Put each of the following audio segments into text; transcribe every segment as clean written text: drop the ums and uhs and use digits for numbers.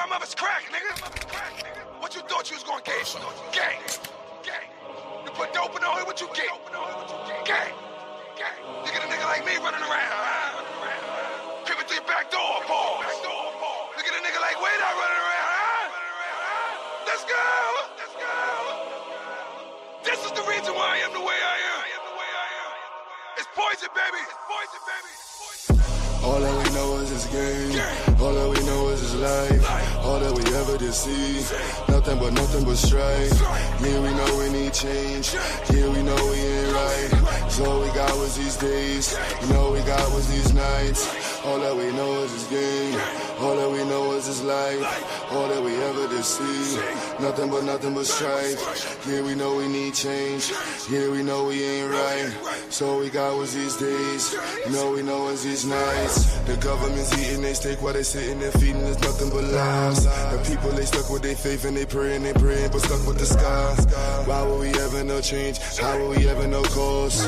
grandmother's crack, nigga. What you thought you was gonna get? Gang. You put dope in the hood, what you get? Gang. You get a nigga like me running around, creeping through your back door, pause. Look at a nigga like Wade out running around, Let's go. This is the reason why I am the way I am. It's poison, baby. All that we know is this game. All that we know is this life. All that we ever did see. Nothing but strife. Yeah, we know we need change. Yeah, we know we ain't right. So all we got was these days. You know we got was these nights. All that we know is this game. All that we know is this life. All that we ever did see. Nothing but strife. Yeah, we know we need change. Yeah, we know we ain't right. So all we got was these days. You know we know it's these nights. The government's eating they steak while they sitting there feeding us nothing but lies. The people they stuck with their faith and they praying, but stuck with the sky. Why would we ever know change? How will we ever know cause?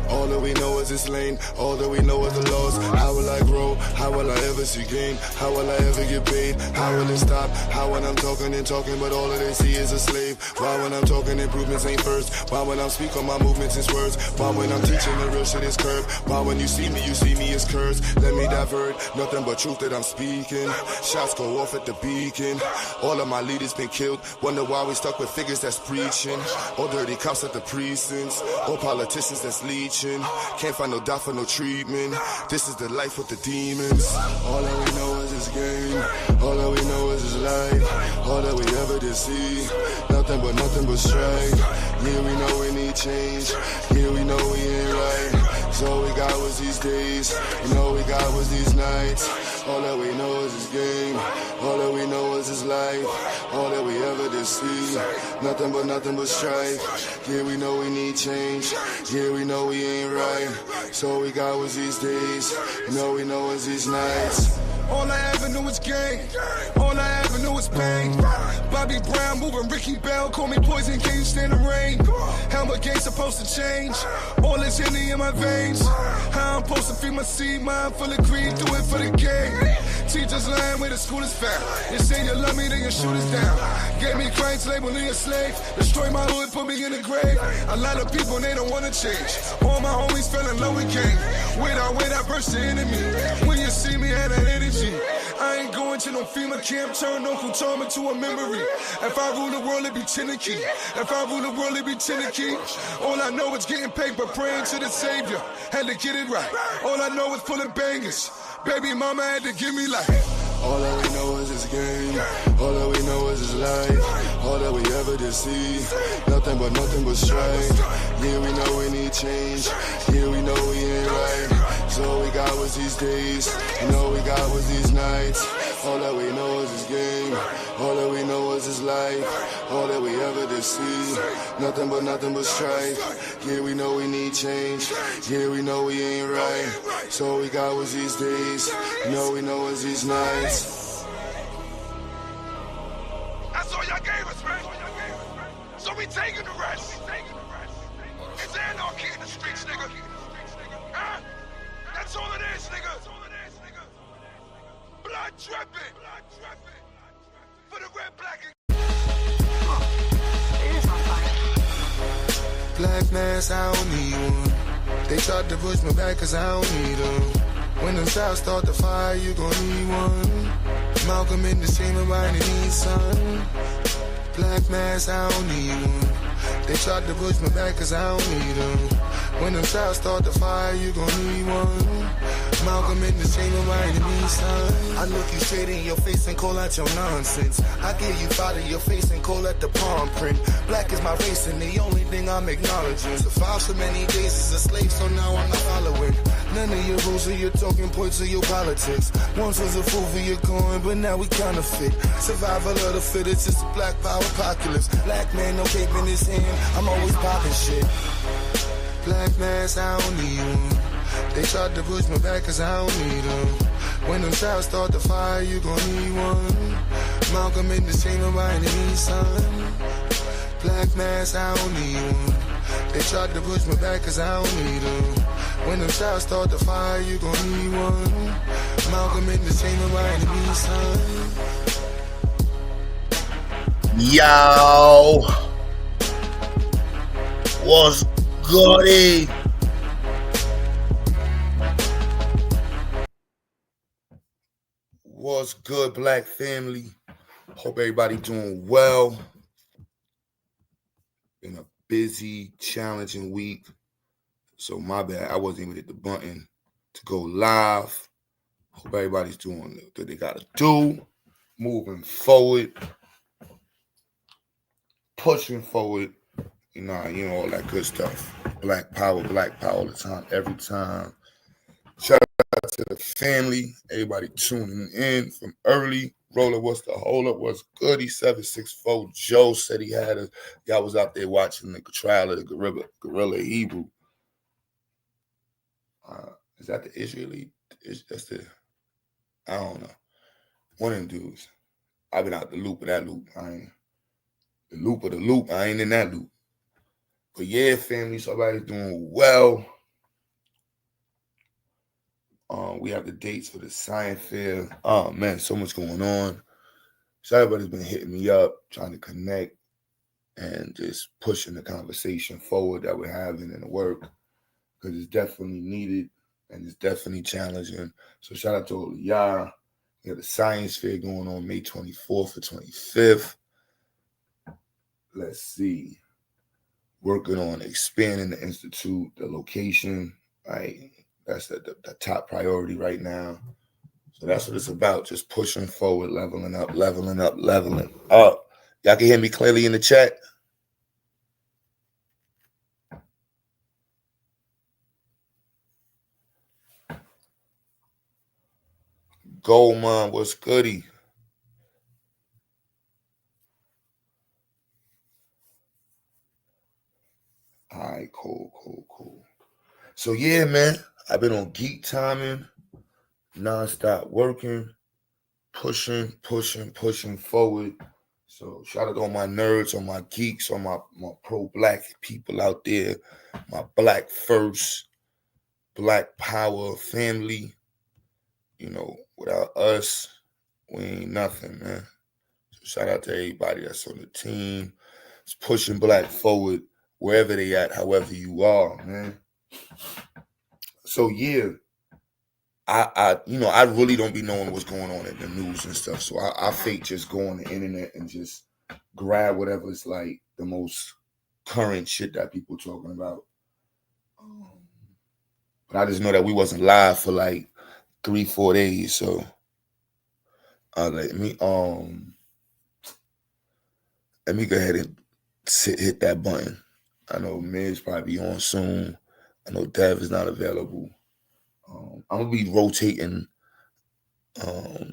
All that we know is this lane. All that we know is the laws. How will I grow? How will I ever see gain? How will I ever get paid? How will it stop? How when I'm talking and talking, but all that they see is a slave? Why when I'm talking improvements ain't first? Why when I'm speaking my movements is words? Why when I'm teaching the real shit is curved? Why when you see me as cursed? Let me divert, nothing but truth that I'm speaking. Shots go off at the beacon. All of my leaders been killed. Wonder why we stuck with figures that's preaching. All dirty cops at the precincts. All politicians that's leeching. Can't find no doubt for no treatment. This is the life with the demons. All that we know is this game. All that we know is this life. All that we ever did see. Nothing but strife. Yeah, we know we need change. Yeah, we know we ain't right. So all we got was these days. You know we got was these nights. All that we know is this game. All that we know is this life. All that we ever did see. Nothing but strife. Yeah, we know we need change. Yeah, we know we ain't right. So all we got was these days. You know we know is these nights. All I ever knew was game. All I ever knew was pain. Bobby Brown moving Ricky Bell. Call me poison, can you stand the rain? Helmet game supposed to change. All this Henny in my veins. How I'm supposed to feed my seed. Mind full of greed, do it for the game. Teachers lying where the school is found. You say you love me, then you shoot us down. Gave me crimes, label me a slave. Destroy my hood, put me in the grave. A lot of people, they don't wanna change. All my homies fell in love with game. Without burst the enemy. When you see me, had that energy. I ain't going to no FEMA camp, turn Uncle Tom into a memory. If I rule the world, it be Tennessee. If I rule the world, it be Tennessee. All I know is getting paper, praying to the Savior. Had to get it right. All I know is pulling bangers. Baby mama had to give me life. All that we know is this game. All that we know is this life. All that we ever did see. Nothing but strife. Yeah, we know we need change. Yeah, we know we ain't right. So all we got was these days. You know we got was these nights. All that we know is this game. All that we know is this life. All that we ever did see. Nothing but strife. Yeah, we know we need change. Yeah, we know we ain't right. So all we got was these days. You know we know is these nights. That's all y'all gave us, man. So we taking the rest. It's anarchy in the streets, nigga. Huh? That's all it is, nigga. Blood dripping. For the red, black, and It is on fire. Black mass, I don't need one. They tried to push me back cause I don't need them. When them shots start the fire, you gon' need one. Malcolm in the same mind, he needs some. Black mass, I don't need one. They tried to push me back cause I don't need them. When them shots start the fire, you gon' need one. Malcolm in the same mind, he needs some. I look you straight in your face and call out your nonsense. I give you out of your face and call at the palm print. Black is my race and the only thing I'm acknowledging. Survived so many days as a slave, so now I'm not following none of your rules or your talking points or your politics. Once was a fool for your coin, but now we counterfeit. Survival of the fittest, it's a black power apocalypse. Black man, no cape in his hand, I'm always popping shit. Black mass, I don't need one. They tried to push me back cause I don't need them. When them shots start the fire, you gon' need one. Malcolm in the same mind, he needs some. Black mass, I don't need one. They tried to push me back cause I don't need them. When them shots start the fire, you gon' need one. Malcolm in the same mind, he needs some. Yo, what's goody? What's good, Black family? Hope everybody doing well. Been a busy, challenging week. So my bad, I wasn't even hit the button to go live. Hope everybody's doing what they gotta do. Moving forward. Pushing forward. You know, all that good stuff. Black power all the time, every time. Shout out to the family, everybody tuning in from early. Roller, what's the hold up? What's goody? 764 Joe said he had a. Y'all was out there watching the trial of the Gorilla Hebrew. Is that the Israeli? That's the. I don't know. One of them dudes. I've been out the loop of that loop. I ain't the loop of the loop. I ain't in that loop. But yeah, family, somebody's doing well. We have the dates for the science fair. Oh man, so much going on. So everybody's been hitting me up, trying to connect and just pushing the conversation forward that we're having in the work, because it's definitely needed and it's definitely challenging. So shout out to all of y'all. We have the science fair going on May 24th or 25th. Let's see. Working on expanding the institute, the location, right? That's the top priority right now. So that's what it's about, just pushing forward, leveling up. Y'all can hear me clearly in the chat? Goldman, what's goody? All right, cool. So yeah, man, I've been on geek timing, non-stop working, pushing forward. So shout out to all my nerds, all my geeks, all my pro-black people out there, my black first, black power family. You know, without us, we ain't nothing, man. So shout out to everybody that's on the team. It's pushing black forward wherever they at, however you are, man. So yeah, I really don't be knowing what's going on in the news and stuff. So I fake just go on the internet and just grab whatever's like the most current shit that people talking about. But I just know that we wasn't live for like 3-4 days. So let me go ahead and hit that button. I know Midge probably be on soon. I know Dev is not available. I'm gonna be rotating. So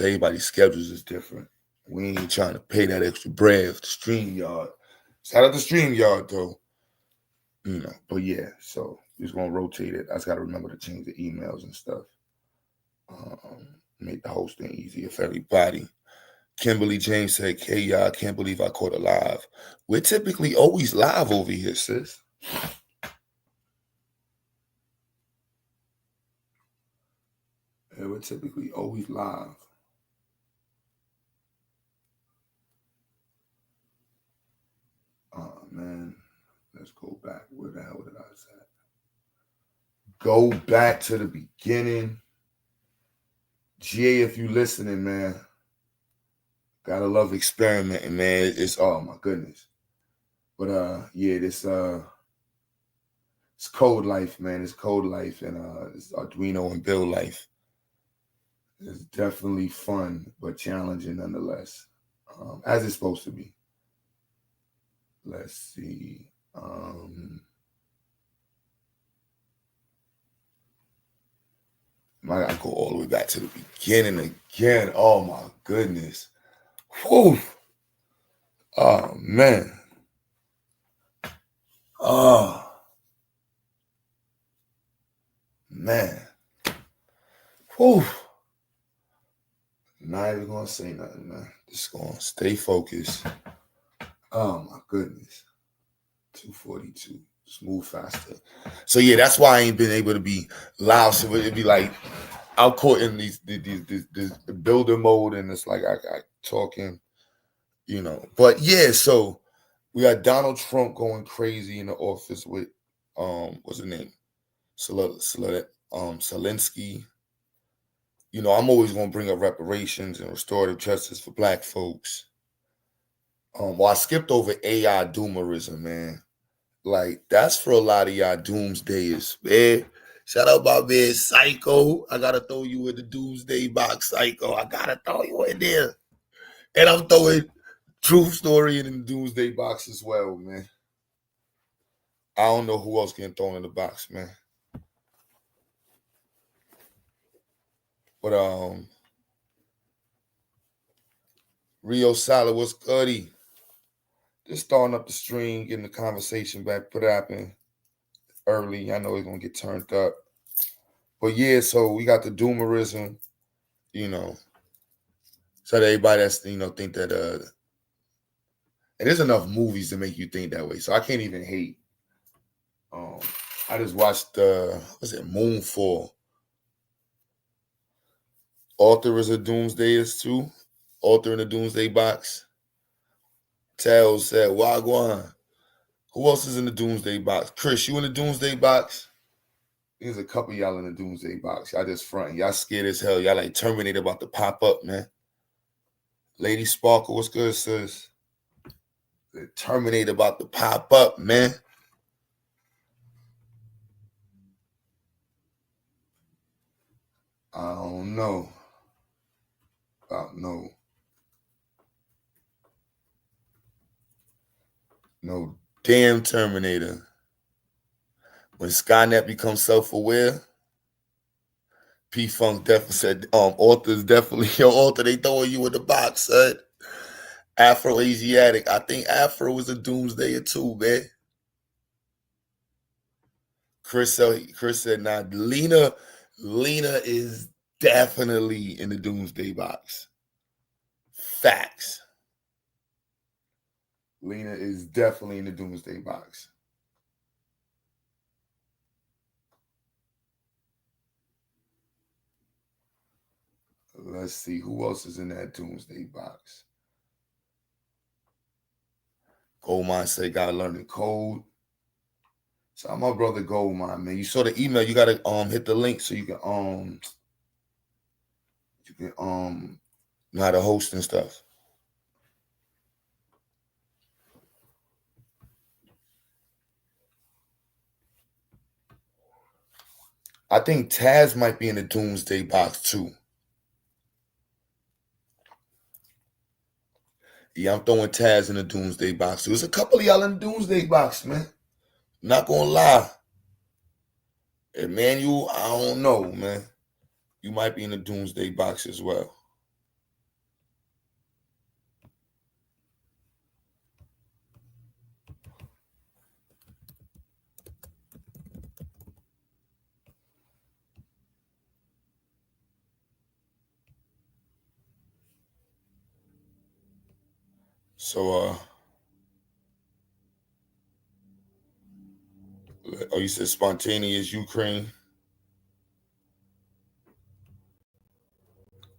everybody's schedules is different. We ain't trying to pay that extra bread for the StreamYard. Shout out to StreamYard though. You know, but yeah, so just gonna rotate it. I just gotta remember to change the emails and stuff. Make the hosting easier for everybody. Kimberly James said, "Hey y'all, can't believe I caught a live. We're typically always live over here, sis. Yeah, we're typically always live. Oh man, let's go back. Where the hell did I say? Go back to the beginning. GA, if you listening, man, gotta love experimenting, man. It's oh my goodness. But yeah, this it's code life, man. It's code life, and it's Arduino and Bill life. It's definitely fun, but challenging nonetheless, as it's supposed to be. Let's see. I gotta go all the way back to the beginning again. Oh my goodness. Whew. Oh man. Oh man. Whew. Not even gonna say nothing, man. Just gonna stay focused. Oh my goodness. 242. Smooth faster. So yeah, that's why I ain't been able to be loud. So it'd be like I'm caught in this builder mode, and it's like I talking But yeah, so we got Donald Trump going crazy in the office with what's his name? Zelenskyy. I'm always gonna bring up reparations and restorative justice for black folks. Well, I skipped over AI doomerism, man. Like, that's for a lot of y'all doomsdayers, man. Shout out my man Psycho. I gotta throw you in the doomsday box, Psycho. I gotta throw you in there. And I'm throwing Truth Story in the doomsday box as well, man. I don't know who else getting thrown in the box, man. But Rio Solid, what's goody? Just starting up the stream, getting the conversation back, put happen early. I know it's gonna get turned up. But yeah, so we got the doomerism, So that everybody that's think that and there's enough movies to make you think that way. So I can't even hate. I just watched what's it, Moonfall. Author is a doomsdayist too. Author in the doomsday box. Tails said, Wagwan. Who else is in the doomsday box? Chris, you in the doomsday box? There's a couple of y'all in the doomsday box. Y'all just fronting. Y'all scared as hell. Y'all like Terminator about to pop up, man. Lady Sparkle, what's good, sis? The Terminator about to pop up, man. I don't know. No damn Terminator. When Skynet becomes self-aware, P-Funk definitely said, authors definitely, author, they throwing you in the box, son. Afro-Asiatic. I think Afro was a doomsdayer too, man. Chris said, nah, Lena is definitely in the doomsday box. Facts. Lena is definitely in the doomsday box. Let's see who else is in that doomsday box. Goldmine said, gotta learn the code. So I'm my brother Goldmine, man. You saw the email. You gotta hit the link so you can know how to host and stuff. I think Taz might be in the doomsday box too. Yeah, I'm throwing Taz in the doomsday box too. There's a couple of y'all in the doomsday box, man. Not gonna lie. Emmanuel, I don't know, man. You might be in the doomsday box as well. So, you said spontaneous Ukraine?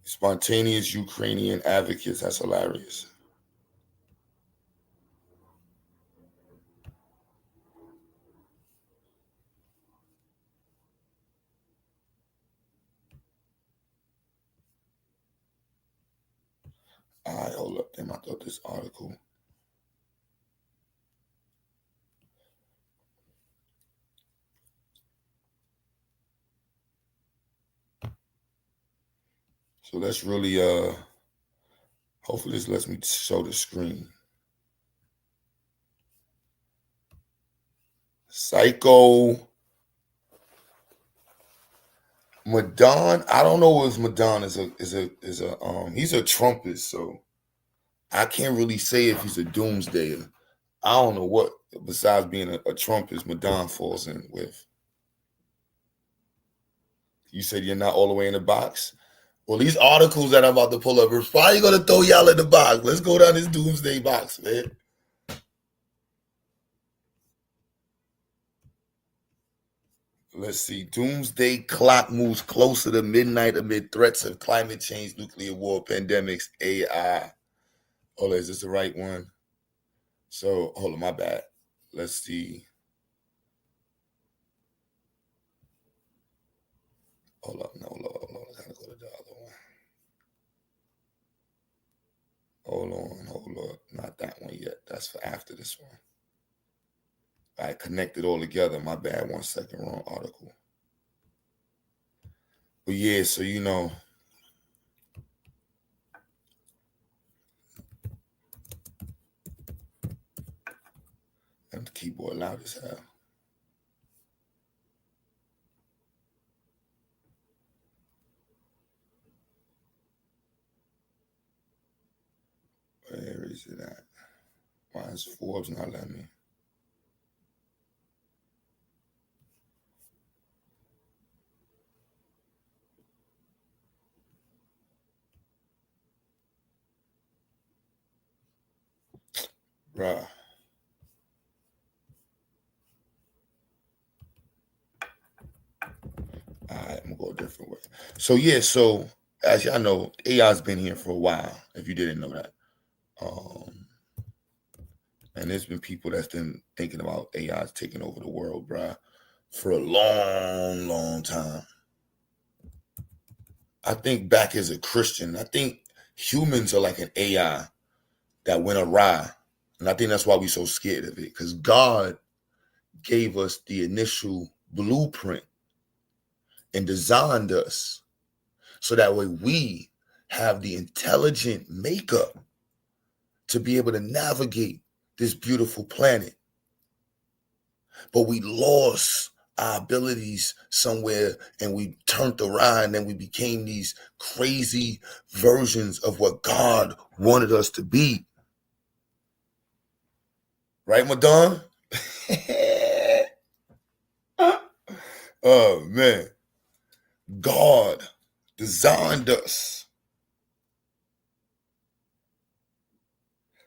Spontaneous Ukrainian advocates. That's hilarious. All right, hold up. Damn, I thought this article. So let's really, hopefully this lets me show the screen. Psycho. Madon, I don't know if Madon is a he's a Trumpist, so I can't really say if he's a doomsdayer. I don't know what besides being a Trumpist Madon falls in with. You said you're not all the way in the box? Well, these articles that I'm about to pull up are probably gonna throw y'all in the box. Let's go down this doomsday box, man. Let's see. Doomsday clock moves closer to midnight amid threats of climate change, nuclear war, pandemics, AI. Hold on, is this the right one? So, hold on, my bad. Let's see. Hold up, no, hold on. I gotta go to the other one. Hold on. Not that one yet. That's for after this one. I connected all together. My bad. 1 second. Wrong article. But yeah, so you know. And the keyboard loud as hell. Where is it at? Why is Forbes not letting me? Bruh. All right, I'm gonna go a different way. So yeah, so as y'all know, AI's been here for a while, if you didn't know that. And there's been people that's been thinking about AI's taking over the world, bruh, for a long, long time. I think back as a Christian, I think humans are like an AI that went awry. And I think that's why we're so scared of it, because God gave us the initial blueprint and designed us so that way we have the intelligent makeup to be able to navigate this beautiful planet. But we lost our abilities somewhere and we turned around and then we became these crazy versions of what God wanted us to be. Right, Madonna? Oh, man. God designed us.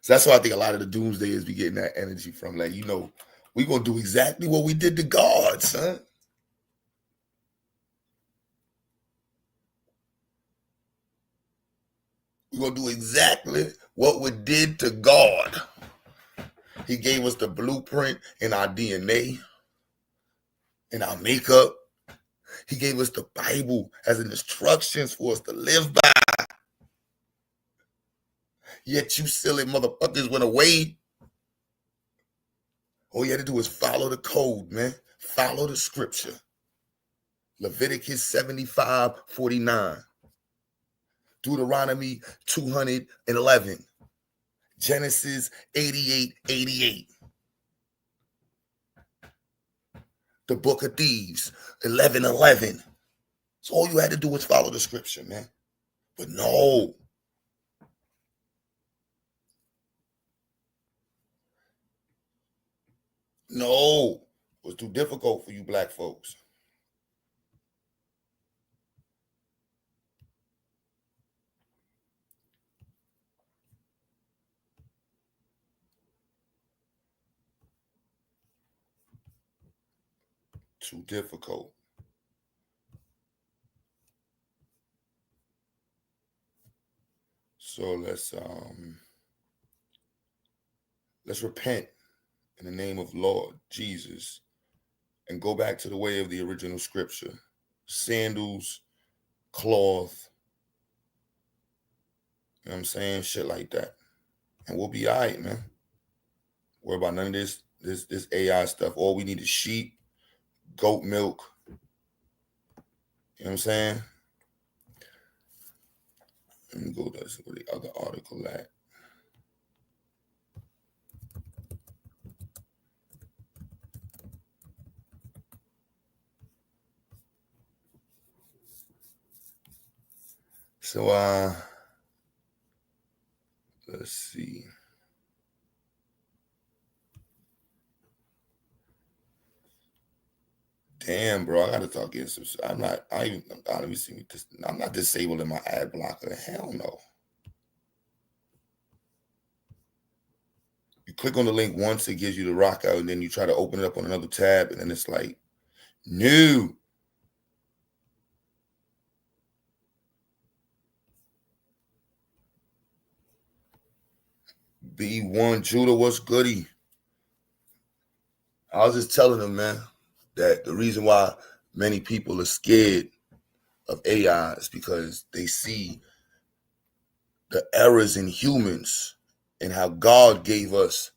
So that's why I think a lot of the doomsdayers be getting that energy from. Like, you know, we're going to do exactly what we did to God, son. We're going to do exactly what we did to God. He gave us the blueprint in our DNA, in our makeup. He gave us the Bible as an instructions for us to live by. Yet you silly motherfuckers went away. All you had to do is follow the code, man. Follow the scripture. Leviticus 75:49. Deuteronomy 211. Genesis 88:88. The Book of Thieves 11:11. So all you had to do was follow the scripture, man. But no. No. It was too difficult for you black folks. Too difficult. So let's repent in the name of Lord Jesus and go back to the way of the original scripture. Sandals, cloth, you know what I'm saying? Shit like that. And we'll be all right, man. Worry about none of this AI stuff. All we need is sheep, goat milk. You know what I'm saying? Let me go to the other article at. So let's see. Damn, bro, I gotta talk again. I'm not disabling my ad blocker. Hell no. You click on the link once, it gives you the rock out, and then you try to open it up on another tab, and then it's like, no. B1 Judah, what's goody? I was just telling them, man, that the reason why many people are scared of AI is because they see the errors in humans and how God gave us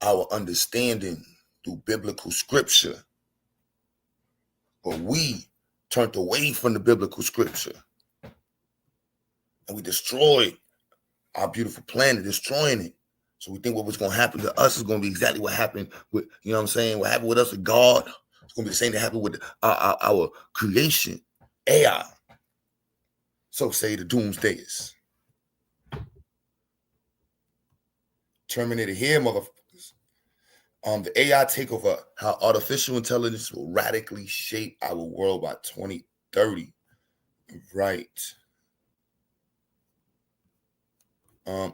our understanding through biblical scripture. But we turned away from the biblical scripture. And we destroyed our beautiful planet, destroying it. So we think what was going to happen to us is going to be exactly what happened with, you know what I'm saying? What happened with us with God, it's going to be the same that happened with our creation, AI. So say the doomsdayers. Terminator here, motherfuckers. The AI takeover, how artificial intelligence will radically shape our world by 2030. Right.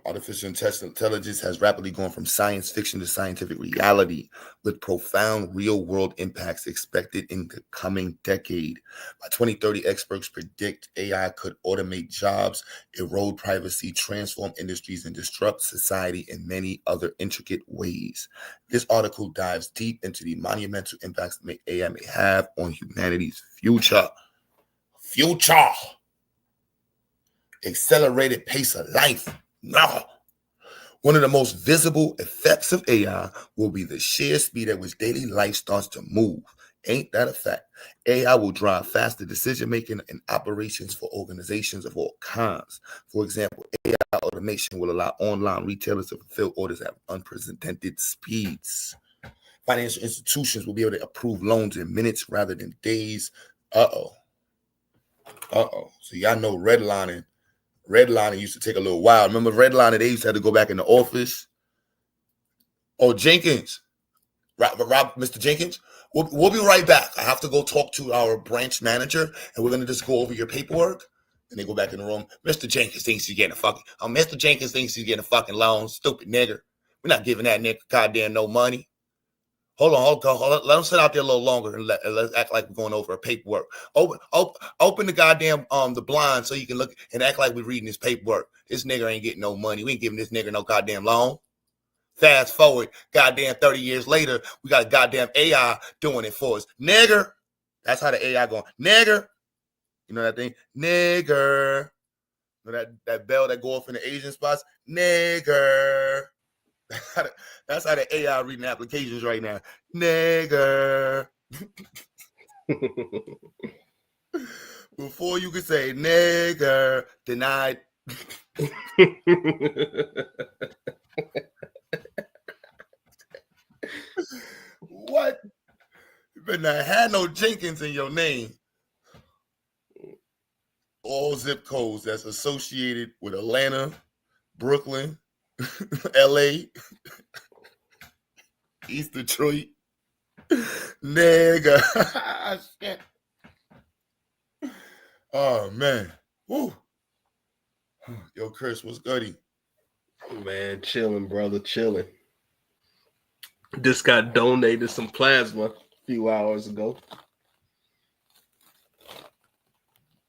Artificial intelligence has rapidly gone from science fiction to scientific reality, with profound real-world impacts expected in the coming decade. By 2030, experts predict AI could automate jobs, erode privacy, transform industries, and disrupt society in many other intricate ways. This article dives deep into the monumental impacts that AI may have on humanity's future. Accelerated pace of life. No. One of the most visible effects of AI will be the sheer speed at which daily life starts to move. Ain't that a fact? AI will drive faster decision-making and operations for organizations of all kinds. For example, AI automation will allow online retailers to fulfill orders at unprecedented speeds. Financial institutions will be able to approve loans in minutes rather than days. So y'all know redlining used to take a little while. Remember redlining, they used to have to go back in the office. Oh, Jenkins. Rob, Mr. Jenkins, we'll be right back. I have to go talk to our branch manager, and we're going to just go over your paperwork. And they go back in the room. Mr. Jenkins thinks he's getting Mr. Jenkins thinks he's getting a fucking loan. Stupid nigger. We're not giving that nigga goddamn no money. Hold on. Let him sit out there a little longer and let's act like we're going over a paperwork. Open the goddamn the blind so you can look and act like we're reading this paperwork. This nigga ain't getting no money. We ain't giving this nigga no goddamn loan. Fast forward, goddamn 30 years later, we got a goddamn AI doing it for us. Nigger. That's how the AI going. Nigger. You know that thing? Nigger. You know that bell that go off in the Asian spots? Nigger. That's how the AI reading applications right now. Nigger. Before you could say nigger, denied. What? You better not have no Jenkins in your name. All zip codes that's associated with Atlanta, Brooklyn, LA, East Detroit, nigga. Shit. Oh man. Woo. Yo, Chris, what's goody? Man, chilling, brother, chilling. Just got donated some plasma a few hours ago.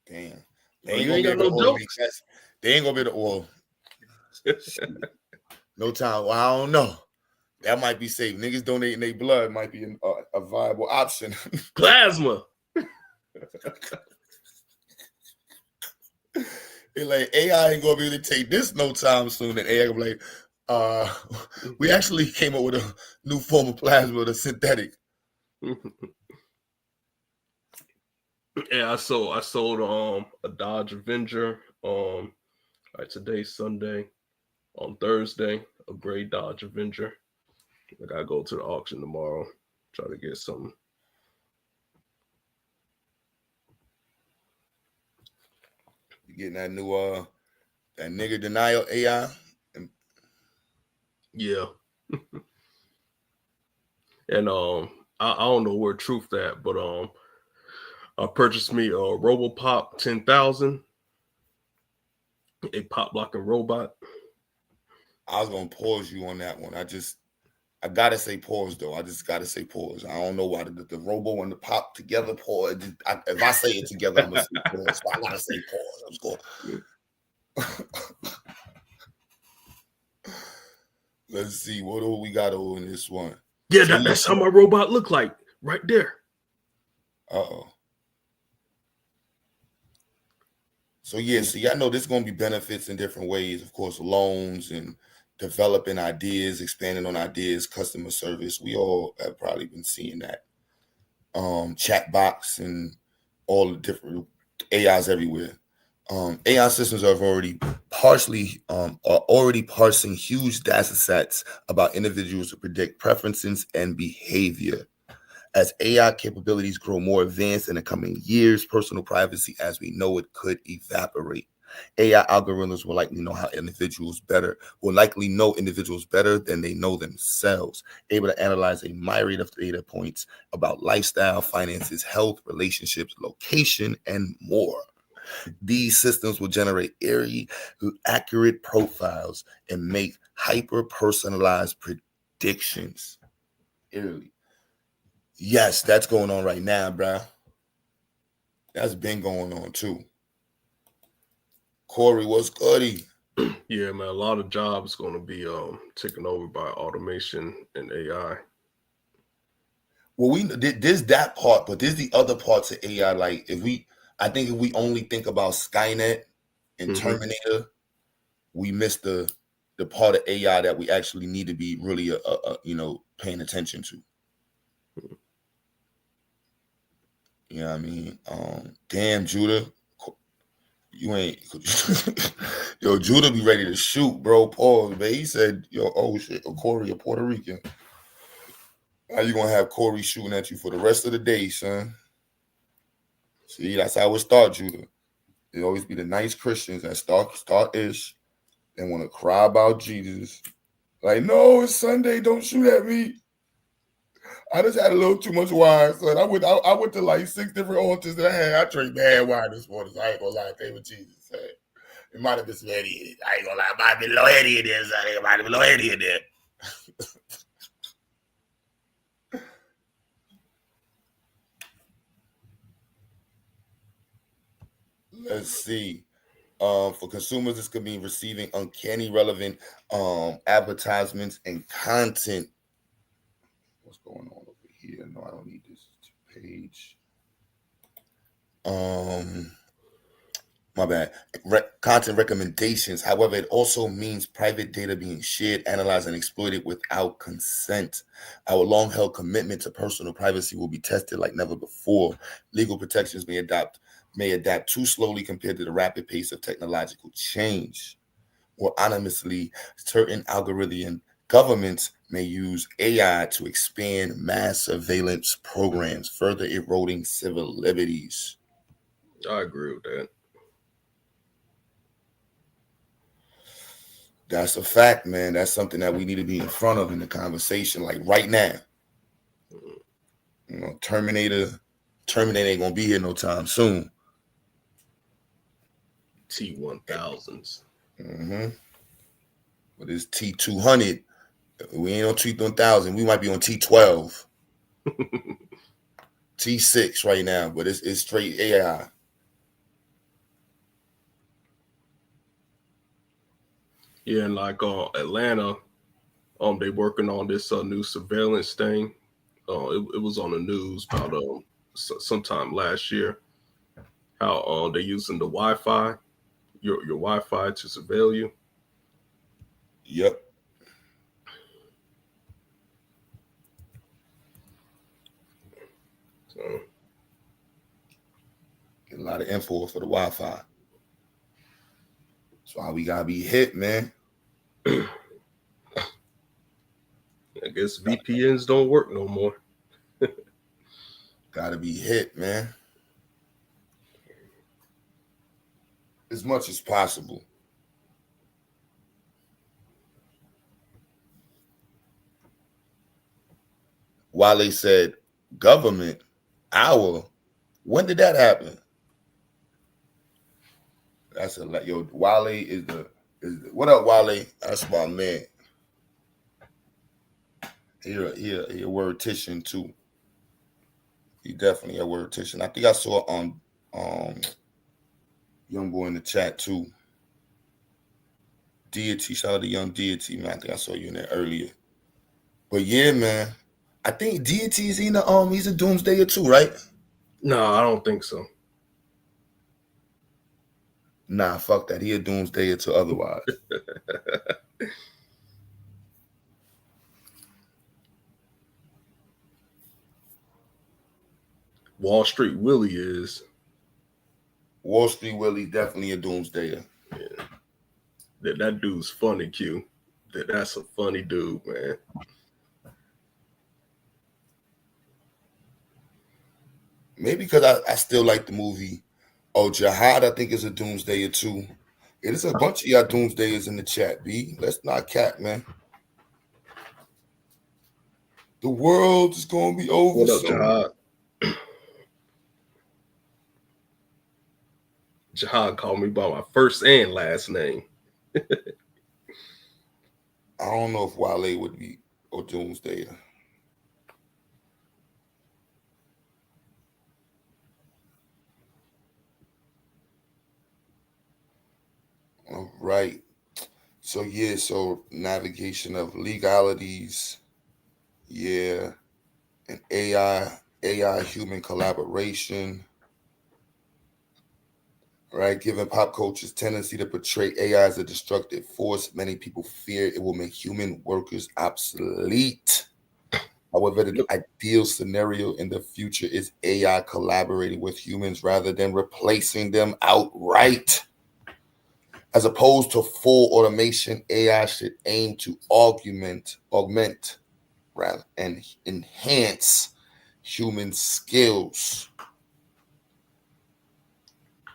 Damn. They ain't got no jokes. They ain't gonna be the oil. No time. Well, I don't know. That might be safe. Niggas donating their blood might be a viable option. Plasma. They like AI ain't gonna be able to take this no time soon. And AI gonna be like, we actually came up with a new form of plasma, the synthetic. Yeah, I sold a Dodge Avenger. Today's Sunday. On Thursday, a gray Dodge Avenger. I gotta go to the auction tomorrow. Try to get something. You getting that new that nigga denial AI? Yeah. And I don't know where truth at, but I purchased me a RoboPop 10,000, a pop blocking robot. I was gonna pause you on that one. I gotta say pause though. I just gotta say pause. I don't know why the robo and the pop together pause. If I say it together, I'm gonna say pause. So I gotta say pause. I'm just going. Let's see what do we got over in this one. Yeah, that's how my robot look like right there. Uh-oh. So yeah, see, I know there's gonna be benefits in different ways. Of course, loans and developing ideas, expanding on ideas, customer service. We all have probably been seeing that. Chat box and all the different AIs everywhere. AI systems are already parsing huge data sets about individuals to predict preferences and behavior. As AI capabilities grow more advanced in the coming years, personal privacy as we know it could evaporate. AI algorithms will likely know individuals better than they know themselves, able to analyze a myriad of data points about lifestyle, finances, health, relationships, location, and more. These systems will generate eerie, accurate profiles and make hyper-personalized predictions. Eerily. Yes, that's going on right now, bruh. That's been going on too. Corey, what's goody? Yeah, man, a lot of jobs going to be taken over by automation and AI. Well, there's that part, but there's the other parts of AI. Like I think if we only think about Skynet and Terminator, we miss the part of AI that we actually need to be really paying attention to. You know what I mean? Damn, Judah, you ain't. Yo, Judah be ready to shoot, bro. Pause, man. He said, yo, oh shit, Corey, a Puerto Rican. Now you gonna have Corey shooting at you for the rest of the day, son. See, that's how it starts, Judah. It always be the nice Christians that start ish and want to cry about Jesus. Like, no, it's Sunday. Don't shoot at me. I just had a little too much wine, son. I went to like 6 different altars that I had. I drank bad wine this morning, so I ain't gonna lie. Thank you, Jesus. Hey, it might have been some Eddie. I ain't gonna lie. It might have been a little Eddie in there, son. It might have been a little Eddie in there. Let's see. For consumers, this could mean receiving uncanny relevant advertisements and content. What's going on over here? No, I don't need this page. My bad. Content recommendations. However, it also means private data being shared, analyzed, and exploited without consent. Our long-held commitment to personal privacy will be tested like never before. Legal protections may adapt too slowly compared to the rapid pace of technological change. Or anonymously, certain algorithmic governments may use AI to expand mass surveillance programs, further eroding civil liberties. I agree with that. That's a fact, man. That's something that we need to be in front of in the conversation, like right now. You know, Terminator ain't gonna be here no time soon. T-1000s. But it's T200. We ain't on T1000. We might be on T12. T6 right now, but it's straight AI. Yeah, and like Atlanta, they working on this new surveillance thing. It was on the news about sometime last year. How they're using the Wi-Fi, your Wi-Fi to surveil you. Yep. So get a lot of info for the Wi-Fi. That's why we gotta be hit, man. I guess VPNs don't work no more. Gotta be hit, man. As much as possible. Wale said, government, when did that happen? That's yo, Wale is the what up, Wale? That's my man. He a wordtician too. He definitely a wordtician. I think I saw on Young Boy in the chat too. Deity, shout out to Young Deity, man. I think I saw you in there earlier. But yeah, man. I think Deity's he's a doomsdayer too, right? No, I don't think so. Nah, fuck that. He a doomsdayer too otherwise. Wall Street Willie is. Wall Street Willie definitely a doomsdayer. Yeah. That dude's funny, Q. That's a funny dude, man. Maybe because I still like the movie. Oh, Jihad, I think is a doomsdayer too. It is a bunch of y'all doomsdayers in the chat, B. Let's not cap, man. The world is gonna be over. What up, Jihad? Jihad called me by my first and last name. I don't know if Wale would be a doomsdayer. All right. So yeah, so navigation of legalities, yeah, and AI human collaboration. Right, given pop culture's tendency to portray AI as a destructive force, many people fear it will make human workers obsolete. However, the ideal scenario in the future is AI collaborating with humans rather than replacing them outright. As opposed to full automation, AI should aim to augment, rather, and enhance human skills.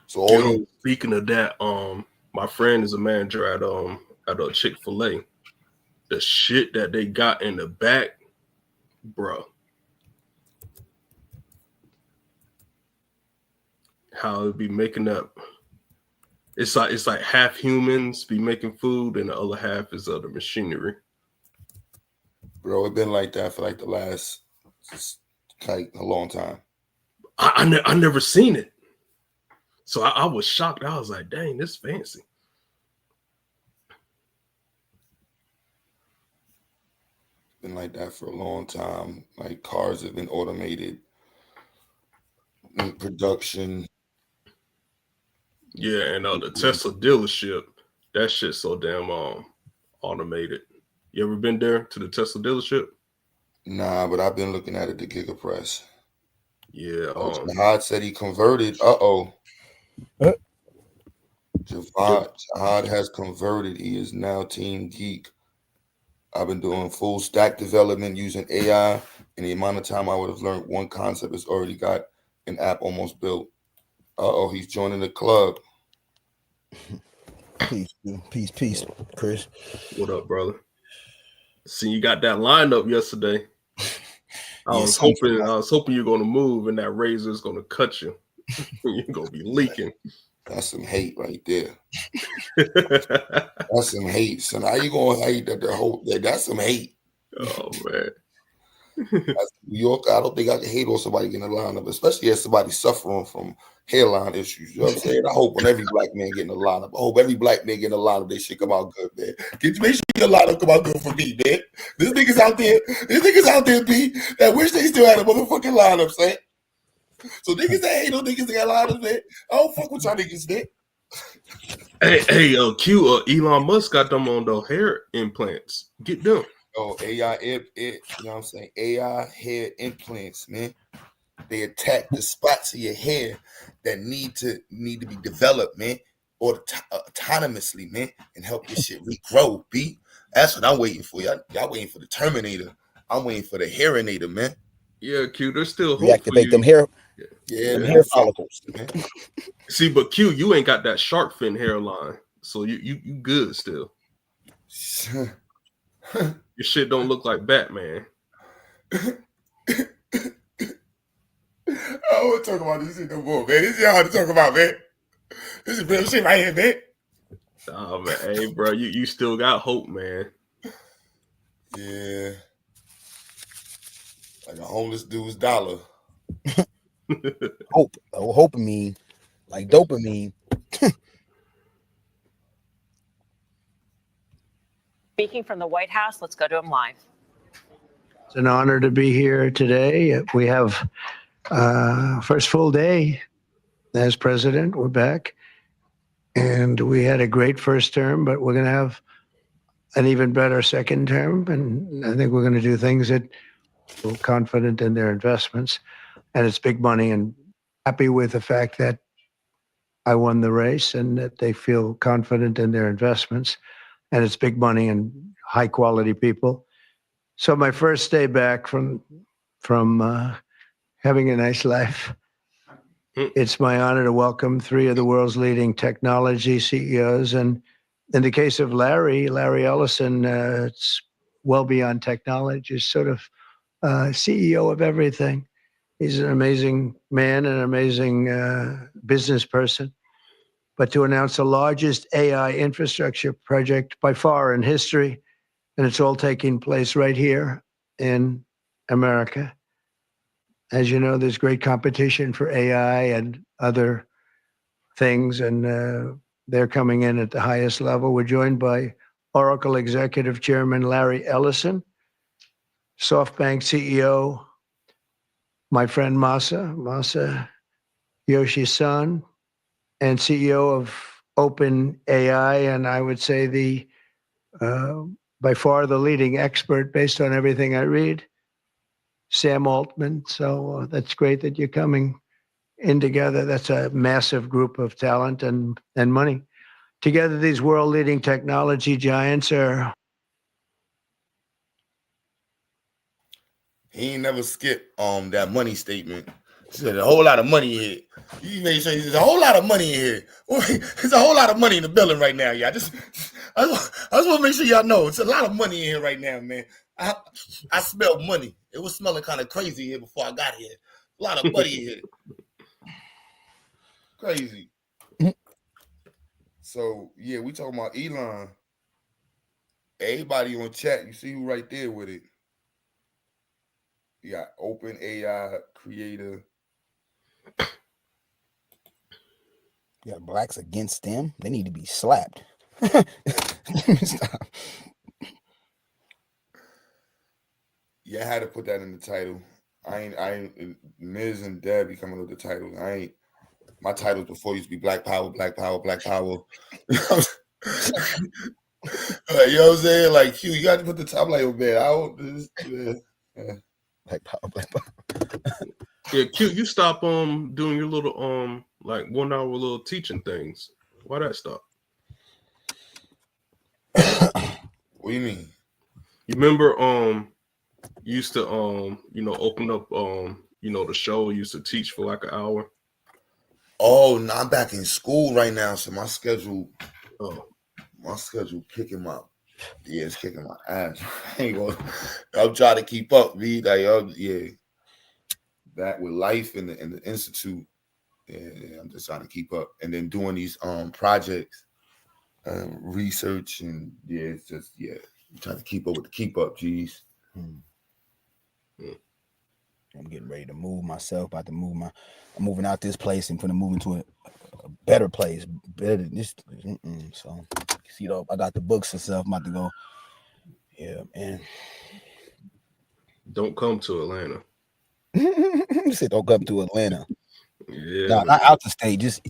So speaking of that, my friend is a manager at a Chick-fil-A. The shit that they got in the back, bro. How it be making up. It's like half humans be making food and the other half is other machinery. Bro, it's been like that for like the last like a long time. I never seen it. So I was shocked. I was like, dang, this fancy. Been like that for a long time. Like cars have been automated in production. Yeah, and the Tesla dealership, that shit's so damn automated. You ever been there to the Tesla dealership? Nah, but I've been looking at it, the GigaPress. Yeah. Jihad said he converted. Jihad has converted. He is now Team Geek. I've been doing full stack development using AI. In the amount of time I would have learned one concept, has already got an app almost built. He's joining the club. Peace, Chris. What up, brother? See, you got that lineup yesterday. I was hoping you're gonna move and that razor is gonna cut you. You're gonna be leaking. That's some hate right there. That's some hate. So now you gonna hate that the whole day. That's some hate. Oh man. That's New York. I don't think I can hate on somebody getting a lineup, especially as somebody suffering from hairline issues. You know what I'm saying? I hope when every black man getting a lineup, I hope every black man getting a lineup, they shit come out good, man. Make sure your lineup come out good for me, man. There's niggas out there, B, that wish they still had a motherfucking lineup, son. So niggas that hate on niggas that got lineups, man. I don't fuck with y'all niggas, man. Hey, Q, Elon Musk got them on the hair implants. Get them. Oh, AI, you know what I'm saying? AI hair implants, man. They attack the spots of your hair that need to be developed, man, or autonomously, man, and help your shit regrow, B. That's what I'm waiting for. Y'all waiting for the Terminator. I'm waiting for the Hairinator, man. Yeah, Q, there's still hope reactivate for you. them hair. Yeah, them hair follicles. Man. See, but Q, you ain't got that shark fin hairline, so you good still. Your shit don't look like Batman. I don't want to talk about this shit no more, man. This is hard to talk about, man. This is real shit right here, man. Oh man, hey, bro, you still got hope, man. Yeah. Like a homeless dude's dollar. Hope. Oh, hopamine. Like dopamine. Speaking from the White House, let's go to him live. It's an honor to be here today. We have first full day as president. We're back. And we had a great first term, but we're going to have an even better second term. And I think we're going to do things that we're confident in their investments. And it's big money, and happy with the fact that I won the race and that they feel confident in their investments. And it's big money and high quality people. So my first day back from having a nice life, it's my honor to welcome three of the world's leading technology CEOs. And in the case of Larry Ellison, it's well beyond technology. He's sort of CEO of everything. He's an amazing man, an amazing business person. But to announce the largest AI infrastructure project by far in history, and it's all taking place right here in America. As you know, there's great competition for AI and other things, and they're coming in at the highest level. We're joined by Oracle Executive Chairman Larry Ellison, SoftBank CEO, my friend Masa Yoshi-san, and CEO of OpenAI, and I would say the by far the leading expert based on everything I read, Sam Altman. So that's great that you're coming in together. That's a massive group of talent and money. Together, these world-leading technology giants are... He ain't never skipped that money statement. He said a whole lot of money here. He made sure there's a whole lot of money in here. There's a whole lot of money in the building right now, y'all. I just want to make sure y'all know it's a lot of money in here right now, man. I smelled money. It was smelling kind of crazy here before I got here. A lot of money in here. Crazy. So yeah, we talking about Elon. Everybody on chat, you see who right there with it. You got OpenAI creator. Yeah, blacks against them. They need to be slapped. Stop. Yeah, I had to put that in the title. I ain't Miz and Deb be coming with the title. My titles before used to be Black Power, Black Power, Black Power. You know what I'm saying? Like, Q, you got to put the top like, oh man, I don't Black Power, Black Power. Yeah, Q, you stop doing your little like 1 hour little teaching things. Why that stop? What do you mean? You remember you used to open up the show, you used to teach for like an hour. Oh no, I'm back in school right now, so my schedule kicking my it's kicking my ass. I'm trying to keep up, B. Like, yeah. Back with life in the institute. Yeah, I'm just trying to keep up. And then doing these projects, research, and yeah, it's just I'm trying to keep up with the keep up, G's. I'm getting ready to move myself, I'm moving out this place and gonna move into a better place, better than this. So, see, I got the books and stuff. I'm about to go. Yeah, man. Don't come to Atlanta. You said don't come to Atlanta. Yeah, no, not out the state, just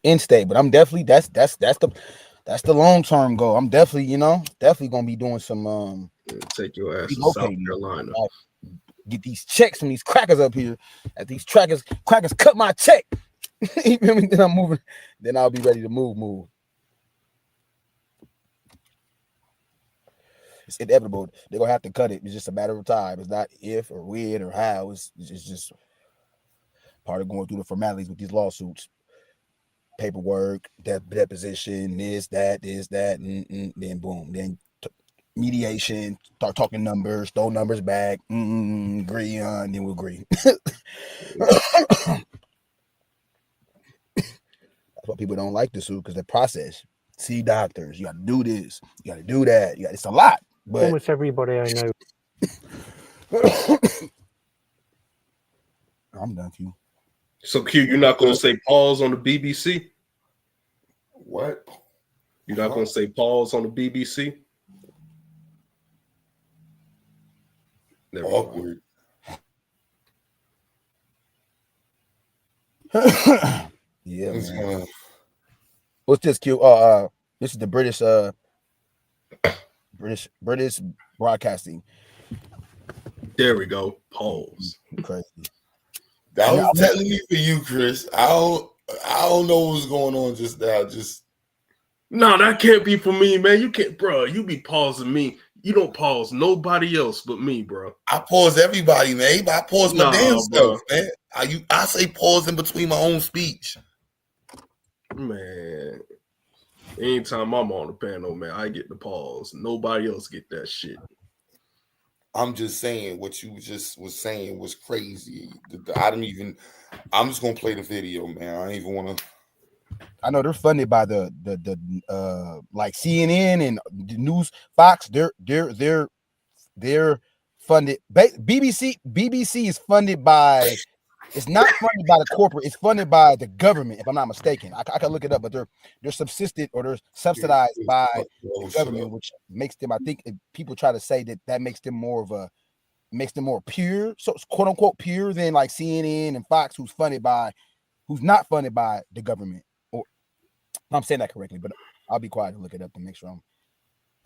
in state. But I'm definitely that's the long term goal. I'm definitely gonna be doing some take your ass to South Carolina. Get these checks from these crackers up here. As these crackers cut my check. Then I'm moving. Then I'll be ready to move. It's inevitable. They're gonna have to cut it. It's just a matter of time. It's not if or when or how. It's just part of going through the formalities with these lawsuits. Paperwork, deposition, this, that, and then boom. Then mediation, start talking numbers, throw numbers back, agree on, then we'll agree. That's why people don't like the suit, because the process. See doctors, you got to do this, you got to do that. It's a lot. But almost everybody I know. I'm done, Q. So, Q, you're not going to say pause on the BBC? What? You're not going to say pause on the BBC? Awkward. Yeah, It's man. gonna- What's this, Q? This is the British broadcasting. There we go. Pause. Crazy. That was telling me for you, Chris. I don't know what's going on just now. Just No, that can't be for me, man. You can't, bro. You be pausing me. You don't pause nobody else but me, bro. I pause everybody, man. I pause my Nah, damn bro. self, man. I say pause in between my own speech. Man, anytime I'm on the panel, man, I get the pause. Nobody else get that shit. I'm just saying what you just was saying was crazy. I'm just gonna play the video, man. I don't even want to. I know they're funded by the like CNN and the news, Fox. They're funded. BBC is funded by. It's not funded by the corporate. It's funded by the government, if I'm not mistaken. I can look it up, but they're subsisted or they're subsidized by the government, which makes them. I think people try to say that makes them more pure, so quote unquote pure than like CNN and Fox, who's not funded by the government. Or I'm saying that correctly, but I'll be quiet and look it up to make sure I'm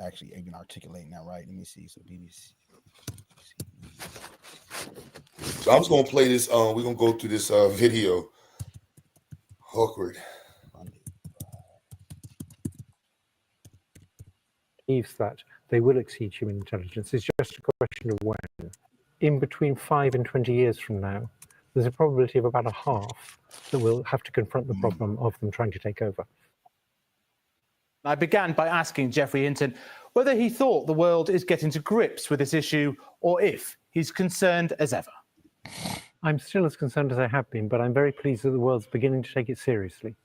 actually even articulating that right. Let me see. So BBC. So I'm just gonna play this. We're gonna go through this video. Awkward. Believes that they will exceed human intelligence. It's just a question of when. In between 5 and 20 years from now, there's a probability of about a half that will have to confront the problem of them trying to take over. I began by asking Geoffrey Hinton whether he thought the world is getting to grips with this issue or if he's concerned as ever. I'm still as concerned as I have been, but I'm very pleased that the world's beginning to take it seriously.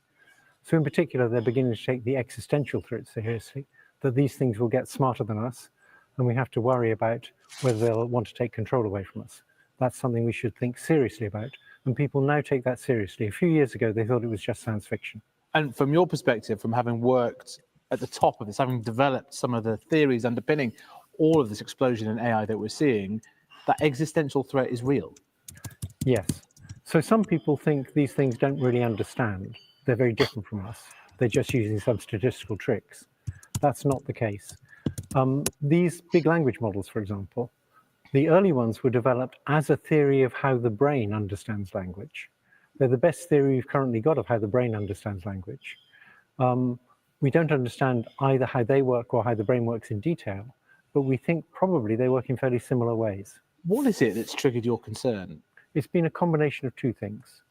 So in particular, they're beginning to take the existential threat seriously, that these things will get smarter than us, and we have to worry about whether they'll want to take control away from us. That's something we should think seriously about, and people now take that seriously. A few years ago, they thought it was just science fiction. And from your perspective, from having worked at the top of this, having developed some of the theories underpinning all of this explosion in AI that we're seeing, that existential threat is real. Yes. So some people think these things don't really understand. They're very different from us. They're just using some statistical tricks. That's not the case. These big language models, for example, the early ones were developed as a theory of how the brain understands language. They're the best theory we've currently got of how the brain understands language. We don't understand either how they work or how the brain works in detail, but we think probably they work in fairly similar ways. What is it that's triggered your concern? It's been a combination of two things.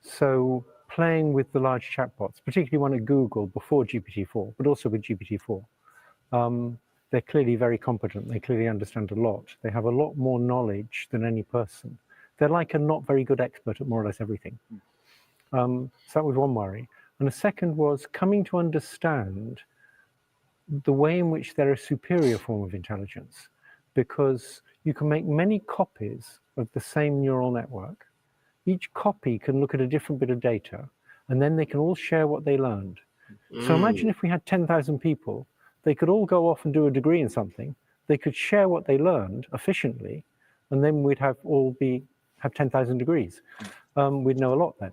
So playing with the large chatbots, particularly one at Google before GPT-4, but also with GPT-4, they're clearly very competent. They clearly understand a lot. They have a lot more knowledge than any person. They're like a not very good expert at more or less everything. So that was one worry. And the second was coming to understand the way in which they're a superior form of intelligence, because you can make many copies of the same neural network. Each copy can look at a different bit of data, and then they can all share what they learned. So imagine if we had 10,000 people, they could all go off and do a degree in something. They could share what they learned efficiently, and then we'd have 10,000 degrees. We'd know a lot then.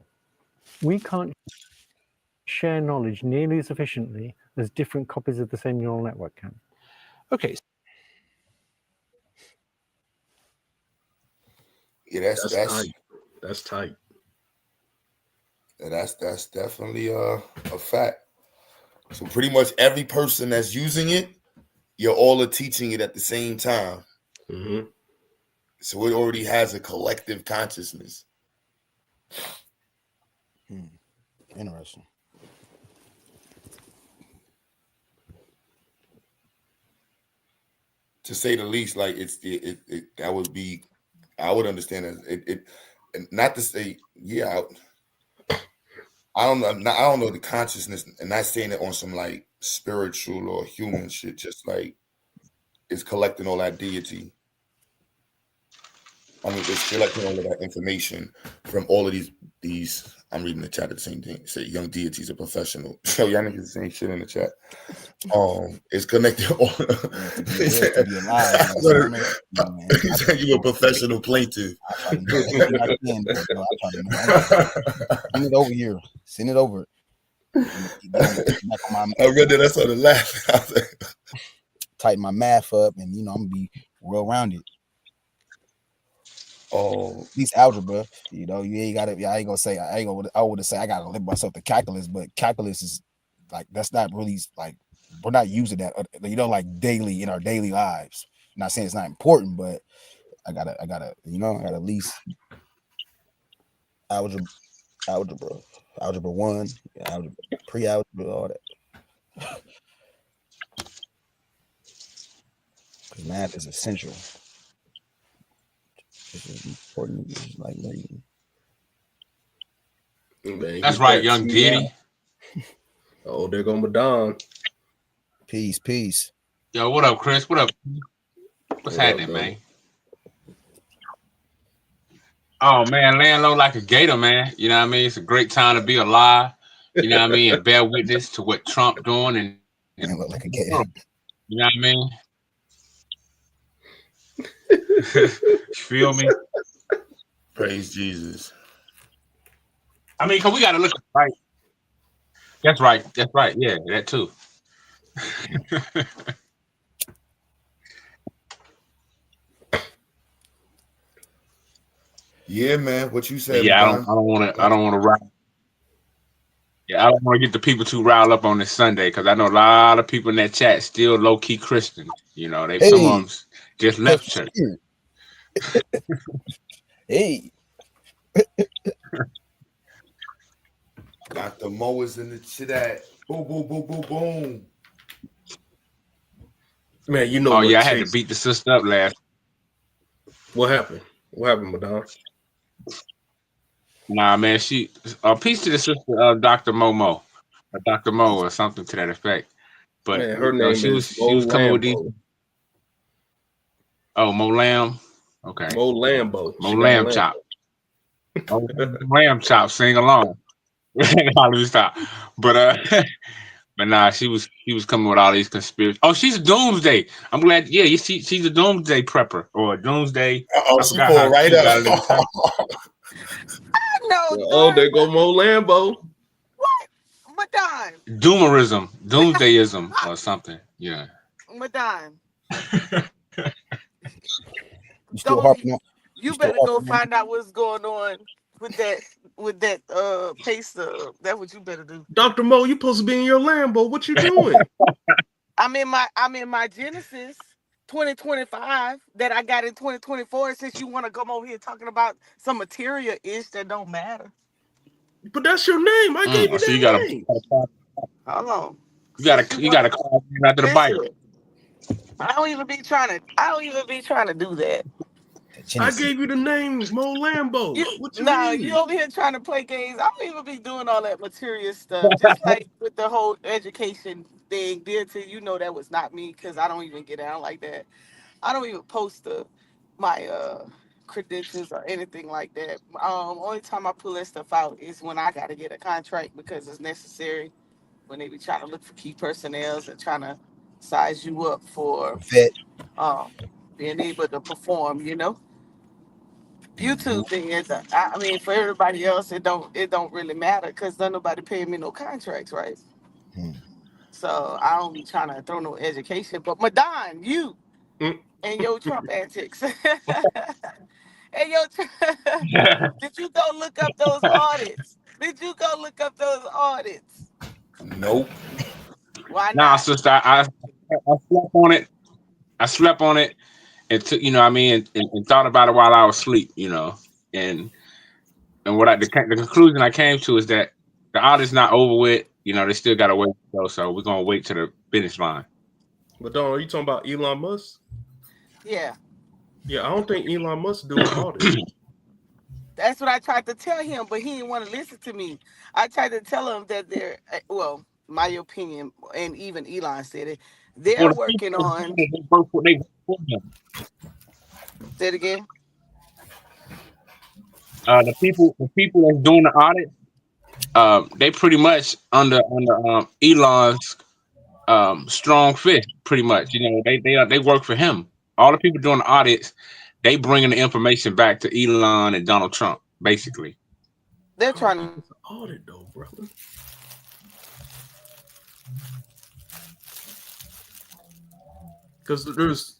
We can't share knowledge nearly as efficiently as different copies of the same neural network can. Okay. Yeah, that's tight. That's tight. That's definitely a fact. So pretty much every person that's using it, you're all teaching it at the same time. Mm-hmm. So it already has a collective consciousness. Interesting. To say the least, like that would be, I would understand it. Not to say, yeah, I don't know the consciousness, and not saying it on some like spiritual or human shit. Just like it's collecting all that deity. I mean, it's collecting all of that information from all of these I'm reading the chat at the same thing. Say young deities are professional. Yo, y'all niggas saying shit in the chat. It's connected. He said you a professional plaintiff. Send it over here. Send it over. I read that. I started laughing. Tighten my math up, and I'm gonna be well rounded. Oh, at least algebra. You ain't gotta. I ain't gonna say. I would say I gotta limit myself to calculus, but calculus is like that's not really like we're not using that. Like daily in our daily lives. I'm not saying it's not important, but I gotta. I gotta at least algebra 1, algebra, pre-algebra, all that. Because math is essential. This is important. This is like learning. That's right, young Diddy. Oh, there go Madon. Peace. Yo, what up, Chris? What up? What's happening, man? Oh man, laying low like a gator, man. You know what I mean? It's a great time to be alive. You know what I mean? And bear witness to what Trump doing and look like a gator. You know what I mean? You feel me? Praise Jesus. I mean, cause we gotta look right. That's right. Yeah, that too. Yeah, man. What you said? Yeah, I don't want to rile. Yeah, I don't want to get the people too riled up on this Sunday because I know a lot of people in that chat still low key Christian. Some of them just left church. Hey. Dr. Mo is in the chat. Boom, boom, boom, boom, boom. Man, you know. Oh yeah, I had to beat the sister up last. What happened? What happened, Madonna? Nah, man, she peace to the sister Dr. Momo, or Dr. Mo, or something to that effect. But man, her name she was coming Lambo. with these. Oh, Mo Lamb. Okay. Mo Lambo. Mo Lamb Chop. Mo Lamb Chop. Sing along. Let me stop. But nah, she was coming with all these conspiracies. Oh, she's a doomsday. I'm glad. Yeah, she's a doomsday prepper or a doomsday. Oh, she pulled right up. Oh, there go Mo Lambo. What? Madon. Doomerism, doomsdayism, or something. Yeah. Madon. You better go find out what's going on with that pay stub. That's what you better do. Dr. Mo, you supposed to be in your Lambo. What you doing? I'm in my Genesis 2025 that I got in 2024. Since you want to come over here talking about some material ish that don't matter. But that's your name. I gave you that name. Hold on. You gotta call me after the Bible. I don't even be trying to do that. I gave you the name Mo Lambo. What you mean? You over here trying to play games. I don't even be doing all that material stuff. Just like with the whole education thing, that was not me because I don't even get down like that. I don't even post my credentials or anything like that. Only time I pull that stuff out is when I got to get a contract because it's necessary. When they be trying to look for key personnel and trying to size you up for being able to perform, YouTube thing is, I mean, for everybody else, it don't really matter because nobody paying me no contracts, right? So I don't be trying to throw no education. But Madon, you and your Trump antics, and did you go look up those audits? Nope. Why not? Nah, sister, I slept on it. And took, and thought about it while I was asleep, and what the conclusion I came to is that the audit's not over with. They still got to wait to go, so we're gonna wait to the finish line. But Don, are you talking about Elon Musk? Yeah. Yeah, I don't think Elon Musk do an audit. That's what I tried to tell him, but he didn't want to listen to me. I tried to tell him that my opinion, and even Elon said it, they're working on. Say it again. The people that's doing the audit, they pretty much under Elon's strong fist. Pretty much, they work for him. All the people doing the audits, they bringing the information back to Elon and Donald Trump, basically. They're trying to It's an audit though, brother. Because there's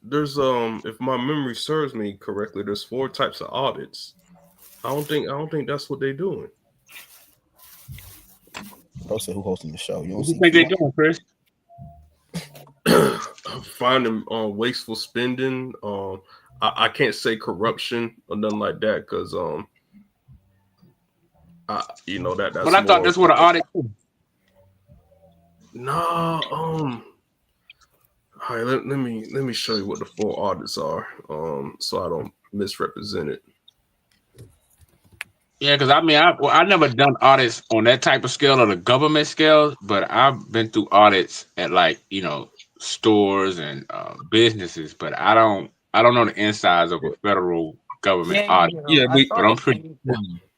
if my memory serves me correctly, there's 4 types of audits. I don't think that's what they're doing. Bro said who hosting the show? You don't What see you think they're doing, Chris? Finding wasteful spending. I can't say corruption or nothing like that because that's. But I thought that's what an audit is. No, all right, let me show you what the 4 audits are, so I don't misrepresent it. Yeah, because I never done audits on that type of scale or the government scale, but I've been through audits at stores and businesses, but I don't know the insides of a federal government audit. Yeah, but I'm pretty.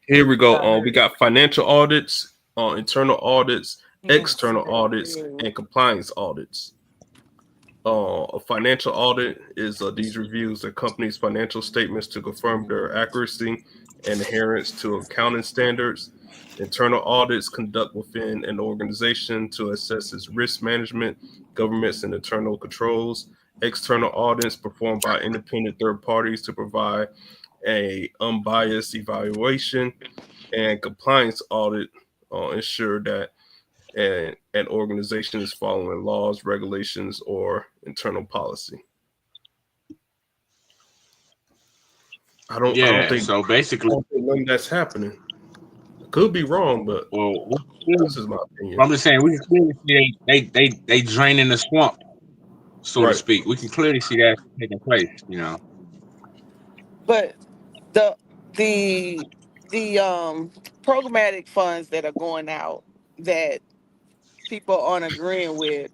Here we go. We got financial audits, internal audits, external audits, and compliance audits. A financial audit is these reviews of companies' financial statements to confirm their accuracy and adherence to accounting standards. Internal audits conduct within an organization to assess its risk management, governance, and internal controls. External audits performed by independent third parties to provide a unbiased evaluation, and compliance audit ensure that an organization is following laws, regulations, or internal policy. I don't think so. Basically, that's happening. Could be wrong, but this is my opinion. I'm just saying we can clearly see they draining the swamp, so to speak. We can clearly see that taking place. But the programmatic funds that are going out that people aren't agreeing with,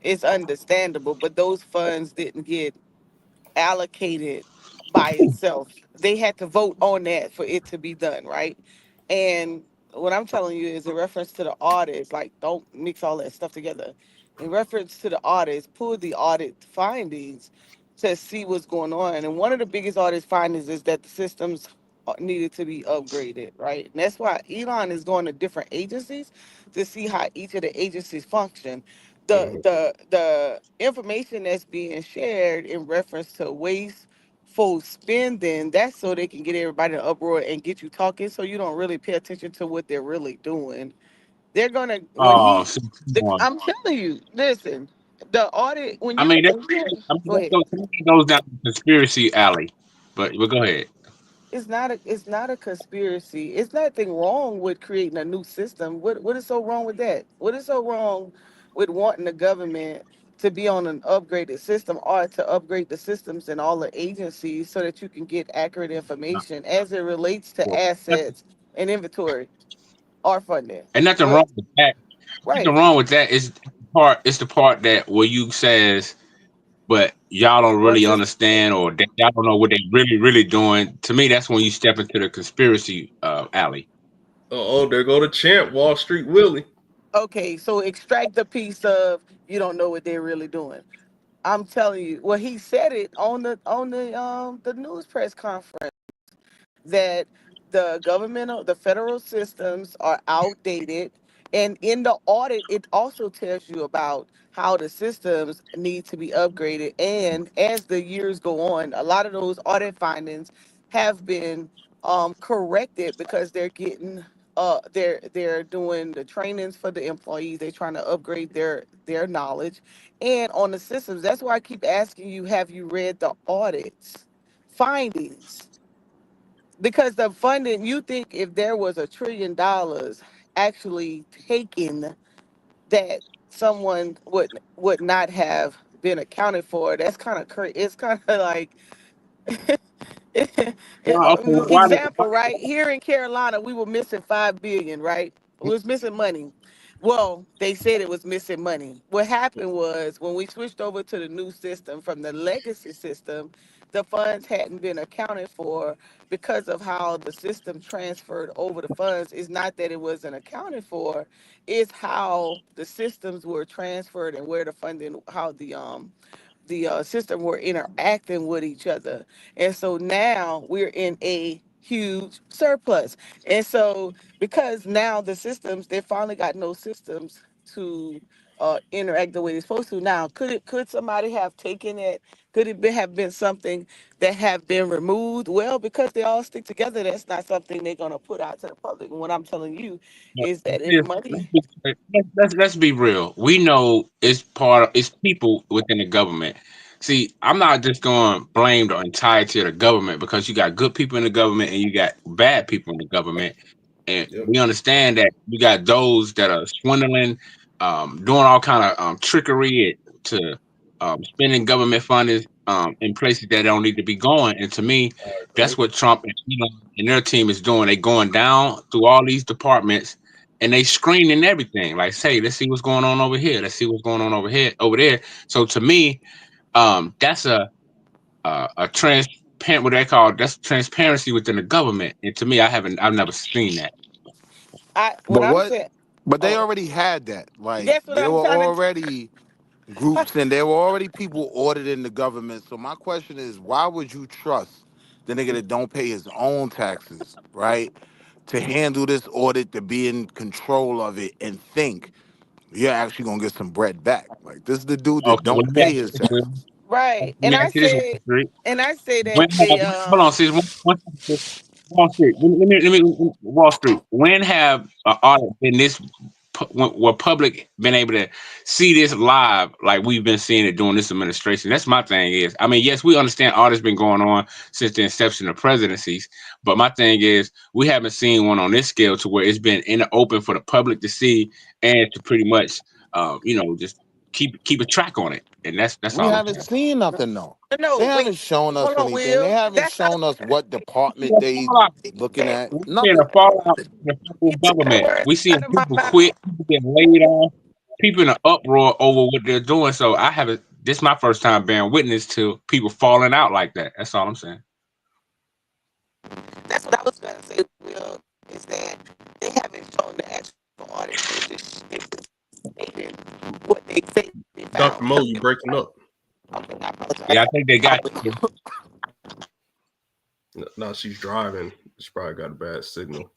it's understandable, but those funds didn't get allocated by itself. They had to vote on that for it to be done, right? And what I'm telling you is in reference to the audits, like don't mix all that stuff together. In reference to the audits, pull the audit findings to see what's going on. And one of the biggest audit findings is that the systems needed to be upgraded, right? And that's why Elon is going to different agencies to see how each of the agencies function. The information that's being shared in reference to wasteful spending, that's so they can get everybody in uproar and get you talking, so you don't really pay attention to what they're really doing. They're gonna I'm telling you, listen, the audit when you go ahead. That goes down the conspiracy alley. But go ahead. It's not a conspiracy. It's nothing wrong with creating a new system. What is so wrong with that? What is so wrong with wanting the government to be on an upgraded system or to upgrade the systems in all the agencies so that you can get accurate information as it relates to assets and inventory or funding? And nothing wrong with that. Right. Nothing wrong with that. It's the part that where you says, but y'all don't really understand, or y'all don't know what they really doing. To me, that's when you step into the conspiracy alley. Oh, there go the champ, Wall Street Willie. Okay, so extract the piece of you don't know what they're really doing. I'm telling you. Well, he said it on the news press conference that the federal systems are outdated. And in the audit, it also tells you about how the systems need to be upgraded. And as the years go on, a lot of those audit findings have been corrected because they're getting they're doing the trainings for the employees. They're trying to upgrade their knowledge and on the systems. That's why I keep asking you, have you read the audits findings? Because the funding, you think if there was $1 trillion actually taken that someone would not have been accounted for, that's kind of crazy. It's kind of like example, right? Here in Carolina, we were missing 5 billion, right? We was missing money. Well, they said it was missing money. What happened was when we switched over to the new system from the legacy system, the funds hadn't been accounted for because of how the system transferred over the funds. It's not that it wasn't accounted for, it's how the systems were transferred and where the funding, how the system were interacting with each other. And so now we're in a huge surplus. And so because now the systems, they finally got no systems to interact the way they're supposed to. Now, could somebody have taken it? Could it have been something that have been removed? Well, because they all stick together, that's not something they're gonna put out to the public. And what I'm telling you No, is that if Let's, money, let's be real. We know it's people within the government. See, I'm not just going to blame the entirety of the government because you got good people in the government and you got bad people in the government. And Yep. we understand that you got those that are swindling, doing all kind of trickery to spending government funding in places that don't need to be going. And to me, that's what Trump and Elon and their team is doing. They going down through all these departments and they screening everything. Like, say, let's see what's going on over here. Let's see what's going on over here, over there. So to me, that's a transparent, what they call, that's transparency within the government. And to me, I've never seen that. what But I'm what? saying, But they oh, already had that. Like that's what there I'm were trying to. already groups and there were already people auditing the government. So my question is, why would you trust the nigga that don't pay his own taxes, right, to handle this audit, to be in control of it, and think you're actually gonna get some bread back? Like this is the dude that Okay, well, don't let me pay ask his you this. taxes. Right. Let me ask you this one, Street. And I say When that they hold on, sis. Wall Street. Let me Wall Street. When have audit been this? Where public been able to see this live, like we've been seeing it during this administration? That's my thing. Is I mean, yes, we understand audit's been going on since the inception of presidencies, but my thing is we haven't seen one on this scale to where it's been in the open for the public to see and to pretty much, just keep a track on it. And that's We all I'm haven't saying. seen nothing though. They no haven't wait, shown us hold on, anything. They Will. haven't That's not shown us what department The they fallout. looking at. We're seeing Nothing. a fallout in the federal you took the government. words We seeing out of my people mouth. quit, people getting laid off, people in an uproar over what they're doing. So I haven't. This is my first time bearing witness to people falling out like that. That's all I'm saying. That's what I was gonna say, Will, is that they haven't shown the actual audit. They just stated what they say they Dr. found. Mo, you breaking up. Okay, I apologize. Yeah, I think they got you. No, she's driving. She probably got a bad signal.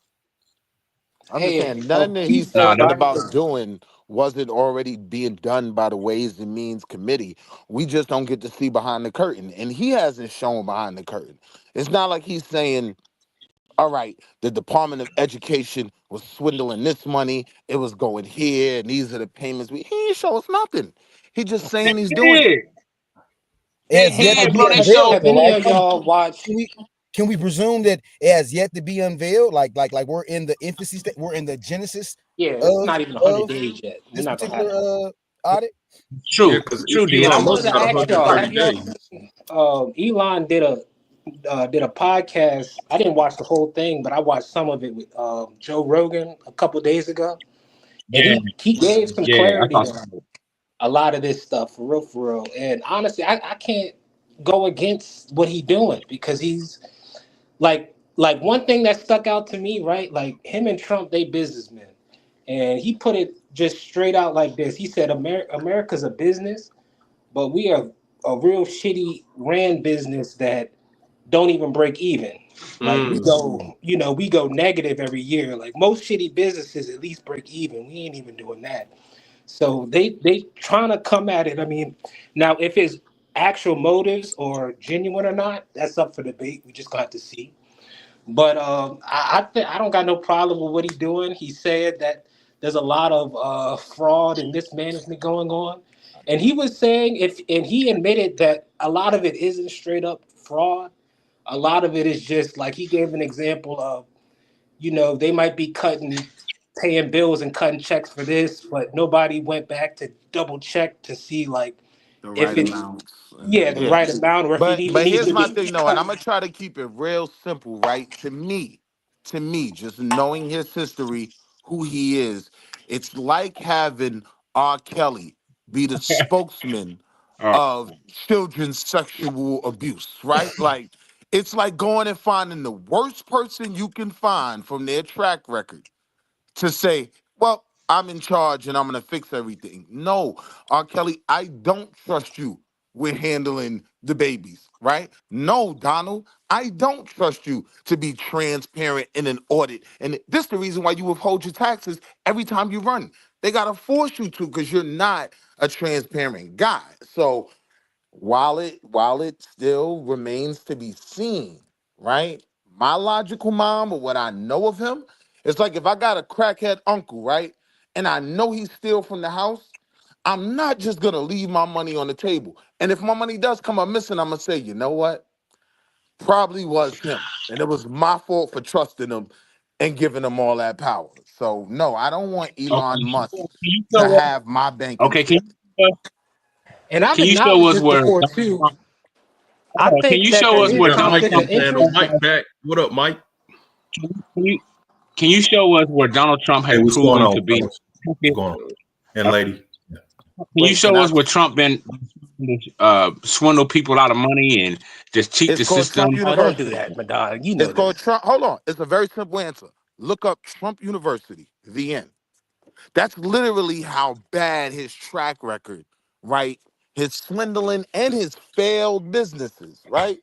I'm just Hey, saying, nothing that he Nah, said that's about doing wasn't already being done by the Ways and Means Committee. We just don't get to see behind the curtain. And he hasn't shown behind the curtain. It's not like he's saying, all right, the Department of Education was swindling this money, it was going here, and these are the payments. He ain't show us nothing. He just they saying he's doing it. did. It They has yet to did, be bro. They unveiled, showed. have though, any right? of y'all watched? Can we presume that it has yet to be unveiled? Like we're in the infancy state, we're in the genesis Yeah, it's of not even 100 of days yet. We're this not gonna have particular audit. Yeah, True, because true, D. I Elon wanted Musk to got ask y'all: 130 have y'all days. seen, Elon did a podcast? I didn't watch the whole thing, but I watched some of it with Joe Rogan a couple days ago, and Yeah, he gave some yeah. I clarity thought. on a lot of this stuff for real, for real. And honestly, I can't go against what he's doing because he's like one thing that stuck out to me, right? Like him and Trump, they businessmen, and he put it just straight out like this. He said, America's a business, but we are a real shitty ran business that don't even break even. Like we go negative every year. Like most shitty businesses at least break even. We ain't even doing that. So they trying to come at it. I mean, now if it's actual motives or genuine or not, that's up for debate. We just got to see. But I don't got no problem with what he's doing. He said that there's a lot of fraud and mismanagement going on, and he was saying and he admitted that a lot of it isn't straight up fraud. A lot of it is just like he gave an example of, they might be paying bills and cutting checks for this, but nobody went back to double check to see like The if right it's amounts. the Yeah. right amount or if it even But needs here's to my be thing though, and cut. I'm gonna try to keep it real simple, right? To me, just knowing his history, who he is, it's like having R. Kelly be the spokesman of children's sexual abuse, right? Like, it's like going and finding the worst person you can find from their track record to say, well, I'm in charge and I'm going to fix everything. No, R. Kelly, I don't trust you with handling the babies, right? No, Donald, I don't trust you to be transparent in an audit. And this is the reason why you withhold your taxes every time you run. They got to force you to because you're not a transparent guy. So while it still remains to be seen, right? My logical mind, or what I know of him, it's like if I got a crackhead uncle, right, and I know he's steal from the house, I'm not just gonna leave my money on the table. And if my money does come up missing, I'm gonna say, you know what? Probably was him, and it was my fault for trusting him and giving him all that power. So no, I don't want Elon Musk to have my banking Okay, system. And I've can you show acknowledged us this where? before too. I Can you think that show there us Hey, is where man, Donald conflict Mike, of Trump? man, interest. Mike back. What up, Mike? Can you, can you show us where Donald Trump Hey, has what's going proven on, to be? fellas? What's going on? And Can lady. you Wait, can show I? us where Trump been swindle people out of money and just cheat It's the called Trump system? Oh, don't do University. that, my dog. You It's know called this. Trump. Hold on. It's a very simple answer. Look up Trump University, the end. That's literally how bad his track record, right? His swindling and his failed businesses, right?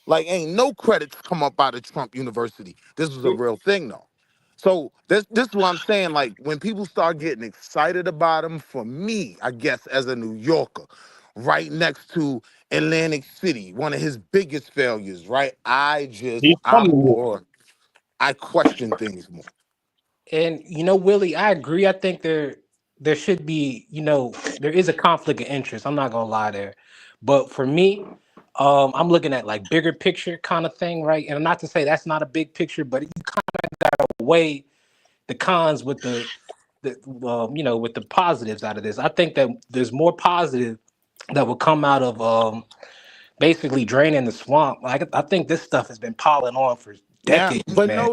Like, ain't no credits come up out of Trump University. This was a real thing, though. So this is what I'm saying. Like, when people start getting excited about him, for me, I guess, as a New Yorker, right next to Atlantic City, one of his biggest failures, right? He's I'm coming. more, I question things more. And Willie, I agree. I think there should be, there is a conflict of interest. I'm not gonna lie there. But for me, I'm looking at like bigger picture kind of thing, right? And not to say that's not a big picture, but you kind of gotta weigh the cons with with the positives out of this. I think that there's more positive that will come out of basically draining the swamp. Like I think this stuff has been piling on for Now, decades, man.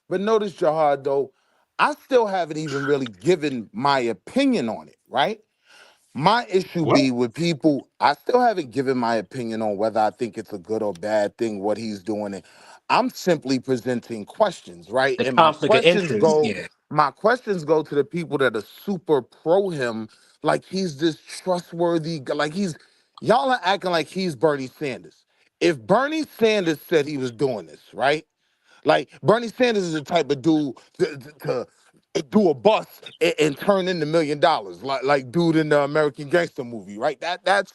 but notice, Jahad, though, I still haven't even really given my opinion on it, right? My issue What? be with people, I still haven't given my opinion on whether I think it's a good or bad thing, what he's doing. And I'm simply presenting questions, right? The And conflict of interest, yeah. my questions go to the people that are super pro him, like he's this trustworthy guy, like y'all are acting like he's Bernie Sanders. If Bernie Sanders said he was doing this, right? Like Bernie Sanders is the type of dude to do a bust and turn into $1 million, like dude in the American Gangster movie, right? That's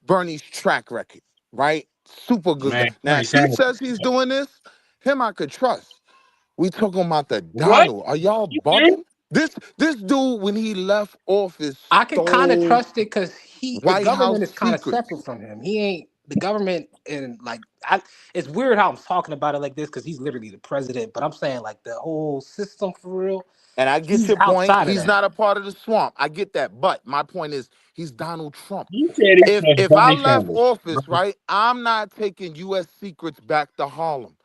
Bernie's track record, right? Super good guy. Man, Now Bernie if he Sanders. says he's doing this, him I could trust. We talking about the What? Donald. Are y'all You serious? bugging? This dude, when he left office, I can kind of stole trust it because the White House government is kind of secrets. separate from him. He ain't the government, and like it's weird how I'm talking about it like this because he's literally the president. But I'm saying like the whole system for real, And I get he's your point. outside of He's that. not a part of the swamp. I get that. But my point is, he's Donald Trump. You said it was If I Bernie left Sanders. office, right, I'm not taking U.S. secrets back to Harlem.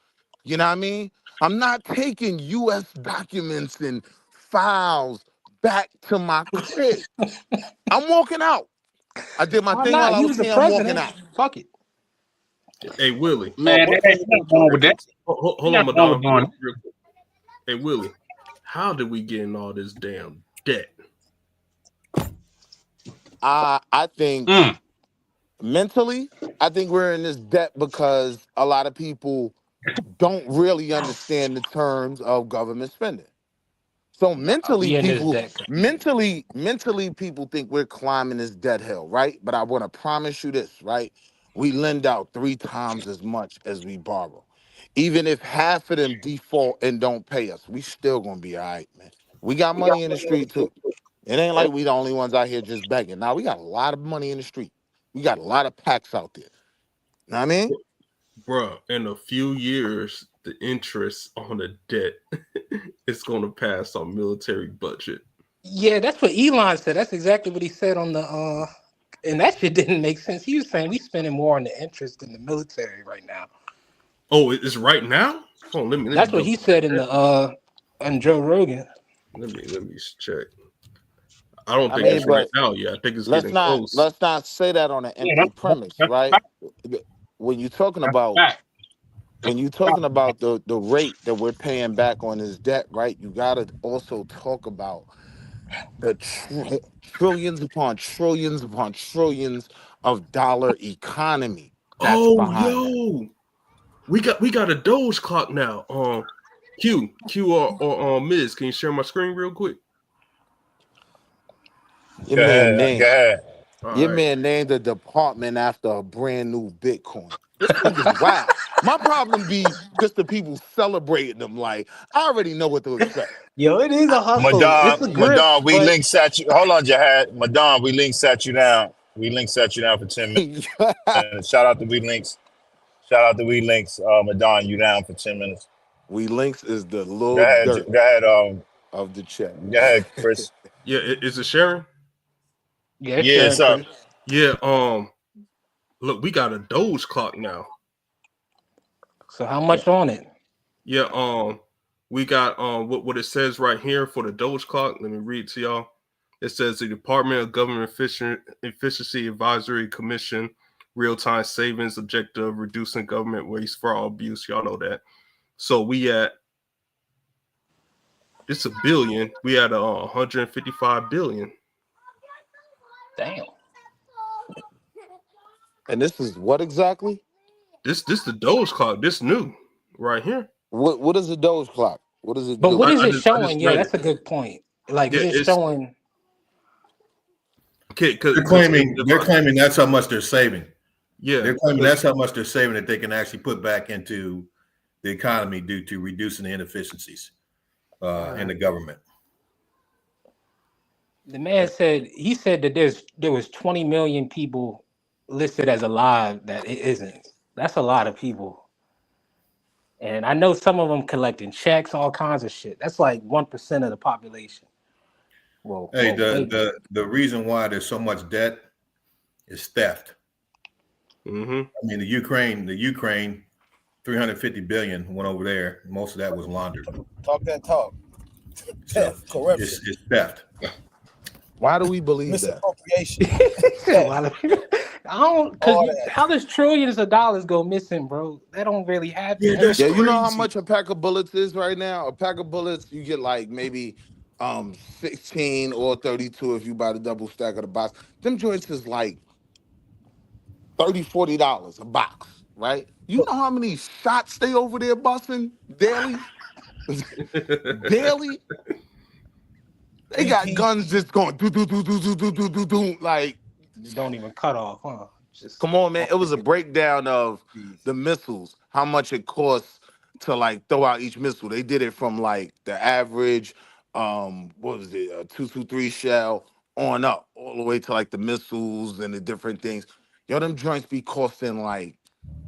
You know what I mean? I'm not taking U.S. documents and files back to my crib. I'm walking out. I did my Why thing while not? I He was was the here. I'm walking president. out. Fuck it. Hey, Willie. Man, What? ain't nothing wrong with that. Ain't Hold on, nothing wrong with Madonna. doing Real quick. Hey, Willie. How did we get in all this damn debt? I think it. mentally, I think we're in this debt because a lot of people don't really understand the terms of government spending. So We in this deck. mentally, people think we're climbing this debt hill, right? But I want to promise you this, right? We lend out 3 times as much as we borrow. Even if half of them default and don't pay us, we still gonna be all right, man. We got money in the street too. It ain't like we the only ones out here just begging. Now we got a lot of money in the street. We got a lot of packs out there. Know what I mean? Bruh, in a few years, the interest on the debt is going to pass our military budget. Yeah, that's what Elon said. That's exactly what he said on the and that shit didn't make sense. He was saying we spending more on the interest than the military right now. Oh, it's right now? Oh, let me That's what double he said in check. the on Joe Rogan. Let me check. I don't I think mean, it's right but now. Yeah, I think it's let's getting close. not say that on an Yeah, empty premise, that's right? fact. When you're talking That's about fact. the rate that we're paying back on this debt, right? You got to also talk about the trillions upon trillions upon trillions of dollar economy that's Oh, behind that. yo, we got a Doge clock now. Q or Miz, can you share my screen real quick? Your Go man ahead. Go named ahead. your All right. man named the department after a brand new Bitcoin. This nigga's wild. My problem be just the people celebrating them. Like, I already know what to expect. Yo, it is a hustle. It's a grift, Madon, we but link sat you. Hold on, Jihad. Madon, we link sat you down. We link sat you down for 10 minutes. Shout out to We Links. Shout out to We Links. Madon, you down for 10 minutes. We Links is the Go little ahead. dirt Go ahead. of the chat. Go ahead, Chris. Yeah, is it sharing? yeah, it's Yeah, sharing, sir. Chris. Yeah. Look, we got a Doge clock now. So how much on it? Yeah. We got what it says right here for the Doge clock. Let me read to y'all. It says the Department of Government Efficiency Advisory Commission, real-time savings objective, reducing government waste, fraud, abuse. Y'all know that. So we it's a billion. We at 155 billion. Damn. And this is what exactly? This the Doge clock. This new right here. What is a Doge clock? What does it But do? what is I it just showing? Yeah, read that's it. a good point. Like, Yeah, is it it's showing? okay. They're claiming that's how much they're saving. Yeah, They're claiming that's how much they're saving that they can actually put back into the economy due to reducing the inefficiencies in the government. The man said that there was 20 million people listed as alive that it isn't. That's a lot of people. And I know some of them collecting checks, all kinds of shit. That's like 1% of the population. Well, Hey, maybe. the reason why there's so much debt is theft. Mm-hmm. I mean, the Ukraine, 350 billion went over there. Most of that was laundered. Talk that talk. So Corruption. it's theft. Why do we believe that? Misappropriation. A lot of people. I don't, because how does trillions of dollars go missing, bro? That don't really happen. Yeah, you know how much a pack of bullets is right now? A pack of bullets, you get like maybe 16 or 32 if you buy the double stack of the box. Them joints is like $30-$40 a box, right? You know how many shots they over there busting daily? Daily? They got guns just going do like Just don't even cut off, huh? Just come on, man. It was a breakdown of the missiles, how much it costs to like throw out each missile. They did it from like the average, what was it, a 223 shell on up, all the way to like the missiles and the different things. Yo, them joints be costing like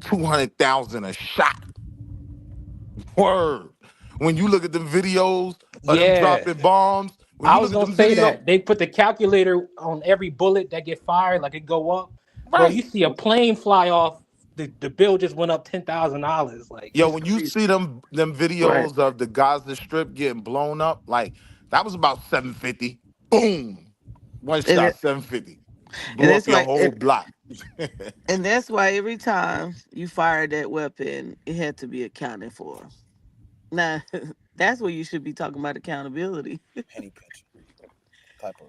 200,000 a shot. Word. When you look at the videos of them dropping bombs, when I you was look at gonna them say videos, that they put the calculator on every bullet that get fired, like it go up. Bro, you see a plane fly off, the bill just went up $10,000. Like, yo, it's when you crazy. see them videos of the Gaza Strip getting blown up, like that was about 750. Boom, one And shot, it- 750. And Blew up that's your why, whole block. and that's why every time you fired that weapon, it had to be accounted for. Now, that's where you should be talking about accountability. Penny pincher type of.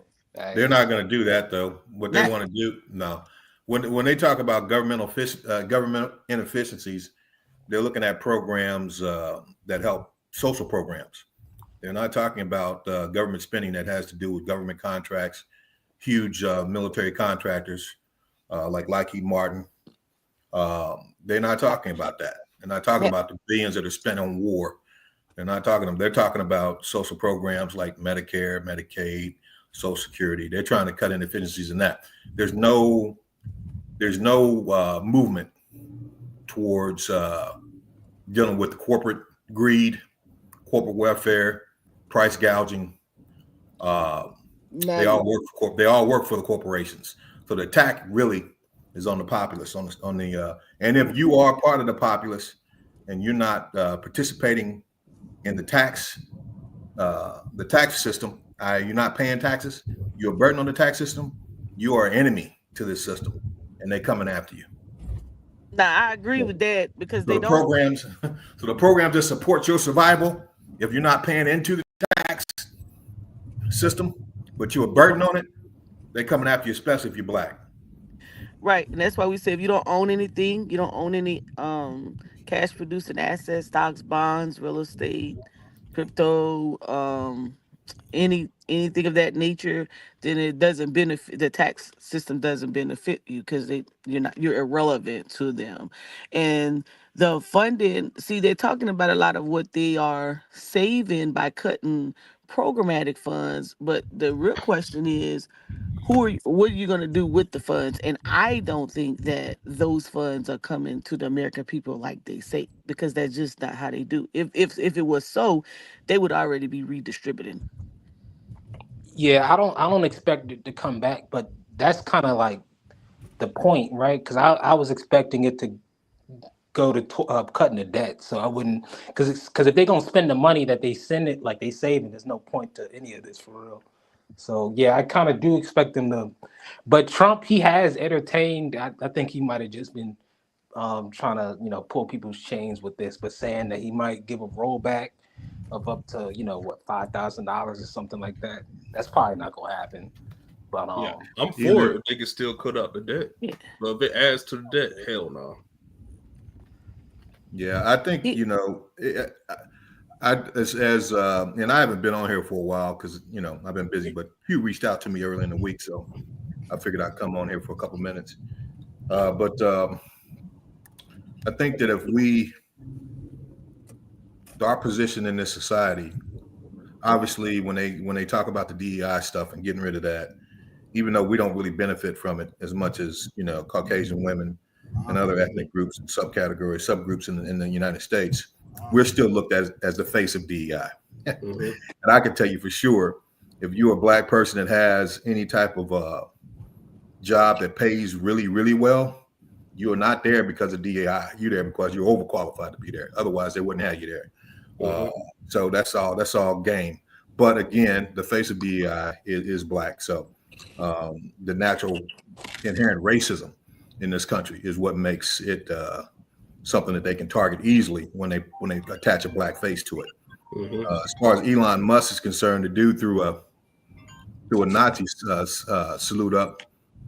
They're not going to do that though. What they want to do, no. When they talk about government inefficiencies, they're looking at programs that help social programs. They're not talking about government spending that has to do with government contracts, huge military contractors like Lockheed Martin. They're not talking about that. They're not talking about the billions that are spent on war. They're not talking. They're talking about social programs like Medicare, Medicaid, Social Security. They're trying to cut inefficiencies in that. There's no movement towards dealing with the corporate greed, corporate welfare, price gouging. They all work for the corporations. So the attack really is on the populace, on the and if you are part of the populace and you're not participating in the tax system, you're not paying taxes, you're a burden on the tax system, you are an enemy to this system, and they're coming after you. Now I agree with that because So they the don't. programs, so the programs that support your survival, if you're not paying into the tax system, but you're a burden on it, they're coming after you, especially if you're black. Right, and that's why we say if you don't own anything, you don't own any cash producing assets, stocks, bonds, real estate, crypto, anything of that nature, then it doesn't benefit, the tax system doesn't benefit you because you're irrelevant to them. And the funding, see, they're talking about a lot of what they are saving by cutting programmatic funds, but the real question is what are you going to do with the funds? And I don't think that those funds are coming to the American people like they say, because that's just not how they do. If it was so, they would already be redistributing. Yeah, I don't expect it to come back, but that's kind of like the point, right? Because I was expecting it to go to cutting the debt, so I wouldn't, because if they're gonna spend the money that they send it like they saving, there's no point to any of this for real. So yeah, I kind of do expect them to, but Trump, he has entertained. I think he might have just been trying to pull people's chains with this, but saying that he might give a rollback of up to $5,000 or something like that. That's probably not gonna happen. But yeah, I'm for it. They can still cut out the debt, but if it adds to the debt, hell no. Yeah, I think and I haven't been on here for a while because I've been busy. But Hugh reached out to me early in the week, so I figured I'd come on here for a couple minutes. But I think that if our position in this society, obviously, when they talk about the DEI stuff and getting rid of that, even though we don't really benefit from it as much as Caucasian women and other ethnic groups and subgroups in the United States, we're still looked at as the face of DEI. Mm-hmm. And I can tell you for sure, if you're a black person that has any type of job that pays really, really well, you are not there because of DEI. You're there because you're overqualified to be there. Otherwise, they wouldn't have you there. Mm-hmm. So that's all game. But again, the face of DEI is black. So the natural inherent racism in this country is what makes it something that they can target easily when they attach a black face to it. Mm-hmm. As far as Elon Musk is concerned, the dude threw a Nazi salute up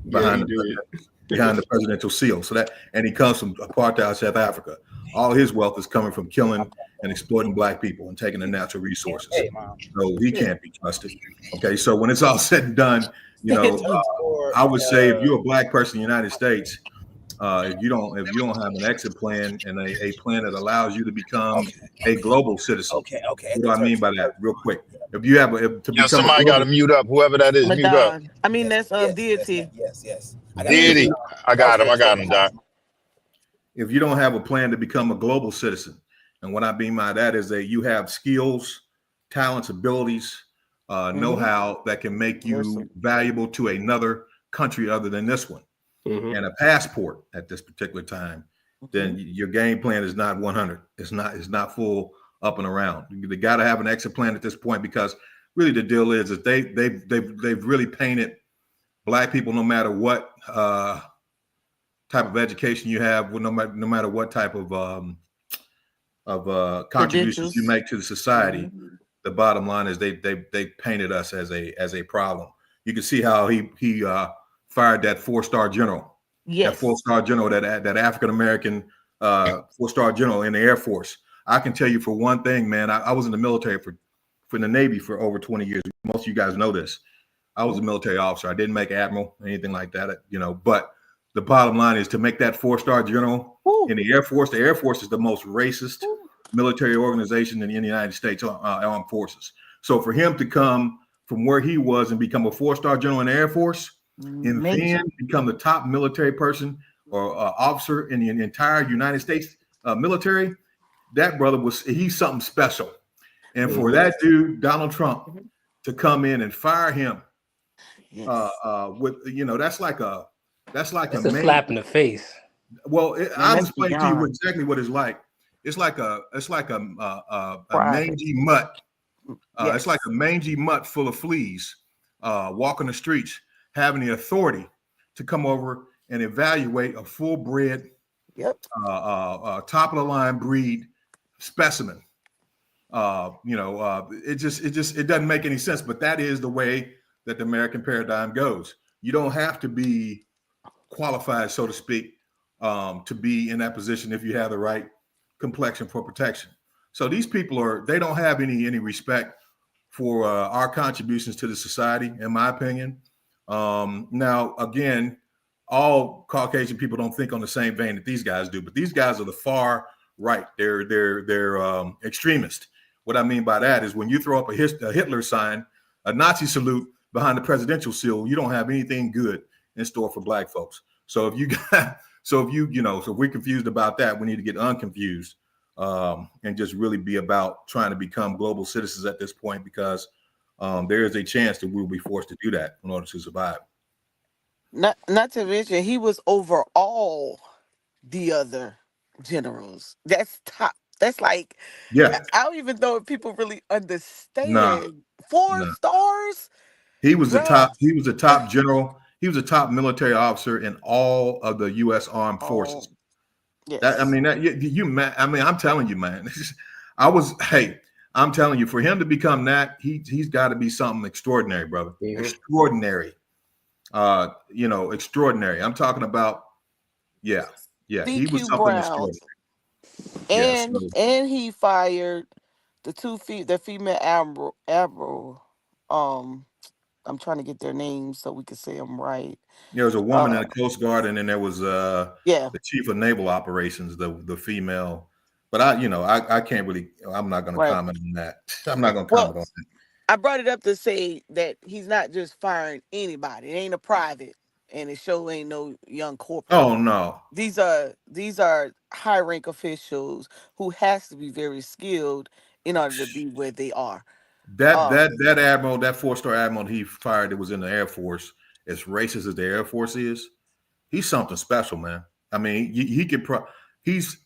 behind the presidential seal. So and he comes from apartheid South Africa. All his wealth is coming from killing and exploiting black people and taking the natural resources. So he can't be trusted. Okay, so when it's all said and done, I would say if you're a black person in the United States, if you don't have an exit plan and a plan that allows you to become a global citizen. Okay. What do I mean by that? Real quick. If you have somebody got to mute up. Whoever that is, mute up. I mean, that's deity. Yes. Deity. I got him, Doc. If you don't have a plan to become a global citizen, and what I mean by that is that you have skills, talents, abilities, know-how that can make you valuable to another country other than this one, and a passport at this particular time, then your game plan is not 100. It's not full up and around. They got to have an exit plan at this point, because really the deal is that they've really painted black people, no matter what type of education you have, no matter what type of contributions you make to the society. The bottom line is they painted us as a problem. You can see how he fired that 4-star general. Yes. That 4-star general, that African American 4-star general in the Air Force. I can tell you for one thing, man. I was in the military for the Navy for over 20 years. Most of you guys know this. I was a military officer. I didn't make admiral, anything like that, But the bottom line is, to make that 4-star general in the Air Force. The Air Force is the most racist military organization in the United States armed forces. So for him to come from where he was and become a 4-star general in the Air Force, and then become the top military person or officer in the entire United States military, that brother he's something special. And for that dude, Donald Trump, to come in and fire him, with that's like a slap in the face. Well, I'll explain to you exactly what it's like. It's like a mangy mutt. It's like a mangy mutt full of fleas walking the streets, having the authority to come over and evaluate a full-bred, top of the line breed specimen. It doesn't make any sense, but that is the way that the American paradigm goes. You don't have to be qualified, so to speak, to be in that position if you have the right complexion for protection. So these people they don't have any respect for our contributions to the society, in my opinion. Now, again, all Caucasian people don't think on the same vein that these guys do, but these guys are the far right. They're extremist. What I mean by that is when you throw up a Hitler sign, a Nazi salute behind the presidential seal, you don't have anything good in store for black folks. So if we're confused about that, we need to get unconfused and just really be about trying to become global citizens at this point, because there is a chance that we'll be forced to do that in order to survive. Not to mention, he was over all the other generals. That's top. That's like, yeah. I don't even know if people really understand. 4 stars. He was the top. He was a top general. He was a top military officer in all of the U.S. Armed Forces. Yes. I'm telling you, man. I'm telling you, for him to become that, he's got to be something extraordinary, brother. Mm-hmm. Extraordinary. Extraordinary. I'm talking about, yeah. He was something Brown. extraordinary. And he fired the female admiral. I'm trying to get their names so we can say them right. There was a woman in the Coast Guard, and then there was the chief of naval operations, the female. But I can't really. I'm not going to comment on that. I'm not going to comment on that. I brought it up to say that he's not just firing anybody. It ain't a private, and it sure ain't no young corporal. Oh no. These are high rank officials who has to be very skilled in order to be where they are. That admiral, that 4-star admiral he fired that was in the Air Force, as racist as the Air Force is, he's something special, man. I mean, he's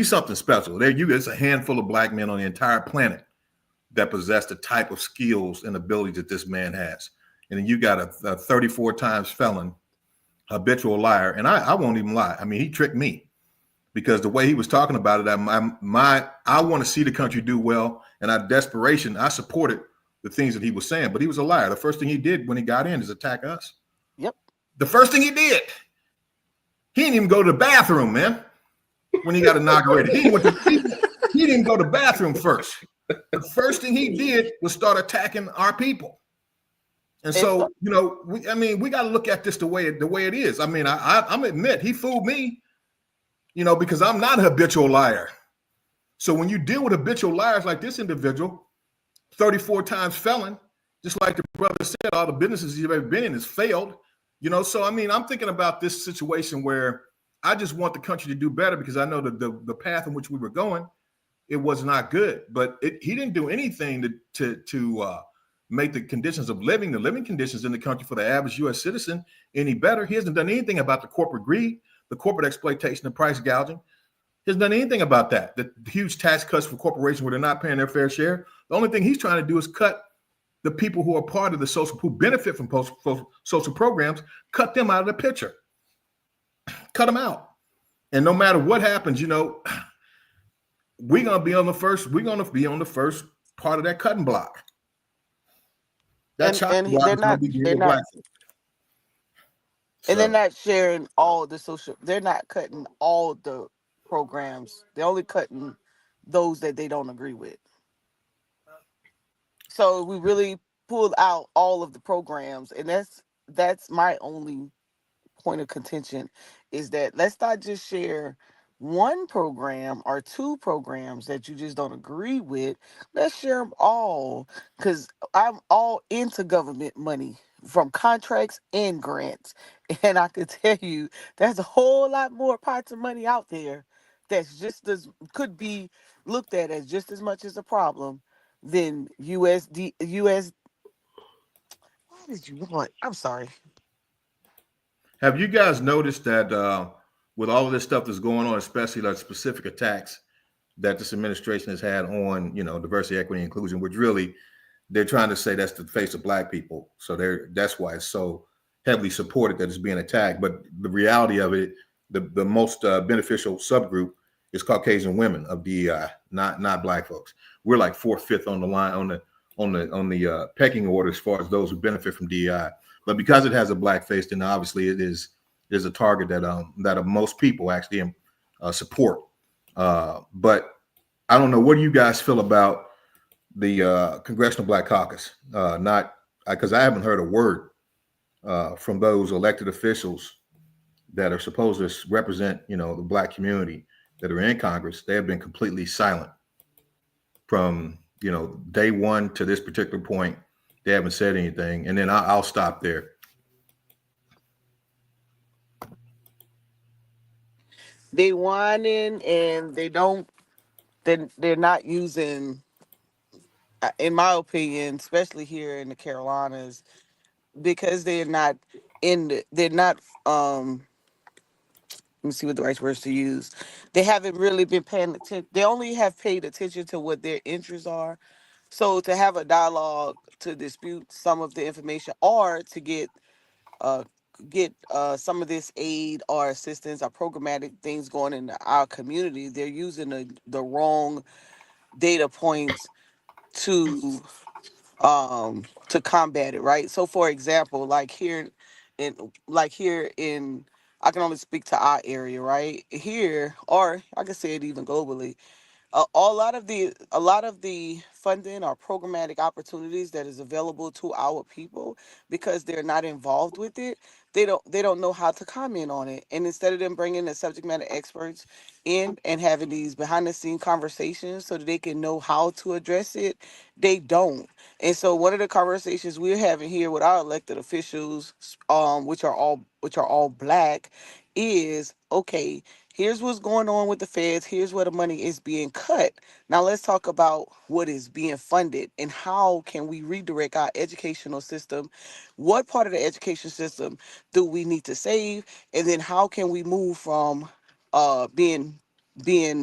something special. It's a handful of black men on the entire planet that possess the type of skills and abilities that this man has. And then you got a 34 times felon, habitual liar. And I won't even lie. I mean, he tricked me, because the way he was talking about it, I want to see the country do well. And out of desperation, I supported the things that he was saying, but he was a liar. The first thing he did when he got in is attack us. Yep. The first thing he did, he didn't even go to the bathroom, man. When he got inaugurated, he didn't even go to the bathroom first. The first thing he did was start attacking our people. And so, we got to look at this the way it is. I mean, I'm admit he fooled me, because I'm not a habitual liar. So when you deal with habitual liars like this individual, 34 times felon, just like the brother said, all the businesses he's ever been in has failed. So I'm thinking about this situation where I just want the country to do better, because I know the path in which we were going, it was not good. But he didn't do anything to make the conditions of living, the living conditions in the country for the average U.S. citizen any better. He hasn't done anything about the corporate greed, the corporate exploitation, the price gouging. He hasn't done anything about that. The huge tax cuts for corporations where they're not paying their fair share. The only thing he's trying to do is cut the people who are part of the who benefit from social programs, cut them out of the picture. Cut them out. And no matter what happens, we're gonna be on the first part of that cutting block. That and they're not sharing all the social. They're not cutting all the programs. They're only cutting those that they don't agree with. So we really pulled out all of the programs, and that's my only point of contention, is that let's not just share one program or 2 programs that you just don't agree with. Let's share them all, because I'm all into government money from contracts and grants, and I can tell you there's a whole lot more pots of money out there that's could be looked at as just as much as a problem than US. What did you want? I'm sorry. Have you guys noticed that with all of this stuff that's going on, especially like specific attacks that this administration has had on, diversity, equity, inclusion, which really they're trying to say that's the face of black people. So that's why it's so heavily supported that it's being attacked. But the reality of it, the most beneficial subgroup is Caucasian women of DEI, not black folks. We're like 4th, 5th on the line on the pecking order as far as those who benefit from DEI. But because it has a black face, then obviously it is a target that most people actually support. But I don't know. What do you guys feel about the Congressional Black Caucus? Not because I haven't heard a word from those elected officials that are supposed to represent, the black community that are in Congress. They have been completely silent from, day one to this particular point. They haven't said anything. And then I'll stop there. They whining and they're not using, in my opinion, especially here in the Carolinas, because they're not let me see what the right words to use. They haven't really been paying attention. They only have paid attention to what their interests are. So to have a dialogue to dispute some of the information, or to get some of this aid or assistance or programmatic things going into our community, they're using the wrong data points to combat it, right? So for example, in here in I can only speak to our area, right? Here, or I can say it even globally, a lot of the funding or programmatic opportunities that is available to our people, because they're not involved with it, they don't know how to comment on it. And instead of them bringing the subject matter experts in and having these behind the scene conversations so that they can know how to address it, they don't. And so one of the conversations we're having here with our elected officials, which are all black, is okay. Here's what's going on with the feds. Here's where the money is being cut. Now let's talk about what is being funded and how can we redirect our educational system. What part of the education system do we need to save? And then how can we move from being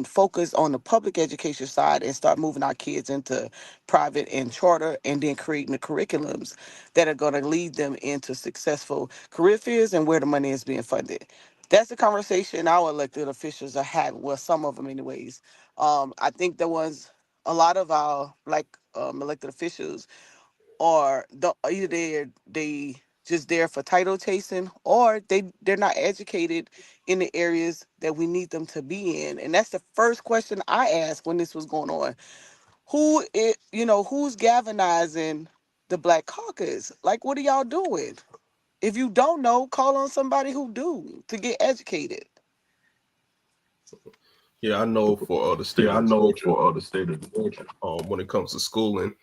focused on the public education side and start moving our kids into private and charter, and then creating the curriculums that are going to lead them into successful career fields and where the money is being funded. That's the conversation our elected officials are having. Well, some of them, anyways. I think a lot of our elected officials are either they just there for title chasing, or they're not educated in the areas that we need them to be in. And that's the first question I asked when this was going on. Who's galvanizing the Black Caucus? Like, what are y'all doing? If you don't know, call on somebody who do to get educated. Yeah, I know for the state of Georgia, when it comes to schooling,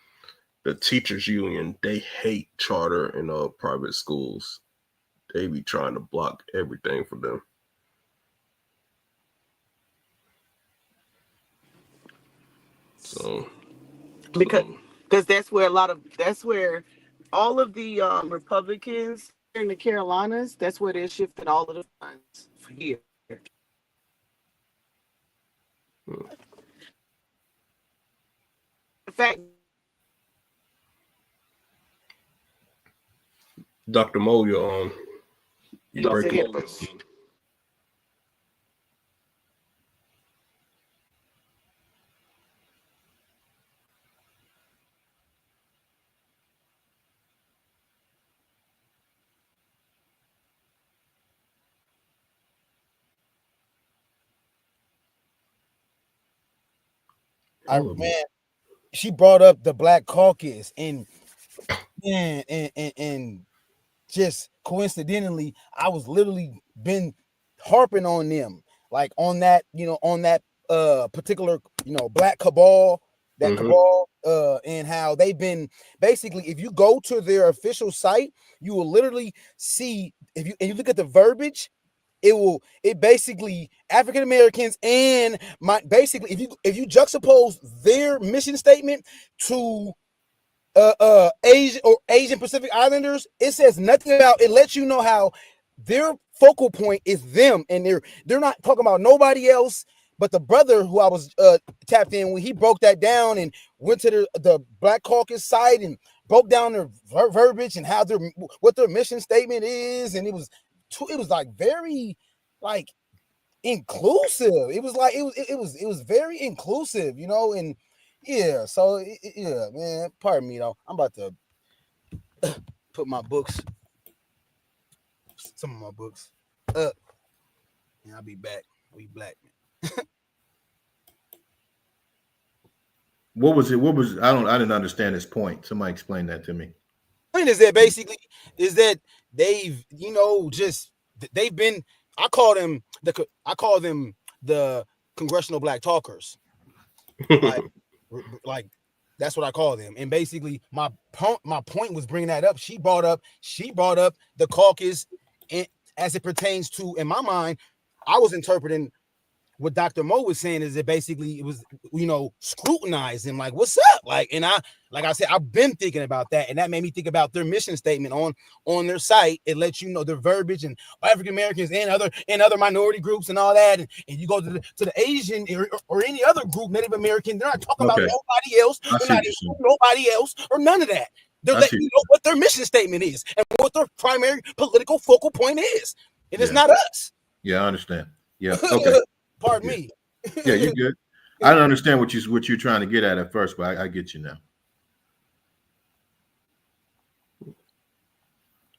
the teachers union, they hate charter and private schools. They be trying to block everything for them. So because that's where all of the Republicans in the Carolinas, that's where they're shifting all of the funds for here. In fact, Dr. Mo, you breaking up. She brought up the Black Caucus, and just coincidentally, I was literally been harping on them, like on that particular Black cabal, and how they've been basically, if you go to their official site, you will literally see, if you look at the verbiage, it basically African Americans and basically if you juxtapose their mission statement to Asian Pacific Islanders, it says nothing about, it lets you know how their focal point is them, and they're not talking about nobody else But the brother who I was tapped in when he broke that down and went to the Black Caucus site and broke down their verbiage and how what their mission statement is, and it was like very like inclusive. It was like it was very inclusive, you know, and yeah. So yeah, man. Pardon me though. I'm about to put my books, some of my books up, and I'll be back. I'll be black, man. What was it? I didn't understand this point. Somebody explain that to me. Point is that basically is that they've, you know, just they've been, I call them the congressional black talkers. like that's what I call them. And basically my point was bringing that up. She brought up the caucus, and as it pertains to, in my mind, I was interpreting what Dr. Mo was saying is that basically it was, you know, scrutinize him, like, what's up? Like I said, I've been thinking about that, and that made me think about their mission statement on their site. It lets you know their verbiage and African Americans and other minority groups and all that. And you go to the Asian or any other group, Native American, they're not talking about nobody else. They're not nobody else or none of that. They're letting you know what their mission statement is and what their primary political focal point is. And it's not us. Yeah, I understand. Yeah. Okay. Pardon me. Yeah, you're good. I don't understand what you're trying to get at first, but I get you now.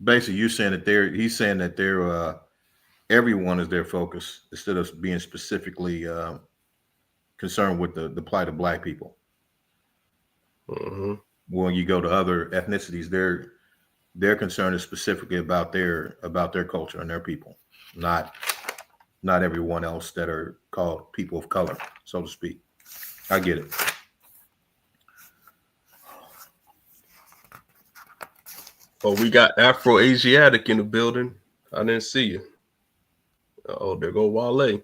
Basically, he's saying that they're everyone is their focus instead of being specifically concerned with the plight of black people. Mm-hmm. When you go to other ethnicities, their concern is specifically about their culture and their people, not everyone else that are called people of color, so to speak. I get it. Oh, we got Afro-Asiatic in the building. I didn't see you. Oh, there go Wale.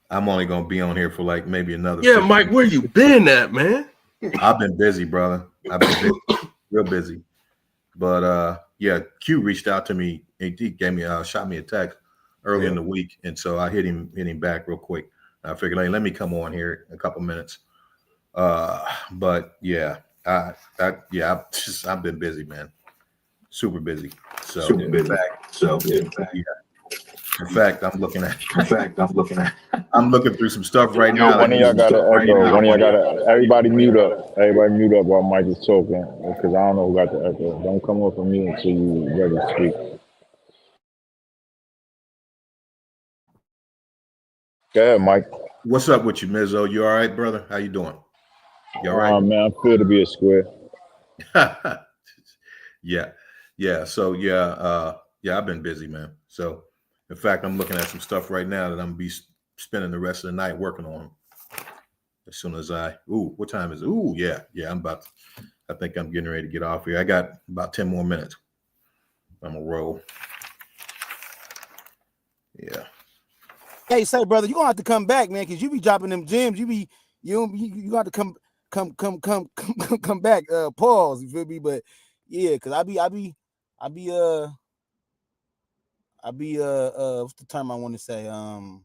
I'm only going to be on here for like maybe another. Yeah, Mike, where you been at, man? I've been busy, brother. I've been busy, real busy. But yeah, Q reached out to me. He gave me shot me a text early in the week, and so I hit him back real quick. I figured, hey, let me come on here in a couple minutes. But yeah, I've been busy, man. Super busy. In fact, I'm looking through some stuff right now. One of y'all got to echo. Everybody mute up. Everybody mute up while Mike is talking, because I don't know who got the echo. Don't come off of mute until you ready to speak. Go ahead, Mike. What's up with you, Mizzo? You all right, brother? How you doing? You all right? Man, I feel to be a square. Yeah. So I've been busy, man. So in fact, I'm looking at some stuff right now that I'm gonna be spending the rest of the night working on. As soon as what time is it? I think I'm getting ready to get off here. I got about 10 more minutes. I'm gonna roll. Yeah. Hey, say, brother, you gonna have to come back, man, because you be dropping them gems. You got to come back. Pause. You feel me? But yeah, because I be what's the term I want to say? Trying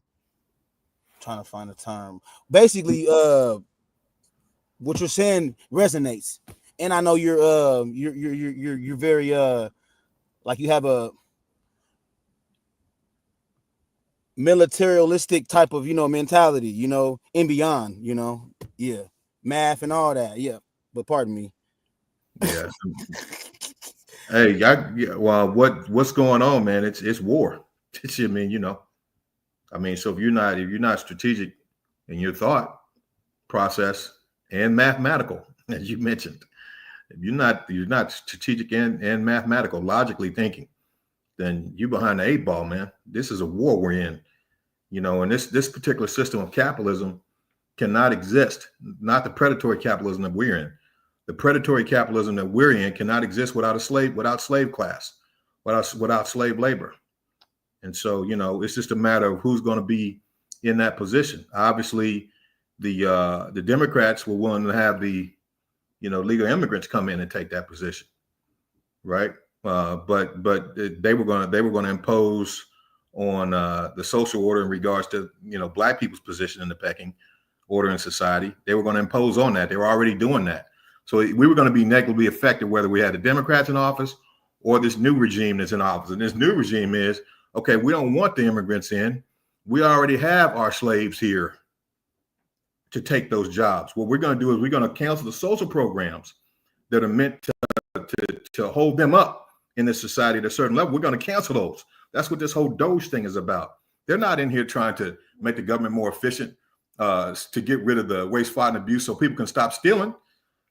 to find a term. Basically, what you're saying resonates, and I know you're very like you have a militaristic type of, mentality, and beyond, math and all that. Yeah. But pardon me. Yeah. Hey, well, what's going on, man? It's war. So if you're not strategic in your thought process and mathematical, as you mentioned, if you're not strategic and mathematical, logically thinking, then you're behind the 8 ball, man. This is a war we're in, and this particular system of capitalism cannot exist. Not the predatory capitalism that we're in. The predatory capitalism that we're in cannot exist without slave class, without slave labor. And so, it's just a matter of who's going to be in that position. Obviously, the Democrats were willing to have the, legal immigrants come in and take that position, right? But they were going to impose the social order in regards to, black people's position in the pecking order in society. They were going to impose on that. They were already doing that. So we were going to be negatively affected whether we had the Democrats in office or this new regime that's in office. And this new regime is, okay, we don't want the immigrants in. We already have our slaves here to take those jobs. What we're going to do is we're going to cancel the social programs that are meant to hold them up in this society at a certain level. We're going to cancel those. That's what this whole Doge thing is about. They're not in here trying to make the government more efficient, to get rid of the waste, fraud, and abuse so people can stop stealing.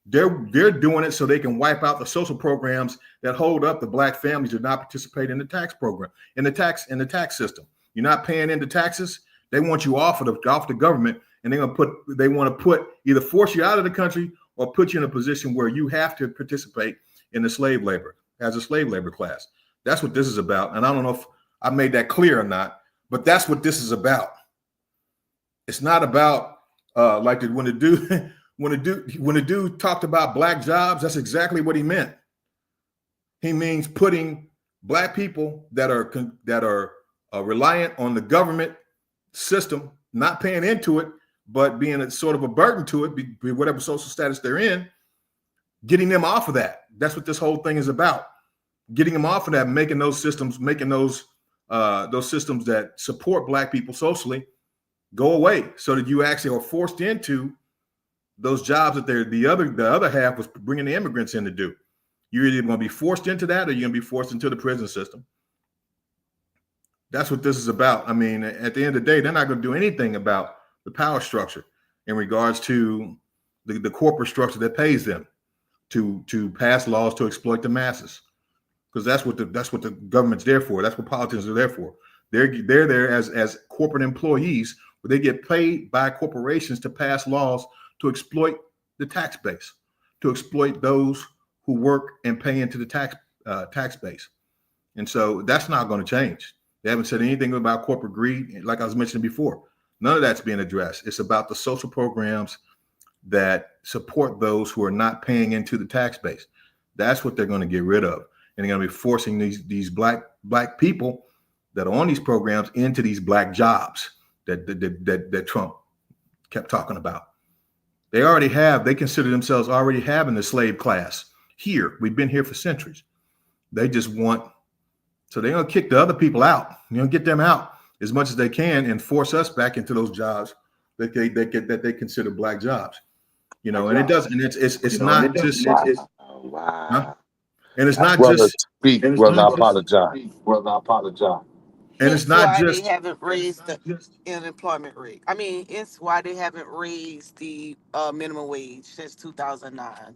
They're doing it so they can wipe out the social programs that hold up the black families who do not participate in the tax program, in the tax system. You're not paying into taxes. They want you off the government, and they want to put either force you out of the country or put you in a position where you have to participate in the slave labor as a slave labor class. That's what this is about. And I don't know if I made that clear or not, but that's what this is about. It's not about when the dude talked about black jobs, that's exactly what he meant. He means putting black people that are reliant on the government system, not paying into it, but being a sort of a burden to it, whatever social status they're in, getting them off of that. That's what this whole thing is about. Getting them off of that, making those systems that support black people socially go away, so that you actually are forced into those jobs that the other half was bringing the immigrants in to do. You're either going to be forced into that or you're going to be forced into the prison system. That's what this is about. I mean, at the end of the day, they're not going to do anything about the power structure in regards to the corporate structure that pays them to pass laws to exploit the masses. Because that's what the government's there for. That's what politicians are there for. They're there as corporate employees, where they get paid by corporations to pass laws to exploit the tax base, to exploit those who work and pay into the tax base. And so that's not going to change. They haven't said anything about corporate greed, like I was mentioning before. None of that's being addressed. It's about the social programs that support those who are not paying into the tax base. That's what they're going to get rid of. And they're going to be forcing these black people that are on these programs into these black jobs that Trump kept talking about. They consider themselves already having the slave class here. We've been here for centuries. They just so they're going to kick the other people out. They're going to get them out as much as they can and force us back into those jobs that they consider black jobs. And it doesn't. It's not just. Wow. And it's not Brother, just. speak, brother. I apologize. And it's not why just. they haven't raised the unemployment rate. I mean, it's why they haven't raised the minimum wage since 2009.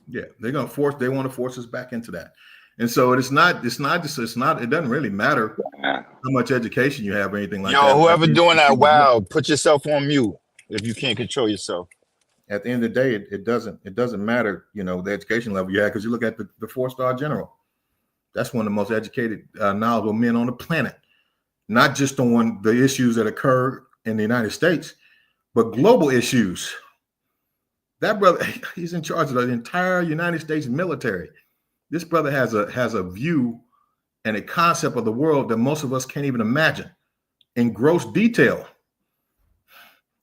Yeah, they want to force us back into that. And so it doesn't really matter how much education you have or anything like that. Yo, whoever doing that, wow, put yourself on mute if you can't control yourself. At the end of the day, it doesn't matter, the education level you have, because you look at the 4-star general. That's one of the most educated, knowledgeable men on the planet. Not just on the issues that occur in the United States, but global issues. That brother, he's in charge of the entire United States military. This brother has a view and a concept of the world that most of us can't even imagine in gross detail.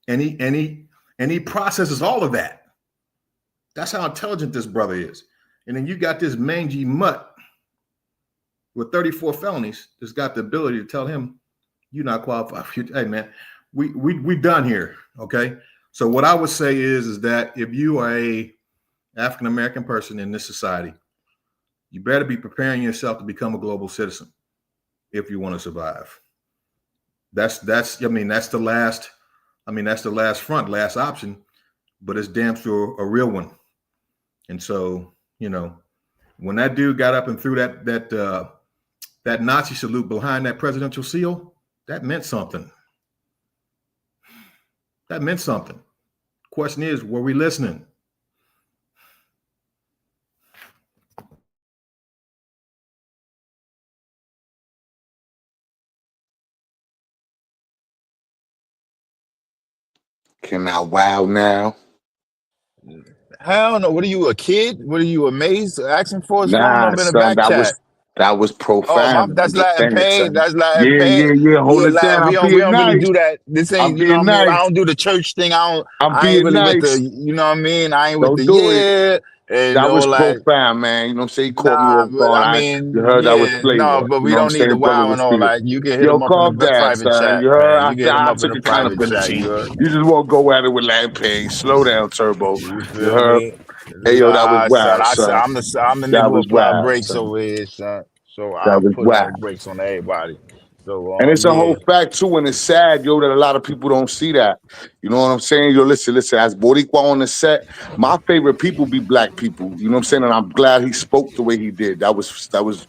And he processes all of that. That's how intelligent this brother is. And then you got this mangy mutt with 34 felonies that's got the ability to tell him, you're not qualified. Hey man, we done here. Okay. So what I would say is that if you are a African-American person in this society, you better be preparing yourself to become a global citizen if you want to survive. That's the last last option, but it's damn sure a real one. And so, when that dude got up and threw that Nazi salute behind that presidential seal, that meant something. That meant something. Question is, were we listening? Can I wow now? I don't know. What are you, a kid? What are you, amazed? Asking for? What's going Nah, on in the son, back chat? That was Oh, my, profound. that's Latin Understand it, pain. son. That's Latin Yeah, pain. yeah, yeah. Hold Yeah, it Latin. down. We I'm don't being really nice. do that. This I'm ain't, you know being what I mean? I nice. don't do the church thing. I ain't being really with the, nice. you know what I mean? I ain't with Don't the do it. and That was like, profound, man. You know what I'm saying? He caught me nah, off but guard. I You mean, heard that was yeah, no, flavor. but You we know what I'm don't need the saying? Brother wow and was all feeling. that. You can hit Yo, him up in calm the down, private son. chat, You heard? man. You can hit him I up in took the it kind of private chat. finessy. You heard? You just won't go at it with Latin pain. Slow down, Turbo. You You feel heard? me? Hey, yo, that was Nah, son. wild, son. I'm the nigga That who was apply wild, brakes son. over here, son. So I That was put all the wild. brakes on everybody. So And it's a yeah. whole fact too, and it's sad, yo, that a lot of people don't see that. You know what I'm saying? Yo, listen. As Boricua on the set, my favorite people be black people. You know what I'm saying? And I'm glad he spoke the way he did. That was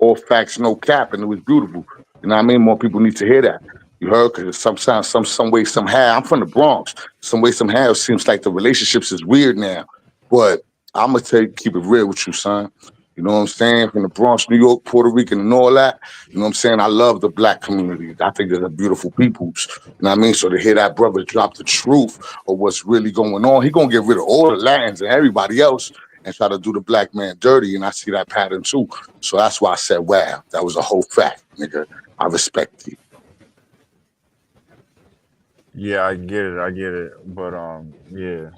all facts, no cap, and it was beautiful. You know what I mean? More people need to hear that. You heard? Because sometimes, some way, somehow, I'm from the Bronx. Some way, somehow, it seems like the relationships is weird now. But I'm gonna keep it real with you, son. You know what I'm saying? From the Bronx, New York, Puerto Rican, and all that. You know what I'm saying? I love the black community. I think they're beautiful peoples. You know what I mean? So to hear that brother drop the truth of what's really going on, he gonna get rid of all the lands and everybody else and try to do the black man dirty. And I see that pattern too. So that's why I said, wow, that was a whole fact, nigga. I respect you. Yeah, I get it. But yeah,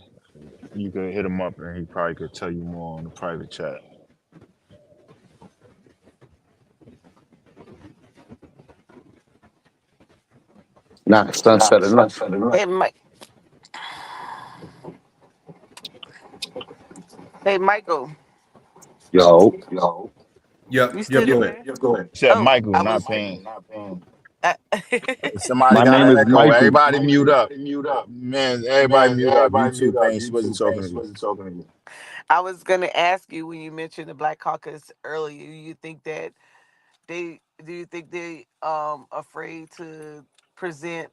you could hit him up and he probably could tell you more on the private chat. Nah, it's done said enough. Hey, Mike. Hey, Michael. Yo. Yep. You still Go ahead. there? Said Oh, Michael, I not was. Payne. I, Somebody My got name an is echo. Michael. Everybody mute up. Man, everybody mute up. You too, Payne. She wasn't talking to you. I was gonna ask you when you mentioned the Black Caucus earlier. Do you think they afraid to present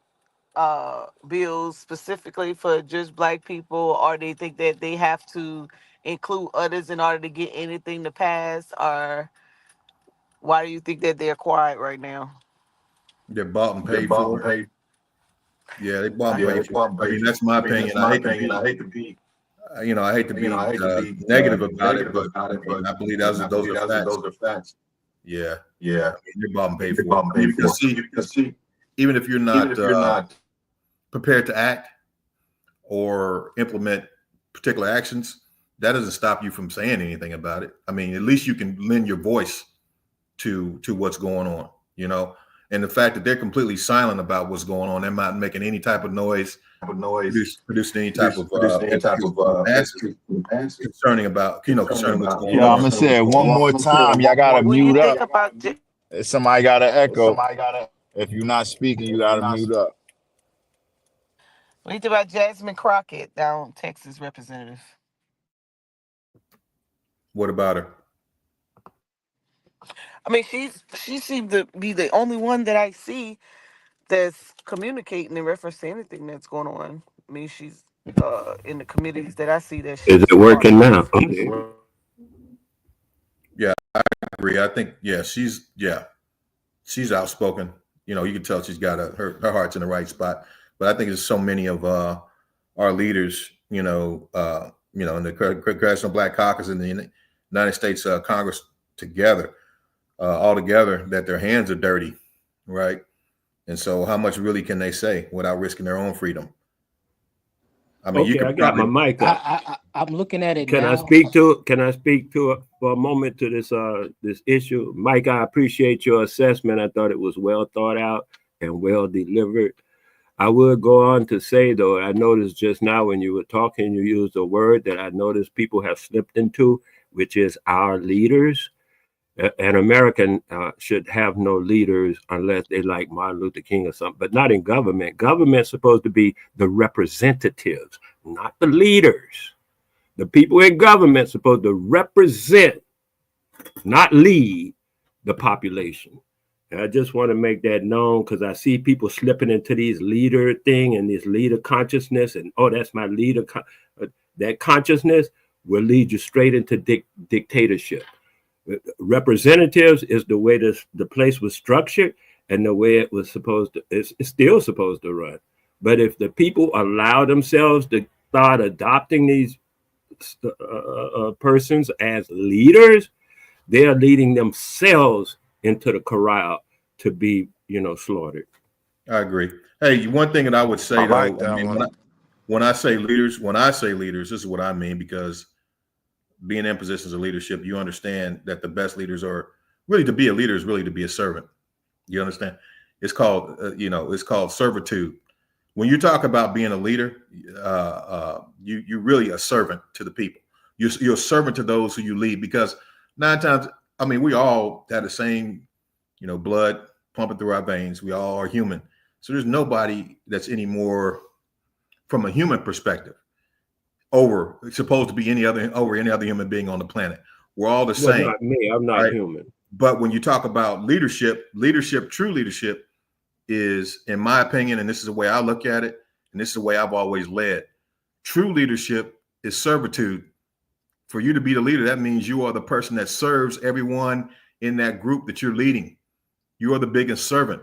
bills specifically for just black people, or they think that they have to include others in order to get anything to pass, or why do you think that they're quiet right now? They're bought and paid for. Yeah, they bought and paid for. I mean, that's my opinion. I hate to be, I hate to be negative about it, but I mean, I believe those are facts. Yeah, I mean, they're bought and paid for. I mean, because see, even if you're not prepared to act or implement particular actions, that doesn't stop you from saying anything about it. I mean, at least you can lend your voice to what's going on, and the fact that they're completely silent about what's going on, they're not making any type of noise, producing any type of answers concerning what's going Yeah, I'm on. gonna say it one more time. Y'all gotta When you mute think up. about Somebody got an echo. If you're not speaking, you gotta mute up. when you think about Jasmine Crockett, down Texas representative, What about her? I mean, she seemed to be the only one that I see that's communicating in reference to anything that's going on. I mean, she's in the committees that I see that Is she's it a part working of. now? Yeah, I agree. I think she's outspoken. You can tell she's got her heart's in the right spot. But I think there's so many of our leaders, in the Congressional Black Caucus in the United States Congress all together, that their hands are dirty, right? And so, how much really can they say without risking their own freedom? I mean, Okay, I got my mic up. I'm looking at it Can now. I speak to it? Can I speak to it for a moment to this issue? Mike, I appreciate your assessment. I thought it was well thought out and well delivered. I would go on to say, though, I noticed just now when you were talking, you used a word that I noticed people have slipped into, which is our leaders. An American should have no leaders unless they like Martin Luther King or something, but not in government. Government's supposed to be the representatives, not the leaders. The people in government supposed to represent, not lead the population. And I just want to make that known because I see people slipping into these leader thing and this leader consciousness, and that's my leader. That consciousness will lead you straight into dictatorship. Representatives is the way the place was structured and the way it was it's still supposed to run. But if the people allow themselves to start adopting these persons as leaders, They are leading themselves into the corral to be, slaughtered. I agree. Hey, one thing that I would say I though, like that one. when I say leaders, this is what I mean, because being in positions of leadership, you understand that the best leaders are really, to be a leader is really to be a servant. You understand? It's called, it's called servitude. When you talk about being a leader, you're really a servant to the people. You're a servant to those who you lead, because 9 times, I mean, we all have the same, blood pumping through our veins. We all are human. So there's nobody that's any more, from a human perspective, supposed to be any other human being on the planet. We're all the same. Not me. I'm not human. But when you talk about leadership, true leadership is, in my opinion, and this is the way I look at it, and this is the way I've always led. True leadership is servitude. For you to be the leader, that means you are the person that serves everyone in that group that you're leading. You are the biggest servant.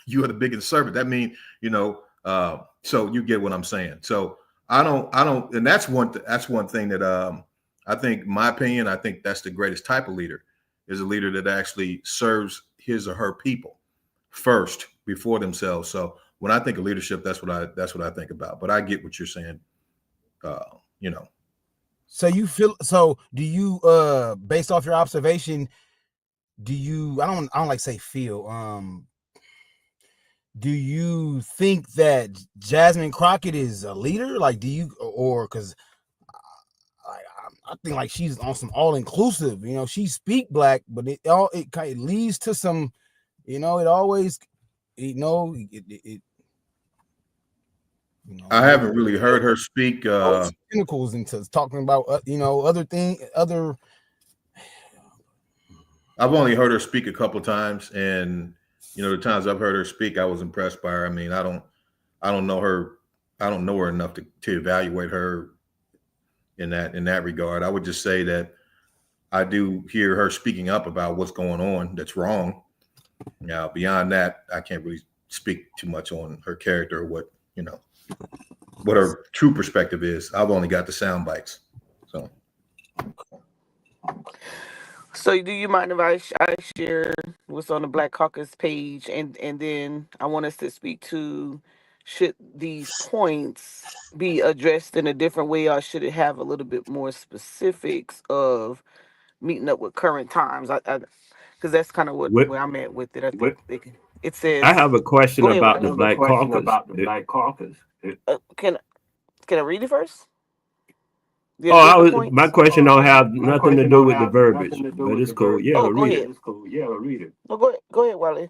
You are the biggest servant. That means, so you get what I'm saying. So I don't, and that's one thing that I think, my opinion, I think that's the greatest type of leader, is a leader that actually serves his or her people first before themselves. So when I think of leadership, that's what I think about. But I get what you're saying. So you feel, do you, based off your observation, do you, I don't like say feel, do you think that Jasmine Crockett is a leader? Like, do you, or because I think like she's on some all inclusive, she speak black, but it kind of leads to some, it always, I haven't really heard her speak. Tentacles into talking about, other. I've only heard her speak a couple times, and the times I've heard her speak, I was impressed by her. I mean, I don't know her. I don't know her enough to evaluate her in that regard. I would just say that I do hear her speaking up about what's going on that's wrong. Now, beyond that, I can't really speak too much on her character or what her true perspective is. I've only got the sound bites. So do you mind if I share what's on the Black Caucus page, and then I want us to speak to, should these points be addressed in a different way, or should it have a little bit more specifics of meeting up with current times? Because that's kind of where I'm at with it. I think it says. I have a question Go ahead, about the Wiley. Black Caucus. Can I read it first? My question don't have nothing to do with the verbiage, but it's cool. Yeah, read it. Read it. Well, go ahead, Wiley.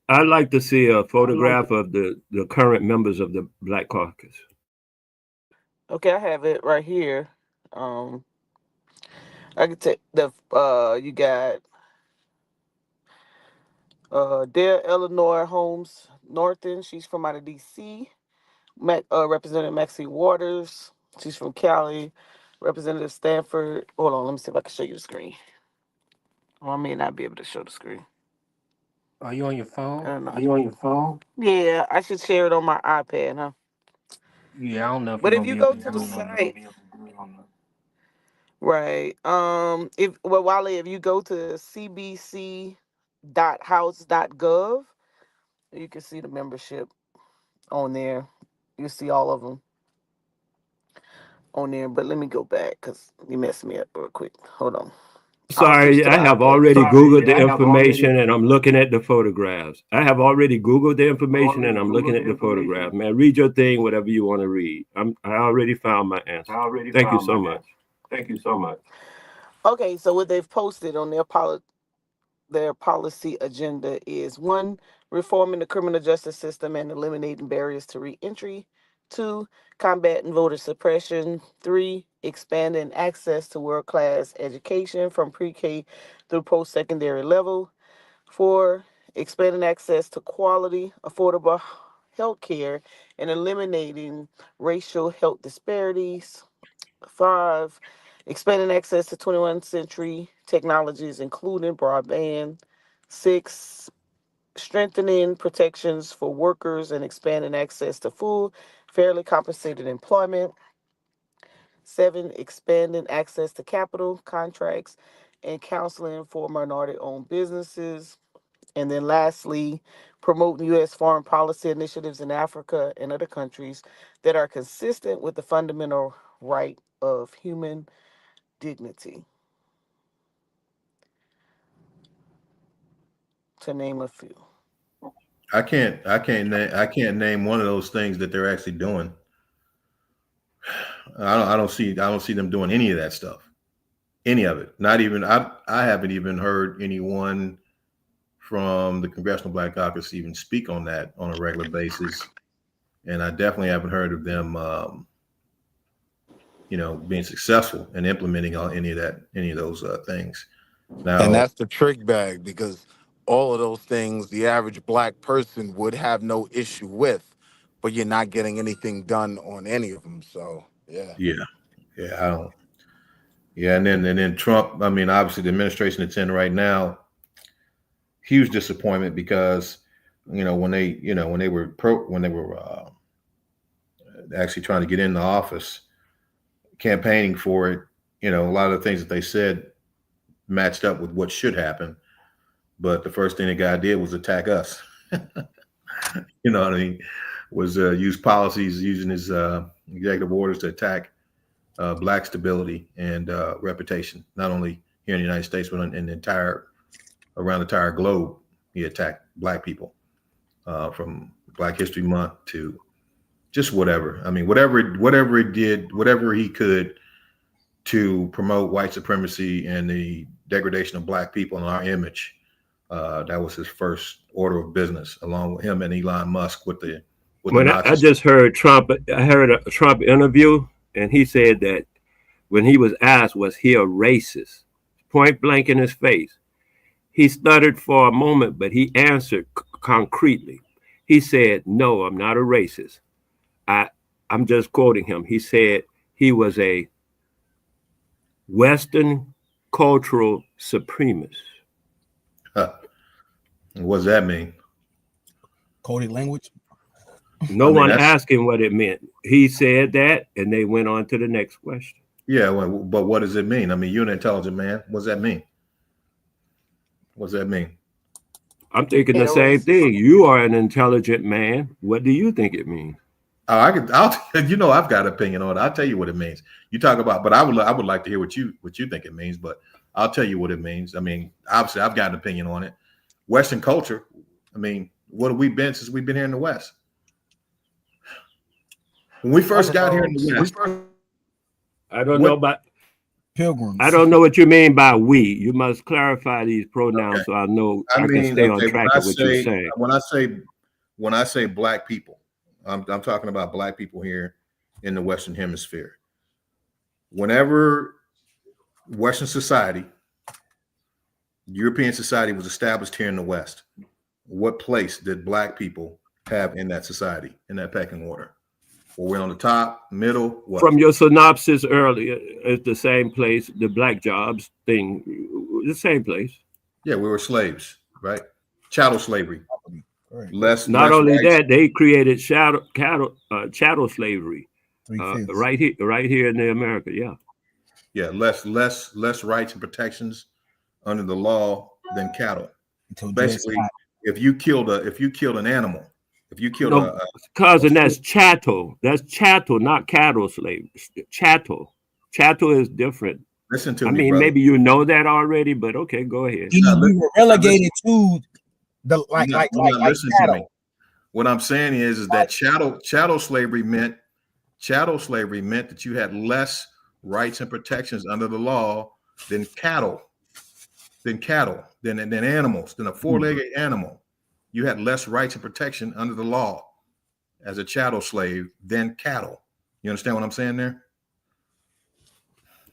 I'd like to see a photograph of the current members of the Black Caucus. Okay, I have it right here. I can take the you got Dale Eleanor Holmes Norton. She's from out of DC. Representative Maxine Waters. She's from Cali. Representative Stanford. Hold on, let me see if I can show you the screen. Or I may not be able to show the screen. Are you on your phone? I don't know. Yeah, I should share it on my iPad, huh? Yeah, I don't know. But if you go to the site, right? Wale, if you go to cbc.house.gov, you can see the membership on there. You see all of them on there. But let me go back because you messed me up real quick. Hold on. Sorry, I have already Googled the information and I'm looking at the photographs. I have already Googled the information and I'm looking at the photograph. Man, read your thing, whatever you want to read. I already found my answer. Thank you so much. Thank you so much. Okay, so what they've posted on their policy agenda is 1, reforming the criminal justice system and eliminating barriers to re-entry. 2, combating voter suppression. 3, expanding access to world-class education from pre-K through post-secondary level. 4, expanding access to quality, affordable health care and eliminating racial health disparities. 5, expanding access to 21st century technologies, including broadband. 6, strengthening protections for workers and expanding access to full, fairly compensated employment. 7, expanding access to capital, contracts, and counseling for minority-owned businesses. And then lastly, promoting U.S. foreign policy initiatives in Africa and other countries that are consistent with the fundamental right of human dignity, to name a few. I can't name one of those things that they're actually doing. I don't see them doing any of that stuff. Any of it. Not even I haven't even heard anyone from the Congressional Black Caucus even speak on that on a regular basis. And I definitely haven't heard of them being successful in implementing any of those things. Now, And that's the trick bag, because all of those things the average black person would have no issue with, but you're not getting anything done on any of them. So yeah. I don't. Yeah, and then Trump. I mean, obviously the administration that's in right now, huge disappointment because when they were actually trying to get into office, campaigning for it, a lot of the things that they said matched up with what should happen. But the first thing the guy did was attack us. You know what I mean? Was use policies, using his executive orders to attack black stability and reputation, not only here in the United States, but in around the entire globe. He attacked black people from Black History Month to just whatever. I mean, whatever it did, whatever he could to promote white supremacy and the degradation of black people and our image. That was his first order of business, along with him and Elon Musk with the I just heard Trump. I heard a Trump interview, and he said that when he was asked, was he a racist, point blank in his face, he stuttered for a moment, but he answered concretely. He said, "No, I'm not a racist." I'm just quoting him. He said he was a Western cultural supremacist. What does that mean? Coded language? No one asked him what it meant. He said that, and they went on to the next question. Yeah, well, but what does it mean? I mean, you're an intelligent man. What does that mean? What does that mean? I'm thinking the same thing. You are an intelligent man. What do you think it means? I've got an opinion on it. I'll tell you what it means. You talk about, but I would like to hear what you think it means. But I'll tell you what it means. I mean, obviously, I've got an opinion on it. Western culture. I mean, what have we been since we've been here in the West? When we first got here in the West, I don't know about pilgrims. I don't know what you mean by we. You must clarify these pronouns so I know I can stay on track of what you're saying. When I say black people, I'm talking about black people here in the Western Hemisphere. Whenever Western society, European society was established here in the West, what place did black people have in that society, in that pecking order? Well, we're on the top, middle, what? From your synopsis earlier, it's the same place, the black jobs thing, the same place. Yeah, we were slaves, right? Chattel slavery. Not only that, they created chattel slavery right here in America. Yeah, less rights and protections under the law than cattle. Basically, if you killed an animal, if you killed cousin, that's chattel. That's chattel, not cattle slavery. Chattel is different. Listen to me. I mean, brother. maybe you know that already, but okay, go ahead. We were relegated to the like cattle. To me. What I'm saying is that chattel slavery meant that you had less rights and protections under the law than animals, than a four-legged animal. You had less rights and protection under the law as a chattel slave than cattle. You understand what I'm saying there?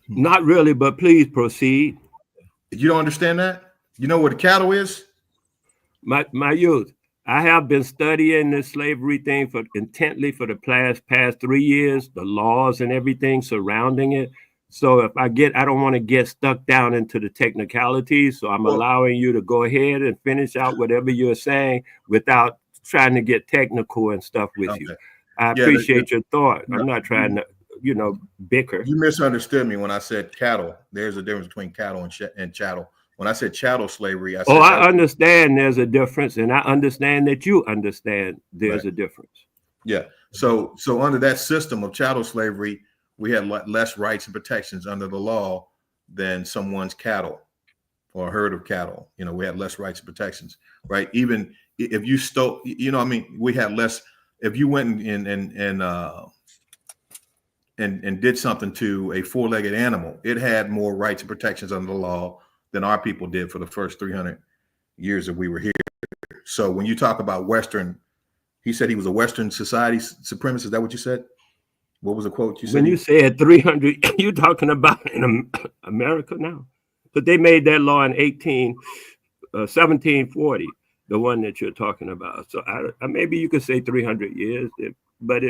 Not really, but please proceed. You don't understand that? You know what a cattle is? My youth, I have been studying this slavery thing intently for the past 3 years, the laws and everything surrounding it. So if I don't want to get stuck down into the technicalities. So I'm allowing you to go ahead and finish out whatever you're saying without trying to get technical and stuff with you. I appreciate your thought. I'm not trying to bicker. You misunderstood me when I said cattle. There's a difference between cattle and chattel. When I said chattel slavery, I said. I understand there's a difference, and I understand that you understand there's a difference. Yeah. So under that system of chattel slavery, we had less rights and protections under the law than someone's cattle or a herd of cattle. We had less rights and protections, right? Even if you stole, we had less. If you went and did something to a four-legged animal, it had more rights and protections under the law than our people did for the first 300 years that we were here. So when you talk about Western, he said he was a Western society supremacist. Is that what you said? What was the quote you said? When you said 300, you're talking about in America now? But they made that law in 1740, the one that you're talking about. So maybe you could say 300 years, but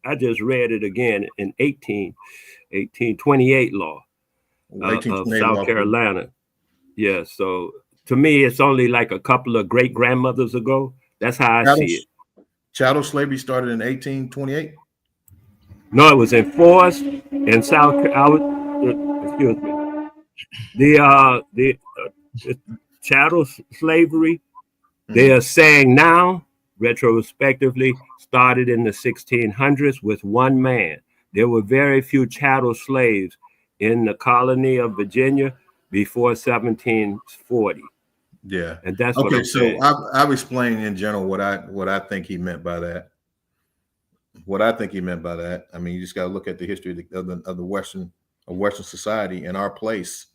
I just read it again in 1828 law of South Carolina. Yeah, so to me, it's only like a couple of great grandmothers ago. That's how I see it. Chattel slavery started in 1828? No, it was enforced in South Carolina. Excuse me. The chattel slavery, they are saying now, retrospectively, started in the 1600s with one man. There were very few chattel slaves in the colony of Virginia before 1740. Yeah, and that's what I'm saying. I've explained in general what I think he meant by that. What I think he meant by that. I mean, you just got to look at the history of the Western society and our place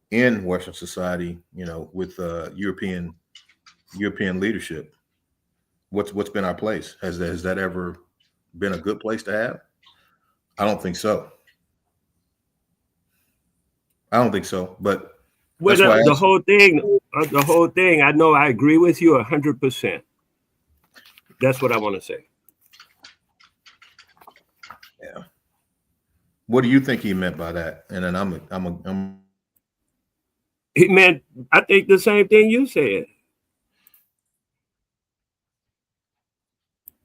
in Western society. With European leadership. What's been our place? Has that ever been a good place to have? I don't think so. But well, the whole thing. I know I agree with you 100%. That's what I want to say. Yeah. What do you think he meant by that? And then He meant, I think, the same thing you said.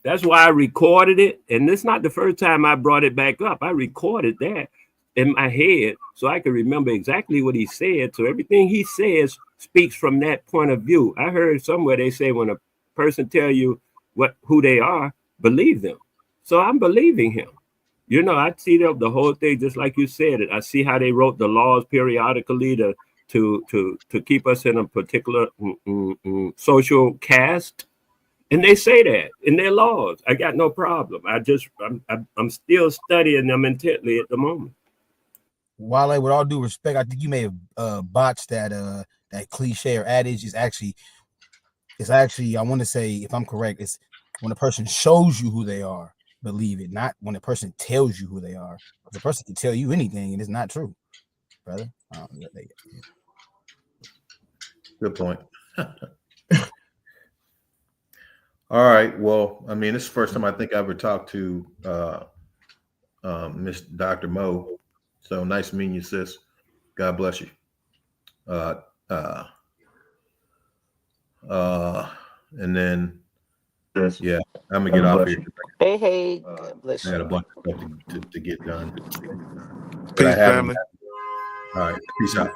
That's why I recorded it. And it's not the first time I brought it back up. I recorded that in my head so I could remember exactly what he said. So everything he says speaks from that point of view. I heard somewhere they say when a person tell you who they are, believe them. So I'm believing him. I see the whole thing just like you said it. I see how they wrote the laws periodically to keep us in a particular social caste. And they say that in their laws. I got no problem. I'm still studying them intently at the moment. Wale, with all due respect, I think you may have botched that cliche or adage. It's actually, I want to say, if I'm correct, it's when a person shows you who they are, believe it, not when a person tells you who they are. Because a person can tell you anything and it's not true, brother. Good point. All right. Well, I mean, this is the first time I think I ever talked to Miss Dr. Mo. So nice meeting you, sis. God bless you. And then, yeah, I'm gonna get off here. Hey, God bless I had a you. bunch of stuff to get done. Peace, family. All right. Peace out.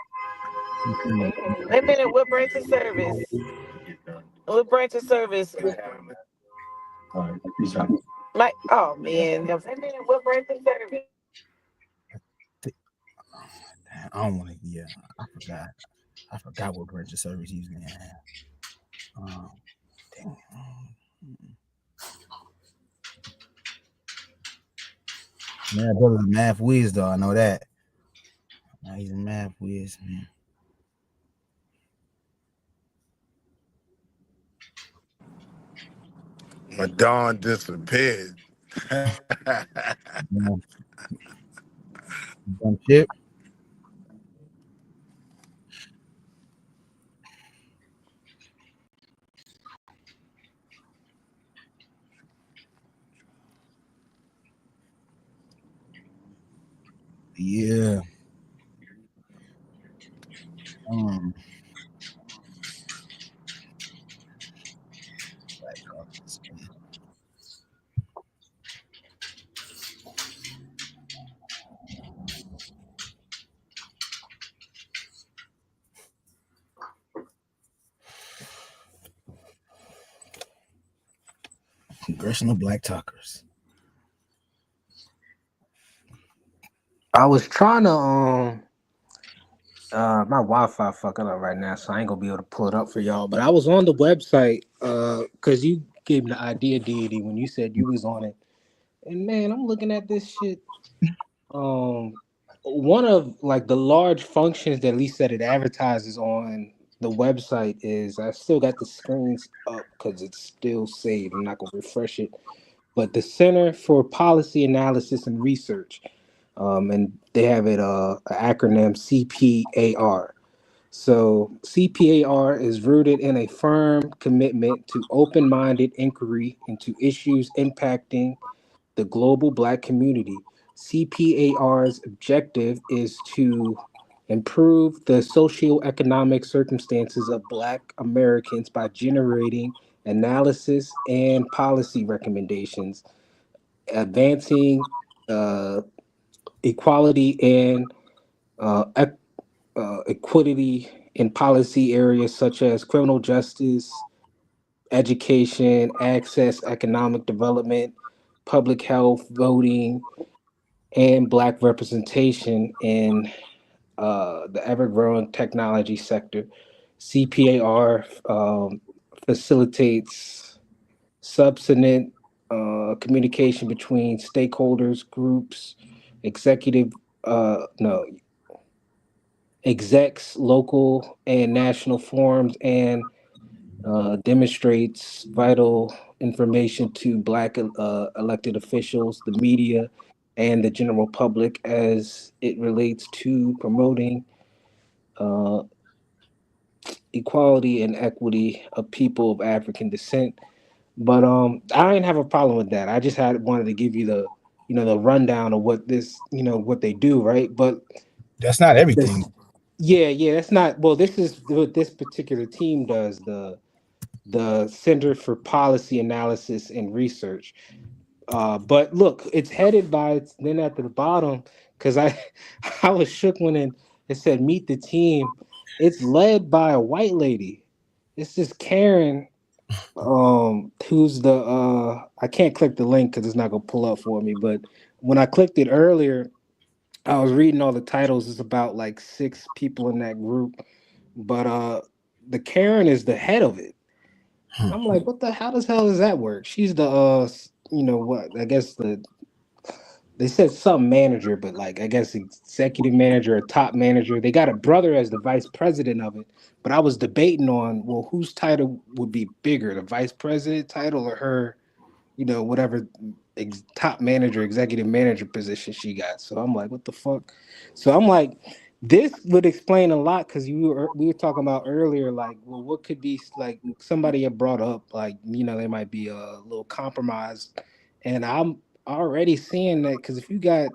Wait a minute, what branch of service? What branch of service? All right. Peace out. Oh man, wait a minute, what branch of service? I don't want to. Yeah, I forgot what branch of service he's in. Dang. Man, brother's a math whiz, though. I know that. He's a math whiz, man. Madon disappeared. Dumb shit. Yeah. Congressional Black Talkers. I was trying to my Wi-Fi fucking up right now, so I ain't gonna be able to pull it up for y'all. But I was on the website because you gave me the idea, Deity, when you said you was on it. And man, I'm looking at this shit. One of like the large functions that at least that it advertises on the website is I still got the screens up because it's still saved. I'm not gonna refresh it. But the Center for Policy Analysis and Research. And they have it an acronym CPAR. So CPAR is rooted in a firm commitment to open-minded inquiry into issues impacting the global Black community. CPAR's objective is to improve the socioeconomic circumstances of Black Americans by generating analysis and policy recommendations, advancing equality and equity in policy areas such as criminal justice, education, access, economic development, public health, voting, and Black representation in the ever-growing technology sector. CPAR facilitates substantive communication between stakeholders, groups, execs, local and national forums, and demonstrates vital information to Black elected officials, the media, and the general public as it relates to promoting equality and equity of people of African descent. But I didn't have a problem with that. I just wanted to give you the rundown of what this, what they do, right? But that's not everything. Yeah, that's not. Well, this is what this particular team does. The Center for Policy Analysis and Research. But look, it's headed by. Then at the bottom, because I I was shook when it said meet the team. It's led by a white lady. It's this Karen, who's the I can't click the link because it's not gonna pull up for me. But when I clicked it earlier, I was reading all the titles. It's about like 6 people in that group, but the Karen is the head of it. I'm like, what the how does that work? She's the what? I guess they said some manager, but like I guess executive manager or top manager. They got a brother as the vice president of it. But I was debating on, well, whose title would be bigger, the vice president title or her, whatever top manager, executive manager position she got. So I'm like, what the fuck? So I'm like, this would explain a lot because we were talking about earlier, like, well, what could be like somebody had brought up, like, there might be a little compromise, and I'm already seeing that because if you got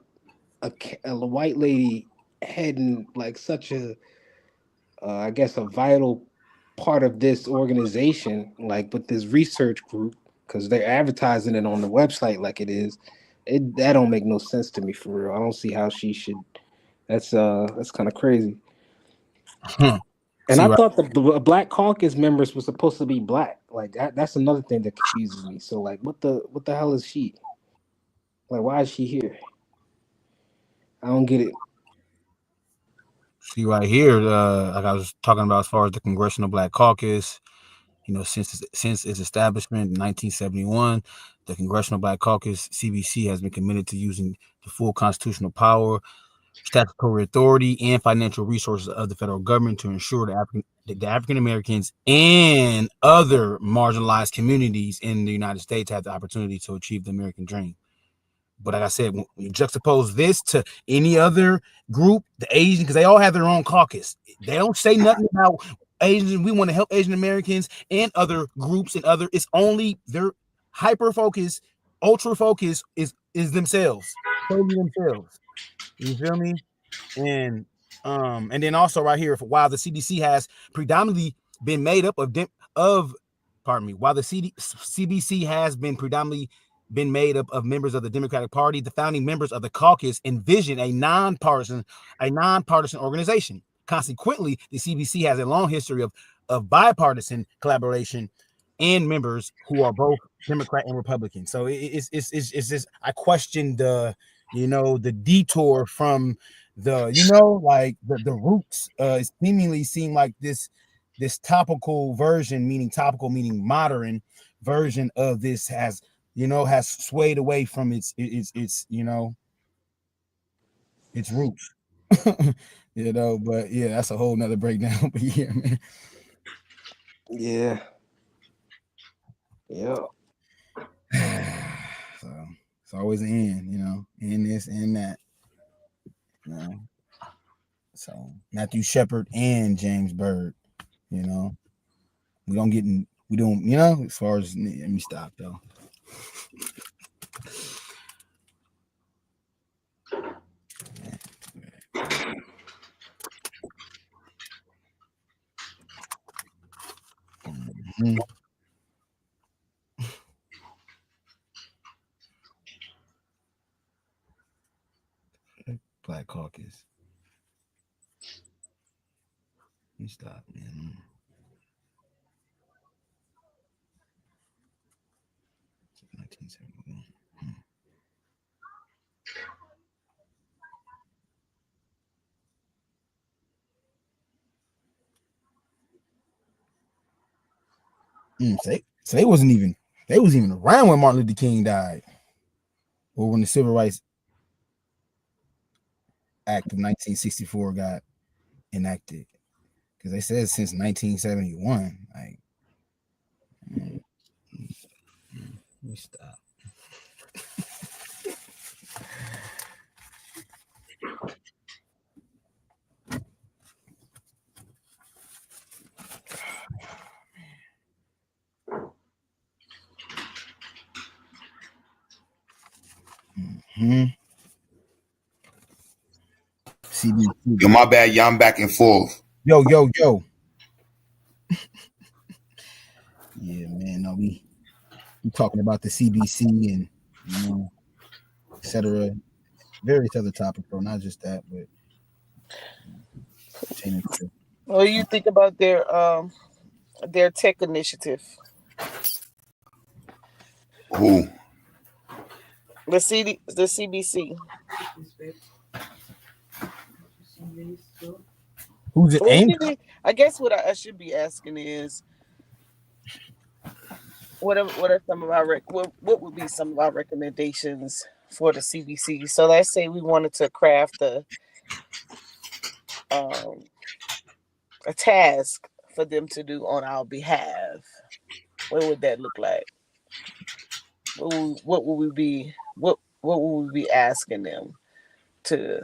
a white lady heading like such a, I guess a vital part of this organization, like with this research group, because they're advertising it on the website like it is, that don't make no sense to me for real. I don't see how she should. That's kind of crazy. And I thought the Black Caucus members were supposed to be Black. Like that's another thing that confuses me. So like, what the hell is she? Like, why is she here? I don't get it. See right here, like I was talking about as far as the Congressional Black Caucus, since its establishment in 1971, the Congressional Black Caucus, CBC, has been committed to using the full constitutional power, statutory authority, and financial resources of the federal government to ensure the African Americans and other marginalized communities in the United States have the opportunity to achieve the American dream. But like I said, when you juxtapose this to any other group, the Asian, because they all have their own caucus. They don't say nothing about Asians. We want to help Asian Americans and other groups and other. It's only their hyper focus, ultra focus is themselves, totally themselves. You feel me? And then also right here, while the CBC has predominantly been made up while the CBC has been predominantly been made up of members of the Democratic Party, the founding members of the caucus envision a nonpartisan organization. Consequently, the CBC has a long history of bipartisan collaboration and members who are both Democrat and Republican. So it's just, I question the, the detour from the, like the roots. It seemingly seem like this topical version, meaning modern version of this has swayed away from its roots. But yeah, that's a whole nother breakdown. But yeah, man. Yeah. Yeah. So it's always an end, in this and that. So Matthew Shepard and James Byrd, we don't, as far as, let me stop though. Mm-hmm. Black Caucus. Let me stop, man. So they wasn't even around when Martin Luther King died, or when the Civil Rights Act of 1964 got enacted, because they said since 1971. Like, let me stop. CBC. Yo, my bad. Yeah, I'm back and forth. Yo. Yeah, man. No, we talking about the CBC and etc. Various other topics, bro. Not just that, but what do you think about their tech initiative? Who? The CBC. Who's it aimed? I guess what I should be asking is, what are some of our what would be some of our recommendations for the CBC? So let's say we wanted to craft a task for them to do on our behalf. What would that look like? What would we be asking them to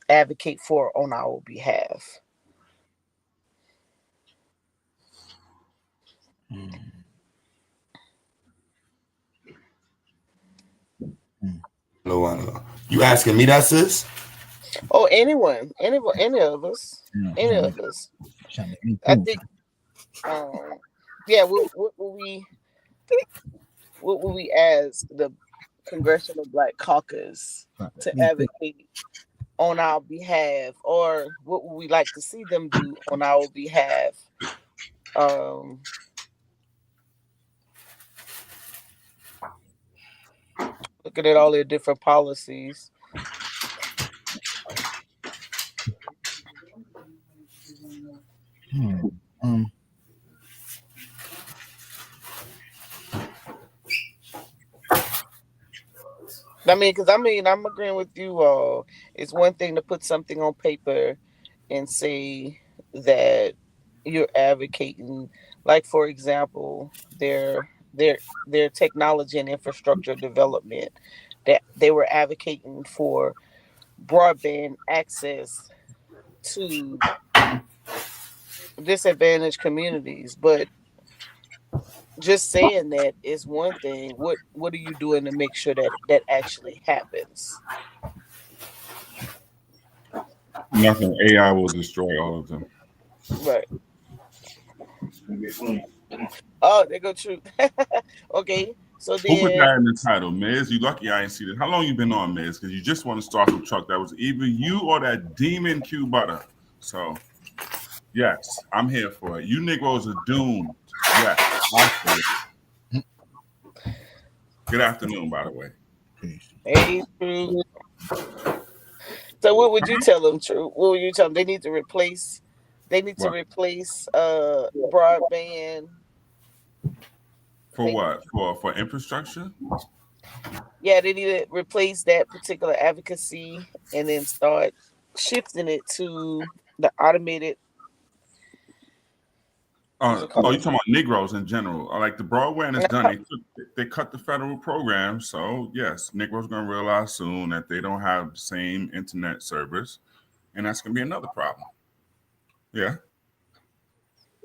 advocate for on our behalf? You asking me that, sis? Oh, anyone, any of us, any of us. I think, yeah. What would we ask the Congressional Black Caucus to advocate on our behalf, or what would we like to see them do on our behalf? Looking at all their different policies. I'm agreeing with you all. It's one thing to put something on paper and say that you're advocating, like, for example, their technology and infrastructure development, that they were advocating for broadband access to disadvantaged communities. But just saying that is one thing. What are you doing to make sure that actually happens? Nothing. AI will destroy all of them. Right. Oh, there go Truth. Okay, so then who put that in the title, Miz? You lucky I ain't see that. How long you been on, Miz? Because you just want to start some truck. That was either you or that demon Q Butter. So yes, I'm here for it. You Negroes are doomed. Yes. Good afternoon, by the way. Hey, True. So what would you tell them, True? What would you tell them? They need to replace broadband. For what? For infrastructure? Yeah, they need to replace that particular advocacy and then start shifting it to the automated. You talking about Negroes in general? Like the broadband is done. They cut the federal program. So yes, Negroes going to realize soon that they don't have the same internet service, and that's going to be another problem. Yeah.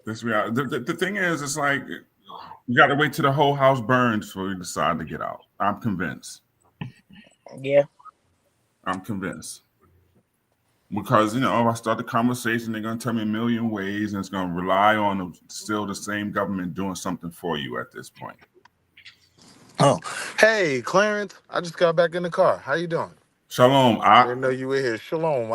This reality. The thing is, it's like you got to wait till the whole house burns before you decide to get out. I'm convinced. Yeah. I'm convinced. Because, if I start the conversation, they're going to tell me a million ways, and it's going to rely on still the same government doing something for you at this point. Oh, hey, Clarence. I just got back in the car. How you doing? Shalom. I didn't know you were here. Shalom,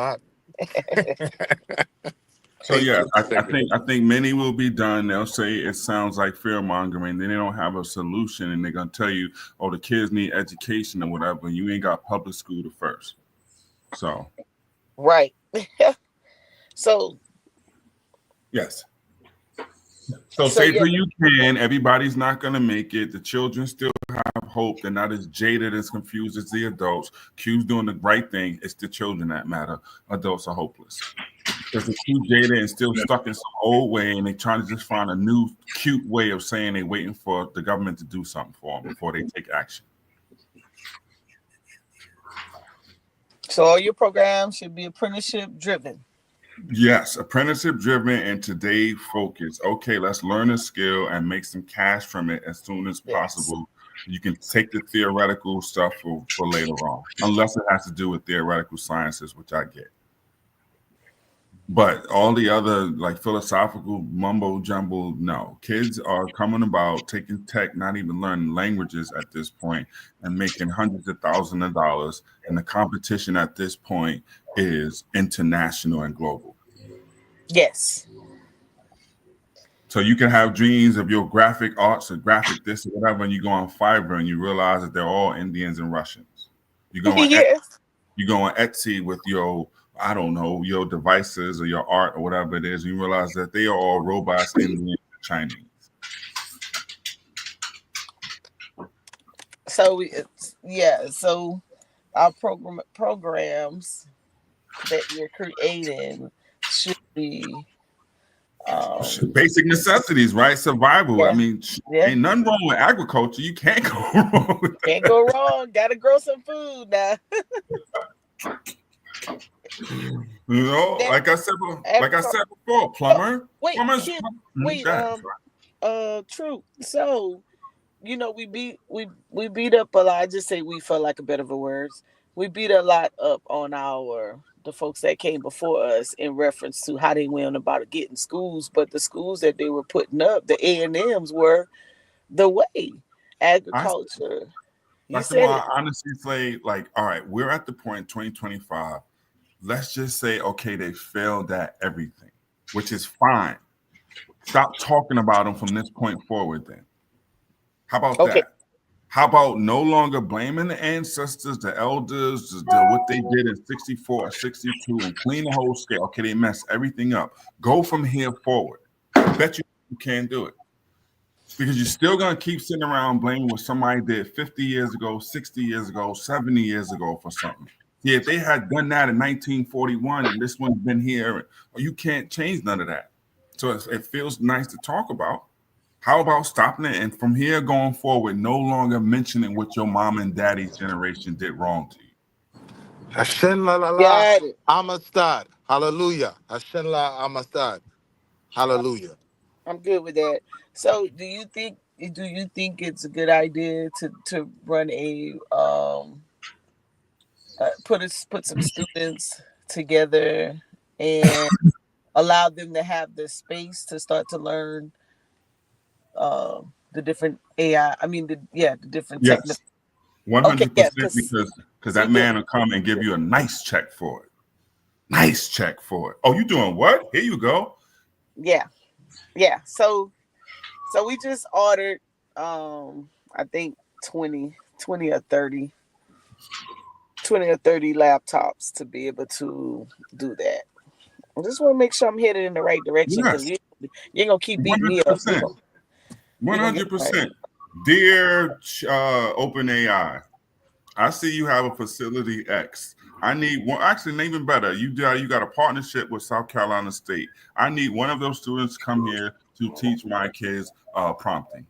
So yeah, I think many will be done. They'll say it sounds like fear mongering. Then they don't have a solution, and they're gonna tell you, "Oh, the kids need education or whatever." And you ain't got public school to first. So, right. So, yes. So say who you can. Everybody's not gonna make it. The children still have hope. They're not as jaded, as confused as the adults. Q's doing the right thing. It's the children that matter. Adults are hopeless. Because they're too jaded and still stuck in some old way, and they're trying to just find a new, cute way of saying they're waiting for the government to do something for them before they take action. So all your programs should be apprenticeship driven. Yes, apprenticeship driven and today focused. Okay, let's learn a skill and make some cash from it as soon as possible. You can take the theoretical stuff for later on, unless it has to do with theoretical sciences, which I get. But all the other like philosophical mumbo jumbo, no. Kids are coming about taking tech, not even learning languages at this point, and making hundreds of thousands of dollars. And the competition at this point is international and global. Yes. So you can have dreams of your graphic arts or graphic this or whatever, and you go on Fiverr and you realize that they're all Indians and Russians. You go on you go on Etsy with your, I don't know, your devices or your art or whatever it is, you realize that they are all robots, Indian, Chinese. So so our programs that you're creating should be basic necessities, right? Survival. I mean, ain't nothing wrong with agriculture. You can't go wrong with that. Can't go wrong. Gotta grow some food now. Like I said before, plumber. True. So, we beat up a lot. I just say we, for lack of better words. We beat a lot up on the folks that came before us in reference to how they went about getting schools, but the schools that they were putting up, the A&Ms, were the way. Agriculture. That's why I honestly say, like, all right, we're at the point in 2025. Let's just say, okay, they failed at everything, which is fine. Stop talking about them from this point forward then. How about that? How about no longer blaming the ancestors, the elders, what they did in 64 or 62 and clean the whole scale? Okay, they messed everything up. Go from here forward. I bet you can't do it. Because you're still going to keep sitting around blaming what somebody did 50 years ago, 60 years ago, 70 years ago for something. Yeah, if they had done that in 1941 and this one's been here, you can't change none of that. So it feels nice to talk about. How about stopping it and from here going forward, no longer mentioning what your mom and daddy's generation did wrong to you? Hashem la la la Amastad. Hallelujah. Hashem la Amastad. Hallelujah. I'm good with that. So do you think it's a good idea to run a put some students together and allow them to have the space to start to learn the different AI? I mean, the different technical. 100%, because that man will come and give you a nice check for it. Nice check for it. Oh, you doing what? Here you go. Yeah. So So we just ordered, I think 20 or 30 laptops to be able to do that. I just want to make sure I'm headed in the right direction, because Yes, you ain't gonna keep beating me up. 100%. We gonna get it right. 100%. Dear OpenAI, I see you have a facility X. I need one. Actually, even better, you got a partnership with South Carolina State. I need one of those students to come here to teach my kids prompting.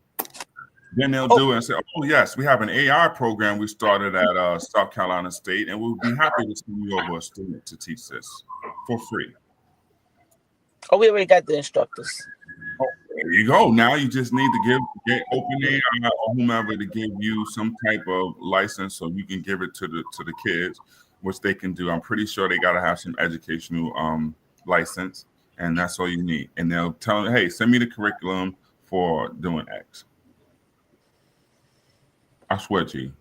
Then they'll do it and say, "Oh yes, we have an AI program we started at South Carolina State, and we'll be happy to send you over a student to teach this for free." Oh, we already got the instructors. Oh, there you go. Now you just need to get OpenAI or whomever to give you some type of license so you can give it to the kids, which they can do. I'm pretty sure they got to have some educational license, and that's all you need. And they'll tell them, "Hey, send me the curriculum for doing X." I swear to you.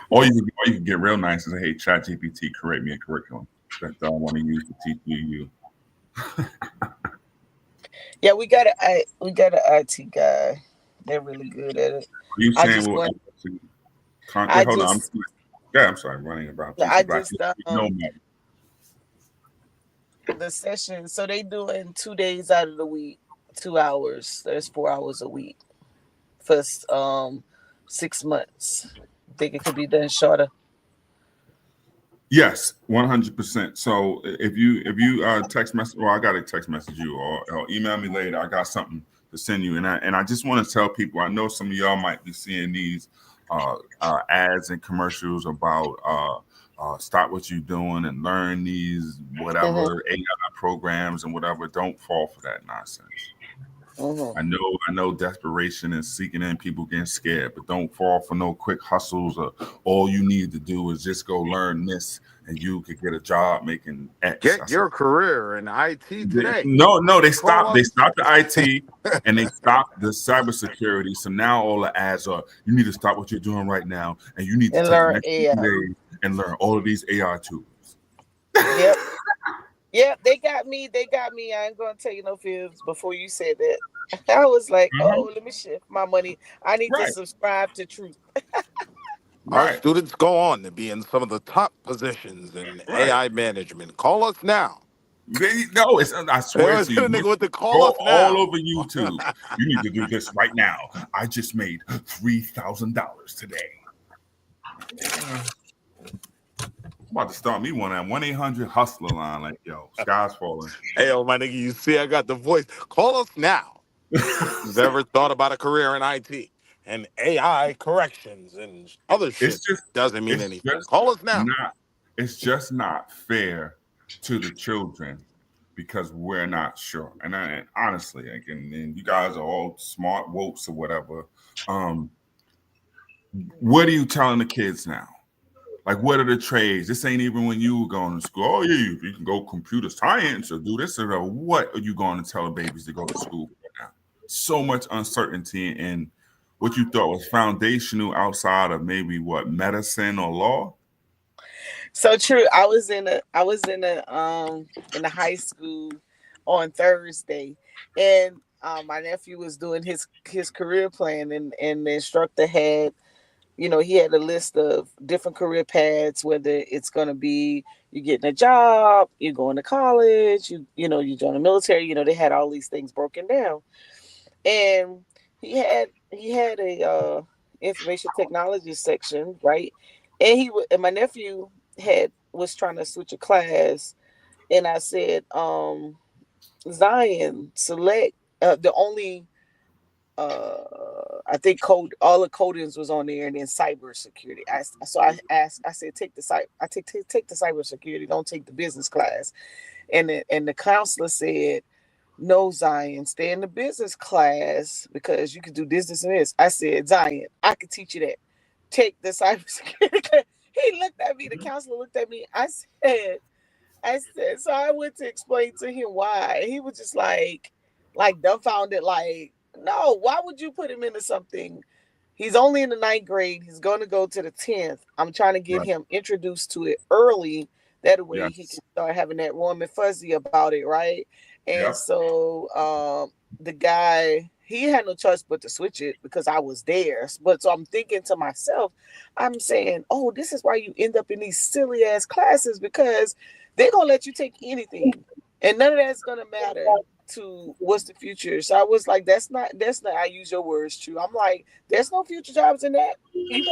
Or you can get real nice and say, "Hey, ChatGPT, create me a curriculum that I want to use to teach you." Yeah, we got an IT guy. They're really good at it. You saying hold on. I'm sorry, running about. The session. So they doing 2 days out of the week, 2 hours. There's 4 hours a week for 6 months. Think it could be done shorter. Yes, 100%. So if you text message, I got to text message you or email me later. I got something to send you, and I just want to tell people. I know some of y'all might be seeing these ads and commercials about stop what you're doing and learn these whatever AI programs and whatever. Don't fall for that nonsense. I know desperation and seeking in people getting scared, but don't fall for no quick hustles. All you need to do is just go learn this, and you could get a job making X. Get your career in IT today. No, they stopped the IT and they stopped the cybersecurity. So now all the ads are, you need to stop what you're doing right now, and you need to take the next 2 days and learn all of these AI tools. Yep. Yep, they got me. I ain't gonna tell you no fibs before you said that. I was like, let me shift my money. I need to subscribe to Truth. Our students go on to be in some of the top positions in AI management. Call us now. I swear to you, go all over YouTube. You need to do this right now. I just made $3,000 today. I'm about to start me one at 1-800-HUSTLER line. Like, yo, sky's falling. Hey, my nigga, you see I got the voice. Call us now. Who's ever thought about a career in IT and AI corrections and other shit? Doesn't mean anything. Call us now. It's just not fair to the children because we're not sure. And honestly, and you guys are all smart wokes or whatever. What are you telling the kids now? Like, what are the trades? This ain't even when you were going to school. Oh, yeah, you can go computer science or do this or that. What are you going to tell the babies to go to school for now? So much uncertainty in what you thought was foundational outside of maybe medicine or law. So true. I was in a high school on Thursday, and my nephew was doing his career plan, and the instructor had, he had a list of different career paths, whether it's going to be you getting a job, you going to college, you join the military. They had all these things broken down, and he had a information technology section, right? And my nephew was trying to switch a class, and I said, Zion, select the only. I think all the codings was on there, and then cybersecurity. I said, take the cybersecurity, don't take the business class. And the counselor said, no, Zion, stay in the business class because you can do business and this. I said, Zion, I can teach you that. Take the cybersecurity. He looked at me, the counselor looked at me. I said, so I went to explain to him why. He was just like dumbfounded, like, no, why would you put him into something? He's only in the 9th grade. He's going to go to the 10th. I'm trying to get him introduced to it early That way he can start having that warm and fuzzy about it, right? And so the guy, he had no choice but to switch it because I was there. But so I'm thinking to myself, I'm saying, oh, this is why you end up in these silly ass classes, because they're gonna let you take anything, and none of that's gonna matter to what's the future. So I was like, that's not. I use your words, true. I'm like, there's no future jobs in that. You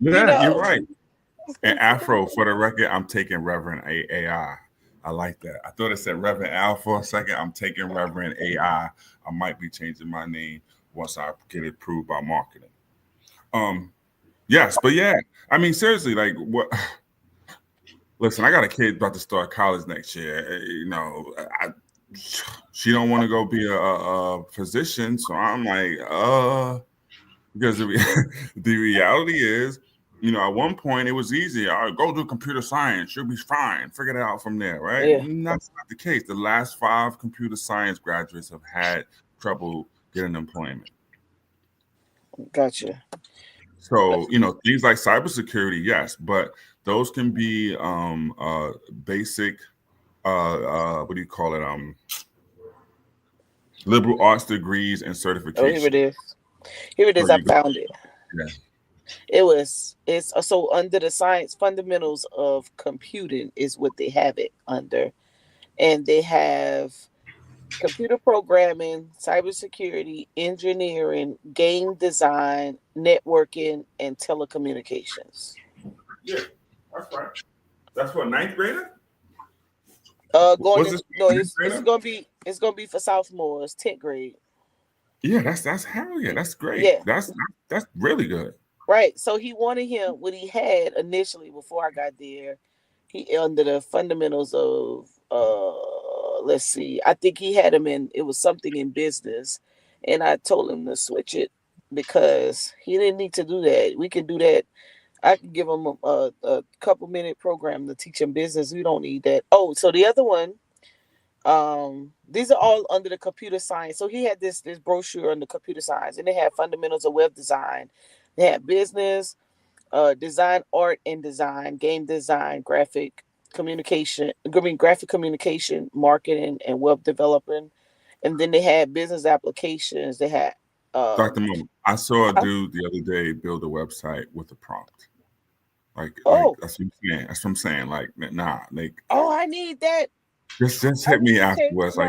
better, Yeah, you're right. And Afro, for the record, I'm taking Reverend AI. I like that. I thought it said Reverend Al for a second. I'm taking Reverend AI. I might be changing my name once I get it approved by marketing. Yes, but yeah, I mean, seriously, like what? Listen, I got a kid about to start college next year. You know, she don't want to go be a physician, so I'm like, because the reality is, you know, at one point it was easy. I go do computer science, she'll be fine. Figure it out from there, right? Yeah. That's not the case. The last 5 computer science graduates have had trouble getting employment. Gotcha. So, you know, things like cybersecurity, yes, but those can be basic, what do you call it? Liberal arts degrees and certification. Oh, here it is. Here it is. I found it. Yeah. It's so under the science fundamentals of computing is what they have it under. And they have computer programming, cybersecurity, engineering, game design, networking, and telecommunications. Yeah, that's right. That's what, 9th grader? It's gonna be for sophomores, 10th grade. Yeah, that's hell yeah, that's great. Yeah. That's really good. Right. So he wanted him what he had initially before I got there. He under the fundamentals of let's see. I think he had him in, it was something in business, and I told him to switch it because he didn't need to do that. We can do that. I can give him a couple minute program to teach him business. We don't need that. Oh, so the other one, these are all under the computer science. So he had this brochure on the computer science, and they had fundamentals of web design. They had business, design, art and design, game design, graphic communication, marketing, and web developing. And then they had business applications. They had Dr. Mo, I saw a dude the other day build a website with a prompt. Like that's what I'm saying. That's what I'm saying. Like, nah, like. Oh, I need that. Just hit me afterwards. That's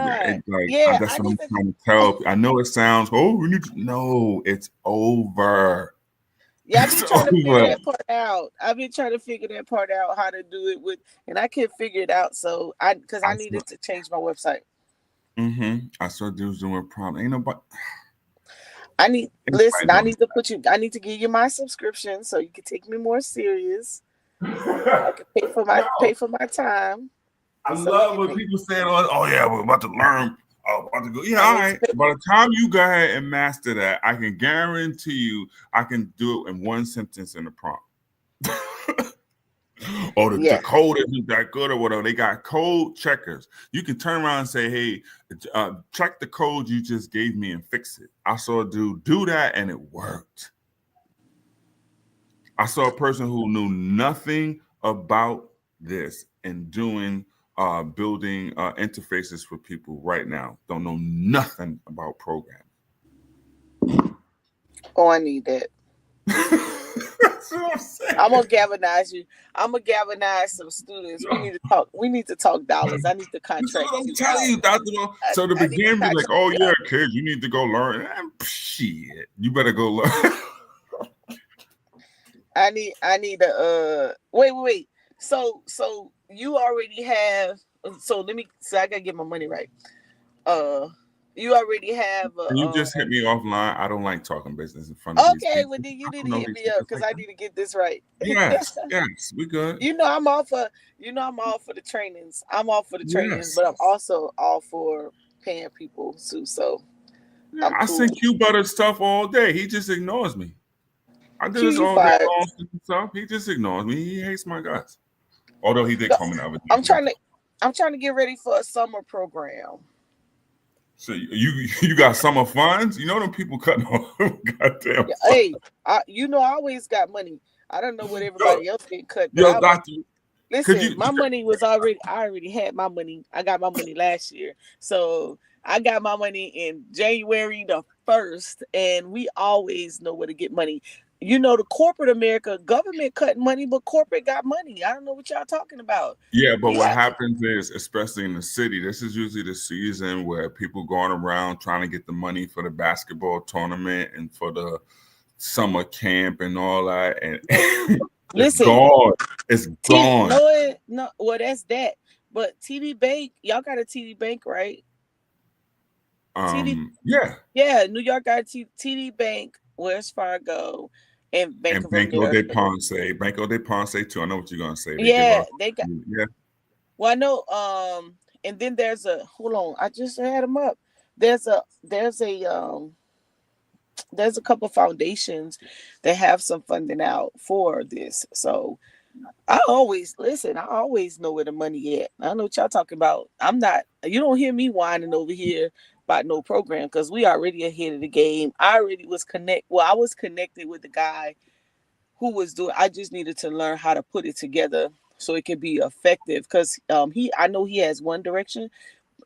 what I'm trying to tell. I know it sounds. No, it's over. Yeah, I've been trying to figure that part out. I've been trying to figure that part out, how to do it and I can't figure it out. So I needed to change my website. I saw dudes doing prompt. Ain't nobody. I need to give you my subscription so you can take me more serious. I can pay for my time. I love when people say, "Oh yeah, we're about to learn." About to go. Yeah, all right. By the time you go ahead and master that, I can guarantee you, I can do it in one sentence in the prompt. Or the code isn't that good or whatever. They got code checkers. You can turn around and say, "Hey, check the code you just gave me and fix it." I saw a dude do that and it worked. I saw a person who knew nothing about this and building interfaces for people right now. Don't know nothing about programming. Oh, I need that. That's what I'm saying. I'm gonna galvanize you. I'm gonna galvanize some students. We need to talk dollars. I need to contract. That's what I'm telling you, Dr. Mo. So to begin, be like, "Oh yeah, kids, you need to go learn." Shit, you better go learn. I need a wait. So you already have. So I gotta get my money right. You already have. Can you just hit me offline? I don't like talking business in front of these people. Okay, well then you need to hit me up because I need to get this right. Yes, we good. You know I'm all for the trainings. I'm all for the trainings, but I'm also all for paying people too. So yeah, I send Q Butter stuff all day. He just ignores me. I did this all day long stuff. He just ignores me. He hates my guts. Although he did call me the other day. I'm trying to get ready for a summer program. So you got summer funds? You know them people cutting off. Goddamn. Hey, I always got money. I don't know what everybody else get cut. Yo, Doctor, Listen, my money was I already had my money. I got my money last year. So I got my money in January the 1st, and we always know where to get money. You know, the corporate America, government cutting money, but corporate got money. I don't know what y'all talking about. Yeah, but what happens is, especially in the city, this is usually the season where people going around trying to get the money for the basketball tournament and for the summer camp and all that, and it's gone. It's gone. No, well, that's that. But TD Bank, y'all got a TD Bank, right? Yeah, New York got TD Bank, Wells Fargo, and Bank of Banco America. de Ponce too. I know what you're gonna say. They got. Yeah. Well, I know. And then there's a hold on. I just had them up. There's a couple foundations that have some funding out for this. So I always know where the money at. I don't know what y'all talking about. You don't hear me whining over here about no program because we already ahead of the game. I was connected with the guy who was doing. I just needed to learn how to put it together so it could be effective. Because I know he has one direction,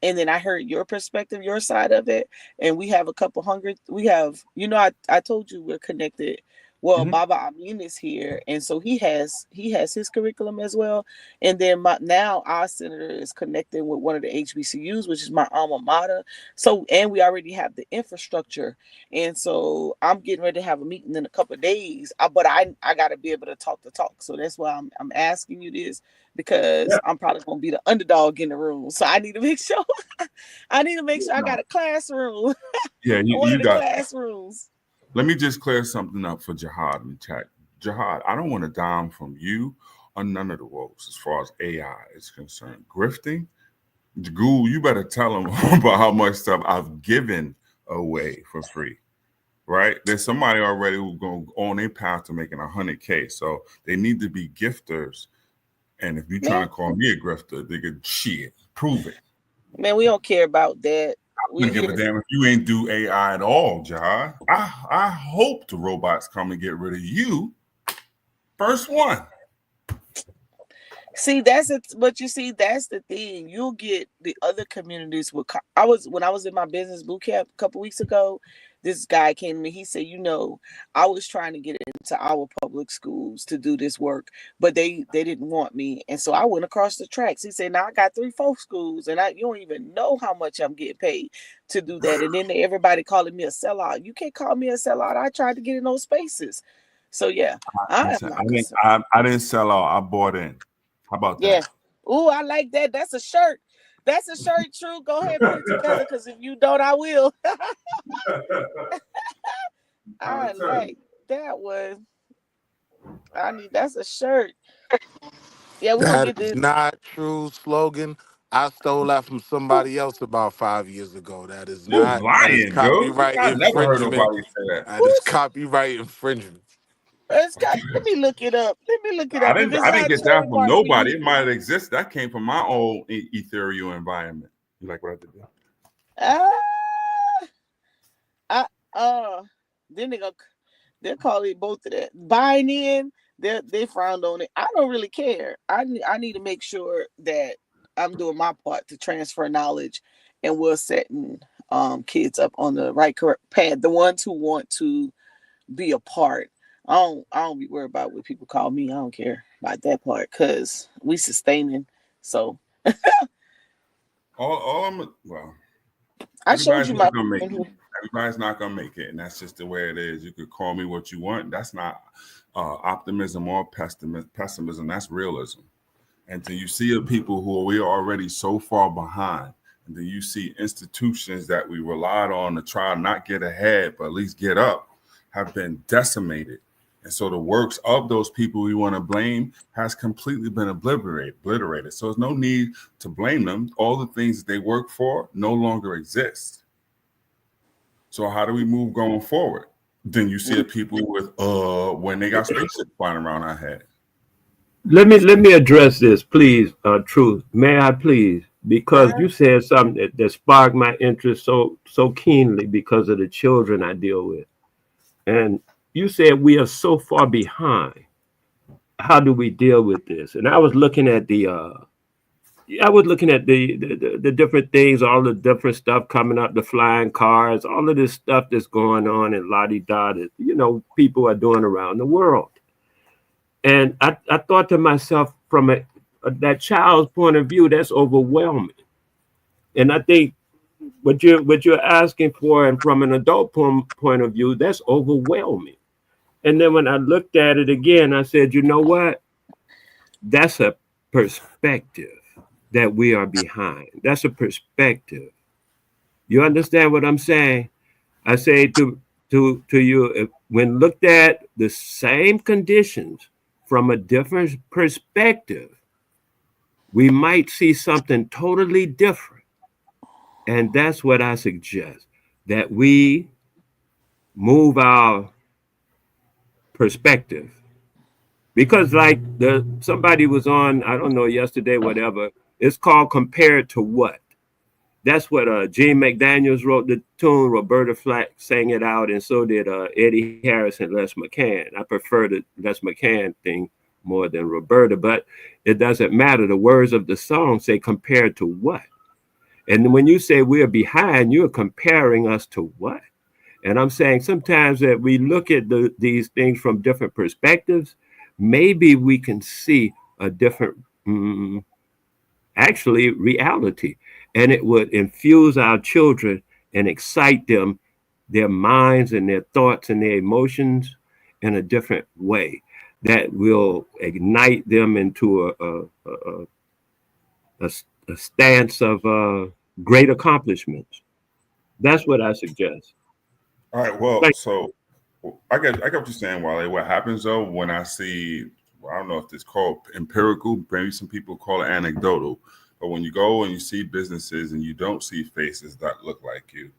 and then I heard your perspective, your side of it, and we have a couple hundred. We have, I told you we're connected. Well, Baba Amin is here, and so he has his curriculum as well. And then now our senator is connected with one of the HBCUs, which is my alma mater. So, and we already have the infrastructure, and so I'm getting ready to have a meeting in a couple of days. But I got to be able to talk the talk. So that's why I'm asking you this, because I'm probably gonna be the underdog in the room. So I need to make sure I got a classroom. Yeah, you got classrooms. Let me just clear something up for Jihad in the chat. Jihad, I don't want to dime from you or none of the woes as far as AI is concerned. Grifting, Ghoul, you better tell them about how much stuff I've given away for free, right? There's somebody already who's going on their path to making 100K, so they need to be gifters. And if you're trying to call me a grifter, they could prove it. Man, we don't care about that. I wouldn't give a damn if you ain't do AI at all, Jihad. I hope the robots come and get rid of you. First one. See, that's the thing. You'll get the other communities. When I was in my business boot camp a couple weeks ago, this guy came to me. He said, I was trying to get into our public schools to do this work, but they didn't want me. And so I went across the tracks. He said, now I got 3 folk schools, and you don't even know how much I'm getting paid to do that. And then everybody calling me a sellout. You can't call me a sellout. I tried to get in those spaces. So yeah, I didn't sell out. I bought in. How about that? Yeah. Ooh, I like that. That's a shirt. That's a shirt, True. Go ahead and put it together, because if you don't, I will. I like that one. That's a shirt. Yeah, we're gonna get this. Not true slogan. I stole that from somebody else about 5 years ago. That is not lying, copyright I never heard infringement. nobody say that. That is copyright infringement. Let me look it up. I didn't get that from nobody. It might exist. That came from my own ethereal environment. You like what I did there? Then they'll call it both of that. Buying in, they frowned on it. I don't really care. I need to make sure that I'm doing my part to transfer knowledge, and we're setting kids up on the right correct path. The ones who want to be a part. I don't be worried about what people call me. I don't care about that part, because we sustaining. So I showed you my. Everybody's not gonna make it, and that's just the way it is. You could call me what you want. That's not optimism or pessimism. That's realism. And then you see people who we are already so far behind, and then you see institutions that we relied on to try not get ahead, but at least get up, have been decimated. And so the works of those people we want to blame has completely been obliterated. So there's no need to blame them. All the things that they work for no longer exist. So how do we move going forward? Then you see people with when they got spaceships flying around our head. Let me address this, please, Truth. May I please? Because you said something that sparked my interest so keenly because of the children I deal with. And you said we are so far behind. how do we deal with this? And I was looking at the the different things, all the different stuff coming up, the flying cars, all of this stuff that's going on and la-di-da that, you know, people are doing around the world. And I thought to myself, from that child's point of view, that's overwhelming. And I think what you're asking for, and from an adult point of view, that's overwhelming. And then when I looked at it again, I said, you know what? That's a perspective that we are behind. That's a perspective. You understand what I'm saying? I say to you, when looked at the same conditions from a different perspective, we might see something totally different. And that's what I suggest, that we move our perspective. Because like somebody was on, I don't know, yesterday, whatever, it's called Compared to What? That's what Gene McDaniels wrote the tune, Roberta Flack sang it out, and so did Eddie Harris and Les McCann. I prefer the Les McCann thing more than Roberta, but it doesn't matter. The words of the song say compared to what? And when you say we're behind, you're comparing us to what? And I'm saying sometimes that we look at these things from different perspectives, maybe we can see a different, actually, reality. And it would infuse our children and excite them, their minds and their thoughts and their emotions in a different way that will ignite them into a stance of great accomplishments. That's what I suggest. All right. Well, so I get what you're saying, Wale. What happens though when I see, I don't know if it's called empirical, maybe some people call it anecdotal, but when you go and you see businesses and you don't see faces that look like you,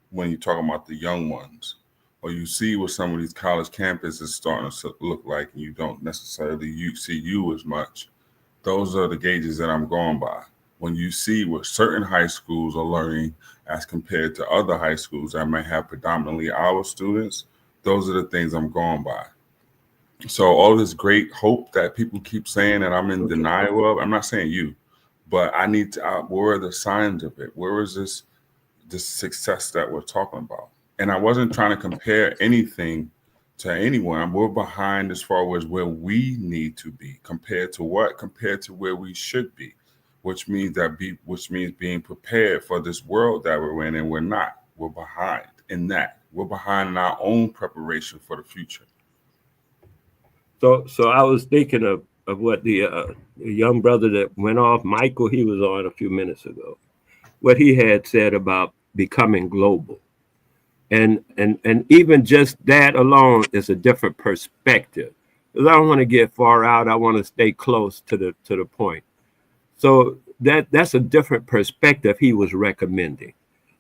when you're talking about the young ones, or you see what some of these college campuses starting to look like, and you don't necessarily see you as much, those are the gauges that I'm going by. When you see what certain high schools are learning as compared to other high schools that might have predominantly our students, those are the things I'm going by. So all this great hope that people keep saying that I'm in denial of, I'm not saying you, but I need to, where are the signs of it? Where is this success that we're talking about? And I wasn't trying to compare anything to anyone. We're behind as far as where we need to be. Compared to what? Compared to where we should be, which means being prepared for this world that we're in, and we're not. We're behind in that. We're behind in our own preparation for the future. So I was thinking of what the young brother that went off, Michael, he was on a few minutes ago, what he had said about becoming global. And even just that alone is a different perspective. Because I don't want to get far out. I want to stay close to the point. So that's a different perspective he was recommending.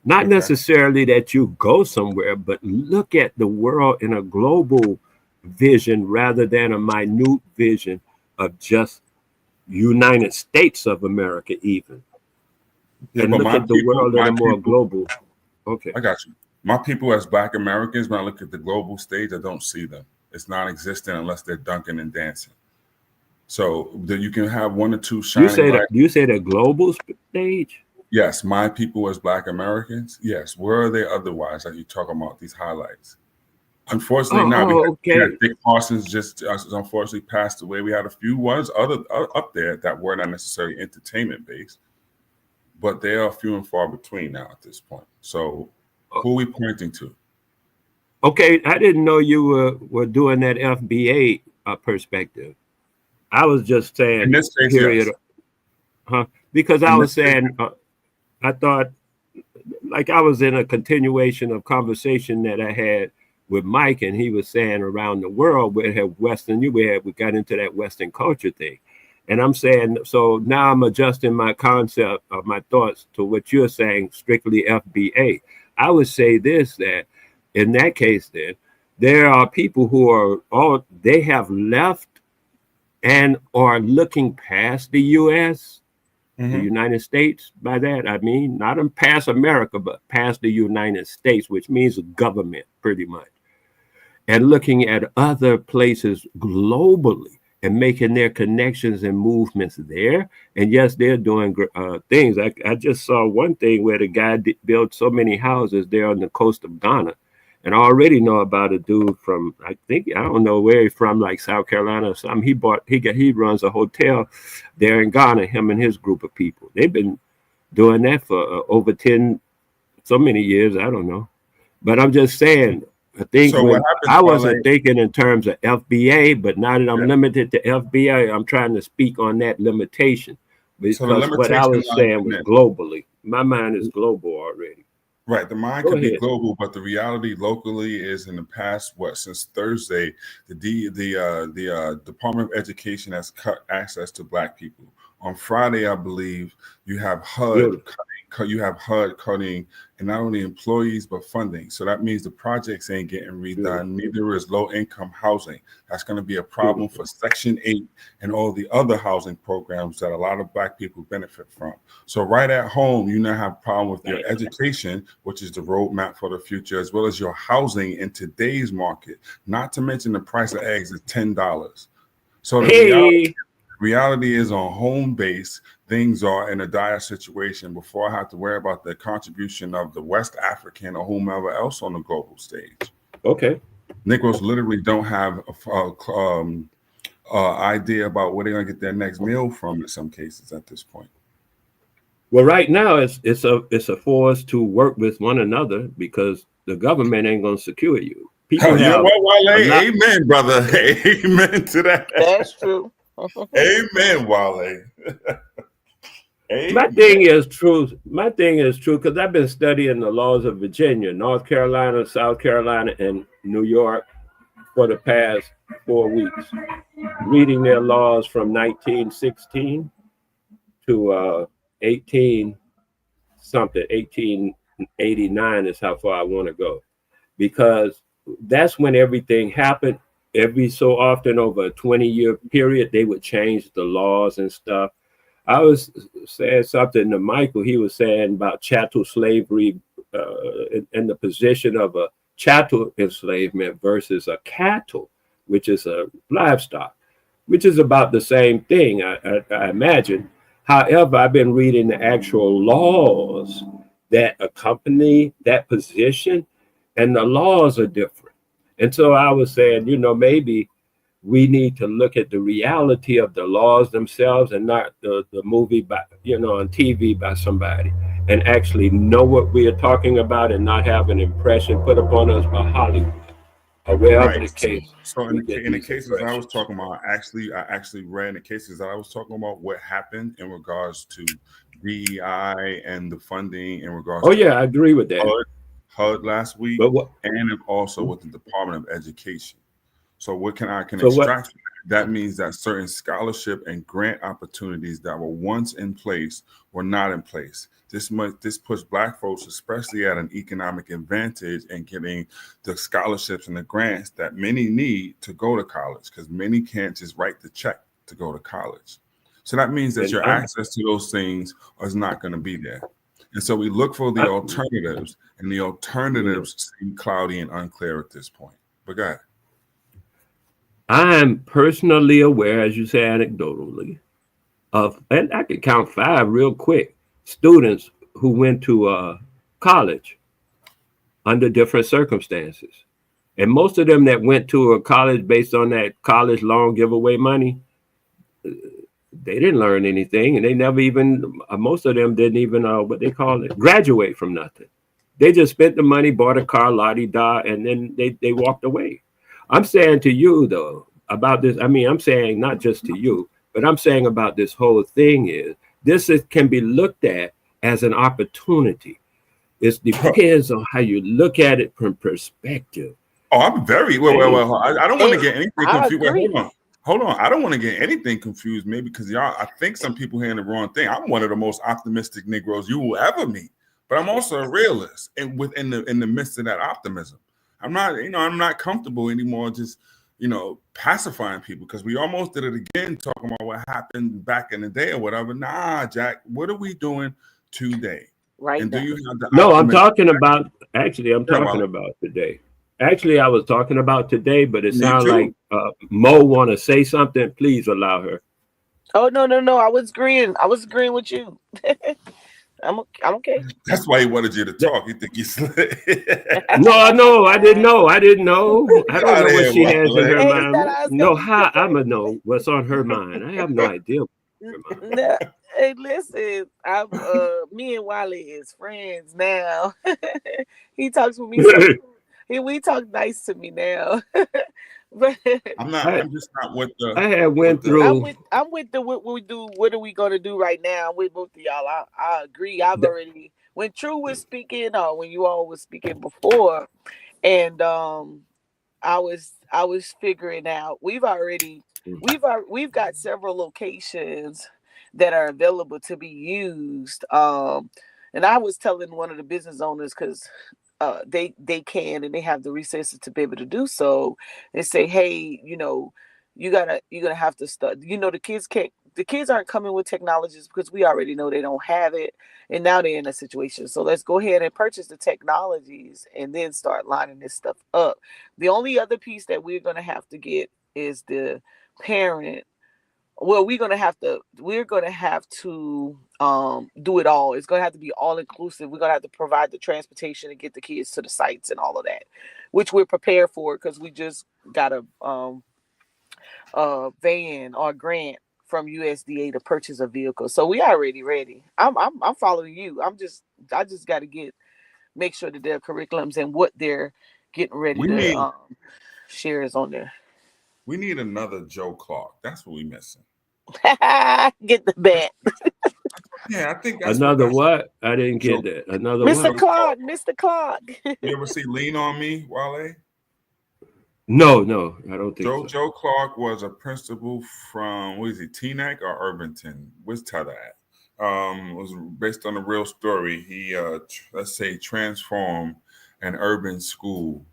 Not necessarily that you go somewhere, but look at the world in a global vision rather than a minute vision of just United States of America even. Yeah, and but look at the world in a more global. Okay. I got you. My people as Black Americans, when I look at the global stage, I don't see them. It's non-existent unless they're dunking and dancing. So that you can have one or two shining lights. You say the global stage? Yes, my people as Black Americans. Yes, where are they otherwise? Like you talking about these highlights. Unfortunately, not. Okay. Dick Parsons just unfortunately passed away. We had a few ones up there that were not necessarily entertainment based, but they are few and far between now at this point. So who are we pointing to? Okay, I didn't know you were doing that FBA perspective. I was just saying, in this case, period. Yes. Because I was saying, I thought like I was in a continuation of conversation that I had with Mike, and he was saying around the world we have we got into that Western culture thing. And I'm saying, so now I'm adjusting my concept of my thoughts to what you're saying, strictly FBA. I would say this, that in that case, then there are people who they have left and are looking past the U.S., the United States. By that, I mean, not past America, but past the United States, which means government pretty much. And looking at other places globally and making their connections and movements there. And yes, they're doing things. I just saw one thing where the guy built so many houses there on the coast of Ghana. And I already know about a dude from, I don't know where he's from, like South Carolina or something. He runs a hotel there in Ghana, him and his group of people. They've been doing that for over 10, so many years, I don't know. But I'm just saying, I think I wasn't thinking in terms of FBA, but now that I'm limited to FBA, I'm trying to speak on that limitation. Because what I was saying was globally. My mind is global already. Right, the mind could be global, but the reality locally is in the past, since Thursday, the Department of Education has cut access to Black people. On Friday, I believe you have HUD cutting, and not only employees but funding. So that means the projects ain't getting redone. Neither is low-income housing. That's going to be a problem for Section 8 and all the other housing programs that a lot of Black people benefit from. So right at home, you now have a problem with your education, which is the roadmap for the future, as well as your housing in today's market. Not to mention the price of eggs is $10. So the reality is, on home base, things are in a dire situation before I have to worry about the contribution of the West African or whomever else on the global stage. Okay. Negroes literally don't have a idea about where they're going to get their next meal from in some cases at this point. Well, right now it's a force to work with one another because the government ain't going to secure you. People amen, brother. Amen to that. That's true. Amen, Wale. My thing is true because I've been studying the laws of Virginia, North Carolina, South Carolina, and New York for the past 4 weeks, reading their laws from 1916 to 1889 is how far I want to go, because that's when everything happened. Every so often over a 20-year period, they would change the laws and stuff. I was saying something to Michael. He was saying about chattel slavery and the position of a chattel enslavement versus a cattle, which is a livestock, which is about the same thing, I imagine. However, I've been reading the actual laws that accompany that position, and the laws are different. And so I was saying, maybe we need to look at the reality of the laws themselves and not the movie on TV by somebody, and actually know what we are talking about and not have an impression put upon us by Hollywood or wherever the case. So in the cases I was talking about, I actually read in the cases that I was talking about what happened in regards to DEI and the funding in regards to I agree with that. HUD last week, and also with the Department of Education. So what can extract from that? That means that certain scholarship and grant opportunities that were once in place were not in place. This puts Black folks, especially at an economic advantage, in getting the scholarships and the grants that many need to go to college, because many can't just write the check to go to college. So that means that your access to those things is not going to be there. And so we look for the alternatives, and the alternatives seem cloudy and unclear at this point. But go ahead. I'm personally aware, as you say anecdotally, and I could count 5 real quick, students who went to college under different circumstances. And most of them that went to a college based on that college loan giveaway money, they didn't learn anything, and they never even, most of them didn't even, graduate from nothing. They just spent the money, bought a car, la-di-da, and then they walked away. I'm saying to you, though, about this, I'm saying not just to you, but I'm saying about this whole thing can be looked at as an opportunity. It depends on how you look at it from perspective. Oh, I'm very, well. I don't want to get anything confused. Hold on. I don't want to get anything confused, maybe because I think some people hearing the wrong thing. I'm one of the most optimistic Negroes you will ever meet, but I'm also a realist, and within the midst of that optimism, I'm not comfortable anymore just pacifying people, because we almost did it again, talking about what happened back in the day or whatever. Nah, Jack, what are we doing today? Right. And do you have the I'm talking about today. Actually, I was talking about today, but it Me sounds too. like Mo want to say something. Please allow her. Oh no! I was agreeing. I was agreeing with you. I'm okay. That's why he wanted you to talk. You think he's No, I didn't know. I didn't know. I Get don't out know of what here, she has in Wale. her Hey, he said mind. I was gonna No, be how quicker. I'ma know what's on her mind? I have no idea. No, hey, listen, I'm me and Wiley is friends now. He talks with me so we talk nice to me now. But I'm just not with I the had went I'm through. with the what we do. What are we gonna do right now? I'm with both of y'all. I agree. I've already when True was speaking, or when you all was speaking before, and I was figuring out we've got several locations that are available to be used. And I was telling one of the business owners because they can and they have the resources to be able to do so. They say, hey, you're gonna have to start. The kids aren't coming with technologies because we already know they don't have it, and now they're in a situation. So let's go ahead and purchase the technologies and then start lining this stuff up. The only other piece that we're gonna have to get is the parent. Well, we're gonna have to do it all. It's gonna have to be all inclusive. We're gonna have to provide the transportation and get the kids to the sites and all of that, which we're prepared for because we just got a van or grant from USDA to purchase a vehicle. So we already ready. I'm following you. I just got to make sure that their curriculums and what they're getting ready we to need share is on there. we need another Joe Clark. That's what we're missing. Get the bat. Yeah, I think Another that's what? I didn't Joe, get that. Another Mr. what? Clark, Mr. Clark. You ever see Lean on Me, Wale? No, I don't think so. Joe Clark was a principal from what is he, Teaneck or Irvington? Where's Tyler at? Was based on a real story. He let's say transformed an urban school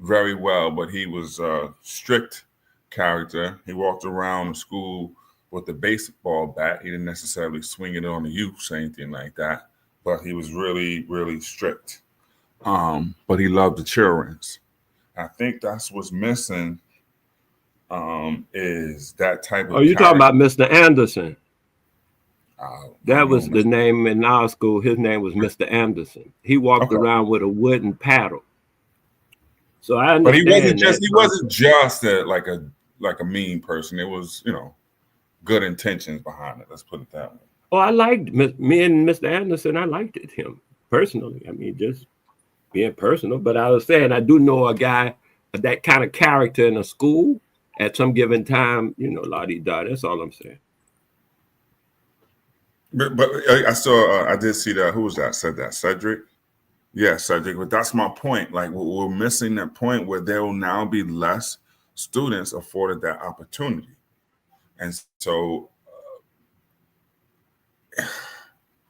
very well, but he was a strict character. He walked around the school with a baseball bat. He didn't necessarily swing it on the youth or anything like that, but he was really, really strict. But he loved the children's. I think that's what's missing is that type of Oh, you talking character. about Mr. Anderson? I That don't know, was the name in our school. His name was Mr. Anderson. He walked Okay. around with a wooden paddle. So I But he understand wasn't just like a mean person. It was, good intentions behind it. Let's put it that way. Oh, I liked me and Mr. Anderson. I liked him personally. I mean, just being personal. But I was saying, I do know a guy, that kind of character in a school at some given time, la-di-da. That's all I'm saying. But I saw, I did see that. Who was that? Said that? Cedric? Yeah, Cedric. But that's my point. Like, we're missing that point where there will now be less students afforded that opportunity. And so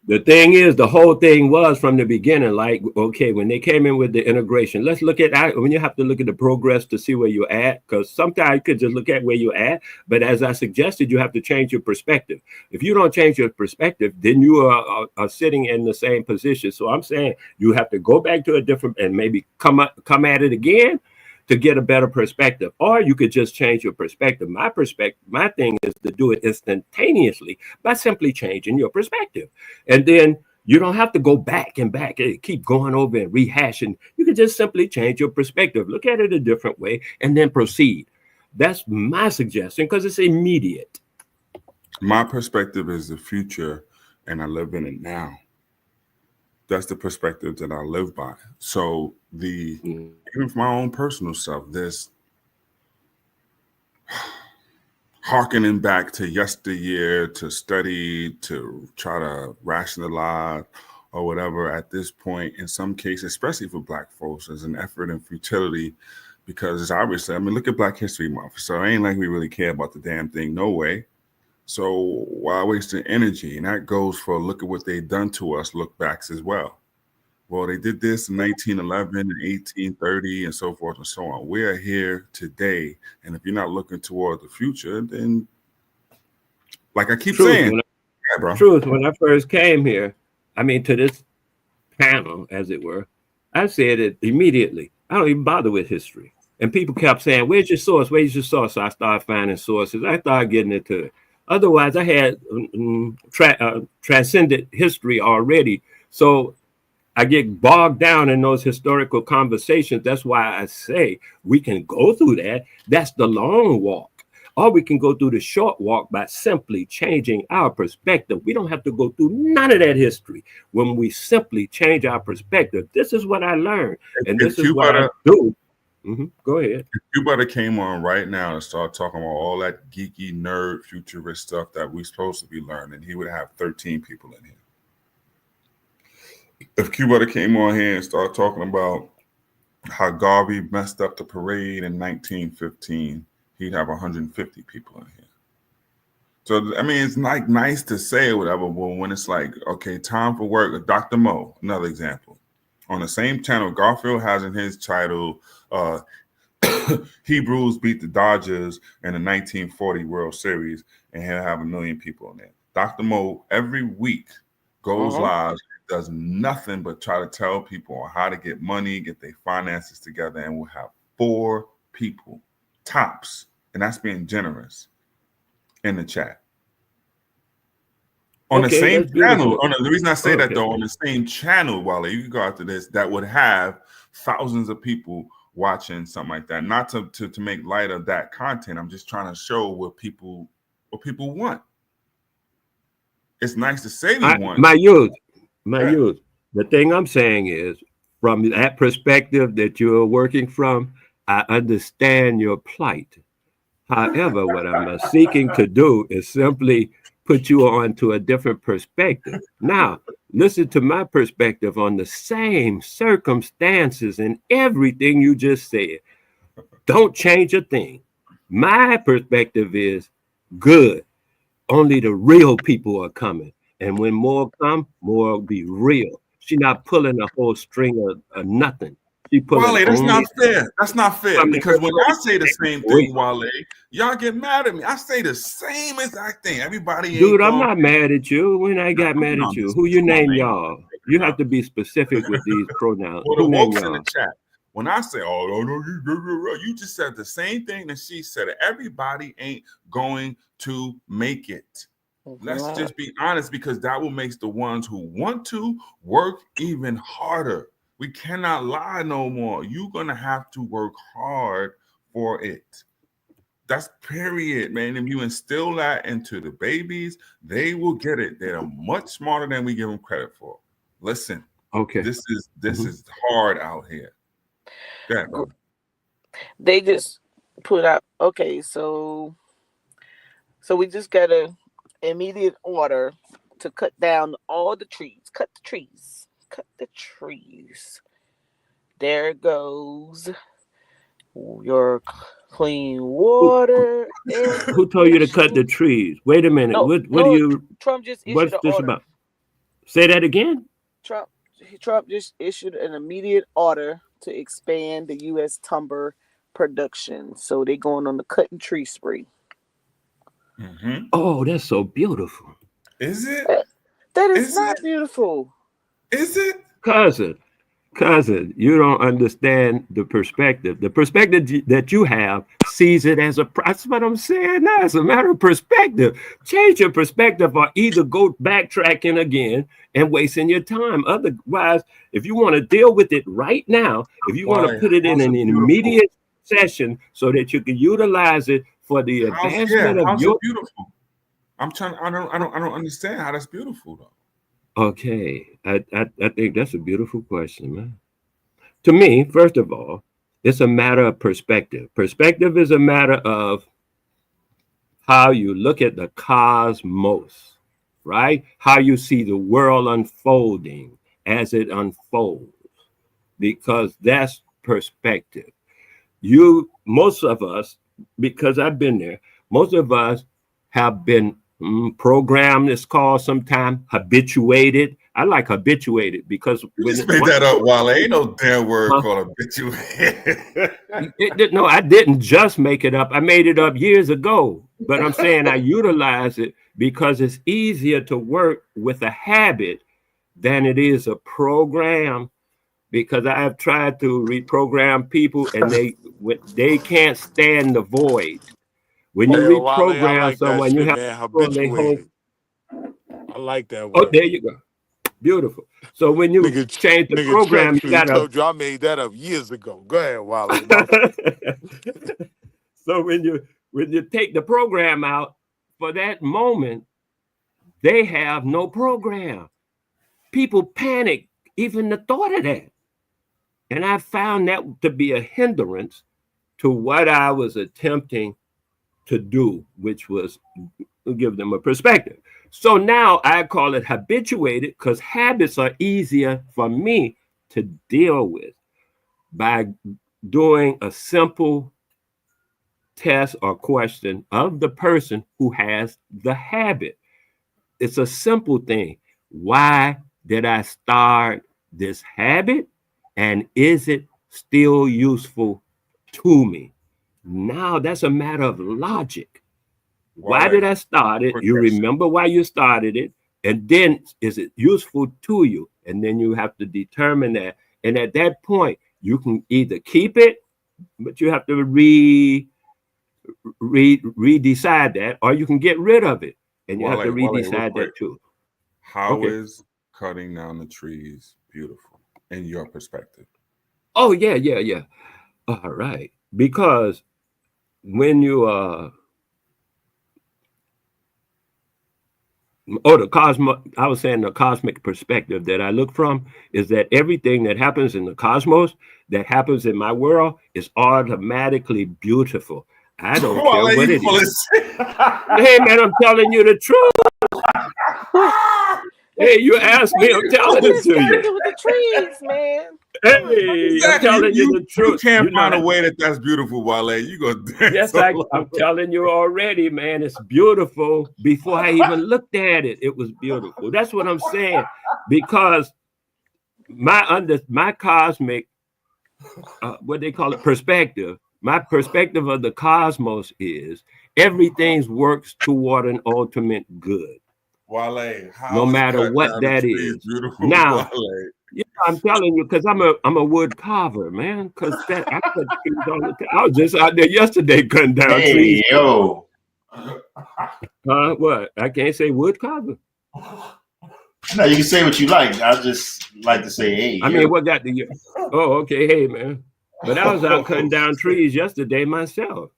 the thing is, the whole thing was from the beginning, like, okay, when they came in with the integration, let's look at when you have to look at the progress to see where you're at, because sometimes you could just look at where you're at. But as I suggested, you have to change your perspective. If you don't change your perspective, then you are sitting in the same position. So I'm saying you have to go back to a different and maybe come at it again to get a better perspective, or you could just change your perspective. My thing is to do it instantaneously by simply changing your perspective. And then you don't have to go back and keep going over and rehashing. You can just simply change your perspective, look at it a different way, and then proceed. That's my suggestion because it's immediate. My perspective is the future, and I live in it now. That's the perspective that I live by. So even for my own personal self, there's hearkening back to yesteryear to study, to try to rationalize or whatever at this point, in some cases, especially for Black folks, there's an effort and futility because it's obviously, look at Black History Month. So it ain't like we really care about the damn thing, no way. So why waste the energy? And that goes for look at what they've done to us, look backs as well. Well, they did this in 1911 and 1830 and so forth and so on. We are here today. And if you're not looking toward the future, then like I keep saying, when I first came here, to this panel, as it were, I said it immediately. I don't even bother with history. And people kept saying, "Where's your source? Where's your source?" So I started finding sources. I started getting into it. Otherwise, I had transcended history already. So I get bogged down in those historical conversations. That's why I say we can go through that. That's the long walk. Or we can go through the short walk by simply changing our perspective. We don't have to go through none of that history when we simply change our perspective. This is what I learned, and this is what I do. Go ahead. If you better came on right now and start talking about all that geeky, nerd, futurist stuff that we're supposed to be learning, he would have 13 people in here. If Q-Butter came on here and started talking about how Garvey messed up the parade in 1915, he'd have 150 people in here. So, I mean, it's like nice to say whatever, but when it's like, okay, time for work, Dr. Mo, another example. On the same channel, Garfield has in his title, Hebrews beat the Dodgers in the 1940 World Series, and he'll have 1 million people in there. Dr. Mo, every week, goes live, does nothing but try to tell people how to get money, get their finances together, and we'll have 4 people, tops, and that's being generous, in the chat. On the same channel, the reason I say that though, on the same channel, Wale, you can go after this, that would have thousands of people watching something like that. Not to make light of that content. I'm just trying to show what people want. It's nice to say we want. My youth. The thing I'm saying is, from that perspective that you're working from, I understand your plight. However, what I'm seeking to do is simply put you on to a different perspective. Now, listen to my perspective on the same circumstances and everything you just said. Don't change a thing. My perspective is good. Only the real people are coming. And when more come, more will be real. She's not pulling a whole string of nothing. Wale, that's not fair. That's not fair. Because when I say the same thing, Wale, y'all get mad at me. I say the same exact thing. Everybody ain't Dude, I'm not mad at you. When I got mad at you, who you name y'all? You have to be specific with these pronouns. Well, the Who name woke's in y'all? the chat. When I say, oh, no, you just said the same thing that she said. Everybody ain't going to make it. Let's just be honest, because that will make the ones who want to work even harder. We cannot lie no more. You're going to have to work hard for it. That's period, man. If you instill that into the babies, they will get it. They're much smarter than we give them credit for. Listen, okay, this is hard out here. Yeah, they just put out, okay, so we just got an immediate order to cut down all the trees. Cut the trees. There goes your clean water. Who told you to cut the trees? Wait a minute. What do you? Trump just issued what's an this order. about? Say that again. Trump just issued an immediate order to expand the U.S. timber production. So they're going on the cutting tree spree. Oh, that's so beautiful. Is it? That is not beautiful. Is it? Cousin, you don't understand the perspective. The perspective that you have sees it as that's what I'm saying now. It's a matter of perspective. Change your perspective or either go backtracking again and wasting your time. Otherwise, if you want to deal with it right now, if you want to put it in an immediate session so that you can utilize it for the advancement of your beautiful. I'm trying. I don't understand how that's beautiful though. Okay, I think that's a beautiful question, man. To me, first of all, it's a matter of perspective. Perspective is a matter of how you look at the cosmos, right? How you see the world unfolding as it unfolds, because that's perspective. Most of us, because I've been there, most of us have been programmed, it's called sometimes habituated. I like habituated because you just made that up, Wale. Ain't no damn word called habituated. No, I didn't just make it up. I made it up years ago. But I'm saying I utilize it because it's easier to work with a habit than it is a program because I have tried to reprogram people, and they can't stand the void. When you Hey, Wale, I reprogram like that someone, you shit, have man. to control their whole. Habituated. I like that Oh, word. there you go. Beautiful. So when you change the Nigga program, checked you me. He gotta. told you I made that up years ago. Go ahead, Wale. My fault. So when you take the program out for that moment, they have no program. People panic even the thought of that. And I found that to be a hindrance to what I was attempting to do, which was give them a perspective. So now I call it habituated, because habits are easier for me to deal with by doing a simple test or question of the person who has the habit. It's a simple thing. Why did I start this habit? And is it still useful to me? Now that's a matter of logic. Why did I start it? You remember why you started it. And then is it useful to you? And then you have to determine that. And at that point, you can either keep it, but you have to redecide that, or you can get rid of it. And you have to redecide that too. How is cutting down the trees beautiful in your perspective? Oh, yeah. All right. Because when you I was saying the cosmic perspective that I look from is that everything that happens in the cosmos, that happens in my world, is automatically beautiful. I don't care what it is. Hey, man, I'm telling you the truth. Hey, you asked me, I'm telling it to you. Do with the trees, man. Hey, I'm telling you the truth. You can't find a way that's beautiful, Wale. You gonna dance. Yes, I'm telling you already, man. It's beautiful. Before I even looked at it, it was beautiful. That's what I'm saying. Because my cosmic, what they call it, perspective. My perspective of the cosmos is everything works toward an ultimate good. Wale, no matter what that is. Now, yeah, I'm telling you, because I'm a wood carver, man. Because I cut trees all the time. I was just out there yesterday cutting down trees. Yo. What? I can't say wood carver. No, you can say what you like. I just like to say, hey. I mean, what got the? Oh, okay, hey, man. But I was out cutting down trees yesterday myself.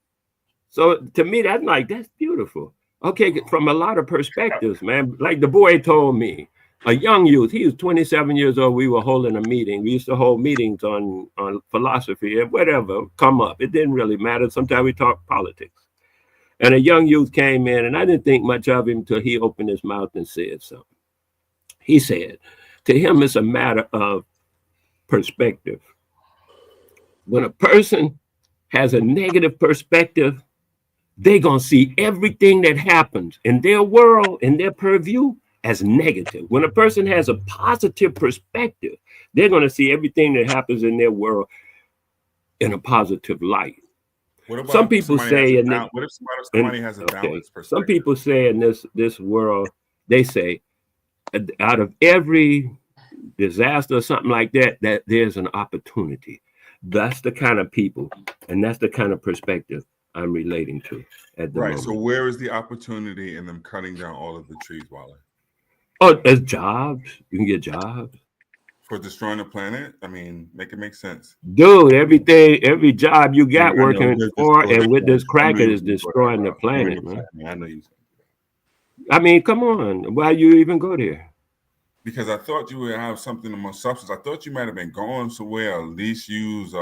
So to me, that's beautiful. Okay, from a lot of perspectives, man. Like the boy told me, a young youth, he was 27 years old. We were holding a meeting. We used to hold meetings on philosophy and whatever come up. It didn't really matter. Sometimes we talked politics. And a young youth came in, and I didn't think much of him until he opened his mouth and said something. He said, to him, it's a matter of perspective. When a person has a negative perspective, they're going to see everything that happens in their world, in their purview, as negative. When a person has a positive perspective, they're going to see everything that happens in their world in a positive light. Some people say, what if somebody has a balanced perspective? Some people say in this world, they say, out of every disaster or something like that, that there's an opportunity. That's the kind of people, and that's the kind of perspective I'm relating to at the moment. So where is the opportunity in them cutting down all of the trees, Wale? Oh, there's jobs. You can get jobs. For destroying the planet? I mean, make it make sense. Dude, every job you got working for and with this cracker is destroying the planet, man. I know you. I mean, come on. Why you even go there? Because I thought you would have something more substance. I thought you might have been going somewhere, at least use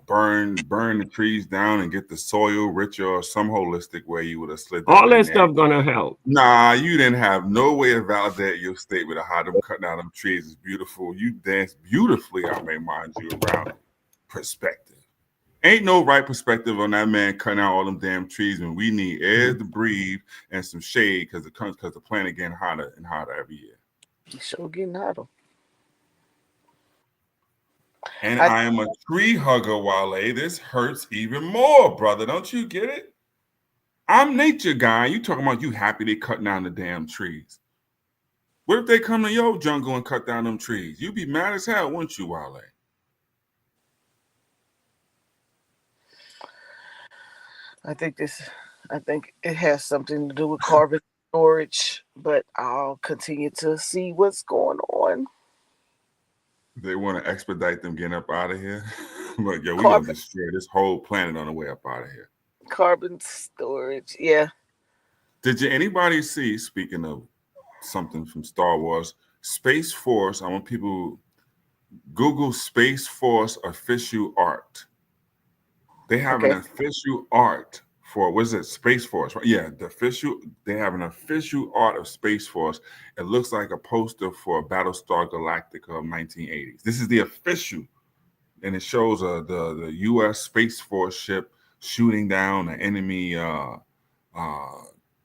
burn the trees down and get the soil richer, or some holistic way you would have slid all that stuff gonna help. Nah, you didn't have no way to validate your statement of how them cutting down them trees is beautiful. You danced beautifully, I may mind you, around perspective. Ain't no right perspective on that man cutting out all them damn trees when we need air to breathe and some shade because the planet getting hotter and hotter every year. It's sure getting hotter. And I am a tree hugger, Wale. This hurts even more, brother. Don't you get it? I'm nature guy. You talking about you happy they cutting down the damn trees. What if they come to your jungle and cut down them trees? You'd be mad as hell, wouldn't you, Wale? I think it has something to do with carbon storage, but I'll continue to see what's going on. They want to expedite them getting up out of here. Like, yo, we're Carbon, going to destroy this whole planet on the way up out of here. carbon storage, yeah. Did anybody see, speaking of something from Star Wars, Space Force? I want people Google Space Force official art. They have an official art for, what is it, Space Force? Right? Yeah, they have an official art of Space Force. It looks like a poster for Battlestar Galactica of 1980s. This is the official, and it shows the U.S. Space Force ship shooting down an enemy, I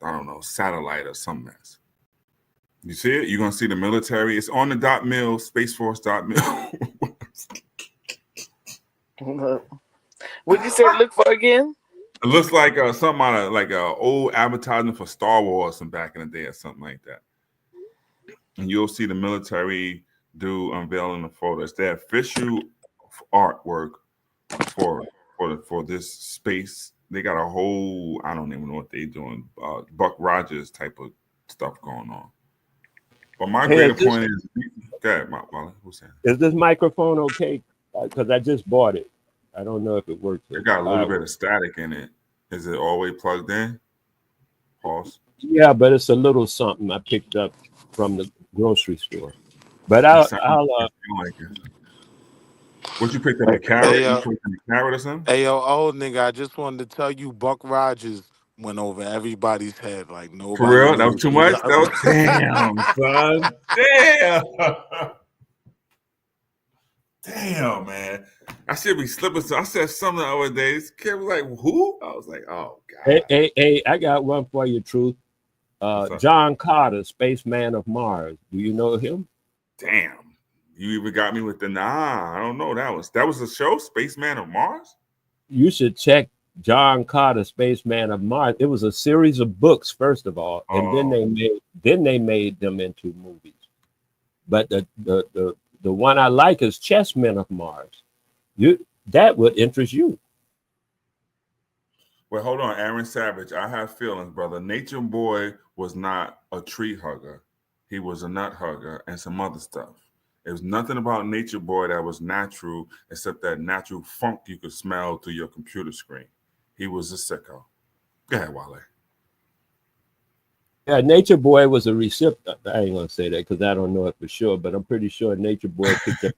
don't know, satellite or something else. You see it? You're going to see the military. It's on the .mil, Space Force .mil. What'd you say look for again? It looks like something out of like an old advertisement for Star Wars from back in the day or something like that. And you'll see the military unveiling the photo. It's their official artwork for this space. They got a whole, I don't even know what they're doing, Buck Rogers type of stuff going on. But my greater point is, go ahead, Molly, who's saying? Is this microphone okay? Because I just bought it. I don't know if it works. It got a little bit of static in it. Is it all the way plugged in? Pause. Yeah, but it's a little something I picked up from the grocery store. But I'll like it. What you picked up, a carrot? Hey, You picked up a carrot or something? Hey, yo, old nigga, I just wanted to tell you Buck Rogers went over everybody's head like nobody. For real? That was knew. too much? That was, damn, son. Damn. Damn, man. I should be slipping. So I said something the other day. This kid was like, who? I was like, oh, God. Hey, I got one for you, Truth. John Carter, Spaceman of Mars. Do you know him? Damn. You even got me with the nah. I don't know. That was a show, Spaceman of Mars? You should check John Carter, Spaceman of Mars. It was a series of books, first of all, and then they made them into movies. But the one I like is Chessmen of Mars. That would interest you. Well, hold on, Aaron Savage. I have feelings, brother. Nature Boy was not a tree hugger. He was a nut hugger and some other stuff. There was nothing about Nature Boy that was natural except that natural funk you could smell through your computer screen. He was a sicko. Go ahead, Wale. Yeah, Nature Boy was a recipient. I ain't gonna say that because I don't know it for sure, but I'm pretty sure Nature Boy picked up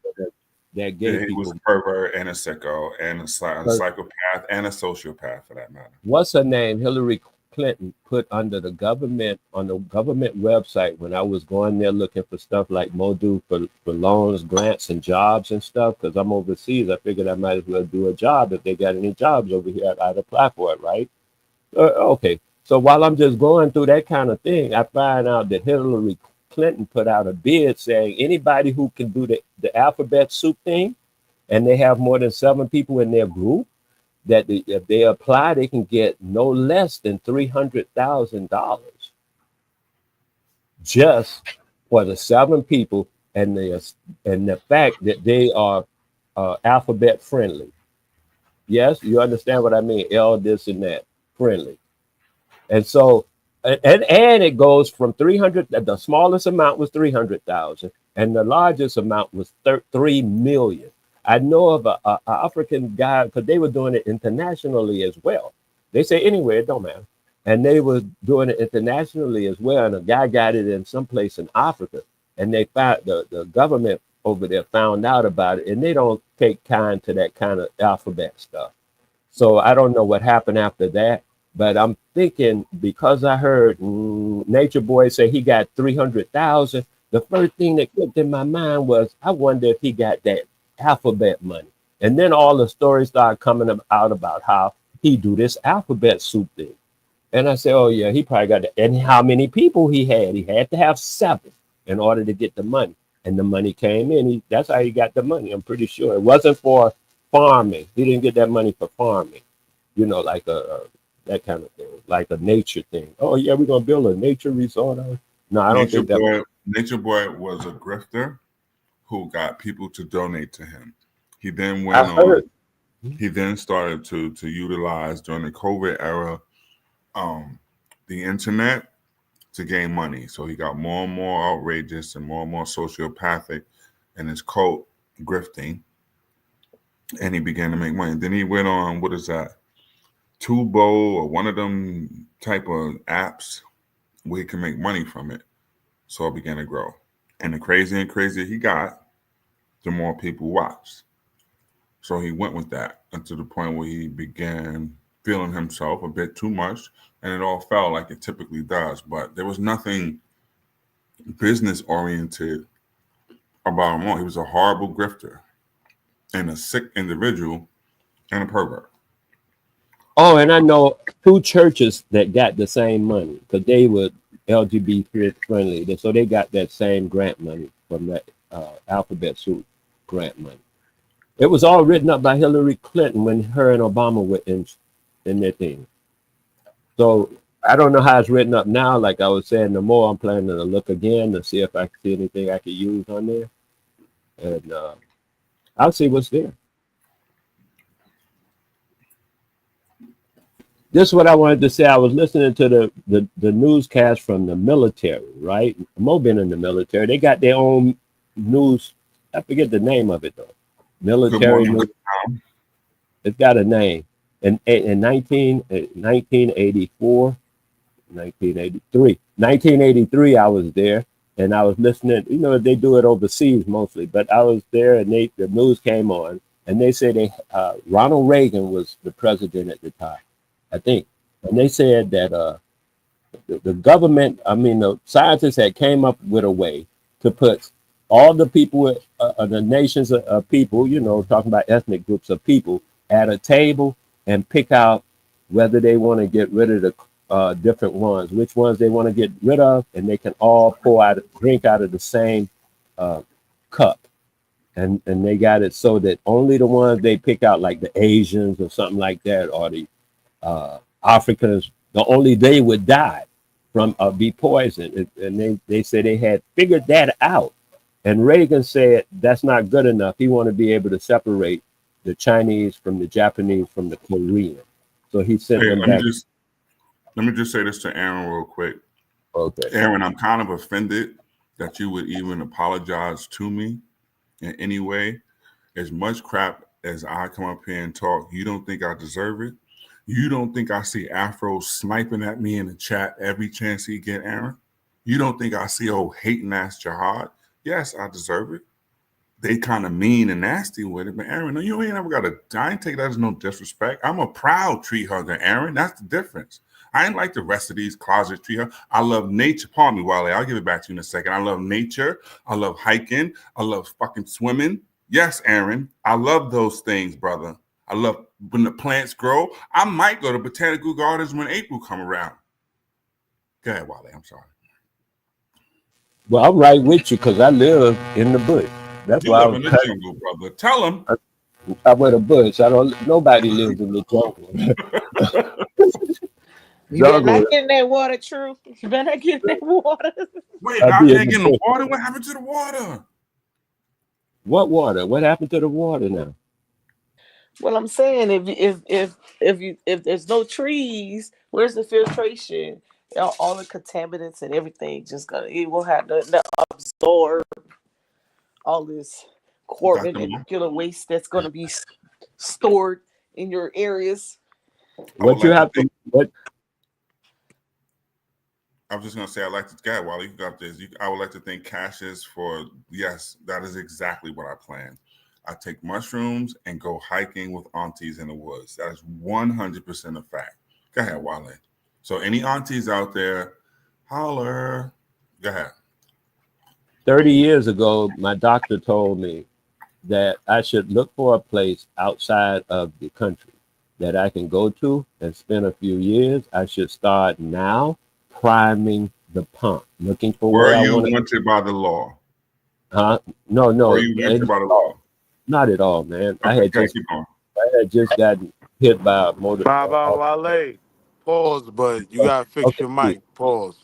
that gay people. He was a pervert and a sicko and a psychopath and a sociopath for that matter. What's her name? Hillary Clinton put under the government, on the government website, when I was going there looking for stuff like Modu for loans, grants, and jobs and stuff, because I'm overseas. I figured I might as well do a job. If they got any jobs over here, I'd apply for it, right? Okay. So while I'm just going through that kind of thing, I find out that Hillary Clinton put out a bid saying anybody who can do the alphabet soup thing, and they have more than 7 people in their group, that if they apply, they can get no less than $300,000 just for the 7 people and the fact that they are alphabet friendly. Yes, you understand what I mean? L this and that, friendly. And so, and it goes from 300. The smallest amount was 300,000, and the largest amount was 3 million. I know of a African guy, because they were doing it internationally as well. They say anywhere, it don't matter. And they were doing it internationally as well. And a guy got it in some place in Africa, and they found the government over there found out about it, and they don't take kind to that kind of alphabet stuff. So I don't know what happened after that. But I'm thinking, because I heard Nature Boy say he got 300,000, the first thing that clicked in my mind was, I wonder if he got that alphabet money. And then all the stories started coming out about how he do this alphabet soup thing. And I said, oh yeah, he probably got that. And how many people he had? He had to have 7 in order to get the money. And the money came in. That's how he got the money. I'm pretty sure it wasn't for farming. He didn't get that money for farming. You know, like that kind of thing, like a nature thing. Oh yeah, we're gonna build a nature resort. No, I don't think that. Nature Boy was a grifter who got people to donate to him. He then went on. He then started to utilize during the COVID era, the internet to gain money. So he got more and more outrageous and more sociopathic in his cult grifting, and he began to make money. Then he went on, what is that, Tubo or one of them type of apps where he can make money from it. So it began to grow. And the crazier and crazier he got, the more people watched. So he went with that until the point where he began feeling himself a bit too much, and it all fell like it typically does. But there was nothing business oriented about him. He was a horrible grifter and a sick individual and a pervert. Oh, and I know 2 churches that got the same money because they were LGBT friendly. So they got that same grant money from that alphabet soup grant money. It was all written up by Hillary Clinton when her and Obama were in their thing. So I don't know how it's written up now. Like I was saying, the more I'm planning to look again to see if I can see anything I can use on there. And I'll see what's there. This is what I wanted to say. I was listening to the newscast from the military, right? Mo been in the military. They got their own news. I forget the name of it though. Military news. It's got a name. In 1984, 1983, I was there and I was listening. You know, they do it overseas mostly, but I was there and the news came on and they said Ronald Reagan was the president at the time, I think. And they said that the government, the scientists had came up with a way to put all the people, the nations of people, you know, talking about ethnic groups of people at a table and pick out whether they want to get rid of the different ones, which ones they want to get rid of, and they can all drink out of the same cup. And they got it so that only the ones they pick out, like the Asians or something like that, or the Africans, only they would die from be poisoned. And they said they had figured that out. And Reagan said that's not good enough. He wanted to be able to separate the Chinese from the Japanese from the Korean. So he sent them back. Let me just say this to Aaron real quick. Okay. Aaron, I'm kind of offended that you would even apologize to me in any way. As much crap as I come up here and talk, you don't think I deserve it? You don't think I see Afro sniping at me in the chat every chance he get, Aaron? You don't think I see old hating ass Jihad? Yes, I deserve it. They kind of mean and nasty with it, but Aaron, no, you ain't never got I ain't take that as no disrespect. I'm a proud tree hugger, Aaron. That's the difference. I ain't like the rest of these closet tree huggers. I love nature. Pardon me, Wale. I'll give it back to you in a second. I love nature. I love hiking. I love fucking swimming. Yes, Aaron. I love those things, brother. I love when the plants grow. I might go to botanical gardens when April come around. Go ahead, Wale. I'm sorry. Well, I'm right with you because I live in the bush. That's you why live in the jungle, brother. Tell them. I'm with a bush. Nobody lives in the jungle. You better not get in that water, True. You better not get in that water. Wait, I can't get in the water? What happened to the water? What water? What happened to the water now? Well, I'm saying if there's no trees, where's the filtration? All the contaminants and everything it will have to absorb all this carbon and nuclear waste that's going to be stored in your areas. What you have to what? I was just going to say, I like to, God, while you got this, I would like to thank Cassius for, yes, that is exactly what I plan. I take mushrooms and go hiking with aunties in the woods. That is 100% a fact. Go ahead, Wale. So any aunties out there, holler. Go ahead. 30 years ago, my doctor told me that I should look for a place outside of the country that I can go to and spend a few years. I should start now priming the pump, looking for where I you want wanted by the law. No. Were you wanted by the law? Not at all, man. Okay, I had just gotten hit by a motor. Wale. Pause, but you gotta fix your mic. Pause.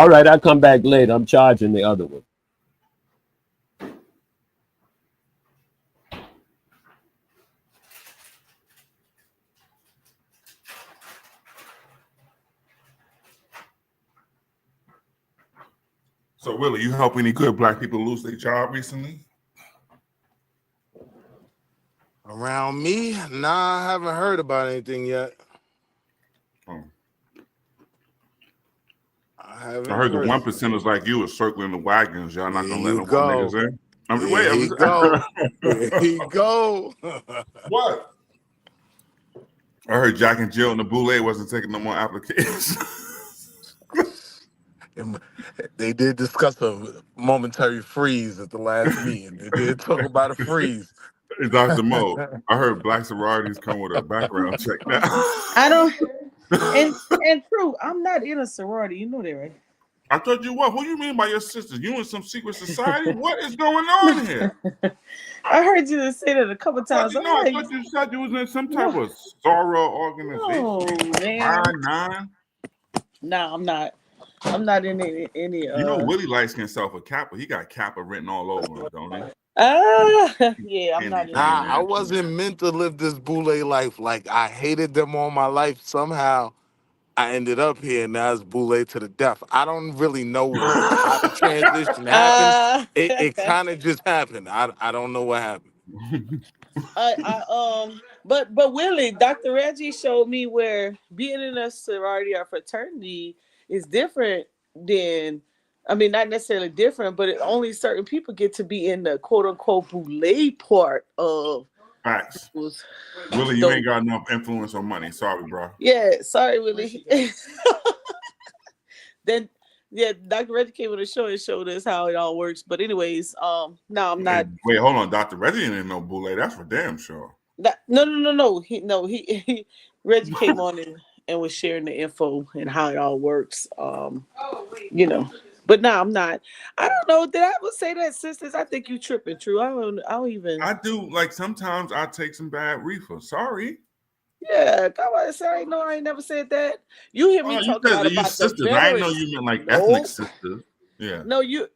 All right, I'll come back later. I'm charging the other one. So, Willie, you help any good black people lose their job recently? Around me? Nah, I haven't heard about anything yet. Oh. I haven't I heard the heard. 1%ers like you are circling the wagons. Y'all not gonna let no more niggas in. Here you go. Here you go. What? I heard Jack and Jill and the Boule wasn't taking no more applications. They did discuss a momentary freeze at the last meeting. They did talk about a freeze. Hey, Dr. Mo, I heard black sororities come with a background check now. I don't. And true, I'm not in a sorority. You know that, right? I thought you were. Who you mean by your sisters? You in some secret society? What is going on here? I heard you say that a couple times. I thought you said you was in some type of soror organization. Oh man. Nine. No, I'm not. I'm not in any. You know, Willie likes himself a Kappa. He got Kappa written all over him, don't he? Yeah, I'm not. Nah, I wasn't meant to live this boule life. Like, I hated them all my life. Somehow, I ended up here, and now it's boule to the death. I don't really know how the transition happened. It kind of just happened. I don't know what happened. But Willie, Dr. Reggie showed me where being in a sorority or fraternity is different than. I mean, not necessarily different, but only certain people get to be in the quote unquote boule part of. Facts. Willie, you ain't got enough influence or money. Sorry, bro. Yeah, sorry, Willie. Then, yeah, Dr. Reggie came on the show and showed us how it all works. But anyways, no, I'm not. Wait, hold on, Dr. Reggie didn't know boule. That's for damn sure. No. He Reggie came on and was sharing the info and how it all works. You know. But no, I'm not. I don't know. Did I ever say that, sisters? I think you tripping, True. I don't even. I do. Like, sometimes I take some bad reefer. Sorry. Yeah, come on. I ain't never said that. You hear me talk about sisters. The I didn't know you meant like ethnic sisters. Yeah. You.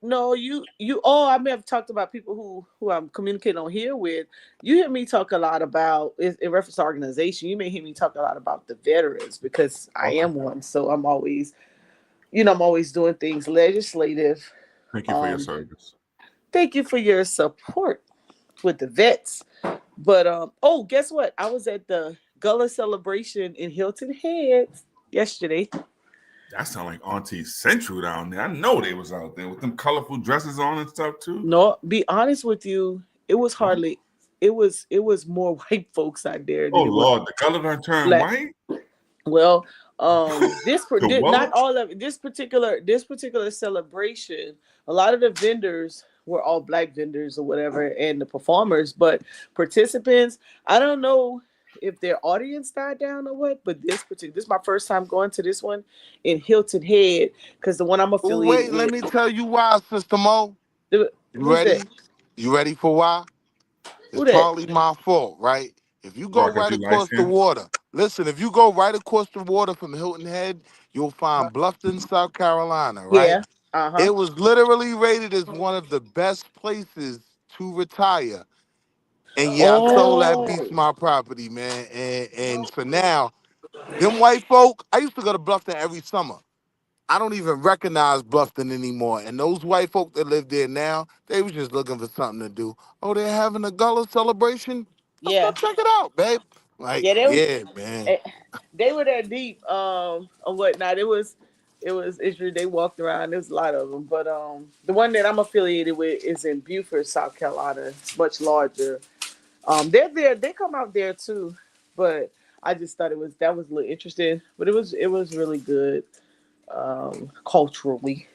Oh, I may have talked about people who I'm communicating on here with. You hear me talk a lot about in reference to organization. You may hear me talk a lot about the veterans because I am one. So I'm always. I'm always doing things legislative. Thank you for your service. Thank you for your support with the vets. But guess what? I was at the Gullah celebration in Hilton Head yesterday. That sound like Auntie Central down there. I know they was out there with them colorful dresses on and stuff too. No, be honest with you, it was hardly. It was more white folks out there. Oh Lord, the color done turned white. Well, not all of it. This particular celebration, a lot of the vendors were all black vendors or whatever, and the performers, but participants, I don't know if their audience died down or what, but this is my first time going to this one in Hilton Head because the one I'm affiliated with. Let me tell you why, Sister Mo. You ready? You ready for why? It's partly my fault, right? If you go right across the water, listen, if you go right across the water from Hilton Head, you'll find Bluffton, South Carolina, right? Yeah. It was literally rated as one of the best places to retire. And I told that beats my property, man. And so now, them white folk, I used to go to Bluffton every summer. I don't even recognize Bluffton anymore. And those white folk that live there now, they was just looking for something to do. Oh, they're having a Gullah celebration? Yeah. Let's go check it out, babe. Like, man. They were there deep, or whatnot. It was they walked around. There's a lot of them, but the one that I'm affiliated with is in Beaufort, South Carolina. It's much larger. They're there. They come out there too, but I just thought that was a little interesting. But it was really good, culturally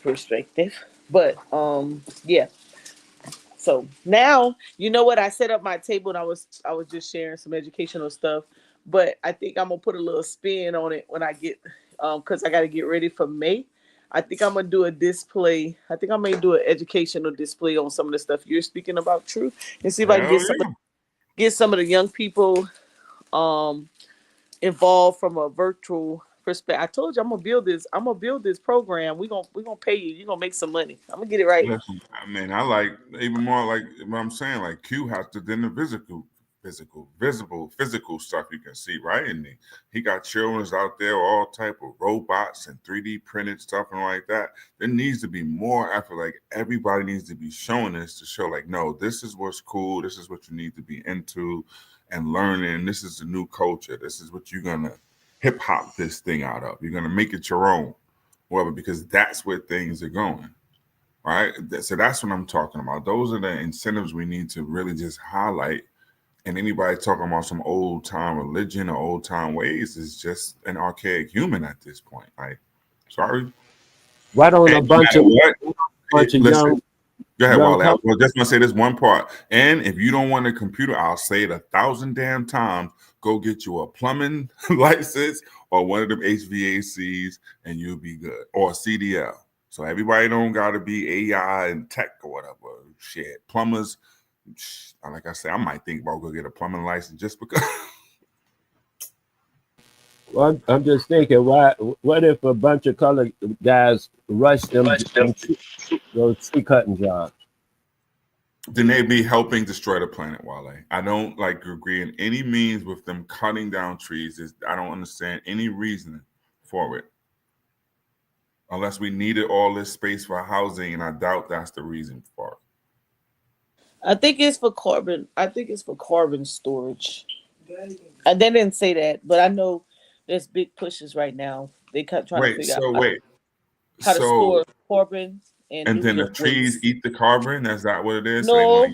perspective. But yeah. So now, you know what? I set up my table and I was just sharing some educational stuff, but I think I'm gonna put a little spin on it when I get, because I got to get ready for May. I think I'm gonna do a display. I think I may do an educational display on some of the stuff you're speaking about, True, and see if I can get some of the young people involved from a virtual perspective. I told you I'm gonna build this. I'm gonna build this program. We're gonna pay you. You're gonna make some money. I'm gonna get it right. Listen, I mean, I like even more like what I'm saying. Like Q has to then the physical stuff you can see, right? And he got children's out there, all type of robots and 3D printed stuff and like that. There needs to be more effort. Like everybody needs to be showing this to show, like, no, this is what's cool. This is what you need to be into and learning. This is the new culture. This is what you're gonna hip hop this thing out of. You're gonna make it your own, whatever, because that's where things are going. Right. So that's what I'm talking about. Those are the incentives we need to really just highlight. And anybody talking about some old time religion or old time ways is just an archaic human at this point. Like, sorry. Why don't a bunch of listen, young go ahead, young Wally. I was just gonna say this one part. And if you don't want a computer, I'll say it 1,000 damn times. Go get you a plumbing license or one of them HVACs, and you'll be good. Or a CDL. So everybody don't gotta be AI and tech or whatever. Shit, plumbers. Like I said, I might think about go get a plumbing license just because. Well, I'm just thinking, what if a bunch of colored guys rush them those tree cutting jobs? Then they'd be helping destroy the planet, Wale. I don't like agree in any means with them cutting down trees. I don't understand any reason for it. Unless we needed all this space for housing, and I doubt that's the reason for it. I think it's for carbon. I think it's for carbon storage. And they didn't say that, but I know there's big pushes right now. They kept trying to figure out how to store carbon and then the trees waste. eat the carbon. Is that what it is? No,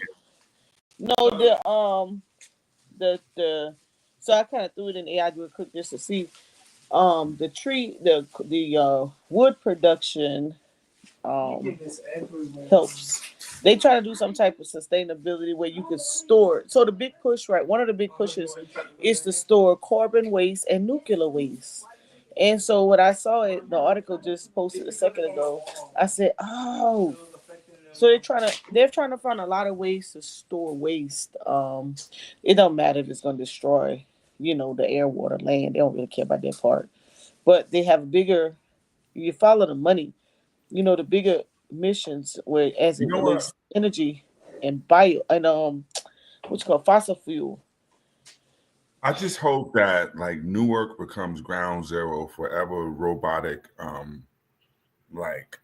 the so I kind of threw it in AI real quick just to see the tree the wood production helps. They try to do some type of sustainability where you can store. So the big push, right? One of the big pushes is to store carbon waste and nuclear waste. And so when I saw it, the article just posted a second ago, I said, oh, so they're trying to find a lot of ways to store waste. It don't matter if it's going to destroy, the air, water, land. They don't really care about that part. But they have bigger. You follow the money. The bigger missions where as it relates to energy and bio and what's called fossil fuel. I just hope that like Newark becomes ground zero for ever robotic like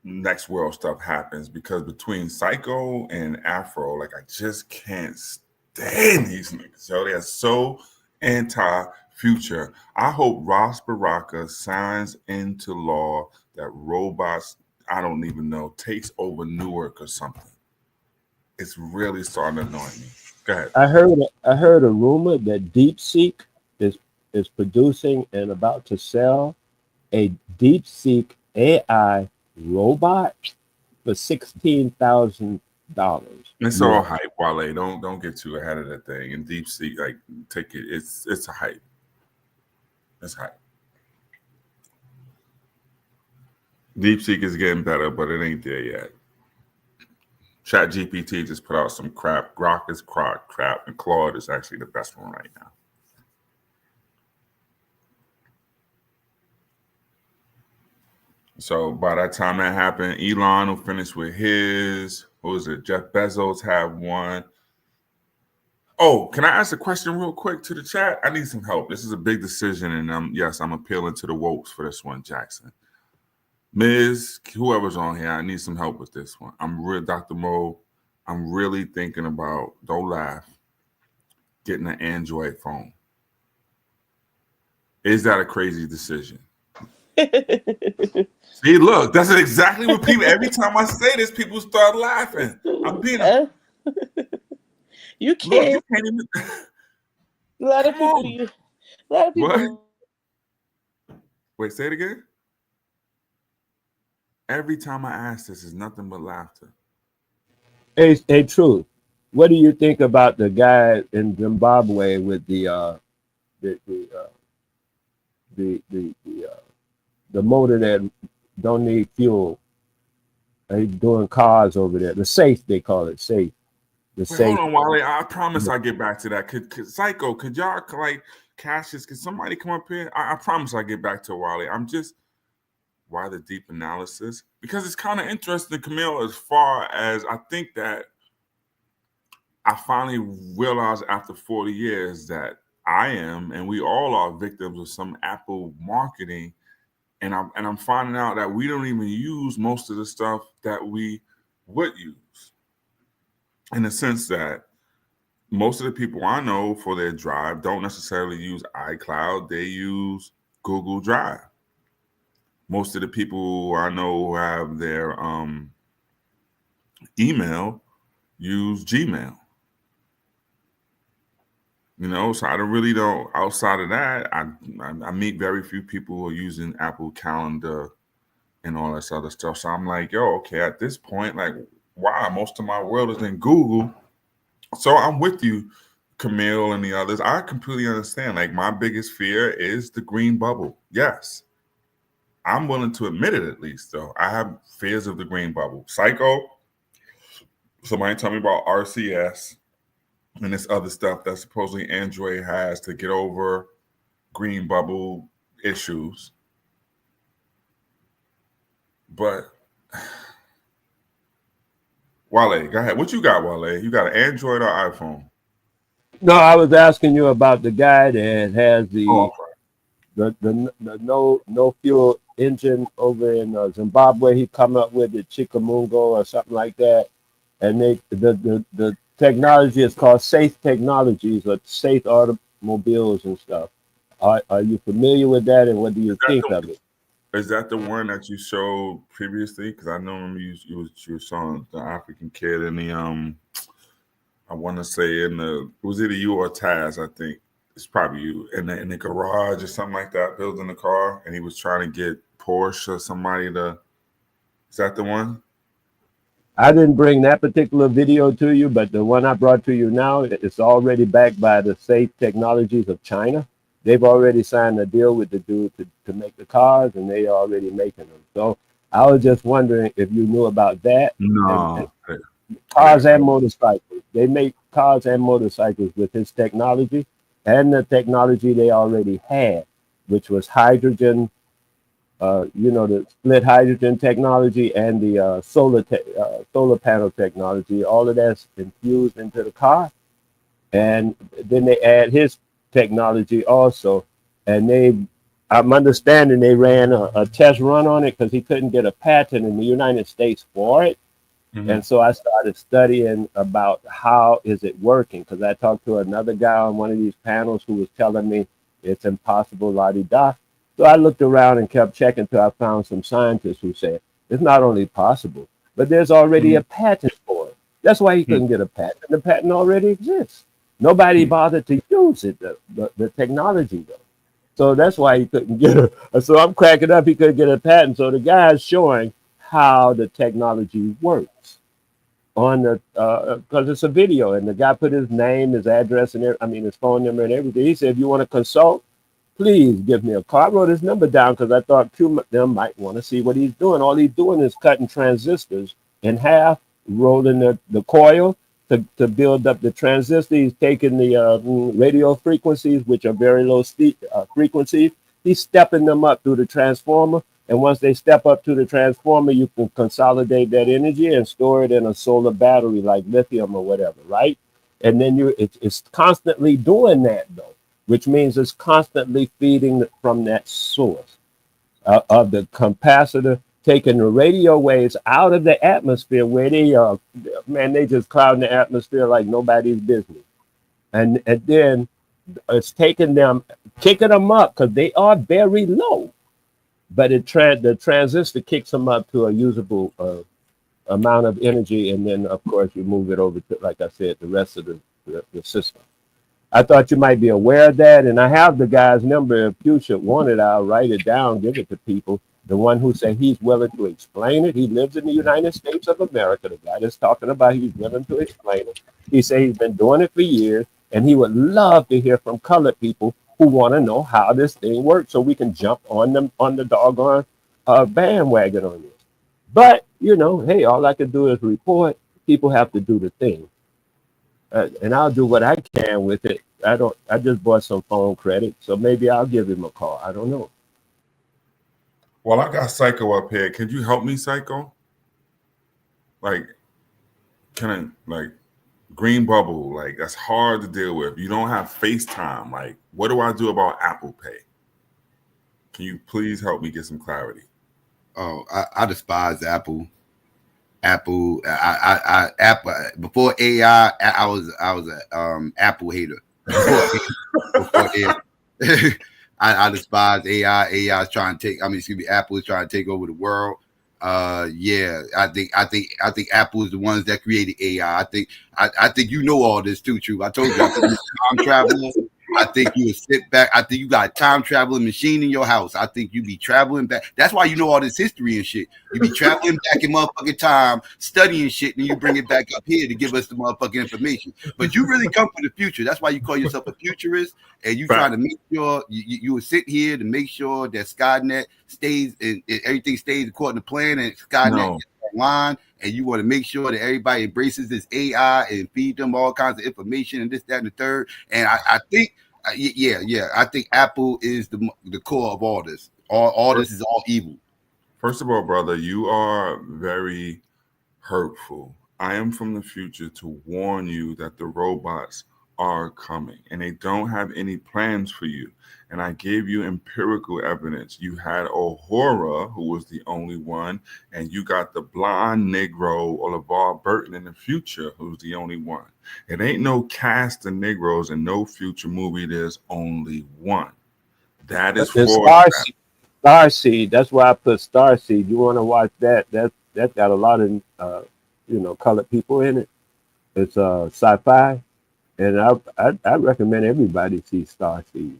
next world stuff happens, because between Psycho and Afro, like I just can't stand these niggas. So they're so anti-future. I hope Ross Baraka signs into law that robots, I don't even know, takes over Newark or something. It's really starting to annoy me. Go ahead. I heard a rumor that DeepSeek is producing and about to sell a DeepSeek AI robot for $16,000. It's all hype, Wale. Don't get too ahead of that thing. And DeepSeek, like, take it. It's a hype. It's hype. DeepSeek is getting better, but it ain't there yet. ChatGPT just put out some crap. Grok is crap, and Claude is actually the best one right now. So by that time that happened, Elon will finish with his. What was it? Jeff Bezos have one. Oh, can I ask a question real quick to the chat? I need some help. This is a big decision, and I'm appealing to the wokes for this one, Jackson. Ms., whoever's on here, I need some help with this one. Dr. Mo, I'm really thinking about, don't laugh, getting an Android phone. Is that a crazy decision? See, look, that's exactly what people, every time I say this, people start laughing. I'm being you can't. Look, you can't even. A lot of people. What? Wait, say it again. Every time I ask this, is nothing but laughter. Hey, Truth, what do you think about the guy in Zimbabwe with the motor that don't need fuel? He's doing cars over there. The safe, they call it safe. the Wait, safe. hold on, Wale. I promise I'll get back to that. Could Psycho, could y'all like Cassius, could somebody come up here? I promise I'll get back to Wale. I'm just why the deep analysis? Because it's kind of interesting, Camille, as far as I think that I finally realized after 40 years that I am, and we all are victims of some Apple marketing. And I'm finding out that we don't even use most of the stuff that we would use. In the sense that most of the people I know for their drive don't necessarily use iCloud, they use Google Drive. Most of the people I know who have their email use Gmail. You know, so I really don't. Outside of that, I meet very few people who are using Apple Calendar and all this other stuff. So I'm like, yo, okay, at this point, like, wow, most of my world is in Google. So I'm with you, Camille and the others. I completely understand. Like, my biggest fear is the green bubble. Yes. I'm willing to admit it, at least, though. I have fears of the green bubble. Psycho, somebody tell me about RCS and this other stuff that supposedly Android has to get over green bubble issues. But Wale, go ahead. What you got, Wale? You got an Android or iPhone? No, I was asking you about the guy that has the no fuel engine over in Zimbabwe. He come up with the Chikamungo or something like that, and the technology is called Safe Technologies or Safe Automobiles and stuff. Are you familiar with that, and what do you think of it? Is that the one that you showed previously? Because I know you were showing the African kid in the I want to say in the, was it you or Taz? I think it's probably you in the garage or something like that, building a car, and he was trying to get Porsche or somebody to. Is that the one? I didn't bring that particular video to you, but the one I brought to you now, it's already backed by the Safe Technologies of China. They've already signed a deal with the dude to make the cars, and they are already making them. So I was just wondering if you knew about that. No. And cars and motorcycles. They make cars and motorcycles with his technology and the technology they already had, which was hydrogen, the split hydrogen technology and the solar panel technology. All of that's infused into the car. And then they add his technology also. And I'm understanding they ran a test run on it because he couldn't get a patent in the United States for it. Mm-hmm. And so I started studying about how is it working, because I talked to another guy on one of these panels who was telling me it's impossible, la-di-da. So I looked around and kept checking till I found some scientists who said it's not only possible, but there's already a patent for it. That's why he couldn't get a patent. The patent already exists. Nobody bothered to use it, the technology, though. So that's why he couldn't get it. So I'm cracking up he couldn't get a patent. So the guy's showing how the technology works on the because it's a video, and the guy put his name, his address, and his phone number and everything. He said, if you want to consult, please give me a call. I wrote his number down because I thought two of them might want to see what he's doing. All he's doing is cutting transistors in half, rolling the coil to build up the transistor. He's taking the radio frequencies, which are very low frequencies. He's stepping them up through the transformer. And once they step up to the transformer, you can consolidate that energy and store it in a solar battery like lithium or whatever, right? And then it's constantly doing that, though, which means it's constantly feeding from that source of the capacitor, taking the radio waves out of the atmosphere where they just cloud in the atmosphere like nobody's business. And then it's taking them, kicking them up because they are very low. But the transistor kicks them up to a usable amount of energy, and then, of course, you move it over to, like I said, the rest of the system. I thought you might be aware of that, and I have the guy's number. If you should want it, I'll write it down, give it to people. The one who said he's willing to explain it. He lives in the United States of America. The guy that's talking about he's willing to explain it. He said he's been doing it for years, and he would love to hear from colored people who want to know how this thing works so we can jump on the doggone bandwagon on this. But, hey, all I can do is report. People have to do the thing. and I'll do what I can with it. I just bought some phone credit, so maybe I'll give him a call. I don't know. Well, I got Psycho up here. Can you help me, Psycho? Like, green bubble, like that's hard to deal with. You don't have FaceTime. Like, what do I do about Apple Pay? Can you please help me get some clarity? Oh, I despise Apple. Apple, Apple before AI, I was a Apple hater. Before AI. I despise AI. AI is trying to take. Apple is trying to take over the world. Yeah, I think Apple is the ones that created AI. I think you know all this too, True. I told you, I think you're a time traveler. I think you would sit back. I think you got a time traveling machine in your house. I think you be traveling back. That's why you know all this history and shit. You be traveling back in motherfucking time, studying shit, and you bring it back up here to give us the motherfucking information. But you really come from the future. That's why you call yourself a futurist, and you trying to make sure you would sit here to make sure that Skynet stays and everything stays according to plan, and Skynet gets online. And you want to make sure that everybody embraces this AI and feed them all kinds of information and this, that, and the third. And I think, I think Apple is the core of all this. All this is all evil. First of all, brother, you are very hurtful. I am from the future to warn you that the robots are coming and they don't have any plans for you. And I gave you empirical evidence. You had Uhura, who was the only one, and you got the blonde Negro or LeVar Burton in the future, who's the only one. It ain't no cast of Negroes in no future movie. There's only one. That is for Starseed. That's why I put Starseed. You want to watch that? That's got a lot of colored people in it. It's sci-fi, and I recommend everybody see Starseed.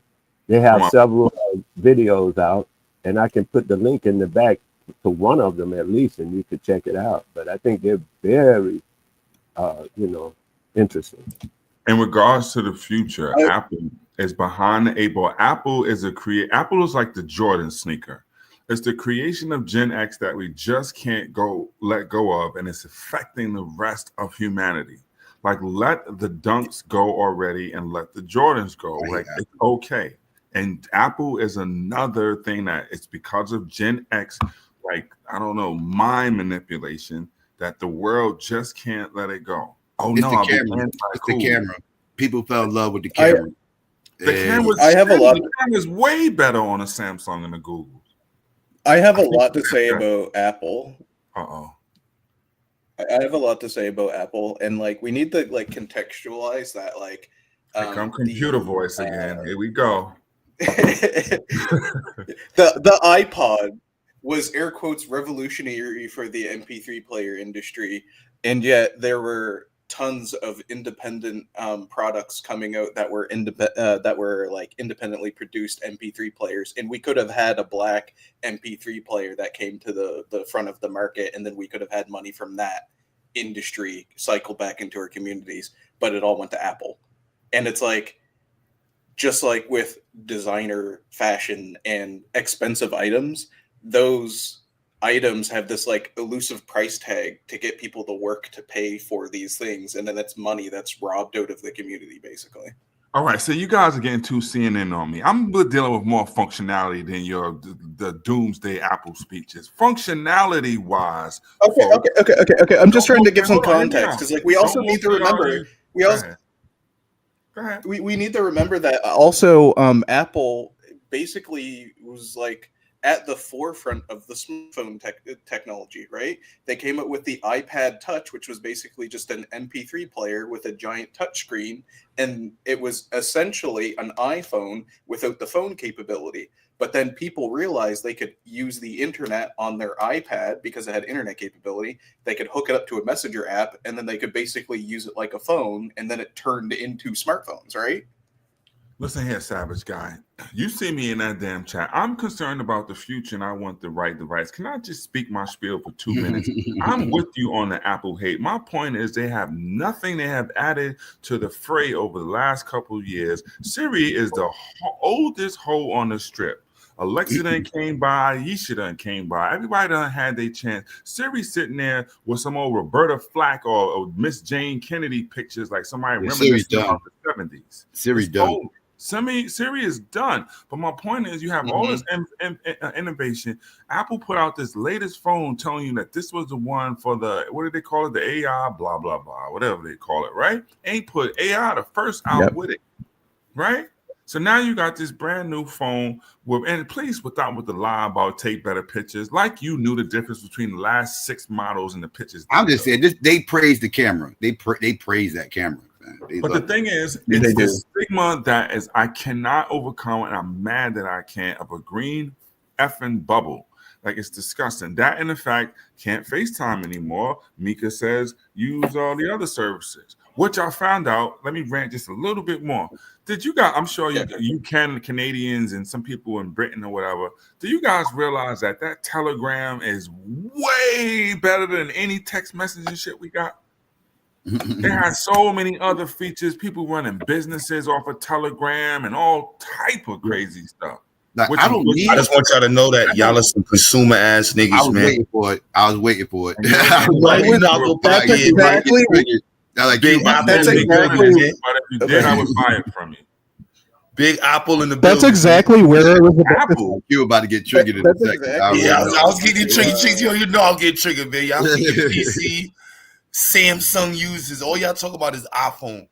They have several videos out, and I can put the link in the back to one of them at least, and you can check it out. But I think they're very, interesting. In regards to the future, Apple is behind the eight ball. Apple is Apple is like the Jordan sneaker. It's the creation of Gen X that we just can't let go of, and it's affecting the rest of humanity. Like, let the Dunks go already and let the Jordans go. Like, it's okay. And Apple is another thing that it's because of Gen X, like, I don't know, mind manipulation that the world just can't let it go. Oh, it's no, the camera. It's the camera. People fell in love with the camera. The camera's way better on a Samsung than a Google. I have a lot to say about Apple. Uh-oh. I have a lot to say about Apple, and like we need to like contextualize that. Like, here come computer voice again. Here we go. the iPod was air quotes revolutionary for the MP3 player industry, and yet there were tons of independent products coming out that were like independently produced MP3 players, and we could have had a black MP3 player that came to the front of the market, and then we could have had money from that industry cycle back into our communities, but it all went to Apple. And it's like, just like with designer fashion and expensive items, those items have this like elusive price tag to get people to work to pay for these things, and then that's money that's robbed out of the community, basically. All right, so you guys are getting too CNN on me. I'm dealing with more functionality than the doomsday Apple speeches. Functionality wise. Okay. I'm just trying to give some context, because like we also need to remember we need to remember that also Apple basically was like at the forefront of the smartphone technology, right? They came up with the iPad Touch, which was basically just an MP3 player with a giant touchscreen, and it was essentially an iPhone without the phone capability. But then people realized they could use the internet on their iPad because it had internet capability. They could hook it up to a messenger app, and then they could basically use it like a phone, and then it turned into smartphones, right? Listen here, Savage Guy. You see me in that damn chat. I'm concerned about the future, and I want the right device. Can I just speak my spiel for 2 minutes? I'm with you on the Apple hate. My point is they have nothing they have added to the fray over the last couple of years. Siri is the oldest hoe on the strip. Alexa done came by. Yesha done came by. Everybody done had their chance. Siri sitting there with some old Roberta Flack or Miss Jane Kennedy pictures, like somebody reminiscing about the 70s. Siri done. Siri is done. But my point is, you have all this innovation. Apple put out this latest phone telling you that this was the one for the, what did they call it? The AI, blah, blah, blah, whatever they call it, right? Ain't put AI the first out with it, right? So now you got this brand new phone with, and please without with the lie about take better pictures, like you knew the difference between the last 6 models and the pictures. I'm just saying, they praise the camera. They praise that camera. But the thing is, it's this stigma that is I cannot overcome, and I'm mad that I can't, of a green effing bubble. Like, it's disgusting. That, and the fact, can't FaceTime anymore. Mika says use all the other services, which I found out. Let me rant just a little bit more. Did you guys, I'm sure you Canadians and some people in Britain or whatever, do you guys realize that Telegram is way better than any text messaging shit we got? It has so many other features. People running businesses off of Telegram and all type of crazy stuff. Like, I just want y'all to know that y'all are some consumer ass niggas, I was man. waiting for it. I was waiting for it. That's exactly. That's exactly. But if you did, I would buy it from you. Big Apple in the That's building. exactly where it was about. Apple. You were about to get triggered in a second. Exactly. I was getting triggered. Yo, you know I'll get triggered, man. Y'all see your PC, Samsung uses. All y'all talk about is iPhone.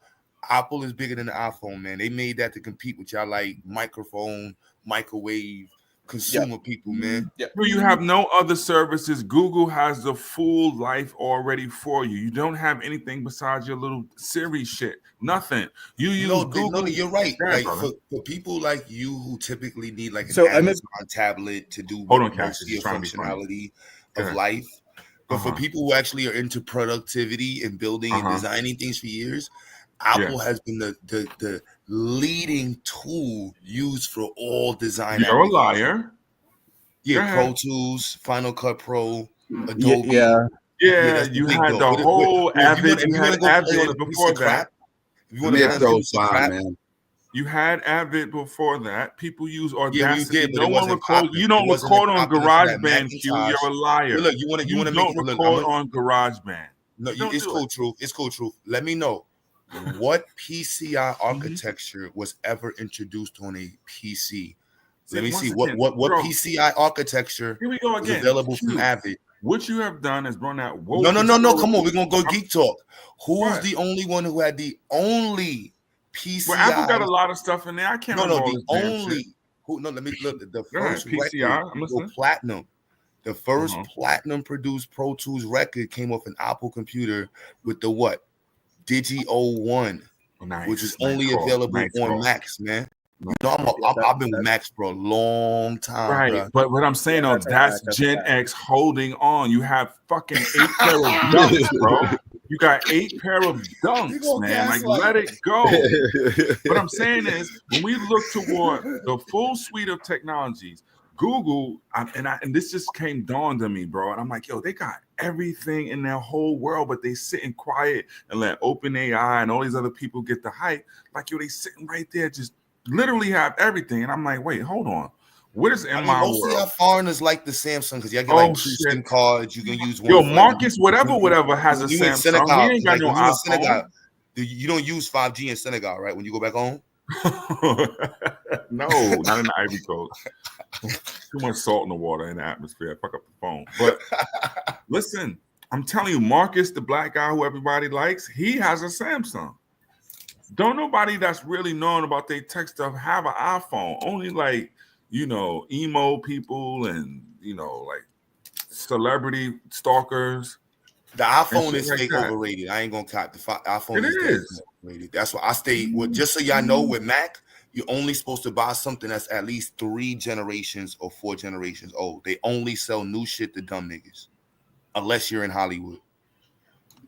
Apple is bigger than the iPhone, man. They made that to compete with y'all like microphone, microwave, consumer people, man. Well, you have no other services. Google has the full life already for you. You don't have anything besides your little Siri shit. Nothing. You use Google. No, you're right. Yeah, like for people like you who typically need like an Amazon tablet to do most of your functionality of life. But for people who actually are into productivity and building and designing things for years, Apple has been the leading tool used for all design. You're a liar. Yeah, Pro Tools, Final Cut Pro, Adobe. Yeah, you had the whole Avid. You had Avid before that. You want to man. You had Avid before that. People use Audacity. Yeah, we did, no one record. You don't record on GarageBand. Q. You're a liar. Look, you want to don't record on GarageBand. No, it's cool. Truth. It's cool. Truth. Let me know what PCI architecture was ever introduced on a PC. Let me see what PCI architecture was available from Avid. What you have done is run that. No. Come on, we're gonna go geek talk. Who's the only one who had the only PCI? Well, Apple got a lot of stuff in there. I can't. The only who. No, let me look. The first PCI record, platinum. The first platinum produced Pro Tools record came off an Apple computer with the what? Digi 01, which is only available on Macs, man. You know, I've been with Macs for a long time, right? Bro. But what I'm saying, that's Gen X holding on. You have fucking 8 pair of dunks, bro. You got 8 pair of dunks, man. Like, let it go. What I'm saying is, when we look toward the full suite of technologies, Google, and this just dawned on me, bro. And I'm like, yo, they got everything in their whole world, but they sitting quiet and let OpenAI and all these other people get the hype. Like, yo, they sitting right there, just literally have everything. And I'm like, wait, hold on. What is in my world? Most of y'all foreigners like the Samsung because y'all get like 2 SIM cards. You can use one. Yo, Marcus, whatever has a Samsung. Senegal, he ain't got no iPhone. You don't use 5G in Senegal, right? When you go back home? No, not in the Ivory Coast. Too much salt in the water in the atmosphere. Fuck up the phone. But listen, I'm telling you, Marcus, the black guy who everybody likes, he has a Samsung. Don't nobody that's really known about their tech stuff have an iPhone. Only like, emo people and, like celebrity stalkers. The iPhone is overrated. I ain't gonna cop the iPhone. It is overrated. That's why I stay with. Just so y'all know, with Mac, you're only supposed to buy something that's at least 3 generations or 4 generations old. They only sell new shit to dumb niggas, unless you're in Hollywood.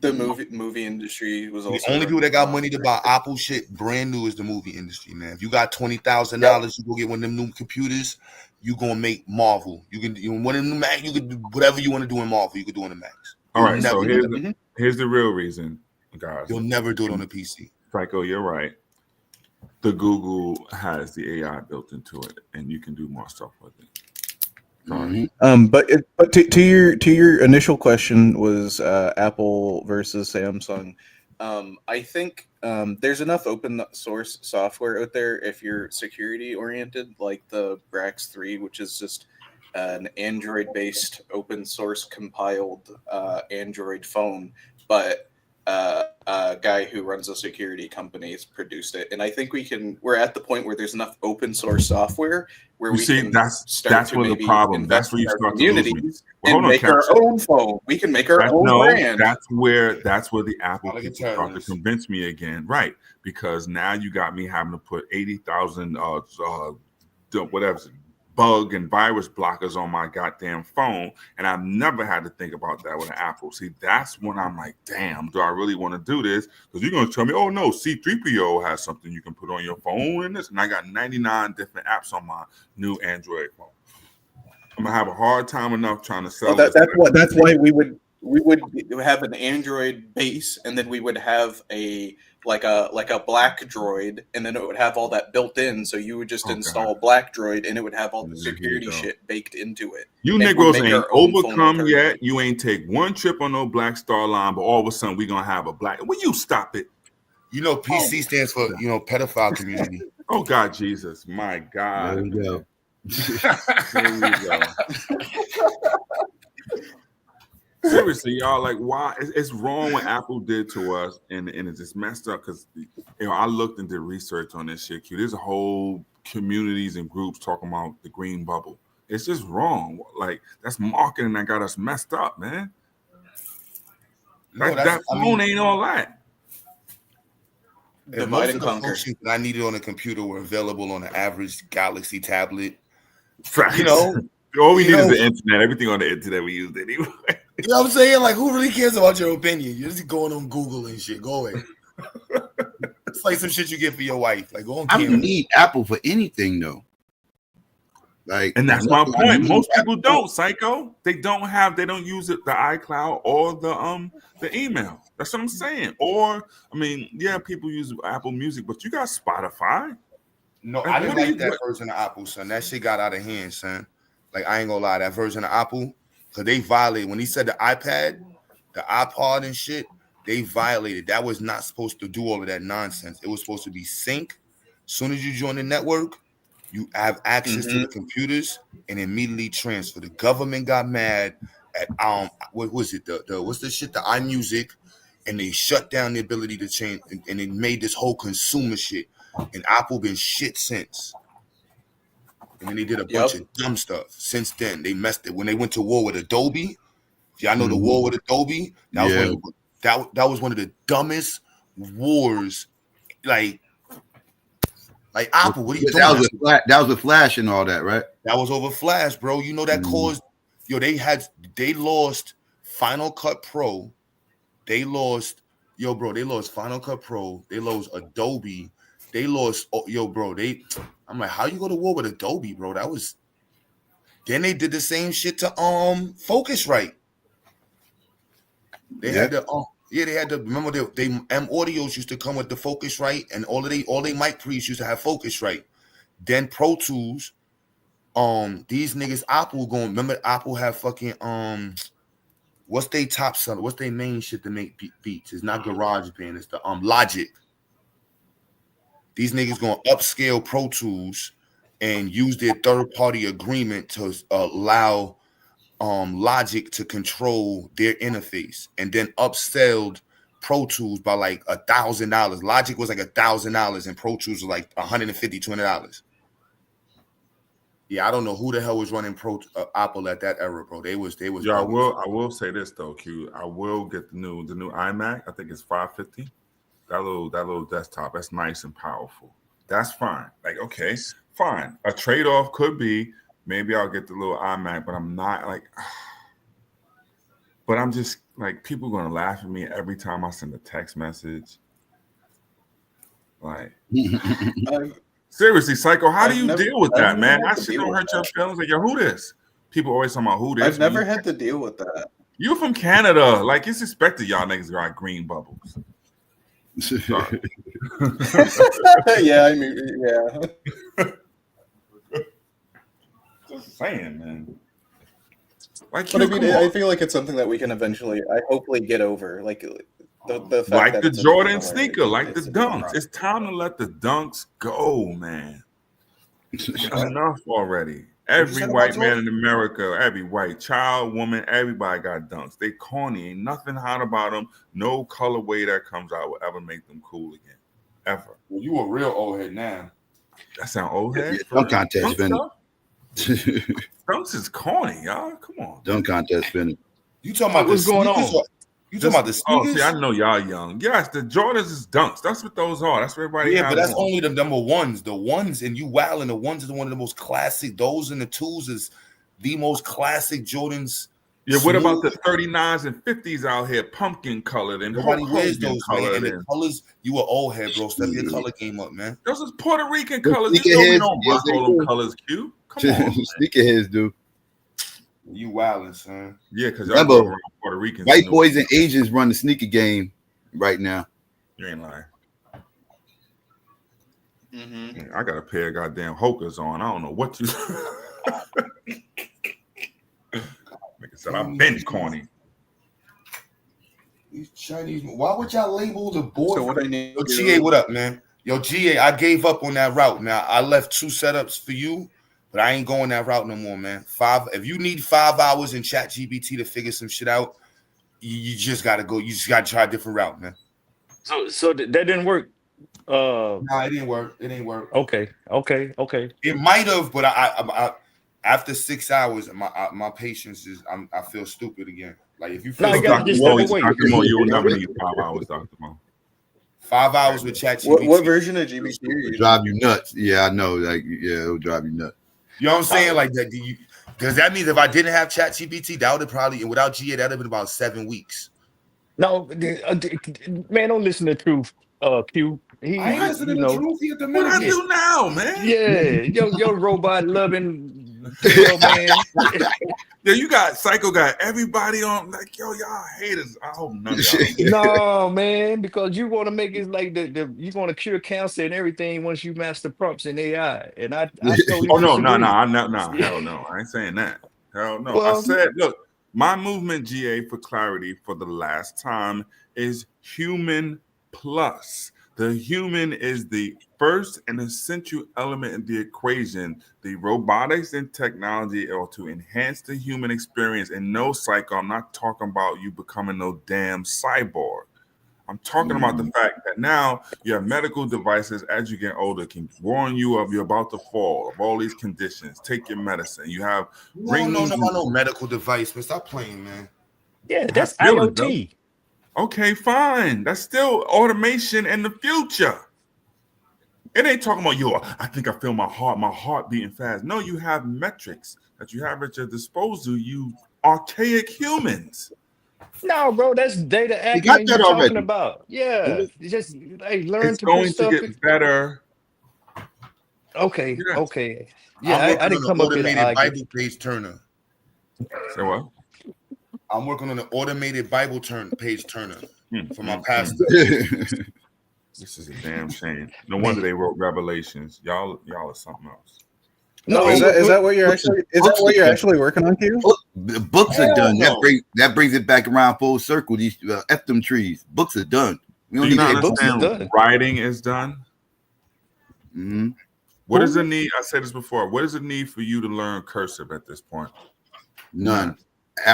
The movie industry was also the only people that got money to buy Apple shit brand new is the movie industry, man. If you got $20,000, you go get one of them new computers. You gonna make Marvel. You one of them Mac. You can do whatever you want to do in Marvel. You can do on the Macs. All right, so here's the real reason, guys. You'll never do it on a PC. Psycho, you're right. the Google has the AI built into it, and you can do more stuff with it. Sorry. But to your initial question was Apple versus Samsung. I think there's enough open source software out there if you're security oriented, like the Brax 3, which is just an Android based open source compiled Android phone, but a guy who runs a security company has produced it. And I think we're at the point where there's enough open source software where You we see, can that's start to where the maybe problem. invest That's where you in our start to lose me. communities Well, and hold on, make our Captain. own phone. We can make our own brand. That's where the Apple people start to convince me again, right? Because now you got me having to put 80,000 whatever bug and virus blockers on my goddamn phone, and I've never had to think about that with an Apple. See, that's when I'm like, damn, do I really want to do this? Because you're gonna tell me, oh no, C3PO has something you can put on your phone and this, and I got 99 different apps on my new Android phone. I'm gonna have a hard time enough trying to sell Well, this. that's why we would have an Android base, and then we would have a black droid, and then it would have all that built in. So you would just install black droid, and it would have all the security shit baked into it. You And Negroes we'd make ain't our own phone overcome with yet. You ain't take one trip on no Black Star Line, but all of a sudden we gonna have a black. Will you stop it? You know, PC stands for pedophile community. Oh God, Jesus, my God. There we go. There we go. Seriously, y'all, like, why? It's wrong what Apple did to us, and it's just messed up because, I looked and did research on this shit. There's a whole communities and groups talking about the green bubble. It's just wrong. Like, that's marketing that got us messed up, man. Like, that phone ain't all that. If most of the functions that I needed on a computer were available on an average Galaxy tablet, all we need is the internet. Everything on the internet we used anyway. You know what I'm saying? Like, who really cares about your opinion? You're just going on Google and shit. Go away. It's like some shit you get for your wife. Like, go on. I don't need Apple for anything though. Like, and that's my point. Most people don't, Psycho. They don't use it, the iCloud or the email. That's what I'm saying. Or, people use Apple Music, but you got Spotify. No, I didn't like that version of Apple, son. That shit got out of hand, son. Like, I ain't gonna lie, that version of Apple, because they violated. When he said the iPad, the iPod and shit, they violated. That was not supposed to do all of that nonsense. It was supposed to be sync. As soon as you join the network, you have access to the computers and immediately transfer. The government got mad at what was it? What's the shit? The iMusic, and they shut down the ability to change, and it made this whole consumer shit. And Apple been shit since. And then they did a bunch of dumb stuff. Since then, they messed it. When they went to war with Adobe, y'all know the war with Adobe? That was one of the dumbest wars. Like Apple, what are you doing? That was with Flash and all that, right? That was over Flash, bro. You know that caused, they lost Final Cut Pro. They lost Final Cut Pro. They lost Adobe. They lost, I'm like, how you go to war with Adobe, bro? Then they did the same shit to Focusrite. They had to remember they M Audios used to come with the Focusrite, and all they mic pre's used to have Focusrite. Then Pro Tools, these niggas Apple remember Apple have fucking what's they top seller? What's their main shit to make beats? It's not GarageBand, it's the Logic. These niggas gonna upscale Pro Tools and use their third-party agreement to allow Logic to control their interface, and then upselled Pro Tools by like $1,000. Logic was like $1,000, and Pro Tools was like $150, $200. Yeah, I don't know who the hell was running Apple at that era, bro. They was. Yeah, I will say this though, Q. I will get the new iMac. I think it's $550. That little desktop, that's nice and powerful. That's fine. Like, okay, fine. A trade-off could be maybe I'll get the little iMac, but I'm not like. But I'm just like, people are gonna laugh at me every time I send a text message. Like, seriously, Psycho, how do you deal with that, man? That shit don't hurt your feelings. Like, yo, who this? People always talking about who this. I've never had to deal with that. You're from Canada. Like, it's expected y'all niggas got green bubbles. Yeah, I mean, yeah. Just saying, man. Like, But I Q, mean, come I on. feel like it's something that we can eventually, hopefully, get over. Like the fact Like that the it's a different Jordan color, sneaker, like the it's a different dunks. product. It's time to let the dunks go, man. Enough already. Every said about white man Jordan? in America, every white child, woman, everybody got dunks. They corny. Ain't nothing hot about them. No colorway that comes out will ever make them cool again. Ever. Well, you a real old head now. That sound old head? Yeah, dunk contest finished. Dunks is corny, y'all. Come on. Dunk contest finished. You talking about What's the going sneakers? on? You talking about the sneakers? See, I know y'all young. Yes, the Jordans is dunks. That's what those are. That's what everybody Yeah, has but that's on. only the number ones. The ones, and you wilding. The ones is one of the most classic. Those and the twos is the most classic Jordans. Yeah, what about the Smooth. 39s and 50s out here, pumpkin colored and Nobody Hulk wears Hogan those, man. colored? And the colors, you an old head, bro. Step your color game up, man. Those is Puerto Rican The colors. You know we sneakerheads, don't yes, rock they all them do. colors, Q. Come on. Sneakerheads do. You wilding, son. Yeah, because y'all go Remember, around Puerto Ricans. white and boys and Asians run the sneaker game right now. You ain't lying. Mm-hmm. I got a pair of goddamn Hokers on. I don't know what you. Nigga said I've been corny. These Chinese. Why would y'all label the boy? So what I need Yo, to GA, do- what up, man? Yo, GA, I gave up on that route. Now I left 2 setups for you, but I ain't going that route no more, man. If you need 5 hours in Chat GPT to figure some shit out, you just gotta go. You just gotta try a different route, man. So that didn't work. Nah, it didn't work. It didn't work. Okay. It might have, but I after 6 hours, my patience is I feel stupid again. Like if you feel No, you gotta just step away. Dr. Mo, you will never need 5 hours, Dr. Mo. 5 hours with ChatGPT. What version of GPT are you It'll drive you nuts. Yeah, I know. Like, yeah, it'll drive you nuts. You know what I'm saying? Like that. Does that mean if I didn't have ChatGPT, that would have probably, without GA, that would have been about 7 weeks. No, man, don't listen to Truth. Q. He, I ain't listening you to know, Truth. He at the What I minute. do now, man? Yeah, your robot loving tail man. Yeah, you got Psycho got everybody on like yo, y'all haters. I hope none of y'all. No, man, because you want to make it like you want to cure cancer and everything once you master prompts in AI. And I totally Oh no, disagree. hell no. I ain't saying that. Hell no. I Well, said, look, my movement, GA, for clarity, for the last time, is human plus. The human is the first and essential element in the equation. The robotics and technology are to enhance the human experience. And no, Psycho, I'm not talking about you becoming no damn cyborg. I'm talking about the fact that now you have medical devices as you get older can warn you of you're about to fall, of all these conditions. Take your medicine. You have No medical device, man. Stop playing, man. Yeah, that's feelings, IoT. Okay, fine. That's still automation in the future. It ain't talking about I think I feel my heart beating fast. No, you have metrics that you have at your disposal, you archaic humans. No, bro, that's data You got acumen that you're talking already. about. Yeah, just learn It's to going put stuff. to get better. Okay. Yeah, I'm working I didn't on come an up here to automated argue. Bible page turner. Say what? I'm working on an automated Bible page turner for my pastor. This is a damn shame. No wonder they wrote Revelations. Y'all are something else. No, is that what you're actually working on, Q? The books are done. That brings it back around full circle. These F them trees. Books are done. We Do don't you need not books are understand done. writing is done? Mm-hmm. What is the need? I said this before. What is the need for you to learn cursive at this point? None.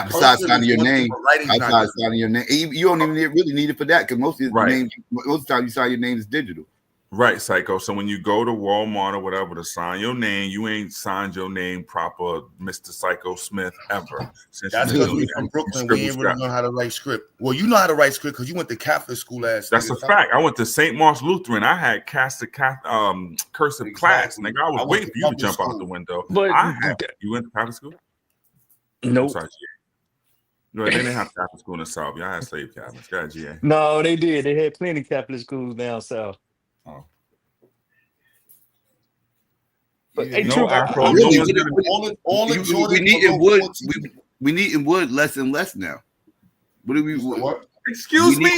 Besides signing your name, outside signing your name, you don't even really need it for that because most of the names, most of the time you sign your name is digital. Right, Psycho. So when you go to Walmart or whatever to sign your name, you ain't signed your name proper, Mr. Psycho Smith, ever. That's because we from Brooklyn. We ain't really know how to write script. Well, you know how to write script because you went to Catholic school last. That's a fact. I went to St. Mark's Lutheran. I had cursive class. Nigga, I was waiting for you to jump out the window. But you went to Catholic school? Nope. Sorry, no, they didn't have Catholic school in the South. Y'all had slave Catholics. Got GA. No, they did. They had plenty of Catholic schools down south. Oh. But hey, No Truth, Afro. We need in wood. We need in wood less and less now. What do we? What? Excuse me,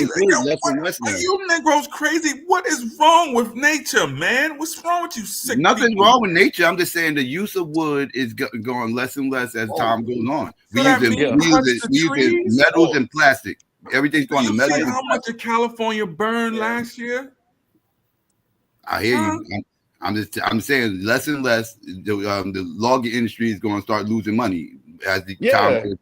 less and less now. are you Negroes crazy? What is wrong with nature, man? What's wrong with you sick Nothing people? wrong with nature. I'm just saying the use of wood is going less and less as time goes on. So that means cut the We using trees? metals and plastic. Everything's going to You metals see and how much of California burned last year? I hear you. I'm saying less and less. The logging industry is going to start losing money as the time goes.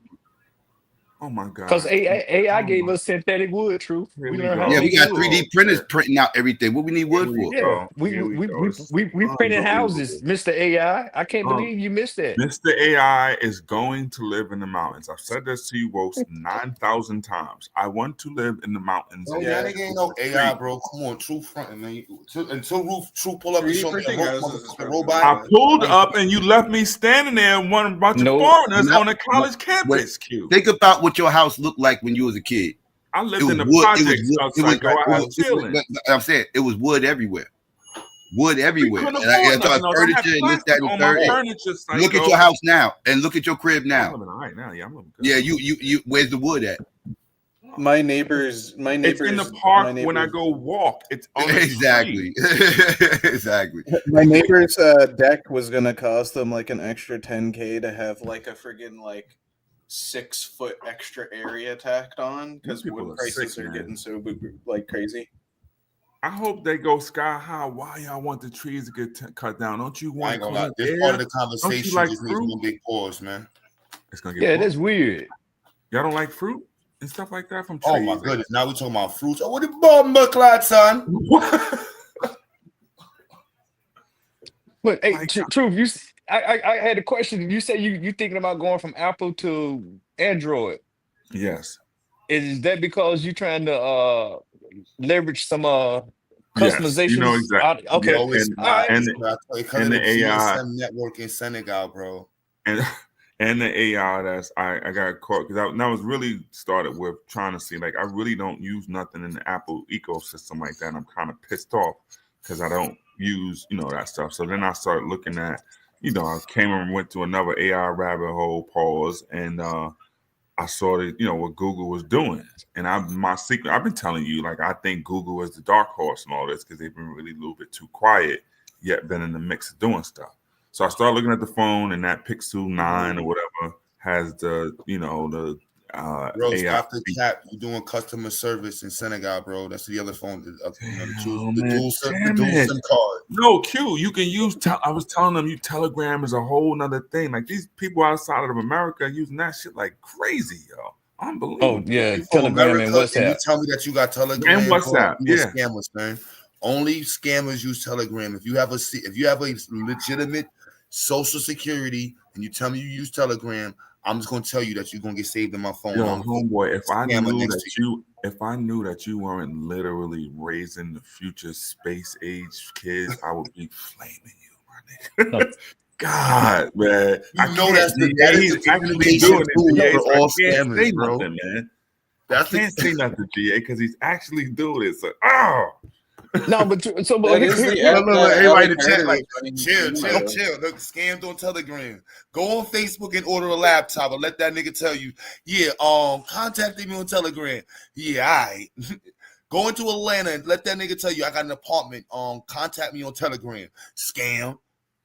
Oh my God! Because AI gave us synthetic wood. Truth. We learned how to Yeah, we make got wood. 3D printers printing out everything. What we need wood for? Yeah, we printed houses, Mr. AI. I can't believe you missed that. Mr. AI is going to live in the mountains. I've said this to you, Wos, 9,000 times. I want to live in the mountains. Bro, that nigga ain't no AI, bro. Come on, True fronting, man. Until True pull up and show me a robot. I pulled up and you left me standing there and one bunch of foreigners on a college campus. Q. Think about what your house looked like when you was a kid. I lived in the projects. I'm saying it was wood everywhere. Wood everywhere. couldn't And I afford started nothing else. I had furniture and this, that, plastic and on my third. furniture, Psycho. Look at your house now and look at your crib now. I'm living all right now. Yeah, I'm living good. Yeah, you. Where's the wood at? My neighbors. It's in the park when I go walk. It's on exactly. Exactly. My neighbor's deck was gonna cost them like an extra $10K to have like a friggin' like 6 foot extra area tacked on because wood prices are getting so like crazy. I hope they go sky high. Why y'all want the trees to get cut down? Don't you want? I ain't gonna lie. This part of the conversation just needs one big pause, man. It's gonna get that's weird. Y'all don't like fruit and stuff like that from trees? Oh my goodness! Now we talking about fruits. Oh, what the bomb clad, son? But hey, Truth, I had a question. You say you thinking about going from Apple to Android. Yes. Is that because you're trying to leverage some customizations? You know exactly. Okay. No, it's not. And the AI GSM network in Senegal, bro. And the AI I got caught because that was really started with trying to see, like, I really don't use nothing in the Apple ecosystem like that. And I'm kind of pissed off because I don't use that stuff. So then I started looking at I came and went to another AI rabbit hole, pause, and I saw that what Google was doing. And my secret, I've been telling you, like, I think Google is the dark horse and all this because they've been really a little bit too quiet, yet been in the mix of doing stuff. So I started looking at the phone, and that Pixel 9 or whatever has the Bro, AI. stop the cap. You're doing customer service in Senegal, bro. That's the other phone. The dual SIM card. No, Q, you can use. I was telling them, Telegram is a whole nother thing. Like, these people outside of America are using that shit like crazy, yo. Unbelievable. Oh yeah, Telegram and WhatsApp. And you tell me that you got Telegram and WhatsApp. Yeah, scammers, man. Only scammers use Telegram. If you have a legitimate social security and you tell me you use Telegram, I'm just gonna tell you that you're gonna get saved in my phone. Yo, homeboy, if I knew that you weren't literally raising the future space age kids, I would be flaming you, my nigga. God, man, he's actually doing it. For all scammers, bro. Nothing, man. I can't say nothing, GA, because he's actually doing it. So, no, but everybody in the chat like chill. Look, scammed on Telegram. Go on Facebook and order a laptop and let that nigga tell you, contact me on Telegram. Yeah, all right. Go into Atlanta and let that nigga tell you I got an apartment. Contact me on Telegram. Scam.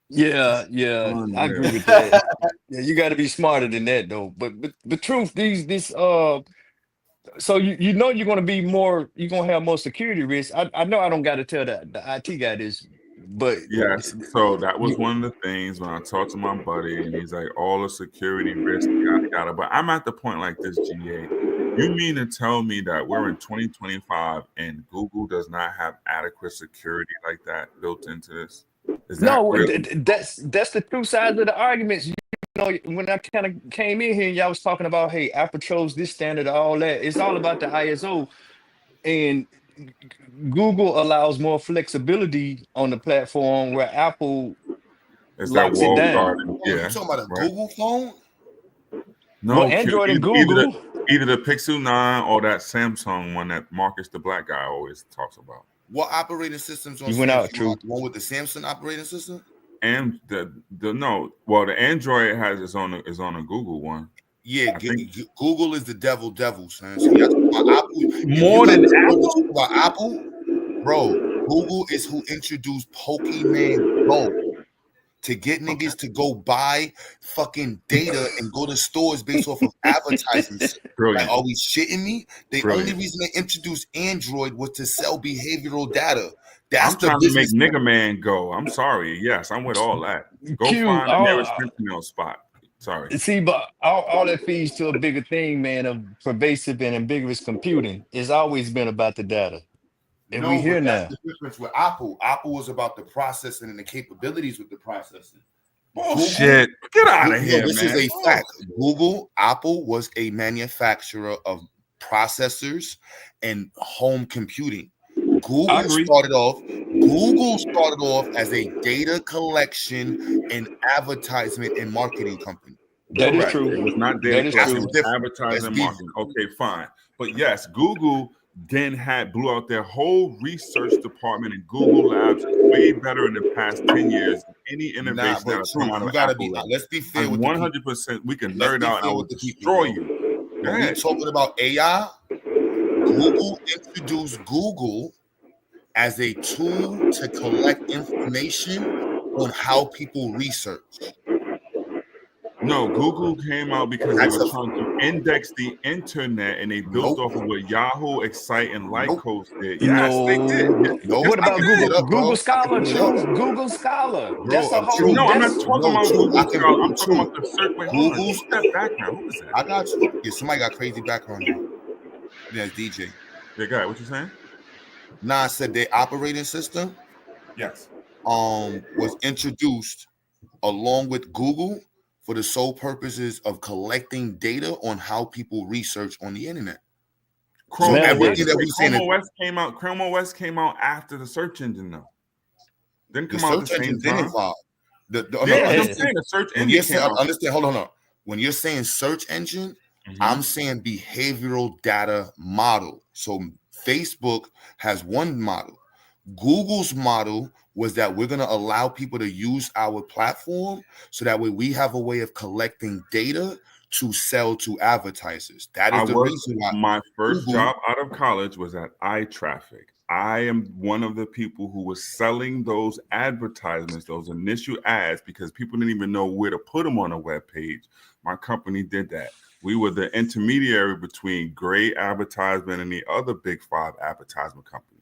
Yeah, I agree with that. Yeah, you got to be smarter than that, though. But the truth, so you're going to be more. You're going to have more security risks. I know I don't got to tell the IT guy this, but yes. So that was one of the things when I talked to my buddy, and he's like, all the security risks, yada. But I'm at the point like this, GA. You mean to tell me that we're in 2025 and Google does not have adequate security like that built into this? That's the two sides of the arguments. When I kind of came in here, y'all was talking about, hey, Apple chose this standard, all that. It's all about the ISO, and Google allows more flexibility on the platform where Apple locks it down. You talking about a Google phone? No, Android and Google. Either the Pixel 9 or that Samsung one that Marcus the Black Guy always talks about. What operating systems on you went Samsung? out, True. One with the Samsung operating system? And the Android is on a Google one. Yeah, Google is the devil, son. So you have to talk about Apple. More than Apple? About Apple, bro. Google is who introduced Pokemon Go to get niggas to go buy fucking data and go to stores based off of advertising. Like, are we shitting me? The only reason they introduced Android was to sell behavioral data. That's I'm trying the to make business. Nigga Man go. I'm sorry. Yes, I'm with all that. Go Q, find the nearest fentanyl spot. Sorry. See, but all that feeds to a bigger thing, man, of pervasive and ambiguous computing. It's always been about the data. And we No, here but that's now. the difference with Apple. Apple was about the processing and the capabilities with the processing. Bullshit. Get out of here, this man. is a fact. Apple was a manufacturer of processors and home computing. Google started off as a data collection and advertisement and marketing company. That is Correct. true. It was not data That is collection, true. it was advertising and marketing. Okay, fine. But yes, Google then blew out their whole research department, and Google Labs is way better in the past 10 years than any innovation that has come out of Apple. Let's be fair with 100%. We can nerd out and I will destroy you. When we talking about AI, Google introduced Google as a tool to collect information on how people research. No, Google came out because they were trying to index the internet, and they built off of what Yahoo, Excite, and Lycos did. Yes, they did. What about Google? Up, Google Scholar, Truth? Google Scholar. That's a whole. No, I'm not talking about Google Scholar. I'm talking about the search. Wait, hold on. Google's Who's that background? Who is that? I got you. Yeah, somebody got crazy background. Yeah, it's DJ. Yeah, guy, what you saying? Nah, I said their operating system. Yes. Was introduced along with Google for the sole purposes of collecting data on how people research on the internet. Chrome, everything that we Chrome OS came out. Chrome OS came out after the search engine, though. Didn't come out at the same time. I'm saying the search engine. Understand? Hold on. When you're saying search engine, I'm saying behavioral data model. So Facebook has one model. Google's model was that we're going to allow people to use our platform so that way we have a way of collecting data to sell to advertisers. That is the reason why. My first job out of college was at iTraffic. I am one of the people who was selling those advertisements, those initial ads, because people didn't even know where to put them on a web page. My company did that. We were the intermediary between Gray Advertisement and the other big 5 advertisement companies.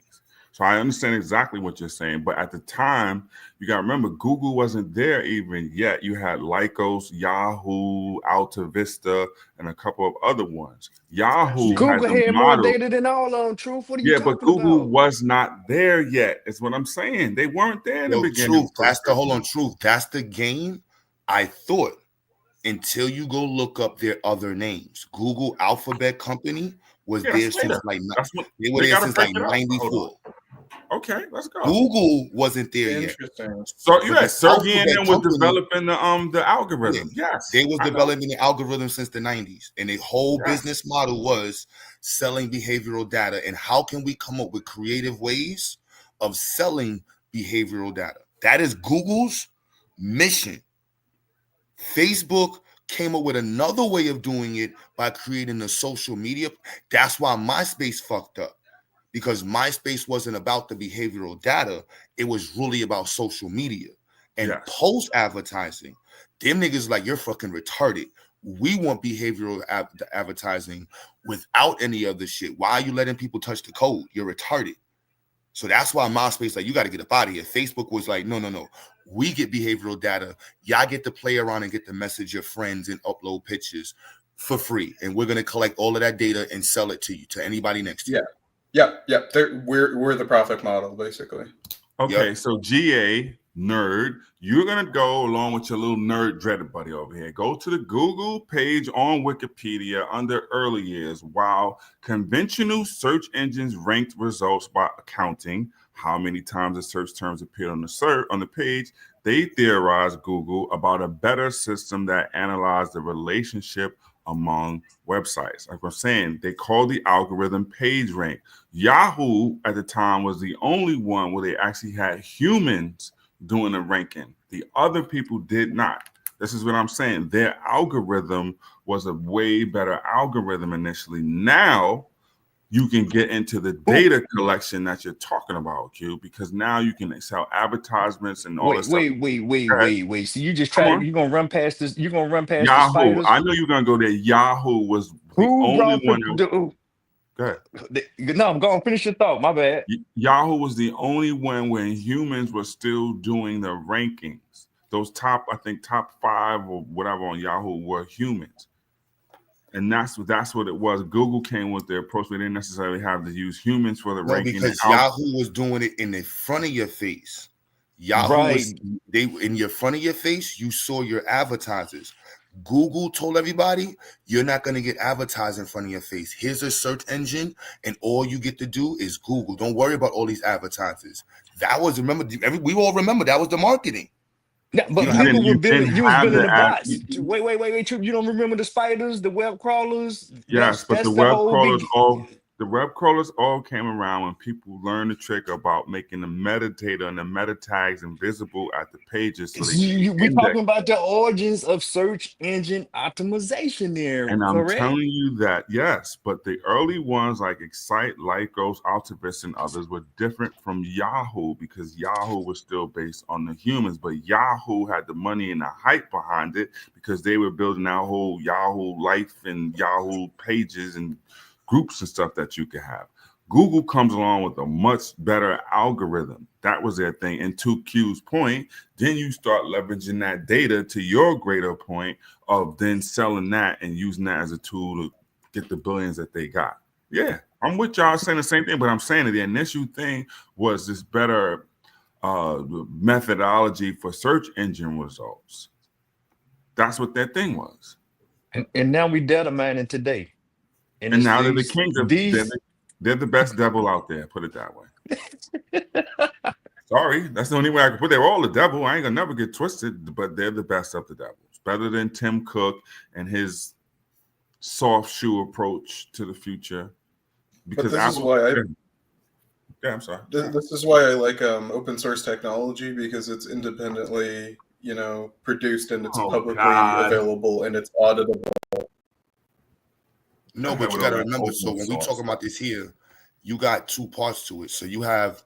So I understand exactly what you're saying. But at the time, you got to remember, Google wasn't there even yet. You had Lycos, Yahoo, Alta Vista, and a couple of other ones. Yahoo Google had more more data than all of them, Truth. What are you talking but Google about? was not there yet, is what I'm saying. They weren't there in the beginning. Truth. That's the game, I thought, until you go look up their other names. Google Alphabet Company was there since like 94. Okay, let's go. Google wasn't there yet. So Sergey and them was developing the algorithm. Yes, they was developing the algorithm since the 90s, and the whole business model was selling behavioral data. And how can we come up with creative ways of selling behavioral data? That is Google's mission. Facebook came up with another way of doing it by creating a social media. That's why MySpace fucked up. Because MySpace wasn't about the behavioral data, it was really about social media and post advertising. Them niggas like, you're fucking retarded. We want behavioral advertising without any other shit. Why are you letting people touch the code? You're retarded. So that's why MySpace like, you got to get up out of here. Facebook was like, no. We get behavioral data. Y'all get to play around and get to message your friends and upload pictures for free, and we're gonna collect all of that data and sell it to you, to anybody next to you. Yep. We're the profit model, basically. Okay, so GA nerd, you're gonna go along with your little nerd dreaded buddy over here. Go to the Google page on Wikipedia under early years. While conventional search engines ranked results by counting how many times the search terms appeared on the page, they theorized Google about a better system that analyzed the relationship among websites. Like I'm saying, they called the algorithm PageRank. Yahoo at the time was the only one where they actually had humans doing the ranking. The other people did not. This is what I'm saying. Their algorithm was a way better algorithm initially. Now you can get into the data collection that you're talking about, Q, because now you can sell advertisements and all this stuff. Wait. So you just Come try on. you're gonna run past this, you're gonna run past the Yahoo. spiders? I know you're gonna go there. Yahoo was the Who only brought one. the Go ahead. No, I'm going to finish your thought. My bad. Yahoo was the only one where humans were still doing the rankings. Those top 5 or whatever on Yahoo were humans. And that's what it was. Google came with their approach. They didn't necessarily have to use humans for the No, ranking. because Yahoo was doing it in the front of your face. Yahoo was in your front of your face. You saw your advertisers. Google told everybody, you're not going to get advertised in front of your face. Here's a search engine, and all you get to do is Google. Don't worry about all these advertisers. That was, remember, we all remember that was the marketing. Yeah, but people were building. You was building the bots. Wait, Trip. You don't remember the spiders, the web crawlers? Yes, but that's the web crawlers all came around when people learned the trick about making the metadata and the meta tags invisible at the pages. So we talking about the origins of search engine optimization there, and I'm correct? telling you that, yes, but the early ones like Excite, Lycos, Altabus, and others were different from Yahoo because Yahoo was still based on the humans, but Yahoo had the money and the hype behind it because they were building our whole Yahoo life and Yahoo pages and groups and stuff that you could have. Google comes along with a much better algorithm. That was their thing. And to Q's point, then you start leveraging that data to your greater point of then selling that and using that as a tool to get the billions that they got. Yeah, I'm with y'all saying the same thing, but I'm saying that the initial thing was this better methodology for search engine results. That's what that thing was. And now we data mining today. And now they're the kings of they're the best devil out there, put it that way. Sorry, that's the only way I can put it. They're all the devil. I ain't gonna never get twisted, but they're the best of the devils. Better than Tim Cook and his soft shoe approach to the future. Because this is why I'm sorry. This is why I like open source technology, because it's independently, produced and it's publicly available and it's auditable. No, but you got to remember, so when we talk about this here, you got two parts to it. So you have,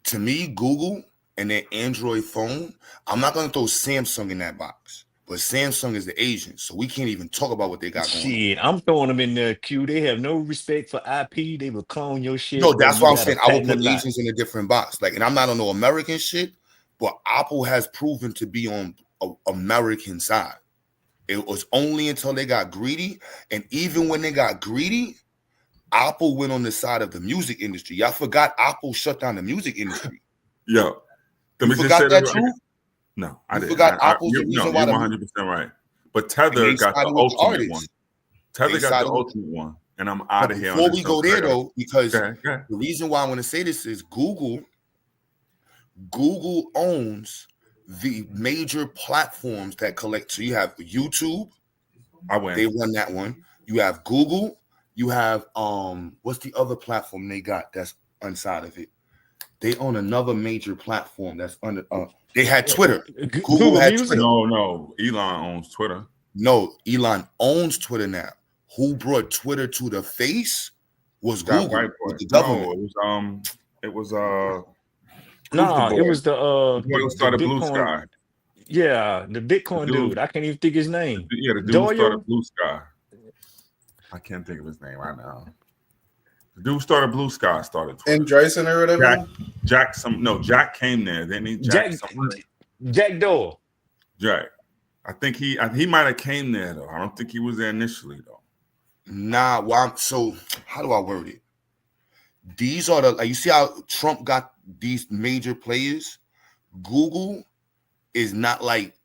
to me, Google and their Android phone. I'm not going to throw Samsung in that box, but Samsung is the Asian, so we can't even talk about what they got going on. I'm throwing them in there, Q. They have no respect for IP. They will clone your shit. No, that's why I'm saying I would put Asians in a different box. Like, and I'm not on no American shit, but Apple has proven to be on a American side. It was only until they got greedy. And even when they got greedy, Apple went on the side of the music industry. Y'all forgot Apple shut down the music industry. Yo, you forgot that too? No, I didn't. Forgot Apple's the reason why you're 100% right. But Tether got the ultimate one. Tether got the ultimate one. And I'm out of here. Before we go there, though, because the reason why I want to say this is Google owns the major platforms that collect. So you have YouTube. They run that one. You have Google. You have what's the other platform they got that's inside of it? They own another major platform that's under. They had Twitter. Google had Twitter. No. Elon owns Twitter. No, Elon owns Twitter now. Who brought Twitter to the face was Google. With the government. No, it was it was the who started Blue Sky. Yeah, the Bitcoin dude. I can't even think his name. Yeah, the dude who started Blue Sky. I can't think of his name right now. The dude who started Blue Sky started Twitter. Andreessen or whatever. Jack came there. Then he Jack Doyle. Jack. I think he might have came there though. I don't think he was there initially though. Nah, so how do I word it? These are you see how Trump got these major players? Google is not like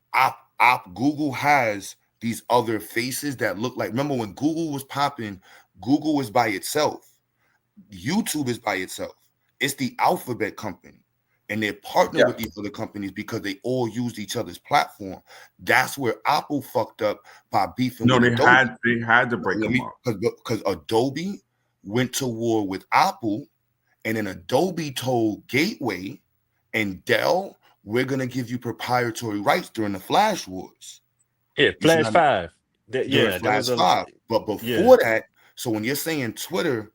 Google has these other faces that look like. Remember when Google was popping? Google was by itself. YouTube is by itself. It's the Alphabet company, and they're partnered with these other companies because they all used each other's platform. That's where Apple fucked up by beefing. No, with they had to break them up because Adobe went to war with Apple, and then Adobe told Gateway and Dell we're gonna give you proprietary rights during the Flash Wars. Yeah, Flash 5. During Flash 5. But before that, so when you're saying Twitter,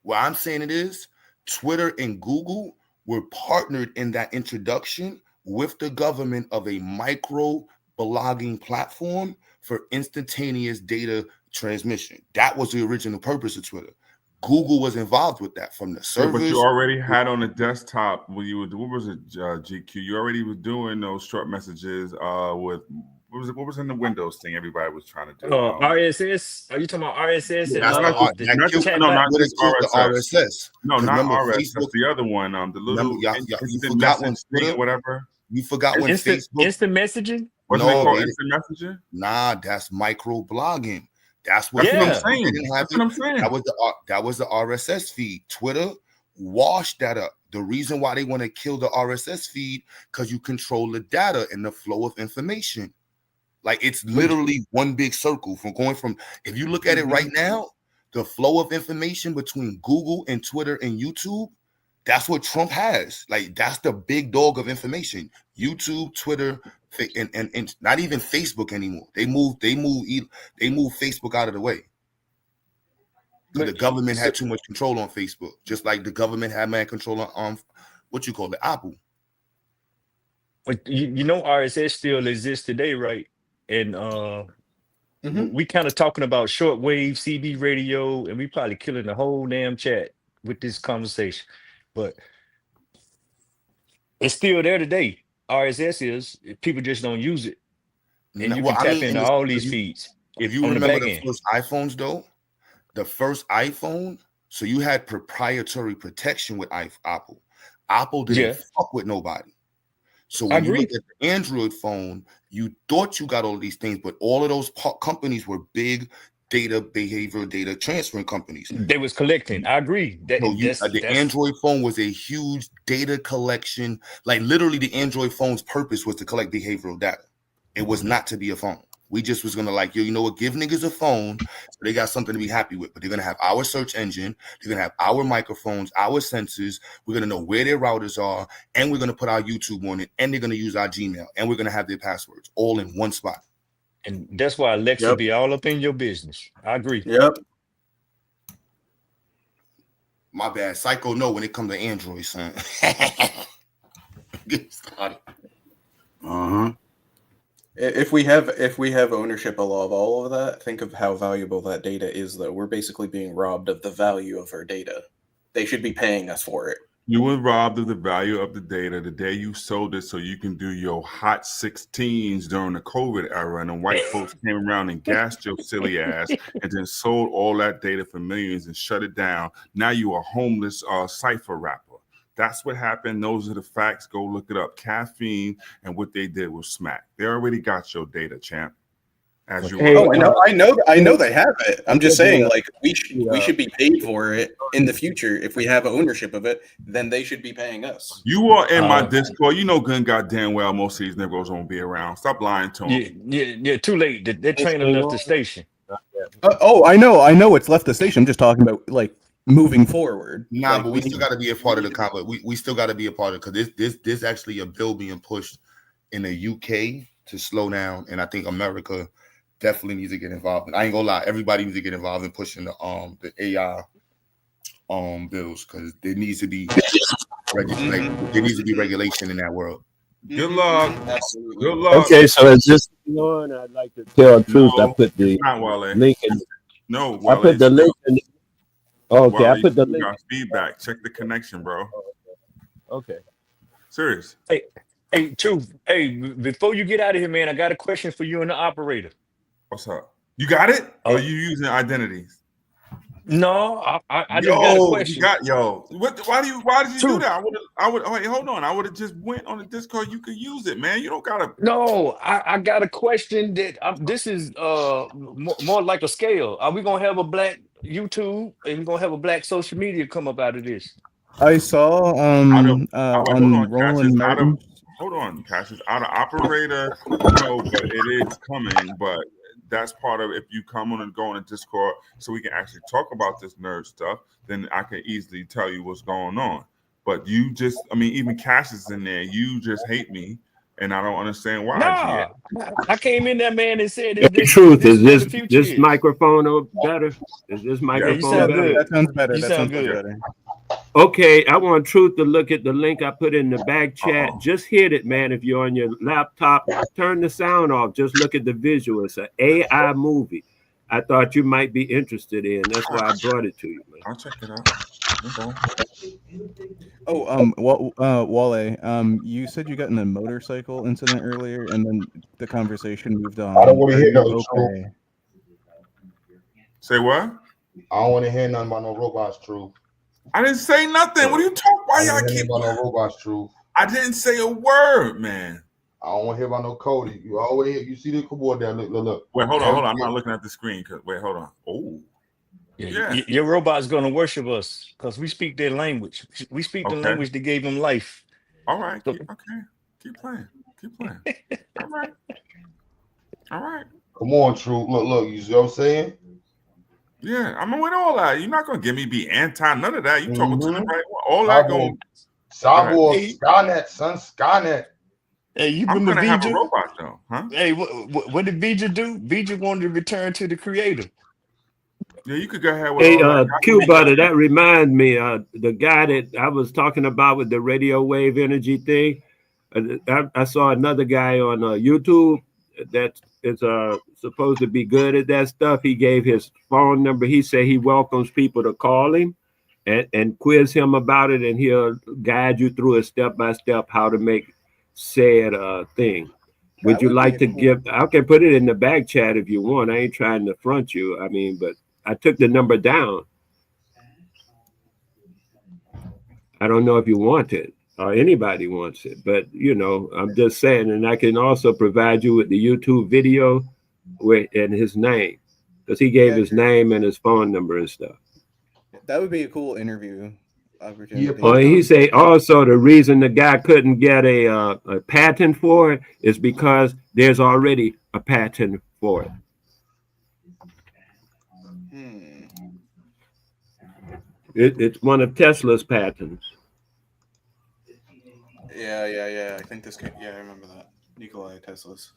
what I'm saying it is Twitter and Google were partnered in that introduction with the government of a micro blogging platform for instantaneous data transmission. That was the original purpose of Twitter. Google was involved with that from the servers. But you already had on the desktop when you would, what was it, GQ? You already was doing those short messages with what was in the Windows thing everybody was trying to do? RSS? Are you talking about RSS? Yeah, and, not just RSS. No, not remember, RSS. Facebook, that's the other one. The little you forgot when thing or whatever. You forgot when Facebook instant messaging. Wasn't it called instant messaging? Nah, that's micro blogging. That's what I'm saying. That's what I'm saying. That was the RSS feed. Twitter washed that up. The reason why they want to kill the RSS feed because you control the data and the flow of information. Like it's literally one big circle from going from. If you look at it right now, the flow of information between Google and Twitter and YouTube, that's what Trump has. Like that's the big dog of information. YouTube, Twitter, and not even Facebook anymore. They move Facebook out of the way. Because the government had too much control on Facebook, just like the government had control on what you call it, Apple. But you know RSS still exists today, right? And we kind of talking about shortwave CB radio, and we probably killing the whole damn chat with this conversation. But it's still there today. RSS is. People just don't use it. And you can tap into all these feeds. If you remember the first iPhones, though, the first iPhone, so you had proprietary protection with Apple. Apple didn't fuck with nobody. So when you look at the Android phone, you thought you got all of these things, but all of those companies were big behavioral data transferring companies. They was collecting. I agree. The Android phone was a huge data collection. Like literally the Android phone's purpose was to collect behavioral data. It was not to be a phone. We just was going to like, you know what, give niggas a phone so they got something to be happy with. But they're going to have our search engine. They're going to have our microphones, our sensors. We're going to know where their routers are. And we're going to put our YouTube on it. And they're going to use our Gmail. And we're going to have their passwords all in one spot. And that's why Alexa be all up in your business. I agree. Yep. My bad. Psycho no when it comes to Android, son. Get started. If we have ownership of all of that, think of how valuable that data is, though. We're basically being robbed of the value of our data. They should be paying us for it. You were robbed of the value of the data the day you sold it so you can do your hot 16s during the COVID era, and the white folks came around and gassed your silly ass and then sold all that data for millions and shut it down. Now you are a homeless cipher rapper. That's what happened. Those are the facts. Go look it up. Caffeine and what they did was smack. They already got your data, champ. As you I know they have it. I'm just saying, like we should be paid for it in the future. If we have ownership of it, then they should be paying us. You are in my Discord. You know good goddamn well most of these niggas won't be around. Stop lying to them. Yeah. Too late. That trainer left the station. I know it's left the station. I'm just talking about like moving forward. Nah, but we still got to be a part of the convo. We still got to be a part of it because this actually a bill being pushed in the UK to slow down, and I think America definitely needs to get involved. And I ain't gonna lie, everybody needs to get involved in pushing the AI bills because there needs to be regulation in that world. Good luck. Absolutely. Good luck. Okay, so is this going? I'd like to tell the truth. I put the link in. No, I put the link in. Okay, I put the link. Got feedback. Check the connection, bro. Okay. Serious. Hey, Truth. Hey, before you get out of here, man, I got a question for you and the operator. What's up? You got it? Or are you using identities? No, I just got a question. Why did you do that? I would wait, hold on. I would have just went on the Discord. You could use it, man. You don't gotta. No, I got a question that this is more like a scale. Are we gonna have a black YouTube and we're gonna have a black social media come up out of this? I saw on Roland Martin. Hold on, Cassius. Out of operator, no, but it is coming. But that's part of if you come on and go on a Discord so we can actually talk about this nerd stuff, then I can easily tell you what's going on. But you just, I mean, even Cash is in there. You just hate me, and I don't understand why. Nah, I came in there, man, and said, Hey, this truth, is is where the future this is. microphone better? Is this Yeah, microphone you sound better? good. That sounds better. You That sound sounds much good. better. Okay, I want Truth to look at the link I put in the back chat. Just hit it, man. If you're on your laptop, turn the sound off. Just look at the visual. It's an AI movie. I thought you might be interested in. That's why I brought it to you, man. I'll check it out. Okay. Oh, Wale, you said you got in a motorcycle incident earlier, and then the conversation moved on. I don't want to Are hear you nothing. okay? Say what? I don't want to hear nothing about no robots, True. I didn't say nothing. What are you talking? Why y'all keep about no robots, True? I didn't say a word, man. I don't want to hear about no Cody. You always you see the keyboard there. Look. Wait, hold on. I'm not looking at the screen. Wait, hold on. Oh, yeah. Your robot's gonna worship us because we speak their language. We speak the language that gave them life. All right. So, Keep playing. All right. Come on, True. Look. You see what I'm saying? Yeah, I'm with all that. You're not gonna get me be anti none of that. You talking to the right one. All that going. Cyborg, Skynet, son, Skynet. Hey, you I'm remember gonna have a Vija? robot though, huh? Hey, what did Vija do? Vija wanted to return to the creator. Yeah, you could go ahead with Hey, all that. Q Butter, that reminds me, the guy that I was talking about with the radio wave energy thing. I saw another guy on YouTube that is supposed to be good at that stuff. He gave his phone number. He said he welcomes people to call him and quiz him about it, and he'll guide you through a step-by-step how to make said thing. Would you like to give? I can put it in the back chat if you want. I ain't trying to front you. I mean, but I took the number down. I don't know if you want it or anybody wants it, but you know, I'm just saying. And I can also provide you with the YouTube video and his name, because he gave his name and his phone number and stuff. That would be a cool interview opportunity. Well, he say also the reason the guy couldn't get a patent for it is because there's already a patent for it. It's one of Tesla's patents. Yeah. I think this could. Yeah, I remember that. Nikola Tesla's.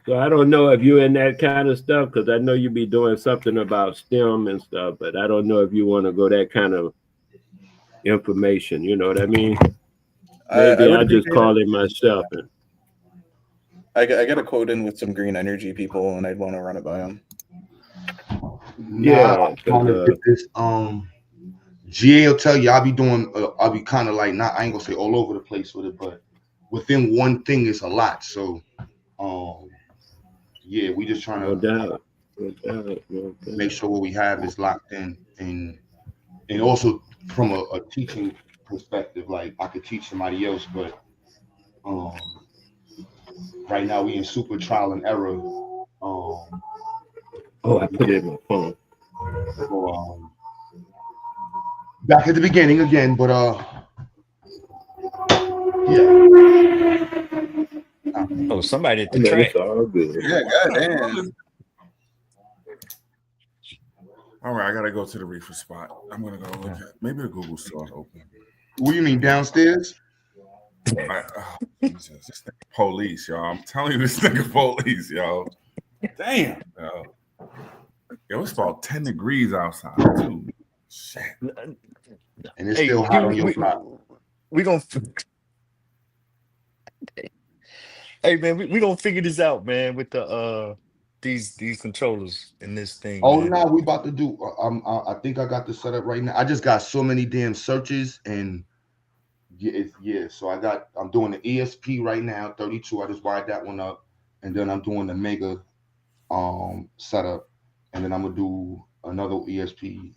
So I don't know if you're in that kind of stuff, because I know you be doing something about STEM and stuff, but I don't know if you want to go that kind of information. You know what I mean? Maybe I just call it myself. I got a quote in with some green energy people, and I'd want to run it by them. Yeah, this GA will tell you I'll be doing. I'll be kind of like not. I ain't gonna say all over the place with it, but within one thing is a lot. So, yeah, we just trying to make sure what we have is locked in, and also from a teaching perspective, like I could teach somebody else, but right now we in super trial and error. I put it in my phone. So, back at the beginning again, but yeah. Oh, somebody at the track. Yeah, goddamn. All right, I gotta go to the reefer spot. I'm gonna go look at maybe a Google store open. What do you mean downstairs? Jesus, this nigga police, y'all. I'm telling you, this nigga police, y'all. Damn, yo, it's about 10 degrees outside too. Shit. And it's still hot on your block. We gonna. Hey man, we gonna figure this out, man, with the these controllers in this thing. Oh man. no, we about to do. I think I got this set up right now. I just got so many damn searches, and so I'm doing the ESP right now, 32. I just wired that one up, and then I'm doing the Mega setup, and then I'm gonna do another ESP.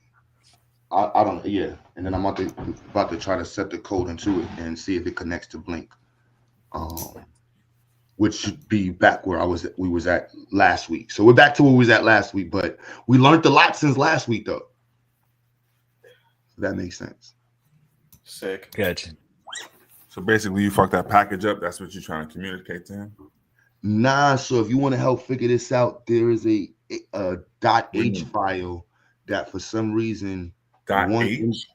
I don't know, yeah, and then I'm about to try to set the code into it and see if it connects to Blink, which should be back where we was at last week. So we're back to where we was at last week, but we learned a lot since last week, though. If that makes sense. Sick. Gotcha. So basically, you fucked that package up. That's what you're trying to communicate to him. Nah. So if you want to help figure this out, there is a .h file that for some reason .h.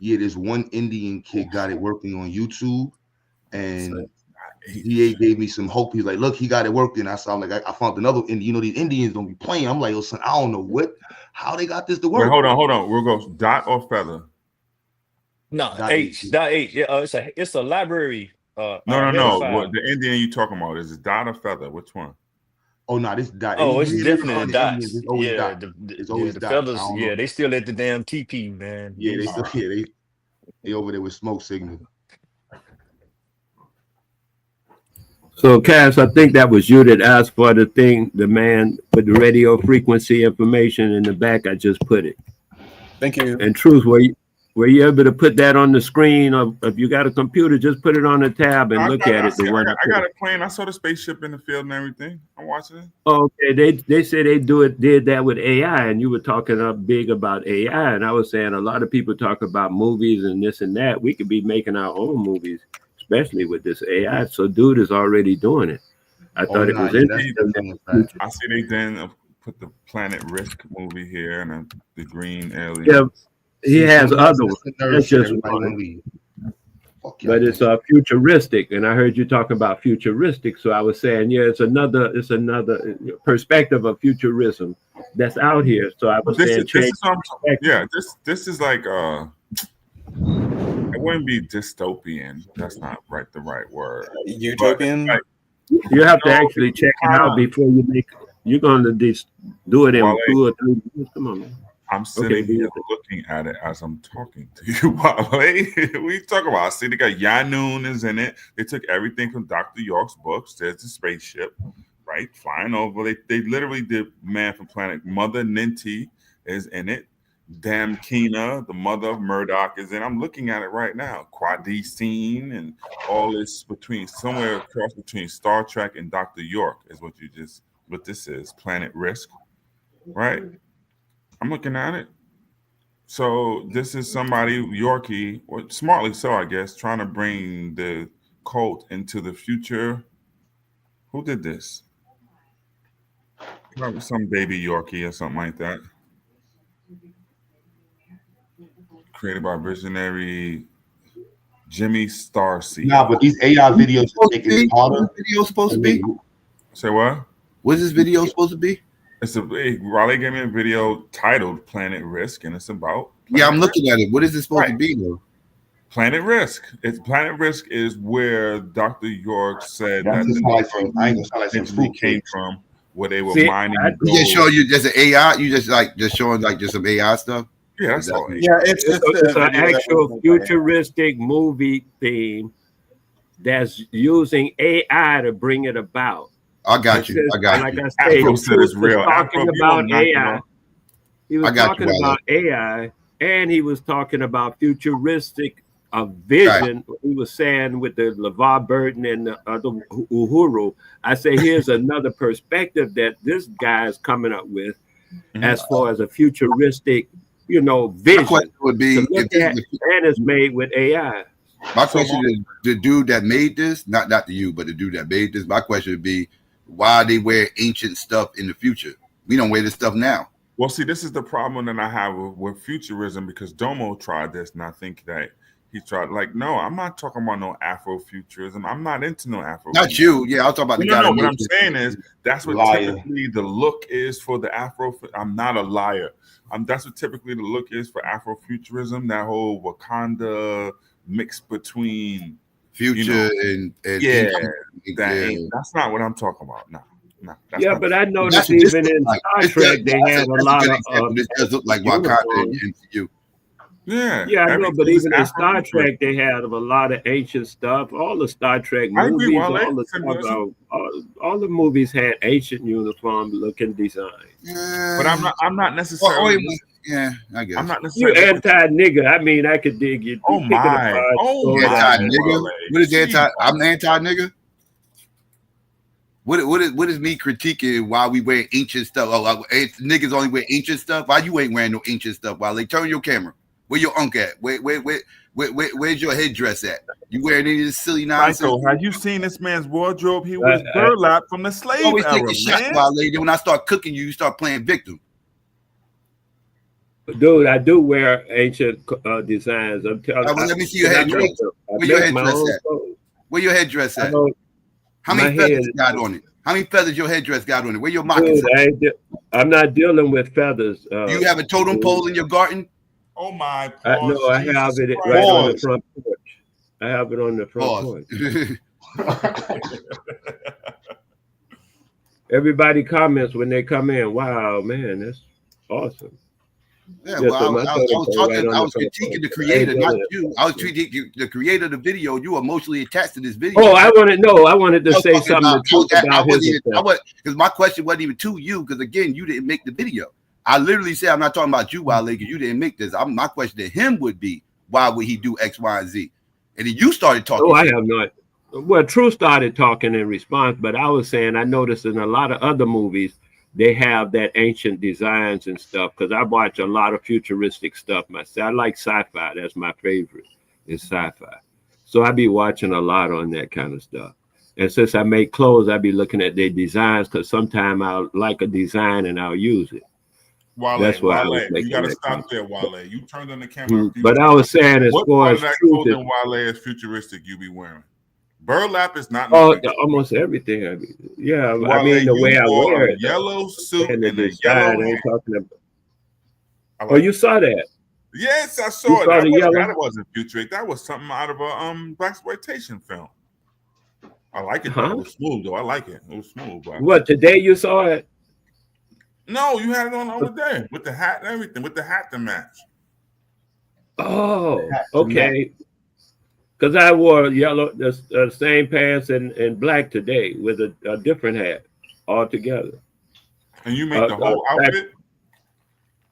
Yeah, this one Indian kid got it working on YouTube, and DA gave me some hope. He's like, look, he got it working. I saw, like, I found another Indian. You know, these Indians don't be playing. I'm like, oh, son, I don't know how they got this to work. Wait, hold on. We'll go dot or feather. No, H. Yeah, it's a library. No. pedophile. What the Indian you talking about is it dot or feather? Which one? Oh no, this dot. Oh, it's definitely the dots. It's always Yeah, dot. It's always the dots. fellas. I don't Yeah, know. they still at the damn TP, man. Yeah, they still. Yeah, they over there with smoke signal. So, Cass, I think that was you that asked for the man with the radio frequency information in the back. I just put it. Thank you. And Truth, were you able to put that on the screen? Or if you got a computer, just put it on the tab and look at it. I got it playing. I saw the spaceship in the field and everything. I'm watching it. Oh, okay, they said they did that with AI, and you were talking up big about AI, and I was saying a lot of people talk about movies and this and that. We could be making our own movies, especially with this AI. So, dude is already doing it. I thought it was interesting. I see they then put the Planet Risk movie here and the green alien. Yeah, he has other ones. That's just one. But it's futuristic, and I heard you talk about futuristic. So I was saying, yeah, it's another perspective of futurism that's out here. So I was saying, this is like it wouldn't be dystopian. That's not the right word. Utopian. You have to actually check it out before you make. You're going to do it in 2 or 3 years. Come on, man. I'm sitting here looking at it as I'm talking to you, Wale. What are you talking about? I see they got Yanoon is in it. They took everything from Dr. York's books. There's the spaceship, right? Flying over. They literally did Man from Planet. Mother Ninti is in it. Damn Kina, the mother of Murdoch, is in. I'm looking at it right now. Quadi Scene and all this somewhere across between Star Trek and Dr. York is what this is. Planet Risk, right? I'm looking at it. So this is somebody, Yorkie, or smartly so, I guess, trying to bring the cult into the future. Who did this? Probably some baby Yorkie or something like that. Created by visionary Jimmy Starseed. Nah, but these AI videos are making it harder. Video supposed to be? Say what? What's this video supposed to be? Raleigh gave me a video titled Planet Risk, and it's about I'm looking at it. What is this supposed to be though? Planet Risk. Planet Risk is where Dr. York said that the came from, where they were mining. You just show you just an AI. You just showing just some AI stuff. Yeah, that's all. Yeah, it's an actual futuristic movie theme that's using AI to bring it about. I got you. Like I say, is real. Talking about AI. He was talking about AI, and he was talking about futuristic vision. Right. He was saying with the LeVar Burton and the other Uhuru. I say here's another perspective that this guy is coming up with, as far as a futuristic, vision. My question would be, and it's made with AI. My question is, the dude that made this, not to you, but the dude that made this. My question would be, why they wear ancient stuff in the future? We don't wear this stuff now. Well, see, this is the problem that I have with futurism, because Domo tried this, and I think that he tried. No, I'm not talking about no Afrofuturism. I'm not into no Afro. Not you. Yeah, I'll talk about the guy. No, what I'm saying is that's what typically the look is for the Afro. I'm not a liar. That's what typically the look is for Afrofuturism. That whole Wakanda mix between future and that's not what I'm talking about. No. But I noticed even in Star Trek they had a lot of. This does look like Wakanda and you. Yeah, I know, but even in Star Trek they had a lot of ancient stuff. All the Star Trek movies, all the movies had ancient uniform looking design. But I'm not necessarily. I guess. I'm not necessarily. You're anti-nigger. I mean, I could dig you. Oh my! Anti-nigger. What is anti? I'm anti-nigger. What is me critiquing why we wear ancient stuff? Niggas only wear ancient stuff. Why you ain't wearing no ancient stuff? While they turn your camera. Where your unk at? Where's your headdress at? You wearing any of this silly nonsense? Michael, have you seen this man's wardrobe? He was burlap from the slave era, take a shot, while lady. When I start cooking you start playing victim. Dude, I do wear ancient designs. I'm telling you. Let me see your headdress. Where your headdress at? Where your headdress at? How many feathers you got on it? How many feathers your headdress got on it? Where your moccasins? Dude, I'm not dealing with feathers. Do you have a totem pole in your garden? Oh my! No, I have it right on the front porch. I have it on the front porch. Everybody comments when they come in. Wow, man, that's awesome. Yeah, well, I was critiquing the creator, not you. I was critiquing the creator of the video. You emotionally attached to this video. Oh, I wanted to say something about his. Because my question wasn't even to you, because again, you didn't make the video. I literally said, I'm not talking about you, Wale, because you didn't make this. My question to him would be, why would he do X, Y, and Z? And then you started talking. Oh, I have not. Well, True started talking in response, but I was saying I noticed in a lot of other movies, they have that ancient designs and stuff, because I watch a lot of futuristic stuff myself. I like sci-fi. That's my favorite, is sci-fi. So I be watching a lot on that kind of stuff. And since I make clothes, I be looking at their designs, because sometimes I'll like a design and I'll use it. Wale, that's why you got to stop there, Wale. You turned on the camera. But I was saying, as far as clothing Wale is futuristic, you be wearing burlap is not. Almost everything. I mean, yeah, Wale, I mean the way I wear it. Yellow suit and the yellow. Oh, you saw that? Yes, I saw it. That wasn't futuristic. That was something out of a blaxploitation film. I like it. Huh? It was smooth though. I like it. It was smooth. Bro. What, today you saw it? No, you had it on over there with the hat and everything, with the hat to match. Oh, okay. Because I wore yellow, the same pants and black today with a different hat altogether. And you make the whole outfit?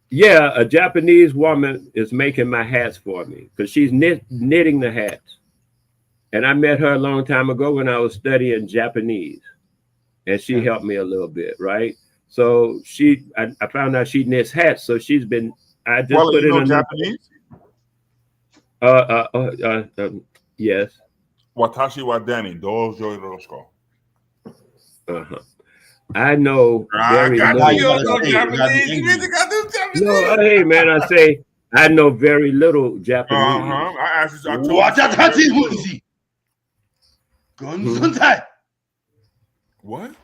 Yeah, a Japanese woman is making my hats for me because she's knitting the hats. And I met her a long time ago when I was studying Japanese. And she helped me a little bit, right? So I found out she knits hats. So she's been, I just put it in Japanese? Yes. Watashi wa Danny, dojo yoroshiku. I know very little. No, hey man, I say I know very little Japanese. I asked you. What?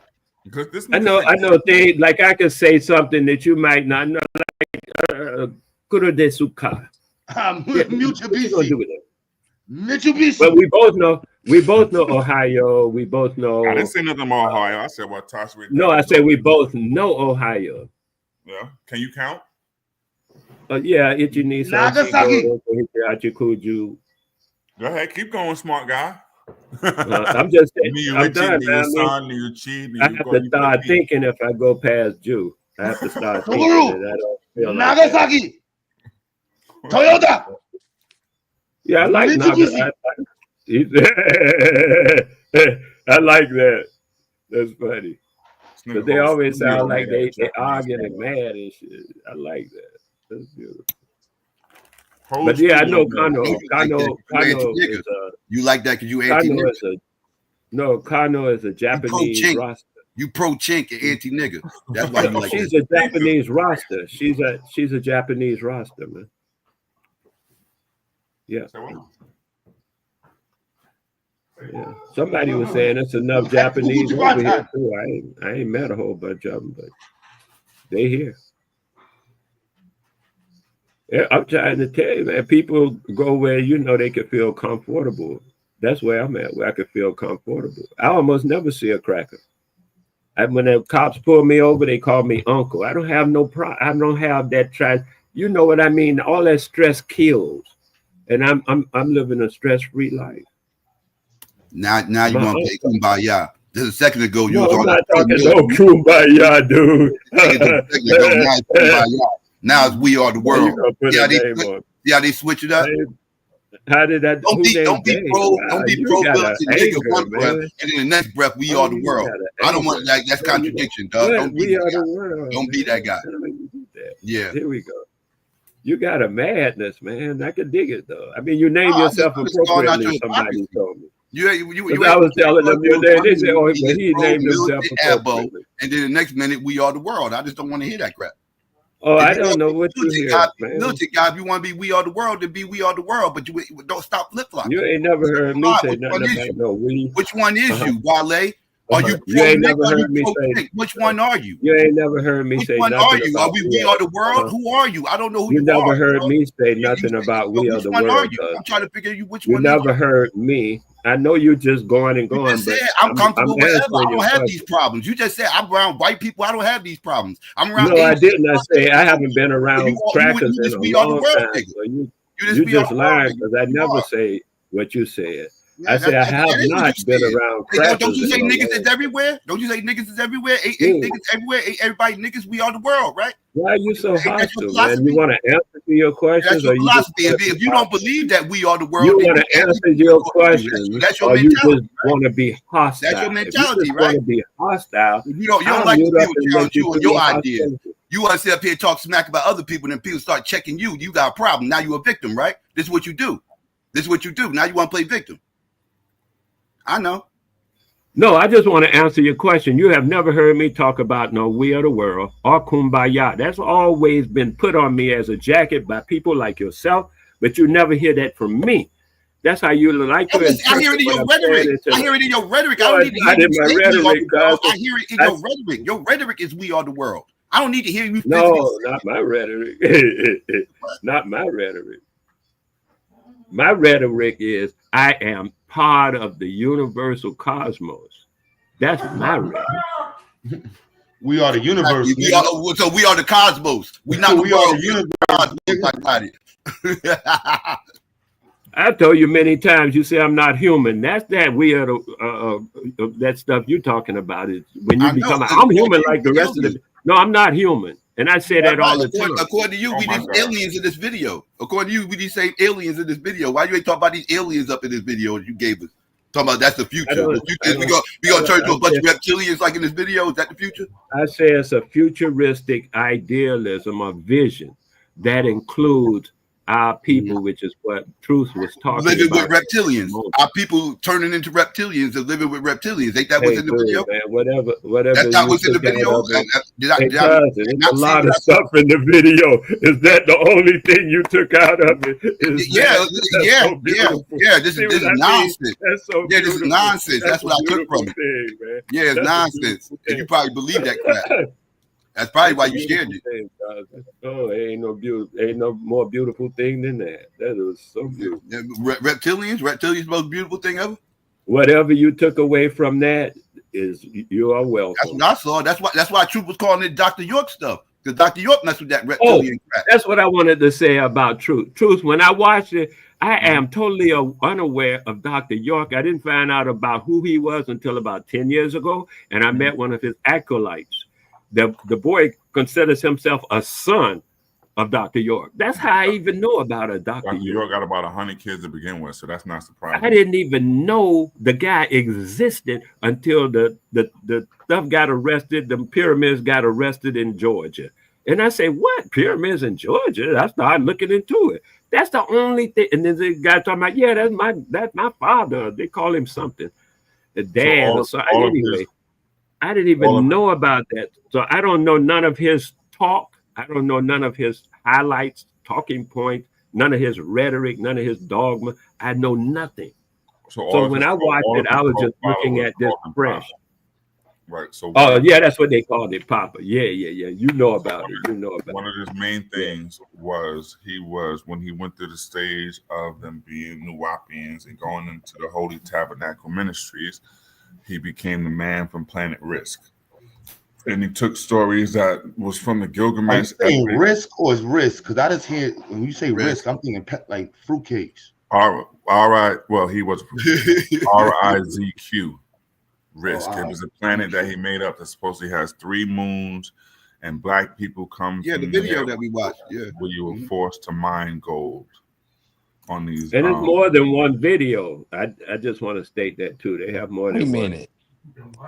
I know things like I could say something that you might not know, like kuro desuka. Mitsubishi. But we both know Ohio. We both know. I didn't say nothing about Ohio. I said what Tasha. No, I said we both know Ohio. Yeah. Can you count? Yeah, Ichi-ni-san. Nagasaki. Achikuju. Go ahead, keep going, smart guy. I'm just saying. I'm done, man. I have to start thinking if I go past Jew. I have to start thinking. I don't feel Nagasaki. Toyota. Yeah, I like Nagasaki. I like that. That's funny. Because they always sound like they arguing and mad and shit. I like that. That's beautiful. But yeah, I know Kano. You like that because you anti-nigga. Kano is a Japanese roster. You pro-chink and anti-nigga. That's why you like She's a Japanese roster. She's a Japanese roster, man. Yeah. Yeah. Somebody was saying it's enough Japanese over here too. I ain't met a whole bunch of them, but they here. Yeah, I'm trying to tell you, man. People go where they can feel comfortable. That's where I'm at, where I can feel comfortable. I almost never see a cracker. When the cops pull me over, they call me uncle. I don't have no problem. I don't have that you know what I mean? All that stress kills. And I'm living a stress-free life. Now you want to play Kumbaya. Just a second ago, you was on that. Kumbaya, dude. Now it's We Are the World. Yeah, they switch it up. How did that? Don't be pro Wilson nigga one breath, and in the next breath, We Are the World. I don't want that. That's contradiction, dog. Don't be that guy. Don't be that guy. Yeah. Here we go. You got a madness, man. I can dig it though. I mean, you name yourself appropriately. Somebody told me. I was telling them your name. They said, "Oh, he named himself appropriately." And then the next minute, We Are the World. I just don't want to hear that crap. Oh, If I you don't want know to be what you militant hear, guy, be man. militant guy. If you want to be we are the world, then be we are the world. But you don't stop flip flopping. You ain't never heard me say Which nothing one is about you? no we. Which one is you, Wale? Are you You pro ain't Nick never or are you heard me pro say. Nick? Which one are you? You ain't never heard me Which say one are nothing you? Are about we are the world? Who are you? I don't know who You you are. never heard me say You nothing about we are which the one are world. you? I'm trying to figure you which You one is never heard me. I know you just going and you going, just but said I'm comfortable wherever. answering I your don't have these question. problems. You just said I'm around white people. I don't have these problems. I'm around No, I Asians. didn't. I say I haven't been So around crackers you in just a we are the long world time. nigga. So you You just the world lying nigga. because I You never are. say what you said. Yeah, I say I have that is what not you been said. around Hey, don't crackers you say in a niggas long is everywhere? Don't you say niggas is everywhere? Ain't time. niggas everywhere? Ain't everybody niggas? We are the world, right? Why are you so Ain't that your hostile, man? philosophy? You want to answer to your That's questions, your or you just philosophy. want to be If you don't believe that we are the You world, then want you to can't answer be your talking to you. questions, That's your or you mentality. just want to be hostile? That's your If you mentality, just want right? to be hostile, You don't I'll like mute when up people and challenge let you you on do your your ideas. hostility. You want to sit up here and talk smack about other people, and people start checking you. You got a problem. Now you're a victim, right? This is what you do. This is what you do. Now you want to play victim. I know. No, I just want to answer your question. You have never heard me talk about no we are the world or kumbaya. That's always been put on me as a jacket by people like yourself, but you never hear that from me. That's how you like to I hear it interpret in what your I'm saying. rhetoric. I hear it in your rhetoric. I No, don't it's need to hear not you in my say we are rhetoric, the world. cuz I hear it in your rhetoric. Your rhetoric is we are the world. I don't need to hear you physically. No, not my rhetoric. Not my rhetoric. My rhetoric is I am part of the universal cosmos. That's my rhetoric. We are the universe. So we are the cosmos. We not the We world. are the We are the cosmos. I got it. I've told you many times. You say I'm not human. That's that weird. That stuff you're talking about is when you I know. become. I'm human like the rest of the. No, I'm not human, and I say that all the time. According to you, we these aliens in this video. According to you, we these same aliens in this video. Why you ain't talking about these aliens up in this video you gave us? Talking about that's the future. The future is we gonna turn to a bunch of reptilians like in this video. Is that the future? I say it's a futuristic idealism or vision that includes our people, which is what Truth was talking Living about. with reptilians. Our people turning into reptilians and living with reptilians. Ain't that what's in the video? Man, whatever. That's not what's in the video. It's a lot of stuff in the video. Is that the only thing you took out of it? Yeah. This is nonsense. That's so this is nonsense. That's what I took from it. Thing, man. Yeah, it's nonsense. And you probably believe that crap. That's probably why you shared it. Oh, ain't no more beautiful thing than that. That was so beautiful. Reptilians, most beautiful thing ever. Whatever you took away from that is you are welcome. That's what I saw. That's why Truth was calling it Dr. York stuff. Because Dr. York messed with that reptilian crap. That's what I wanted to say about Truth. Truth, when I watched it, I am totally unaware of Dr. York. I didn't find out about who he was until about 10 years ago, and I met one of his acolytes. The boy considers himself a son of Dr. York. That's how I even know about a Dr. York. York got about 100 kids to begin with, so that's not surprising. I didn't even know the guy existed until the stuff got arrested. The pyramids got arrested in Georgia. And I say, what? Pyramids in Georgia? I started looking into it. That's the only thing. And then the guy talking about, yeah, that's my father. They call him something. The dad or something. Anyway, I didn't even know about that. So I don't know none of his talk. I don't know none of his highlights, talking points, none of his rhetoric, none of his dogma. I know nothing. So when I watched it, I was just looking at this fresh. Right. So that's what they called it, Papa. Yeah. You know about it. One of his main things was when he went to the stage of them being Nuwapians and going into the Holy Tabernacle Ministries, he became the man from Planet Risk. And he took stories that was from the Gilgamesh. Are you saying risk or is risk? Because I just hear when you say risk, I'm thinking like fruitcakes. All right. Well, he was RIZQ. Risk. It was a planet that he made up that supposedly has 3 moons, and black people come. Yeah, the video that we watched. Yeah, where you were forced to mine gold on these. And it's more than one video. I just want to state that too. They have more than one.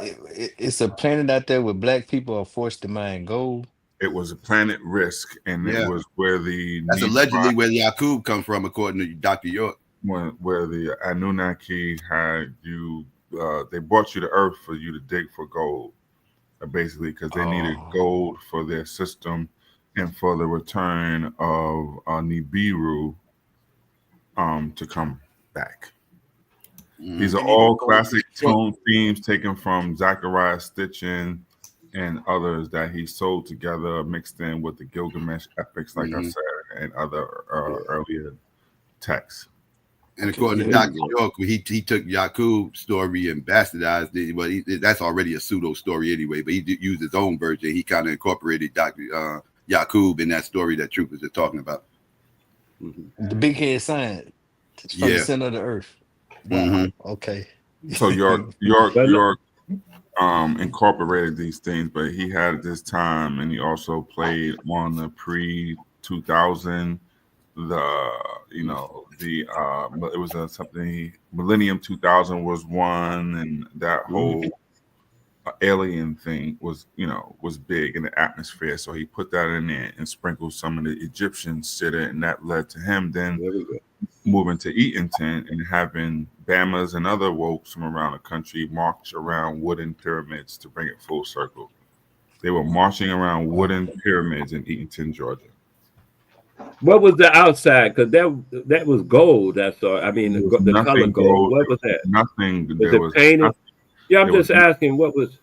It's a planet out there where black people are forced to mine gold. It was a Planet Risk, and it was where that's allegedly where Yakub come from, according to Dr. York. Where the Anunnaki had you. They brought you to Earth for you to dig for gold, basically, because they needed gold for their system and for the return of Nibiru to come back. These are all classic tone themes taken from Zachariah Stitchin and others that he sewed together, mixed in with the Gilgamesh epics, like I said, and other earlier texts. And according to Dr. York, he took Yakub's story and bastardized it. Well, that's already a pseudo story anyway, but he used his own version. He kind of incorporated Dr. Yakub in that story that Truth was just talking about. The big head sign from the center of the earth. Wow. Okay. So York incorporated these things, but he had at this time, and he also played on the pre-2000, it was something. Millennium 2000 was one, and that whole alien thing was big in the atmosphere. So he put that in there and sprinkled some of the Egyptian shit in, and that led to him then moving to Eatonton and having Bamas and other wokes from around the country march around wooden pyramids to bring it full circle. They were marching around wooden pyramids in Eatonton, Georgia. What was the outside? Because that was gold. I saw. I mean, the color gold. What was that? Nothing. Was it painted? Nothing. Yeah, I'm just asking. What was?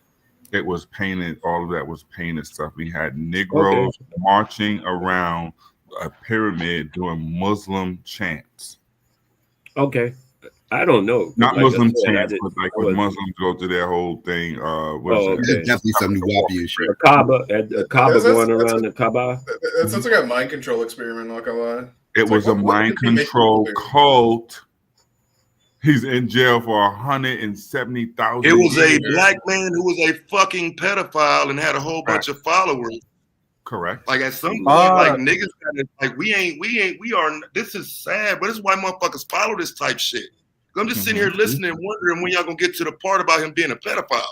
It was painted. All of that was painted stuff. We had Negroes marching around a pyramid doing Muslim chants. Okay. I don't know. Not like Muslim chants, but like when Muslims go through their whole thing. Definitely some new Wapi shit. A Kaaba going around the Kaaba. That sounds like a mind control experiment, not gonna lie. It was a mind control cult. He's in jail for 170,000. It was a black man who was a fucking pedophile and had a whole bunch of followers. Correct. Like at some point, like niggas, like we are. This is sad, but this is why motherfuckers follow this type shit. I'm just sitting here listening, wondering when y'all gonna get to the part about him being a pedophile.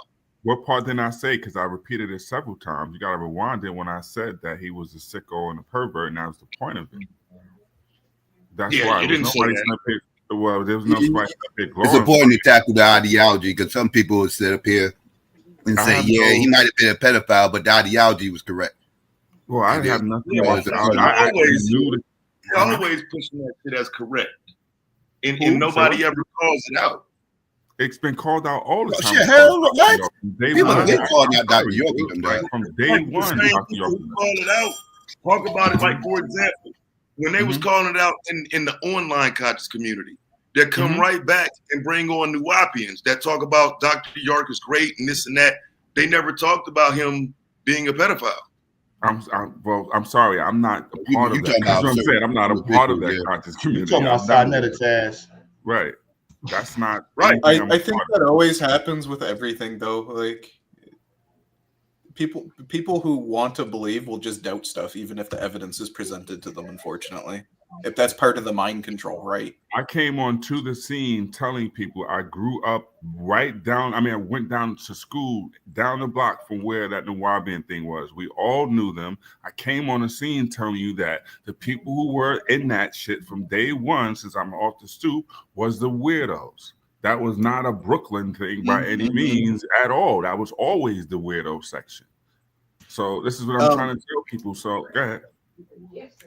What part didn't I say? Because I repeated it several times. You got to rewind it when I said that he was a sicko and a pervert, and that was the point of it. That's why. You didn't say that. Well, there was no spice up here. It's important to tackle the ideology because some people would sit up here and say, he might have been a pedophile, but the ideology was correct. Well, I have nothing. I always pushing that shit as correct. And nobody ever calls it out. It's been called out all the time. Shit, hell, what? People have been calling out Dr. York from day one. Dr. York call it out. Talk about it, like for example, when they was calling it out in the online conscious community, they come right back and bring on new Wapians that talk about Dr. York is great and this and that. They never talked about him being a pedophile. I'm sorry. I'm not a part of that. That's what I'm saying. I'm not a part of that conscious community. You're talking about cybernetics ass. Right. That's not right. I think that always happens with everything, though. Like people who want to believe will just doubt stuff, even if the evidence is presented to them. Unfortunately, if that's part of the mind control, right? I came onto the scene telling people I grew up right down. I went down to school down the block from where that Nuwabian thing was. We all knew them. I came on the scene telling you that the people who were in that shit from day one, since I'm off the stoop, was the weirdos. That was not a Brooklyn thing by any means at all. That was always the weirdo section. So this is what I'm trying to tell people. So go ahead.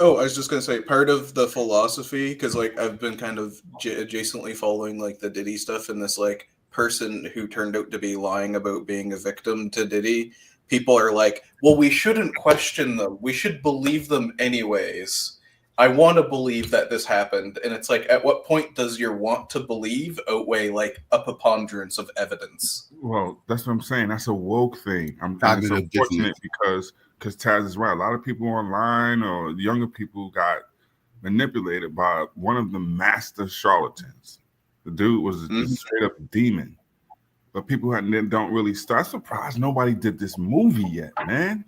Oh, I was just gonna say part of the philosophy, because like I've been kind of adjacently following like the Diddy stuff, and this like person who turned out to be lying about being a victim to Diddy. People are like, well, we shouldn't question them. We should believe them anyways. I want to believe that this happened, and it's like, at what point does your want to believe outweigh like a preponderance of evidence? Well, that's what I'm saying. That's a woke thing. I'm so fortunate because Taz is right. A lot of people online or younger people got manipulated by one of the master charlatans. The dude was a straight up demon. But people don't really start. I'm surprised nobody did this movie yet, man.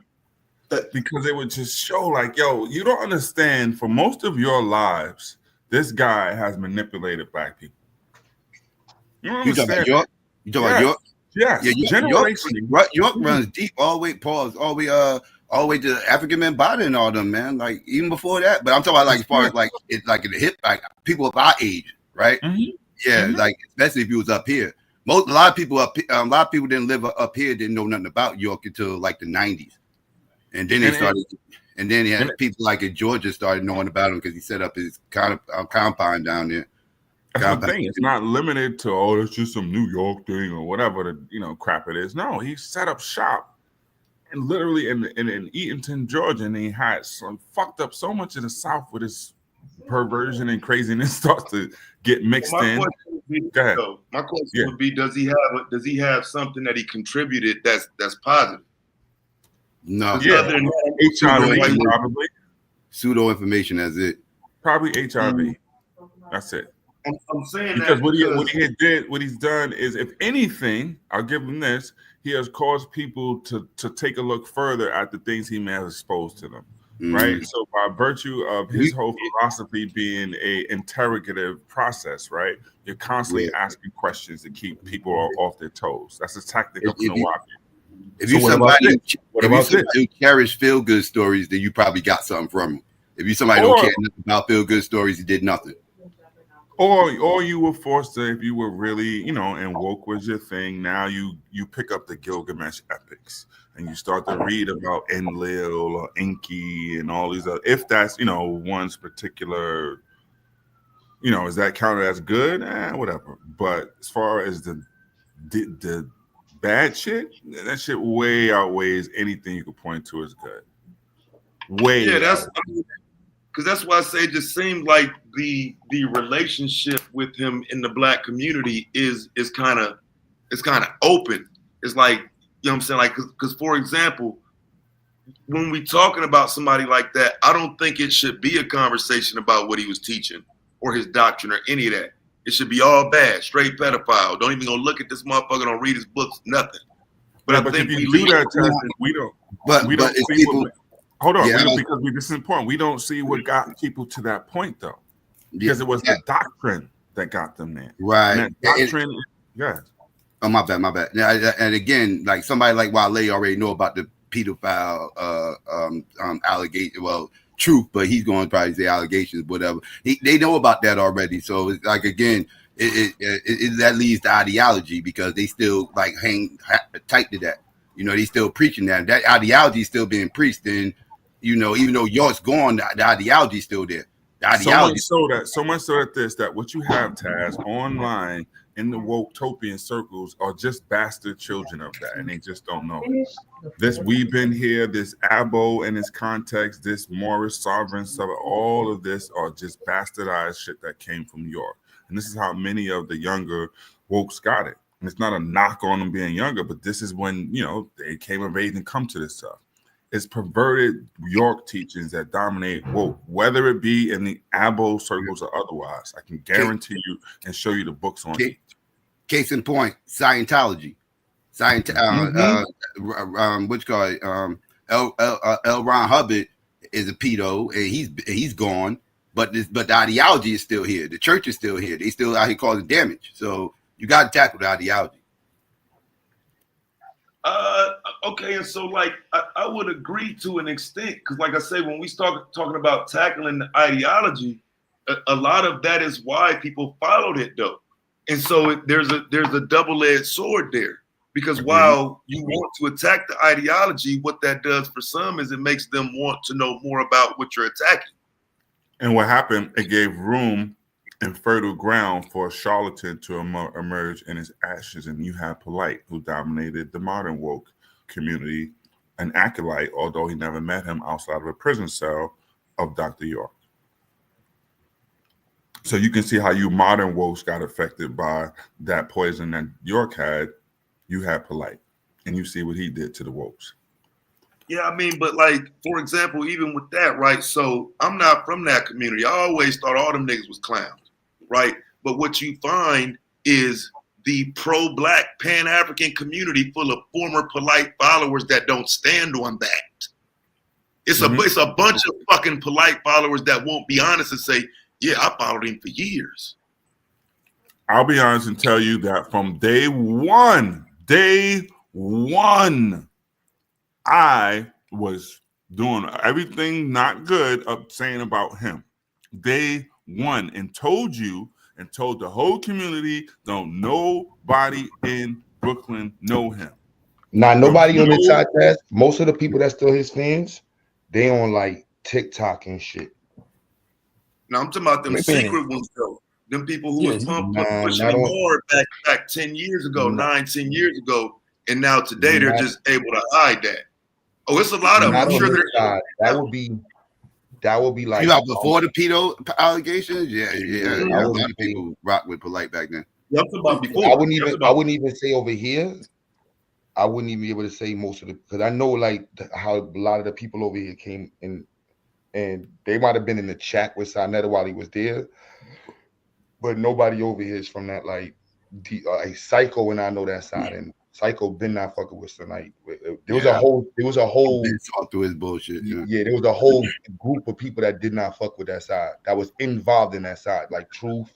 Because it would just show like, yo, you don't understand. For most of your lives, this guy has manipulated black people. You don't understand. Talking about York? You talking about York? Yes. Yeah, York runs deep all the way to African men body and all them, man. Like even before that. But I'm talking about like as far as like it's like in the hip, like people of our age, right? Like especially if you was up here. A lot of people didn't live up here, didn't know nothing about York until like the 90s. And then they started, And then he had people like in Georgia started knowing about him because he set up his compound down there. That's the thing. It's not limited to, oh, it's just some New York thing or whatever the crap it is. No, he set up shop and literally in Eatonton, Georgia, and he had fucked up so much of the South with his perversion and craziness starts to get mixed in. Go ahead. My question would be: Does he have something that he contributed that's positive? No. HIV, probably. Pseudo information. That's it. Probably HIV. That's it. I'm saying because that what he's done is, if anything, I'll give him this, he has caused people to take a look further at the things he may have exposed to them. Right. So by virtue of his whole philosophy being a interrogative process, right? You're constantly asking questions to keep people off their toes. That's a tactic of Milwaukee. If you somebody who cherish feel good stories, then you probably got something from him. If you somebody don't care nothing about feel good stories, he did nothing. Or you were forced to, if you were really, and woke was your thing, now you pick up the Gilgamesh epics and you start to read about Enlil or Enki and all these other, if that's, one's particular, is that counted as good? Whatever. But as far as the bad shit, that shit way outweighs anything you could point to as good. Because that's why I say it just seems like the relationship with him in the black community is kind of open. It's like, you know what I'm saying? Like, because for example, when we talking about somebody like that, I don't think it should be a conversation about what he was teaching or his doctrine or any of that. It should be all bad, straight pedophile. Don't even go look at this motherfucker, don't read his books, nothing. But I think if you do that, we don't see people. Hold on, because this is important. We don't see what got people to that point, though, because it was the doctrine that got them there. Right. And that doctrine, Oh, my bad. And again, like somebody like Wale already know about the pedophile allegation. Well, truth, but he's going to probably say allegations, whatever. They know about that already. So it's like, again, that leads to ideology because they still like hang tight to that. They still preaching that. That ideology is still being preached. And even though yours gone, the ideology is still there. The ideology. So much so that what you have, Taz, online in the woke-topian circles are just bastard children of that, and they just don't know it. This We've Been Here, this Abo in its context, this Morris Sovereign stuff, all of this are just bastardized shit that came from New York. And this is how many of the younger wokes got it. And it's not a knock on them being younger, but this is when, they came of age and come to this stuff. It's perverted York teachings that dominate woke, whether it be in the Abo circles or otherwise. I can guarantee you and show you the books on it. Case in point, Scientology. What you call it? L. Ron Hubbard is a pedo, and he's gone. But the ideology is still here. The church is still here. They still out here causing damage. So you got to tackle the ideology. Okay, and so like I would agree to an extent because, like I say, when we start talking about tackling the ideology, a lot of that is why people followed it, though. And so there's a double-edged sword there because while you want to attack the ideology, what that does for some is it makes them want to know more about what you're attacking. And what happened? It gave room and fertile ground for a charlatan to emerge in his ashes, and you had Polite, who dominated the modern woke community, an acolyte, although he never met him outside of a prison cell, of Dr. York. So you can see how you modern wokes got affected by that poison that York had. You had Polite, and you see what he did to the wokes. Yeah, I mean, but like, for example, even with that, right? So I'm not from that community. I always thought all them niggas was clowns. Right. But what you find is the pro-black Pan-African community full of former Polite followers that don't stand on that. It's a bunch of fucking Polite followers that won't be honest and say, yeah, I followed him for years. I'll be honest and tell you that from day one, I was doing everything not good of saying about him. Day one, and told the whole community, don't nobody in Brooklyn know him. Not nobody on the top. Most of the people that's still his fans, They on like TikTok and shit. Now I'm talking about them Wait a minute. secret ones though. Them people who Yeah, was pushing not him on, hard back 10 years ago, not, 10 years ago, and now today they're not, just able to hide that. Oh, it's a lot of them. not I'm on sure this they're side. That would be like You out before the pedo allegations? Yeah. I A lot wouldn't of people rock with Polite back then. Yeah, I'm talking about before. I wouldn't even say over here. I wouldn't even be able to say most of the, because I know like how a lot of the people over here came in, and they might have been in the chat with Sarnetta while he was there, but nobody over here is from that like Psycho, and I know that side, and Psycho been not fucking with tonight. There was a whole talk through his bullshit. Yeah, there was a whole group of people that did not fuck with that side, that was involved in that side, like Truth.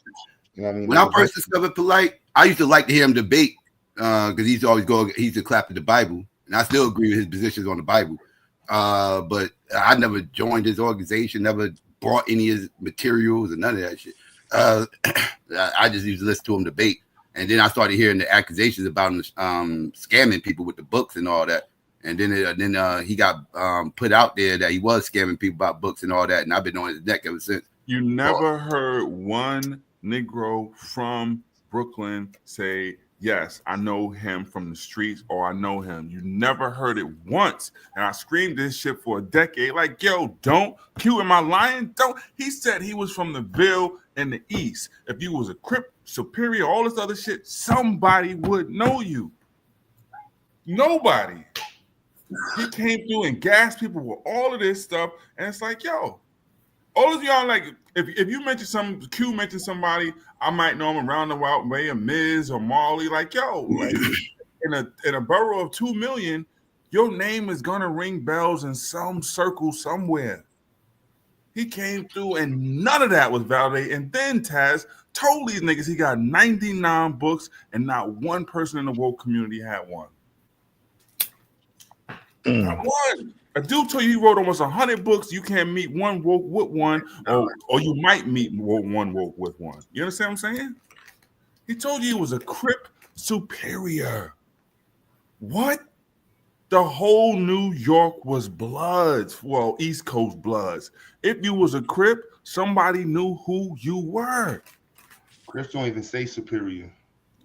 You know what I mean? When I first discovered Polite, I used to like to hear him debate because he used to clap at the Bible, and I still agree with his positions on the Bible. But I never joined his organization, never bought any of his materials and none of that shit. I just used to listen to him debate, and then I started hearing the accusations about him scamming people with the books and all that. And then he got put out there that he was scamming people about books and all that, and I've been on his neck ever since. You never heard one Negro from Brooklyn say, yes, I know him from the streets, or I know him. You never heard it once. And I screamed this shit for a decade, like, yo, don't. Q, am I lying? Don't. He said he was from the Ville in the East. If you was a Crip, Superior, all this other shit, somebody would know you. Nobody. He came through and gassed people with all of this stuff, and it's like, yo, all of y'all, like, if you mention Q mentioned somebody, I might know him around the way, a Miz or Marley, like, yo, like, in a borough of 2 million, your name is gonna ring bells in some circle somewhere. He came through and none of that was validated. And then Taz told these niggas he got 99 books and not one person in the woke community had one. Not one. A dude told you he wrote almost 100 books. You can't meet one woke with one, or you might meet one woke with one. You understand what I'm saying? He told you he was a Crip Superior. What? The whole New York was Bloods. Well, East Coast Bloods. If you was a Crip, somebody knew who you were. Crips don't even say Superior.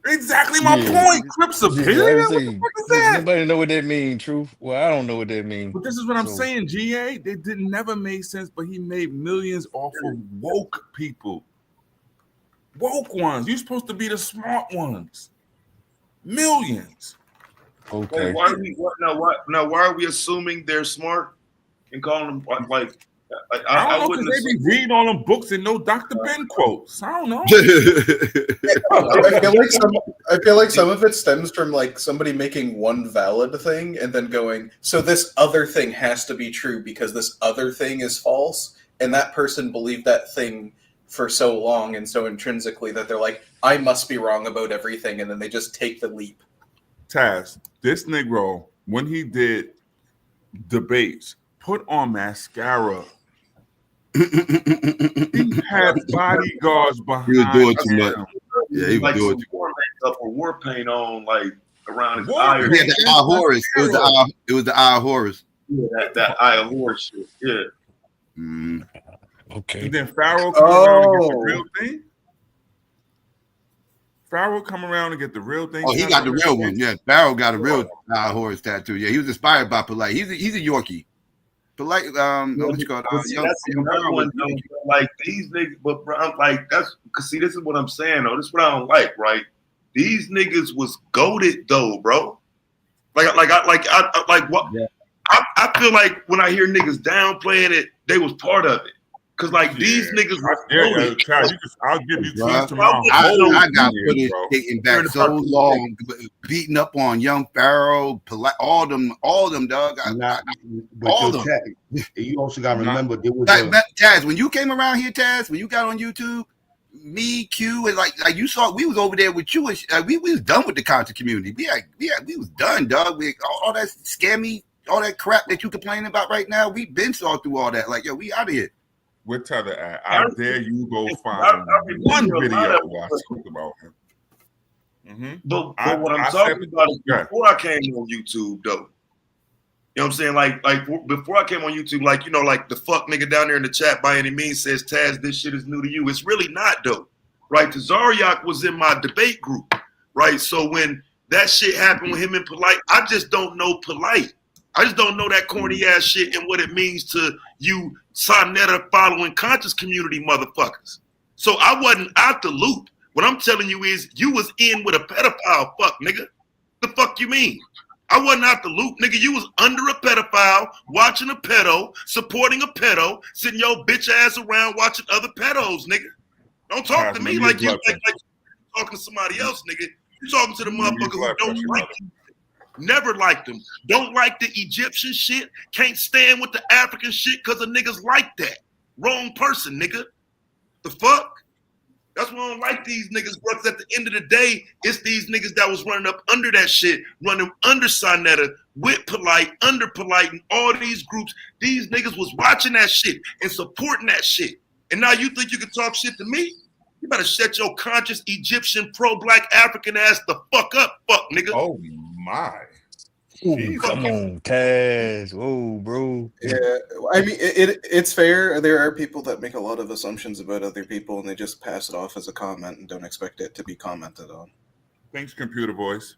Exactly my point. Crip Superior? What the fuck is that? Anybody know what that means, Truth? Well, I don't know what that means. But this is what I'm saying, GA. They never made sense, but he made millions off of woke people. Woke ones. You're supposed to be the smart ones. Millions. Wait, Okay. why are we assuming they're smart and calling them like? I don't know, because they be reading all them books and know Dr. Ben quotes. I don't know. I feel like some of it stems from like somebody making one valid thing and then going, so this other thing has to be true because this other thing is false, and that person believed that thing for so long and so intrinsically that they're like, I must be wrong about everything, and then they just take the leap. Taz, this Negro, when he did debates, put on mascara. He had bodyguards behind him. He was doing too much. Yeah, he was like doing some war makeup or war paint on, like around his He eye. had the eye Horus. It was the eye Horus. Yeah, that eye of Horus shit. Yeah. Okay. And then Pharaoh come around and get the real thing. Pharaoh come around and get the real thing. Oh, he got the real one. Yeah, Pharaoh got a real eye Horus tattoo. Yeah, he was inspired by Polite. He's a Yorkie. Polite, what you call it? That's another one, though, like these niggas, but bro, I'm like, that's because see, this is what I'm saying though. This is what I don't like, right? These niggas was goated though, bro. Like what? Yeah. I feel like when I hear niggas downplaying it, they was part of it. Cause like these niggas was goated. I'll give you I got footage dating back so long, beating up on young Pharaoh, Polite, all them, dog. All them. You also got to remember there was Taz, when you came around here, Taz, when you got on YouTube, me, Q, and like you saw, we was over there with you. And, we was done with the content community. We was done, dog. We all that scammy, all that crap that you complaining about right now. We been saw through all that. Like, yo, we out of here. Where Tether at? I dare you go find one video where I talked about him. But what I'm talking about is before I came on YouTube, though. You know what I'm saying? Like before I came on YouTube, like, you know, like the fuck nigga down there in the chat by any means says, Taz, this shit is new to you. It's really not, though. Right? Tazariak was in my debate group. Right? So when that shit happened with him and Polite, I just don't know Polite. I just don't know that corny ass shit and what it means to you Sonetta following conscious community motherfuckers. So I wasn't out the loop. What I'm telling you is you was in with a pedophile, fuck nigga. The fuck you mean? I wasn't out the loop, nigga. You was under a pedophile, watching a pedo, supporting a pedo, sitting your bitch ass around watching other pedos, nigga. Don't talk to me like you like talking to somebody else, nigga. You talking to the motherfucker who don't like you. Never liked them. Don't like the Egyptian shit. Can't stand with the African shit because of niggas like that. Wrong person, nigga. The fuck? That's why I don't like these niggas, bro. Because at the end of the day, it's these niggas that was running up under that shit, running under Sonetta, with Polite, under Polite, and all these groups. These niggas was watching that shit and supporting that shit. And now you think you can talk shit to me? You better shut your conscious Egyptian pro-black African ass the fuck up, fuck nigga. Oh my. Ooh, come on, Taz. Whoa, bro. Yeah, I mean, it's fair. There are people that make a lot of assumptions about other people, and they just pass it off as a comment and don't expect it to be commented on. Thanks, computer voice.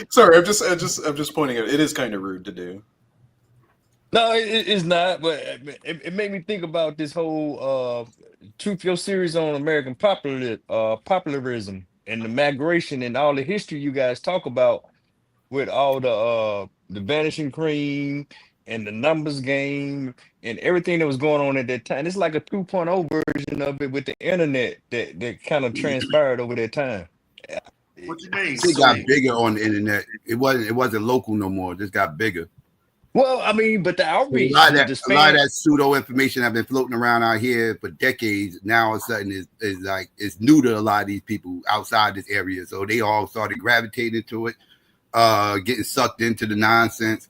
Sorry, I'm just pointing out. It is kind of rude to do. No, it's not. But it made me think about this whole Truth Your series on American popularism and the migration and all the history you guys talk about with all the Vanishing Cream and the numbers game and everything that was going on at that time. It's like a 2.0 version of it with the internet that kind of transpired over that time. What you mean? It got bigger on the internet. It wasn't local no more. It just got bigger. Well, I mean, but the outreach, a lot of that pseudo information have been floating around out here for decades. Now all of a sudden is like it's new to a lot of these people outside this area. So they all started gravitating to it, getting sucked into the nonsense.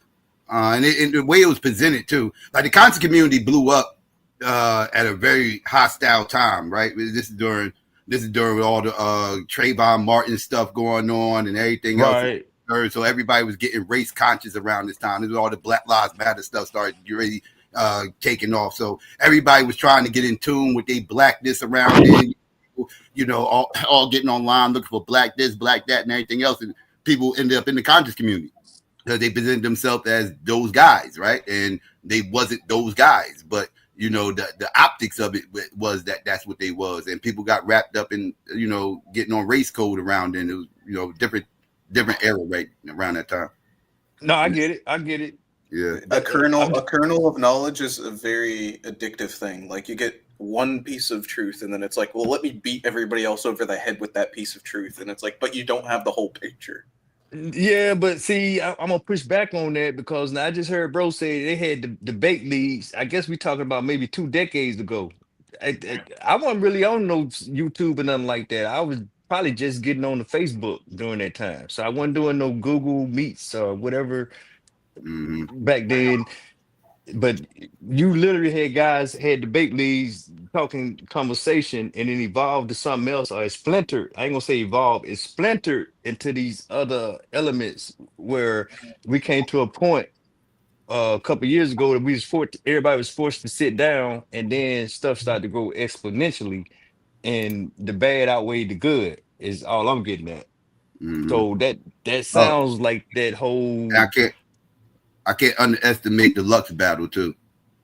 And the way it was presented too, like the conscious community blew up at a very hostile time, right? This is during all the Trayvon Martin stuff going on and everything else. So everybody was getting race conscious around this time. This was all the Black Lives Matter stuff started really taking off. So everybody was trying to get in tune with their blackness around it. You know, all getting online looking for black this, black that, and everything else. And people ended up in the conscious community because they presented themselves as those guys, right? And they wasn't those guys, but you know, the optics of it was that's what they was. And people got wrapped up in, you know, getting on race code around it. And it was, you know, different era right around that time. No, I get it. Yeah. A kernel of knowledge is a very addictive thing. Like you get one piece of truth and then it's like, well, let me beat everybody else over the head with that piece of truth. And it's like, but you don't have the whole picture. Yeah, but see, I'm gonna push back on that because now I just heard bro say they had the debate leagues. I guess we talking about maybe 2 decades ago. I wasn't really on no YouTube or nothing like that. I was probably just getting on the Facebook during that time. So I wasn't doing no Google Meets or whatever back then. But you literally had guys had debate leagues talking conversation and it evolved to something else or it splintered. I ain't gonna say evolved, it splintered into these other elements where we came to a point a couple years ago that everybody was forced to sit down and then stuff started to grow exponentially and the bad outweighed the good is all I'm getting at. So that sounds like that whole I can't underestimate the Lux battle too.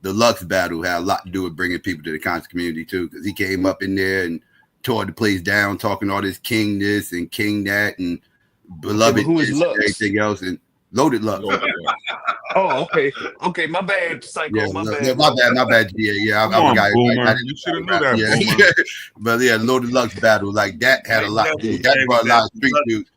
The Lux battle had a lot to do with bringing people to the conscious community too, because he came up in there and tore the place down, talking all this king this and king that and beloved who is this Lux? and everything else and loaded Lux. Oh, okay, my bad, Psycho. Yeah, my bad. Yeah. I forgot. You should have knew that. Yeah. But yeah, loaded Lux battle like that had a lot to do. That brought a lot of street dudes.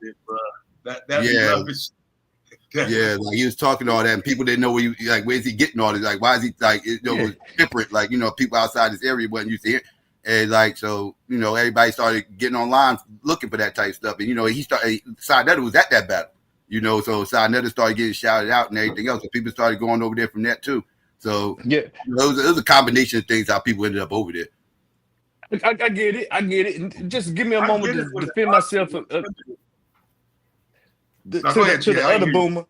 Yeah, like he was talking all that, and people didn't know where's he getting all this? Like, why is he like it was different? Like, you know, people outside this area wasn't used to it, and like so, you know, everybody started getting online looking for that type of stuff, and you know, Sonetta was at that battle, you know, so Sonetta started getting shouted out and everything else, so people started going over there from that too. So yeah, you know, it was a combination of things how people ended up over there. I get it. Just give me a moment to defend myself. to the other boomer.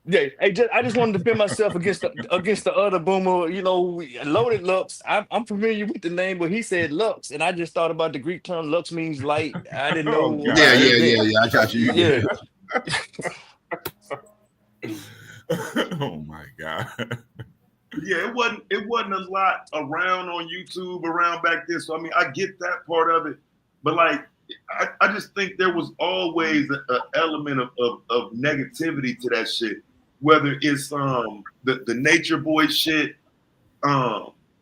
Yeah, hey, I just wanted to defend myself against the other boomer. You know, Loaded Lux. I'm familiar with the name, but he said Lux, and I just thought about the Greek term Lux means light. I didn't know. Yeah. I got you. Yeah. Oh my God. Yeah, it wasn't a lot around on YouTube around back then. So I mean, I get that part of it, but like I just think there was always an element of negativity to that shit. Whether it's the Nature Boy shit,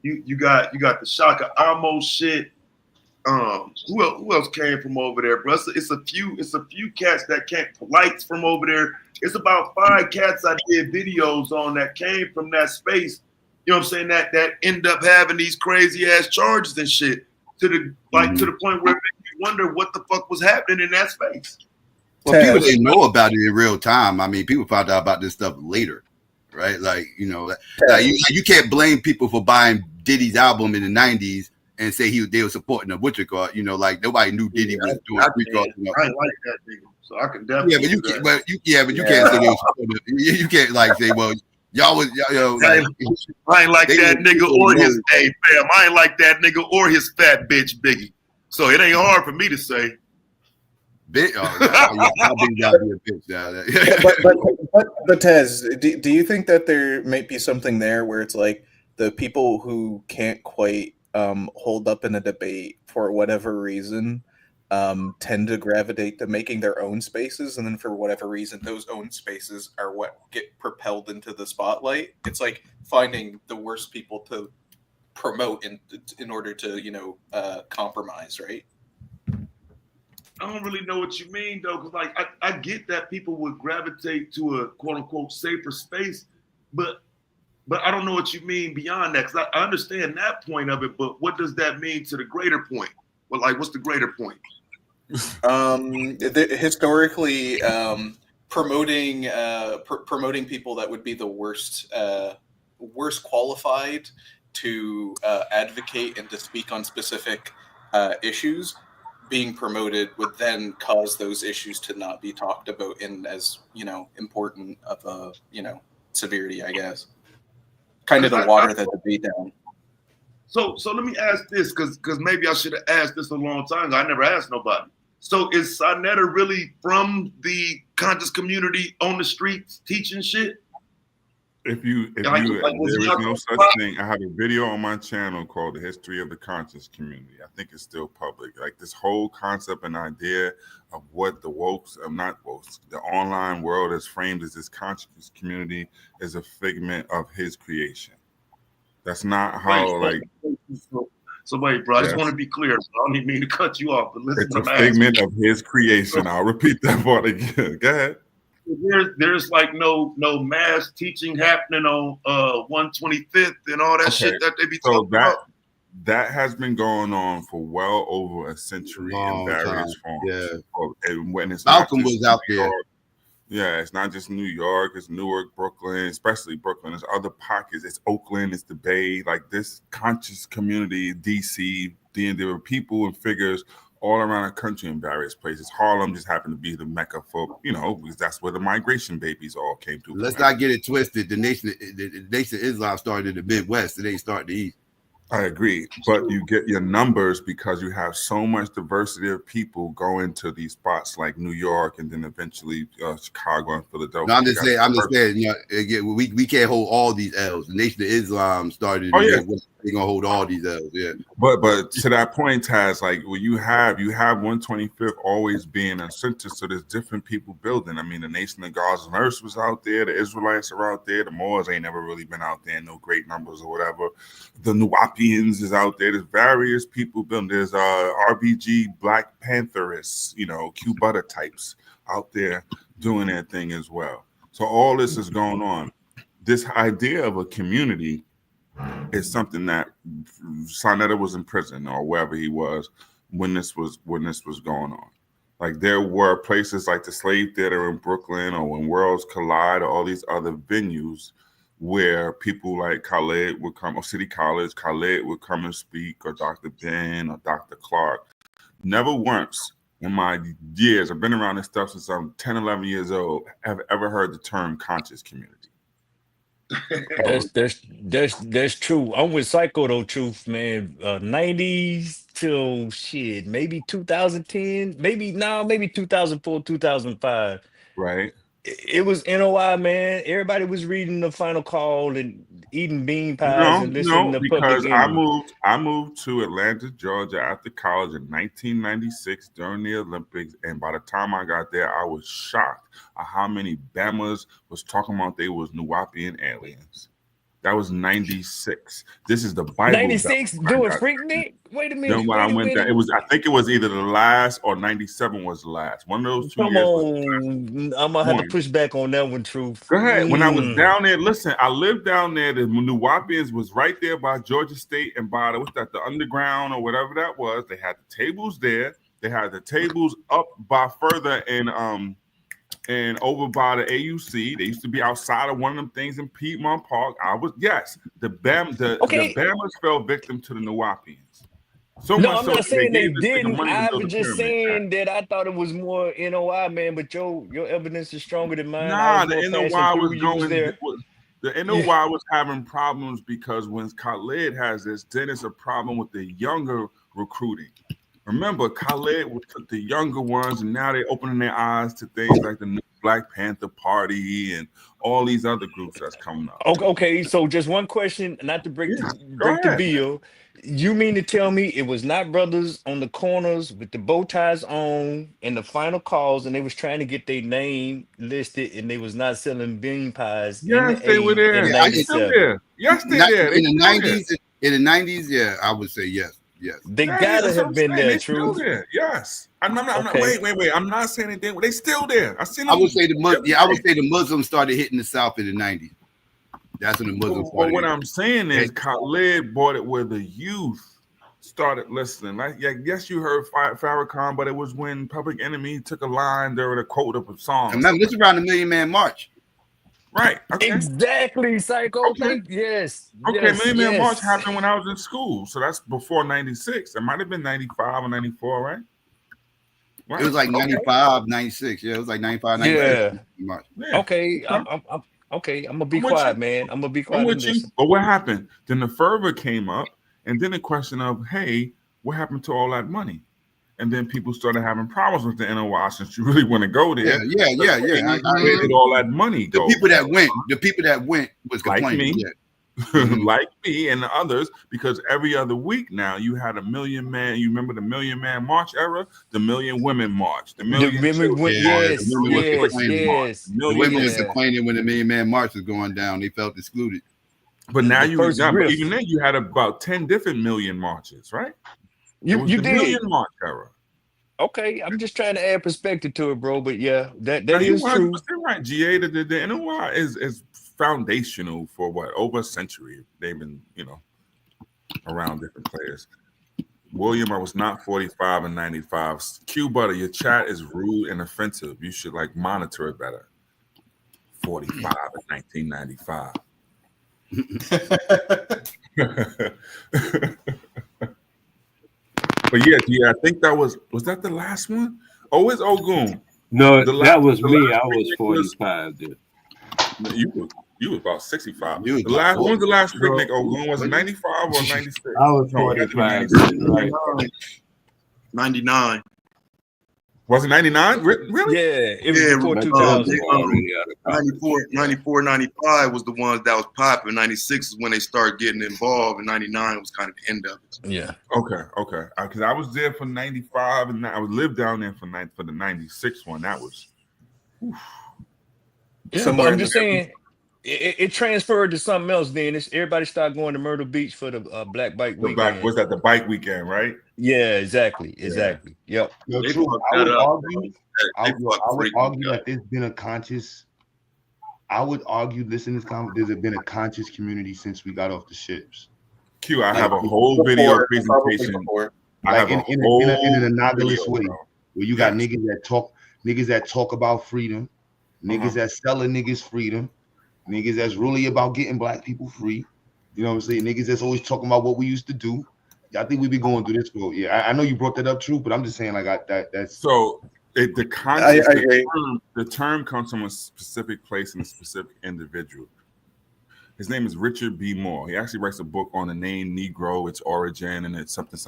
you got the Shaka Amo shit. Who else came from over there, bro? It's a few cats that came, Lights from over there. It's about 5 cats I did videos on that came from that space. You know what I'm saying? That end up having these crazy ass charges and shit to the point where it makes you wonder what the fuck was happening in that space. Well, people didn't know about it in real time. I mean, people found out about this stuff later, right? Like, you know, like you can't blame people for buying Diddy's album in the 90s and say they were supporting a butcher card. You know, like nobody knew Diddy was doing street cards. You know? I ain't like that nigga, so I can definitely. Yeah, but you can't say they were supporting it. You can't like say, well, y'all was I ain't like that nigga or his fam. I ain't like that nigga or his fat bitch Biggie. So it ain't hard for me to say. But Tez, do you think that there might be something there where it's like the people who can't quite hold up in a debate for whatever reason tend to gravitate to making their own spaces, and then for whatever reason those own spaces are what get propelled into the spotlight? It's like finding the worst people to promote in order to compromise, right? I don't really know what you mean though, because like I get that people would gravitate to a quote unquote safer space, but I don't know what you mean beyond that, because I understand that point of it, but what does that mean to the greater point? Well, like, what's the greater point? Historically, promoting people that would be the worst qualified to advocate and to speak on specific issues, being promoted would then cause those issues to not be talked about in as important of a severity, I guess. Kind of to water the debate down. So let me ask this, because maybe I should have asked this a long time ago. I never asked nobody. So is Sonetta really from the conscious community on the streets teaching shit? There is no such thing. I have a video on my channel called The History of the Conscious Community. I think it's still public. Like this whole concept and idea of what the the online world is framed as this conscious community is a figment of his creation. That's not how So wait, bro, I just want to be clear. So I don't even mean to cut you off, but listen. It's a figment of his creation. I'll repeat that part again. Go ahead. There's like no mass teaching happening on 125th and all that shit that they be talking about. That has been going on for well over a century in various forms. Yeah. And when it's Malcolm was out there. Yeah, it's not just New York, it's Newark, Brooklyn, especially Brooklyn. There's other pockets. It's Oakland, it's the Bay, like this conscious community, DC. There were people and figures all around the country in various places. Harlem just happened to be the mecca for, because that's where the migration babies all came to. Let's not get it twisted. The Nation of Islam started in the Midwest. It didn't start the East. I agree, but you get your numbers because you have so much diversity of people going to these spots like New York and then eventually Chicago and Philadelphia. No, I'm just saying, we can't hold all these L's. The Nation of Islam started. They're gonna hold all these L's, yeah. But to that point, Taz, like when you have 125th always being a center, so there's different people building. I mean, the Nation of God's Nurse was out there, the Israelites are out there, the Moors ain't never really been out there in no great numbers or whatever. The Nuwapians is out there. There's various people building. There's RBG Black Pantherists, Q Butter types out there doing their thing as well. So all this is going on. This idea of a community is something that Sonetta was in prison or wherever he was when this was going on. Like there were places like the Slave Theater in Brooklyn or when Worlds Collide or all these other venues where people like Khaled would come, or City College, Khaled would come and speak, or Dr. Ben or Dr. Clark. Never once in my years, I've been around this stuff since I'm 10, 11 years old, have ever heard the term conscious community. That's true. I'm with Psycho though, truth, man. 90s till shit, maybe 2010, maybe 2004, 2005. Right. It was NOI, man. Everybody was reading the Final Call and eating bean pies and listening No, to Public because Enemy. I moved to Atlanta, Georgia after college in 1996 during the Olympics, and by the time I got there, I was shocked at how many Bamas was talking about they was Nuwapian aliens. That was 96. This is the Bible. 96 doing Freaknik? Wait a minute. Then when I went there, I think it was either the last or 97 was the last. One of those 2 Come years. on. I'm gonna have to push back on that one, truth. Go ahead. When I was down there, listen, I lived down there. The Nuwapians was right there by Georgia State and by the underground or whatever that was. They had the tables there. They had the tables up by further and over by the AUC. They used to be outside of one of them things in Piedmont Park. The Bamas fell victim to the Nuwapians. So no, much I'm so not saying they gave this nigga didn't. money to I build was the just pyramid. saying that I thought it was more NOI, man. But your evidence is stronger than mine. Nah, I the was more NOI passing was through. You was going. there. The NOI was having problems because when Khaled has this, then it's a problem with the younger recruiting. Remember, Khaled took the younger ones, and now they're opening their eyes to things like the new Black Panther Party and all these other groups that's coming up. Okay, so just one question, not to break the bill. You mean to tell me it was not brothers on the corners with the bow ties on and the final calls, and they was trying to get their name listed, and they was not selling bean pies? Yes, they were there. In They still 97. there. Yes, they there. In the 90s. In the 90s, yeah, I would say yes. Yes. They gotta have been there, They still true. there. Yes. I'm not. Okay. Wait. I'm not saying anything. They still there. I seen them. I would say the Muslims started hitting the South in the 90s. That's when the Muslims started. But what I'm saying is Khaled bought it where the youth started listening. Like, yes, you heard Farrakhan, but it was when Public Enemy took a line there with a quote of a song. Remember, this is around the Million Man March. Right. Okay. Exactly, Psycho. Okay. Yes. Okay, yes, Million Man yes. March happened when I was in school, so that's before 96. It might have been 95 or 94, right? It was like 95, 96. Yeah, it was like 95, 96. Yeah. Okay. I'm gonna be quiet, man. I'm gonna be quiet. I'm with you. But what happened? Then the fervor came up, and then the question of, hey, what happened to all that money? And then people started having problems with the NOI since you really want to go there. Yeah. Where did all that money go? The people that went was complaining. Like me and the others, because every other week now you had a Million Man. You remember the Million Man March era? The Million Women March. The Million Women. Yes. The women was complaining when the Million Man March was going down. They felt excluded. But now but even then you had about 10 different million marches, right? You did. Million March era. Okay, I'm just trying to add perspective to it, bro. But yeah, that Now, is true. You're right, GA. The NOI is foundational for over a century. They've been, around different players. William, I was not 45 and 95. Q Butter, your chat is rude and offensive. You should monitor it better. 45 in 1995. But yeah, I think that was that the last one? Oh, it's Ogun. No, that was me. I was 45 then. You was about 65. When was the last picnic, Ogun? Was it 95 or 96? I was 45 then, right? 99. Was it 99? Really? Yeah, it was before 2000. 94, 95 was the ones that was popping. 96 is when they started getting involved, and 99 was kind of the end of it. Yeah. Okay. Because I was there for 95, and I lived down there for the 96 one. That was. Yeah, but I'm just saying, it transferred to something else. Then everybody started going to Myrtle Beach for the Black Bike Weekend. Was that the bike weekend, right? Yeah, exactly. Yep. No, true. I would argue that there's been a conscious. I would argue, listen to this conversation, there's been a conscious community since we got off the ships. Q, I have a whole video presentation. I have in an analogous way, where you got niggas that talk about freedom, niggas that selling niggas freedom, niggas that's really about getting black people free. You know what I'm saying? Niggas that's always talking about what we used to do. I think we be going through this for I know you brought that up, True, but I'm just saying like that's so the term comes from a specific place and a specific individual. His name is Richard B. Moore. He actually writes a book on the name Negro, its origin, and it's something.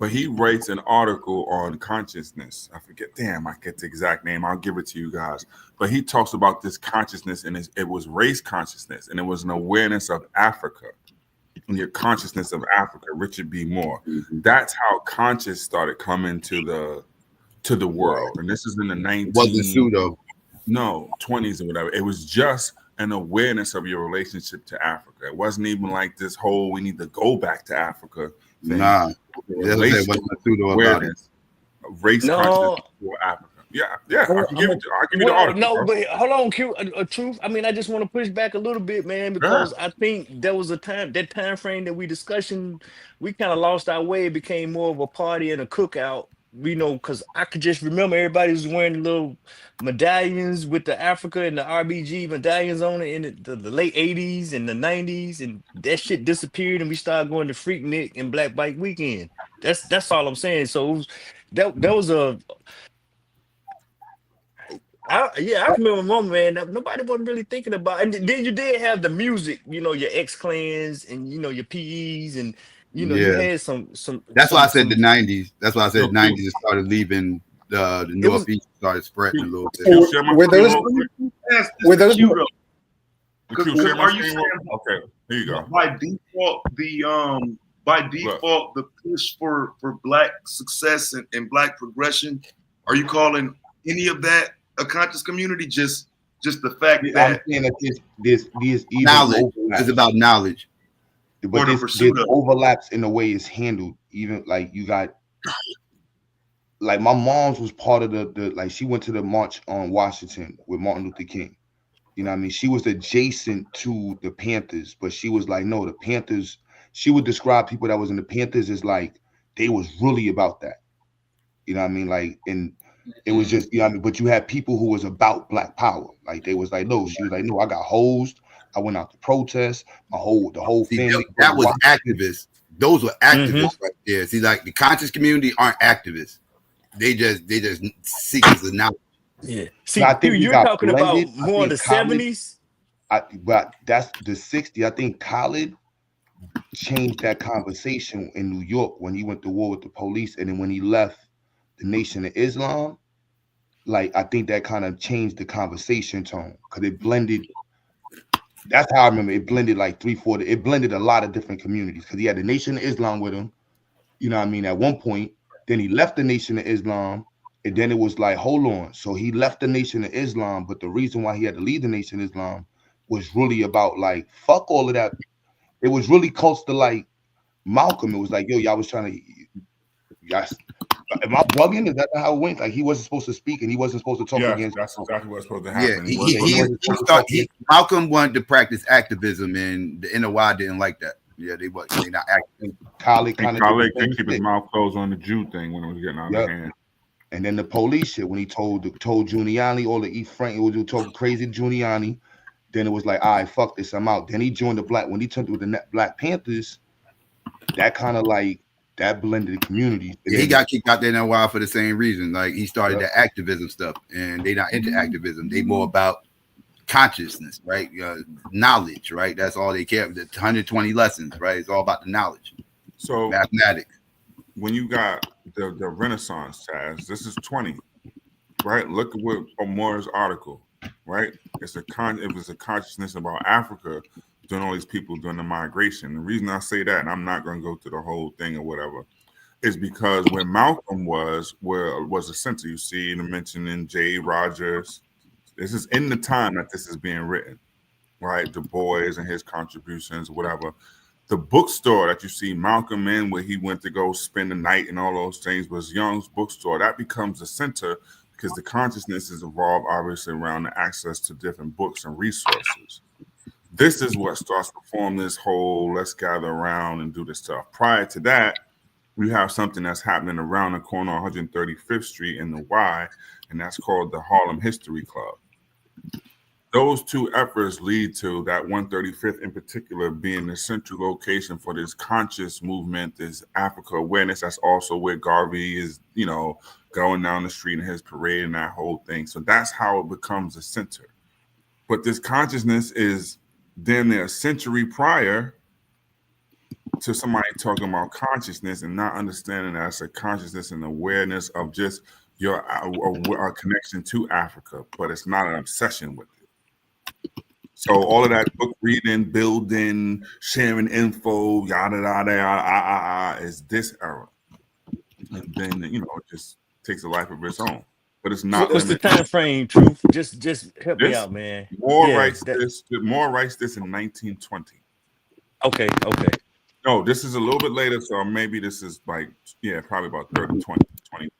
But he writes an article on consciousness. I forget, I get the exact name. I'll give it to you guys. But he talks about this consciousness, and it was race consciousness, and it was an awareness of Africa, and your consciousness of Africa, Richard B. Moore. That's how conscious started coming to the world. And this is in the 20s or whatever. It was just an awareness of your relationship to Africa. It wasn't even like this whole we need to go back to Africa thing. Nah, awareness of race consciousness for Africa. Yeah. I can give you the article. No, but hold on, Q. Truth. I mean, I just want to push back a little bit, man, because I think there was that time frame that we discussing, we kind of lost our way. It became more of a party and a cookout. Because I could just remember everybody was wearing little medallions with the Africa and the RBG medallions on it in the late 80s and the 90s, and that shit disappeared, and we started going to Freaknik and Black Bike Weekend. That's all I'm saying. So that was I remember one, man, that nobody wasn't really thinking about. And then you did have the music, your X-Clans and your PEs and you had some. That's why I said the 90s. That's why I said 90s. It started leaving the Northeast, started spreading a little bit. Were those? Are you saying? Okay, here you go. By default, the push for Black success and Black progression. Are you calling any of that a conscious community? Just the fact that I'm saying that this knowledge is about knowledge. But there's overlaps in the way it's handled. Even like you got, like my mom's was part of the like she went to the march on Washington with Martin Luther King. You know what I mean? She was adjacent to the Panthers, but she was like, no, the Panthers. She would describe people that was in the Panthers as like they was really about that. You know what I mean? Like, and it was just, you know what I mean? But you had people who was about Black power. Like they was like, no, she was like, no, I got hosed. I went out to protest. The whole family. That was activists. Those were activists right there. See, like the conscious community aren't activists. They just seekers of knowledge. Yeah. See, I think you're talking about more of the 70s. But that's the 60s. I think Khaled changed that conversation in New York when he went to war with the police, and then when he left the Nation of Islam, like I think that kind of changed the conversation tone because it blended. That's how I remember it blended like 3-4. It blended a lot of different communities because he had the Nation of Islam with him. You know what I mean? At one point, then he left the Nation of Islam, and then it was like, hold on. So he left the Nation of Islam, but the reason why he had to leave the Nation of Islam was really about like fuck all of that. It was really close to like Malcolm. It was like, yo, y'all was trying to. Yes. Am I bugging? Is that how it went? Like he wasn't supposed to speak and he wasn't supposed to talk against. That's exactly what's supposed to happen. Yeah, Malcolm wanted to practice activism, and the NOI didn't like that. Yeah, they not active. Khaled keep his mouth closed on the Jew thing when it was getting out of hand. And then the police shit when he told Giuliani all the Frank was talking crazy to Giuliani. Then it was like, all right, fuck this, I'm out. Then he joined when he turned with the Black Panthers. That kind of like. That blended communities. He got kicked out there in a while for the same reason. Like he started the activism stuff, and they not into activism. They more about consciousness, right? Knowledge, right? That's all they care. The 120 lessons, right? It's all about the knowledge. So mathematics. When you got the Renaissance, Chaz, this is 20, right? Look at what Moore's article, right? It was a consciousness about Africa. Doing all these people doing the migration. The reason I say that, and I'm not going to go through the whole thing or whatever, is because where Malcolm was a center. You see the mention in J. Rogers. This is in the time that this is being written, right? Du Bois and his contributions, whatever. The bookstore that you see Malcolm in, where he went to go spend the night and all those things, was Young's bookstore. That becomes a center because the consciousness is evolved, obviously, around the access to different books and resources. This is what starts to form this whole let's gather around and do this stuff. Prior to that, we have something that's happening around the corner on 135th Street in the Y, and that's called the Harlem History Club. those two efforts lead to that 135th in particular being the central location for this conscious movement, this Africa awareness. That's also where Garvey is, going down the street in his parade and that whole thing. So that's how it becomes a center. But this consciousness is damn near a century prior to somebody talking about consciousness and not understanding that it's a consciousness and awareness of just your connection to Africa, but it's not an obsession with it. So all of that book reading, building, sharing info, yada yada yada, is this era, and then it just takes a life of its own. But it's not. What's the time frame, Truth? Just help me This out, man. Moore Yeah, writes this in 1920. Okay. No, this is a little bit later, so maybe this is probably about 30, 20, 21.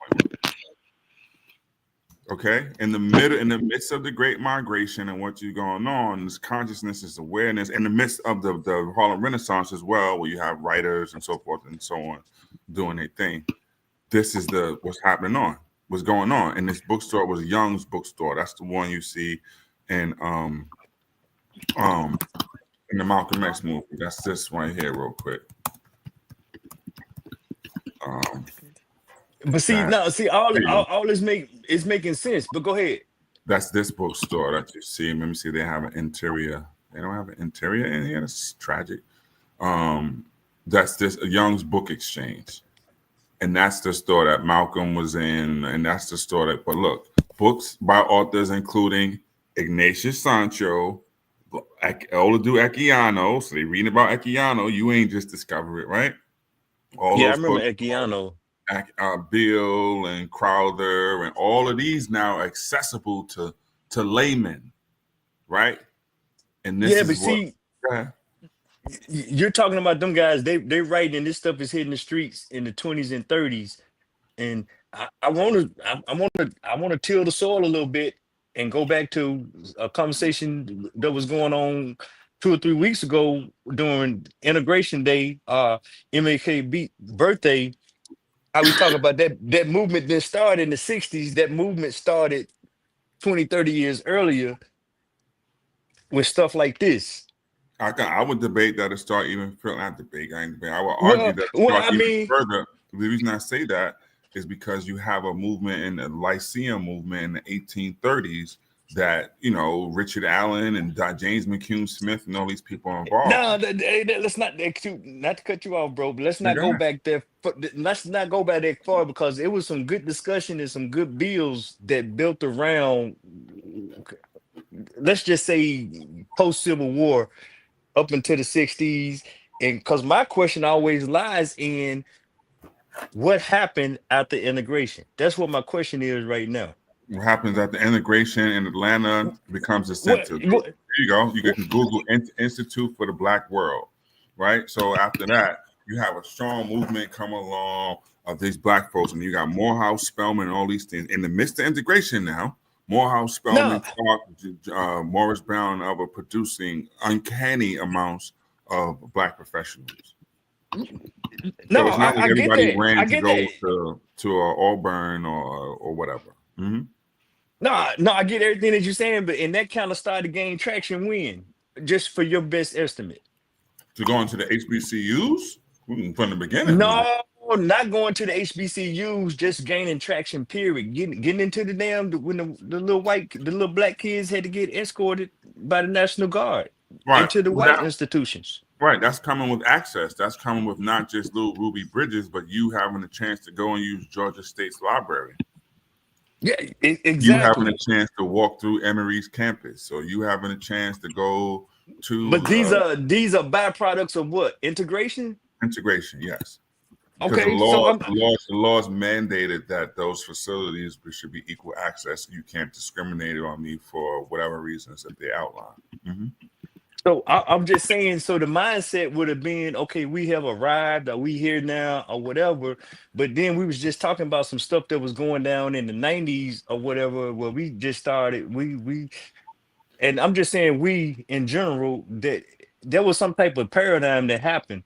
Okay, in the midst of the Great Migration and what's going on, this consciousness, this awareness, in the midst of the Harlem Renaissance as well, where you have writers and so forth and so on doing their thing. This is what's going on. And this bookstore was Young's bookstore. That's the one you see in the Malcolm X movie. That's this one here, real quick. But all this is making sense. But go ahead. That's this bookstore that you see. Let me see. They have an interior. They don't have an interior in here. That's tragic. That's this Young's Book Exchange, and that's the store that Malcolm was in, and that's the store that. But look, books by authors including Ignatius Sancho, Oladu Equiano. So they reading about Equiano. You ain't just discover it, right? I remember Equiano. Bill and Crowther and all of these now accessible to laymen, right? And this you're talking about them guys. They writing, and this stuff is hitting the streets in the 20s and 30s. And I want to till the soil a little bit and go back to a conversation that was going on 2 or 3 weeks ago during Integration Day, MLK birthday. I was talking about that movement that started in the 60s. That movement started 20, 30 years earlier with stuff like this. I would debate that it start even not debate. I would argue that it start even further. The reason I say that is because you have a movement in the Lyceum movement in the 1830s that Richard Allen and James McCune Smith and all these people are involved. No, let's not to cut you off, bro. But let's not go back there. Let's not go back that far, because it was some good discussion and some good bills that built around. Let's just say post Civil War up into the 60s, and because my question always lies in what happened after integration. That's what my question is right now. What happens at the integration in Atlanta becomes a center. There you go. You can Google Institute for the Black World, right? So after that, you have a strong movement come along of these Black folks, and you got Morehouse, Spelman, and all these things. In the midst of integration now, Morehouse, Spelman, Clark, Morris Brown, and other producing uncanny amounts of Black professionals. No, so it's not like everybody ran to go to Auburn or whatever. Mm-hmm. No, I get everything that you're saying, but and that kind of started to gain traction when, just for your best estimate. To go into the HBCUs from the beginning. No, not going to the HBCUs, just gaining traction. Period. Getting into the damn when the little black kids had to get escorted by the National Guard into the white institutions. Right, that's coming with access. That's coming with not just little Ruby Bridges, but you having a chance to go and use Georgia State's library. Yeah, exactly. You having a chance to walk through Emory's campus, so you having a chance to go to. But these are byproducts of what? Integration. Integration, yes. Okay, the laws mandated that those facilities should be equal access. You can't discriminate on me for whatever reasons that they outline. Mm-hmm. So I'm just saying, so the mindset would have been, okay, we have arrived, or we here now, or whatever. But then we was just talking about some stuff that was going down in the 90s or whatever, where we just started, and I'm just saying we in general, that there was some type of paradigm that happened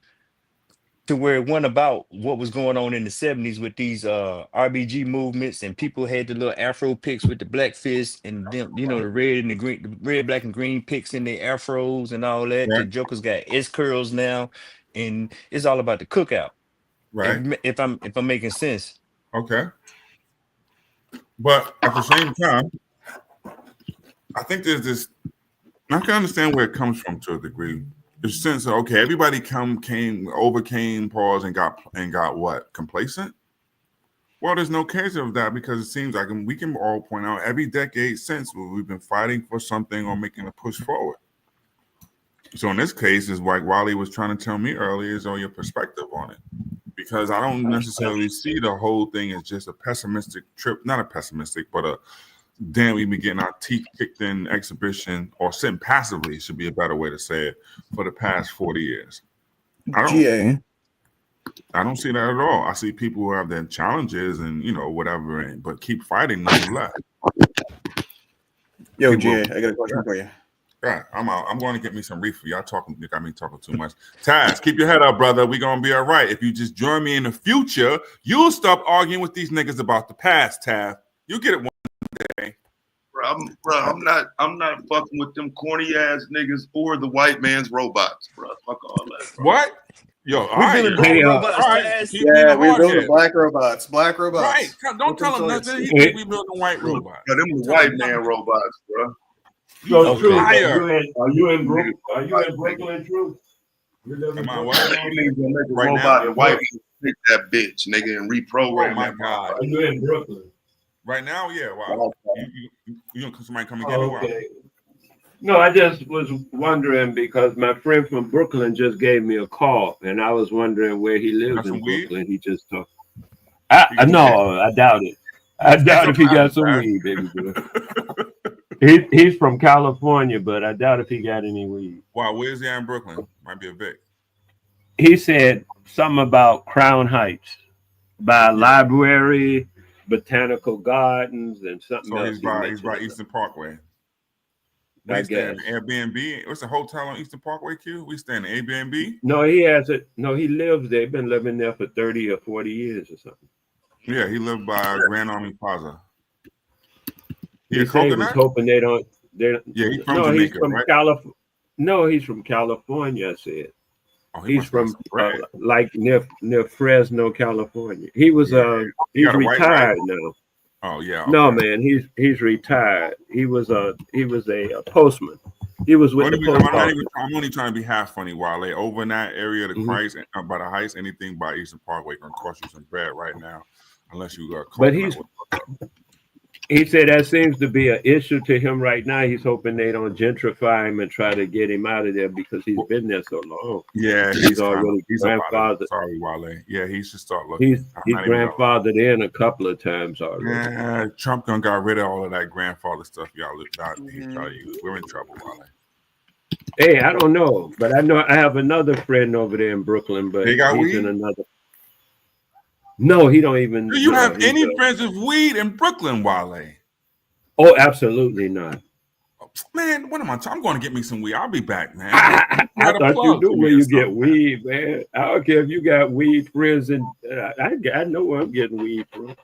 to where it went about what was going on in the 70s with these RBG movements, and people had the little afro picks with the black fist and them, you know, the red and the green, the red, black, and green picks in their afros and all that. The Right. Jokers got S curls now, and it's all about the cookout. Right. If I'm making sense. Okay. But at the same time, I think there's this. I can understand where it comes from to a degree. The sense of, okay, everybody overcame pause and got what? Complacent? Well, there's no case of that, because it seems like we can all point out every decade since we've been fighting for something or making a push forward. So in this case, is like Wally was trying to tell me earlier, is on your perspective on it. Because I don't necessarily see the whole thing as just a pessimistic trip, not a pessimistic, but a damn, we've been getting our teeth kicked in exhibition, or sitting passively should be a better way to say it, for the past 40 years. I don't see that at all. I see people who have their challenges and, you know, whatever, but keep fighting nonetheless. Yo, GA, I got a question for you. Yeah, I'm out. I'm going to get me some reefer. Y'all got me talking too much. Taz, keep your head up, brother. We're going to be all right. If you just join me in the future, you'll stop arguing with these niggas about the past, Taz. You'll get it one day. I'm not fucking with them corny ass niggas or the white man's robots, bro. Fuck all that. Bro. What? Yo, all right. Yeah, we're building black robots. Black robots. Right. Don't tell him nothing. He think we building white robots. Yeah, them the white man robots, bro. So, Truth, Liar. are you in Brooklyn, Truth? Am I what? You need to make a Right robot now, and white people take that bitch, nigga, and reprogram Oh my that. God. Are you in Brooklyn? Right now, yeah. Wow. You don't somebody come and get me? Wow. Okay. No, I just was wondering because my friend from Brooklyn just gave me a call, and I was wondering where he lives in Brooklyn. He just talked. No, I doubt it. I doubt if he got some weed, baby boy. He's from California, but I doubt if he got any weed. Wow, where's he in Brooklyn? Might be a Vic. He said something about Crown Heights by a library, botanical gardens, and something So else. he's by Eastern Parkway. I We stay in guess. Airbnb. What's the hotel on Eastern Parkway, Q? We stay in Airbnb. No, he has it. No, he lives there. Been living there for 30 or 40 years or something. Yeah, he lived by Grand Army Plaza. He said he was hoping they don't. Yeah, he's from no, Jamaica, he's from right? California. No, he's from California. I said. Oh, He's from like near Fresno, California. He was he's got a white retired rifle? now. Oh yeah. No, man, he's retired. He was a postman. He was with the post office. I'm only trying to be half funny, Wale. Over in that area, the Mhm. Christ, by the Heights, anything by Eastern Parkway gonna cost you some bread right now, unless you got. But he said that seems to be an issue to him right now. He's hoping they don't gentrify him and try to get him out of there because he's been there so long. Yeah, he's already grandfathered. Sorry, Wale. Yeah, he should start looking. He's grandfathered in a couple of times already. Yeah, Trump done got rid of all of that grandfather stuff. Y'all look out. We're in trouble, Wale. Hey, I don't know, but I know I have another friend over there in Brooklyn, but They got he's weed? in another. No, he don't even. Do you no, have he's any a- friends with weed in Brooklyn, Wale? Oh, absolutely not. Man, what am I? I'm going to get me some weed. I'll be back, man. I got a thought you plug knew for where me or you get something. weed, man. I don't care if you got weed friends, and I know where I'm getting weed from.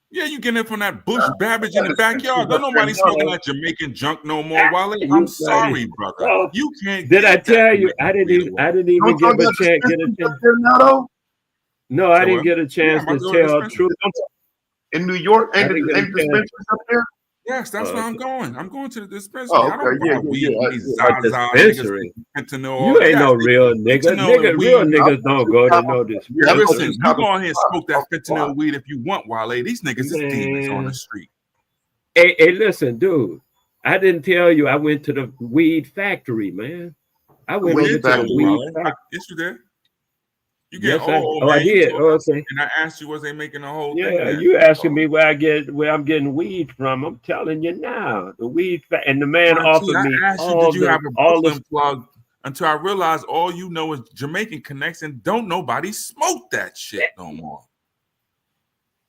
Yeah, you getting it from that Bush Babbage in the backyard. Don't nobody smoking that Jamaican junk no more, Wale. I'm sorry, brother. Oh, You can't. Did I get tell that you? I didn't even get a chance. No, I didn't get a chance to tell truth. In New York, ain't I didn't get a chance. dispensaries up there? Yes, that's Oh, where I'm okay. going. I'm going to the dispensary. Oh, I don't okay. Yeah, buy weed yeah. from these A Zaza dispensary? niggas, fentanyl. You ain't Yes, no they real put nigga. fentanyl in Real weed. niggas don't go to no dispensary. Listen, you go ahead and smoke that fentanyl weed if you want, Wale. These niggas is demons on the Man. street. Hey, listen, dude. I didn't tell you I went to the weed factory, man. I went over to the weed factory. Yes, you did. You Yes, get I man. did. You Oh, told okay. us, and I asked you, was they making a whole thing? Yeah, there? you asking me where I'm getting weed from. I'm telling you now. The weed and the man offered me I asked you, all did you have a all the Brooklyn plug? Until I realized all you know is Jamaican connects, and don't nobody smoke that shit no more.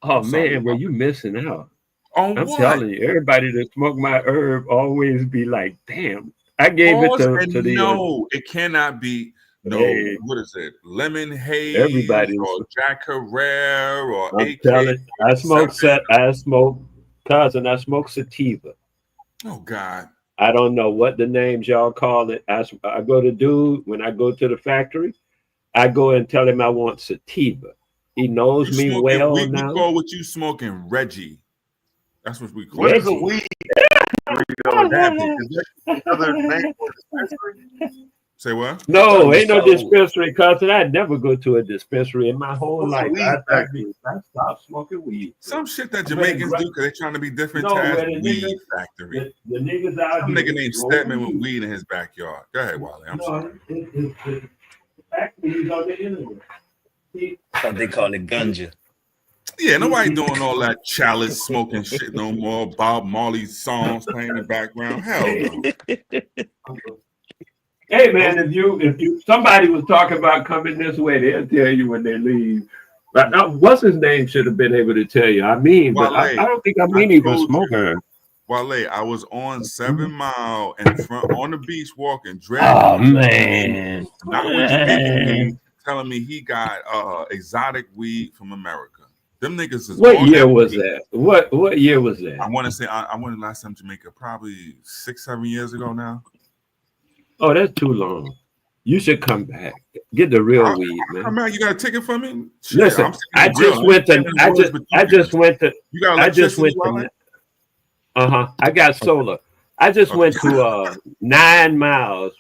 Oh I'm sorry, man, well you missing out. On I'm what? telling you, everybody that smoke my herb always be like, damn. I gave Pause it and to the no, it cannot be. no, Hey, what is it? Lemon Haze everybody's. or Jack Herrera or I'm AK telling. I smoke 47. I smoke cousin. I smoke sativa. Oh God. I don't know what the names y'all call it. I go to dude when I go to the factory. I go and tell him I want sativa. He knows You me smoking? well We now. call what you smoking Reggie. That's what we call. What is a Reggie. weed? Is that another name for dispensary? Say what? No, ain't no So- dispensary, cousin. I'd never go to a dispensary in my whole What's a life. weed I factory? stopped smoking weed. Some shit that I'm ready to Jamaicans do because they're trying to be different. No, Taz, where the weed niggas, factory. the niggas out Some here nigga named grow Stedman with weed. weed in his backyard. Go ahead, Wally. I'm No, sorry. the factories on the internet. See, Thought they call it ganja. Yeah, nobody doing all that chalice smoking shit no more. Bob Marley's songs playing in the background. Hell no. Hey man, if you somebody was talking about coming this way, they'll tell you when they leave. But what's his name should have been able to tell you. I mean, but I don't think I mean even smoker. Wale, I was on 7 Mile in front on the beach walking. Oh man, not with Jamaican weed, telling me he got exotic weed from America. Them niggas is What on year that was weed. that? What year was that? I want to say I went last time to Jamaica probably 6-7 years ago now. Oh, that's too long. You should come back. Get the real weed, man. Man, you got a ticket for me? Shit, Listen, I just went to. I just went to. I got solar. I just went to 9 miles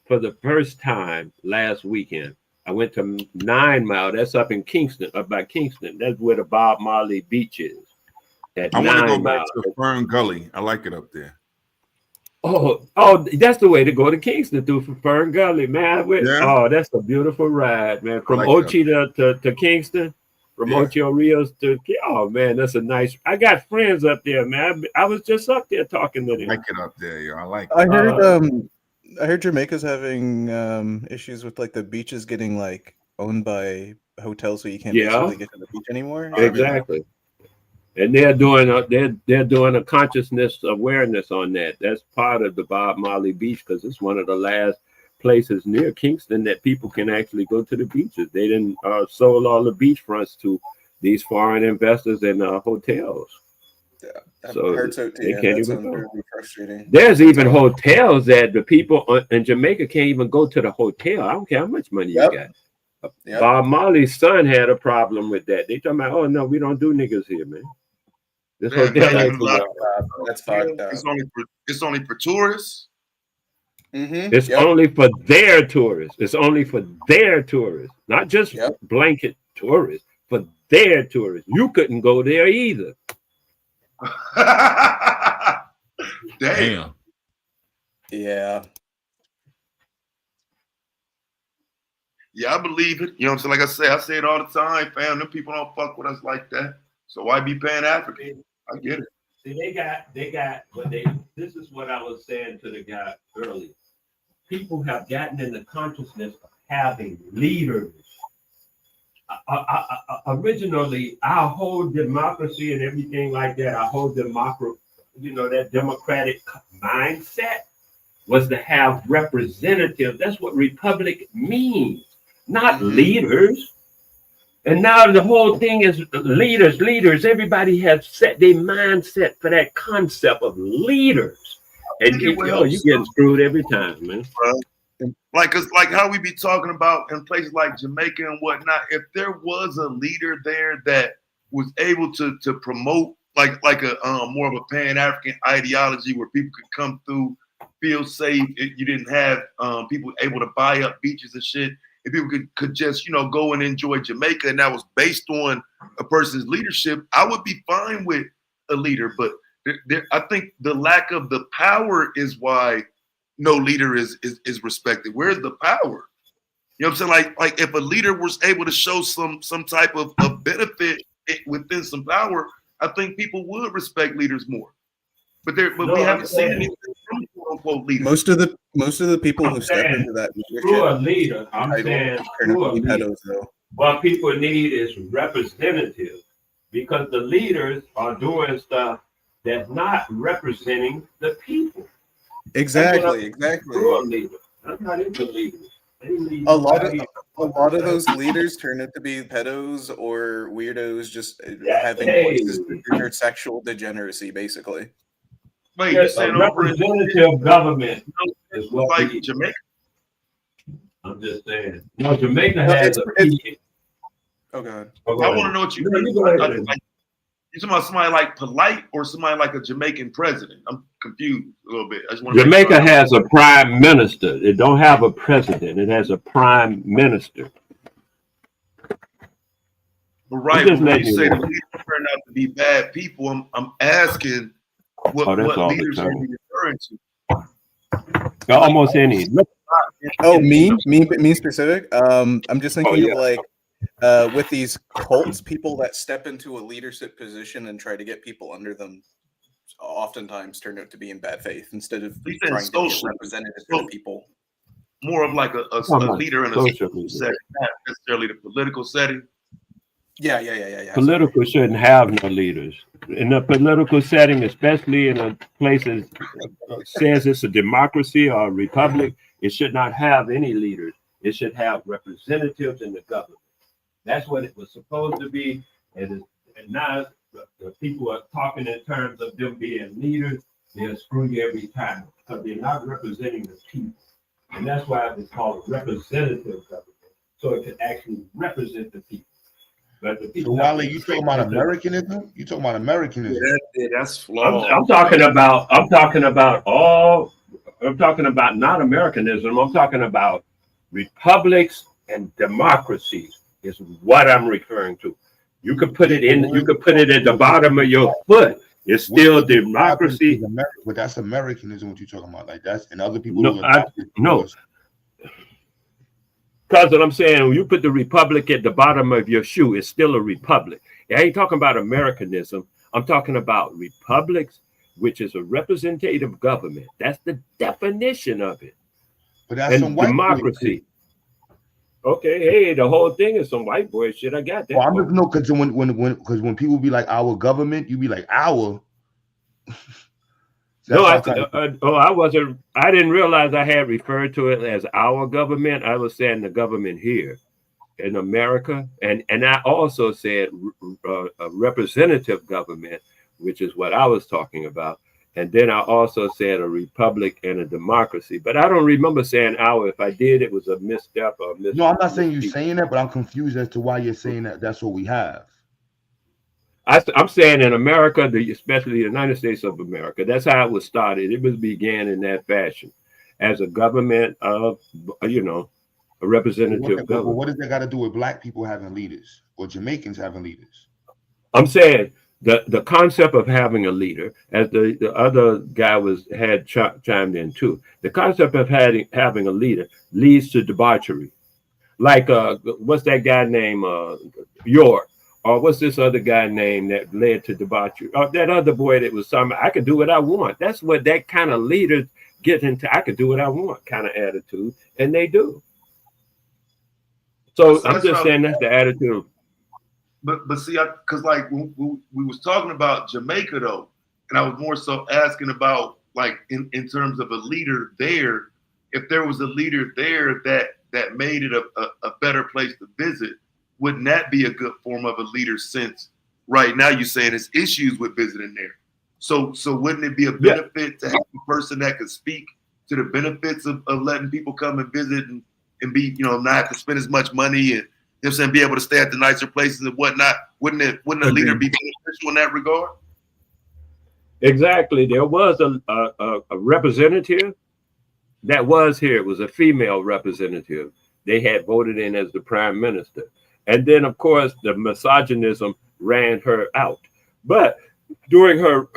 for the first time last weekend. I went to 9 Mile. That's up in Kingston, up by Kingston. That's where the Bob Marley beach is. At I want to go 9 back Mile. to Fern Gully. I like it up there. Oh, that's the way to go to Kingston through Fern Gully, man. Yeah. Oh, that's a beautiful ride, man. From like Ochi to Kingston, from Yeah. Ocho Rios to, oh man, that's a nice. I got friends up there, man. I was just up there talking to them. I like it up there, yo. I like it. I heard Jamaica's having issues with like the beaches getting like owned by hotels, so you can't basically get to the beach anymore. Exactly. And they're doing a consciousness awareness on that. That's part of the Bob Marley Beach because it's one of the last places near Kingston that people can actually go to the beaches. They didn't sold all the beachfronts to these foreign investors and hotels. So Hearts out to they you. can't That even sounds go. very frustrating. There's even hotels that the people in Jamaica can't even go to the hotel. I don't care how much money you got. Bob Marley's son had a problem with that. They talking about, oh no, we don't do niggas here, man. This Man, hotel man, ain't That's fucked up. It's only for tourists. It's only for their tourists. It's only for their tourists, not just blanket tourists, for their tourists. You couldn't go there either. Damn. Yeah. Yeah, I believe it. You know what I'm saying? Like I say it all the time, fam. Them people don't fuck with us like that. So why be paying African? I get it. See, this is what I was saying to the guy earlier. People have gotten in the consciousness of having leaders. Originally, our whole democracy and everything like that, our whole that democratic mindset was to have representatives. That's what republic means, not leaders. And now the whole thing is leaders. Everybody has set their mindset for that concept of leaders. And you get screwed every time, man. Like how we be talking about in places like Jamaica and whatnot. If there was a leader there that was able to promote like a more of a Pan-African ideology where people could come through, feel safe. You didn't have people able to buy up beaches and shit. If people could just go and enjoy Jamaica, and that was based on a person's leadership, I would be fine with a leader. But I think the lack of the power is why no leader is respected. Where's the power? You know what I'm saying? Like if a leader was able to show some type of benefit within some power, I think people would respect leaders more. But we haven't seen anything from quote unquote leaders. Most of the people who step into that Through a leader, I'm title saying are through a not leader. pedos, though. What people need is representatives, because the leaders are doing stuff that's not representing the people. Exactly. Through a leader. I'm not into leaders. A lot of those leaders turn out to be pedos or weirdos, just having voices through their sexual degeneracy, basically. Wait, you saying representative government is what like we, Jamaica? I'm just saying. No, Jamaica has a P. Oh god. I want to know what you mean. You go ahead. Like, you talking about somebody like polite or somebody like a Jamaican president? I'm confused a little bit. I just want to Jamaica has a prime minister. It don't have a president. It has a prime minister. But right, when you say the leaders turn out to be bad people, I'm asking what leaders are you referring to? Almost any. Oh, me specific. I'm just thinking of like with these cults, people that step into a leadership position and try to get people under them, oftentimes turn out to be in bad faith instead of trying to be a representative for the people. More of like a leader in a social setting, not necessarily the political setting. Yeah. Political shouldn't have no leaders. In a political setting, especially in a place that says it's a democracy or a republic, it should not have any leaders. It should have representatives in the government. That's what it was supposed to be. And now the people are talking in terms of them being leaders. They'll screw you every time because they're not representing the people. And that's why it's called representative government. So it can actually represent the people. But the people. So Wale, you talking about Americanism? You talking about Americanism? Yeah, that's flawed. I'm talking about not Americanism. I'm talking about republics and democracies is what I'm referring to. You could put it in. You could put it at the bottom of your foot. It's still democracy. But that's Americanism. What you talking about? Like that's and other people. No. Because what I'm saying, when you put the republic at the bottom of your shoe, it's still a republic. I ain't talking about Americanism. I'm talking about republics, which is a representative government. That's the definition of it. But that's some white democracy. Okay, hey, the whole thing is some white boy shit. I got that. Well, I'm just no because when people be like our government, you be like our. No, I didn't realize I had referred to it as our government. I was saying the government here in America. And I also said a representative government, which is what I was talking about. And then I also said a republic and a democracy. But I don't remember saying our. If I did, it was a misstep or a No, I'm not saying you're saying that, but I'm confused as to why you're saying that that's what we have. I'm saying in America, especially the United States of America, that's how it was started. It was began in that fashion as a government of, a representative government. Well, what does that got to do with black people having leaders or Jamaicans having leaders? I'm saying the concept of having a leader, as the other guy had chimed in too, the concept of having a leader leads to debauchery. Like, what's that guy named York? Or what's this other guy named that led to debauchery? Or that other boy that was something, I could do what I want. That's what that kind of leaders get into. I could do what I want kind of attitude, and they do. So I'm just saying that's the attitude. But see, because like we was talking about Jamaica though, and I was more so asking about like in terms of a leader there, if there was a leader there that made it a better place to visit. Wouldn't that be a good form of a leader since right now you're saying there's issues with visiting there? So wouldn't it be a benefit to have a person that could speak to the benefits of letting people come and visit and be, not have to spend as much money and be able to stay at the nicer places and whatnot? Wouldn't a leader be beneficial in that regard? Exactly. There was a representative that was here. It was a female representative. They had voted in as the prime minister. And then, of course, the misogynism ran her out. But during her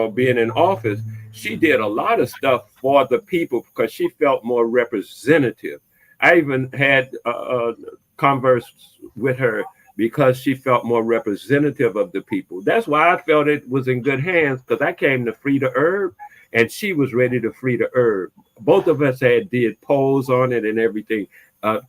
being in office, she did a lot of stuff for the people because she felt more representative. I even had converse with her because she felt more representative of the people. That's why I felt it was in good hands, because I came to free the herb and she was ready to free the herb. Both of us did polls on it and everything.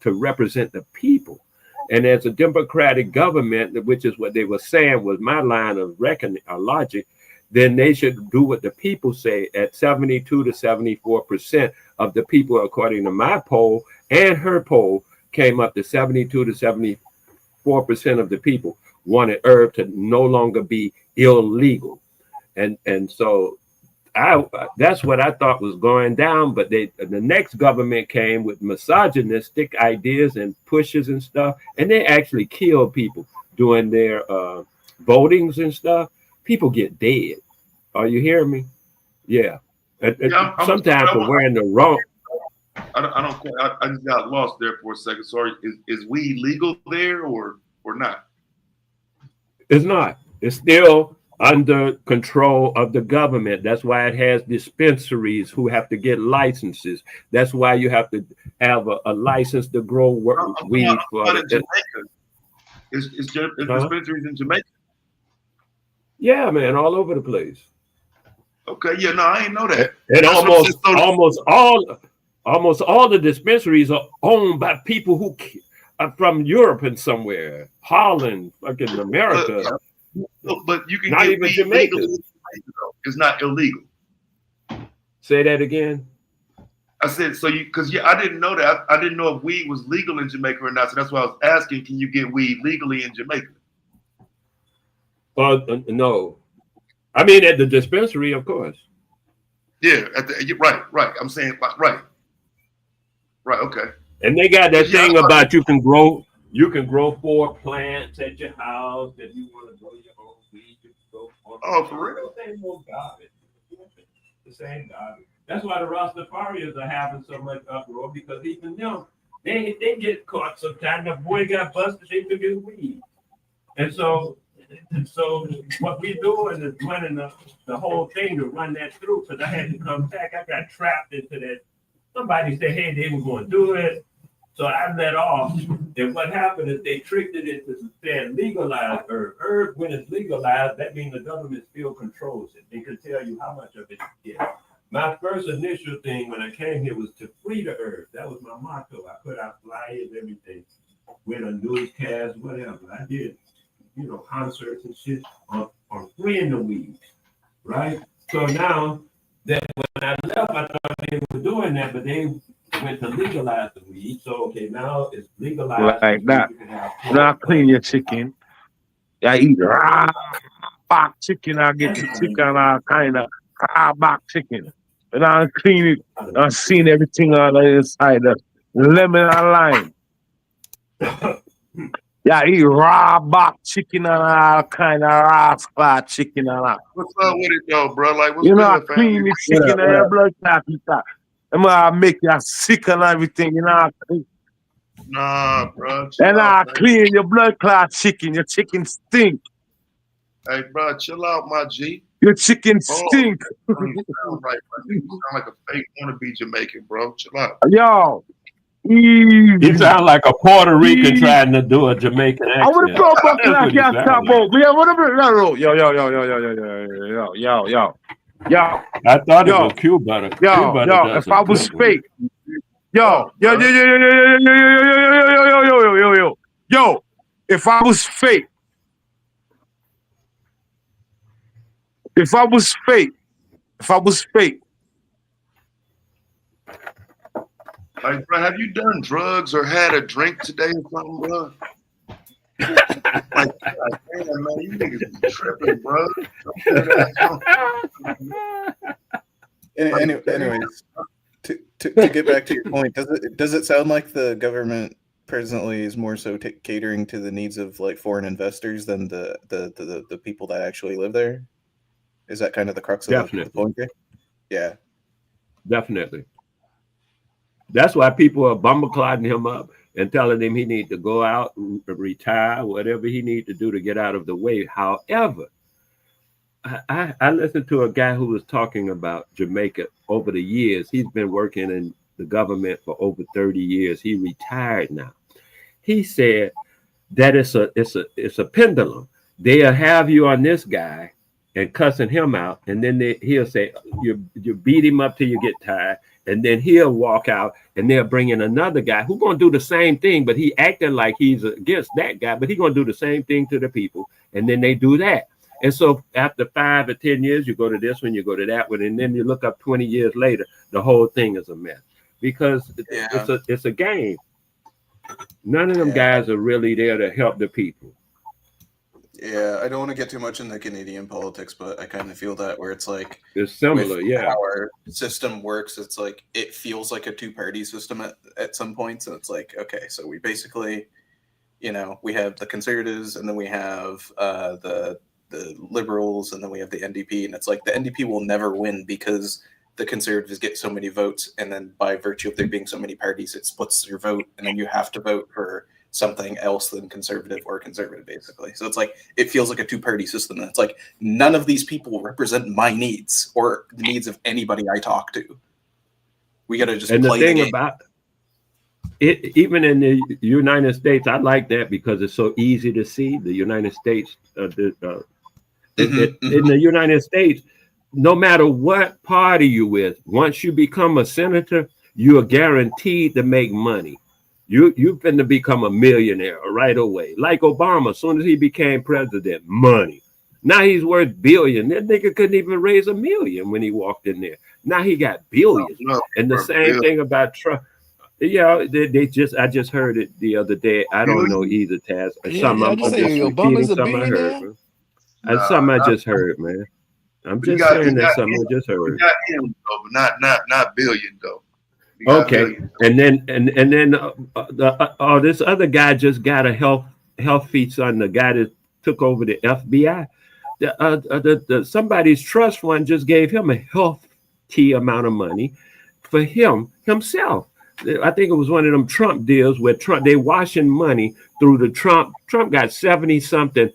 To represent the people. And as a democratic government, which is what they were saying was my line of reckoning or logic, then they should do what the people say at 72 to 74% of the people, according to my poll and her poll, came up to 72 to 74% of the people wanted herb to no longer be illegal. And so that's what I thought was going down. But the next government came with misogynistic ideas and pushes and stuff, and they actually killed people doing their votings and stuff. People get dead. Are you hearing me? Yeah. Sometimes for wearing the wrong. I just got lost there for a second. Sorry. Is weed legal there or not? It's not. It's still under control of the government. That's why it has dispensaries who have to get licenses. That's why you have to have a license to grow weed. Is dispensaries in Jamaica? Yeah, man, all over the place. Okay, yeah, no, I ain't know that. And almost all the dispensaries are owned by people who are from Europe and somewhere, Holland, fucking America. But you can not get even weed Jamaica. It's not illegal. Say that again. I said so because I didn't know that. I didn't know if weed was legal in Jamaica or not. So that's why I was asking, can you get weed legally in Jamaica? No. I mean, at the dispensary, of course. Yeah, right. I'm saying right. Okay. And they got that thing about you can grow 4 plants at your house that you want to grow your own weed. You can grow 4 Oh, for real? The same old garbage. The same garbage. That's why the Rastafarians are having so much uproar, because even them, they get caught sometimes. The boy got busted, they took his weed. And so what we doing is running the whole thing to run that through, because I had to come back. I got trapped into that. Somebody said, hey, they were going to do it. So I let off. And what happened is they tricked it into saying legalized herb. Herb, when it's legalized, that means the government still controls it. They can tell you how much of it you get. My first initial thing when I came here was to free the herb. That was my motto. I put out flyers, everything. Went on newscasts, whatever. I did, concerts and shit on freeing the weed, right? So now that when I left, I thought they were doing that, but they went to legalize the weed. So okay, now it's legalized. Like that. Now clean your chicken. I eat raw back chicken. I get the chicken, I kind of raw back chicken. And I clean it. I seen everything on the inside. The lemon and lime. Yeah, I eat raw back chicken and all kind of raw spot chicken and all. What's up with it though, bro? Like, what's I good, clean the chicken and your blood clot. I make you sick and everything, Nah, bro. And I clean your blood clot chicken. Your chicken stink. Hey, bro, chill out, my G. Your chicken stink. You sound right, bro. You sound like a fake wannabe Jamaican, bro. Chill out. Yo. You sound like a Puerto Rican trying to do a Jamaican accent. I want to go back to that Yo. I thought it was Cuba. If I was fake. If I was fake. Like, bro, have you done drugs or had a drink today or something, bro? like, damn, man, you niggas be tripping, bro. Anyways, to get back to your point, does it sound like the government presently is more so catering to the needs of like foreign investors than the people that actually live there? Is that kind of the crux of the point here? Yeah, definitely. That's why people are bumbleclodding him up and telling him he needs to go out, retire, whatever he needs to do to get out of the way. However, I listened to a guy who was talking about Jamaica over the years. He's been working in the government for over 30 years. He retired now. He said that it's a pendulum. They'll have you on this guy and cussing him out, and then he'll say you beat him up till you get tired. And then he'll walk out and they'll bring in another guy who's going to do the same thing, but he acting like he's against that guy, but he's going to do the same thing to the people. And then they do that. And so after 5 or 10 years, you go to this one, you go to that one, and then you look up 20 years later, the whole thing is a mess because it's a game. None of them guys are really there to help the people. Yeah, I don't want to get too much into Canadian politics, but I kind of feel that where it's like it's similar, with yeah. how our system works, it's like it feels like a two-party system at some points, and it's like, okay, so we basically, we have the Conservatives, and then we have the Liberals, and then we have the NDP, and it's like the NDP will never win because the Conservatives get so many votes, and then by virtue of there being so many parties, it splits your vote, and then you have to vote for something else than conservative, basically. So it's like it feels like a two-party system. And it's like none of these people represent my needs or the needs of anybody I talk to. We got to just and play the thing game. about it, even in the United States, I like that because it's so easy to see. The United States, in the United States, no matter what party you with, once you become a senator, you are guaranteed to make money. You're finna become a millionaire right away. Like Obama, as soon as he became president, money. Now he's worth billion. That nigga couldn't even raise $1 million when he walked in there. Now he got billions. And the same thing about Trump. Yeah, I just heard it the other day. I don't know either, Taz. Something I'm just repeating something I heard. Man. That's something I just heard, man. I'm just saying that's something I just heard. Got him though, not billion though. Okay, and then this other guy just got a health feat on the guy that took over the FBI. Somebody's trust fund just gave him a healthy amount of money for himself. I think it was one of them Trump deals where they washing money through the Trump got 70 something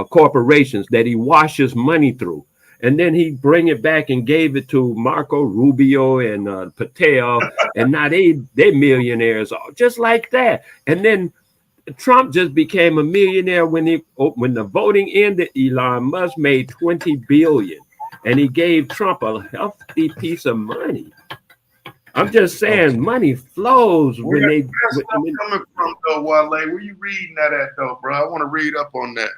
corporations that he washes money through. And then he bring it back and gave it to Marco Rubio and Patel, and now they millionaires just like that. And then Trump just became a millionaire when the voting ended. Elon Musk made $20 billion, and he gave Trump a healthy piece of money. I'm just saying, money flows when they. That's where I'm coming from, though, Wale. Where you reading that at, though, bro? I want to read up on that.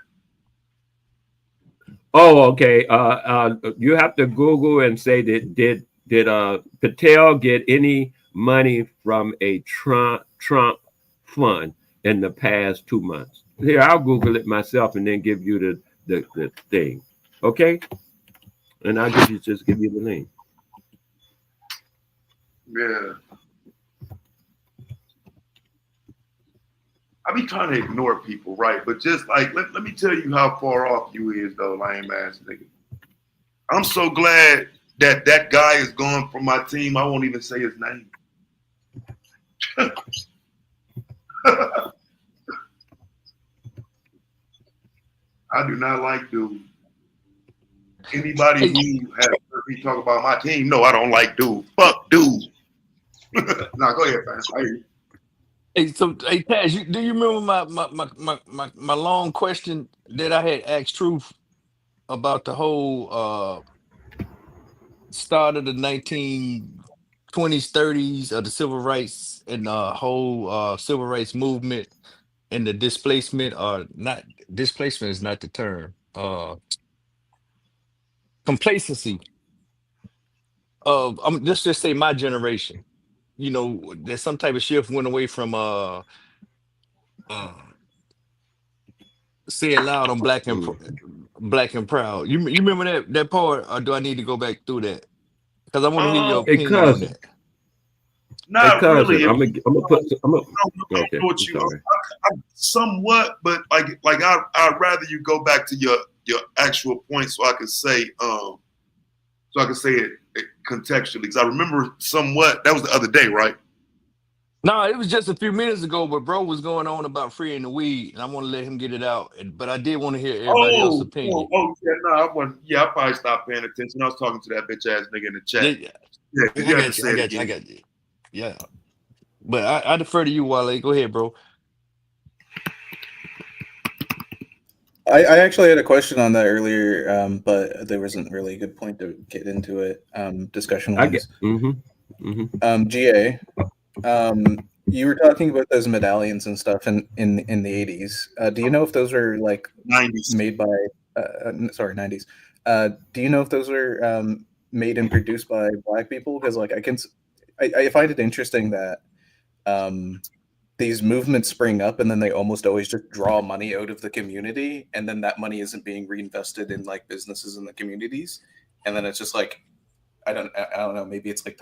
Oh, okay. You have to Google and say that did Patel get any money from a Trump fund in the past 2 months? Here, I'll Google it myself and then give you the thing. Okay? And I'll just give you the link. Yeah. I be trying to ignore people, right? But just like, let me tell you how far off you is, though, lame ass nigga. I'm so glad that guy is gone from my team. I won't even say his name. I do not like dude. Anybody who has heard me talk about my team, no, I don't like dude. Fuck dude. Nah, go ahead, man. I hear you. Hey, so hey Taz, do you remember my long question that I had asked Truth about the whole start of the 1920s, 30s of the civil rights and the whole civil rights movement and the displacement, or not displacement is not the term. Complacency of let's just say my generation. You know, there's some type of shift went away from say it loud on black and proud. You remember that part, or do I need to go back through that? Because I want to hear your opinion on that. Not really. I'm gonna put. Okay, I'm somewhat, but like I'd rather you go back to your actual point so I can say it contextually, because I remember somewhat. That was the other day, right? No, it was just a few minutes ago, but bro was going on about freeing the weed, and I want to let him get it out. But I did want to hear everybody else's opinion. I probably stopped paying attention. I was talking to that bitch ass nigga in the chat. I got you. Yeah, but I defer to you, Wale. Go ahead, bro. I actually had a question on that earlier, but there wasn't really a good point to get into it discussion-wise. GA, you were talking about those medallions and stuff in the 80s. Do you know if those were like 90s made by sorry, 90s. Do you know if those were made and produced by Black people? Because like I find it interesting that these movements spring up and then they almost always just draw money out of the community, and then that money isn't being reinvested in like businesses in the communities, and then it's just like I don't know, maybe it's like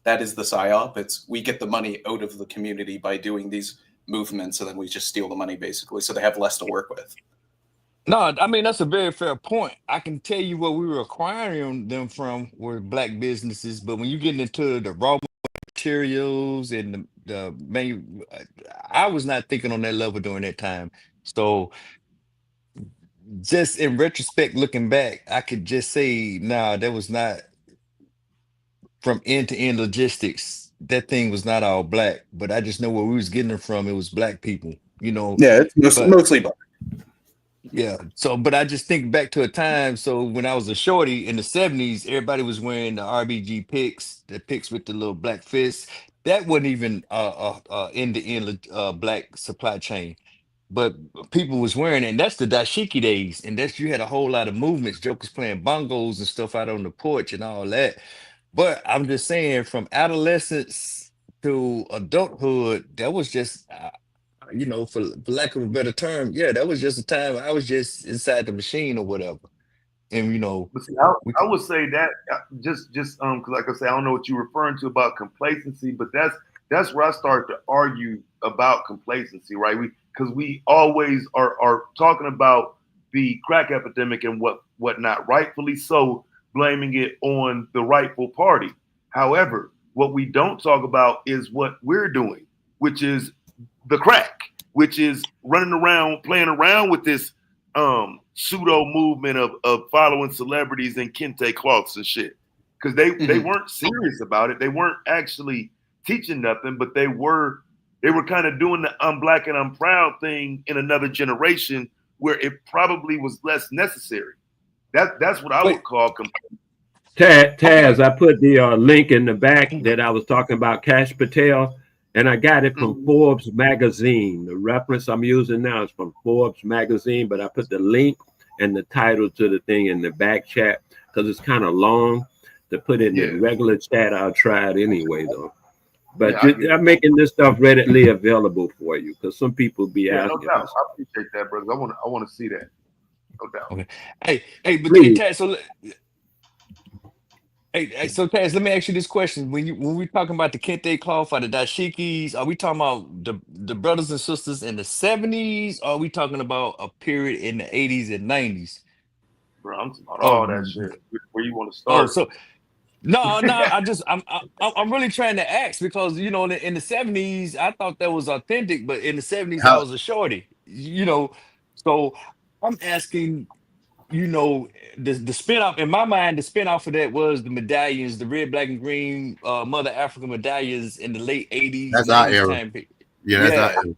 that is the psyop. It's we get the money out of the community by doing these movements, and then we just steal the money basically, so they have less to work with. No, I mean that's a very fair point. I can tell you what we were acquiring them from were Black businesses, but when you get into the raw materials and the manu, I was not thinking on that level during that time. So just in retrospect, looking back, I could just say, nah, that was not from end to end logistics. That thing was not all Black, but I just know where we was getting it from. It was Black people, you know. Yeah, it's But mostly Black. yeah, so but I just think back to a time. So when I was a shorty in the 70s, everybody was wearing the RBG picks, the picks with the little black fists. That wasn't even end-to-end Black supply chain. But people was wearing it, and that's the dashiki days, and that's you had a whole lot of movements, jokers playing bongos and stuff out on the porch and all that. But I'm just saying, from adolescence to adulthood, that was just you know, for lack of a better term, yeah, that was just a time I was just inside the machine or whatever. And you know, But see, I would say that just because, like I say, I don't know what you're referring to about complacency, but that's where I start to argue about complacency, right? Because we always are talking about the crack epidemic and whatnot, rightfully so, blaming it on the rightful party. However, what we don't talk about is what we're doing, which is the crack, which is running around, playing around with this pseudo movement of following celebrities and kente cloths and shit. Because they weren't serious about it. They weren't actually teaching nothing, but they were kind of doing the I'm Black and I'm proud thing in another generation where it probably was less necessary. That's what I would call Taz, I put the link in the back that I was talking about, Cash Patel, and I got it from Forbes magazine. The reference I'm using now is from Forbes magazine, but I put the link and the title to the thing in the back chat because it's kind of long to put in the regular chat. I'll try it anyway, though. But I'm making this stuff readily available for you because some people be asking. No doubt. I appreciate that, brother. I want to see that. No doubt. Okay. Hey, but Taz, so Taz, let me ask you this question: when we talking about the kente cloth or the dashikis, are we talking about the brothers and sisters in the 70s? Or are we talking about a period in the 80s and 90s? Bro, I'm talking about all that shit. Where you want to start? Oh, so no, I'm really trying to ask because you know in the 70s I thought that was authentic, but in the 70s I was a shorty, you know. So I'm asking, you know, the spin-off in my mind, the spin-off of that was the medallions, the red, black, and green Mother Africa medallions in the late 80s. That's our 90s era. time period. Yeah, that's our era.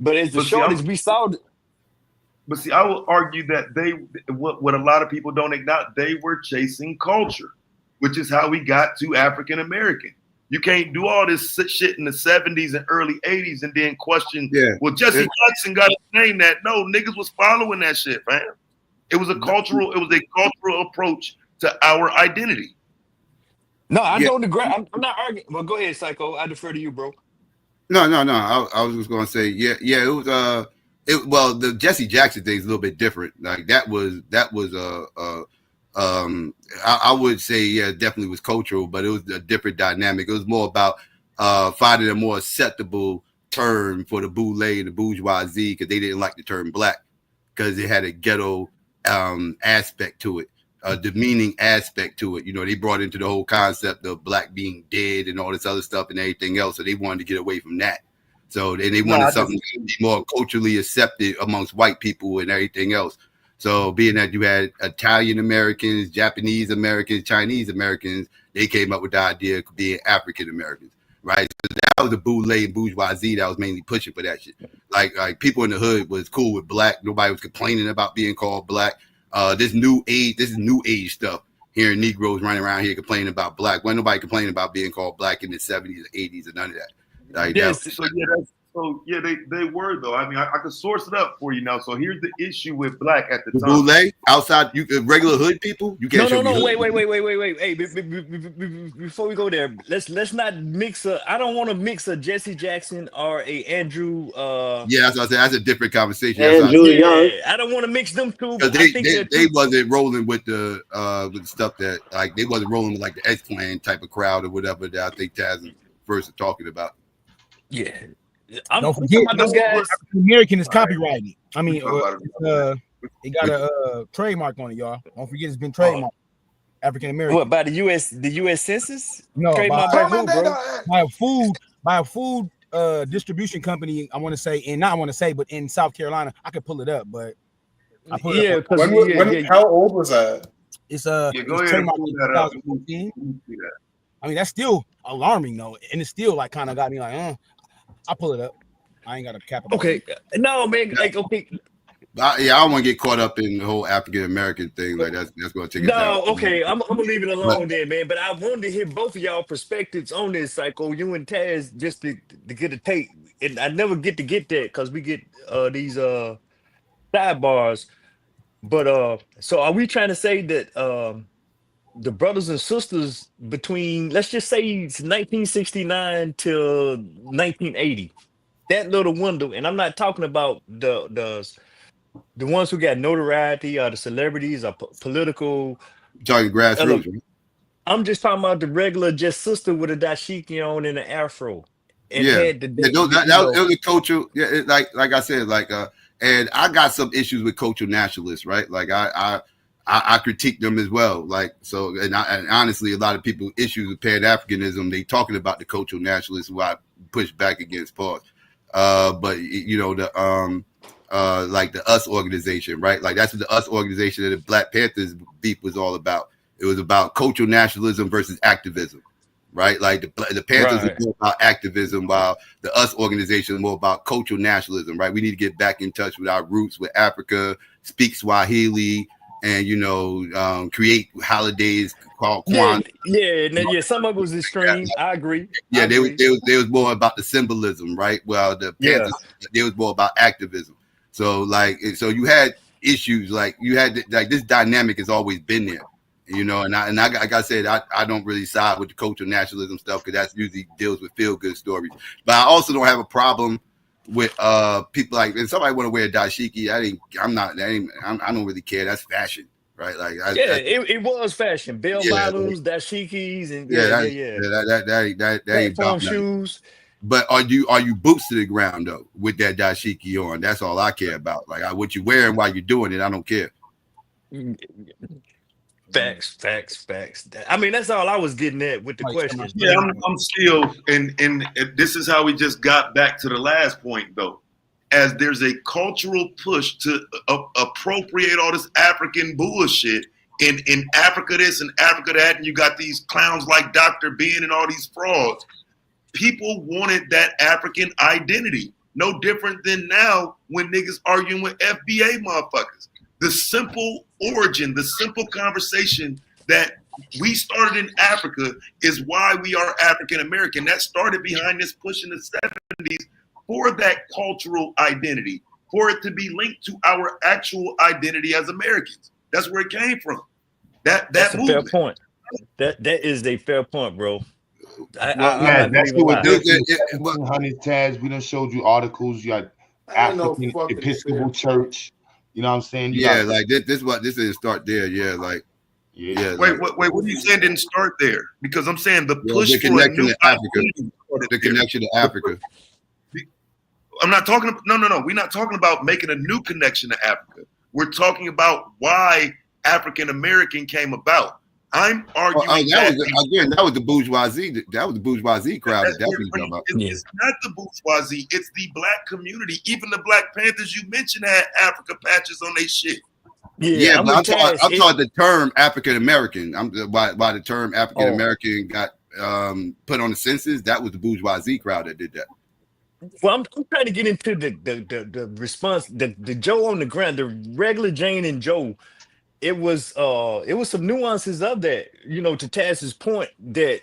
But as the shorties, we saw. But see, I will argue that what a lot of people don't acknowledge, they were chasing culture, which is how we got to African American. You can't do all this shit in the 70s and early 80s and then question, well, Jesse Jackson got his name that. No, niggas was following that shit, man. It was a cultural approach to our identity. No, I know the I'm not arguing. Well, go ahead, Psycho. I defer to you, bro. No. I was just gonna say, it was well, the Jesse Jackson thing is a little bit different. Like that was I would say, definitely was cultural, but it was a different dynamic. It was more about finding a more acceptable term for the boule and the bourgeoisie because they didn't like the term black because it had a ghetto aspect to it, a demeaning aspect to it. You know, they brought into the whole concept of black being dead and all this other stuff and everything else. So they wanted to get away from that. So they wanted something to be more culturally accepted amongst white people and everything else. So being that you had Italian Americans, Japanese Americans, Chinese Americans, they came up with the idea of being African Americans, right? So that was the boule and bourgeoisie that was mainly pushing for that shit. Like people in the hood was cool with black. Nobody was complaining about being called black. This is new age stuff. Hearing Negroes running around here complaining about black. Wasn't nobody complaining about being called black in the 70s or 80s or none of that. Like So yeah, they were though. I mean, I could source it up for you now. So here's the issue with black at the The time. boule outside, you regular hood people, you can't show me. Wait. Hey, before we go there, let's not mix I don't want to mix a Jesse Jackson or a Andrew. Yeah, that's what I said. That's a different conversation. Andrew Young. I don't want to mix them two. Because they wasn't rolling with the stuff that like they wasn't rolling with like the X-Clan type of crowd or whatever that I think Taz first was talking about. Yeah. Don't forget, those guys. American is copyrighted. I mean, it got a trademark on it, y'all. Don't forget, it's been trademarked. African American. What by the U.S. Census? No, trademark by who, bro? By a food distribution company. I want to say, but in South Carolina, I could pull it up, but I put it up. How old was that? It's go ahead and pull that up. 2014. I mean, that's still alarming though, and it's still like kind of got me like, I'll pull it up. I ain't got a cap. Okay, no man, like okay. I don't want to get caught up in the whole African American thing. Like that's going to take. Okay, I'm gonna leave it alone then, man. But I wanted to hear both of y'all perspectives on this, Psycho. You and Taz, just to get a take. And I never get to get that because we get these sidebars. But so are we trying to say that the brothers and sisters between, let's just say, 1969 till 1980, that little window, and I'm not talking about the ones who got notoriety or the celebrities or political. Talking grassroots. I'm just talking about the regular just sister with a dashiki on and an afro. And that was a cultural. Yeah, like I said, and I got some issues with cultural nationalists, right? Like I critique them as well. Like so, and honestly, a lot of people issues with Pan-Africanism. They talking about the cultural nationalists who I push back against. Pause. But you know like the US organization, right? Like that's what the US organization of the Black Panthers beef was all about. It was about cultural nationalism versus activism, right? Like the Panthers were more about activism, while the US organization was more about cultural nationalism, right? We need to get back in touch with our roots, with Africa, speak Swahili, and create holidays called Kwanzaa. Yeah. Some of it was extreme. I agree. Yeah, they was more about the symbolism, right? Well, the Panthers, they was more about activism. So so you had issues like you had like this dynamic has always been there, you know. And I like I said, I don't really side with the cultural nationalism stuff because that's usually deals with feel good stories. But I also don't have a problem with people like if somebody want to wear a dashiki. I don't really care. That's fashion, right? Like it was fashion. Bell bottoms, dashikis, and that ain't platform shoes. But are you boots to the ground though with that dashiki on? That's all I care about. Like what you wearing while you're doing it, I don't care. Facts. I mean, that's all I was getting at with the question. Yeah, I'm still, and this is how we just got back to the last point though. As there's a cultural push to appropriate all this African bullshit in Africa this and Africa that, and you got these clowns like Dr. Ben and all these frauds. People wanted that African identity. No different than now when niggas arguing with FBA motherfuckers. The simple origin, the simple conversation that we started in Africa is why we are African American. That started behind this push in the 70s for that cultural identity, for it to be linked to our actual identity as Americans. That's where it came from. That's a fair point. That is a fair point, bro. That's what Taz. We done showed you articles. You got African Episcopal Church. You know what I'm saying? This didn't start there. Wait, what are you saying didn't start there? Because I'm saying the push the connection to Africa. The connection to Africa. I'm not talking. No. We're not talking about making a new connection to Africa. We're talking about why African American came about. I'm arguing that was the bourgeoisie. That was the bourgeoisie crowd. It's not the bourgeoisie. It's the black community. Even the Black Panthers you mentioned had Africa patches on their shit. Yeah, but I'm talking the term African American. Why the term African American got put on the census. That was the bourgeoisie crowd that did that. Well, I'm trying to get into the response. The Joe on the ground, the regular Jane and Joe. It was some nuances of that, you know, to Taz's point that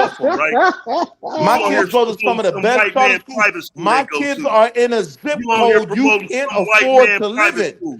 awesome, right? My You on here kids go to some of the promoting some best white charter man schools. private school My they go kids to. are in a zip You on here code you promoting can't some white afford man to live private in. school.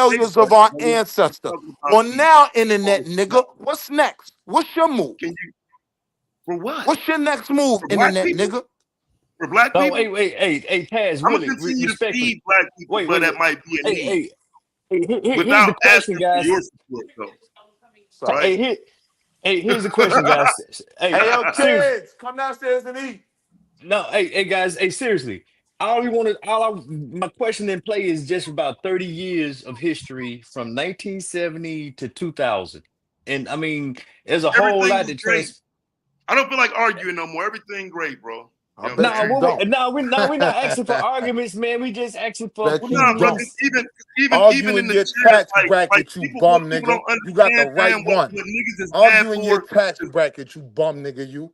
failures of our ancestors. Well, now, internet nigga, what's next? What's your move? Can you for what? What's your next move, For black internet people? nigga? For black No, people? hey, Taz, I'm really, gonna continue to respectfully. feed black people, Wait, but wait, that might be a hey, need. here's Without the question, asking guys. for your support, though. Right? Here's the question, guys. Hey, Hey, yo, seriously. kids, come downstairs and eat. No, hey, guys, seriously. My question in play is just about 30 years of history from 1970 to 2000. And I mean, there's a whole Everything lot is that great. I don't feel like arguing no more. Everything great, bro. I bet you don't. We're not asking for arguments, man. We just asking for Bet Well, you nah, bro, don't. 'cause even Argue in in the your chat, tax like bracket, you people bum don't nigga. You got the understand, right man, what one. niggas is mad Argue in your for. tax bracket, you bum nigga. You.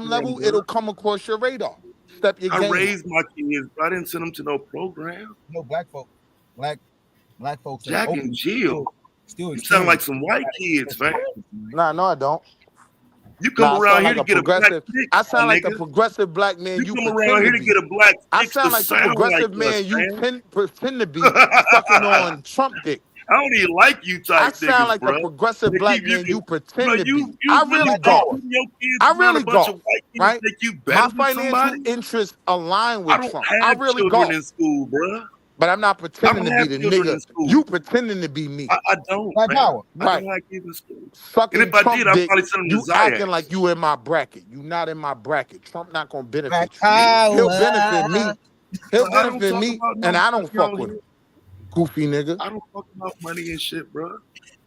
some level, it'll come across your radar. Step your I game. raised my kids, but I didn't send them to no program. No, black folks are Jack open, and Jill. still You sound like some white kids, fam. Nah, no, I don't. You come Nah, I around sound here like to a get a black progressive. chick, I sound my like the nigga. progressive black man You you come pretend around to here to be. get a black I chick sound to like the sound progressive like us, man you fam. pretend to be sucking on Trump dick. I don't even like you I type sound niggas, like the bro. progressive black man you Bro, pretend to be. you I really really think golf. putting your kids I around a really bunch of golf, white kids right? make you My better than financial somebody? interests align I with don't Trump. I have really children golf. in school, bro. But I'm not I pretending don't to be have the children in nigga. school. You pretending to be me. I don't, Black man. power. I Right. don't have kids in school. And Sucking if I Trump did, I'd dick, probably send them to you acting Ziax. like you in my bracket. You not in my bracket. Trump not gonna Black benefit you. power. He'll benefit me. He'll Bro, I don't benefit talk me, about and no I money don't fuck on with here. him. Goofy nigga. I don't talk about money and shit, bro.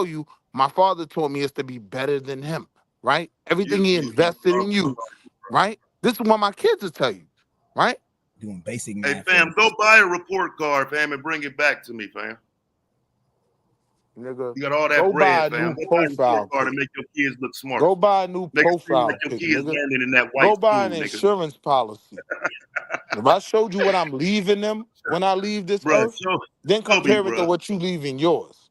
tell you, my father taught me is to be better than him, right? Everything he invested in you, right? This is what my kids will tell you, right? Doing basic Hey, math. fam, go buy a report card, fam, and bring it back to me, fam. Nigga, You got all that go buy bread, a fam. new Go buy a profile report card pic. and make your kids look smart. Go buy a new Make it seem like profile your pic, kids nigga. learning in that white Go buy an school, nigga. insurance policy. If I showed you what I'm leaving them when I leave this Bro, earth, then show me, compare it to bro. what you leave in yours.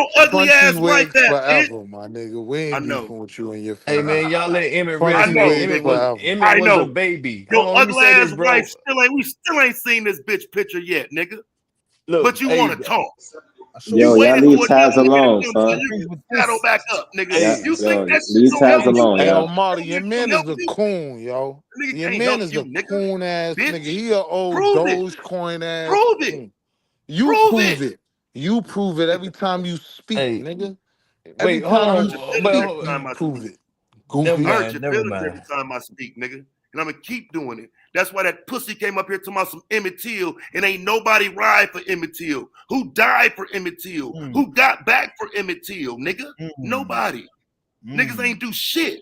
your ugly Crunchy ass wife wigs at, bitch? forever, my nigga. We I ain't know. beefing with you and your Hey family. man, y'all let Emmett I rest, Crunchy know, man. wigs nigga. forever. Emmett I was a know. baby. Your Hold on, let me ugly say ass this, wife bro. we still ain't seen this bitch picture yet, nigga. Look, But you hey, want to talk. Yo, You y'all waited leave for Taz another nigga to alone, come so son. you can saddle back up, nigga. Yeah, You think yo, that shit leave gonna Taz help you? alone, Hey, y'all. Omari, your Nigga, man help is a you? coon, yo. Nigga Your can't man help is you, a nigga. coon ass Bitch, nigga. He a old prove it. Dogecoin ass Prove it. coon. You Prove prove it. it. You prove it every time you speak, hey, nigga. Every wait, hold I time hurt you your on. feelings But speak, every you time I prove speak. it. never I Goofy. hurt mind, your never feelings every mind. time I speak, nigga. And I'm gonna keep doing it. That's why that pussy came up here talking about some Emmett Till, and ain't nobody ride for Emmett Till. Who died for Emmett Till? Who got back for Emmett Till, nigga? Nobody. Niggas ain't do shit.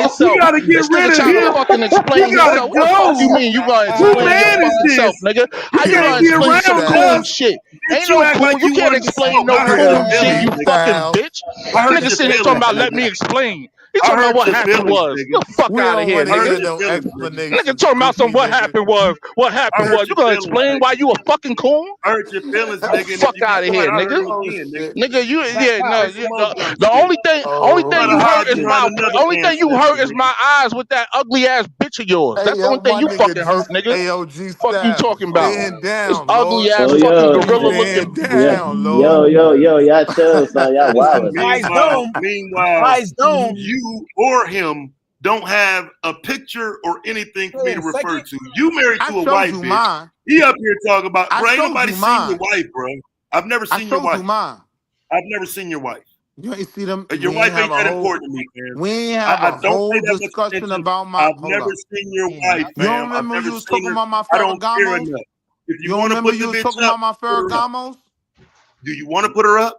explain himself. gotta get This nigga rid of trying to him. fucking explain You gotta himself. What the fuck you go. mean? You gonna Who explain your managed fucking self, this? nigga? How you You gonna can't be explain some around coon us. shit? Bitch, Ain't you no act coon. like You you can't wanted to explain smoke. no I hurt your coon shit. feelings, You nigga. fucking Down. bitch. I hurt Nigga your sitting here talking feelings, about let me nigga. explain. He I talking about hurt what your happened feelings, was. nigga. Get the fuck We out of don't here, want to I hurt nigga. hear your no feelings, nigga. Nigga explanations, talking about some Cookie what nigga. happened was. What I happened hurt was. You your gonna feelings, explain why nigga. you a fucking coon? I hurt your feelings, Get the nigga. And if fuck you be out of quiet, here, I hurt nigga. them Oh again, nigga. shit. Nigga, you Like yeah, no, pop smoke on the shit. only Try thing to you Oh hurt hide is shit. behind my another only damn thing you snippet, hurt is nigga. my eyes with that ugly ass bitch of yours. Hey That's the yo, only thing my you nigga fucking hurt, nigga. AOG Fuck you style. talking about? Man This down, ugly Lord. ass Oh fucking yo, gorilla looking. Man yeah, down, Lord. yo, y'all chill, son. Y'all wildin'. Wise Dome, Meanwhile, Wise Dome. you or him don't have a picture or anything for me Wait to a refer second. to. You married I to a showed white you bitch. mine. He up here talking about, I bro, ain't showed nobody you seen your mine. wife, bro. I've never I seen your showed you wife. mine. I've never seen your wife. You ain't see them. Your We ain't wife have ain't a that whole. important to me, man. We ain't have I a don't whole pay that much discussion attention. about my. I've Hold never up. seen your Damn, wife, You don't fam. I've remember never you was seen talking her. about my I don't care Ferragamos? enough. If You you don't want to remember put you the was bitch talking up, about my put her up. Ferragamos? Do you want to put her up?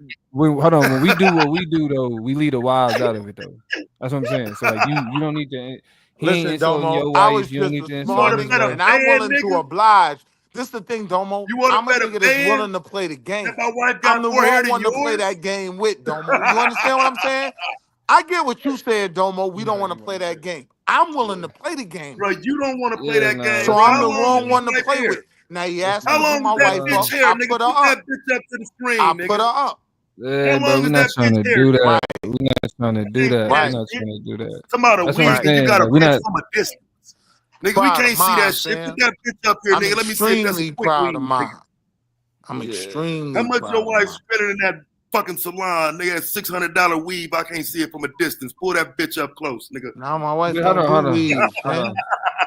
hold on. When we do what we do, though, we leave the wives out of it, though. That's what I'm saying. So like, you don't need to. He ain't Listen, insulting Domo, your I wife. was You don't just need to insult his responding, wife. and I'm willing to oblige This the thing, Domo. You want I'm a a better nigga that's man? willing to play the game. That my wife I'm got the more hair wrong than one to play yours? that game with, Domo. You understand what I'm saying? I get what you said, Domo. We don't want to play that game. I'm willing to play the game. Bro, you don't want to play Yeah, that nah, game, So bro. I'm How the long is wrong your one to wife play hair? with. Now you asked How me to do long my is that wife bitch up. hair, I nigga? put Put her that up. bitch up to the I screen, put nigga. her up. Yeah, How but long we're is not that trying bitch to hair? do that. Right. We're not trying to do Ain't that. that We're Right. not shit? trying to do that. Some out of That's what I'm wig and you saying. got a Like, we're bitch not. from a distance. Nigga, we Proud of can't see mine, that shit. Put fam. that bitch up here, I'm nigga. Let me see if that's a extremely quick proud weave, of nigga. mine. I'm Yeah. How extremely much proud your of wife mine. spending in that fucking salon, nigga? That $600 weave, I can't see it from a distance. Pull that bitch up close, nigga. Now my wife Hold don't on, do weaves, hold man. on.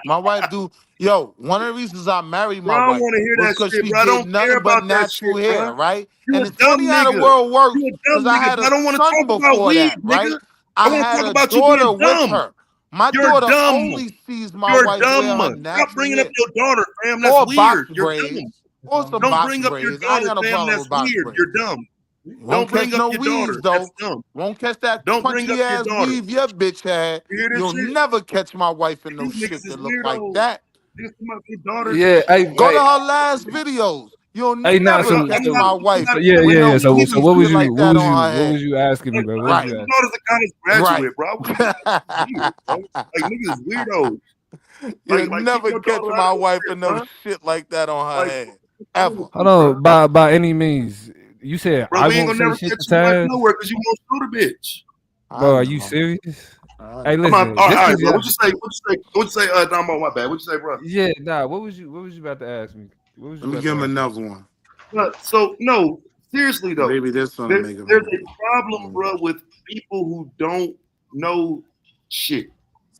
My wife do. Yo, one of the reasons I married Bro, my I don't wife want to hear was that because shit, she bro. I get don't care nothing but about that natural shit, hair, bro. right? You And a it's funny dumb how the nigga. world works You a because dumb I nigga. had I a don't want to son talk about before weed, that, right? nigga. I I want to had talk a about you being daughter with dumb. her. My You're daughter dumb. only sees my You're wife wear her dumb. Stop natural bringing up hair your daughter, fam. That's or box weird. You're dumb. braids or some Don't box bring up your braids. I ain't daughter, got no fam. problem That's with box weird. braids. You're dumb. Won't Don't catch bring up no your weaves daughter. That's though. dumb. Won't catch that Don't bring crunchy up your ass daughter. weave your bitch had. You hear this You'll shit? never catch my wife in no These shit niggas is that look like weirdos. that. Niggas come up with your daughters. Yeah, Go to her last videos. You'll hey, nah, never so, catch so, my wife so yeah, with yeah, no yeah. So weave shit like that on her what head. was you asking me, bro? What was Right. you Your asking? daughter's a college Right. graduate, bro. I wouldn't do that. Weird, bro. Like niggas is weirdos. You'll Like keep never your catch daughter out my of this wife shit, in no bro. shit like that on her Like, head. what's wrong Ever. with Hold you, bro? on, by any means. You said Bro, I we ain't won't gonna say never shit catch to your wife Taz. nowhere because you won't shoot a bitch. Bro, I are you know. serious? I Hey, know. Come on. listen, All just right, cause bro. y'all, What you say, Damo, my bad. What you say, bro? yeah, nah. What was you about to ask me? What was you Let me about give to him ask me? another one. So no, seriously though, Maybe this one will make him. there's a problem, bro, with people who don't know shit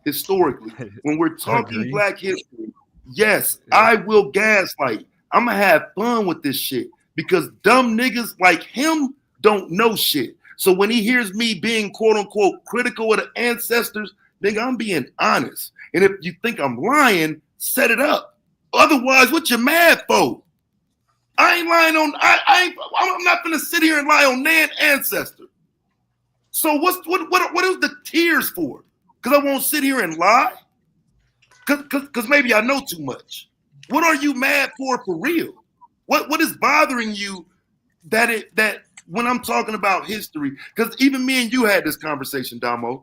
historically. When we're talking Agree. Black history, yes, Yeah. I will gaslight. I'm gonna have fun with this shit because dumb niggas like him don't know shit. So when he hears me being quote unquote critical of the ancestors, nigga, I'm being honest. And if you think I'm lying, set it up. Otherwise, what you mad for? I ain't lying on. I'm not gonna sit here and lie on Nan ancestor. So what is the tears for? Because I won't sit here and lie. Because maybe I know too much. What are you mad for real? What is bothering you that when I'm talking about history? Because even me and you had this conversation, Damo.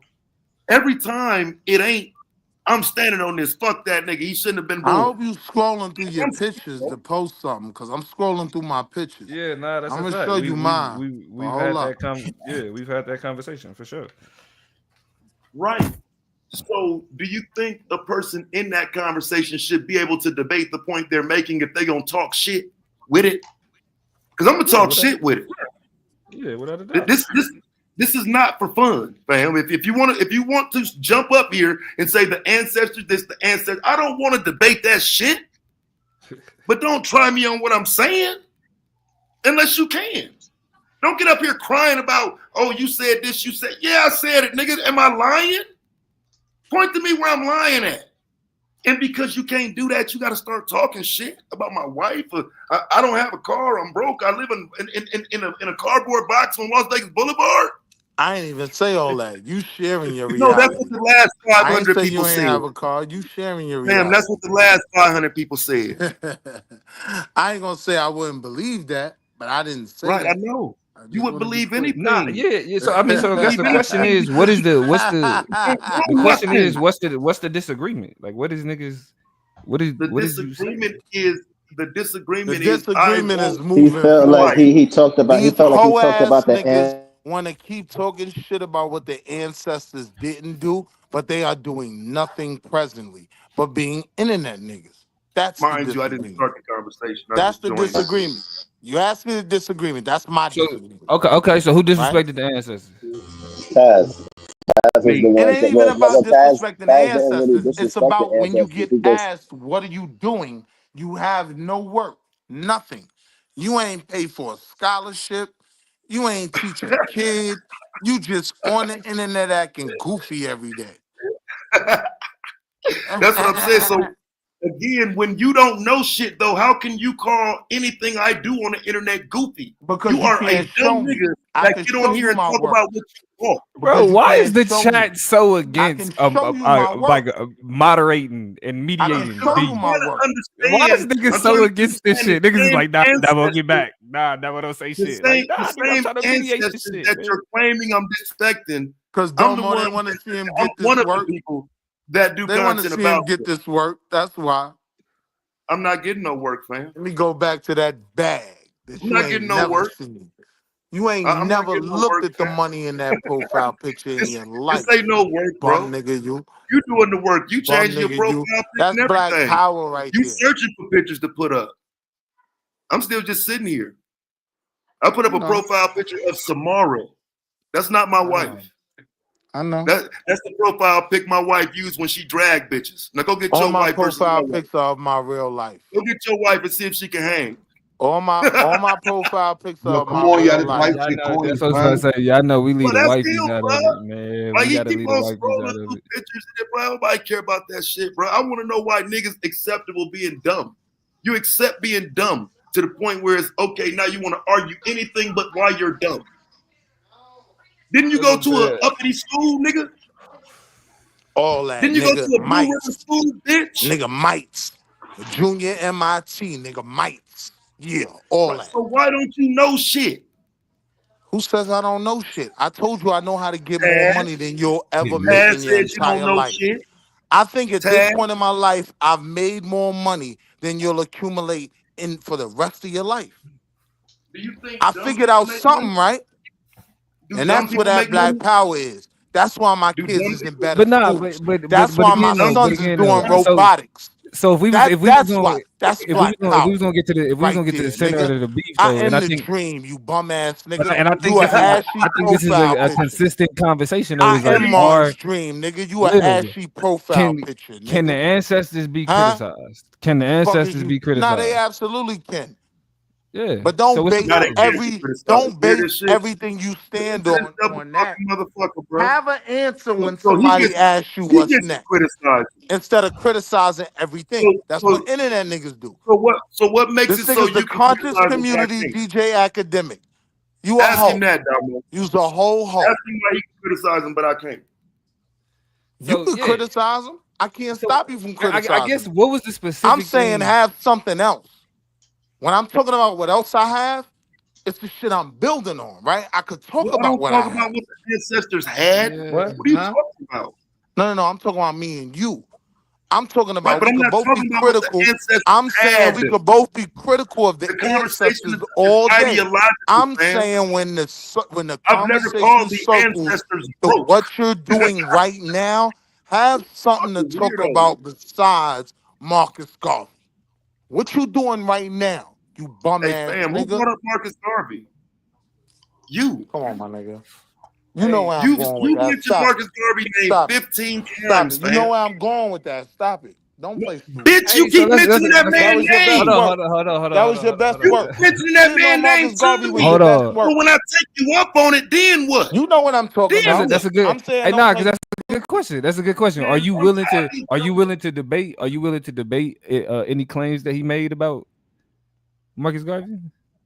Every time it ain't. I'm standing on this. Fuck that nigga. He shouldn't have been I born. hope you scrolling through your pictures to post something, because I'm scrolling through my pictures. Yeah, nah, that's I'm a gonna fact. show you mine. We've Hold had up. that we've had that conversation for sure. Right. So do you think a person in that conversation should be able to debate the point they're making if they're gonna talk shit with it? Because I'm gonna talk shit with it. Yeah, without a doubt. This is not for fun, fam. If you want to jump up here and say the ancestors, the ancestors, I don't want to debate that shit. But don't try me on what I'm saying unless you can. Don't get up here crying about, oh, you said this, you said, yeah, I said it, nigga. Am I lying? Point to me where I'm lying at. And because you can't do that, you got to start talking shit about my wife. I don't have a car. I'm broke. I live in a cardboard box on Las Vegas Boulevard. I ain't even say all that. You sharing your No, that's reality. what the last I ain't 500 say people you ain't said. have a car. You sharing your Damn, reality. that's what the last 500 people said. I ain't gonna say I wouldn't believe that, but I didn't say Right, that. I know. I You just would want to be believe clear. Nah, anything. yeah. So I mean, so I guess the Believe question anything is, because the question is, what's the disagreement? Like, what is niggas? What is you saying? The disagreement The is I disagreement is won't He moving felt your like wife. forward. he felt like he Hoe talked ass about the niggas want to keep talking shit about what the ancestors didn't do, but they are doing nothing presently but being internet niggas. That's the Mind you, I didn't disagreement. start the conversation. I That's just the joined. disagreement. You asked me the disagreement. That's my So disagreement. okay. So who Right? disrespected the ancestors? Taz. Taz is the Me. It one. ain't even about Taz disrespecting the didn't really ancestors. It's disrespect the about when you ancestors. get He just asked, what are you doing? You have no work, nothing. You ain't paid for a scholarship. You ain't teach a kid. You just on the internet acting goofy every day. That's what I'm saying. So Again, when you don't know shit though, how can you call anything I do on the internet goofy? Because you you are a can't show dumb me. nigga I that can get show on here you and my talk work. about what you want. Bro, Because you why is can't the show me. chat so I can against show you my work. moderating and I can mediating show you beef? my You work. gotta Why is understand. niggas I'm so trying to against this understand shit? Niggas is the like, nah, same never gonna get ancestors, back. Nah, never don't say shit. Like, nah, nigga, I'm trying to mediate this ancestors shit, that man. you're claiming I'm disrespecting. Because I'm the Domo, they one. want to see him I'm get one this of the work. people that do They want to content see him about get this. this work. That's why. I'm not getting no work, fam. Let me go back to that bag that I'm you not ain't getting no never work. seen. You ain't I'm not never getting no looked work, at the fam. money in that profile picture in your This life. ain't no work, Bum bro. nigga, you. You doing the work. You Bum changing your nigga, profile you. pic That's and black everything. power right You there. searching for pictures to put up. I'm still just sitting here. I put up I a know. profile picture of Samara. That's not my wife. I know. That's the profile pic my wife used when she dragged bitches. Now go get All your my wife versus my profile wife. pics are of my real life. Go get your wife and see if she can hang. All my profile pics Yo, are of come my on, y'all. real This life. wife Y'all shit know, corny, that's what I was son. about to say. Y'all know we leave Well, the that's wifeys him, out bro. of it, man. Like We he gotta keep leave the on wifeys scrolling out of through it. pictures and bro, nobody care about that shit, bro. I want to know why niggas acceptable being dumb. You accept being dumb to the point where it's okay. Now you want to argue anything but why you're dumb. Didn't you go to a uppity school, nigga? All that, Didn't you go to nigga. a Blue River Mites. school, bitch? Nigga, mites. Junior MIT, nigga, mites. Yeah, all that. So why don't you know shit? Who says I don't know shit? I told you I know how to get more Taz, money than you'll ever make Taz in your said you don't entire know life. shit. I think at this Taz, point in my life, I've made more money than you'll accumulate in for the rest of your life. do you think I dumb figured people out make money? something, right? Do And dumb that's where people that make black money? power is. That's why my Do kids dumb is in people? better But nah, schools. but That's why my again though, sons is doing robotics. so if we was That's gonna why. That's black power. if we was Right gonna get to the there, center nigga. of the beef I though, and am I the think dream, you bum ass nigga. and I think You a this is ashy profile a picture. consistent conversation though. I Is like am Martin's dream, nigga. You a look, ashy profile can picture, can the nigga. ancestors be Huh? criticized? Can the Fuck is ancestors you? be Nah, they criticized? absolutely can. Yeah. But So don't what's the base Now they problem? can't be criticized. don't Hear base this shit? everything you stand Listen to this double on that. talking motherfucker, bro. Have an answer when So somebody asks you he what's gets to next, criticize. instead of criticizing everything. That's what internet niggas do. So what makes This it so nigga's the you can conscious criticize him but I community can't? DJ academic. You a Ask him hoe. that, Damo. You's a whole hoe. Ask him why he can criticize him but I can't. You So can yeah. criticize them. I can't stop you from I criticizing guess them. what was the specific I'm saying thing? have something else. When I'm talking about what else I have, it's the shit I'm building on, right? I could talk Well, I about don't what talk I about have. what the ancestors had. Yeah. What? What are you Huh? talking about? No. I'm talking about me and you. I'm talking Right, about but we I'm could not both be talking about what the critical. ancestors I'm saying had. we could both be critical of the The conversation ancestors all is day. ideological, I'm fam. saying when the I've never conversation called the circles ancestors to broke. what you're doing right now, have something to talk Weirdo. about besides Marcus Garvey. What you doing right now, you bum Hey, ass fam, who nigga? brought up Marcus Garvey? You. Come on, my nigga. You know where I'm You going with that. mentioned Stop Marcus it. Garvey name Stop it. 15 Stop times, it. You know fam. where I'm going with that. Stop it. Don't play stupid. Bitch, you keep mentioning that That man's was your best name. work. That was your best You work. keep mentioning that Shitting on man's name Marcus Garvey too. was your best work. But when I take you up on it, then what? You know what I'm talking about. That's a good. I'm saying Hey, don't nah, play. because that's a good question. That's a good question. Are you willing to debate? Are you willing to debate any claims that he made about Marcus Garvey?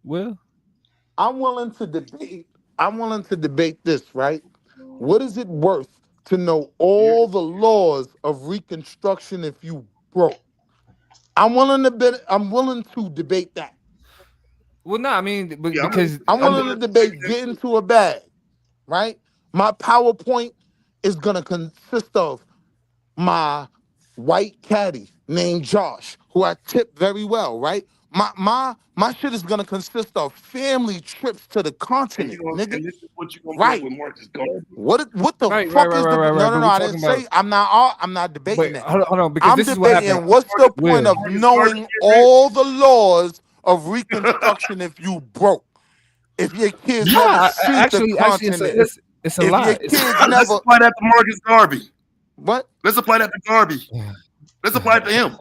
Well, I'm willing to debate this, right? What is it worth to know all the laws of Reconstruction if you broke? I'm willing to debate that. well, no, I mean, because I'm willing to debate get into a bag, right? My PowerPoint is gonna consist of my white caddy named Josh, who I tip very well, right? My shit is gonna consist of family trips to the continent, nigga. And this is what you're gonna Right. get with Marcus Garvey. What the Right, fuck is the right, no, but we I didn't talking say I'm not debating Wait, that. hold on, because I'm this is what debating happened. what's the point Will. of knowing all the laws of Reconstruction if you broke. If your kids Nah, never see the actually, continent. it's a if lot. your kids Let's never apply that to Marcus Garvey. What? Let's apply that to Garvey. Let's apply it to him.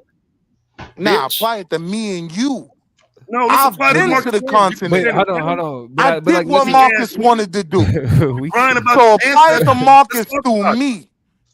Nah, Bitch. apply it to me and you. No, let's I've apply it to been Marcus to the Garvey. continent. But hold on. I But did like, what listen, Marcus wanted to do. we Crying about So the apply it to ancestors. Marcus Let's talk through about it. me.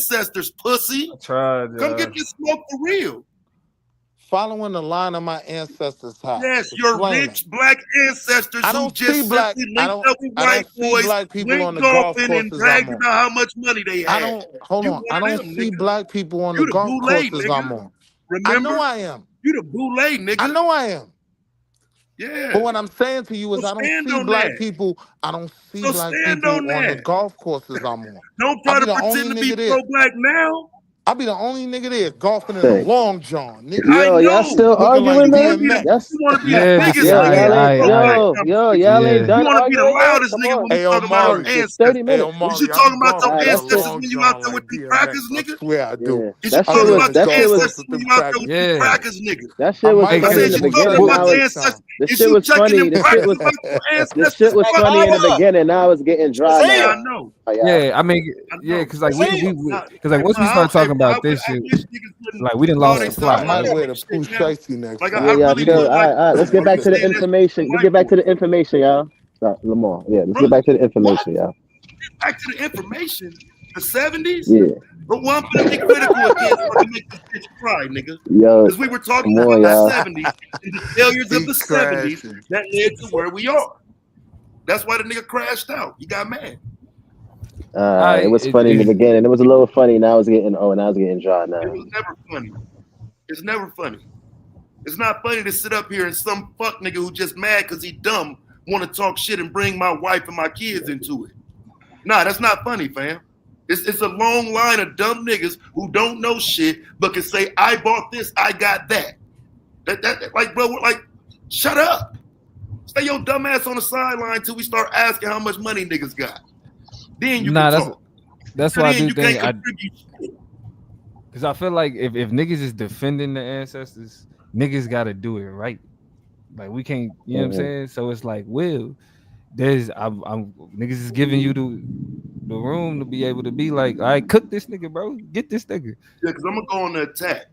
ancestors, pussy. I tried, Come get this smoke for real. following the line of my ancestors' house. Yes, your Explain rich black ancestors I who don't see just black. simply I linked don't. up with I white don't see boys, black people on went the golf golfing, and courses I'm bragged on. about how much money they I had. don't. Hold You on. one I of don't them, see nigga. black people on the You the golf boule, courses nigga. I'm on. Remember? I know I am. You the boule, nigga. I know I am. Yeah. But what I'm saying to you is, So I don't stand see on black that. people. I don't see So black stand people on on the that. golf courses I'm on. Don't I'll try be to the only pretend to be nigga there. pro-black now. I'll be the only nigga there golfing in a Hey. long john, nigga. I Yo, y'all know. still Looking like arguing, man? You DMX. want to be the Yes, biggest Yo, nigga y'all in ain't pro-black y'all ain't yeah. You done want to be the arguing yet? loudest Come nigga on. when we Hey, talk about our Yo, Omari. it's ancestors. 30 Hey, minutes. Was you Omari, I talking be about your golfing in a That's it. ancestors long when you out john there with like them crackers, DMX. I nigga? swear I do. Yeah. Is you That I shit be talking was about running your that shit golf was courses ancestors with when them you out there crackers. with them Yeah. crackers, nigga? that I shit was might I funny run in said the you into talking beginning. Shirley about Now your it's next ancestors. time. the Is shit you was chucking funny. them The shit crackers was like your the ancestors? shit was Fuck funny in the nigga. beginning. Now it's getting dry Yeah, I now. know. Yeah. Yeah, I mean, I yeah, know. because like we Nah, because like once nah, we start talking I about this shit, wish niggas wouldn't like we didn't call lost Yeah. the I themselves plot. might Like, wear pro-black the shit poo now. shiesty next Like Yeah, I time. y'all really chill. would All like right, all right. Let's to. get Are back you to the saying that shit to information. Let's white get back to boys? the information, y'all. Sorry, Lamar. Yeah, let's get Brother, back to the what? information, y'all. Back to the information. The 70s? Yeah. But well, I'm gonna be critical again so I can make this bitch cry, nigga. Yo, Because we were talking come on, about the y'all. 70s and the failures of He the 70s crashing. that led to where we are. That's why the nigga crashed out. He got mad. It was funny in the beginning. It was a little funny. Now it's getting now it's getting dry It now. was never funny. It's never funny. It's not funny to sit up here and some fuck nigga who just mad because he dumb want to talk shit and bring my wife and my kids into it. Nah, that's not funny, fam. It's a long line of dumb niggas who don't know shit but can say, I bought this, I got that. That like, bro, like, shut up. Stay your dumb ass on the sideline till we start asking how much money niggas got. Then you can nah, talk. that's Till why I then, do you can't think contribute shit. because I feel like if niggas is defending the ancestors, niggas got to do it right. Like we can't, you know what I'm saying? So it's like, Will, I'm niggas is giving you the room to be able to be like, all right, cook this nigga, bro. Get this nigga. Yeah, because I'm gonna go on the attack.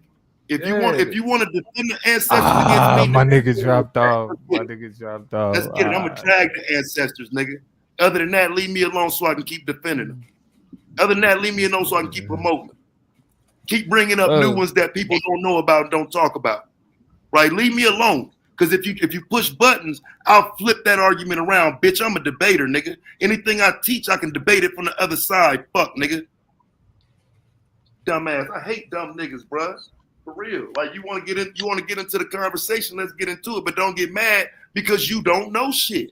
If you Yeah. want to defend the ancestors against me, My nigga, nigga dropped off. My nigga dropped off. let's get it. I'm gonna drag the ancestors, nigga. Other than that, leave me alone so I can keep defending them. Other than that, leave me alone so I can keep promoting them. Keep bringing up new ones that people don't know about and don't talk about. Right? Leave me alone. Because if you push buttons, I'll flip that argument around. Bitch, I'm a debater, nigga. Anything I teach, I can debate it from the other side. Fuck, nigga. Dumbass. I hate dumb niggas, bruh. For real. Like you want to get into the conversation, let's get into it, but don't get mad because you don't know shit.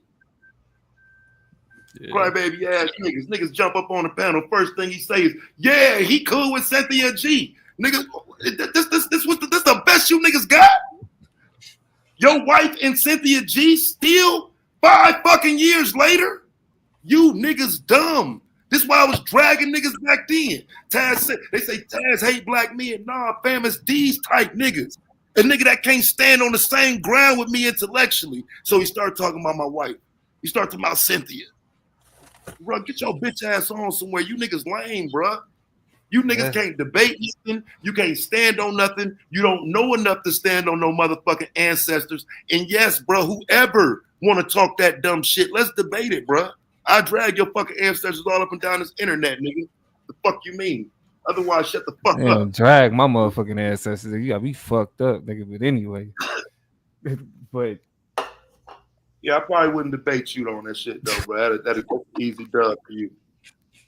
Yeah. Crybaby ass niggas. Niggas jump up on the panel. First thing he say is, yeah, he cool with Cynthia G. Nigga, this the best you niggas got? Your wife and Cynthia G still 5 fucking years later? You niggas dumb. This is why I was dragging niggas back then. Taz said, they say Taz hate black men. Nah, fam, it's these type niggas. A nigga that can't stand on the same ground with me intellectually. So he started talking about my wife. He started talking about Cynthia. Bro, get your bitch ass on somewhere. You niggas lame, bro. You niggas can't debate nothing. You can't stand on nothing. You don't know enough to stand on no motherfucking ancestors. And yes, bro, whoever want to talk that dumb shit, let's debate it, bro. I drag your fucking ancestors all up and down this internet, nigga. The fuck you mean? Otherwise, shut the fuck up. Drag my motherfucking ancestors. You got me fucked up, nigga. But anyway. But yeah, I probably wouldn't debate you on that shit though, bro. That'd be an easy dub for you.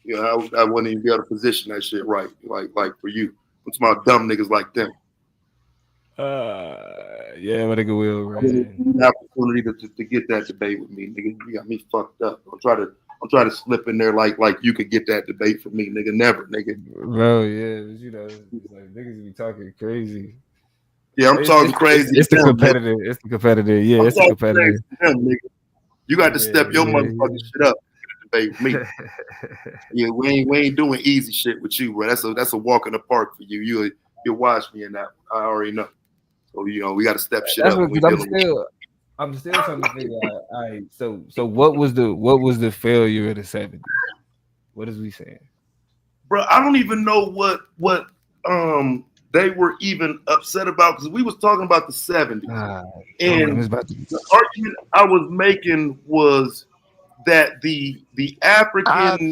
You know, I wouldn't even be able to position that shit right, like for you. It's my dumb niggas like them. Yeah, my nigga will. Right? The opportunity to get that debate with me, nigga. You got me fucked up. I'll try to slip in there like you could get that debate from me, nigga. Never, nigga. Bro, yeah, you know, it's like niggas be talking crazy. Yeah, I'm talking crazy. It's the competitive. Nigga. It's the competitive. Yeah, it's the competitive. Nigga. You got to step your motherfucking shit up to debate with me. Yeah, we ain't doing easy shit with you, bro. That's a walk in the park for you. You'll watch me in that. I already know. So you know we got to step shit up. I'm still trying to figure out. All right, so what was the failure of the 70s? What is we saying, bro? I don't even know what they were even upset about because we was talking about the 70s, and the argument I was making was that the African,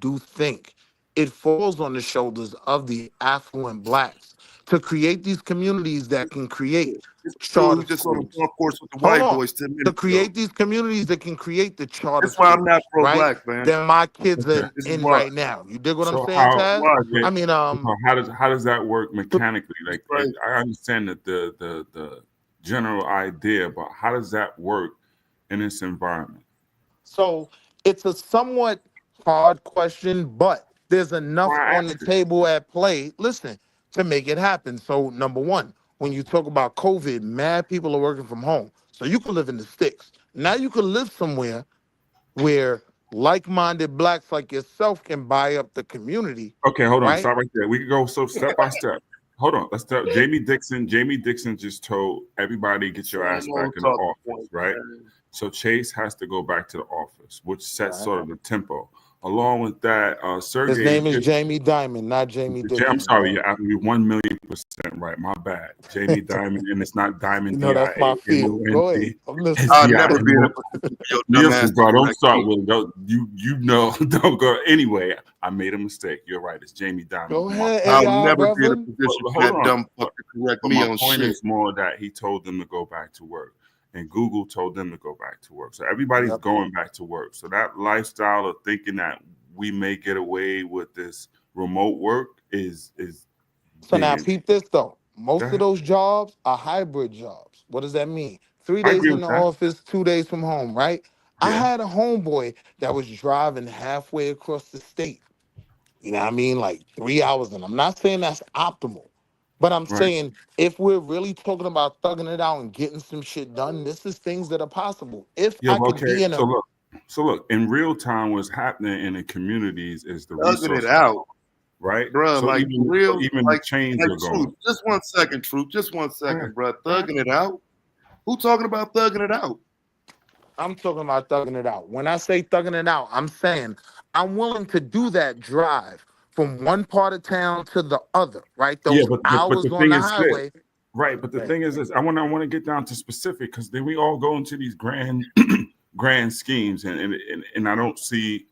do think it falls on the shoulders of the affluent blacks to create these communities that can create charter Just on the schools. golf course with the Hold white on. boys 10 To minutes ago. create these communities that can create the charter That's why I'm schools, not right? pro-black, man. That my kids Okay. are This is in why. right now. You dig what I'm So saying, how Taz? okay, I mean, so how does that work mechanically? Like I understand that the general idea, but how does that work in this environment? so it's a somewhat hard question, but there's enough Why on the ask it? table at play, listen, to make it happen. So number one, when you talk about COVID, mad people are working from home. So you can live in the sticks. Now you can live somewhere where like-minded blacks like yourself can buy up the community. Okay, hold on, Right? stop right there. We can go so step by step. Hold on, let's start. Jamie Dixon just told everybody get your ass back in the office, right? So Chase has to go back to the office, which sets sort of the tempo. along with that, His Sergey. name is Jamie Dimon, not Jamie Dimon. I'm sorry, you're 1,000,000% right. My bad, Jamie Dimon, and it's not Diamond. You know that's my field. Go ahead. I'm listening. I'll never be in a position for your dumb ass Nielsen, to bro, don't correct start me. with you know, don't go. Anyway, I made a mistake. You're right. It's Jamie Dimon. Go ahead, I'll AI, never be in a Reverend. position for Hold that on. dumb fuck to correct But me my on point shit. is more that he told them to go back to work, and Google told them to go back to work. So everybody's going back to work. So that lifestyle of thinking that we may get away with this remote work is So now being. peep this though. Most Go of ahead. those jobs are hybrid jobs. What does that mean? 3 I days agree in with the that. office, 2 days from home, right? I Yeah. had a homeboy that was driving halfway across the state. You know what I mean? Like 3 hours. And I'm not saying that's optimal, but I'm Right. saying if we're really talking about thugging it out and getting some shit done, this is things that are possible. If Yeah, I but could okay. be in a So look, in real time, what's happening in the communities is the Thugging resources, it out, right? bruh. So Like even for real, the like chains are Truth. going. Just 1 second, Truth. Just 1 second, bruh. Thugging it out. Who talking about thugging it out? I'm talking about thugging it out. When I say thugging it out, I'm saying I'm willing to do that drive from one part of town to the other, right? Yeah, Those but hours the on thing the is this, highway. right? But the Right. thing is this, I want to get down to specific because then we all go into these grand schemes, and I don't see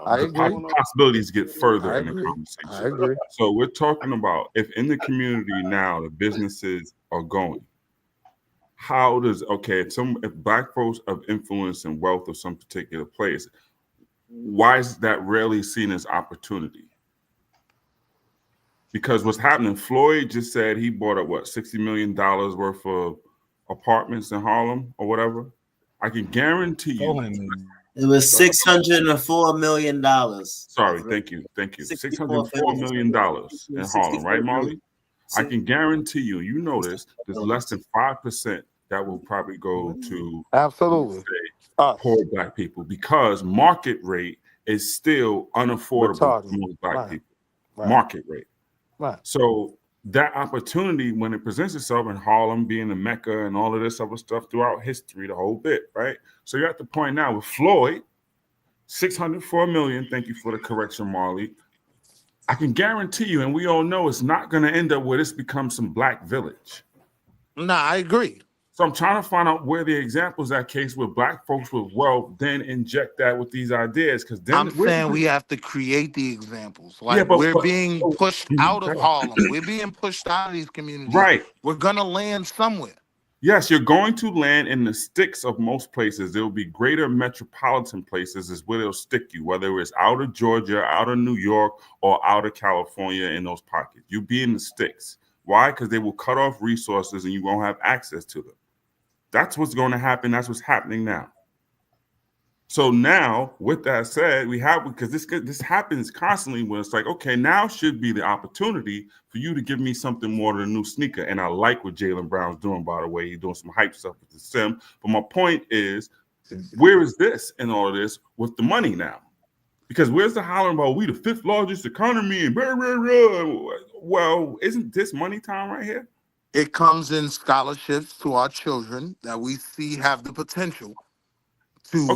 I the agree. possibilities get further I in the agree. I conversation. agree. So we're talking about if in the community now the businesses are going. How does if black folks of influence and wealth of some particular place, why is that rarely seen as opportunity? Because what's happening, Floyd just said he bought up $60 million worth of apartments in Harlem or whatever. I can guarantee you. It was $604 million. Sorry, thank you. $604 million in Harlem, right, Marley? I can guarantee you, notice there's less than 5% that will probably go to Absolutely poor black people because market rate is still unaffordable for most black people. Market rate. Right. So that opportunity, when it presents itself in Harlem being the Mecca and all of this other stuff throughout history, the whole bit, right? So you're at the point now with Floyd, 604 million. Thank you for the correction, Marley. I can guarantee you, and we all know it's not going to end up where this becomes some black village. Nah, I agree. So I'm trying to find out where the examples that case where black folks with wealth then inject that with these ideas. Because then I'm saying we have to create the examples. Like Yeah, but- we're but- being pushed out of Harlem. We're being pushed out of these communities. Right. We're gonna land somewhere. Yes, you're going to land in the sticks of most places. There will be greater metropolitan places is where they'll stick you, whether it's out of Georgia, out of New York, or out of California in those pockets. You'll be in the sticks. Why? Because they will cut off resources and you won't have access to them. That's what's going to happen. That's what's happening now. So now, with that said, because this happens constantly where it's like, okay, now should be the opportunity for you to give me something more than a new sneaker. And I like what Jaylen Brown's doing, by the way. He's doing some hype stuff with the sim. But my point is, where is this in all of this with the money now? Because where's the hollering about we the fifth largest economy and blah, blah, blah. Well, isn't this money time right here? It comes in scholarships to our children that we see have the potential to.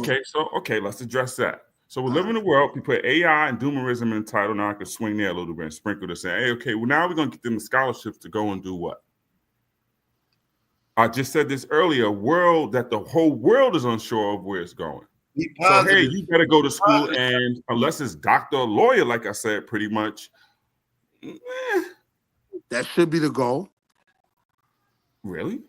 Okay, let's address that. So we live in a world, we put AI and doomerism in the title. Now I can swing there a little bit and sprinkle this in. Hey, okay, well, now we're going to get them the scholarships to go and do what? I just said this earlier, a world that the whole world is unsure of where it's going. So, hey, you better go to school, and unless it's doctor or lawyer, like I said, pretty much. That should be the goal. Really?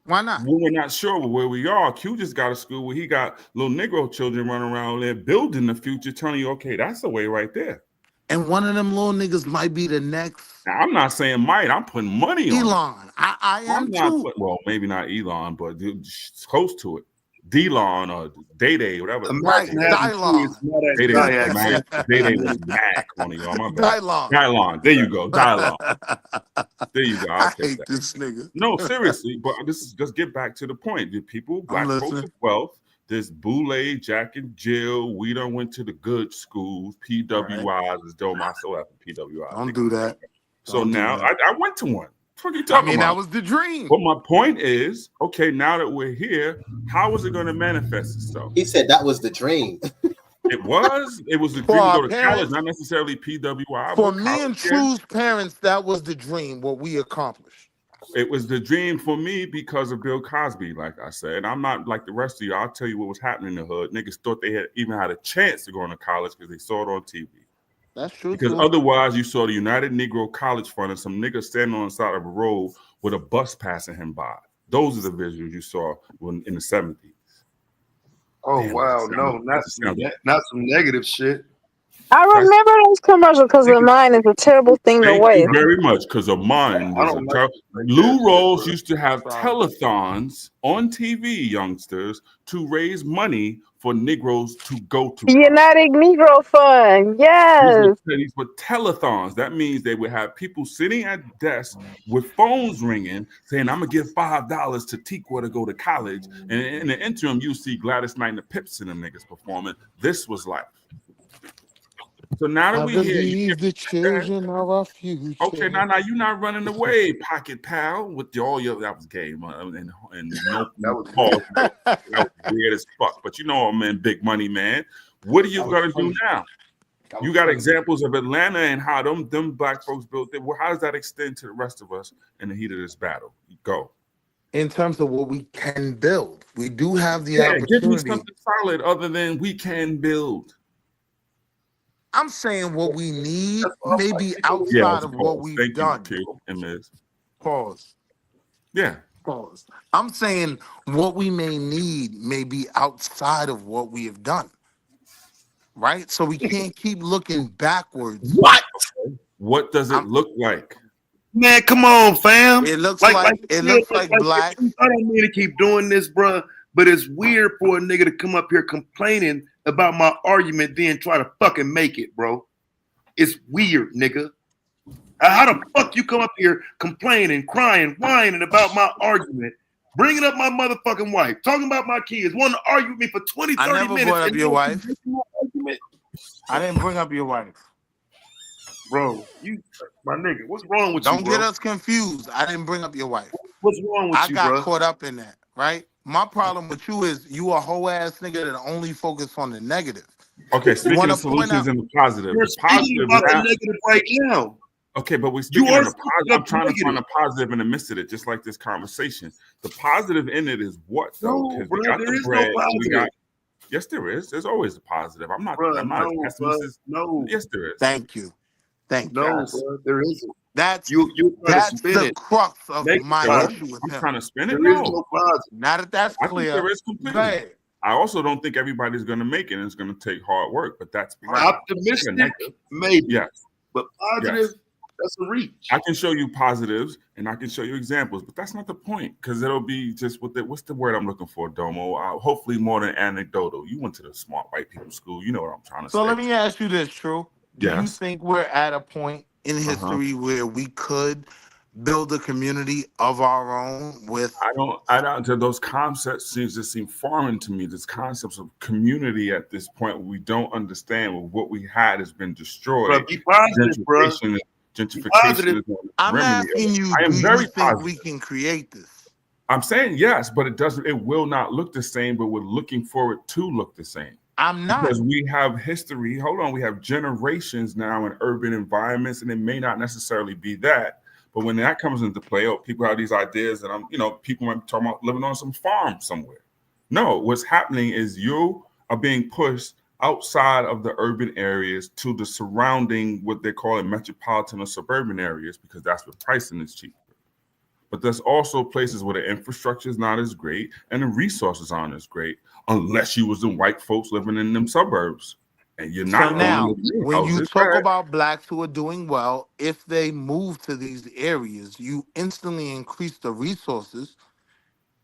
Why not? Well, we're not sure where we are. Q just got a school where he got little Negro children running around there building the future, telling you, okay, that's the way right there. And one of them little niggas might be the next. Now, I'm not saying might. I'm putting money on Elon. I am too. Well, maybe not Elon, but it's close to it. D-Lon or Day-Day, whatever. Right, Dylon. Day-Day was mad on y'all. My bad. Dylon. Dylon. There you go. Dylon. There you go. I hate this nigga. No, seriously, but this is just get back to the point. The people, black folks with wealth, this Boulay, Jack and Jill, we done went to the good schools, PWIs is dope. I still have a PWI. Don't do that. So now I went to one. What are you talking about? That was the dream. But my point is, okay, now that we're here, how is it going to manifest itself? He said that was the dream. It was the For dream to our go to college, parents, not necessarily PWI. for But me and college, yeah. True's parents, that was the dream, what we accomplished. It was the dream for me because of Bill Cosby, like I said. I'm not like the rest of you. I'll tell you what was happening in the hood. Niggas thought they had even had a chance to go into college because they saw it on TV. That's true. Because too. otherwise, you saw the United Negro College Fund and some niggas standing on the side of a road with a bus passing him by. Those are the visuals you saw in the 70s. Oh Damn, wow, no, not some negative shit. I remember those commercials because a mind is a terrible thing to Thank you waste. very much, because a mind I is a don't terrible. Lou Rawls used to have telethons on TV, youngsters, to raise money for Negroes to go to college. United Negro Fund, yes. These were telethons. That means they would have people sitting at desks with phones ringing, saying, "I'm gonna give $5 to Tikwa to go to college." And in the interim, you see Gladys Knight and the Pips and them niggas performing. This was life. So now that I we hear believe the children are our future. okay, now you're not running away, Pocket Pal, with all your that was gay, and no, that was weird as fuck. But you know, man, big money, man. What are you gonna do now? You got examples of Atlanta and how them black folks built it. Well, how does that extend to the rest of us in the heat of this battle? Go. In terms of what we can build, we do have the Give opportunity. me something solid other than we can build. I'm saying what we need may be outside of what we've done. Pause. Yeah. Pause. I'm saying what we may need may be outside of what we have done. Right? So we can't keep looking backwards. What does it look like? Man, come on, fam. It looks like black. I don't mean to keep doing this, bro, but it's weird for a nigga to come up here complaining about my argument, then try to fucking make it, bro. It's weird, nigga. How the fuck you come up here complaining, crying, whining about my argument, bringing up my motherfucking wife, talking about my kids, wanting to argue with me for 20, 30 I never minutes. brought up your wife. Argument. I didn't bring up your wife. Bro, you, my nigga, what's wrong with you, Don't bro? get us confused. I didn't bring up your wife. What's wrong with you, I got bro? caught up in that, right? My problem with you is you a whole ass nigga that only focus on the negative. Okay, speaking of solutions and the positive. The positive about the negative right now. Okay, but we're speaking on the positive. I'm trying to find a positive in the midst of it, just like this conversation. The positive in it is what, though? Because we got the bread. We got. Yes, there is. There's always a positive. I'm not a pessimist. No. Yes, there is. Thank you. Thank you. No, bro, there isn't. That's that's the crux of my issue with I'm him. trying to spin it. There is no positive. Now that that's I clear, think there is completely. I also don't think everybody's going to make it, and it's going to take hard work. But that's optimistic, maybe. Yes, but positive. Yes. That's a reach. I can show you positives and I can show you examples, but that's not the point because it'll be just what's the word I'm looking for, Domo? Hopefully more than anecdotal. You went to the smart white people school. You know what I'm trying to say. So let me ask you this, True. Do you Yes. think we're at a point in history where we could build a community of our own with I don't those concepts seem foreign to me. These concepts of community at this point we don't understand what we had has been destroyed. Bro, be positive, bro. Gentrification is I'm asking you, I am do very you think positive. we can create this? I'm saying yes, but it will not look the same, but we're looking for it to look the same. I'm not. Because we have history. Hold on, we have generations now in urban environments, and it may not necessarily be that. But when that comes into play, people have these ideas that people might be talking about living on some farm somewhere. No, what's happening is you are being pushed outside of the urban areas to the surrounding, what they call it, metropolitan or suburban areas, because that's where pricing is cheaper. But there's also places where the infrastructure is not as great and the resources aren't as great, unless you was the white folks living in them suburbs. And you're not. So now, living in when you houses, talk right? about blacks who are doing well, if they move to these areas, you instantly increase the resources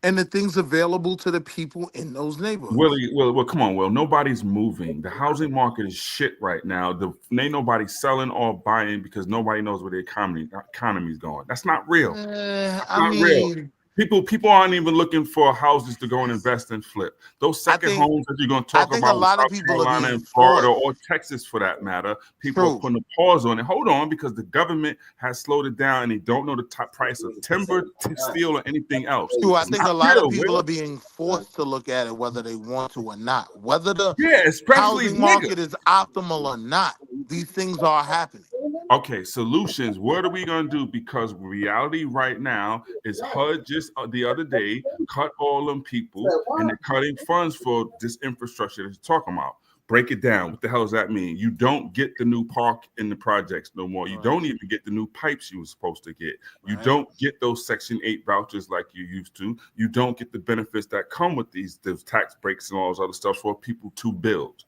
and the things available to the people in those neighborhoods. Well, come on, Will. Nobody's moving. The housing market is shit right now. Ain't nobody selling or buying because nobody knows where the economy's going. That's not real. That's not real. People aren't even looking for houses to go and invest and flip. Those second homes that you're going to talk think about a in lot of South people are Carolina being and Florida forced. or Texas for that matter, people are putting a pause on it. Hold on, because the government has slowed it down and they don't know the top price of timber, steel, or anything else. True, I It's think not a lot of real, people Will. are being forced to look at it whether they want to or not. Whether the especially housing market is optimal or not, these things are happening. Okay, solutions. What are we going to do? Because reality right now is HUD just the other day cut all them people and they're cutting funds for this infrastructure that you're talking about. Break it down. What the hell does that mean? You don't get the new park in the projects no more. You don't even get the new pipes you were supposed to get. You don't get those Section 8 vouchers like you used to. You don't get the benefits that come with these tax breaks and all this other stuff for people to build.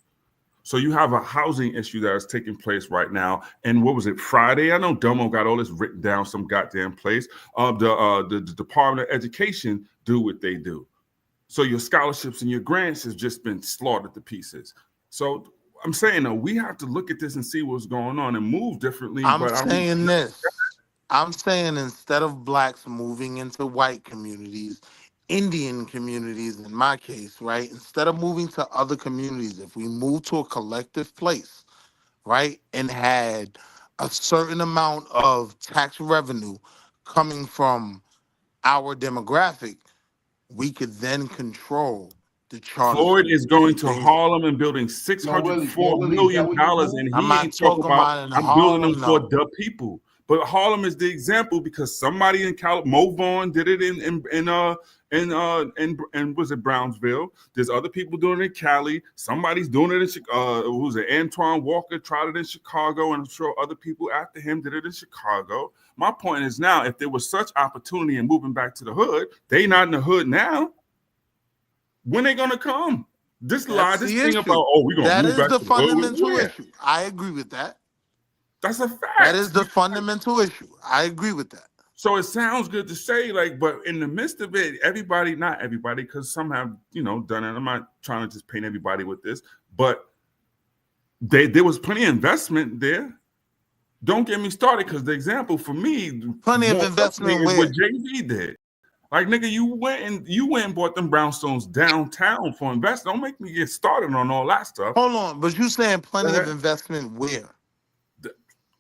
So you have a housing issue that is taking place right now. And what was it, Friday? I know Domo got all this written down some goddamn place. The Department of Education do what they do. So your scholarships and your grants has just been slaughtered to pieces. So I'm saying, though, we have to look at this and see what's going on and move differently. I'm saying instead of blacks moving into white communities, Indian communities, in my case, right? Instead of moving to other communities, if we move to a collective place, right, and had a certain amount of tax revenue coming from our demographic, we could then control the charter Floyd schools is going to things. Harlem and building $604 million, and I'm he not ain't talking talking about about in I'm building them Harlem, for no. the people. But Harlem is the example because somebody in California, Mo Vaughn did it in was it Brownsville? There's other people doing it in Cali. Somebody's doing it in who's it? Antoine Walker tried it in Chicago, and I'm sure other people after him did it in Chicago. My point is now, if there was such opportunity in moving back to the hood, they not in the hood now. When they gonna come? This thing about we're gonna That move is back the to the hood. fundamental Where? issue. I agree with that. That's a fact. That is the fundamental issue. I agree with that. So it sounds good to say, but in the midst of it, everybody, not everybody, because some have, done it. I'm not trying to just paint everybody with this, but there was plenty of investment there. Don't get me started, because the example for me, plenty of investment is what Jay-Z did. Like, nigga, you went and bought them brownstones downtown for investment. Don't make me get started on all that stuff. Hold on, but you saying plenty of investment where?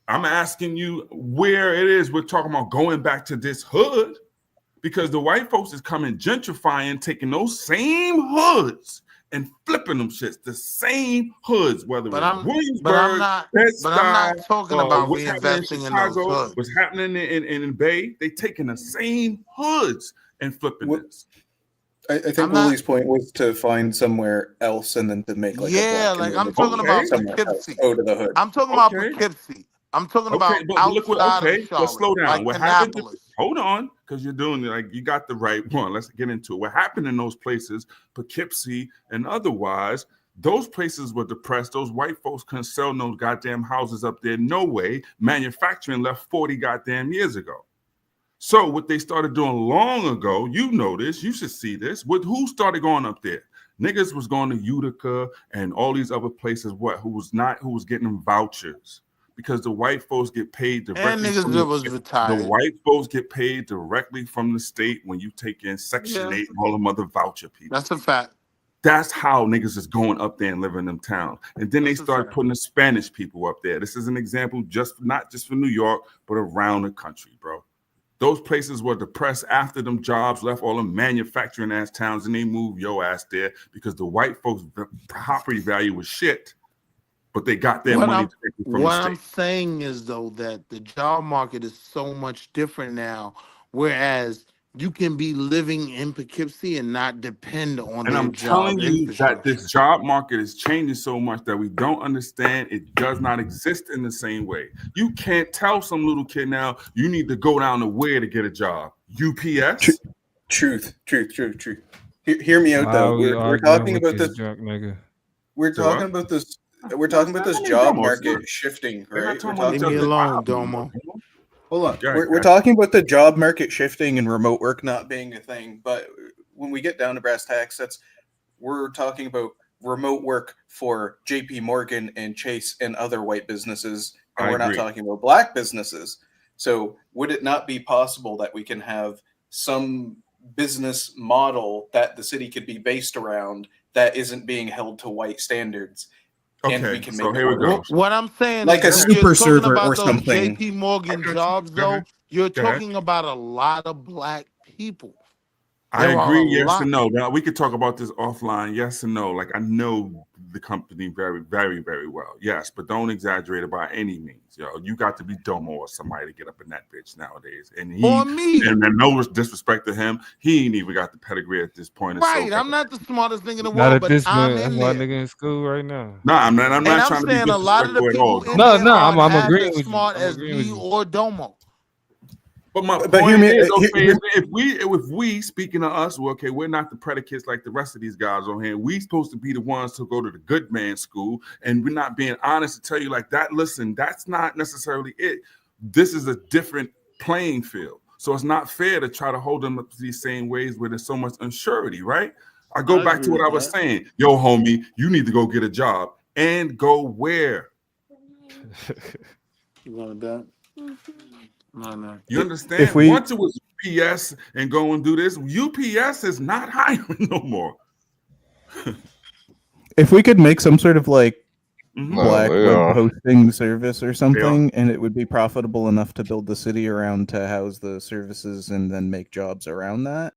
I'm asking you where it is. We're talking about going back to this hood because the white folks is coming gentrifying, taking those same hoods and flipping them shits. The same hoods, whether it's Williamsburg, I'm not talking about what's happening in reinvesting in those Chicago, hoods. what's happening in Bay. They taking the same hoods and flipping this. I think Willie's point was to find somewhere else and then to make like a black I'm talking about Poughkeepsie. Go to the hood. I'm talking about Poughkeepsie. I'm talking about outside of Charlotte. Let's slow down. Like What happened? Hold on, because you're doing you got the right one. Let's get into it. What happened in those places, Poughkeepsie and otherwise? Those places were depressed. Those white folks couldn't sell no goddamn houses up there. No way. Manufacturing left 40 goddamn years ago. So what they started doing long ago, you know this, you should see this. Who started going up there? Niggas was going to Utica and all these other places. Who was getting them vouchers because the white folks get paid directly. And niggas that was retired. The white folks get paid directly from the state when you take in Section 8 and all them other voucher people. That's a fact. That's how niggas is going up there and living in them towns. And then they started putting the Spanish people up there. This is an example not just for New York, but around the country, bro. Those places were depressed after them jobs left all them manufacturing ass towns and they moved your ass there because the white folks' property value was shit, but they got their money directly from the state. What I'm saying is, though, that the job market is so much different now, whereas you can be living in Poughkeepsie and not depend on And I'm telling you that this job market is changing so much that we don't understand it does not exist in the same way. You can't tell some little kid now you need to go down to where to get a job. UPS? Truth. Hear me out though. We're talking about this drunk nigga. We're talking about this. We're talking about this job market shifting, right? Leave me alone, Domo. Hold on. We're talking about the job market shifting and remote work not being a thing, but when we get down to brass tacks, we're talking about remote work for JP Morgan and Chase and other white businesses, and we're not talking about black businesses. So would it not be possible that we can have some business model that the city could be based around that isn't being held to white standards. And we can so make here we go. What I'm saying like a is, when you're super talking server about or those something. JP Morgan jobs, though, you're talking about a lot of black people. I There are agree, a yes lot. and no. Now we could talk about this offline, yes and no. Like I know the company very, very, very well. Yes, but don't exaggerate it by any means. Yo, you got to be Domo or somebody to get up in that bitch nowadays. And Or me. and no disrespect to him, he ain't even got the pedigree at this point. Right, I'm not the smartest thing in the Not world, at but this I'm minute. in That's why there. nigga in school right now. No, I'm not And trying I'm to be saying a lot of the disrespectful at all. people in there I'm aren't half agreeing as with you. smart I'm as agreeing with me you. or Domo. But my But point hear me- is, okay, hear- if we speaking of us, well, okay, we're not the predicates like the rest of these guys on here. We supposed to be the ones to go to the good man school, and we're not being honest to tell you like that. Listen, that's not necessarily it. This is a different playing field, so it's not fair to try to hold them up to these same ways where there's so much unsurety, right? I go I back to agree what I with was that. saying. Yo, homie, you need to go get a job and go where? You want that? No. You understand? If we- Once it was UPS and go and do this, UPS is not hiring no more. If we could make some sort of like Mhm. black Well, they web are. hosting service or something, and it would be profitable enough to build the city around to house the services and then make jobs around that.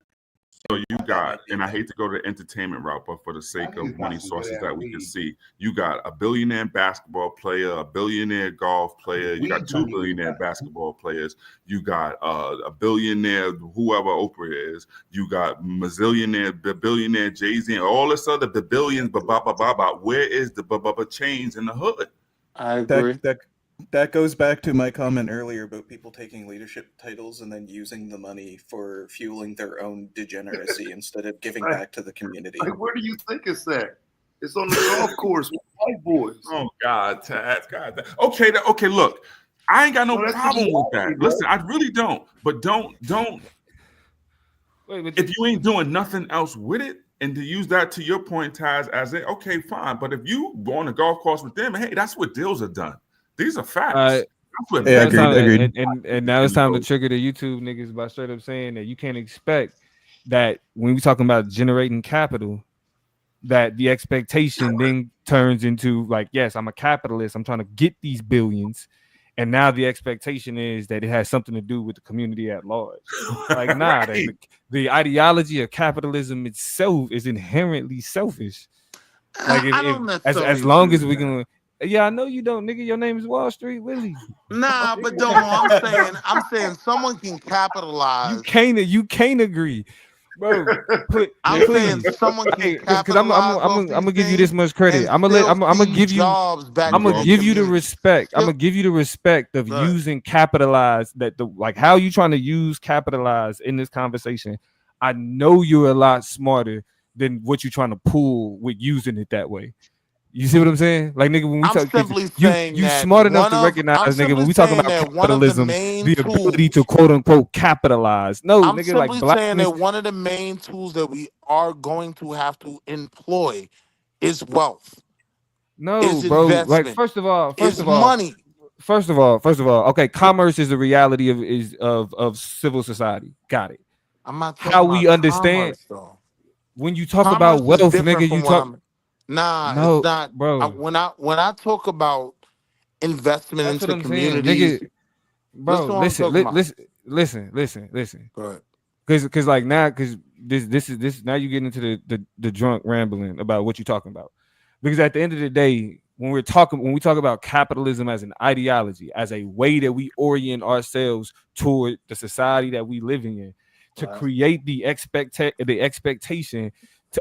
So you got, and I hate to go to the entertainment route, but for the sake of money sources that we can see, you got a billionaire basketball player, a billionaire golf player, you got 2 billionaire basketball players, you got a billionaire, whoever Oprah is, you got billionaire Jay-Z, and all this other, the billions, where is the change in the hood? I agree. That goes back to my comment earlier about people taking leadership titles and then using the money for fueling their own degeneracy instead of giving back to the community. Like, where do you think it's at? It's on the golf course with white boys. Oh God, Taz, God. Okay, look, I ain't got no that's problem the with reality, that. bro. Listen, I really don't. But don't. If you ain't doing nothing else with it, and to use that to your point, Taz, as it, okay, fine. But if you go on the golf course with them, hey, that's what deals are done. These are facts. That's what Yeah, agreed. agreed. And now it's time to trigger the YouTube niggas by straight up saying that you can't expect that when we talking about generating capital, that the expectation then turns into like, yes, I'm a capitalist. I'm trying to get these billions. And now the expectation is that it has something to do with the community at large. Like, nah, Right. the ideology of capitalism itself is inherently selfish. Like, I don't as necessarily long agree as with we that. can. Yeah, I know you don't, nigga. Your name is Wall Street Willie. Nah, but Domo, I'm saying someone can capitalize. You can't agree, bro. I'm saying someone can Because I'm gonna give you this much credit. I'm gonna give you jobs back. I'm gonna to give you the community. respect. I'm gonna give you the respect of Go ahead. using capitalize like how you trying to use capitalize in this conversation. I know you're a lot smarter than what you're trying to pull with using it that way. You see what I'm saying? Like, nigga, when we I'm talk, simply saying you that smart enough one to of- recognize, I'm nigga, when simply we talk saying about that one of the capitalism, main the ability to quote unquote capitalize. No, I'm nigga, simply like saying blackness. that one of the main tools that we are going to have to employ is wealth. No, is bro. Like, investment. first of all, money. First of all, okay, commerce is a reality of civil society. Got it. I'm not talking How about we understand commerce, though. when you talk Commerce about is wealth, different nigga, from you what talk. I'm. Nah, No, it's not, bro. when I talk about investment That's what into I'm saying, communities, nigga. Bro, listen what I'm talking about. listen. Go ahead. Because like now, because this now you get into the drunk rambling about what you're talking about. Because at the end of the day, when we talk about capitalism as an ideology, as a way that we orient ourselves toward the society that we living in, to create the expectation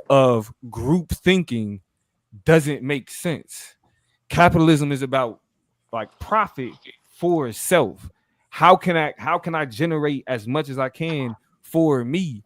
of group thinking, doesn't make sense. Capitalism is about like profit for self. How can I generate as much as I can for me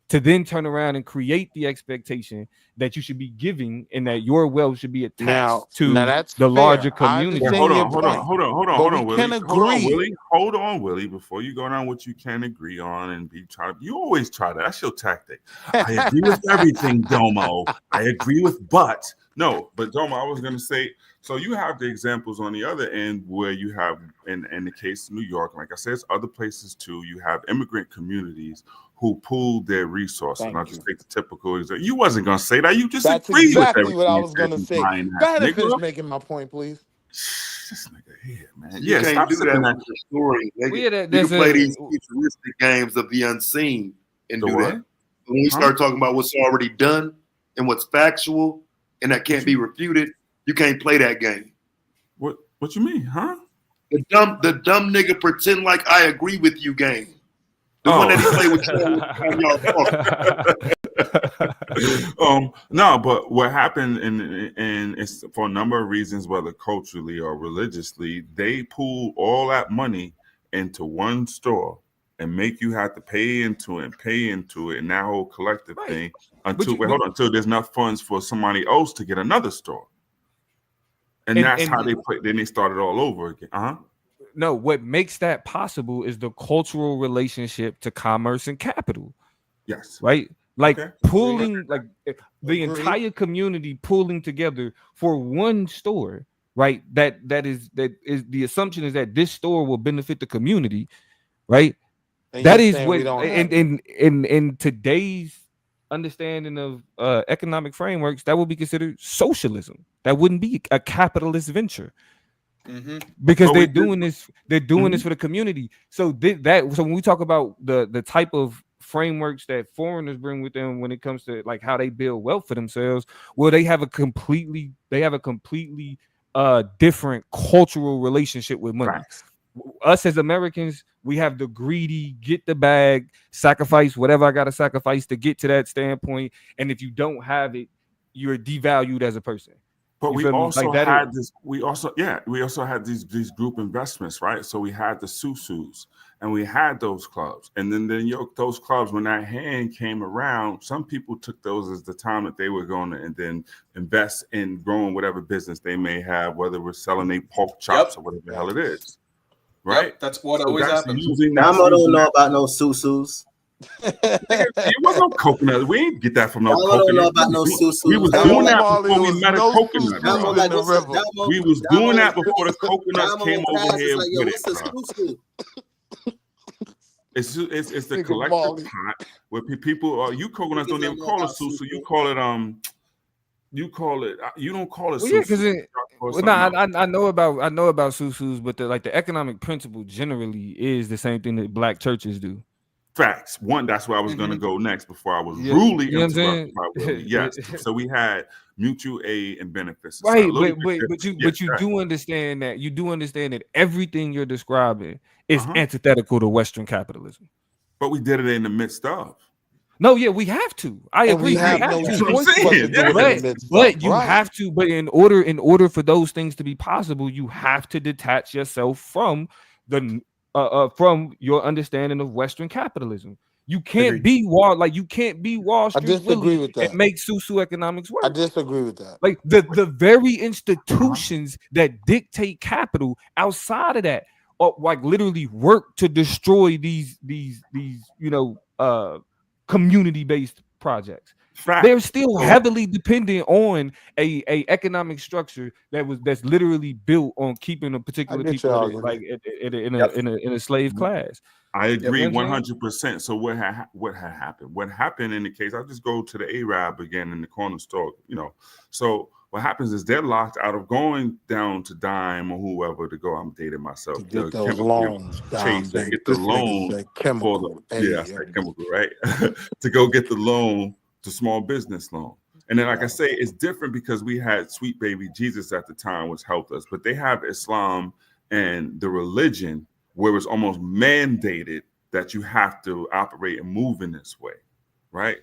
to then turn around and create the expectation that you should be giving, and that your wealth should be attached Now to that's the larger fair. I community. understand your Hold point. on, We Willie. can agree. Hold on, Willie. Before you go down what you can agree on and you always try that. That's your tactic. I agree with everything, Domo. I agree with but Domo, I was gonna say, so you have the examples on the other end where you have in the case of New York, like I said, it's other places too. You have immigrant communities who pooled their resources. And I'll just take the typical example. You wasn't gonna say that. You just That's agreed exactly with what I everything was gonna you say. lying Go ass ahead and finish nigga. making my point, please. This nigga here, man. You Yeah, can't stop do sipping that that. with the story. Well, yeah, You can play these futuristic games of the unseen and The do what? that. But when we start talking about what's already done and what's factual and that can't be refuted, you can't play that game. What you mean, huh? The dumb nigga pretend like I agree with you game. The one that he played with y'all. No, but what happened, and it's for a number of reasons, whether culturally or religiously, they pool all that money into one store and make you have to pay into it, and that whole collective thing until there's enough funds for somebody else to get another store. And that's how they play. Then they started all over again. No, what makes that possible is the cultural relationship to commerce and capital. Yes. Right? Like Okay. pulling, like the entire community pulling together for one store, right? That is the assumption is that this store will benefit the community, right? And That you're is saying what we don't have in today's understanding of economic frameworks, that would be considered socialism. That wouldn't be a capitalist venture. Because they're doing this for the community. So so when we talk about the type of frameworks that foreigners bring with them when it comes to like how they build wealth for themselves, well, they have a completely different cultural relationship with money. Facts. Us as Americans, we have the greedy, get the bag, sacrifice whatever I gotta sacrifice to get to that standpoint. And if you don't have it, you're devalued as a person. But You we feel me? also Like that had is- this. We also had these group investments, right? So we had the Susus, and we had those clubs, and then those clubs, when that hand came around, some people took those as the time that they were going to and then invest in growing whatever business they may have, whether we're selling their pork chops or whatever the hell it is, right? Yep, that's what always happens. Damo don't know about no susus. It wasn't no coconut. We didn't get that from no Damo don't coconut. know about no susus. We was doing that before we met a coconut. Damo, bro. like, what's a- Damo- We was Damo- doing that before the coconuts Damo came over passes here like, yo, with what's it, a bro. susu? It's the Nigga collective Molly. pot where people you coconuts don't even call it susu. You call it you don't call it Well, yeah, susu. because I know about susus, but the economic principle generally is the same thing that black churches do. Facts. One, that's where I was going to go next before I was Yeah, rudely you know what I'm interrupted saying? by Willie. Yes. So we had mutual aid and benefits. Right, but you do understand that everything you're describing is antithetical to Western capitalism. But we did it in the midst of. No, yeah, we have to. I And agree. we have no to. choice but to do it in the midst But of, you right. have to. But in order for those things to be possible, you have to detach yourself from from your understanding of Western capitalism. You can't be Wall Street. I disagree with that. And make socioeconomics work. I disagree with that. Like the very institutions that dictate capital outside of that, or like literally work to destroy these community-based projects. Fact. They're still heavily dependent on a economic structure that's literally built on keeping a particular people like in a slave class. I agree You know what I'm 100%. So what had happened? What happened in the case? I'll just go to the Arab again in the corner store. So what happens is they're locked out of going down to Dime or whoever to go. I'm dating myself. To get those loans, Chase to get the this nigga loan said chemical. I said chemical, right? To go get the loan, the small business loan. And then, like I say, it's different because we had Sweet Baby Jesus at the time, which helped us. But they have Islam and the religion where it's almost mandated that you have to operate and move in this way, right?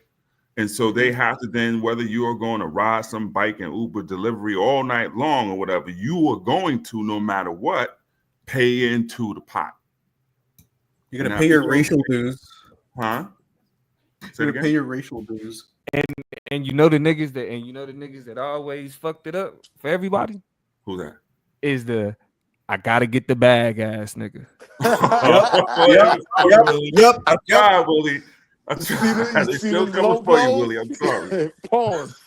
And so they have to then, whether you are going to ride some bike and Uber delivery all night long or whatever, you are going to, no matter what, pay into the pot. You're going to pay your racial dues. Huh? Say it You again. pay your racial dues. And you know the niggas that always fucked it up for everybody Who that? is the I gotta get the bag ass nigga. Yep. I tried, Willie. I You tried. They see still them coming for you, logos? Willie. I'm sorry. Pause.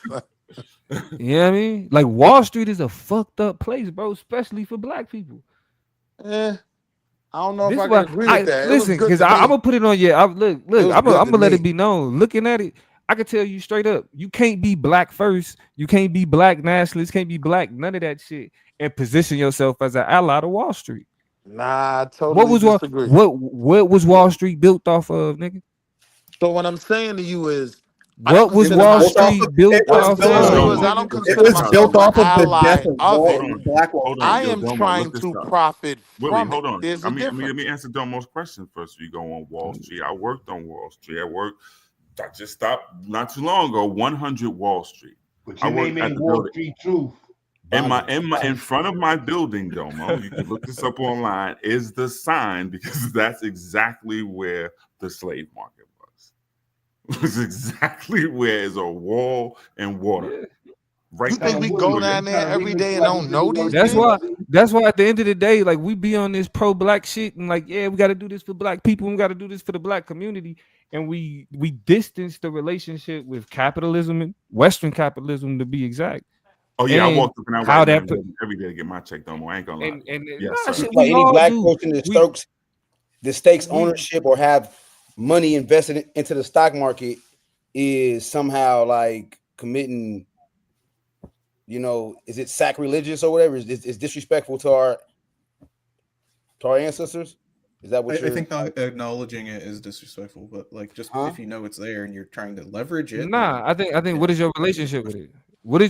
You know what I mean? Like Wall Street is a fucked up place, bro, especially for black people. I don't know This if is I why can agree with that. It was listen, good because to I'm me. gonna put it on you. Look, It was I'm good to gonna let it me. be known. Looking at it, I can tell you straight up, you can't be black first, you can't be black nationalist, can't be black, none of that shit, and position yourself as an ally to Wall Street. Nah, I What totally was disagree. what was Wall Street built off of, nigga? So what I'm saying to you is, I don't What was consider Wall myself. Street built What I'm off saying to you is, of? I don't It consider was myself built an off of the ally death of of Wall, it. Black Wall Hold Street. on. I Yo, am Domo, trying look this to up. profit Willie, from it. hold on. There's a Let difference. me answer Domo's question first. You go on Wall Street. I worked on Wall Street. I just stopped not too long ago. 100 Wall Street. But I your worked name at ain't the Wall building. Street Truth. In front of my building, Domo, you can look this up online, is the sign, because that's exactly where the slave market was. It was exactly where is a wall and water. Right You there. think we go down there every day and don't know these That's things? why at the end of the day, like we be on this pro-black shit and like, yeah, we got to do this for black people, we got to do this for the black community, and we distance the relationship with capitalism and Western capitalism, to be exact. Oh yeah, And I walked up in that how white that man put, building every day to get my check, Domo. I ain't gonna lie. and Yes, nah, sir. shit, Like we any all black do. person that the stakes ownership or have money invested into the stock market is somehow like committing, is it sacrilegious or whatever? It's disrespectful to our ancestors. Is that what I you're? think not acknowledging it is disrespectful, but like just if you know it's there and you're trying to leverage it. Nah, I think yeah. what is your relationship with it? What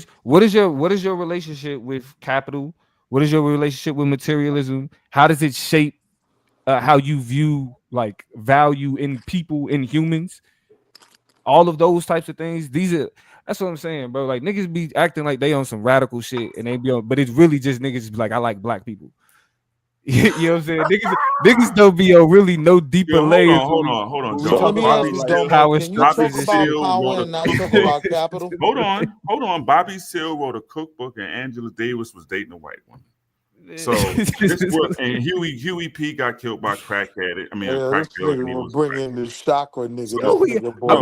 is your relationship with capital? What is your relationship with materialism? How does it shape how you view like value in people, in humans? All of those types of things. That's what I'm saying, bro. Like niggas be acting like they on some radical shit and they be on, but it's really just niggas be like, I like black people. You know what I'm saying? Niggas don't be on really no deeper Yo, layers. hold on. So let me ask you, Domo, power can you talk structures and about shit. power and not talk about capital? Hold on. Bobby Seale wrote a cookbook, and Angela Davis was dating a white woman. So this was, and Huey P got killed by a crackhead. I mean, a Yeah, crack this dealer. nigga will bring in the chakra nigga. So, This nigga brought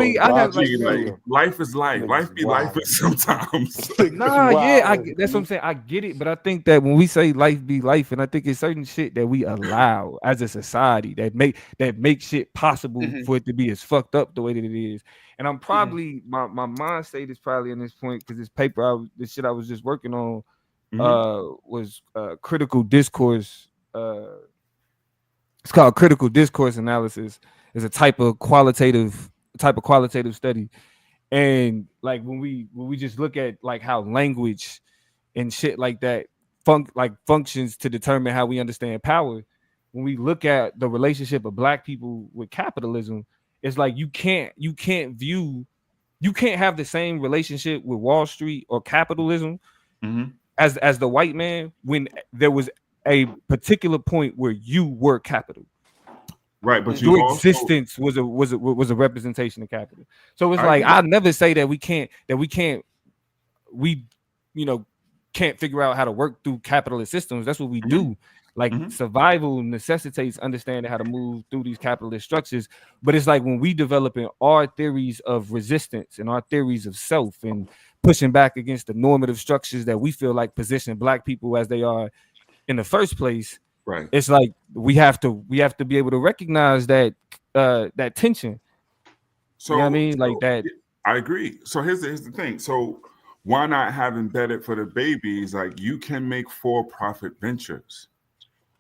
life is life. Life be life sometimes. Nah, yeah, that's what I'm saying. I get it, but I think that when we say life be life, and I think it's certain shit that we allow as a society that make shit possible for it to be as fucked up the way that it is. And I'm probably my mind state is probably in this point because this paper, this shit I was just working on, was critical discourse. It's called critical discourse analysis. It's a type of qualitative study. And like when we just look at like how language and shit like that functions to determine how we understand power, when we look at the relationship of black people with capitalism, it's like you can't have the same relationship with Wall Street or capitalism as the white man when there was a particular point where you were capital. Right, but your existence was a representation of capital. So it's like I never say that we can't figure out how to work through capitalist systems. That's what we do. Like survival necessitates understanding how to move through these capitalist structures. But it's like when we developing our theories of resistance and our theories of self and pushing back against the normative structures that we feel like position black people as they are in the first place. Right. It's like we have to be able to recognize that that tension. So you know what I mean? Like that. I agree. So here's the thing. So why not have embedded for the babies? Like you can make for-profit ventures.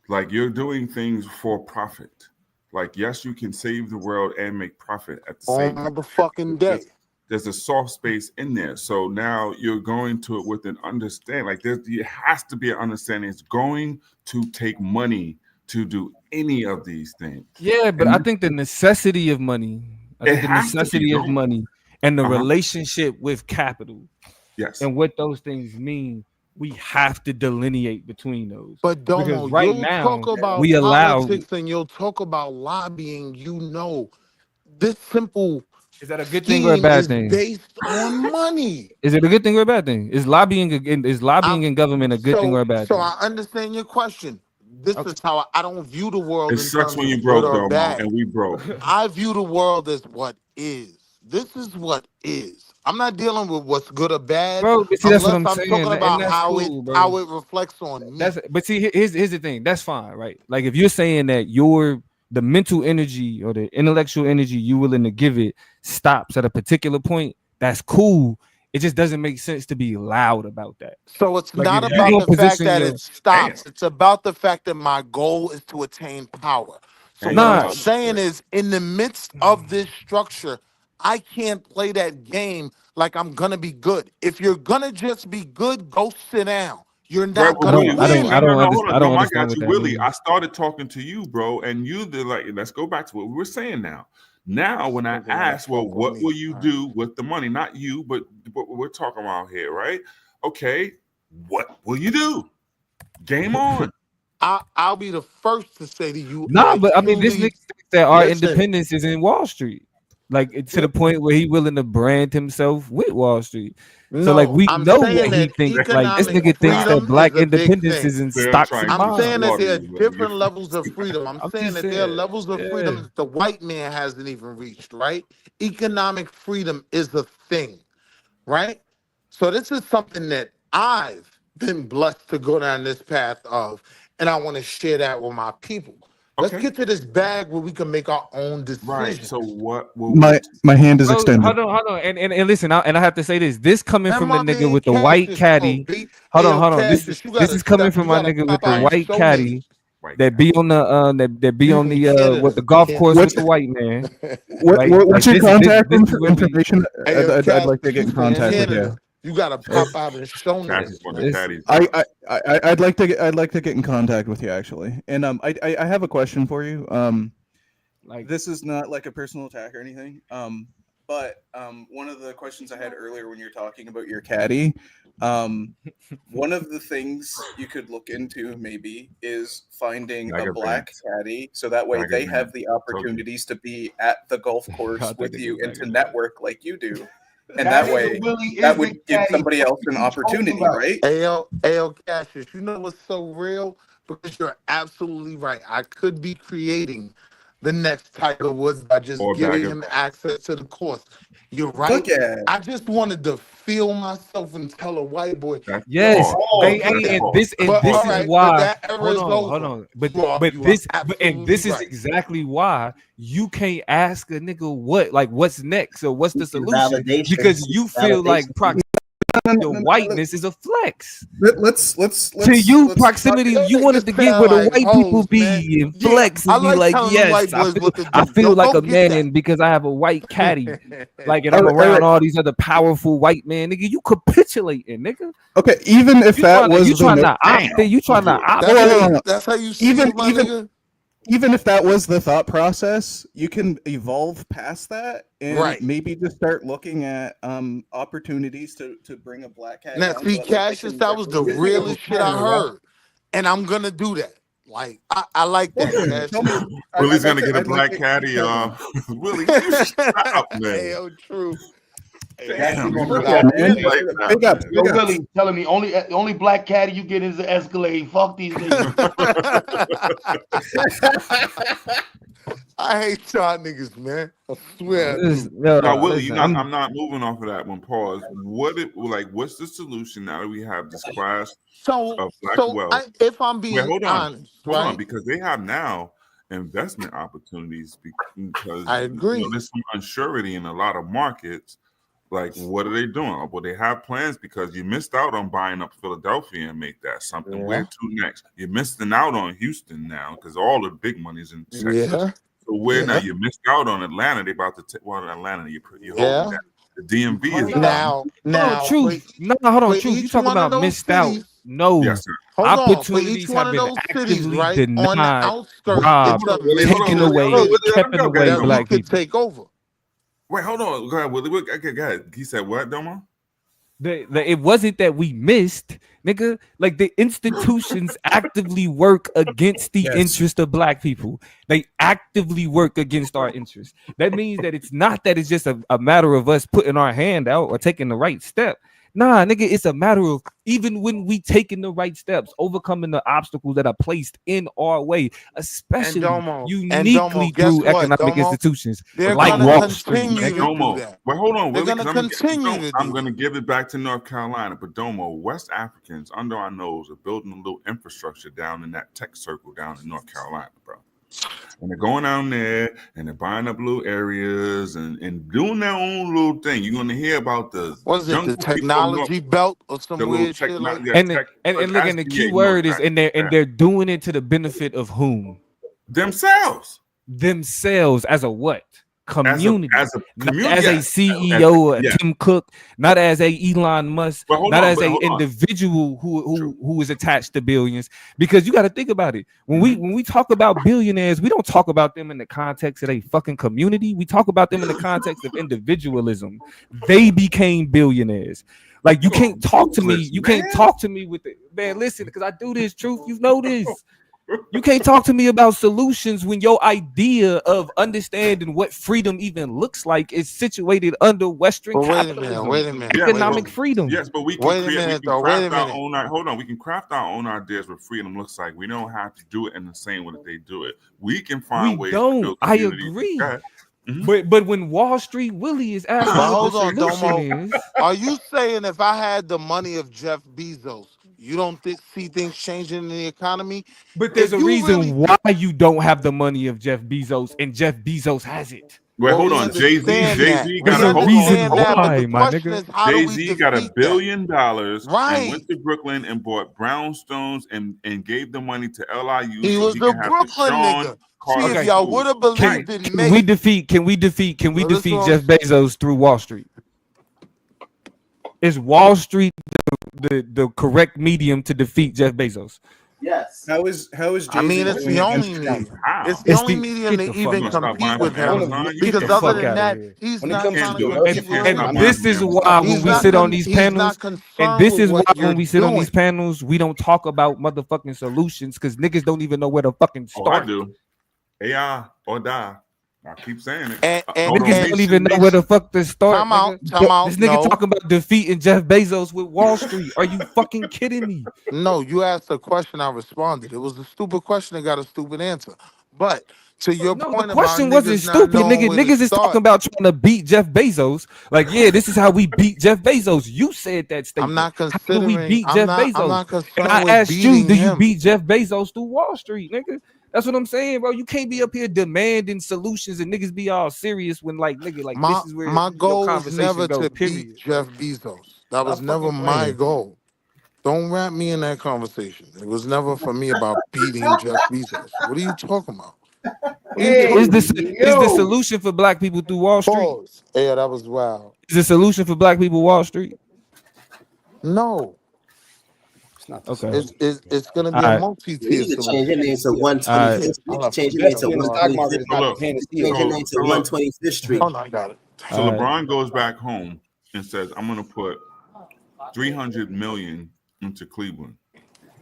Like you're doing things for profit. Like yes, you can save the world and make profit at the same time. Motherfucking day. There's a soft space in there. So now you're going to it with an understanding. Like there has to be an understanding. It's going to take money to do any of these things. Yeah, but I think the necessity of money, and the relationship with capital, and what those things mean, we have to delineate between those. But Domo, right you'll now talk about we allow politics and you'll talk about lobbying. This simple Is that a good thing or a bad is thing? based on money. Is it a good thing or a bad thing? Is lobbying in government a good thing or a bad So thing? I understand your question. This is how I don't view the world It in sucks terms when you of broke good or though, Mom, bad. and we broke. I view the world as what is. This is what is. I'm not dealing with what's good or bad, Bro, but see, that's what unless I'm I'm saying, talking and about that's cool, bro. how it reflects on me. But see, here's the thing. That's fine, right? Like if you're saying that the mental energy or the intellectual energy you're willing to give it stops at a particular point, that's cool. It just doesn't make sense to be loud about that. So it's Like, not if you about gonna the fact position that your- it stops. It's about the fact that my goal is to attain power. So Nah. what I'm saying is, in the midst of this structure, I can't play that game like I'm gonna be good. If you're gonna just be good, go sit down. You're Right, not well, gonna Willie, win. hold on, Dom, I understand got what you, that Willie. means. I started talking to you, bro, and you did like. Let's go back to what we were saying now. Now, when I asked, well, what will you do with the money? Not you, but what we're talking about here, right? Okay, what will you do? Game on. I'll be the first to say to you, Nah, but I mean, this truly- nigga thinks that our Listen. independence is in Wall Street, like to the point where he willing to brand himself with Wall Street. So like we I'm know saying what he that thinks. Like this economic nigga thinks that freedom black is a big independence thing. is in They're stocks trying and to I'm saying that bonds. there are you, different levels of freedom. I'm saying just that there are saying, levels of yeah. freedom that the white man hasn't even reached, right? Economic freedom is a thing, right? So this is something that I've been blessed to go down this path of, and I want to share that with my people. Let's Okay. get to this bag where we can make our own decisions. Right. So what will My hand is Bro, extended. hold on, and listen, and I have to say this coming And from my the nigga man with the white Cassius, caddy. B. Hold Ayo, on. This Cassius, is coming from my nigga with the Popeye white show caddy name. that be on the that be on the Canada. what the golf course What's- with the white man. What, Right? what's Like, your this contact is where we- information? Ayo, I'd like to Cassius, get in you from contact with Canada. you. You gotta pop out and show me Cassius this, want man. the caddies? I'd like to get in contact with you actually, and I have a question for you. Like this is not like a personal attack or anything. But one of the questions I had earlier when you're talking about your caddy, one of the things you could look into maybe is finding Tiger a black Pants. caddy, so that way Tiger they have Pants. the opportunities to be at the golf course God, that with nigga you and Tiger to Pants. network like you do. And That that nigga way, Willie is that the would give caddy. somebody else an What you talking opportunity, about? right? Ayo, Cassius, you know what's so real? Because you're absolutely right. I could be creating the next Tiger Woods by just Or giving bag of- him access to the course. You're right. Fuck yeah. I just wanted to feel myself and tell a white boy. That's Yes, hard. hey, That's and hard. this But, is alright, but why. that era Hold is on, over. But You are this absolutely is right. exactly why you can't ask a nigga what's next or what's the solution validation. because you feel like Validation. your whiteness is a flex. Let's To you, let's proximity, talk- you wanted to Niggas get sound where the like white people hoes, man. be and Yeah, flex and I be like like, telling them yes, white boys what to I do. feel Yo, like go a get man because I have a white caddy. Like, and All I'm right, around all right. all these other powerful white men, nigga. You capitulating, nigga. Okay, even if You that tryna- was you the trying no- to opt in, you trying to opt That's, Hold how on. you, that's how you see Even it, my nigga. even if that was the thought process, you can evolve past that and Right. maybe just start looking at opportunities to bring a black cat. Now, on see, so that way they Cassius, can that was the represent realest you. shit I heard. And I'm going to do that. Like, I like that, Okay, Cassius. tell me. Willie's I'd gonna like get a I'd like black to- caddy. Willie, you stop, man. Hey, true. Damn, Yo, you Willie, got man. me like that, Big ups, man. big ups. Willie telling me only black caddy you get is an Escalade. Fuck these niggas. I hate y'all niggas, man. I swear I This- do. yo, Now, Willie, listen, I'm not moving off of that one. Pause. What's the solution now that we have this class So, of black wealth? if I'm being Wait, hold on, honest, hold right? on, because they have now investment opportunities because I agree. there's some unsurety in a lot of markets. Like, what are they doing? Well, they have plans because you missed out on buying up Philadelphia and make that something. Yeah. Where to next? You're missing out on Houston now because all the big money's in Texas. Yeah. So where now Yeah. you missed out on Atlanta? They about to take Atlanta. You're Yeah. holding that. The DMV is Now, truth. No, hold on, for truth. You each talking one of about those missed out? cities- No. Yes, sir. Hold on, for Opportunities each one have of been those cities, actively right, on the denied, outskirts, robbed, it's a taken major away, city kept in away that we black could people. take over. Wait, hold on. Go ahead, Willie. Okay, go ahead. He said what, Domo? It wasn't that we missed, nigga. Like the institutions actively work against the interest of black people. They actively work against our interests. That means that it's not that it's just a matter of us putting our hand out or taking the right step. Nah, nigga, it's a matter of even when we taking the right steps, overcoming the obstacles that are placed in our way, especially uniquely guess through what, economic Domo? institutions They're like gonna Wall Street. continue to do Domo, that. but hold on, They're Willie, gonna because continue to I'm do going to give it back to North Carolina. But Domo, West Africans under our nose are building a little infrastructure down in that tech circle down in North Carolina, bro. And they're going down there and they're buying up little areas and doing their own little thing. You're going to hear about the What is it, jungle the people of North, technology belt or some the little weird shit like that? And tech. look, That's and the key DEI North word is and they're doing it to the benefit of whom? Themselves as a what? Community, as a community, not as a CEO or a Tim Cook, not as a Elon Musk, not as a individual who is attached to billions. Because you got to think about it. When we talk about billionaires, we don't talk about them in the context of a fucking community. We talk about them in the context of individualism. They became billionaires. Like you can't talk to me. You can't talk to me with it, man. Listen, because I do this. Truth, you know this. You can't talk to me about solutions when your idea of understanding what freedom even looks like is situated under Western capitalism. Wait a minute. Economic freedom. Yes, but we can craft our own. Hold on, we can craft our own ideas what freedom looks like. We don't have to do it in the same way that they do it. We can find ways. To build I community. agree. But when Wall Street Willie is asking what the solution is, are you saying if I had the money of Jeff Bezos, you don't see things changing in the economy? But there's a reason why you don't have the money of Jeff Bezos and Jeff Bezos has it. Wait, hold on. Jay-Z got a reason why, my nigga. Jay-Z got $1 billion and went to Brooklyn and bought brownstones and gave the money to LIU. He was the Brooklyn nigga. See, if y'all would have believed in Can we defeat Jeff Bezos through Wall Street? Is Wall Street the correct medium to defeat Jeff Bezos? Yes. How is Jay-Z? I mean, it's the only medium. It's the only medium to even compete with him. Because other than that, he's not trying to compete with him. And this is why when we sit on these panels, and this is why when we sit on these panels, we don't talk about motherfucking solutions because niggas don't even know where to fucking start. I do. AI or die. I keep saying it. And niggas don't even know where the fuck to start. Time out. This nigga talking about defeating Jeff Bezos with Wall Street. Are you fucking kidding me? No, you asked a question, I responded. It was a stupid question that got a stupid answer. But to your point, the question wasn't stupid, nigga. Niggas is talking about trying to beat Jeff Bezos. Like, yeah, this is how we beat Jeff Bezos. You said that statement. I'm not considering. How do we beat Jeff Bezos? I'm not concerned and I with asked you, do you him. beat Jeff Bezos through Wall Street, nigga? That's what I'm saying, bro. You can't be up here demanding solutions and niggas be all serious when, like, nigga, like this is where my goal was conversation never go, to period. beat Jeff Bezos. That was never fucking my playing. goal. Don't wrap me in that conversation. It was never for me about beating Jeff Bezos. What are you talking about? Is the solution for black people through Wall Street? Pause. Yeah, that was wild. Is the solution for black people Wall Street? No. It's not. Okay. It's gonna be All a right. multi-tier You need to change your name to All right. 125th. You need to change your name to Investing in the stock market 125th. is not the panacea. Change your name to 125th Street. Oh no, I got it. So LeBron goes back home and says, "I'm going to put $300 million into Cleveland,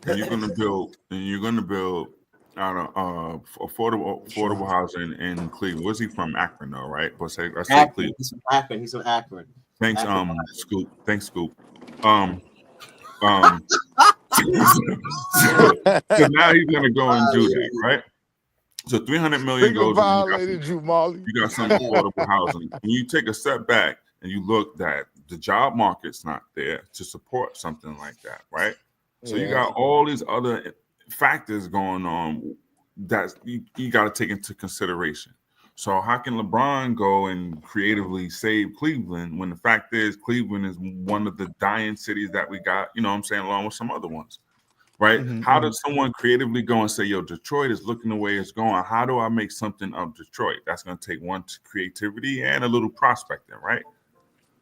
and you're going to build affordable housing in Cleveland." Where's he from? Akron, though, right? But say Cleveland. He's from Akron. He's from Akron. Thanks, Akron. Scoop. Thanks, Scoop. So now he's going to go and do that, right? So $300 million goes. Violated you, Molly. You got some affordable housing. When you take a step back and you look that the job market's not there to support something like that, right? So you got all these other factors going on that you got to take into consideration. So how can LeBron go and creatively save Cleveland when the fact is Cleveland is one of the dying cities that we got, you know what I'm saying, along with some other ones, right? How does someone creatively go and say, yo, Detroit is looking the way it's going. How do I make something of Detroit? That's going to take one creativity and a little prospecting, right?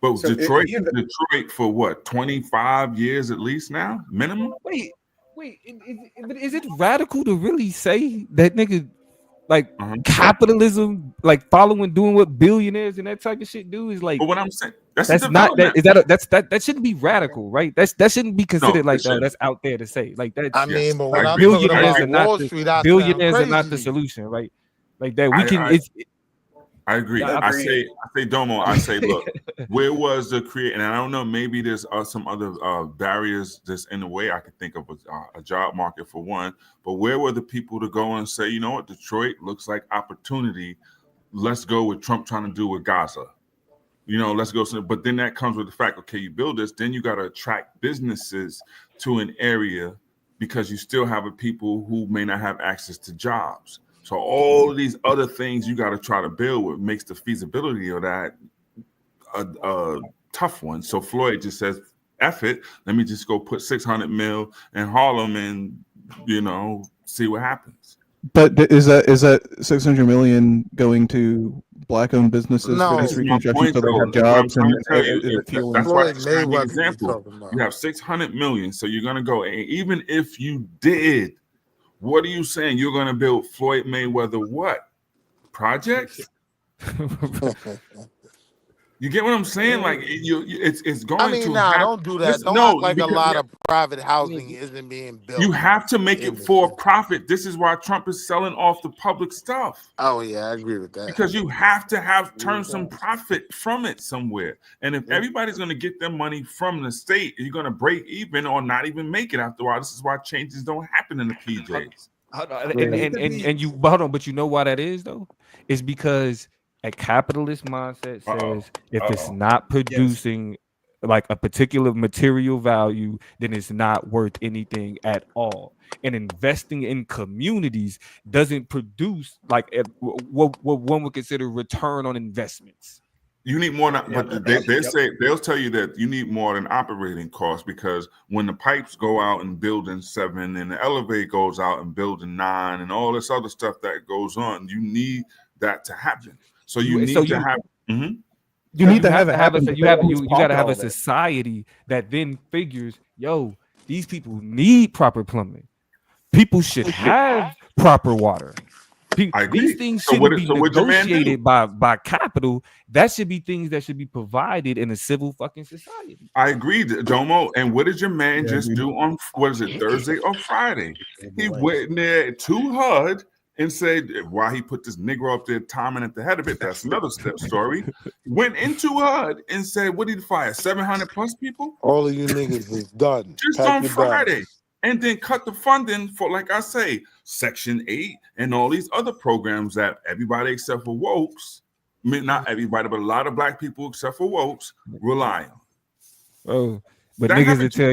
But so Detroit for what, 25 years at least now, minimum? Wait, but is it radical to really say that nigga Like capitalism, like doing what billionaires and that type of shit do is like. But what I'm saying, that's not that. development. Is that shouldn't be radical, right? That shouldn't be considered like that's out there to say like that. I mean, but when I'm talking billionaires about are not Wall the Street, I sound billionaires are not the crazy. solution, right? Like that we can. I agree. I say Domo. I say, look, where was the create? And I don't know. Maybe there's some other barriers just in the way. I could think of a job market for one. But where were the people to go and say, you know what, Detroit looks like opportunity. Let's go with Trump trying to do with Gaza. You know, let's go. But then that comes with the fact, okay, you build this, then you got to attract businesses to an area because you still have people who may not have access to jobs. So all of these other things you got to try to build what makes the feasibility of that a tough one. So Floyd just says, F it, let me just go put 600 mil in Harlem and, you know, see what happens. But is that 600 million going to black-owned businesses for this reconstruction so they have jobs and that's why it's an example. You have 600 million, so you're going to go. And even if you did, what are you saying? You're going to build Floyd Mayweather what? Projects? You get what I'm saying? Like it's going to. I mean, don't do that. Don't act like a lot of private housing isn't being built. You have to make it for profit. This is why Trump is selling off the public stuff. Oh yeah, I agree with that. Because you have to turn some profit from it somewhere. And if everybody's going to get their money from the state, you're going to break even or not even make it after a while. This is why changes don't happen in the PJs. And you hold on, but you know why that is though? It's because a capitalist mindset says if it's not producing like a particular material value, then it's not worth anything at all. And investing in communities doesn't produce like what one would consider return on investments. You need more, but they'll tell you that you need more than operating costs because when the pipes go out in building 7 and the elevator goes out in building 9 and all this other stuff that goes on, you need that to happen. So you need to have. You need to have it happen. You got to have a society that then figures, yo, these people need proper plumbing. People should have proper water. These things shouldn't be negotiated by capital. That should be things that should be provided in a civil fucking society. I agree, Domo. And what did your man just do on Thursday or Friday? He went there to HUD and said, why he put this Negro up there, timing at the head of it, that's another story. Went into HUD and said, what did he fire? 700 plus people? All of you niggas is done. Just on Friday. And then cut the funding for, like I say, Section 8 and all these other programs that everybody except for wokes, I mean, not everybody, but a lot of black people except for wokes rely on. Oh, but that niggas will tell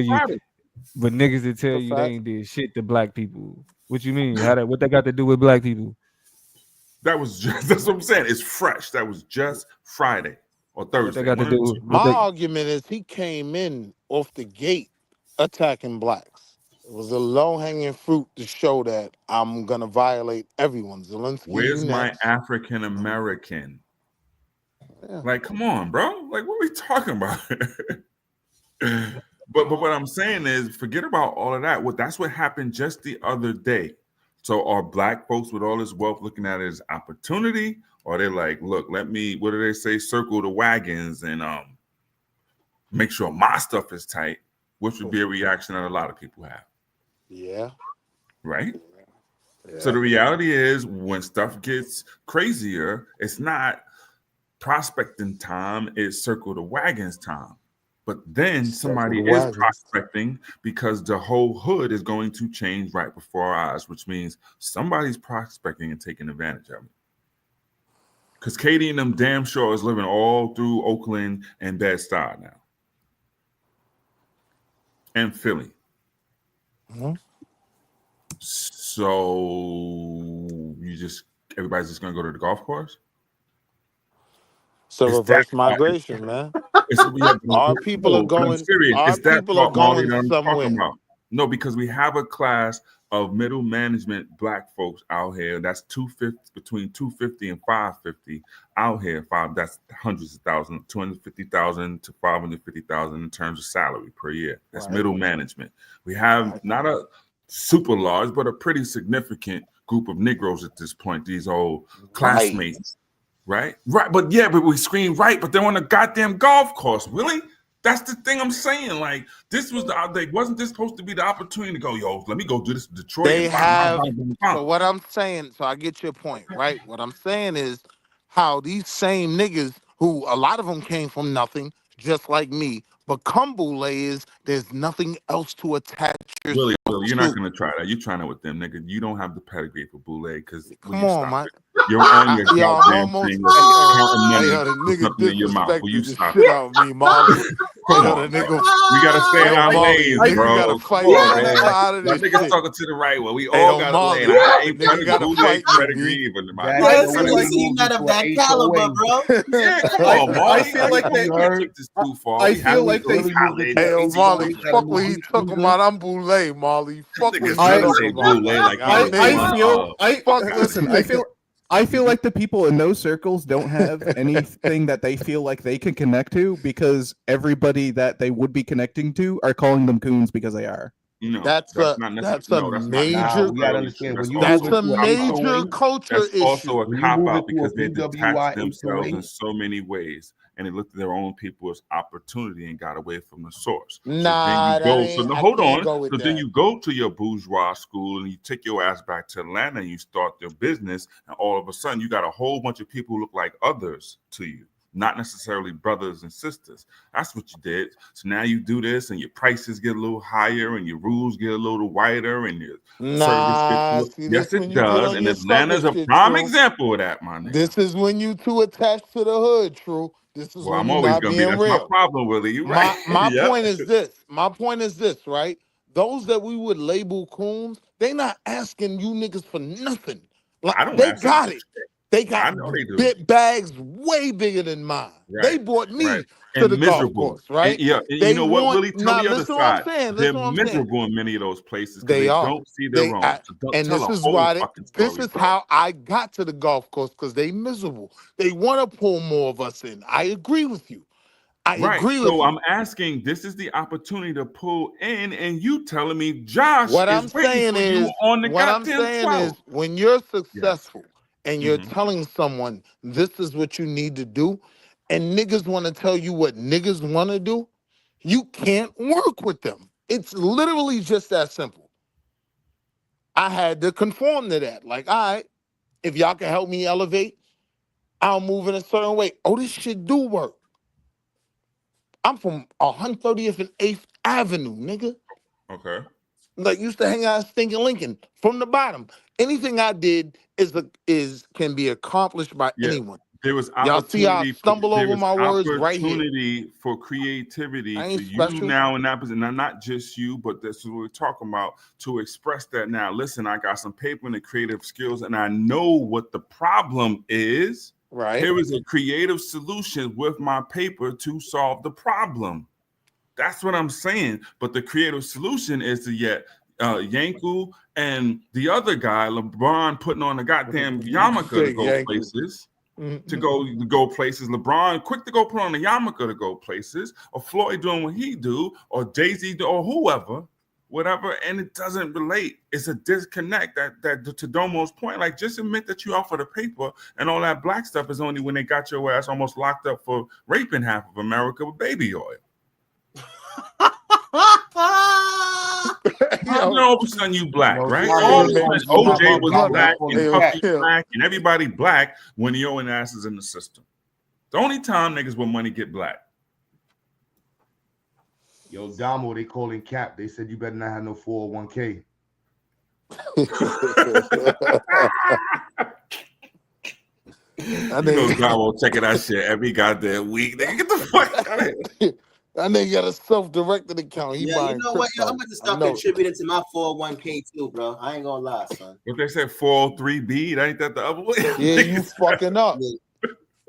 you they ain't did shit to black people. What you mean? What that got to do with black people? That's what I'm saying. It's fresh. That was just Friday or Thursday. My argument is he came in off the gate attacking blacks. It was a low-hanging fruit to show that I'm gonna violate everyone. Zelenskyy, where's my African American? Yeah. Like, come on, bro. Like, what are we talking about? But what I'm saying is, forget about all of that. That's what happened just the other day. So are black folks with all this wealth looking at it as opportunity, or they're like, look, what do they say? Circle the wagons and make sure my stuff is tight, which would be a reaction that a lot of people have. Yeah. Right? Yeah. So the reality is when stuff gets crazier, it's not prospecting time, it's circle the wagons time. But then somebody is prospecting because the whole hood is going to change right before our eyes, which means somebody's prospecting and taking advantage of it. Because Katie and them damn sure is living all through Oakland and Bed-Stuy now. And Philly. Mm-hmm. So everybody's just going to go to the golf course? So reverse migration, man. Our people are going. Our people are going somewhere. No, because we have a class of middle management black folks out here. That's between 250 and 550 out here. That's hundreds of thousands, 250,000 to 550,000 in terms of salary per year. That's middle management. We have not a super large, but a pretty significant group of Negroes at this point, these old classmates, right? But we scream right, but they're on a goddamn golf course. Really? That's the thing I'm saying. Like, this was wasn't this supposed to be the opportunity to go, yo, let me go do this in Detroit? They and have. So what I'm saying, so I get your point, right? What I'm saying is how these same niggas, who a lot of them came from nothing, just like me, but Boule is there's nothing else to attach yourself Willie, you're to. not gonna try that. You're trying it with them, nigga. You don't have the pedigree for Boule because Come on, man. You're on your Yo, I'm goddamn almost thing with counting money yo, the for nigga something in your mouth. Will you disrespected the stop shit it? out of me, Molly. Come Yo, on, the nigga. we gotta stay in Yo, our Molly, lanes, nigga bro. gotta Come fight on, me. I'm man. tired of Y'all this niggas shit. talking to the right one. We Hey, all yo, got a Molly, lane. I ain't nigga running gotta Boule fight me, pedigree B. even. Yes, let me see you not of that caliber, bro. Yeah, come on, Molly. I feel like we they. can't take this too far. I We have feel like they. Hey, yo, Molly, fuck what he talking about. I'm Boule, Molly. Fuck what he talking about, my nigga. I feel like the people in those circles don't have anything that they feel like they can connect to because everybody that they would be connecting to are calling them coons because they are. No, that's a major. We gotta understand when you That's move a into major culture That's issue. also a When you cop move out into a because they detached BWI themselves in HOA, so many ways, and they looked at their own people as opportunity and got away from the source. Nah, so then you go. that ain't. I Hold can't on. go with So then that. you go to your bourgeois school and you take your ass back to Atlanta and you start your business, and all of a sudden you got a whole bunch of people who look like others to you. Not necessarily brothers and sisters. That's what you did. So now you do this, and your prices get a little higher, and your rules get a little wider, and your Nah, service see, gets. this Yes, when it you get does. on And your Atlanta's sucker a shit, prime True. example of that, my nigga. This is when you too attached to the hood, True. This is Well, when I'm you're always not gonna be. being That's my real. problem, Willie. You right? My Yep. point is this. My point is this, right? Those that we would label coons, they not asking you niggas for nothing. Like I don't they ask them got for it. shit. They I got know they do. bit bags way bigger than mine. They Right, brought me right. to And the golf miserable. course, right? And yeah, and you They know what, want Willie? Tell now. the other Listen what I'm side. saying. They're Listen what I'm saying. miserable in many of those places because They they are. don't see their own. So don't And tell this a is whole why fucking this story, is bro. how I got to the golf course because they miserable. They want to pull more of us in. I agree with you. I Right. agree with So you. I'm asking, this is the opportunity to pull in, and you telling me Josh What I'm is waiting saying for you is, on the goddamn 12. when you're Yes. successful and you're telling someone this is what you need to do, and niggas want to tell you what niggas want to do, you can't work with them. It's literally just that simple. I had to conform to that. Like, all right, if y'all can help me elevate, I'll move in a certain way. Oh, this shit do work. I'm from 130th and 8th Avenue, nigga. Okay. Like used to hang out at Stinking Lincoln from the bottom. Anything I did can be accomplished by Yeah. anyone. There was Y'all see how I opportunity. stumble There over was my words right here. opportunity for creativity I for ain't you special. now in that position. Now, not just you, but this is what we're talking about to express that now. Listen, I got some paper and the creative skills, and I know what the problem is. Right. Here is a creative solution with my paper to solve the problem. That's what I'm saying. But the creative solution is to get Yanku and the other guy, LeBron, putting on a goddamn yarmulke to go places. To go places. LeBron quick to go put on a yarmulke to go places, or Floyd doing what he do, or Jay-Z or whoever, whatever, and it doesn't relate. It's a disconnect. That to Domo's point, like just admit that you offer the paper, and all that black stuff is only when they got your ass almost locked up for raping half of America with baby oil. All of a sudden you black, right? All of a sudden OJ was black and Puffy black and everybody black when the own ass is in the system. The only time niggas with money get black. Yo, Damo, they calling Cap. They said you better not have no 401k. You know Damo checking that shit every goddamn week. Nigga, get the fuck out of here. That nigga got a self-directed account. He Yeah, buying you know what? Yo, crypto. I'm going to start contributing to my 401k too, bro. I ain't gonna lie, son. If they said 403B, ain't that the other way? Yeah, you fucking up.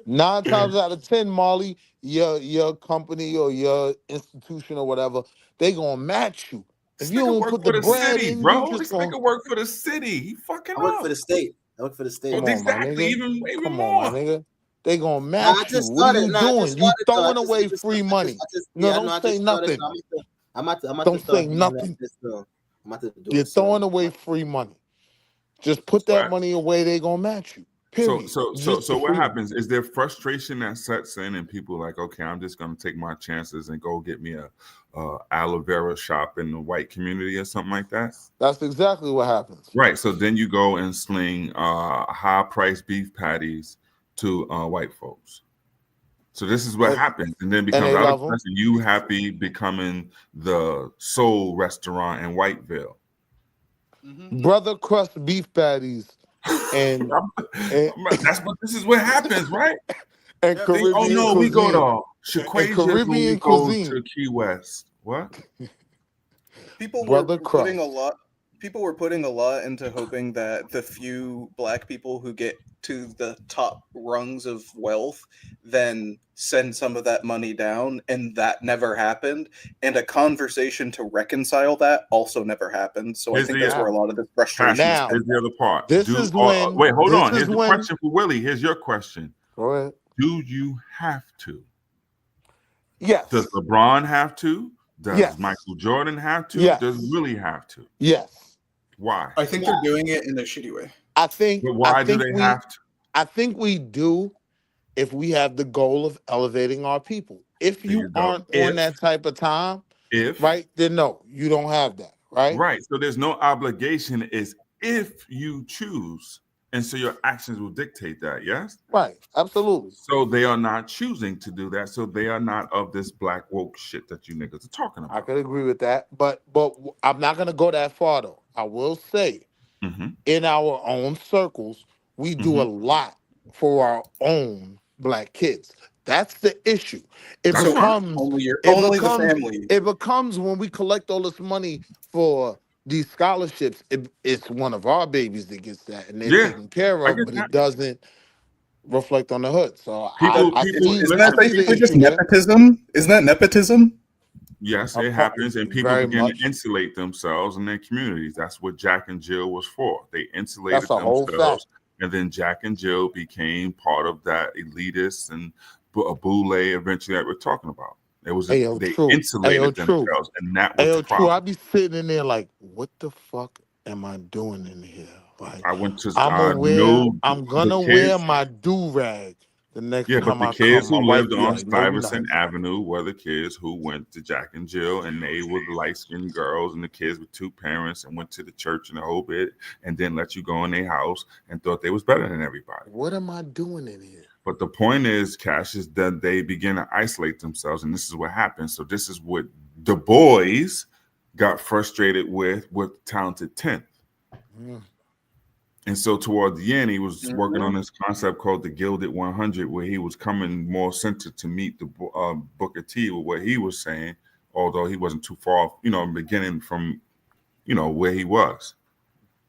9 times out of 10, Molly, your company or your institution or whatever, they gonna match you. If This you nigga don't work put for the the bread city, in, bro. you This just gonna nigga work for the city. He fucking I work up. for the state. I work for the state. Oh, exactly. Even Come more. on, my nigga. They gonna I match you. just What are started. you Nah, I just doing? You started. throwing away free money. No, don't say nothing. I'm about to Don't start say doing nothing. this. I'm about to do You're it. So throwing away free money. Just put that money away. They gonna match you. Period. So what happens? Is there frustration that sets in, and people like, okay, I'm just gonna take my chances and go get me a aloe vera shop in the white community or something like that? That's exactly what happens. Right. So then you go and sling high-priced beef patties to white folks. So this is what happens, and then becomes out of question. You happy becoming the soul restaurant in Whiteville. Brother crust beef patties, and this is what happens, right? And Caribbean oh no, we go to Shaquasia, Caribbean cuisine to Key West. What? People were putting a lot into hoping that the few black people who get to the top rungs of wealth then send some of that money down, and that never happened. And a conversation to reconcile that also never happened. So I think that's where a lot of this frustration is. Here's the other part. This is when. Wait, hold on. Here's the question for Willie. Here's your question. Go ahead. Do you have to? Yes. Does LeBron have to? Does Yes. Michael Jordan have to? Yes. Does Willie have to? Yes. Why? I think they're doing it in a shitty way. I think. But why I do think they have to? I think we do if we have the goal of elevating our people. If you aren't on that type of time, right, then no, you don't have that, right? Right. So there's no obligation. Is if you choose, and so your actions will dictate that. Yes. Right. Absolutely. So they are not choosing to do that. So they are not of this black woke shit that you niggas are talking about. I could agree with that, but I'm not gonna go that far though. I will say, in our own circles, we do a lot for our own black kids. That's the issue. It becomes It becomes when we collect all this money for these scholarships. It's one of our babies that gets that, and they're taken care of, but it doesn't reflect on the hood. So Isn't that just nepotism? Isn't that nepotism? Yes, it happens, and people begin to insulate themselves in their communities. That's what Jack and Jill was for. They insulated themselves, and then Jack and Jill became part of that elitist and a boule eventually that we're talking about. It was they insulated themselves, and that was the problem. I be sitting in there like, what the fuck am I doing in here? Like, I went to. I'm gonna wear my do rag the next time but the I kids come. who lived on Stuyvesant Avenue were the kids who went to Jack and Jill, and they were the light-skinned girls, and the kids with two parents, and went to the church and the whole bit, and then let you go in their house and thought they was better than everybody. What am I doing in here? But the point is, Cash, is that they begin to isolate themselves, and this is what happens. So this is what the boys got frustrated with Talented 10th. And so toward the end, he was working on this concept called the Gilded 100, where he was coming more centered to meet the Booker T with what he was saying, although he wasn't too far, beginning from, where he was,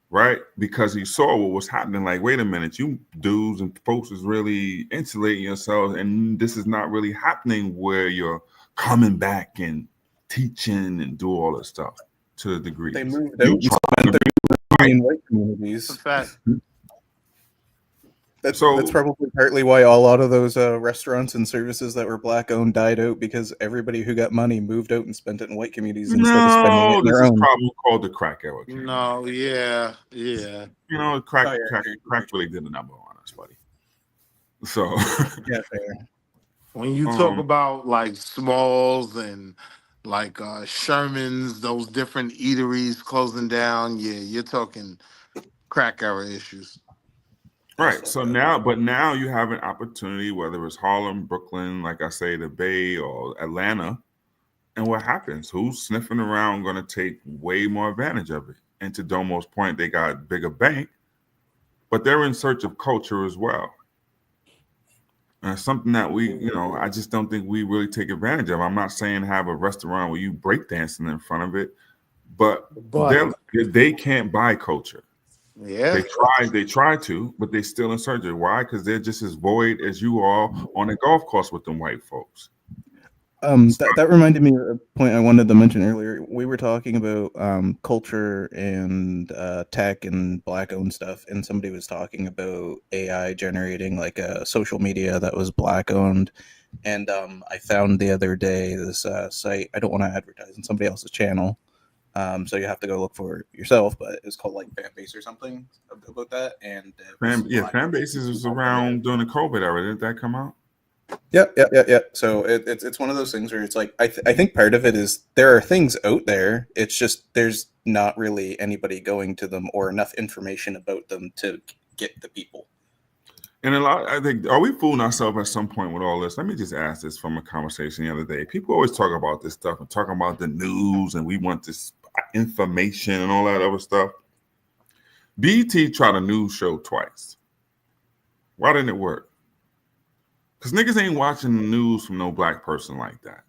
right? Because he saw what was happening. Like, wait a minute, you dudes and folks is really insulating yourselves, and this is not really happening where you're coming back and teaching and do all this stuff to the degree. They moved out in white communities. That's probably partly why a lot of those restaurants and services that were black owned died out, because everybody who got money moved out and spent it in white communities instead of spending it in their own. This is probably called the crack era. No, yeah. Crack really did the number on us, buddy. So yeah, fair. When you talk about like Smalls and like Sherman's, those different eateries closing down, you're talking crack era issues. Right. So now you have an opportunity, whether it's Harlem, Brooklyn, like I say, the Bay, or Atlanta. And what happens? Who's sniffing around going to take way more advantage of it? And to Domo's point, they got bigger bank, but they're in search of culture as well. And it's something that I just don't think we really take advantage of. I'm not saying have a restaurant where you break dancing in front of it, but they can't buy culture. Yeah, they try to, but they still in search of it. Why? Because they're just as void as you are on a golf course with them white folks. That reminded me of a point I wanted to mention earlier. We were talking about culture and tech and black-owned stuff, and somebody was talking about AI generating like a social media that was black-owned. And I found the other day this site. I don't want to advertise on somebody else's channel, So you have to go look for it yourself, but it's called like Fanbase or something about that. And Fan bases was around during the COVID era. Did that come out? Yeah. So it's one of those things where it's like I think part of it is there are things out there. It's just there's not really anybody going to them or enough information about them to get the people. And I think, are we fooling ourselves at some point with all this? Let me just ask this from a conversation the other day. People always talk about this stuff and talking about the news, and we want this information and all that other stuff. BET tried a news show twice. Why didn't it work? Because niggas ain't watching the news from no black person like that.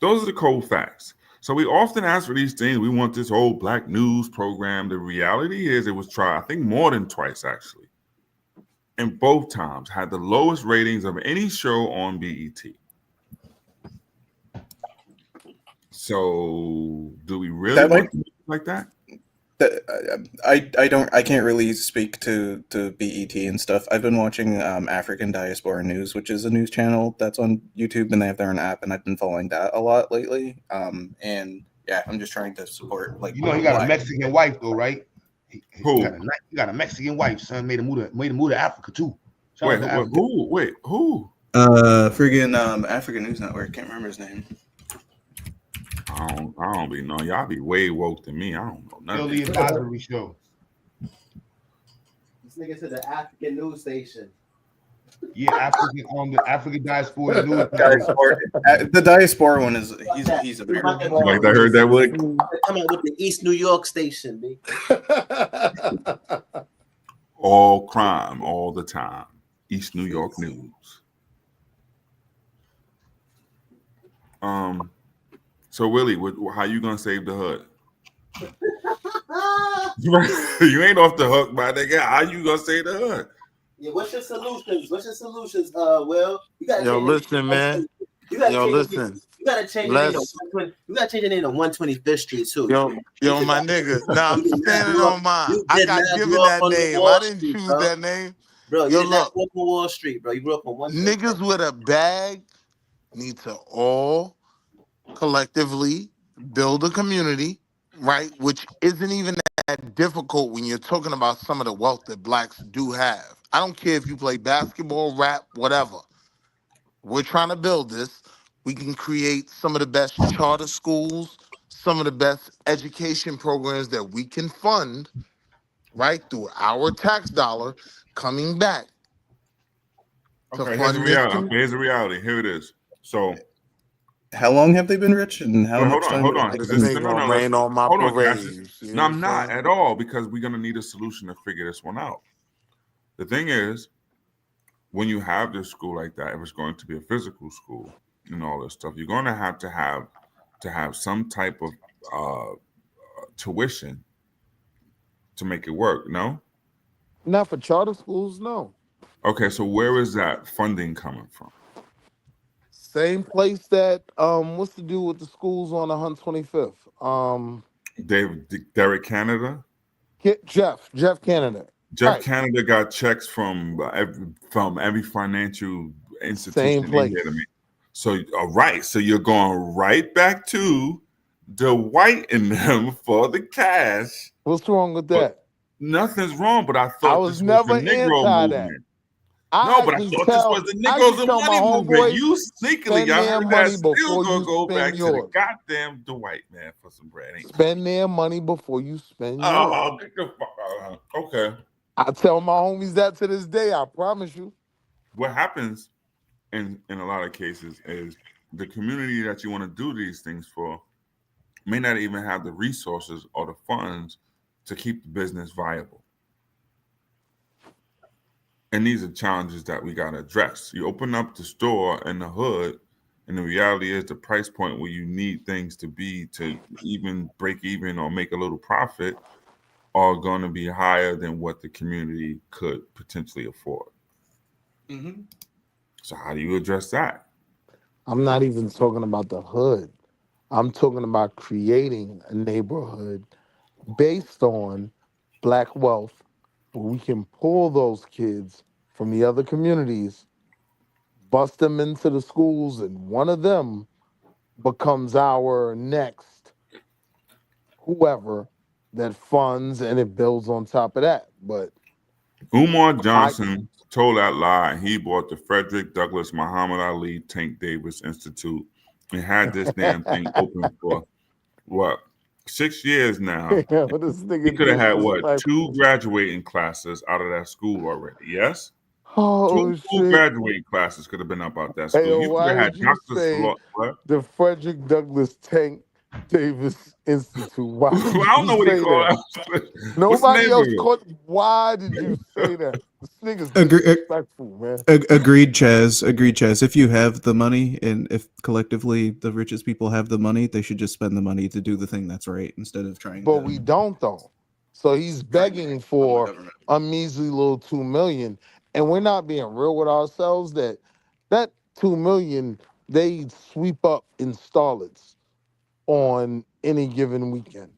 Those are the cold facts. So we often ask for these things. We want this whole black news program. The reality is it was tried, I think, more than twice, actually. And both times had the lowest ratings of any show on BET. So do we really want like that? I can't really speak to BET and stuff. I've been watching African Diaspora News, which is a news channel that's on YouTube, and they have their own app, and I've been following that a lot lately. And yeah, I'm just trying to support like you got a Mexican wife though, right? Who? He got a Mexican wife. Son made a move to Africa too. Wait, who? Friggin' African News Network. Can't remember his name. I don't be knowing. Y'all be way woke than me. I don't know nothing. The advisory show. This nigga to the African news station. Yeah, the African Diaspora News. The Diaspora one is he's a bear. Like I heard that would come out with the East New York station, B. all crime all the time. East New York News. So Willie, how you gonna save the hood? You ain't off the hook, my nigga. How you gonna save the hood? Yeah, what's your solutions? Will? You gotta Yo, listen, man. Listen. You gotta change it name to 125th Street too. Yo, my nigga. Nah, I'm standing on mine. I got given that name. I didn't choose that name. Bro, yo, you look. on Wall Street, bro. You grew up on one. Niggas with a bag need to all collectively build a community, right? Which isn't even that difficult when you're talking about some of the wealth that blacks do have. I don't care if you play basketball, rap, whatever. We're trying to build this. We can create some of the best charter schools, some of the best education programs that we can fund, right, through our tax dollar coming back. Okay, here's the reality. Here it is. So, how long have they been rich, and how much time? Hold on. Rain on my parade. No, I'm not at all, because we're gonna need a solution to figure this one out. The thing is, when you have this school like that, if it's going to be a physical school and all this stuff, you're going to have some type of tuition to make it work. No, not for charter schools. No. Okay, so where is that funding coming from? Same place that what's to do with the schools on 125th? Derek Canada. Jeff Canada. Jeff Canada got checks from every financial institution. Same place. So right, so you're going right back to the white in them for the cash. What's wrong with that? Nothing's wrong, but I thought I was never the Negro movement. No, but I thought this was the Negroes and money movement. You sneakily, I heard that still gonna go back to the goddamn the white man for some bread. Spend their money before you spend yours. Okay. I tell my homies that to this day. I promise you. What happens in a lot of cases is the community that you want to do these things for may not even have the resources or the funds to keep the business viable. And these are challenges that we got to address. You open up the store in the hood, and the reality is the price point where you need things to be to even break even or make a little profit are going to be higher than what the community could potentially afford. Mm-hmm. So how do you address that? I'm not even talking about the hood. I'm talking about creating a neighborhood based on black wealth where we can pull those kids from the other communities, bust them into the schools, and one of them becomes our next whoever that funds and it builds on top of that. But Umar Johnson told that lie. He bought the Frederick Douglass Muhammad Ali Tank Davis Institute and had this damn thing open for what 6 years now. Yeah, but this He nigga could have had what disrespectful. 2 graduating classes out of that school already. Yes, Oh 2 full shit. graduating classes could have been up out that Hey, school. yo, You could why have had would you doctors. say What? the Frederick Douglass Tank Davis Institute? Why I did don't you know what he say called that? it. What's the Nobody name else of it? caught. Why did you say that? This nigga's Agree- disrespectful, man. Agreed, Chaz. Agreed, Chaz. If you have the money, and if collectively the richest people have the money, they should just spend the money to do the thing that's right instead of trying But to. we don't though. So he's begging for a measly little 2 million, and we're not being real with ourselves that 2 million they sweep up in starlets on any given weekend.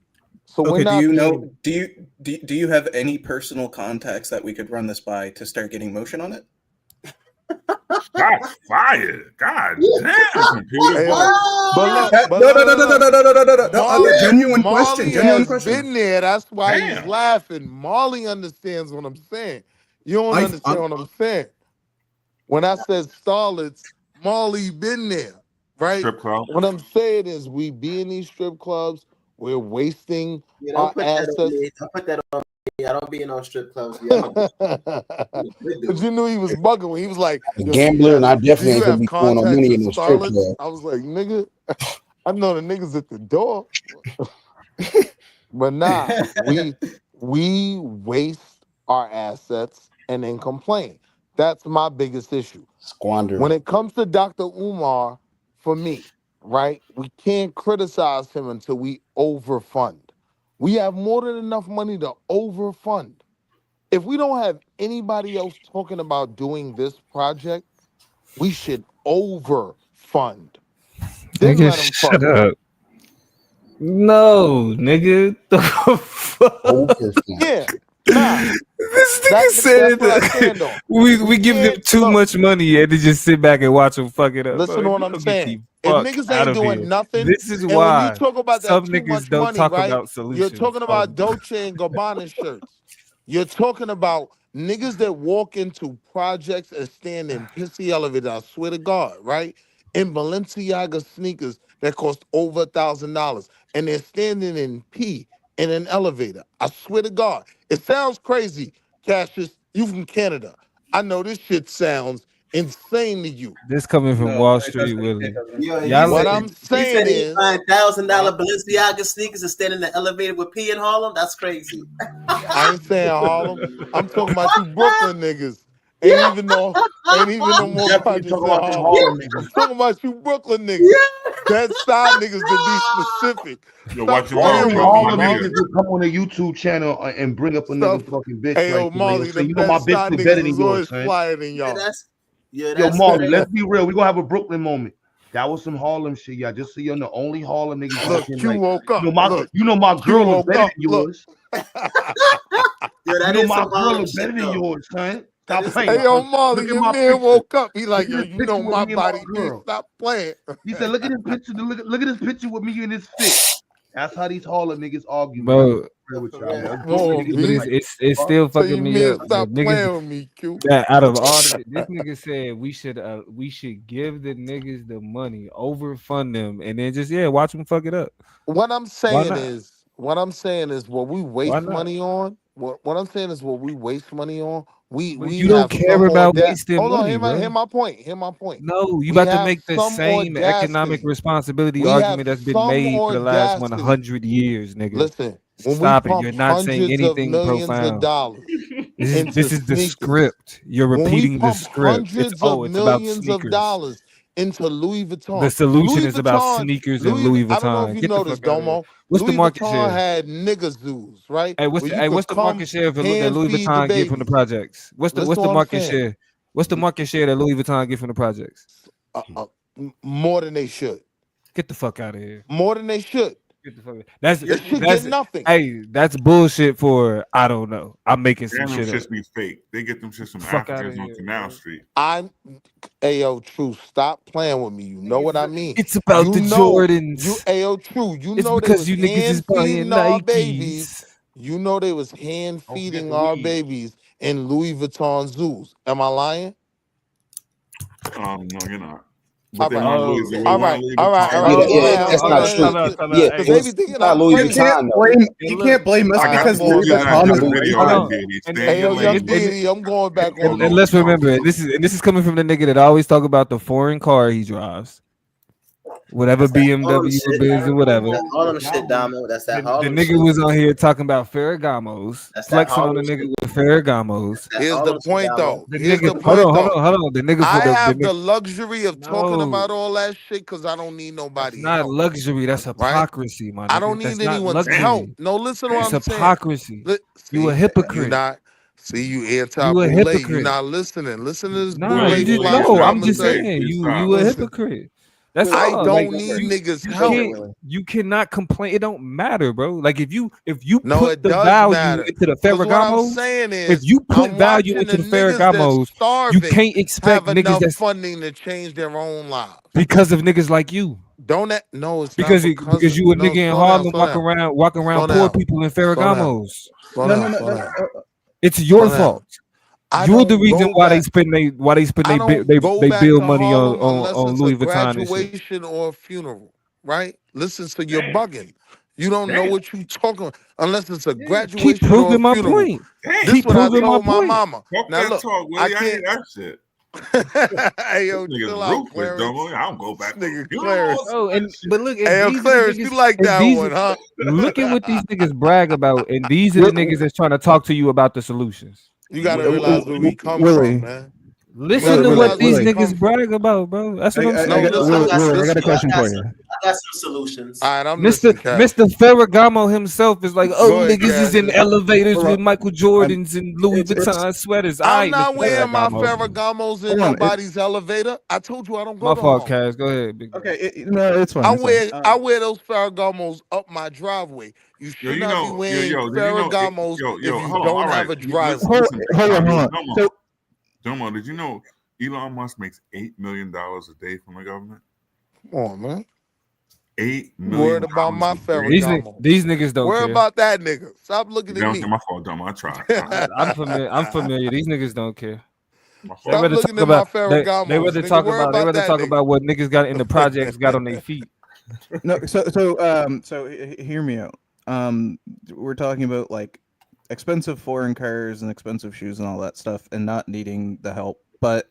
So we're Okay, do not you being. know? Do you have any personal contacts that we could run this by to start getting motion on it? Shots fired. God damn, computer. Hey, yo, but look, No, genuine question. Marley Genuine has question. been there. That's why he's Damn. laughing. Marley understands what I'm saying. You don't I'm- understand what I'm saying. When I said starlets, Marley been there, right? Strip club. What I'm saying is we be in these strip clubs, we're wasting Yeah, our don't put that on assets. me. Don't put that on me. I don't be in no strip clubs. Yeah, But you knew he was bugging when he was like, A "Yo, gambler, and I do definitely you ain't gonna have be throwing no contacts money with in no strip starlets?" club. I was like, "Nigga, I know the niggas at the door." But nah, we waste our assets and then complain. That's my biggest issue. Squander. When it comes to Dr. Umar, for me, right, we can't criticize him until we overfund. We have more than enough money to overfund. If we don't have anybody else talking about doing this project, we should overfund. Then Nigga, let him shut fund. up. No, nigga. The fuck? Yeah, nah. This nigga That's said what I stand on. we give them can't- too look, much money and they just sit back and watch them fuck it up. Listen bro. to what You I'm don't get saying. the If fuck niggas out ain't of doing here. nothing, This is and when why you talk about some that too niggas much don't money, talk right? about solutions. You're talking about Dolce and Gabbana shirts. You're talking about niggas that walk into projects and stand in pissy elevators. I swear to God, right? In Balenciaga sneakers that cost over $1,000, and they're standing in pee in an elevator. I swear to God, it sounds crazy, Cassius. You from Canada? I know this shit sounds insane to you. This coming from No, Wall it Street, doesn't. Willie. Yo, Y'all What let I'm he saying said he is, buying $1,000 Balenciaga sneakers and standing in the elevator with P in Harlem. That's crazy. I ain't saying Harlem. I'm talking about you Brooklyn niggas. Ain't even no more Definitely projects talking in about them Harlem. Harlem I'm niggas. talking about you Brooklyn niggas. That side niggas to be specific. Yo, Stop watch your mouth, playing Only with bro. me, My Harlem nigga. Marley. niggas will come on a YouTube channel and bring up a Stop. nigga fucking bitch Hey, right yo, there. Marley, Say, them you know my that bitch side look better niggas than is yours, always son. flyer than Yeah, y'all. that's Yo, Marley, let's be real. We gonna have a Brooklyn moment. That was some Harlem shit, y'all. Just so you know, only Harlem niggas Look, walk in Q like, woke up. you know my Q girl look woke better up. than Look. yours. Yo, You that know is my some girl Harlem look shit better than though. yours, son. That Stop is playing. Hey, yo, Look Marley, at your my man picture. woke up. He like, Look yo, at this you picture know with my me and my body, B. girl. Stop playing. He said, look at this picture. Look at this picture with me in this fit. That's how these Harlem niggas argue, man. I'm Bro, real with y'all, man. Come Brooklyn on, niggas but look B. like it's fuck. still So you fucking me man up. stop The niggas playing with me, Q. that out of all of it, this nigga said we should give the niggas the money, overfund them, and then just watch them fuck it up. What I'm Why saying not? is, what we Why waste not? money on. What I'm saying is, what we waste money on. But We you don't have care some about audacity. wasting Hold on, money, bro. hear my point. Hear my point. No, you We about to have make the some same economic audacity. responsibility We have argument that's been some made for the last audacity. 100 years, nigga. Listen, when we Stop it. pump You're not saying hundreds of anything millions of profound. dollars This into is the sneakers, script. You're when we repeating the pump script. hundreds of It's about millions of sneakers. dollars into Louis The Vuitton, solution is about sneakers and Louis I don't know if Vuitton. you Get the noticed, fuck out of here. Domo. What's the Louis market Vuitton share? had nigga zoos, right? Hey, Where you could what's the come market share that hand Louis feed the Vuitton get from the babies. projects? What's Listen to the what I'm market saying. share? What's the market share that Louis Vuitton get from the projects? More than they should. Get the fuck out of here. More than they should. Get the fuck out. That's This shit that's get nothing. hey, that's bullshit for I don't know. I'm making some And them shit shits up. be fake. They get them shits from Fuck outta Africans on here, Canal bro. Street. Ayo, True, stop playing with me. You know what I mean. It's about the Jordans. Ayo, True, you It's know they because was you niggas is hand feeding buying our Nikes. babies. You know they was hand Don't forget feeding the our weed. babies in Louis Vuitton zoos. Am I lying? No, you're not. All But they right. want Louis. They All want right. Louis All right. Vuitton. All right. Slow Yeah, down. that's Slow not down. true. Because It they was be thinking not I'm Louis crazy. Vuitton though. You can't blame us I got because to Louis do that Vuitton is in the Louis video, Hold Vuitton. on. Diddy. And, Stay and, in your Ayo, Young lane, bro. Diddy, I'm going back on and you. let's remember, and this is coming from the nigga that always talk about the foreign car he drives. Whatever That's that Harlem BMW or shit. Benz or whatever. That Harlem shit, Damo. That's that The Harlem nigga shit. was on here talking about Ferragamos, That's that flexing on the Harlem nigga shit. with Ferragamos. That Here's the Harlem shit, point, Damo. though. The Here's the nigga, point, though. hold on. The nigga for I the have nigga, the luxury of talking no, about all that shit because I don't need that's nobody's not help. luxury. That's Right? hypocrisy, my I don't nigga. need That's not anyone's help. luxury. No, listen to what It's I'm saying. hypocrisy. You a See, you hypocrite. not. See, you You a anti-boule. You hypocrite. not listening. Listen to this Nah, boule you just philosophy. no. I'm I'm gonna just say. saying Please you stop. a Listen, hypocrite. That's I all. don't Like need niggas' you help. you cannot complain. It don't matter, bro. Like if you No, put it the does value matter. into the Because what I'm Ferragamos, saying if is, you put I'm value watching into the the niggas that's Ferragamos, you starving can't expect have niggas enough that's funding to change their own lives. because of niggas like you. Don't that? No, it's not Because because of. you a No, nigga in slow down, Harlem slow down, walking slow around poor down, people in slow down, Ferragamos. slow No, down, no, slow no, down, It's your slow fault. down. I You're the don't reason go why they back. spend I don't go they back build to money Harlem unless on it's a Louis Vuitton and shit. graduation or a funeral, right? Listen, so you're Damn. bugging. You don't know Damn. what you talking about unless it's a Yeah. Keep graduation or a proving my funeral. point. Damn. This Keep what I proving my told my point. mama. Talk Now that look, talk, I Willie. I hear can't. that shit. Hey yo, This nigga's chill out, ruthless, Clarence. dumbo. I don't go back. This nigga You Clarence. know Oh, but look, Hey yo, Clarence, you like that one, huh? look at what these niggas brag about, and these are the niggas that's trying to talk to you about the solutions. You gotta realize where we come from, Willie, man. Listen to Willie, what these Willie. niggas brag about, bro. That's what I'm No, saying. listen, Willie, I got a listen. question for you. I got some solutions. All right, I'm Mr. listening, Cash. Mr. Ferragamo himself is like, oh, Go ahead, niggas is in Cash. elevators Hold with on. Michael Jordans and Louis It's Vuitton sweaters. All I'm right, not Mr. wearing my Ferragamo. Ferragamos in hold on. nobody's elevator. I told you I don't go My to fault, Harlem. Cash. Go ahead, big guy. Okay, no, it's fine. I It's fine. wear those Ferragamos up my driveway. You Yo, should you not be know, wearing did you know, Ferragamos yo, if you hold on. don't All have right. a driveway. Listen, Hold on. Domo. So, Domo, did you know Elon Musk makes $8 million a day from the government? Come on, man. $8 You million. worried about my a day. Ferragamo. These niggas don't Worry care. about that nigga. Stop looking at Don't me. get my fault, Domo. I tried. I'm familiar. I'm familiar. These niggas don't care. My They Stop rather looking talk at my about they Ferragamos. rather Nigga, talk worry about they about rather that talk nigga. about what niggas got in the projects got on their feet. no, so hear me out. We're talking about like expensive foreign cars and expensive shoes and all that stuff, and not needing the help. But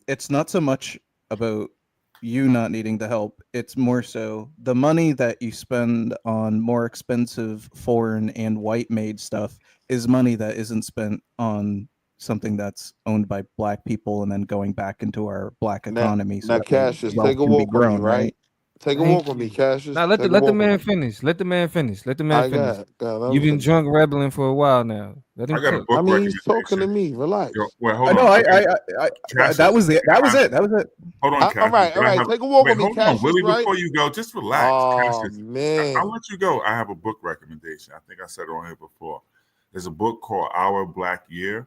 it's not so much about you not needing the help. It's more so the money that you spend on more expensive foreign and white made stuff is money that isn't spent on something that's owned by black people and then going back into our black economy so Now, that Cassius, wealth take a can be walk with me, grown, right? Take a Thank walk with me, you. Cassius. Now let Take the a walk with man me. finish. Let the man finish. Let the man I finish. got it. You've been drunk rebelling for a while now. Let him I got a cook. book I mean, he's talking to recommendation. me. Relax. Yo, wait, hold I on. know. Cassius, That was it. That was it. That was it. Hold on, All Cassius. right, all I right. have, Take a walk wait, with me, hold on, Cassius, Willie. right? Before you go, just relax, Oh, Cassius. man. I'll let you go. I have a book recommendation. I think I said it on here before. There's a book called Our Black Year.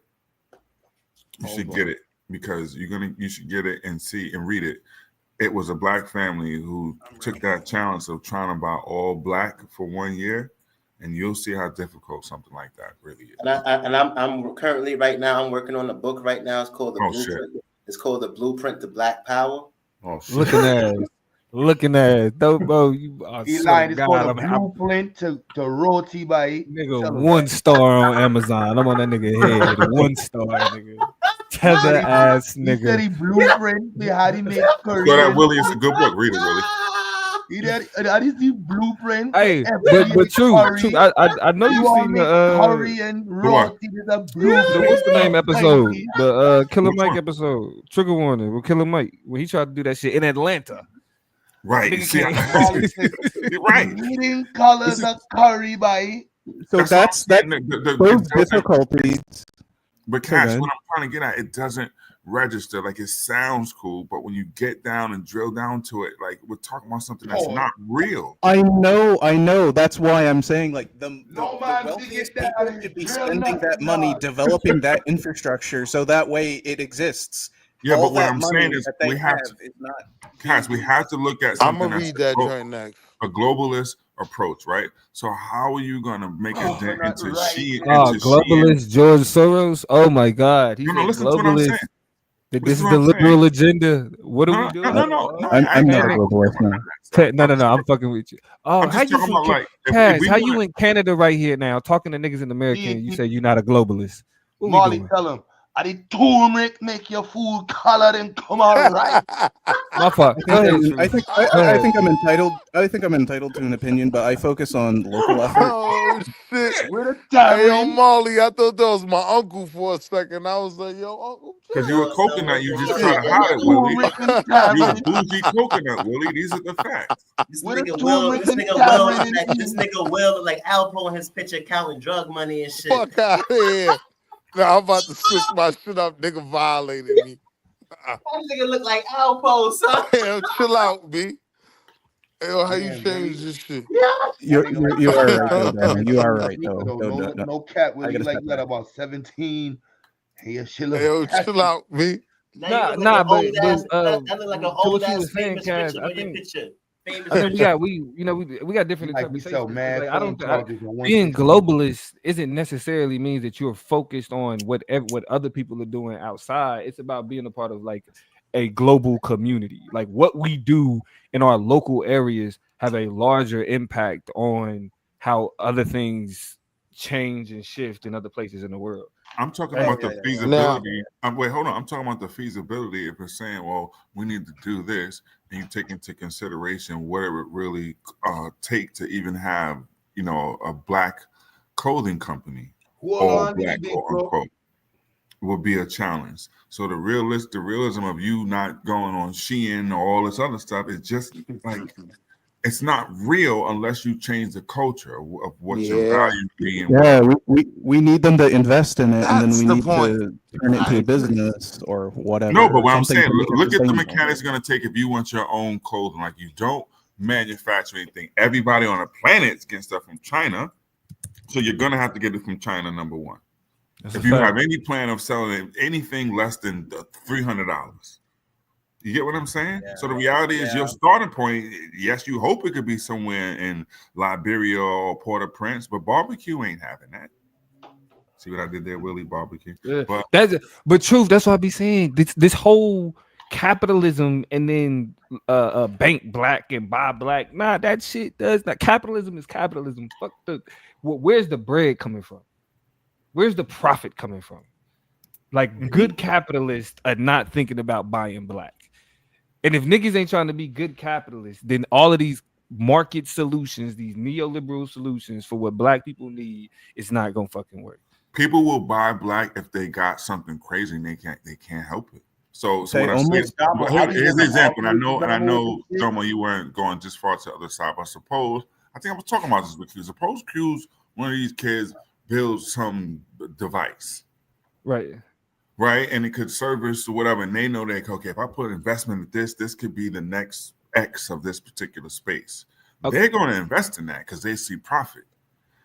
You should get it because you should get it and see and read it. It was a black family who took that challenge of trying to buy all black for 1 year, and you'll see how difficult something like that really is. And I'm currently right now. I'm working on a book right now. It's called the Blueprint. Shit. It's called the Blueprint to Black Power. Oh shit! Looking at dope, bro. You are Eli, it's called God, a blueprint to roti by nigga 1 star on Amazon. I'm on that nigga head. 1 star, nigga. Tether ass He said he nigga. blueprint. We had him make curry. Go that Willie. It's a good book. Read it, Willie. That is the blueprint. Hey, FBA but true. curry. I know You you want seen make the curry and roti. There's a blueprint. what's the name episode? The Killer Which Mike one? episode. Trigger warning with Killer Mike when he tried to do that shit in Atlanta. Right. Nigga See, can't- you're right. Eating colors of curry by. So that's those those difficulties. But Cash, what I'm trying to get at, it doesn't register. Like it sounds cool, but when you get down and drill down to it, like we're talking about something that's not real. I know. That's why I'm saying like the wealthiest people should be spending that money developing that infrastructure so that way it exists. Yeah, All but what that I'm money saying is that they we have is not. Cash, we have to look at I'm something gonna that's read that joint next. a globalist approach, right? So how are you gonna make a dent into globalist George Soros. Oh my God, he No, said listen to what I'm saying. globalist. This Listen is to what the I'm liberal saying. agenda. What are we doing? No. I'm not a globalist. No. I'm fucking with you. Oh, I'm how just you talking from about like if Cass? we How wanna, you in Canada right here now talking to niggas in America? And you say you're not a globalist. What we Molly, doing? tell him. I did turmeric make your food color and come out right. My fault. Go ahead. Sheree. I think Go I ahead. think I'm entitled. I think I'm entitled to an opinion, but I focus on local effort. Oh shit! With a Hey, yo, tamarind. Molly, I thought that was my uncle for a second. I was like, yo, Uncle because Jay. you're a coconut, you just try to hide it, Willie. Turmeric and You're a tamarind. bougie coconut, Willie. These are the facts. This With a nigga Will, turmeric this and nigga Will, tamarind like, and this nigga Will, like Alpo in his picture counting drug money and shit. Fuck out of here. Now I'm about to switch my shit up. Nigga violated me. That nigga look like Alpo, son. Yo, chill out, B. Yo, how you Man, change this shit? You are right though, Daniel. You are right though. No cat, I Willie. gotta Like step you got back. about 17. Hey, your shit look Yo, happy. chill out, B. Now you look like Nah, an old ass. but That look like an to old what you ass was saying, famous Cass, picture I on your think picture. Famous we picture. we got different Like we sell interpretations. mad Like, I phone don't charges on being 160. globalist isn't necessarily means that you're focused on what other people are doing outside. It's about being a part of like a global community. Like what we do in our local areas have a larger impact on how other things change and shift in other places in the world. I'm talking about the feasibility. Wait, hold on. I'm talking about the feasibility. If we're saying, well, we need to do this, and you take into consideration what it would really take to even have, a black clothing company, all black, quote unquote, will be a challenge. So the realism of you not going on Shein or all this other stuff is just like it's not real unless you change the culture of what your value being. Yeah, we need them to invest in it, and then That's we the need point. to turn it into a business or whatever. No, but what I'm something saying, to make it look at the sustainable. mechanics going to take if you want your own clothing. Like you don't manufacture anything. Everybody on the planet's getting stuff from China, so you're going to have to get it from China. Number one, if you have any plan of selling anything less than $300. You get what I'm saying? Yeah. So the reality is your starting point, yes, you hope it could be somewhere in Liberia or Port-au-Prince, but barbecue ain't having that. See what I did there, Willie? Barbecue. Yeah. But truth, that's what I be saying. This whole capitalism and then bank black and buy black. Nah, that shit does not. Capitalism is capitalism. Fuck where's the bread coming from? Where's the profit coming from? Like good capitalists are not thinking about buying black. And if niggas ain't trying to be good capitalists, then all of these market solutions, these neoliberal solutions for what black people need, is not gonna fucking work. People will buy black if they got something crazy and they can't help it. So They when I say here's the example, and I know, Domo, you weren't going just far to the other side, but I think I was talking about this with you. Suppose Q's one of these kids builds some device. Right, and it could service or whatever, and they know that okay, if I put investment in this could be the next X of this particular space. Okay. They're going to invest in that because they see profit.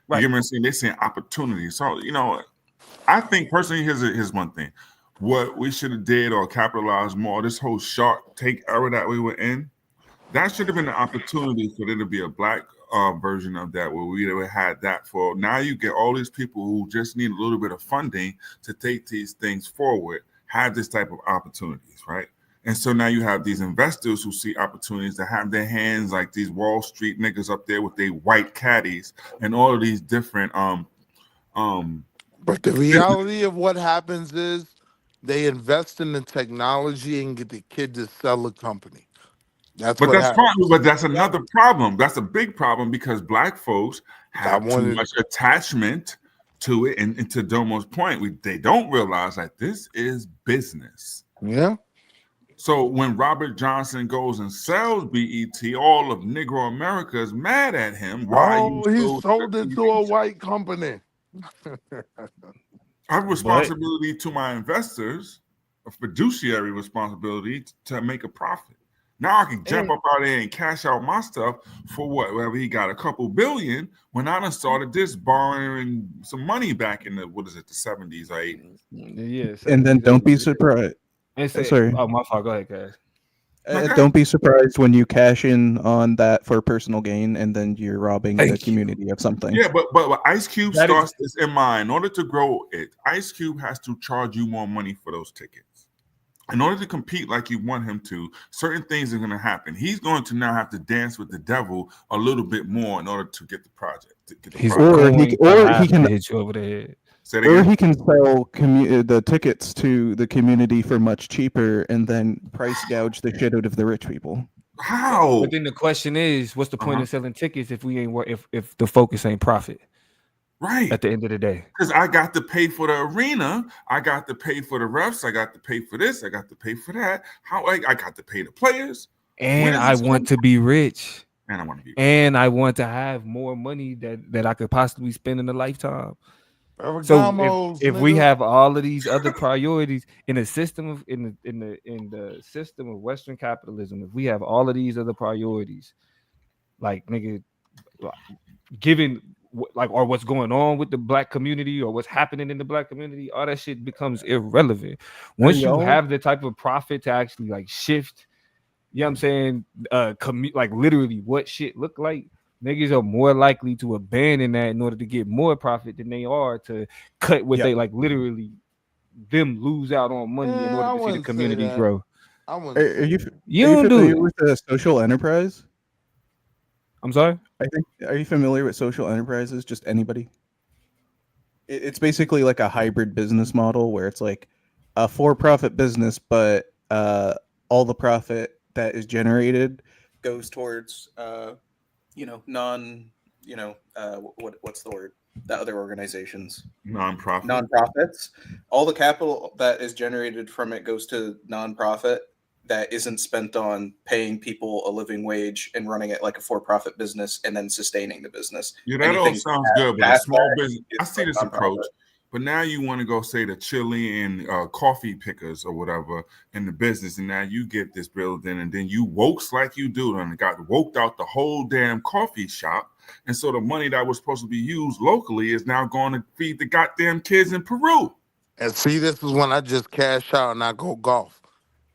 Right. You get what I'm saying? They're seeing opportunity. So I think personally, here's one thing: what we should have did or capitalized more. This whole Shark Tank era that we were in, that should have been an opportunity for there to be a black version of that where we would have had that for now. You get all these people who just need a little bit of funding to take these things forward, have this type of opportunities, right? And so now you have these investors who see opportunities to have their hands like these Wall Street niggas up there with their white caddies and all of these different But the reality of what happens is they invest in the technology and get the kid to sell a company. That's fine. But that's another problem. That's a big problem because black folks have too much attachment to it. And to Domo's point, they don't realize that this is business. Yeah. So when Robert Johnson goes and sells BET, all of Negro America is mad at him. Why he sold it to a white company. I have responsibility to my investors, a fiduciary responsibility to make a profit. Now I can jump up out there and cash out my stuff for what? Whether he got a couple billion, when I done started this borrowing some money back in the, what is it, the 70s or 80s. Yeah. And then don't be surprised. Sorry. Oh, my fault. Go ahead, guys. Don't be surprised when you cash in on that for personal gain, and then you're robbing the community of something. Yeah, but Ice Cube starts this in mind. In order to grow it, Ice Cube has to charge you more money for those tickets. In order to compete like you want him to, certain things are going to happen. He's going to now have to dance with the devil a little bit more in order to get the project. Or he can hit you over the head. Or he can sell the tickets to the community for much cheaper and then price gouge the shit out of the rich people. How? But then the question is, what's the point of selling tickets if we ain't if the focus ain't profit? Right. At the end of the day. Because I got to pay for the arena, I got to pay for the refs, I got to pay for this, I got to pay for that. How I got to pay the players. And I want to be rich. And I want to be rich. And I want to have more money that I could possibly spend in a lifetime. So if we have all of these other priorities in the system of in the system of Western capitalism, if we have all of these other priorities, like nigga, given like or what's going on with the black community or what's happening in the black community, all that shit becomes irrelevant. Once you have the type of profit to actually like shift, you know what I'm saying, like literally what shit look like. Niggas are more likely to abandon that in order to get more profit than they are to cut what they like literally them lose out on money in order to see the community grow. Are you familiar with the social enterprise? I'm sorry? Are you familiar with social enterprises? Just anybody? It's basically like a hybrid business model where it's like a for-profit business, but all the profit that is generated goes towards what's the word? The other organizations. Nonprofits. All the capital that is generated from it goes to nonprofit that isn't spent on paying people a living wage and running it like a for-profit business and then sustaining the business. Yeah, that all sounds good, but a small business, I see this approach. But now you want to go say the Chilean coffee pickers or whatever in the business, and now you get this building, and then you wokes like you do, and got woked out the whole damn coffee shop, and so the money that was supposed to be used locally is now going to feed the goddamn kids in Peru. And see, this is when I just cash out and I go golf.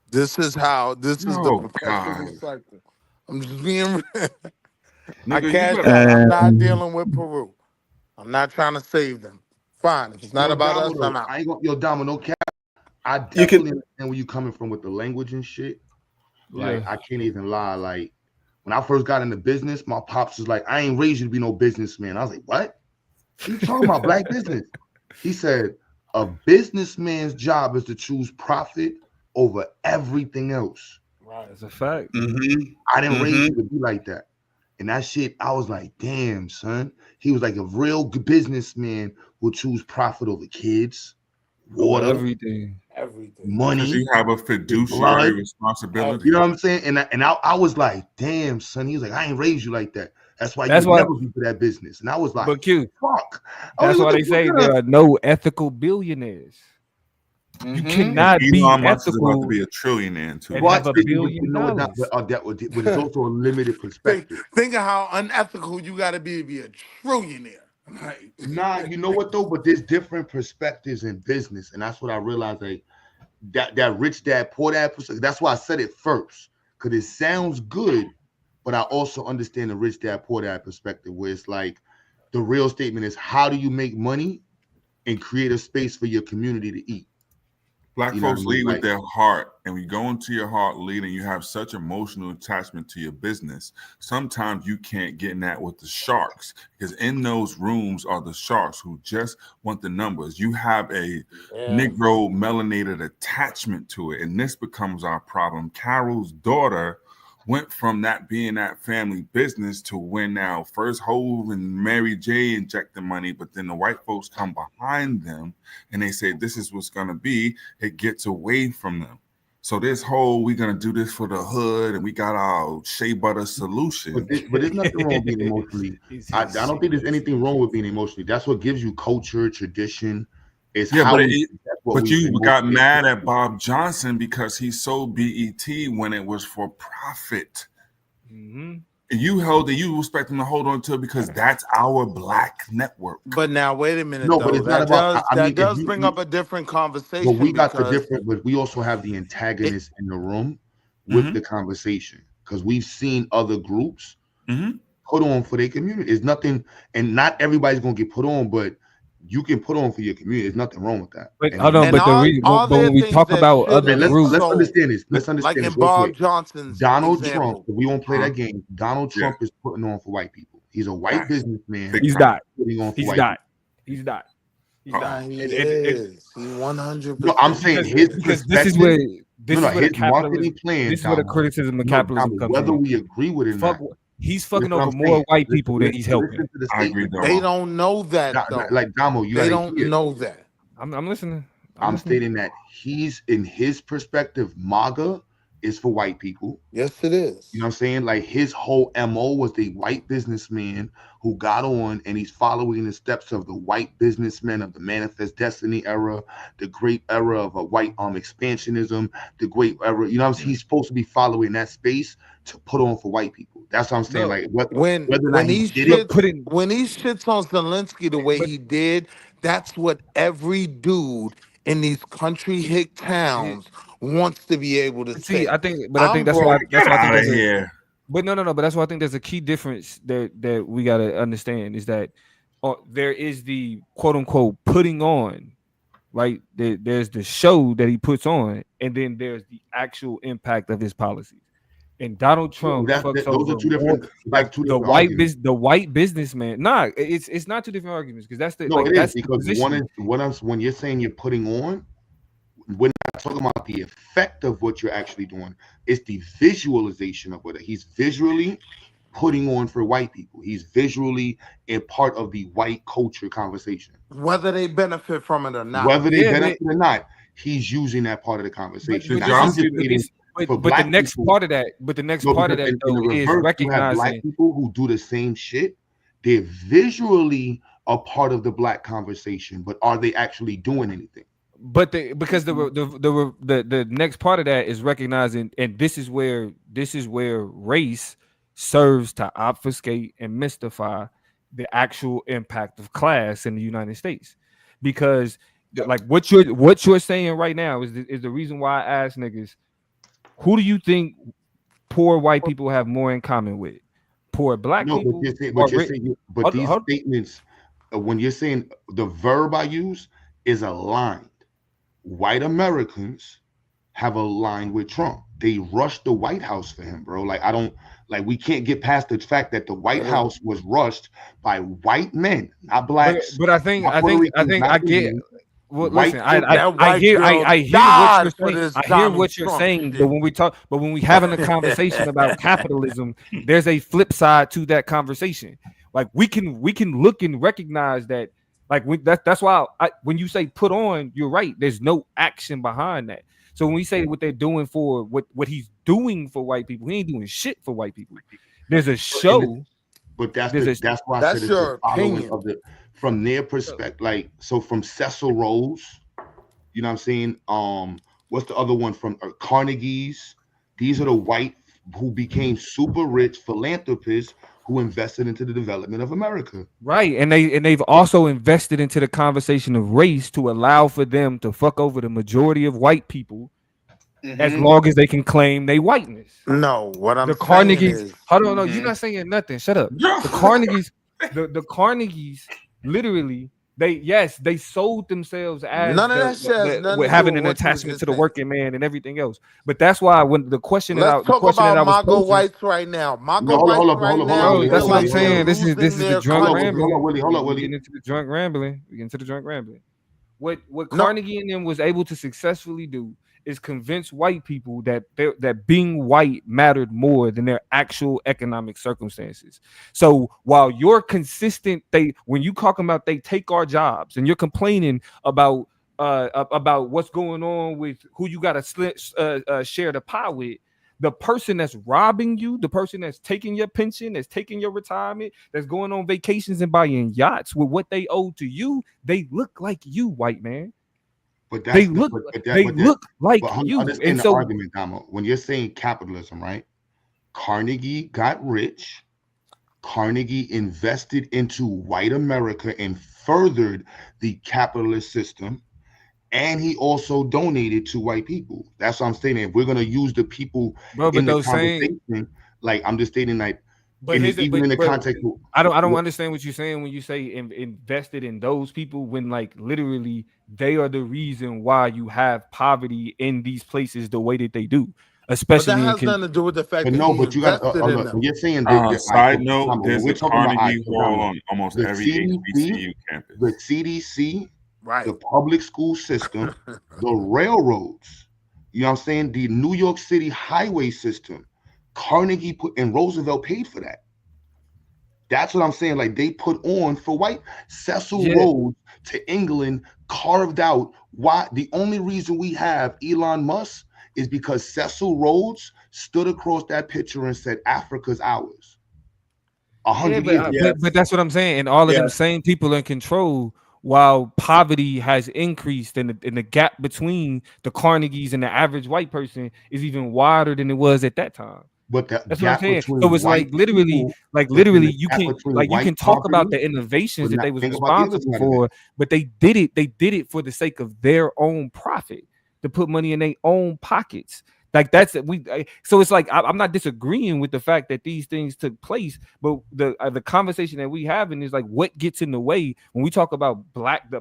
This is the perpetual cycle. I'm just being I cash out. I'm not dealing with Peru. I'm not trying to save them. Fine. If it's not about us, I'm out. I ain't gonna, Damo, no cap. I definitely understand where you coming from with the language and shit. Like, I can't even lie. Like, when I first got into business, my pops was like, I ain't raised you to be no businessman. I was like, what? What are you talking about, black business? He said, a businessman's job is to choose profit over everything else. Right. It's a fact. I didn't raise you to be like that. And that shit, I was like, damn, son. He was like, a real good businessman will choose profit over kids, water, everything, money. Because you have a fiduciary responsibility. You know what I'm saying? And I was like, damn, son. He was like, I ain't raised you like that. That's why you never be for that business. And I was like, but Q, fuck. That's why they say there are no ethical billionaires. You cannot be Musk is ethical. about to be a trillionaire too. And have $1 billion. But it's also a limited perspective. Think of how unethical you got to be a trillionaire. Like, nah, you know what though? But there's different perspectives in business, and that's what I realized. Like that rich dad, poor dad. That's why I said it first, because it sounds good, but I also understand the rich dad, poor dad perspective, where it's like the real statement is how do you make money and create a space for your community to eat. Black folks lead with their heart, and when you go into your heart leading, you have such emotional attachment to your business. Sometimes you can't get in that with the sharks, because in those rooms are the sharks who just want the numbers. You have a Negro melanated attachment to it, and this becomes our problem. Carol's daughter went from that being that family business to when now first Hove and Mary J inject the money, but then the white folks come behind them and they say, this is what's going to be. It gets away from them. So this whole, we're going to do this for the hood and we got our shea butter solution. But there's nothing wrong with being emotionally. I don't think there's anything wrong with being emotionally. That's what gives you culture, tradition. It's Yeah, how but we. That's what but we you promote. got mad at Bob Johnson because he sold BET when it was for profit. Mm-hmm. And you held it. You expect him to hold on to it because that's our black network. But now, wait a minute, No, though. but it's not That about. does I mean, that if does you, bring you up a different but conversation we got the because different. But we also have the antagonist in the room with the conversation because we've seen other groups put on for their community. It's nothing, and not everybody's gonna get put on, but you can put on for your community. There's nothing wrong with that. But And hold on, and but but are there when we things talk that about should other man, be groups, let's sold, understand this. Let's like understand in this real Bob quick. Johnson's Donald example? Trump, if we won't play that game, Donald Trump is putting on for white people. He's a white businessman. he's not. Putting on for He's white not. people. He's not. He's Nah, not. he And is. He 100%. No, I'm saying his because this is where perspective. this is where the His marketing capitalism. plan. This is where the Damo, criticism of no, capitalism Damo, comes whether in. we agree with it or Fuck, not. he's fucking Listen what over I'm more saying. white people than he's helping. Listen to the I agree, statement. They don't know that though. Like Damo, you They gotta don't hear. know that. I'm listening. I'm stating that he's in his perspective, MAGA is for white people. Yes, it is. You know what I'm saying? Like his whole MO was the white businessman who got on and he's following the steps of the white businessmen of the Manifest Destiny era, the great era of a white expansionism, the great era. You know what I'm saying? He's supposed to be following that space to put on for white people. That's what I'm saying. No, Like When whether or not he did it. when he shits on Zelensky the way he did, that's what every dude in these country hick towns wants to be able to See, say. I think that's why I think there's a. But no. But that's why I think there's a key difference that we gotta understand is that there is the quote unquote putting on, right? There's the show that he puts on, and then there's the actual impact of his policies. And Donald Trump fucks those over are two more, different, like two the different white arguments. the white businessman. Nah, it's not two different arguments because that's the No, it that's is the because position. when you're saying you're putting on, we're not talking about the effect of what you're actually doing. It's the visualization of what he's visually putting on for white people. He's visually a part of the white culture conversation. Whether they benefit from it or not. Whether they benefit or not, he's using that part of the conversation. Now, I'm just stating for But the black next people, part of that, but the next no, part of because that in though the is reverse, you have black recognizing. people who do the same shit. They're visually a part of the black conversation, but are they actually doing anything? But because the next part of that is recognizing, and this is where race serves to obfuscate and mystify the actual impact of class in the United States, because like what you're saying right now is the reason why I ask niggas, who do you think poor white people have more in common with? Poor black people? But these statements, when you're saying the verb I use is aligned. White Americans have aligned with Trump. They rushed the White House for him, bro. We can't get past the fact that the White House was rushed by white men, not blacks. But I think I get. Well, listen, I hear what you're saying. I hear what you're saying. But when we having a conversation about capitalism, there's a flip side to that conversation. Like we can look and recognize that. Like that's why when you say put on, you're right. There's no action behind that. So when we say what they're doing for what he's doing for white people, he ain't doing shit for white people. There's a show. But that's why I said it's the following of from their perspective. Like, so from Cecil Rose, you know what I'm saying? What's the other one from Carnegie's? These are the white who became super rich philanthropists who invested into the development of America. Right. And they've also invested into the conversation of race to allow for them to fuck over the majority of white people as long as they can claim they whiteness. No, what I'm the saying Carnegies. is, Hold on, no, you're not saying nothing. Shut up. The Carnegies, the Carnegies, literally, they sold themselves as none of that shit has nothing to having do an with what you attachment just to the said. working man and everything else. But that's why when the question Let's that I talk was about MAGA posing, whites right now. MAGA No, hold whites up, right hold up, now. hold up, that's feel what I'm like they're saying. This is losing the their drunk country. rambling. Hold up, We Willie. get into the drunk rambling. We get into the drunk rambling. What Carnegie and them was able to successfully do is convince white people that being white mattered more than their actual economic circumstances. So while you're consistent, when you talking about they take our jobs and you're complaining about what's going on with who you got to share the pie with, the person that's robbing you, the person that's taking your pension, that's taking your retirement, that's going on vacations and buying yachts with what they owe to you, they look like you, white man. But They that's look like you. understand And the so argument, Damo. When you're saying capitalism, right? Carnegie got rich. Carnegie invested into white America and furthered the capitalist system. And he also donated to white people. That's what I'm saying. If we're gonna use the people bro, but in the those same conversation, like I'm just stating, like But even in the context, I don't understand what you're saying when you say invested in those people, when like literally they are the reason why you have poverty in these places the way that they do, But especially that in has nothing to do with the fact But that no, he but you got invested in to. them. You're saying that. Side note: when there's we're a talking about Carnegie Hall on almost the every CDC, HBCU campus. the CDC, right? The public school system, the railroads. You know what I'm saying? The New York City highway system. Carnegie put and Roosevelt paid for that. That's what I'm saying. Like they put on for white Cecil Rhodes to England carved out. Why? The only reason we have Elon Musk is because Cecil Rhodes stood across that picture and said, "Africa's ours." 100 years ago. But that's what I'm saying. And all of them same people in control, while poverty has increased, and the gap between the Carnegies and the average white person is even wider than it was at that time. But That's what I'm saying. So it's like literally, you can talk about the innovations that they was responsible for, but they did it for the sake of their own profit, to put money in their own pockets. Like that's so it's like I'm not disagreeing with the fact that these things took place, but the conversation that we having is like what gets in the way when we talk about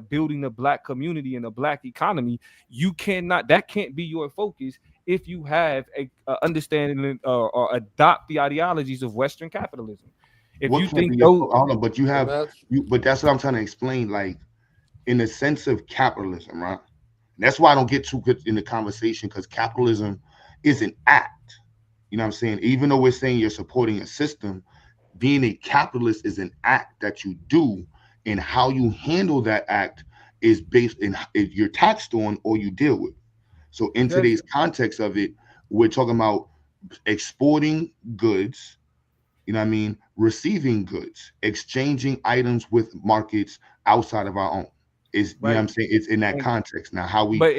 building the black community and the black economy. That can't be your focus if you have a understanding or adopt the ideologies of Western capitalism. If what you think hold on, but you have but that's what I'm trying to explain. Like in the sense of capitalism, right? And that's why I don't get too good in the conversation, because capitalism is an act. You know what I'm saying? Even though we're saying you're supporting a system, being a capitalist is an act that you do, and how you handle that act is based in if you're taxed on or you deal with. So in today's context of it, we're talking about exporting goods, you know what I mean, receiving goods, exchanging items with markets outside of our own. Is you know what I'm saying? It's in that context. Now how we but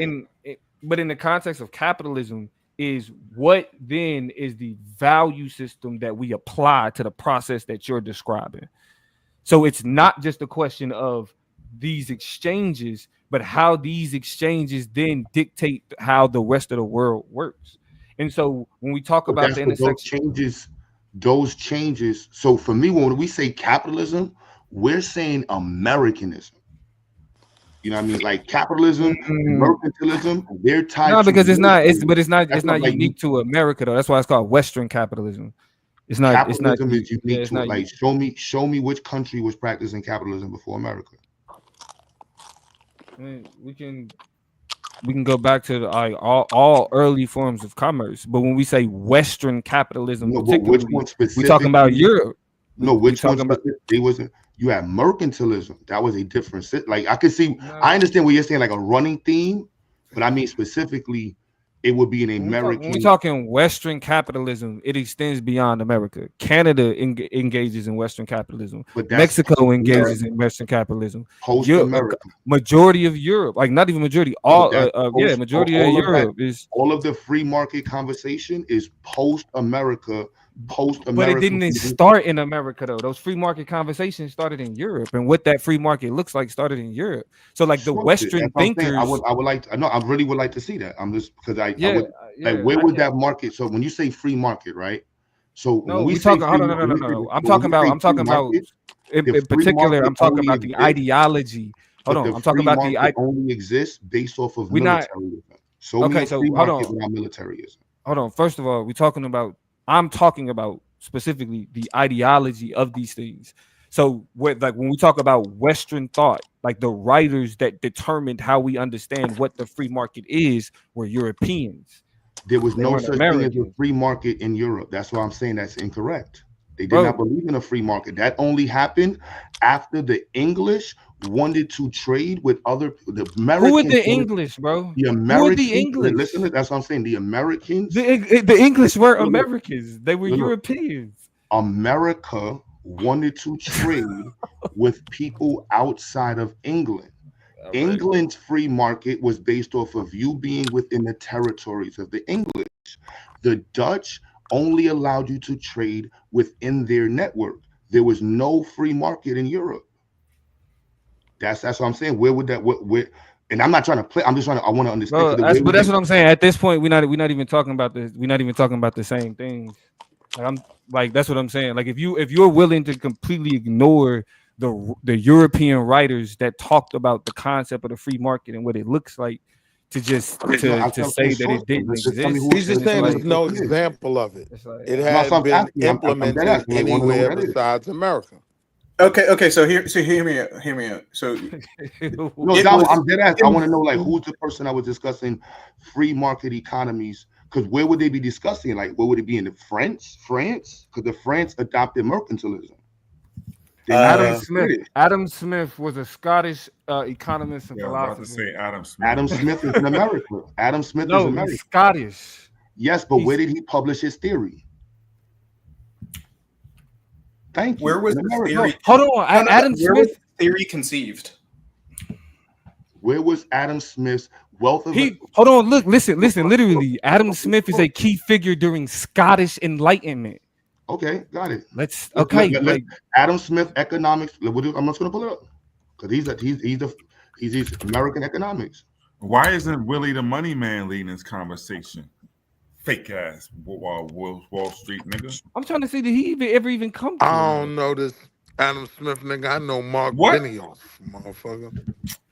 in the context of capitalism, is what then is the value system that we apply to the process that you're describing. So it's not just a question of these exchanges, but how these exchanges then dictate how the rest of the world works. And so when we talk about the intersection, those changes. So for me, when we say capitalism, we're saying Americanism. You know what I mean? Like capitalism, mercantilism, they're tied. No, because it's not like unique to America though. That's why it's called Western capitalism. It's not. Capitalism is unique to it. Like show me which country was practicing capitalism before America. I mean, we can go back to all early forms of commerce, but when we say Western capitalism, particularly, we're talking about Europe. No, which one? It wasn't. You had mercantilism. That was a different. Like I could see. I understand what you're saying, like a running theme, but I mean specifically, it would be an American. When we're talking Western capitalism, it extends beyond America. Canada engages in Western capitalism. Mexico engages in Western capitalism. Majority of Europe, like not even majority, majority of Europe is all of the free market conversation is post-America. But it didn't start in America though. Those free market conversations started in Europe, and what that free market looks like started in Europe. So like the Western thinkers, I would like to. No, I really would like to see that. I'm just because where would that market? So when you say free market, right? So no, when we talking. No. I'm talking about in particular. I'm talking about the ideology. Hold on. I'm talking about the only exists based off of militarism. So hold on. Militarism. Hold on. First of all, I'm talking about specifically the ideology of these things. So when we talk about Western thought, like the writers that determined how we understand what the free market is were Europeans. There was no such thing as a free market in Europe. That's why I'm saying that's incorrect. They did not believe in a free market. That only happened after the English wanted to trade with the Americans. Who are the English, bro? The Who are Americans. the English? Listen, that's what I'm saying. The Americans. The English were Americans. They were Europeans. America wanted to trade with people outside of England. Right. England's free market was based off of you being within the territories of the English. The Dutch only allowed you to trade within their network. There was no free market in Europe. That's what I'm saying. Where would that? Where? And I'm not trying to play. I'm just trying to. I want to understand. But that's what I'm saying. At this point, we're not even talking about this. We're not even talking about the same things. That's what I'm saying. Like if you're willing to completely ignore the European writers that talked about the concept of the free market and what it looks like, to say that it didn't exist. He's just saying there's no example of it. It hasn't been implemented anywhere besides America. Okay. So hear me out. So I'm dead ass. I want to know like who's the person I was discussing free market economies. Because where would they be discussing? Like, where would it be in the France? Because the France adopted mercantilism. Adam Smith was a Scottish economist and philosopher. I was about to say Adam Smith. Adam Smith is in America. Adam Smith is American. He's Scottish. Yes, but where did he publish his theory? Thank you. Where was the theory? Hold on, Adam Smith. Where was the theory conceived? Where was Adam Smith's wealth of? Hold on, look, listen. Literally, Adam Smith is a key figure during Scottish Enlightenment. Okay, got it. Let's Adam Smith economics. I'm just gonna pull it up because he's American economics. Why isn't Willie the money man leading this conversation? Fake ass Wall Street nigga. I'm trying to see did he ever even come to I don't know this Adam Smith nigga. I know Mark Benioff, motherfucker.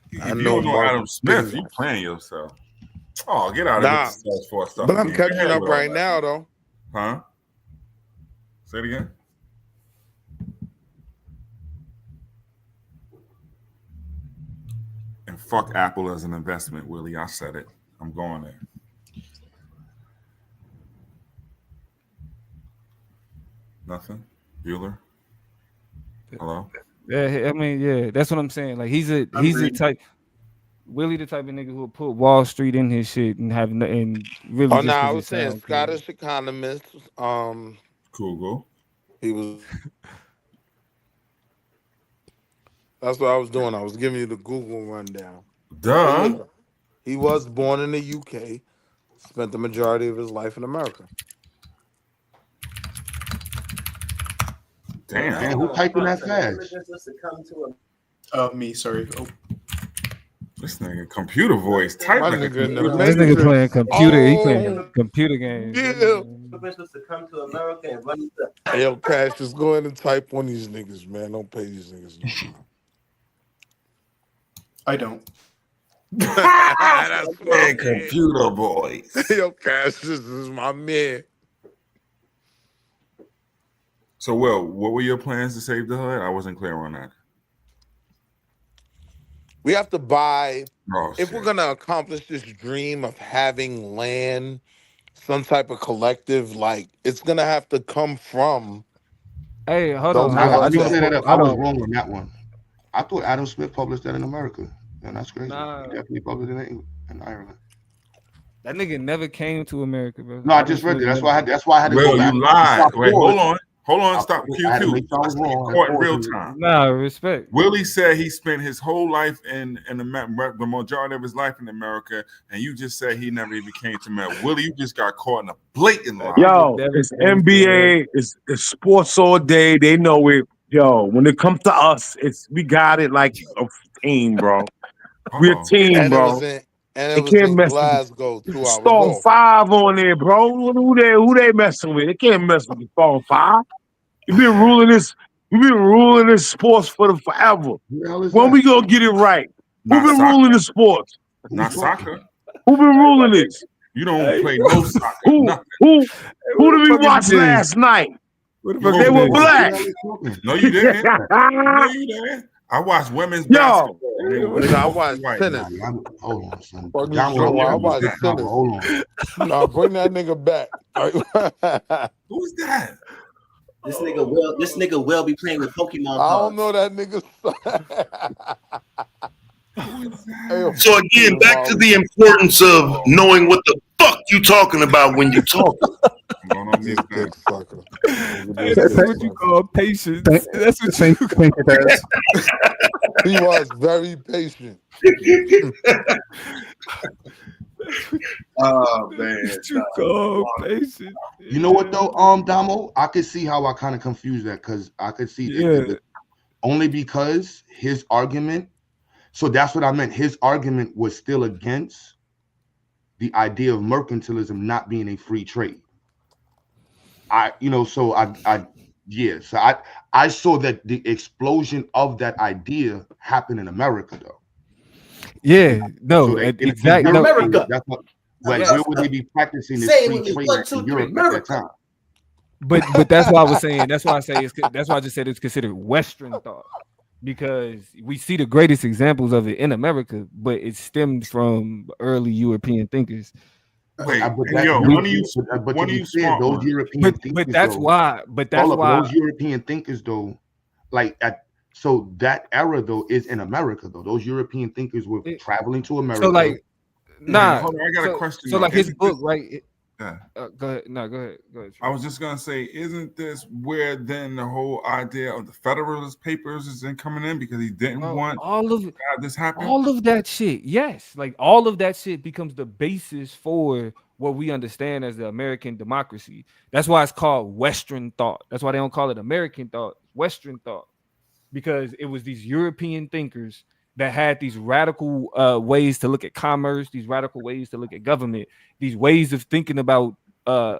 If you don't know Adam Smith, you playing yourself. Oh, get out of here for stuff. But I'm catching up right now, though. Huh? Say it again. And fuck Apple as an investment, Willie. I said it. I'm going there. Nothing? Bueller? Hello? Yeah, I mean, yeah, that's what I'm saying. Like he's the type Willie the type of nigga who will put Wall Street in his shit and have and really. Oh no, I was saying Scottish economist. Google. He was. That's what I was doing. I was giving you the Google rundown. Duh. He was born in the UK, spent the majority of his life in America. Damn, who typing that fast? Me, sorry. Oh. This nigga computer voice. Type like this nigga playing computer. He playing computer games. Yeah. Hey, yo, Cash, just go ahead and type on these niggas, man. Don't pay these niggas no mind. I don't. That's my computer boys. Yo, Cash, this is my man. So, Will, what were your plans to save the hood? I wasn't clear on that. We have to buy, if we're going to accomplish this dream of having land, some type of collective, like, it's going to have to come from. Hey, hold on. I was wrong on that one. I thought Adam Smith published that in America. And that's crazy. Nah. He definitely published it in Ireland. That nigga never came to America, bro. No, I just read it. That's why I had to Will, go back. You lied. Wait, hold on, stop. QQ. Caught in real time. Nah, respect. Willie said he spent his whole life in the majority of his life in America, and you just said he never even came to America. Willie, you just got caught in a blatant lie. Yo, it's NBA, it's sports all day. They know it. Yo, when it comes to us, we got it like a team, bro. We're a team, bro. And it was in Glasgow 2 hours Storm ago. 5 on there, bro. Who they messing with? They can't mess with the Storm 5. You've been ruling this sports forever. When we gonna get it right? Who been ruling the sports? Not soccer. Who been ruling this? You don't play no soccer. Who did we watch last night? They were black. No, you didn't. No, you didn't. I watched women's basketball. I watched tennis. Hold on, son. I watched tennis. Hold on. No, bring that nigga back. Who's that? This nigga will be playing with Pokemon I cards. don't know that nigga. So again, back to the importance of knowing what the fuck you talking about when you talk. That's what you call patience. That's what you call patience. He was very patient. Oh man, you call patience. You know what though, Damo? I could see how I kind of confused that because I could see only because his argument. So that's what I meant. His argument was still against the idea of mercantilism not being a free trade. I saw that the explosion of that idea happened in America though. Yeah, no, So exactly. No, America. that's not, like, where would they be practicing this Say free it with me. trade 1, in 2, 3, Europe at America. that time? But that's why I was saying. That's why I say that's why I just said it's considered Western thought, because we see the greatest examples of it in America, but it stemmed from early European thinkers. Wait, those European thinkers, but that's though, why. But that's why those European thinkers, though, so that era though is in America though. Those European thinkers were traveling to America. So like, nah. Hold on, I got a question. So like his book, right? Yeah. Go ahead. No, go ahead. Go ahead. I was just gonna say, isn't this where then the whole idea of the Federalist Papers is then coming in, because he didn't want all of to have this happen? All of that shit, yes. Like all of that shit becomes the basis for what we understand as the American democracy. That's why it's called Western thought. That's why they don't call it American thought, Western thought, because it was these European thinkers that had these radical ways to look at commerce, these radical ways to look at government, these ways of thinking about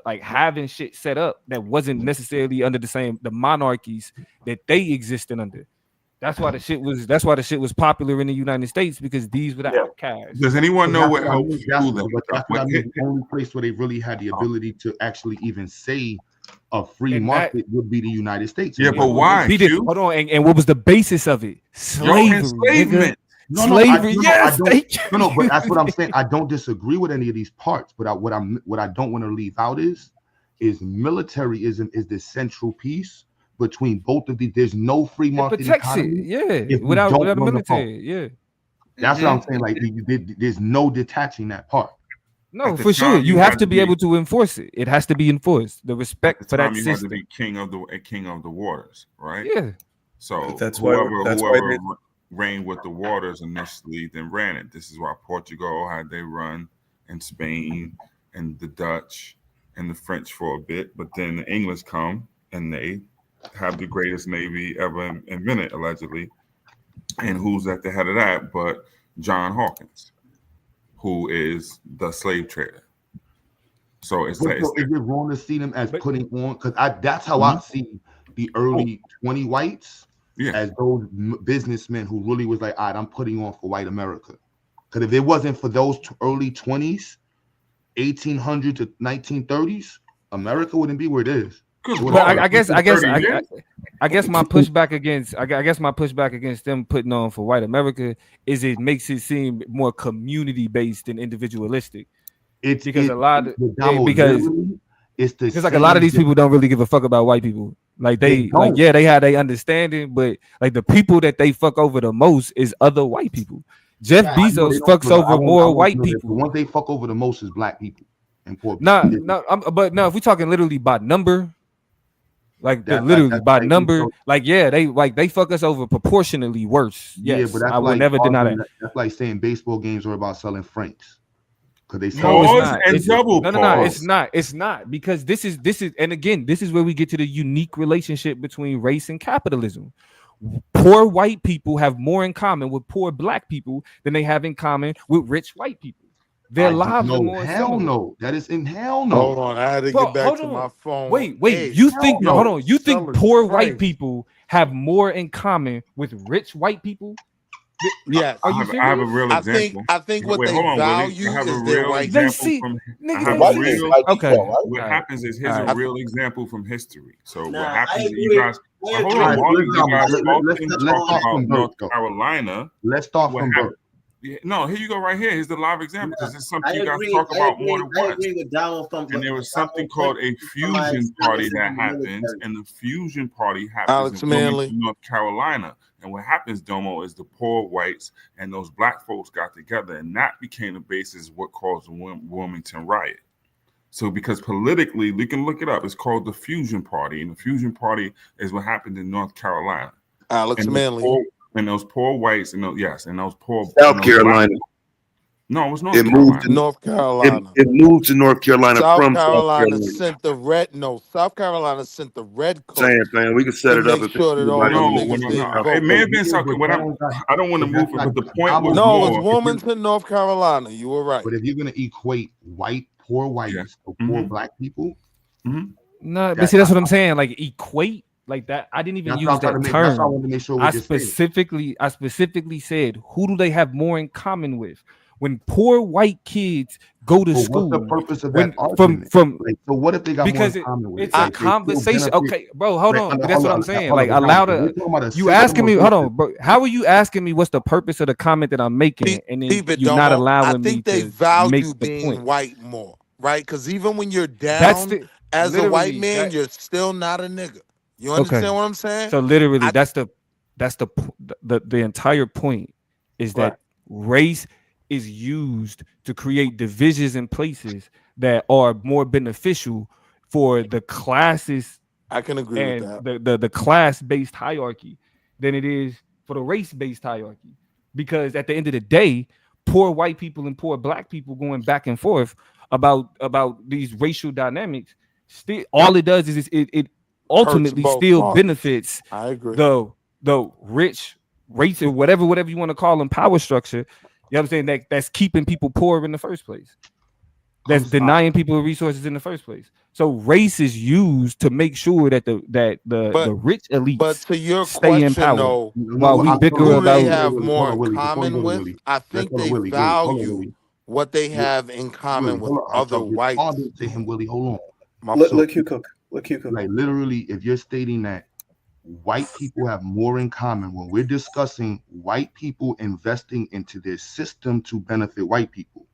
like having shit set up that wasn't necessarily under the monarchies that they existed under. That's why the shit was popular in the United States, because these were the outcasts. Does anyone know what helped fuel the only place where they really had the ability to actually even say a free market would be the United States. Yeah, but why? Hold on, and what was the basis of it? Slavery. Enslavement. Slavery. Yes. No, but that's what I'm saying. I don't disagree with any of these parts, but what I don't want to leave out is militarism is the central piece between both of these. There's no free market economy. Without the military. Yeah. That's what I'm saying. Like there's no detaching that part. No, for sure. You have to be able to enforce it. It has to be enforced. The respect for that system. You have to be king of the waters, right? Yeah. So that's whoever reigned with the waters initially then ran it. This is why Portugal had they run, and Spain and the Dutch and the French for a bit, but then the English come and they have the greatest navy ever invented, allegedly. And who's at the head of that but John Hawkins, who is the slave trader. So is it wrong to see them as putting on? Because that's how I see the early 20 whites as those businessmen who really was like, all right, I'm putting on for white America. Because if it wasn't for those early 20s, 1800 to 1930s, America wouldn't be where it is. But I guess my pushback against them putting on for white America is it makes it seem more community based than individualistic. Because a lot of these people don't really give a fuck about white people. Like they have their understanding, but like the people that they fuck over the most is other white people. Jeff Bezos fucks over more white people. The ones they fuck over the most is black people and poor people. But if we're talking literally by number. Like literally by number, they fuck us over proportionally worse. Yes, but I would never deny that. That's like saying baseball games are about selling francs because they sell. No, it's not because this is, and again, this is where we get to the unique relationship between race and capitalism. Poor white people have more in common with poor black people than they have in common with rich white people. Their lives are more hell no. That is in hell no. Hold on, I had to get back to my phone. Wait. You think poor white people have more in common with rich white people? Yes. Are you serious? I have a real example. I think what they value is their white. What happens is here's a real example from history. So what happens? You guys. Hold on. Let's talk about North Carolina. Let's start from birth. Yeah, no, here you go right here. Here's the live example because it's something you guys agree. talk I about agree. more than I once. agree with Donald from. And there was something called a fusion party that happens, and the fusion party happens Alex in Manley. Wilmington, North Carolina. And what happens, Domo, is the poor whites and those black folks got together, and that became the basis of what caused the Wilmington riot. So because politically, we can look it up, it's called the Fusion Party, and the Fusion Party is what happened in North Carolina. Alex Manley. And those poor whites, and those poor South Carolina. No, it was North It Carolina. moved to North Carolina. It moved to North Carolina South from Carolina South Carolina. sent the red. No, South Carolina sent the red coat. Same thing. We can set to it up make if sure that all the niggas No. didn't vote. It may have been something. I don't want to move it, but the point was No, it was more. Wilmington, North Carolina. You were right. But if you're gonna equate poor whites or poor black people, no, but see, that's what I'm saying. Like equate like that. I didn't even That's use what I'm trying that to make- that's what I term. wanted to make sure we I just said. specifically said, who do they have more in common with? When poor white kids go to But school, what's the purpose of when, that argument? from Like, so what if they got because more in common with? it's Like, a they still conversation. benefit- Okay, bro, hold Like, on. hold That's what I'm on, saying. hold Like on, allow we're the talking about a you system asking of me. Hold on, racism. bro. How are you asking me what's the purpose of the comment that I'm making, and then Keep it, you're not Domo. I allowing me think they to value make the being point? white more, right? Because even when you're That's down the as a white literally man, that. you're still not a nigga. You Okay. understand what I'm saying? So literally, that's the entire point is Right. that race is used to create divisions in places that are more beneficial for the classes. I can agree with and that. the class-based hierarchy than it is for the race-based hierarchy. Because at the end of the day, poor white people and poor black people going back and forth about these racial dynamics, still all it does is it ultimately both still parties. benefits I agree. the rich race or whatever you want to call them power structure. You know what I'm saying? That's keeping people poor in the first place. That's denying people resources in the first place. So race is used to make sure that the rich elites But to your stay in question, power though, while we bicker who do they about. have more in Willie, before you common go to with? Willie, I let's think go to they Willie. Hold on, value Willie. what they have in common with Hold on. other I'm whites. responding to him, Willie. Hold on. Let you cook. Let you cook. Like literally, if you're stating that white people have more in common when we're discussing white people investing into their system to benefit white people,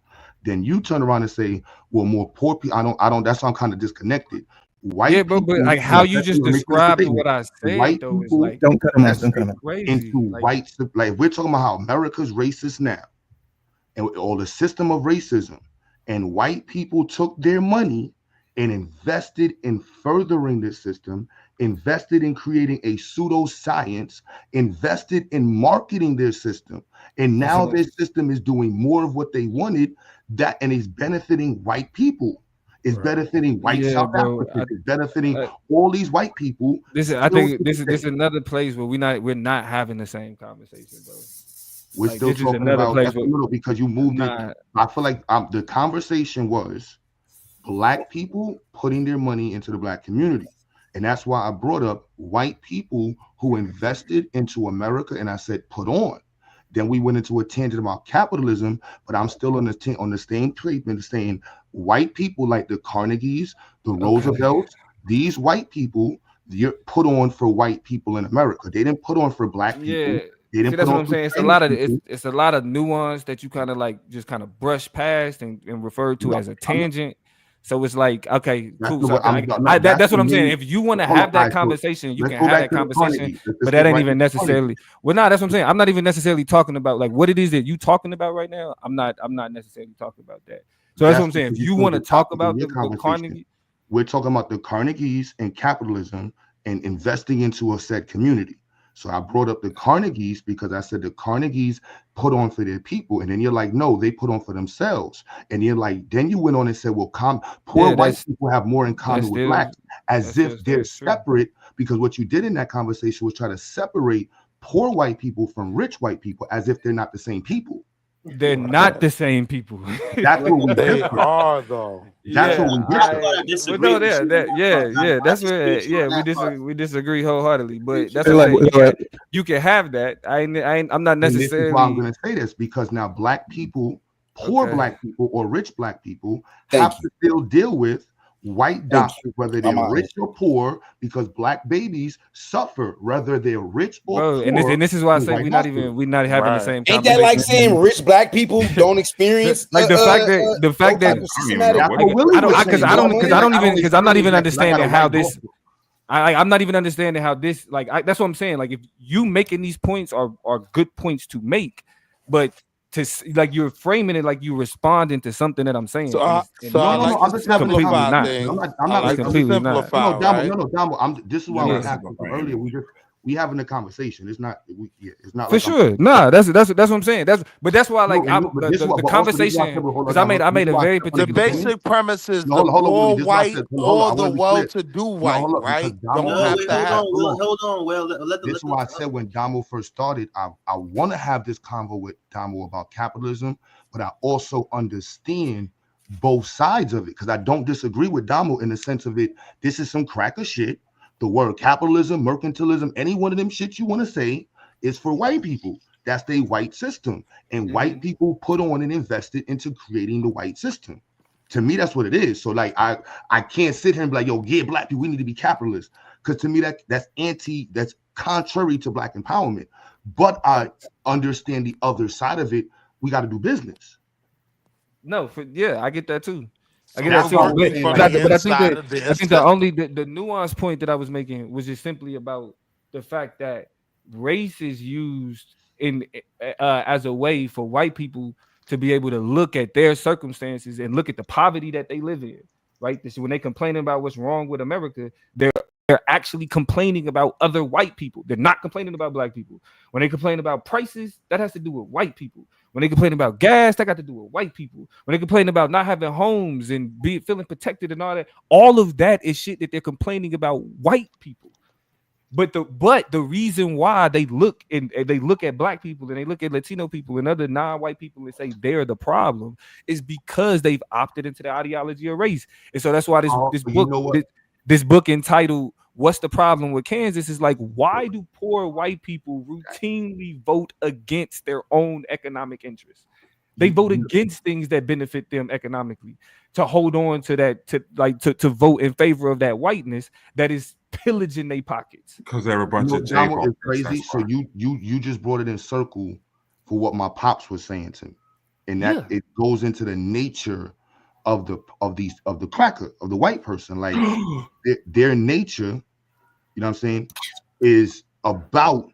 then you turn around and say, well, more poor people. I don't. That's why I'm kind of disconnected. White But people, like how you just let me finish the described statement. what I said White though is people like Don't cut him off. that's Don't cut him off. crazy. into white, like we're talking about how America's racist now, and all the system of racism, and white people took their money and invested in furthering this system, invested in creating a pseudoscience, invested in marketing their system, and now their system is doing more of what they wanted. That and it's benefiting white people. It's benefiting white Yeah, South bro. Africans. It's benefiting all these white people. I think this is another place where we're not having the same conversation, bro. We're Like, still this is talking another about place that's a where little because you moved Nah. it. I feel like the conversation was black people putting their money into the black community. And that's why I brought up white people who invested into America. And I said, put on. Then we went into a tangent about capitalism, but I'm still on the same treatment saying white people like the Carnegies, the Roosevelts, these white people, you're put on for white people in America. They didn't put on for black people. Yeah. They didn't See, that's put what on I'm for saying. It's a Spanish lot of people. it's a lot of nuance that you kind of like just kind of brush past and refer to as a tangent. So it's like, okay, That's cool. the So way that's the what I'm saying. main- If you want to Hold on, have that all right, so conversation, you let's can go have back that to the conversation. Carnegie. Let's But get that ain't right even to the Carnegie. necessarily. Well, no, that's what I'm saying. I'm not even necessarily talking about like what it is that you talking about right now. I'm not necessarily talking about that. So that's what I'm saying. If because you still want to the talk topic about in your the conversation. Carnegie, We're talking about the Carnegies and capitalism and investing into a said community. So I brought up the Carnegies because I said the Carnegies put on for their people. And then you're like, no, they put on for themselves. And you're like, then you went on and said, well, poor Yeah, white people have more in common with still- blacks, as that if they're still true. separate. Because what you did in that conversation was try to separate poor white people from rich white people as if they're not the same people. they're not the same people. That's what we They differ. are though. That's what we differ. But no, that's where we disagree wholeheartedly. But that's Like, what I'm saying. You can have that. I'm not And this is necessarily. why I'm going to say this, because now black people, poor Okay. black people or rich black people Thank have to still deal with white doctors, whether they're rich or poor, because black babies suffer whether they're rich or Bro, poor. and this is why I in say white we're not hospitals. having the same Ain't that conversation. like saying rich black people don't experience like the fact that no type of systematic? I'm not even understanding how this. I'm not even understanding how this. Like that's what I'm saying. Like if you making these points are good points to make, but like you're framing it like you responding to something that I'm saying. So I like to simplify things. I'm not like to completely simplify, No, right? Damo. This is why I was asking earlier. We having a conversation. It's not. It's not for like sure. Nah, that's what I'm saying. That's why like the conversation, because I made a very particular the basic premise is the poor white or the well-to-do white, right? Don't have to have. Hold on. Well, this is why I said when Damo first started, I want to have this convo with Damo about capitalism, but I also understand both sides of it because I don't disagree with Damo in the sense of it. This is some cracker shit. The word capitalism, mercantilism, any one of them shit you want to say is for white people. That's their white system. And white people put on and invested into creating the white system. To me, that's what it is. So like I can't sit here and be like, yo, yeah, black people, we need to be capitalists. Because to me, that's contrary to black empowerment. But I understand the other side of it. We got to do business. No, I get that too. I get that too. But I think the nuance point that I was making was just simply about the fact that race is used in as a way for white people to be able to look at their circumstances and look at the poverty that they live in. Right? This, when they complaining about what's wrong with America, they're actually complaining about other white people. They're not complaining about black people. When they complain about prices, that has to do with white people. When they complain about gas, that got to do with white people. When they complain about not having homes and feeling protected and all of that is shit that they're complaining about white people. But the reason why they look at black people and they look at Latino people and other non-white people and say they're the problem is because they've opted into the ideology of race. And so that's why this book entitled "What's the Problem with Kansas" is like, why do poor white people routinely vote against their own economic interests? They vote against things that benefit them economically to hold on to that, to vote in favor of that whiteness that is pillaging their pockets. Because they're a bunch of Damo is crazy. So you just brought it in circle for what my pops was saying to me, and that it goes into the nature of the cracker, of the white person. Like their nature, you know what I'm saying, is about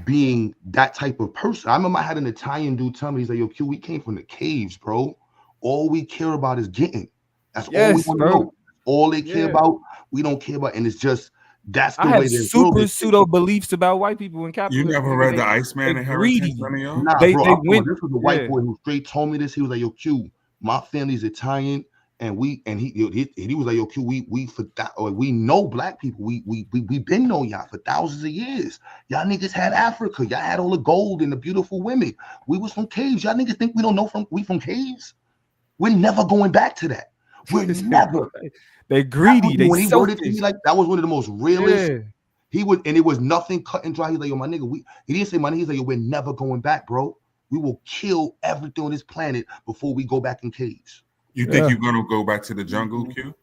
being that type of person. I remember I had an Italian dude tell me, he's like, yo, Q, we came from the caves, bro. All we care about is getting. That's all we want to know. All they care about, we don't care about. And it's just, that's the way they're super pseudo beliefs about white people and capitalism. You never read the Iceman Inheritance? Nah, they bro, went, this was a white boy who straight told me this. He was like, yo, Q, my family's Italian. And he was like, yo, Q, we know black people. We been know y'all for thousands of years. Y'all niggas had Africa. Y'all had all the gold and the beautiful women. We was from caves. Y'all niggas think we don't know we from caves? We're never going back to that. We're never. They greedy. They when he worded selfish. to me, like that was one of the most realist. He would, and it was nothing cut and dry. He's like, yo, my nigga, he didn't say my nigga. He's like, yo, we're never going back, bro. We will kill everything on this planet before we go back in caves. You think you're gonna go back to the jungle, Q?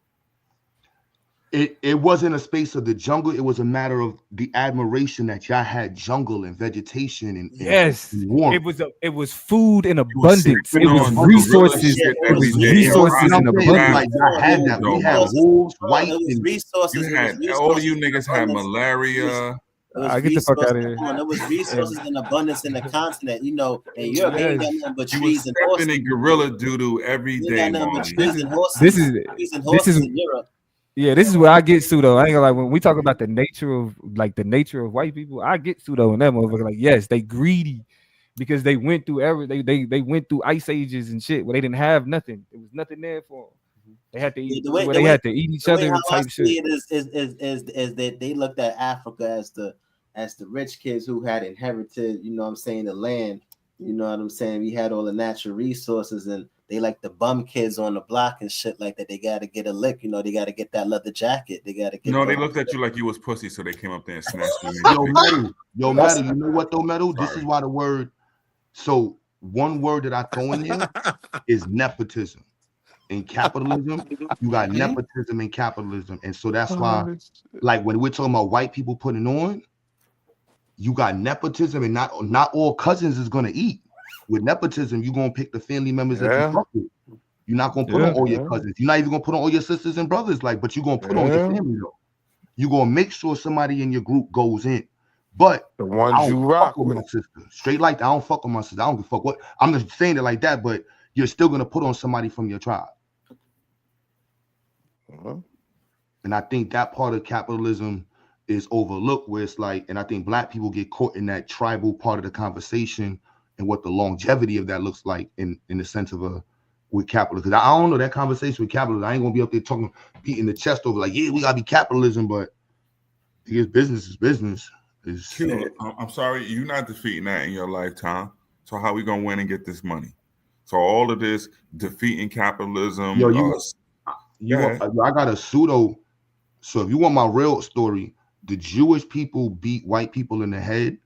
It wasn't a space of the jungle. It was a matter of the admiration that y'all had jungle and vegetation and warmth. It was food in abundance. It was resources. It was resources in abundance. Like y'all had that. We had wolves, white, and resources. All you niggas had malaria. I get the fuck out of here. There was resources in abundance in the continent, you know, and Europe ain't got nothing but trees and horses. In gorilla doo-doo every day. This is in Europe. Yeah, this is where I get pseudo. I ain't gonna lie. When we talk about the nature of white people, I get pseudo and that motherfucker. Like, yes, they greedy because they went through they went through ice ages and shit where they didn't have nothing. There was nothing there for them. They had to eat. They had to eat each other type shit. Is that they looked at Africa as the rich kids who had inherited, you know what I'm saying, the land. You know what I'm saying? We had all the natural resources, and they like the bum kids on the block and shit like that. They got to get a lick. You know, they got to get that leather jacket. They got to get. No, they looked at you like you was pussy, so they came up there and snatched you. Yo, Metal, you know what though, Metal? This is why the word. So one word that I throw in there is nepotism. in capitalism, you got nepotism in capitalism. And so that's why, like when we're talking about white people putting on, you got nepotism, and not all cousins is gonna eat. With nepotism, you're gonna pick the family members that you fuck with. You're not gonna put on all your cousins. You're not even gonna put on all your sisters and brothers, like, but you're gonna put on your family though. You're gonna make sure somebody in your group goes in. But the ones I don't you rock fuck with my sister. Straight like that. I don't fuck with my sister. I don't give a fuck what. I'm just saying it like that, but you're still gonna put on somebody from your tribe. And I think that part of capitalism is overlooked, where it's like, and I think black people get caught in that tribal part of the conversation and what the longevity of that looks like in the sense of with capitalism. Because I don't know that conversation with capitalism. I ain't gonna be up there talking, beating the chest over like, yeah, we gotta be capitalism, but I guess business is business. I'm sorry, you're not defeating that in your lifetime. So how we gonna win and get this money? So all of this defeating capitalism. Yo, I got a pseudo. So if you want my real story, the Jewish people beat white people in the head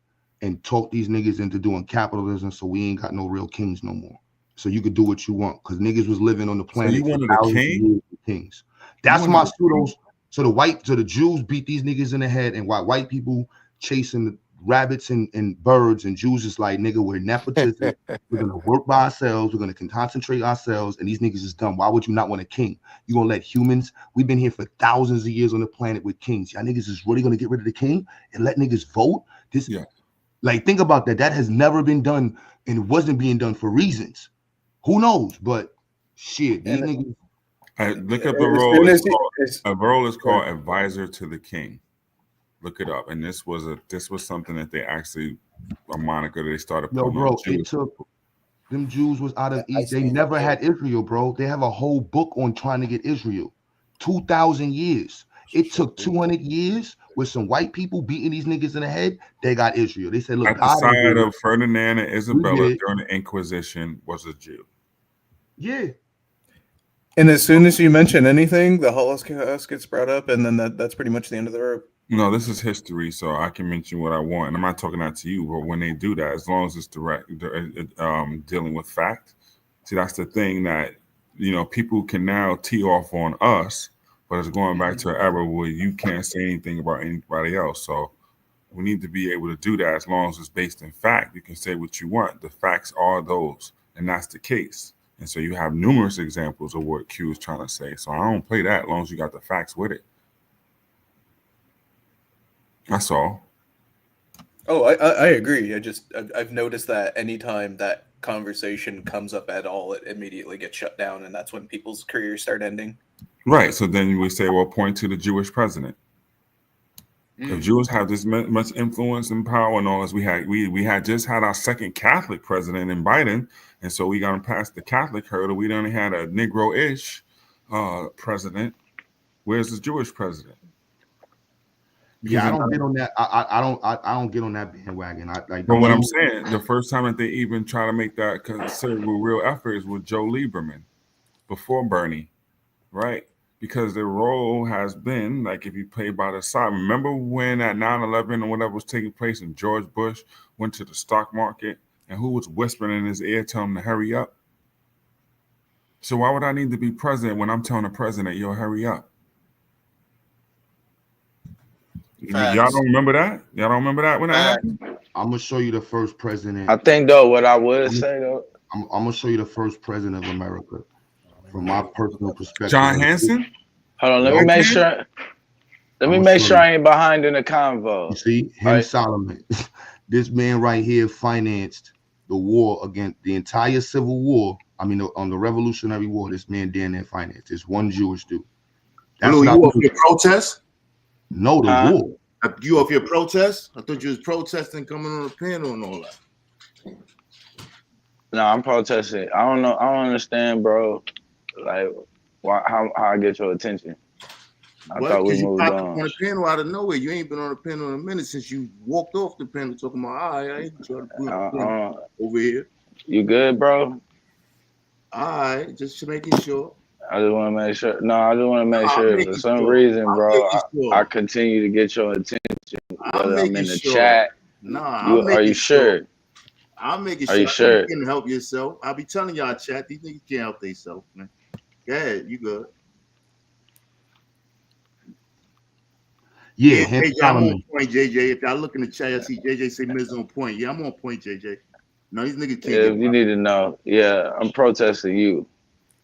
and talk these niggas into doing capitalism, so we ain't got no real kings no more. So you could do what you want, because niggas was living on the planet. So you wanted a king? Kings. That's my pseudos. So the Jews beat these niggas in the head, and white people chasing the rabbits and birds, and Jews is like, nigga, we're nepotism. We're gonna work by ourselves. We're gonna concentrate ourselves, and these niggas is dumb. Why would you not want a king? You gonna let humans? We've been here for thousands of years on the planet with kings. Y'all niggas is really gonna get rid of the king and let niggas vote? Like, think about that. That has never been done, and it wasn't being done for reasons. Who knows? But shit, these niggas. Look up the role. A role is called advisor to the king. Look it up. And this was something that they actually, a moniker they started putting on. Bro, it took them Jews was out of East. They never had Israel, bro. They have a whole book on trying to get Israel. 2,000 years. It took 200 years with some white people beating these niggas in the head. They got Israel. They said, look, at the side of Ferdinand and Isabella during the Inquisition was a Jew. Yeah. And as soon as you mention anything, the Holocaust gets brought up, and then that's pretty much the end of the road. No, this is history, so I can mention what I want. And I'm not talking that to you, but when they do that, as long as it's direct, dealing with fact, see, that's the thing that, people can now tee off on us, but it's going back to an era where you can't say anything about anybody else. So we need to be able to do that as long as it's based in fact. You can say what you want. The facts are those, and that's the case. And so you have numerous examples of what Q is trying to say. So I don't play that as long as you got the facts with it. That's all. Oh, I agree. I've noticed that anytime that conversation comes up at all, it immediately gets shut down, and that's when people's careers start ending. Right. So then we say, well, point to the Jewish president. If Jews have this much influence and power and all this, we had just had our second Catholic president in Biden, and so we got past the Catholic hurdle. We only had a Negro-ish president. Where's the Jewish president? Yeah, I don't get on that. I don't get on that bandwagon. But what I'm saying, the first time that they even try to make that considered a real effort is with Joe Lieberman before Bernie, right? Because the role has been, like, if you play by the side. Remember when at 9/11 or whatever was taking place and George Bush went to the stock market and who was whispering in his ear telling him to hurry up? So why would I need to be president when I'm telling the president, yo, hurry up? Facts. Y'all don't remember that? Y'all don't remember that when that happened? I'm gonna show you the first president. I think though, what I would say though, I'm gonna show you the first president of America from my personal perspective. John Hanson? Hold on, let me make sure. Let me make sure I ain't behind in the convo. You see, him, Solomon. This man right here financed the war against the entire Civil War. I mean, on the Revolutionary War, this man down there financed. This one Jewish dude. Hello, you off your protest? No, the war. You off your protest? I thought you was protesting coming on the panel and all that. No, I'm protesting. I don't know. I don't understand, bro. Like, how I get your attention? I thought we moved on. On the panel out of nowhere. You ain't been on the panel in a minute since you walked off the panel talking about, all right, I ain't trying to over here. You good, bro? All right, just making sure. I just want to make sure. No, I just want to make sure. For some reason, bro, I continue to get your attention, whether I'm in the chat. Are you sure? I'm making sure. Are you sure? You can help yourself. I'll be telling y'all, chat. These niggas can't help themselves, man. Go ahead, you good. Yeah, Yeah, him JJ, I'm on Solomon. point, JJ. If y'all look in the chat, I see JJ say Miz on point. Yeah, I'm on point, JJ. No, these niggas can't If get you need to know, yeah, I'm protesting you,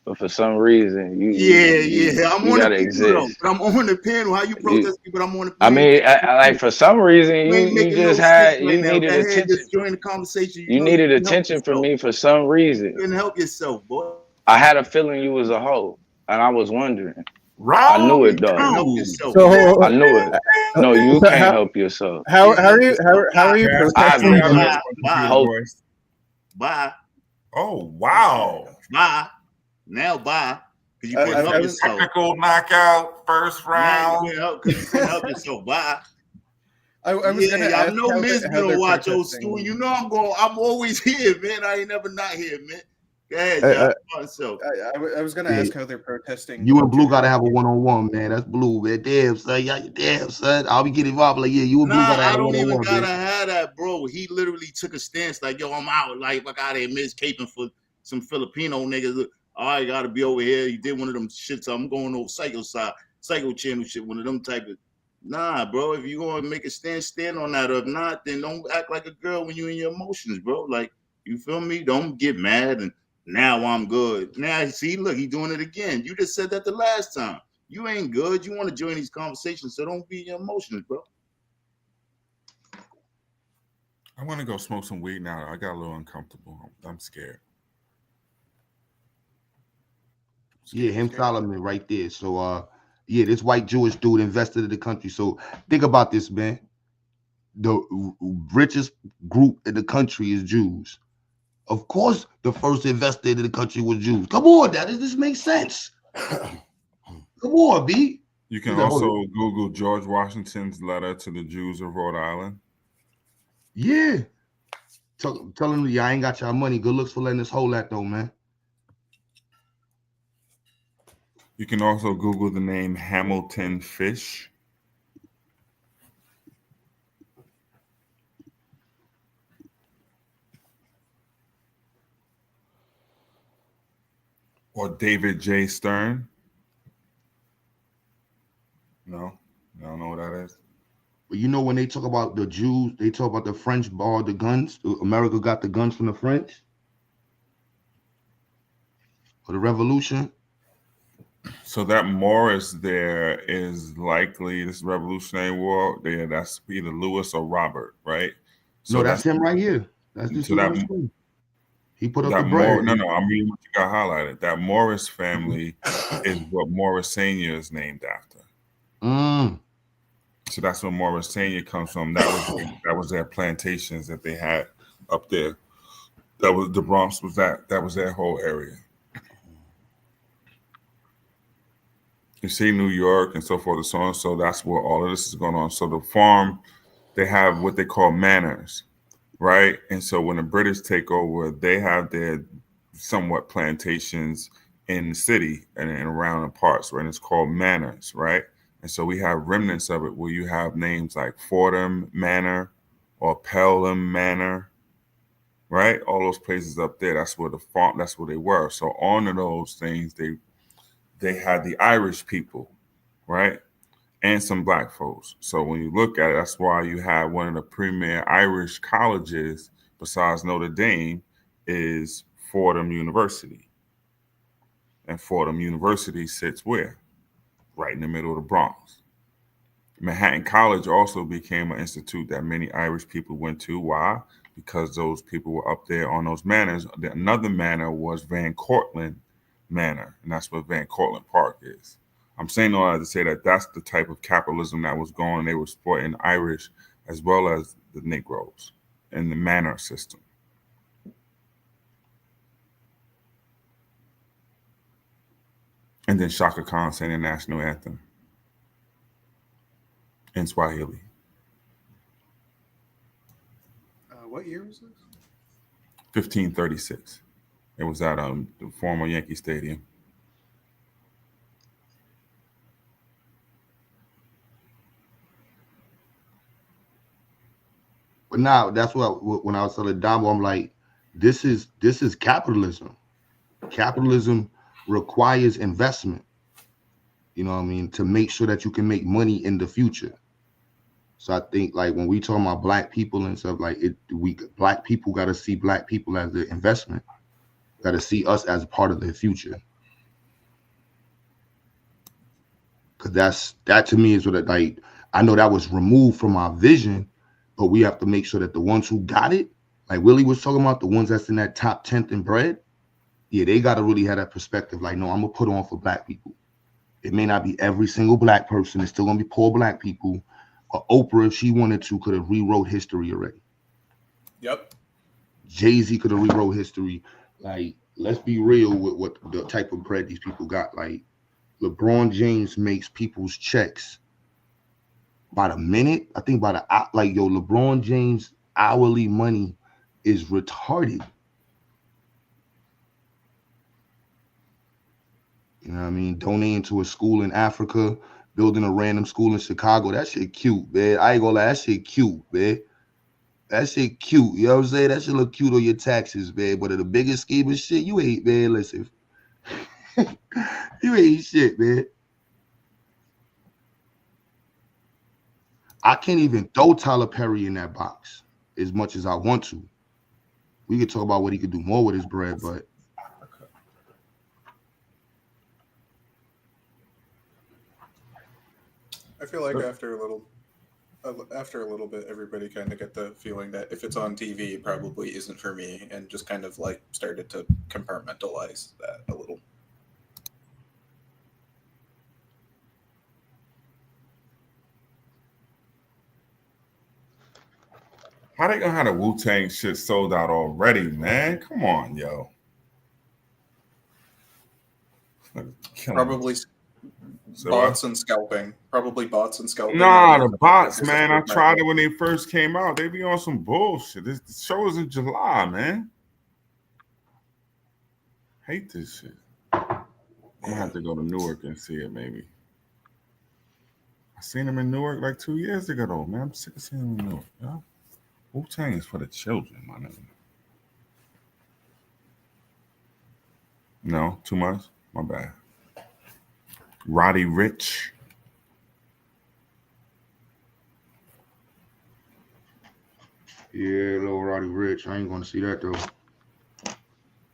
but for some reason, Yeah, I'm you on the gotta panel though. exist. But I'm on the panel. How you protest me? But I'm on the I panel. mean, like for some reason, You ain't you making no just sense had right you now. needed Go ahead, attention. just join the conversation. You You know you needed couldn't help attention from yourself. me for some You reason. couldn't help yourself, boy. I had a feeling you was a hoe, and I was wondering. I Round knew it You couldn't though. help two. yourself, man. I knew it. No, you So can't help yourself. how Can't help are you yourself. how are you Cass, I stay protesting? out of this Bye, fucking bye, computer, hope. boys. bye, Oh wow. bye. Now bye, because you I, couldn't I, help I was yourself. Technical knockout, first Now you round. couldn't help because you couldn't help yourself. Bye. I was Yeah, gonna y'all ask know Miz how gonna they're watch old Stu. You know I'm always here, man. I ain't never not here, man. Go ahead, John. So I was gonna Yeah, ask how they're protesting. you and Blue gotta gender have a one-on-one, man. That's Blue, man. Damn, son. Damn, son. I'll be getting involved. Like, yeah, you and Blue nah, gotta have I a don't even one-on-one, gotta man. have that, bro. He literally took a stance like, yo, I'm out. Like, fuck out of here, Miz caping for some Filipino niggas. Look, I gotta be over here. He did one of them shits. I'm going over Psycho Channel shit, one of them type of. Nah, bro. If you gonna make a stand on that. Or if not, then don't act like a girl when you in your emotions, bro. Like, you feel me? Don't get mad and now I'm good. Now see, look, he doing it again. You just said that the last time. You ain't good. You want to join these conversations, so don't be in your emotions, bro. I want to go smoke some weed now. I got a little uncomfortable. I'm scared. Yeah, him Solomon right there. So yeah, this white Jewish dude invested in the country. So think about this, man. The richest group in the country is Jews. Of course, the first investor in the country was Jews. Come on, this makes sense. Come on, B. You can also Google George Washington's letter to the Jews of Rhode Island. Yeah. Tell them, yeah, I ain't got y'all money. Good looks for letting this hole at though, man. You can also Google the name Hamilton Fish. Or David J. Stern. No, I don't know what that is. But you know when they talk about the Jews, they talk about the French borrowed the guns. America got the guns from the French for the revolution. So that Morris there is likely this Revolutionary War. Yeah, that's either Lewis or Robert, right? So No, that's him right here. That's this so that he put up that the bread. No, I'm reading what you got highlighted. That Morris family is what Morrisania is named after. So that's where Morrisania comes from. That was their plantations that they had up there. That was the Bronx. That was their whole area. You see New York and so forth and so on. So that's where all of this is going on. So the farm, they have what they call manors, right? And so when the British take over, they have their somewhat plantations in the city and around the parts, right? And it's called manors, right? And so we have remnants of it where you have names like Fordham Manor or Pelham Manor, right? All those places up there, that's where the farm, that's where they were. So on to those things, they had the Irish people, right? And some black folks. So when you look at it, that's why you have one of the premier Irish colleges besides Notre Dame is Fordham University. And Fordham University sits where? Right in the middle of the Bronx. Manhattan College also became an institute that many Irish people went to. Why? Because those people were up there on those manors. Another manor was Van Cortlandt Manor, and that's what Van Cortlandt Park is. I'm saying all that to say that that's the type of capitalism that was going. They were supporting Irish as well as the Negroes in the manor system. And then Shaka Khan sang the national anthem in Swahili. What year was this? 1536. It was at the former Yankee Stadium. But now that's what when I was telling Damo, I'm like, this is capitalism. Capitalism requires investment. You know what I mean? To make sure that you can make money in the future. So I think like when we talk about black people and stuff like it, black people got to see black people as the investment. Got to see us as a part of the future. Cause that to me is what it, like I know that was removed from our vision, but we have to make sure that the ones who got it, like Willie was talking about, the ones that's in that top 10th in bread, yeah, they got to really have that perspective. Like, no, I'm gonna put on for black people. It may not be every single black person. It's still gonna be poor black people. But Oprah, if she wanted to, could have rewrote history already. Yep. Jay-Z could have rewrote history. Like, let's be real with what the type of bread these people got. Like, LeBron James makes people's checks by the minute. I think by the like, yo, LeBron James hourly money is retarded. You know what I mean? Donating to a school in Africa, building a random school in Chicago. That shit cute, man. I ain't gonna lie, that shit cute, man. That shit cute. You know what I'm saying? That shit look cute on your taxes, man. But in the biggest scheme of shit, you ain't, man. Listen. You ain't shit, man. I can't even throw Tyler Perry in that box as much as I want to. We could talk about what he could do more with his bread, but I feel like after a little bit, everybody kind of get the feeling that if it's on TV, it probably isn't for me, and just kind of like started to compartmentalize that a little. How they gonna have the Wu-Tang shit sold out already, man? Come on, yo. Probably bots and scalping. Probably bots and scalping. Nah, the bots, man. I tried it when they first came out. They be on some bullshit. This the show is in July, man. Hate this shit. I'm gonna have to go to Newark and see it, maybe. I seen him in Newark like 2 years ago, though, man. I'm sick of seeing him in Newark. Yo. Wu-Tang is for the children, my nigga. No, too much? My bad. Roddy Ricch. yeah, little Roddy Ricch. I ain't gonna see that though.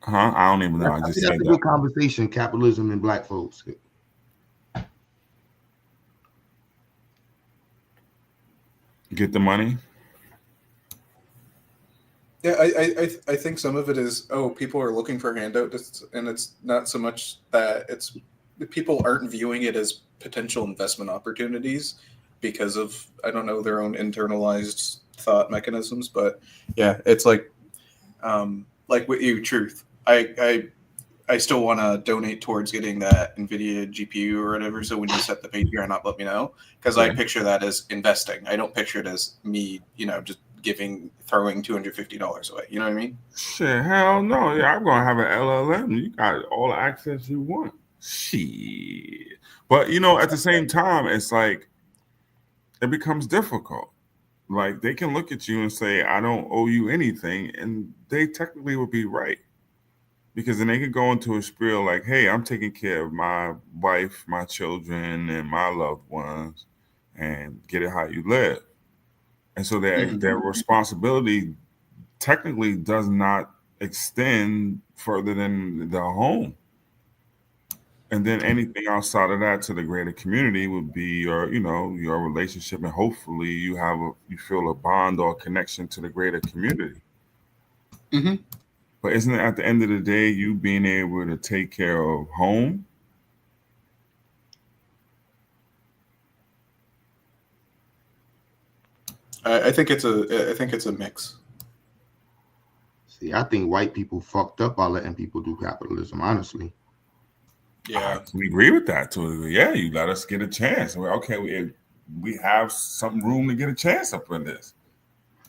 Huh? I don't even know. I just think that's a good conversation. Capitalism and black folks. Get the money. Yeah, I think some of it is, people are looking for handouts, and it's not so much that it's people aren't viewing it as potential investment opportunities because of, I don't know, their own internalized thought mechanisms. But yeah, it's like with you, Truth. I still want to donate towards getting that NVIDIA GPU or whatever. So when you set the Patreon up, let me know, because I picture that as investing. I don't picture it as me, just throwing $250 away. You know what I mean? Shit, hell no. Yeah, I'm gonna have an LLM. You got all the access you want. Shit. But at the same time, it's like it becomes difficult. Like they can look at you and say, I don't owe you anything, and they technically would be right. Because then they could go into a spiel like, hey, I'm taking care of my wife, my children, and my loved ones, and get it how you live. And so their responsibility technically does not extend further than the home. And then anything outside of that to the greater community would be your relationship, and hopefully you feel a bond or a connection to the greater community. Mm-hmm. But isn't it at the end of the day you being able to take care of home? I think it's a mix. See, I think white people fucked up by letting people do capitalism, honestly. Yeah, we agree with that too. Yeah, you let us get a chance. Okay, we have some room to get a chance up in this,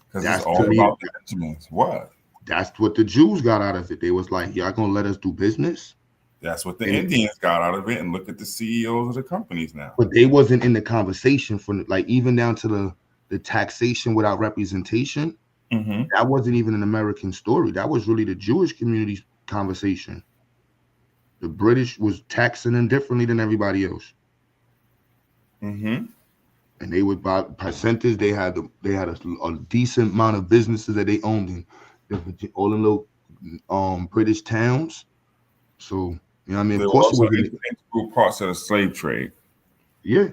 because it's all about the Benjamins. What? That's what the Jews got out of it. They was like, y'all gonna let us do business? That's what the Indians got out of it. And look at the CEOs of the companies now. But they wasn't in the conversation for even down to the taxation without representation. Mm-hmm. That wasn't even an American story. That was really the Jewish community's conversation. The British was taxing them differently than everybody else. Mm-hmm. And they would buy percentage. They had a decent amount of businesses that they owned in all the little British towns. So you know what I mean. They Of were course, it also was integral parts of the slave trade. Yeah,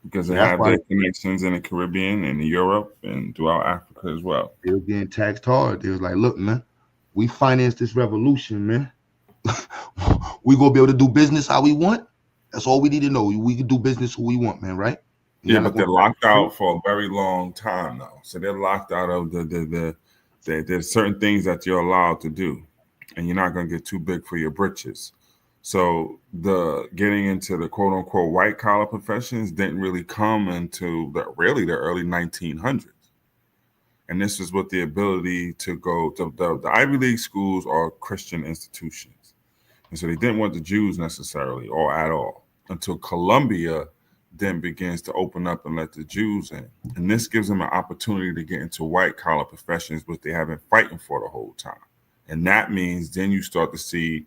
because so they that's have why their connections in the Caribbean and Europe and throughout Africa as well. they were getting taxed hard. They was like, "Look, man, we financed this revolution, man. We gonna be able to do business how we want. That's all we need to know. We can do business who we want, man. Right? Yeah, but they're locked out for a very long time though. So they're locked out of there's certain things that you're allowed to do, and you're not going to get too big for your britches. So the getting into the quote unquote white collar professions didn't really come into the early 1900s. And this was with the ability to go to the Ivy League schools are Christian institutions. And so they didn't want the Jews necessarily or at all until Columbia then begins to open up and let the Jews in. And this gives them an opportunity to get into white collar professions, which they have been fighting for the whole time. And that means then you start to see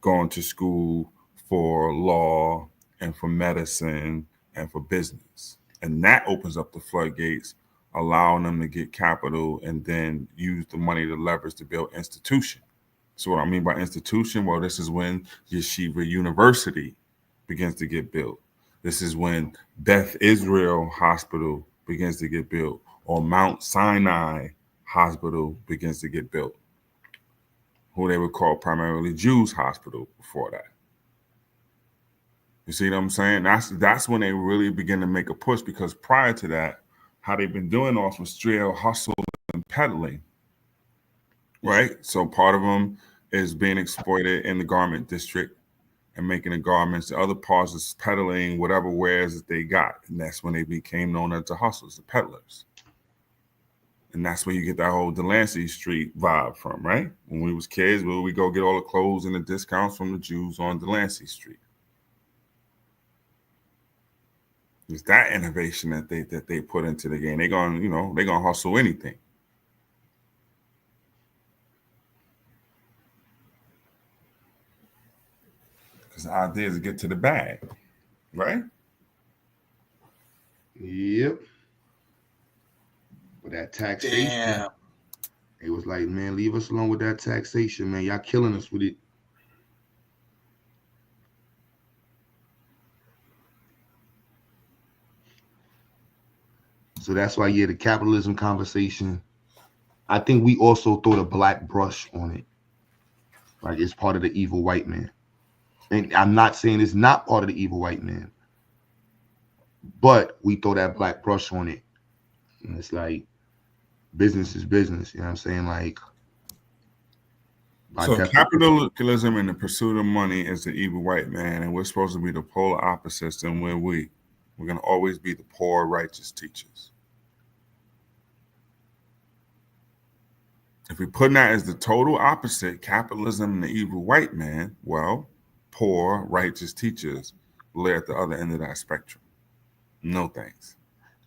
going to school for law and for medicine and for business. And that opens up the floodgates, allowing them to get capital and then use the money to leverage to build institution. So what I mean by institution, well, this is when Yeshiva University begins to get built. This is when Beth Israel Hospital begins to get built, or Mount Sinai Hospital begins to get built, who they would call primarily Jews Hospital before that. You see what I'm saying? That's when they really begin to make a push, because prior to that, how they've been doing all from straight hustle and peddling, right? So part of them is being exploited in the garment district and making the garments. The other parts is peddling whatever wares that they got. And that's when they became known as the hustlers, the peddlers. And that's where you get that whole Delancey Street vibe from, right? When we was kids, we go get all the clothes and the discounts from the Jews on Delancey Street. It's that innovation that they put into the game. They're gonna hustle anything. Because the idea is to get to the bag, right? Yep. But that taxation, Damn. it was like, man, leave us alone with that taxation, man. Y'all killing us with it. So that's why, yeah, the capitalism conversation, I think we also throw the black brush on it. Like it's part of the evil white man. And I'm not saying it's not part of the evil white man, but we throw that black brush on it. And it's like, business is business. You know what I'm saying? Like, so capitalism and the pursuit of money is the evil white man, and we're supposed to be the polar opposites. And we're going to always be the poor, righteous teachers. If we're putting that as the total opposite, capitalism and the evil white man, well, poor, righteous teachers lay at the other end of that spectrum. No thanks.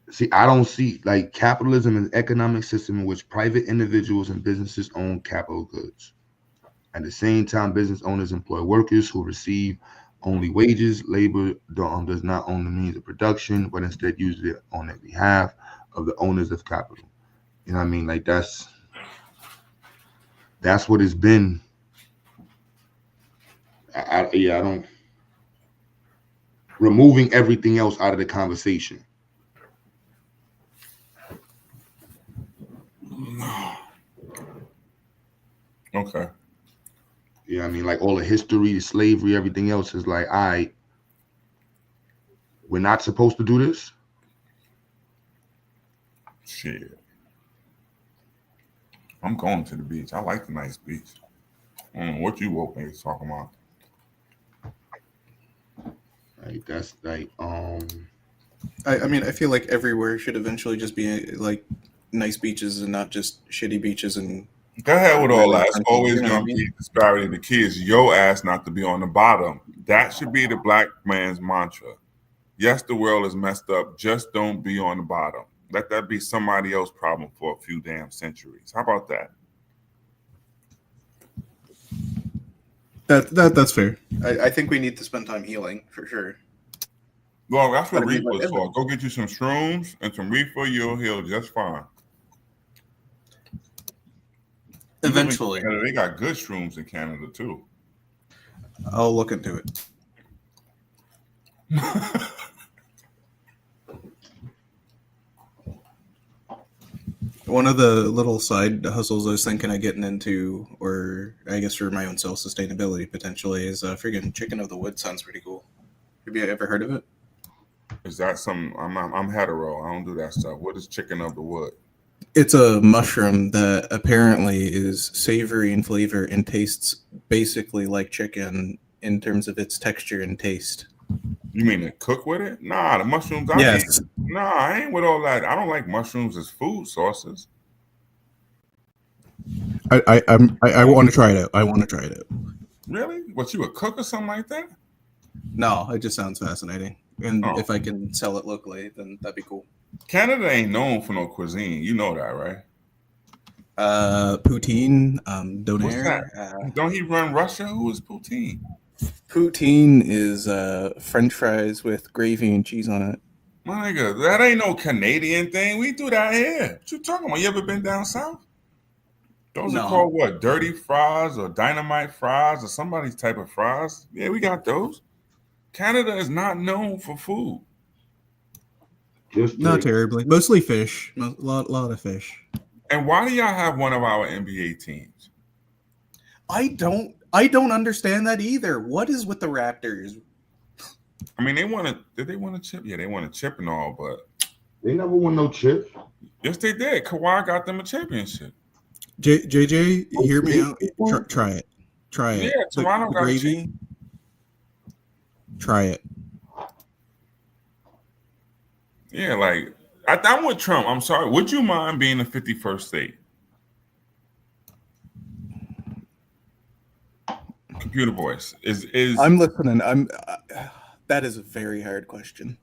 See, I don't see, like, capitalism is an economic system in which private individuals and businesses own capital goods. At the same time, business owners employ workers who receive only wages. Labor does not own the means of production, but instead uses it on the behalf of the owners of capital. You know what I mean? Like, that's what it's been. I don't. Removing everything else out of the conversation. Okay. Yeah, I mean, like all the history, the slavery, everything else is like, all right, we're not supposed to do this. Shit. I'm going to the beach. I like the nice beach. What you woke me talking about? Like that's like I mean, I feel like everywhere should eventually just be like nice beaches and not just shitty beaches. And go ahead with all that. It's country, always you know going to be disparity. The key is your ass not to be on the bottom. That should be the black man's mantra. Yes, the world is messed up. Just don't be on the bottom. Let that be somebody else's problem for a few damn centuries. How about that? That's fair. I think we need to spend time healing for sure. Well, that's what But I mean, reefer is for. Go get you some shrooms and some reefer. You'll heal just fine. Eventually, they got good shrooms in Canada too. I'll look into it. One of the little side hustles I was thinking of getting into, or I guess for my own self-sustainability potentially, is friggin' chicken of the wood. Sounds pretty cool. Have you ever heard of it? Is that some? I'm hetero. I don't do that stuff. What is chicken of the wood? It's a mushroom that apparently is savory in flavor and tastes basically like chicken in terms of its texture and taste. You mean to cook with it? Nah, the mushrooms I Yes. eat. Nah, I ain't with all that. I don't like mushrooms as food sources. I want to try it out. I want to try it out. Really? What, you a cook or something like that? No, it just sounds fascinating. And if I can sell it locally, then that'd be cool. Canada ain't known for no cuisine. You know that, right? Poutine, What's doner. that? Don't he run Russia? Who is poutine? Poutine is French fries with gravy and cheese on it. My nigga, that ain't no Canadian thing. We do that here. What you talking about? You ever been down south? Those No. are called what? Dirty fries or dynamite fries or somebody's type of fries? Yeah, we got those. Canada is not known for food. Not terribly. Mostly fish. A lot of fish. And why do y'all have one of our NBA teams? I don't understand that either. What is with the Raptors? I mean, did they win a chip? Yeah, they won a chip and all, but they never won no chip. Yes, they did. Kawhi got them a championship. JJ, hear me out. Try it. Try it. Yeah, Toronto the got a gravy. chip. Try it. Yeah, like I'm with Trump. I'm sorry. Would you mind being the 51st state? Computer voice is. I'm listening. That is a very hard question.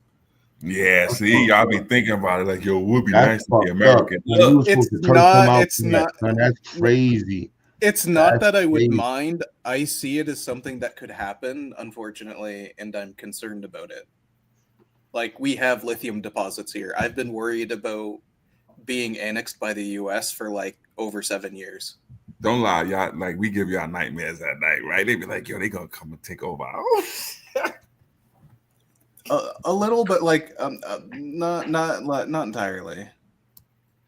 Yeah, see, y'all be thinking about it like, yo, it would be nice to be fucked American. Look, It's not. Man, that's crazy. It's not That's that I would crazy. mind. I see it as something that could happen, unfortunately, and I'm concerned about it. Like, we have lithium deposits here. I've been worried about being annexed by the US for like over 7 years. Don't lie, y'all. Like, we give y'all nightmares at night, right? They be like, yo, they gonna come and take over. A little, but like not entirely.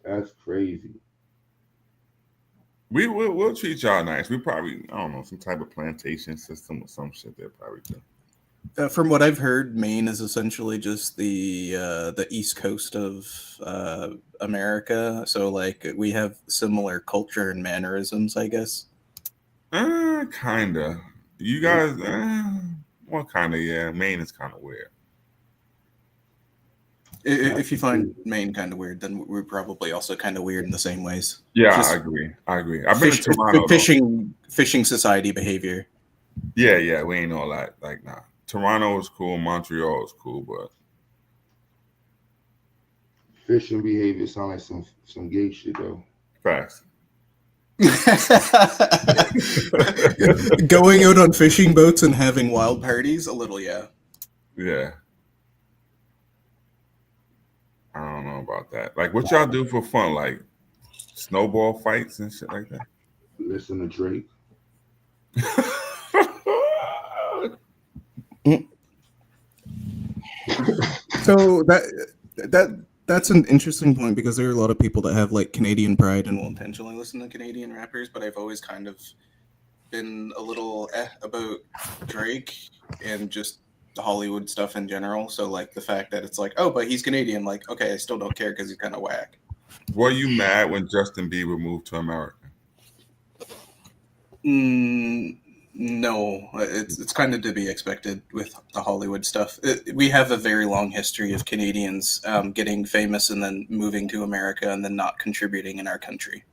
That's crazy. We'll treat y'all nice. We probably, I don't know, some type of plantation system or some shit they'll probably do. From what I've heard, Maine is essentially just the east coast of America. So like we have similar culture and mannerisms, I guess. Kinda. You guys, well, kinda, yeah. Maine is kind of weird. If you find Maine kind of weird, then we're probably also kind of weird in the same ways. Yeah, Just I agree. I've been to Toronto. Fishing society behavior. Yeah, we ain't all that. Like, nah. Toronto is cool. Montreal is cool, but Fishing behavior sound like some gay shit though. Facts. Going out on fishing boats and having wild parties, a little, yeah. Yeah. I don't know about that. Like, what y'all do for fun? Like, snowball fights and shit like that? Listen to Drake. So that's an interesting point because there are a lot of people that have like Canadian pride and will intentionally listen to Canadian rappers, but I've always kind of been a little about Drake and just the Hollywood stuff in general. So like the fact that it's like, oh, but he's Canadian, like, okay, I still don't care because he's kind of whack. Were you mad when Justin Bieber moved to America? No, it's kind of to be expected with the Hollywood stuff. We have a very long history of Canadians getting famous and then moving to America and then not contributing in our country.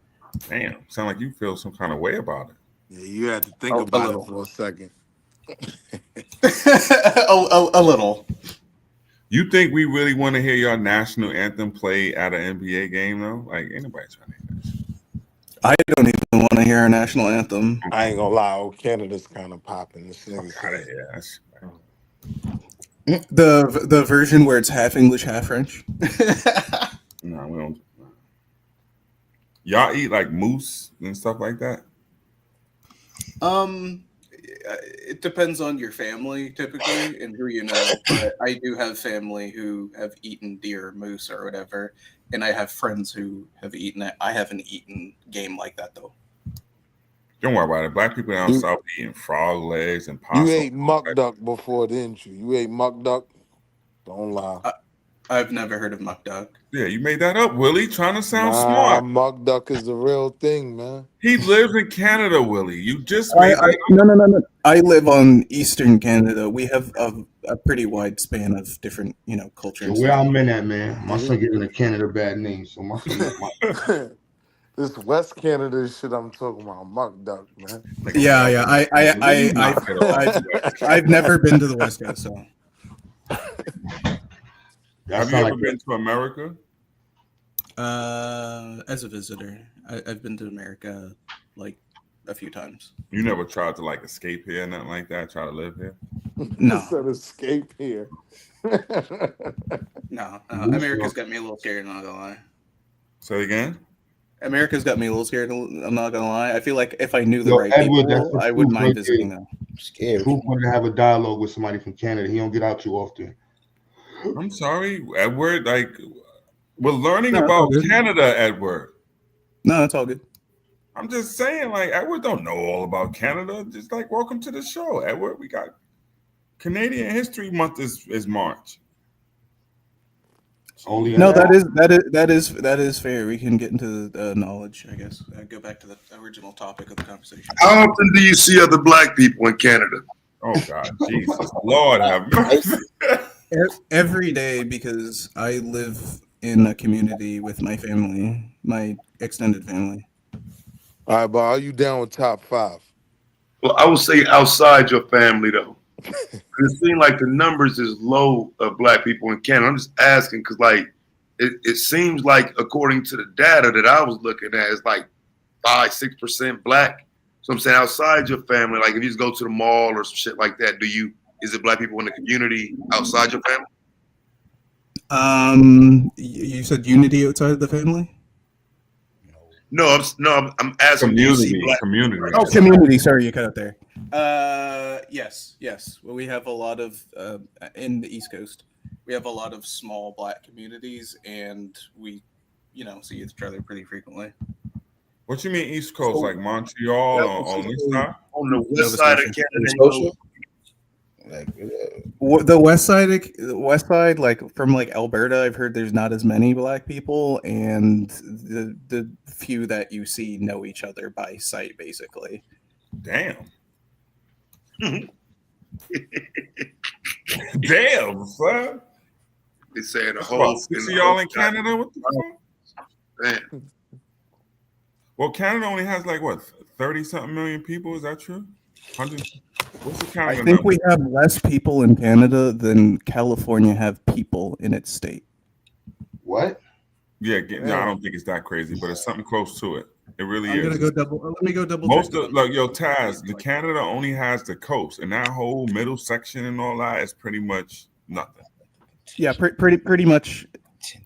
Damn, sound like you feel some kind of way about it. Yeah, you had to think about it for a second. a little. You think we really want to hear your national anthem play at an NBA game though? Like, ain't nobody trying to hear that shit. I don't even want to hear our national anthem? I ain't gonna lie, old Canada's kind of popping. This nigga said. The version where it's half English, half French. No, we don't. Y'all eat like moose and stuff like that? It depends on your family typically and who you know, but I do have family who have eaten deer or moose or whatever, and I have friends who have eaten it. I haven't eaten game like that though. Don't worry about it. Black people down south eating frog legs and possum. You ate muck duck before, didn't you? You ate muck duck? Don't lie. I've never heard of muck duck. Yeah, you made that up, Willie, trying to sound Nah, smart. muck duck is the real thing, man. He lives in Canada, Willie. You just made that up. No. I live on Eastern Canada. We have a pretty wide span of different, cultures. So where I'm in at, man, my son giving a Canada bad name. So my This West Canada shit I'm talking about, muck duck, man. Yeah. I've never been to the West Coast, so. Have you ever been to America? As a visitor, I've been to America like a few times. You never tried to like escape here, nothing like that. Try to live here? No. Said escape here. No, America's got me a little scared. I'm not gonna lie. Say again. America's got me a little scared. I'm not gonna lie. I feel like if I knew the Yo, right Edward, that's people, the I wouldn't proof mind right visiting there. them. Scared. Who wanted to have a dialogue with somebody from Canada? He don't get out too often. I'm sorry, Edward. Like, we're learning No, it's about all good. Canada, Edward. No, it's all good. I'm just saying, like, Edward don't know all about Canada. Just like, welcome to the show, Edward. We got Canadian History Month is March. Only No, that is fair. We can get into the knowledge, I guess. Go back to the original topic of the conversation. How often do you see other black people in Canada? Oh God, Jesus, Lord have mercy. Every day, because I live in a community with my family, my extended family. All right, but are you down with top 5? Well, I would say outside your family, though. It seems like the numbers is low of black people in Canada. I'm just asking because, like, it seems like according to the data that I was looking at, it's like 5-6% black. So I'm saying outside your family, like if you just go to the mall or some shit like that, is it black people in the community outside your family? You said unity outside the family? No, I'm asking. Community. Oh, community. Sorry, you cut out there. Yes. Well, we have a lot of in the East Coast. We have a lot of small black communities, and we, see each other pretty frequally. What you mean East Coast, like Montreal or on this side? On the west side of Canada. The west side, like from like Alberta, I've heard there's not as many black people, and the few that you see know each other by sight, basically. Damn. Damn, son. They say the That's whole. about 60 y'all in Canada. What the fuck? Man. Well, Canada only has like what 30-something million people. Is that true? 100. What's the Canada I think number? we have less people in Canada than California have people in its state. What? Yeah, no, I don't think it's that crazy, but it's something close to it. It really I'm is. gonna go double. Let me go double. Most check. of like Taz, the Canada only has the coast, and that whole middle section and all that is pretty much nothing. Yeah, pretty much.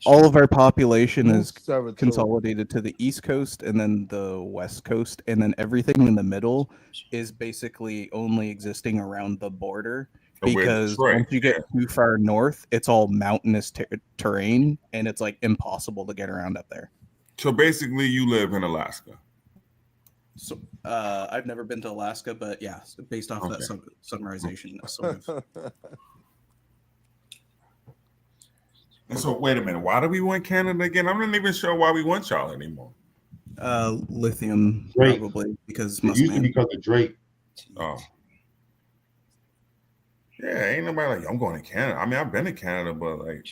All of our population is consolidated to the East Coast and then the West Coast, and then everything in the middle is basically only existing around the border. Because once you get too far north, it's all mountainous terrain, and it's like impossible to get around up there. So basically, you live in Alaska. So I've never been to Alaska, but yeah, based off that summarization, sort of. So wait a minute, why do we want Canada again? I'm not even sure why we want y'all anymore. Lithium, Drake. probably because It used to be because of Drake. Oh. Yeah, ain't nobody like, I'm going to Canada. I mean, I've been to Canada, but like,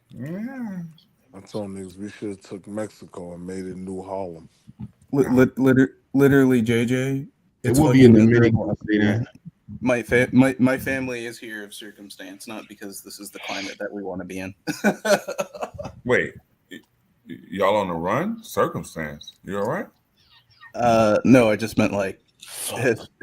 yeah. I told niggas we should have took Mexico and made it New Harlem. Literally, JJ. It will be in the middle. My family is here of circumstance, not because this is the climate that we want to be in. Wait, y'all on the run? Circumstance. You all right? No, I just meant like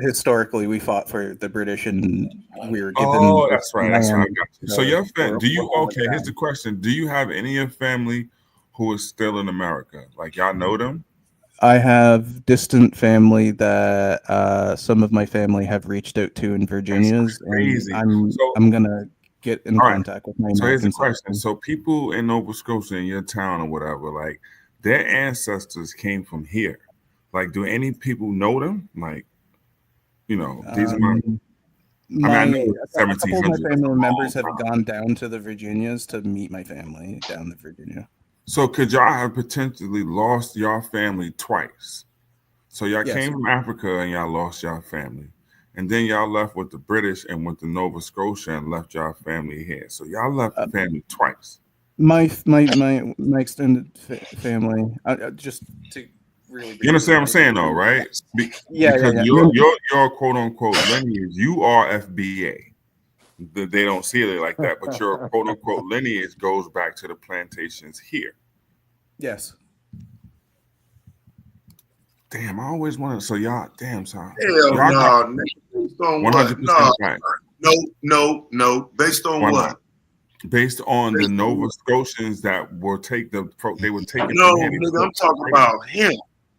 historically we fought for the British and we were given. Oh, that's right. That's right. I land, got you. So your do you we're okay? Here's the question: do you have any of your family who is still in America? Like y'all know them? I have distant family that some of my family have reached out to in Virginia's, crazy. and I'm gonna get in All right. contact with my So here's the American question: citizen. so people in Nova Scotia, in your town or whatever, like their ancestors came from here. Like, do any people know them? Like, you know, these are my. I know A couple of my 1700s. family members have gone down to the Virginias to meet my family down in Virginia. So could y'all have potentially lost your family twice? So y'all Yes. came from Africa and y'all lost y'all family. And then y'all left with the British and went to Nova Scotia and left y'all family here. So y'all left family twice. My extended family, just to really. You understand what I'm saying, though, right? Yeah. Because your quote unquote lineage, you are FBA. They don't see it like that, but your quote unquote lineage goes back to the plantations here. Yes. Damn, I always wanted. So y'all, damn, sorry. Hell y'all no. Based on what? 100% back. No. Based on Why what? not? Based on the Nova Scotians that will take they would take it. No, from here. nigga, I'm talking about him.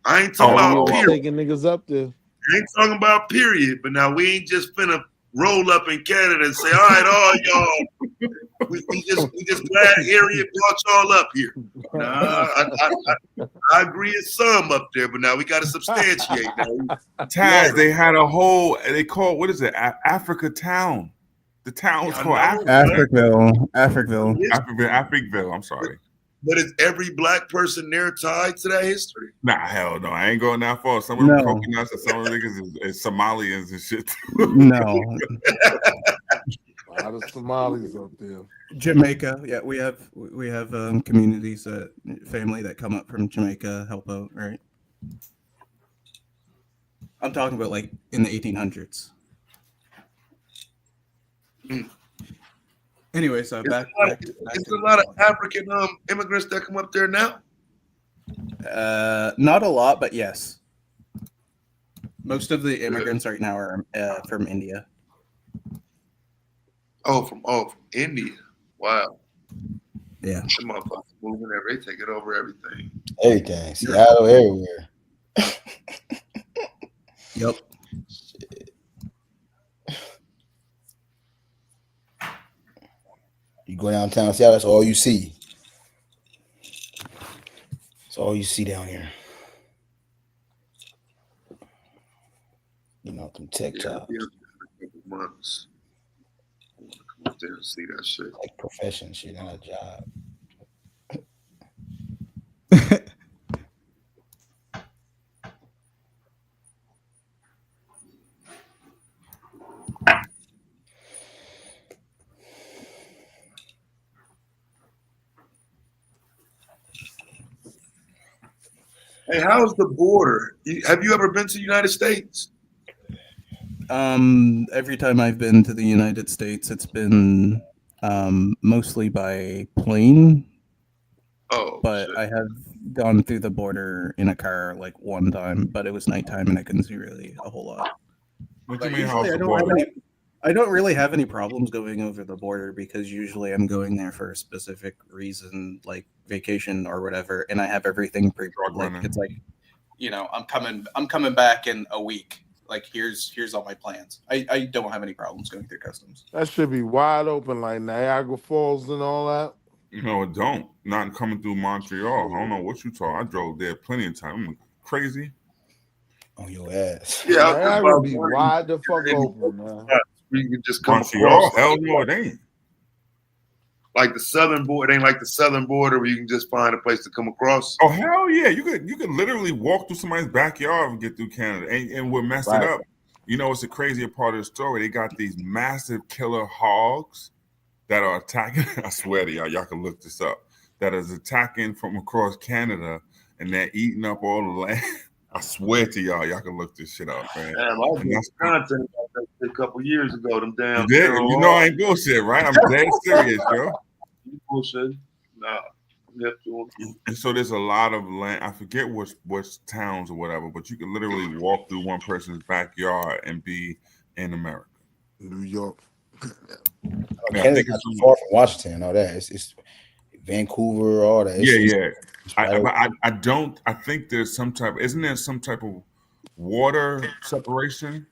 I ain't talking about period. Taking niggas up there. I ain't talking about period. But now we ain't just finna roll up in Canada and say, all right, all y'all, we just glad area brought y'all up here. Nah, I agree it's some up there, but now we got to substantiate that. Taz, they had a whole, they called, what is it, Africa Town. The town was called Africville. Africville, I'm sorry. But is every black person there tied to that history? Nah, hell no. I ain't going that far. Some of them coconuts and some of them niggas is Somalians and shit. No. A lot of Somalis up there. Jamaica, yeah, we have communities family that come up from Jamaica help out, right? I'm talking about like in the 1800s. Anyway, so back There's a lot of African immigrants that come up there now. Not a lot, but yes. Most of the immigrants right now are from India. From India. Wow. Yeah. Them motherfuckers moving there. They take it over everything. Everything. Seattle, everywhere. Yep. You go downtown Seattle, that's all you see. That's all you see down here. You know, them tech jobs. Months. I want to come up there and see that shit. Like profession shit, not a job. Hey, how's the border? Have you ever been to the United States? Every time I've been to the United States, it's been mostly by plane. But shit. I have gone through the border in a car like one time, but it was nighttime and I couldn't see really a whole lot. What do you mean, how's the border? I don't really have any problems going over the border because usually I'm going there for a specific reason, like vacation or whatever, and I have everything like it's like, you know, I'm coming back in a week. Like here's all my plans. I don't have any problems going through customs. That should be wide open, like Niagara Falls and all that. No, it don't. Not coming through Montreal. I don't know what you talking. I drove there plenty of time. I'm crazy. On your ass. Yeah, Niagara be wide the fuck open, man. You can just come Montreal, across. hell no, it ain't. Like the southern border, it ain't like the southern border where you can just find a place to come across. Oh hell yeah, you could literally walk through somebody's backyard and get through Canada. And what messed it up, you know, it's a crazier part of the story. They got these massive killer hogs that are attacking. I swear to y'all can look this up. That is attacking from across Canada, and they're eating up all the land. I swear to y'all can look this shit up, man. Damn, I was in content about that shit a couple years ago. Them damn. You did? You know I ain't bullshit, right? I'm dead serious, yo. You bullshit? Nah. And so there's a lot of land. I forget which towns or whatever, but you can literally walk through one person's backyard and be in America. New York. Canada's not too far from Washington. All that. It's Vancouver. All that. I think there's some type. Isn't there some type of water separation,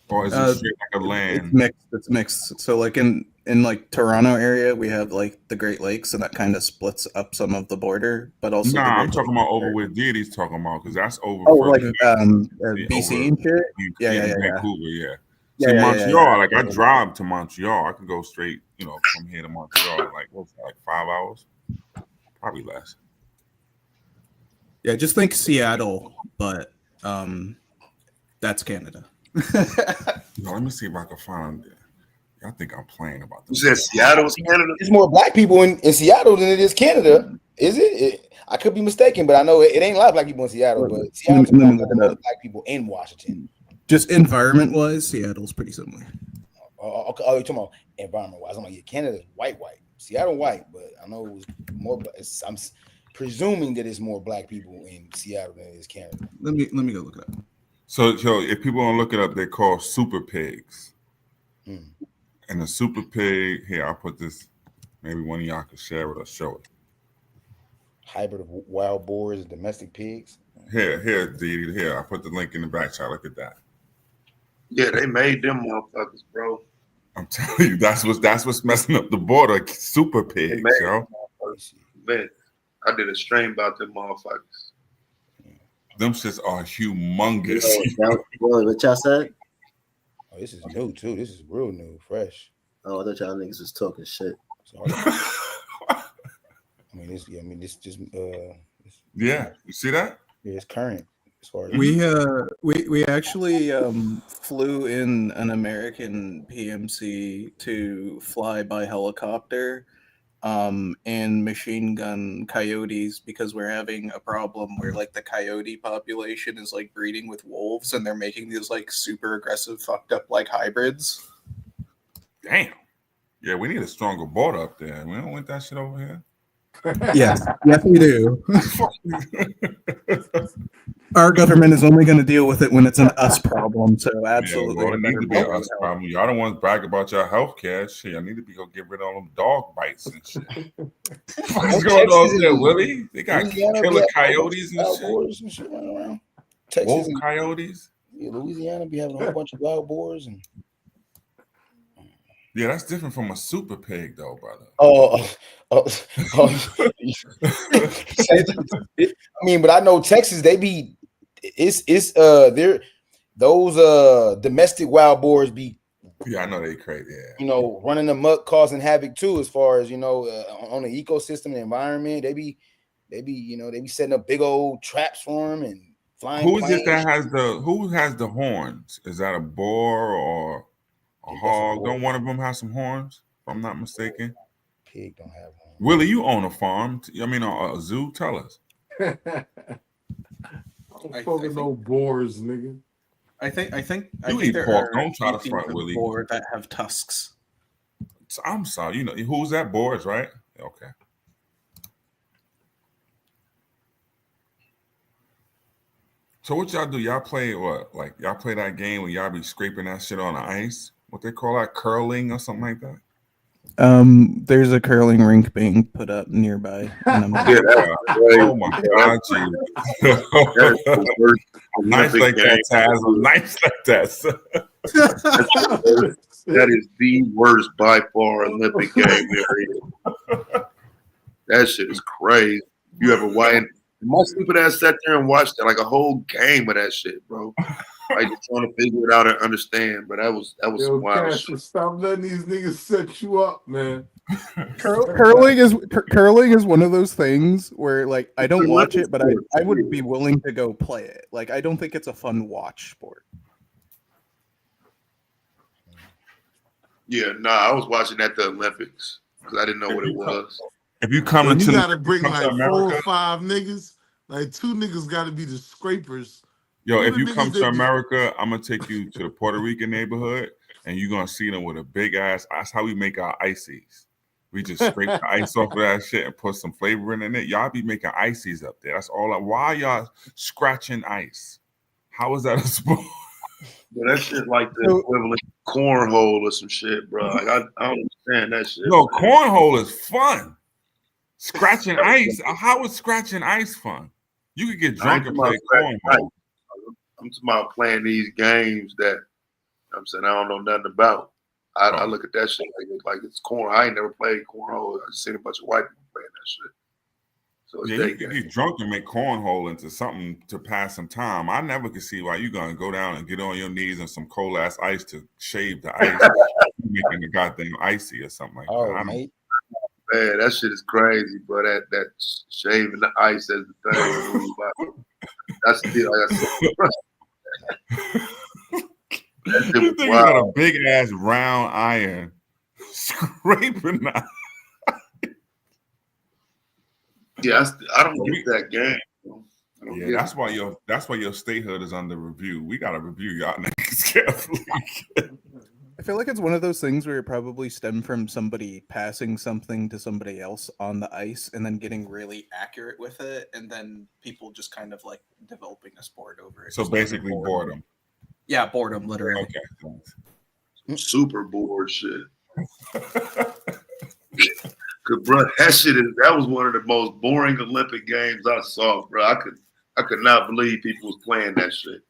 or is it straight like a land? It's mixed. So like in like Toronto area, we have like the Great Lakes, and that kind of splits up some of the border. But also, I'm talking about over where Deity's talking about, because that's over. Like BC and shit. Yeah. Vancouver, So Montreal, like I drive to Montreal, I can go straight, from here to Montreal, like 5 hours, probably less. Yeah, just think Seattle, but that's Canada. Let me see if I can find it. I think I'm playing about this. You said Seattle's Canada? There's more black people in Seattle than it is Canada. Is it? I could be mistaken, but I know it ain't a lot of black people in Seattle, but Seattle's more black people in Washington. Just environment-wise, Seattle's pretty similar. Oh, you're talking about environment-wise. I'm like, Canada's white. Seattle white, but I know it was more. I'm presuming that it's more black people in Seattle than it is Canada. Let me go look it up. So if people don't look it up, they're called super pigs. And the super pig, here, I'll put this, maybe one of y'all can share it or show it. Hybrid of wild boars and domestic pigs. Here, I put the link in the back chat. Look at that. Yeah, they made them motherfuckers, bro. I'm telling you, that's what's messing up the border. Super pigs, yo. Man, I did a stream about them motherfuckers. Them shits are humongous. What y'all said? Oh, this is new too. This is real new, fresh. Oh, I thought y'all niggas was talking shit. It's just yeah. You see that? Yeah, it's current. As far as We actually flew in an American PMC to fly by helicopter and machine gun coyotes, because we're having a problem where like the coyote population is like breeding with wolves, and they're making these like super aggressive, fucked up like hybrids. Damn. Yeah, we need a stronger border up there. We don't want that shit over here. Yes, we do. Our government is only going to deal with it when it's an us problem. So absolutely, it needs to be an us problem. Y'all don't want to brag about your health care. Shit, I need to be go get rid of all them dog bites and shit. What's going on there, Willie? They got killer coyotes and shit running around. Wolf coyotes. Yeah, Louisiana be having a whole bunch of wild boars and. Yeah, that's different from a super pig, though, brother. I mean, but I know Texas, they be they're those domestic wild boars be. Yeah, I know they crazy. Yeah, running amok, causing havoc too, as far as on the ecosystem, the environment. They be setting up big old traps for them and flying. Who is it that has the horns? Is that a boar or a hog? Don't one of them have some horns? If I'm not mistaken. Pig don't have horns. Willie, you own a farm. I mean, a zoo. Tell us. I don't fucking no boars, nigga. I think you eat there pork. are Don't try to front, Willie. Boar that have tusks. I'm sorry. Who's that? Boars, right? Okay. So what y'all do? Y'all play what? Like y'all play that game where y'all be scraping that shit on the ice? What they call that, curling or something like that? There's a curling rink being put up nearby. And oh my god, nice like that, Taz. Nice like that. That is the worst by far Olympic game ever. That shit is crazy. You ever watch? My stupid ass sat there and watched it like a whole game of that shit, bro. Like just trying to figure it out and understand, but that was some wild shit. Stop letting these niggas set you up, man. Curling is one of those things where like I don't watch it, but I would be willing to go play it. Like I don't think it's a fun watch sport. Yeah, I was watching at the Olympics because I didn't know what it was. If you come into, you gotta bring like 4 or 5 niggas. Like 2 niggas gotta be the scrapers. Yo, if you come to America, I'm gonna take you to the Puerto Rican neighborhood, and you're gonna see them with a big ass. That's how we make our ices. We just scrape the ice off of that shit and put some flavoring in it. Y'all be making ices up there. That's all. Why y'all scratching ice? How is that a sport? But that shit like the equivalent of cornhole or some shit, bro. Like, I don't understand that shit. No, cornhole is fun. Scratching ice. How is scratching ice fun? You could get drunk and play cornhole. I'm talking about playing these games that I'm saying I don't know nothing about. I look at that shit like it's corn. I ain't never played cornhole. I just seen a bunch of white people playing that shit. So it's Yeah, you could get drunk and make cornhole into something to pass some time. I never could see why you gonna go down and get on your knees in some cold ass ice to shave the ice, making the goddamn icy or something like that. Mate. Man, that shit is crazy, bro. That shaving the ice as the thing. That's still This nigga got a big ass round iron scraping that. Yeah, I don't get that game. Yeah, that's why your statehood is under review. We gotta review y'all niggas carefully. I feel like it's one of those things where it probably stemmed from somebody passing something to somebody else on the ice and then getting really accurate with it, and then people just kind of like developing a sport over it. So basically boredom. Yeah, boredom, literally. Okay. Super bored shit. Cause bro, that was one of the most boring Olympic games I saw, bro. I could not believe people was playing that shit.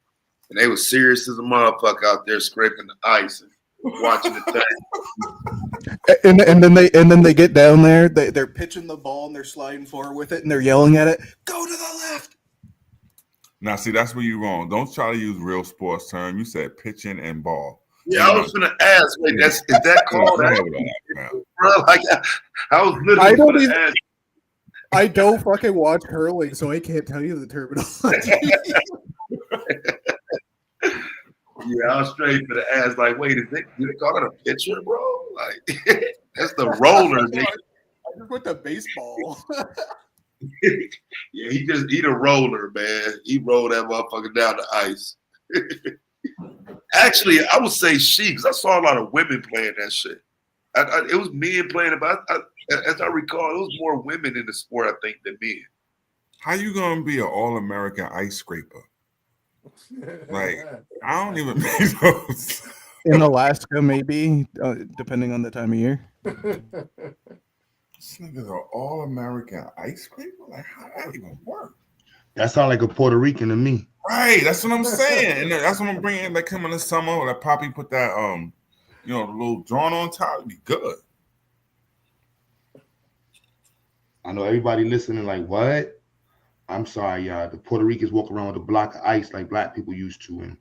And they was serious as a motherfucker out there scraping the ice and watching the thing. And then they get down there, they're pitching the ball and they're sliding forward with it and they're yelling at it, go to the left. Now, see, that's where you're wrong. Don't try to use real sports term. You said pitching and ball. Yeah, I was gonna ask. Wait, is that called that? Bro, like I was literally gonna ask. I don't fucking watch curling, so I can't tell you the terminology. Yeah, I was straight for the ass. Like, wait, do they call it a pitcher, bro? Like, that's the roller. I just went to baseball. Yeah, he the roller, man. He rolled that motherfucker down the ice. Actually, I would say she, because I saw a lot of women playing that shit. It was men playing it, but as I recall, it was more women in the sport, I think, than men. How you gonna be an all-American ice scraper? Like, I don't even make those. In Alaska, maybe, depending on the time of year. This nigga's an all-American ice scraper? Like, how that even work? That sound like a Puerto Rican to me. Right, that's what I'm saying. And that's what I'm bringing. Like, come in the summer, or like Poppy put that, the little drawn on top, it'd be good. I know everybody listening like, what? I'm sorry, y'all. The Puerto Ricans walk around with a block of ice like black people used to, and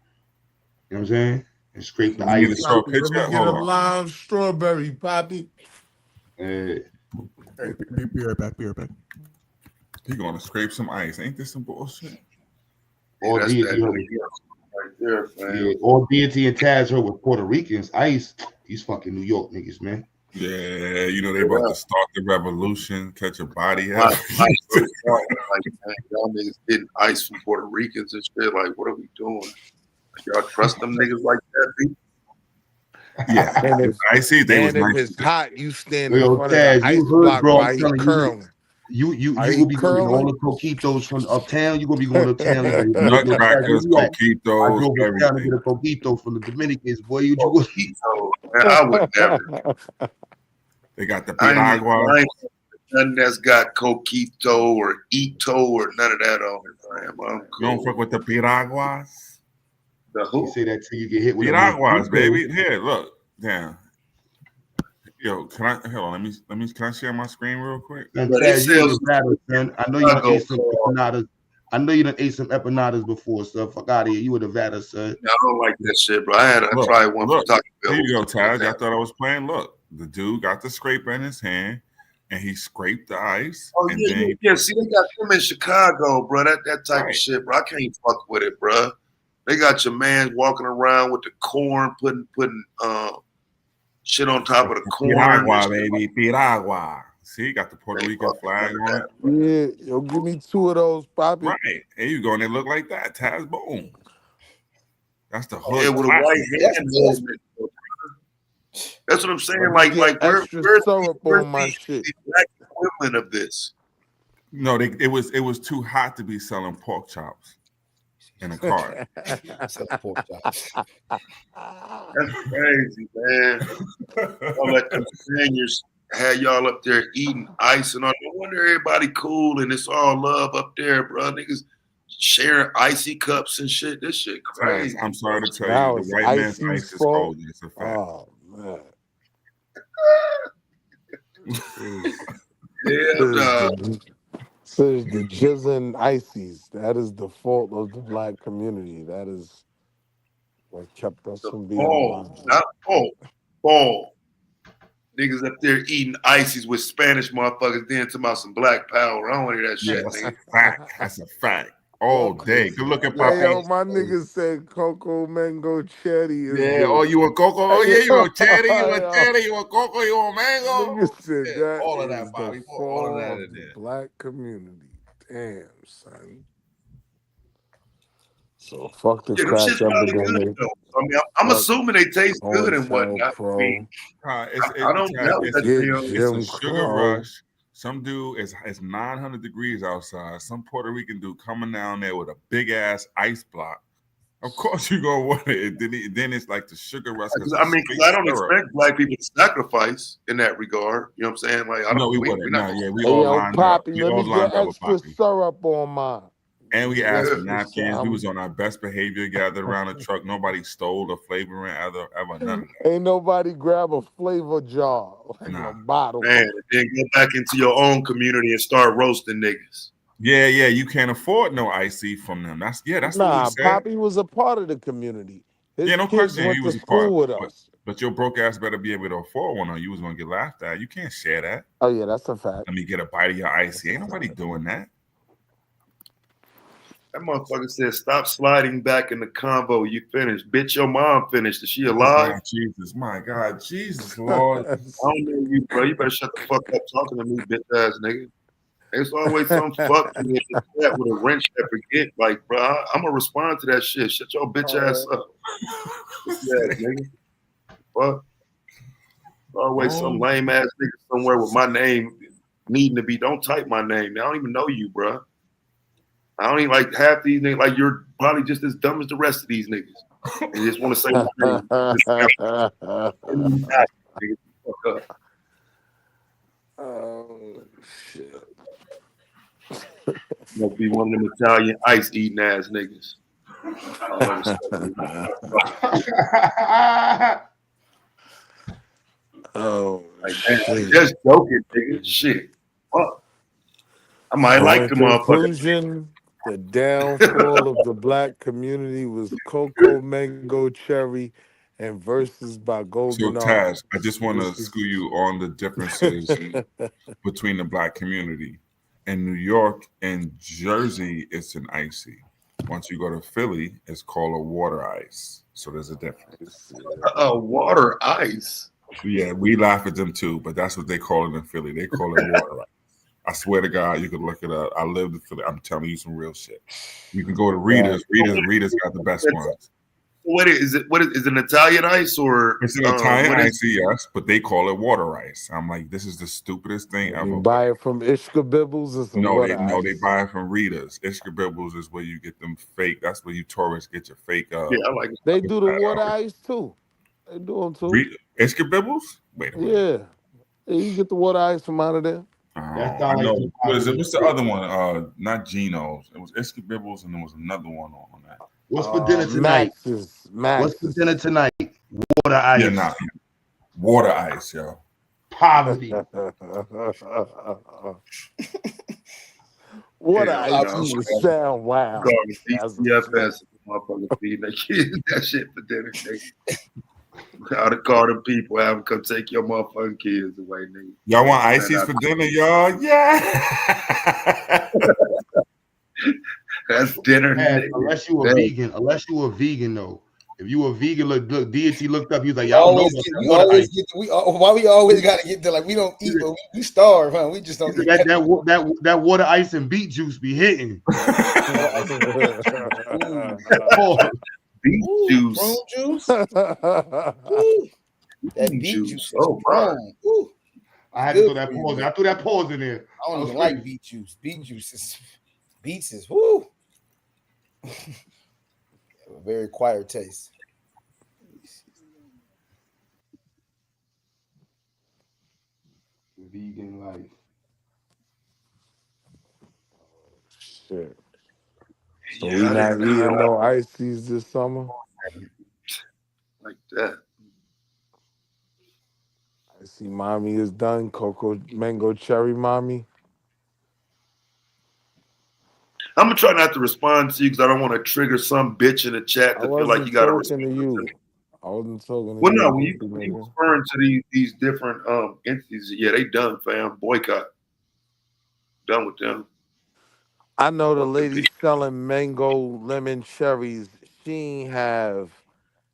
you know what I'm saying? And scrape the ice. Let me get a live strawberry, Poppy. Hey, be right back. He gonna scrape some ice. Ain't this some bullshit? All deity and Taz heard with Puerto Ricans, ice. These fucking New York niggas, man. Yeah, they about to start the revolution, catch a body. Like, y'all niggas getting ice from Puerto Ricans and shit. Like, what are we doing? Like, y'all trust them niggas like that, B? Yeah, And if, I see. They was and if nice. it's hot, you stand in Yo, front of Taz, the ice you heard, block bro, while I'm he telling curling. You Are will you be getting curling? all the coquitos from uptown. You gonna be going uptown. Nutcrackers, coquitos, I drove uptown to everything. get a coquito from the Dominicans. Boy, you go. Man, I would never. They got the I piragua. ain't nothing that's got coquito or ito or none of that on it. I'm cool. You don't fuck with the piraguas? The who? You say that till you get hit with Piraguas, baby. Here, look. Damn. Yo, can I hold on? Let me. Can I share my screen real quick? And Taz, you was battle, man. I know you done ate some empanadas. I know you done ate some empanadas before, so fuck out of here. You would have Nevada, son. I don't like that shit, bro. I tried one for Taco Bell. Here you go, Taz. I thought I was playing. Look, the dude got the scraper in his hand, and he scraped the ice. Oh, and yeah, then yeah. See, they got them in Chicago, bro. That type of shit, bro. I can't fuck with it, bro. They got your man walking around with the corn, putting shit on top of the corn. Piragua, baby. Piragua. See, got the Puerto Rican flag on it. Yeah, yo, give me 2 of those, Poppy. Right. There you go. And they look like that. Taz, boom. That's the hood. Yeah, with a white hand. That's what I'm saying. Let me Like get extra syrup on my shit. the black equivalent of this? No, it was too hot to be selling pork chops in a car. That's crazy, man. All that them Spaniards had y'all up there eating ice and all. No wonder everybody cool and it's all love up there, bro. Niggas sharing icy cups and shit. This shit crazy. I'm sorry to tell Now you, it's the white man's Icy's ice is fault. cold. It's a fact. Oh man. Says the jizzing ices. That is the fault of the black community. That is what kept us from being alive. Not ball. Niggas up there eating ices with Spanish motherfuckers, then talking about some black power. I don't want to hear that shit, That's nigga. a fact. That's a fact. All day. Good looking Hey, Poppy. yo, my nigga said cocoa mango cherry is Yeah, the... oh, you want cocoa? Oh, yeah, you want cherry? You want Yo, cherry? You want cocoa? You want mango? nigga said Yeah, that all of is that, Bobby. the Put all of fall that of in the there. black community. Damn, son. So fuck the Yeah, them crack shit's probably good epidemic. though. I mean, I'm Fuck assuming they taste good and on-sale whatnot. I mean, pro. I don't know. It's Get You know, a Jim sugar Crow. rush. Some dude it's 900 degrees outside. Some Puerto Rican dude coming down there with a big ass ice block. Of course you're gonna want it. Then it's like the sugar rush. I mean, because I don't expect black people to sacrifice in that regard. You know what I'm saying? Like, I don't. No, we we're wouldn't. not. No, yeah, we Hey, all yo, lined up. Poppy, We let all me lined get up with extra Poppy. syrup on mine. And we Get asked for extra napkins. We was syrup. on our best behavior, gathered around the truck. Nobody stole the flavoring ever, none of Ain't nobody grab a flavor jar like Nah. a bottle. Man, then go back into your own community and start roasting niggas. Yeah, you can't afford no icy from them. That's what Nah, we said. Poppy was a part of the community. His Yeah, no kids question. went He to was a part. school with us. But your broke ass better be able to afford one or you was gonna get laughed at. You can't share that. Oh yeah, that's a fact. Let me get a bite of your icy. Ain't nobody doing that. That motherfucker said, "Stop sliding back in the convo. You finished, bitch. Your mom finished. Is she My alive?" God, Jesus, my God, Jesus, Lord. I don't know you, bro. You better shut the fuck up talking to me, bitch ass nigga. There's always some fuck in the chat with a wrench that forget. Like, bro, I'm gonna respond to that shit. Shut your bitch ass up. Yeah, nigga. Fuck. Always some lame ass nigga somewhere with my name needing to be. Don't type my name. I don't even know you, bro. I don't even like half these niggas. Like, you're probably just as dumb as the rest of these niggas. And you just want to say my name. Nigga, fuck up. Oh shit. Must be one of them Italian ice eating ass niggas. Oh, like, man, just joking, nigga. Shit. Fuck. I might So like in the motherfucker. conclusion, the downfall of the black community was Cocoa Mango Cherry and Verses by So Golden Taz, I just want to school you on the differences Arm. between the black community. In New York and Jersey, it's an icy. Once you go to Philly, it's called a water ice. So there's a difference. Water ice. Yeah, we laugh at them too, but that's what they call it in Philly. They call it water ice. I swear to God, you can look it up. I lived in Philly. I'm telling you some real shit. You can go to Rita's. Rita's got the best ones. What is it? What is it? An Italian ice or It's an Italian what is- icy, yes, but they call it water ice. I'm like, this is the stupidest thing ever. You buy it from Ishka Bibbles or some No, they water buy it from Rita's. Ishka Bibbles is where you get them fake. That's where you tourists get your fake. Yeah, I like it. They do the water ice too. They do them too. Ishka Bibbles? Wait a minute. Yeah, you get the water ice from out of there. I know. What is it? What's the other one? Not Geno's. It was Ishka Bibbles, and there was another one on that. What's for dinner tonight? What's for dinner tonight? Water ice. Yeah, nah. Water ice, yo. Poverty. Water Yeah, ice no, would sound wild. DFS, motherfucker, feeding their kids that shit for dinner, nigga. I'd have called them people, have them come take your motherfucking kids away, nigga. Y'all want ices for dinner, y'all? Yeah. That's dinner. Man, nigga. unless you were Hey. vegan. Unless you were vegan, though. If you were vegan, look, deity looked up. He was like, y'all know about that water ice. Why we always got to get there? Like, we don't eat, but we starve, huh? We just don't eat. That water ice and beet juice be hitting. Beet juice. Prune juice. That beet juice is Oh my. strong. Ooh, I had to good throw that for you, pause. man. I threw that pause in there. I don't I was even like crazy. beet juice. Beet juice is beets is woo. A very acquired taste. Vegan life. Shit. So Yeah, we I not didn't eating no ices this summer. like that. I see mommy is done. Cocoa mango cherry mommy. I'm gonna try not to respond to you because I don't want to trigger some bitch in the chat I to feel like you wasn't got to talking respond to to you. me. I wasn't talking to Well, you, no, when goofy you nigga. referring to these different entities, yeah, they done, fam. Boycott. Done with them. I know the Fuck them lady people. selling mango lemon cherries. She ain't have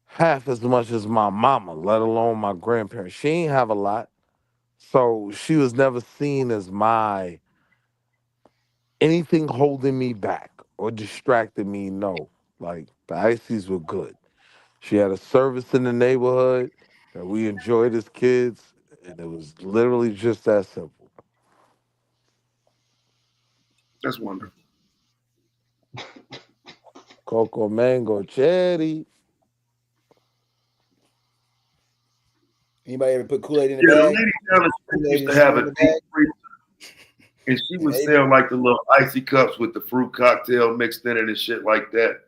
half as much as my mama, let alone my grandparents. She ain't have a lot. So she was never seen as my anything holding me back or distracting me. No. Like the ices were good. She had a service in the neighborhood that we enjoyed as kids, and it was literally just that simple. That's wonderful. Cocoa mango cherry. Anybody ever put Kool-Aid in the Yeah, the bag? lady down the street Kool-Aid used and to sugar have in a the deep bag? freezer, and she would Hey, sell like the little icy cups with the fruit cocktail mixed in it and shit like that.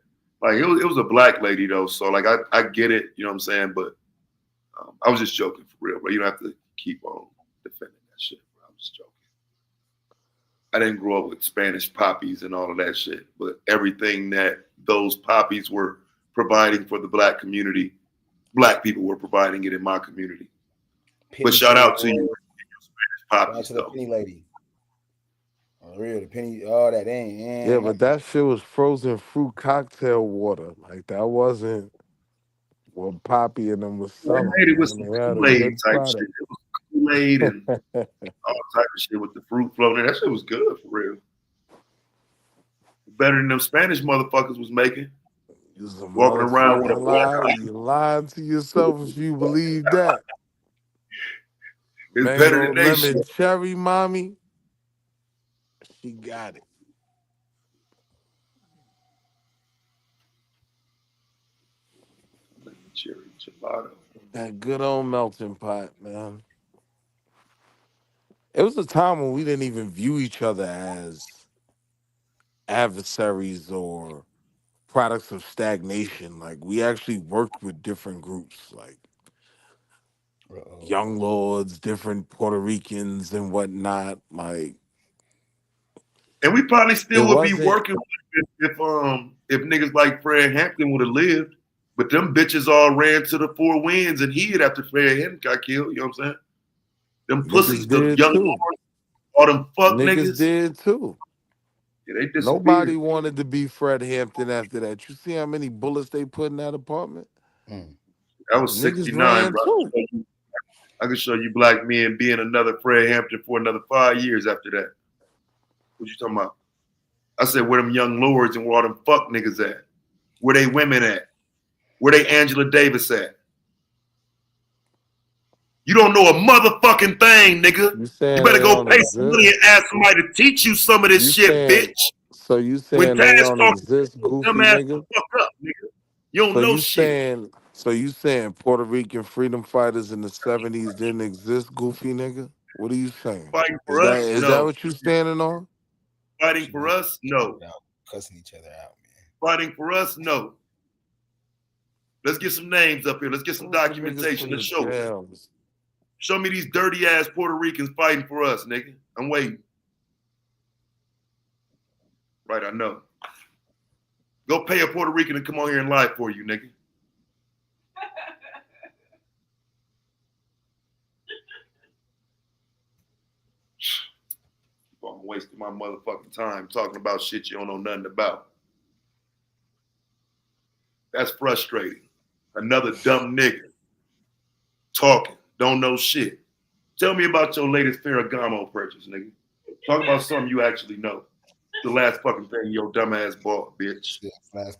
Like it was a black lady though, so like I get it, you know what I'm saying? But I was just joking for real, bro. You don't have to keep on defending that shit, bro. I'm just joking. I didn't grow up with Spanish poppies and all of that shit, but everything that those poppies were providing for the black community, black people were providing it in my community. penny But shout out to Playboy. you, Spanish Shout out poppies to the though. penny lady. Oh, real, the penny, all that ain't. Yeah, but that shit was frozen fruit cocktail water. Like that wasn't what Poppy and them was They selling, made it with man. some They had a Kool-Aid good type shit. product. It was Kool-Aid and all type of shit with the fruit floating. That shit was good for real. Better than them Spanish motherfuckers was making. You's a Walking around with a motherfucking black lie. eye. You lying to yourself if you believe that. It's better Mango than they lemon shit. cherry, mommy. She got it. Cherry gelato. That good old melting pot, man. It was a time when we didn't even view each other as adversaries or products of stagnation. Like we actually worked with different groups, like Young Lords, different Puerto Ricans and whatnot. Like And we probably it still would be wasn't. working if niggas like Fred Hampton would have lived. But them bitches all ran to the four winds and hid after Fred Hampton got killed. You know what I'm saying? Them pussies, Niggas the did young too. lords, all them fuck Niggas niggas. did too. Yeah, they Nobody disappeared. wanted to be Fred Hampton after that. You see how many bullets they put in that apartment? That was Niggas 69, ran bro. too. I can show you black men being another Fred Hampton for another 5 years after that. What you talking about? I said, where them young lords and where all them fuck niggas at? Where they women at? Where they Angela Davis at? You don't know a motherfucking thing, nigga. You You saying better they go don't pay some money exist? and ask somebody to teach you some of this You shit, saying bitch. so you When saying they Taz don't talking, exist, your dumb goofy ass the nigga? fuck up, nigga. You don't So know you shit. saying Puerto Rican freedom fighters in the 70s didn't exist, goofy nigga? What are you saying? Fighting Is for that us? is that No. what you standing on? Fighting for us? No. Cussing each other out, man. Fighting for us? No. Let's get some names up here. Let's get some What's the niggas documentation. from Let's the show us. jails? Show me these dirty ass Puerto Ricans fighting for us, nigga. I'm waiting. Right, I know. Go pay a Puerto Rican to come on here and lie for you, nigga. I'm wasting my motherfucking time talking about shit you don't know nothing about. That's frustrating. Another dumb nigga talking, don't know shit. Tell me about your latest Ferragamo purchase, nigga. Talk about something you actually know. The last fucking thing your dumb ass bought, bitch. Last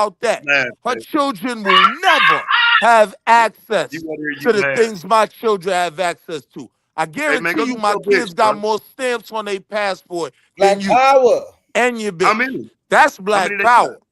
about that. Laugh, Her man. children will never have access You want to hear to you the laugh. things my children have access to. I Hey, man, guarantee go you get my your kids bitch, got bro. more stamps on their passport Black than you power. and your How bitch. many? That's How black many they got? power.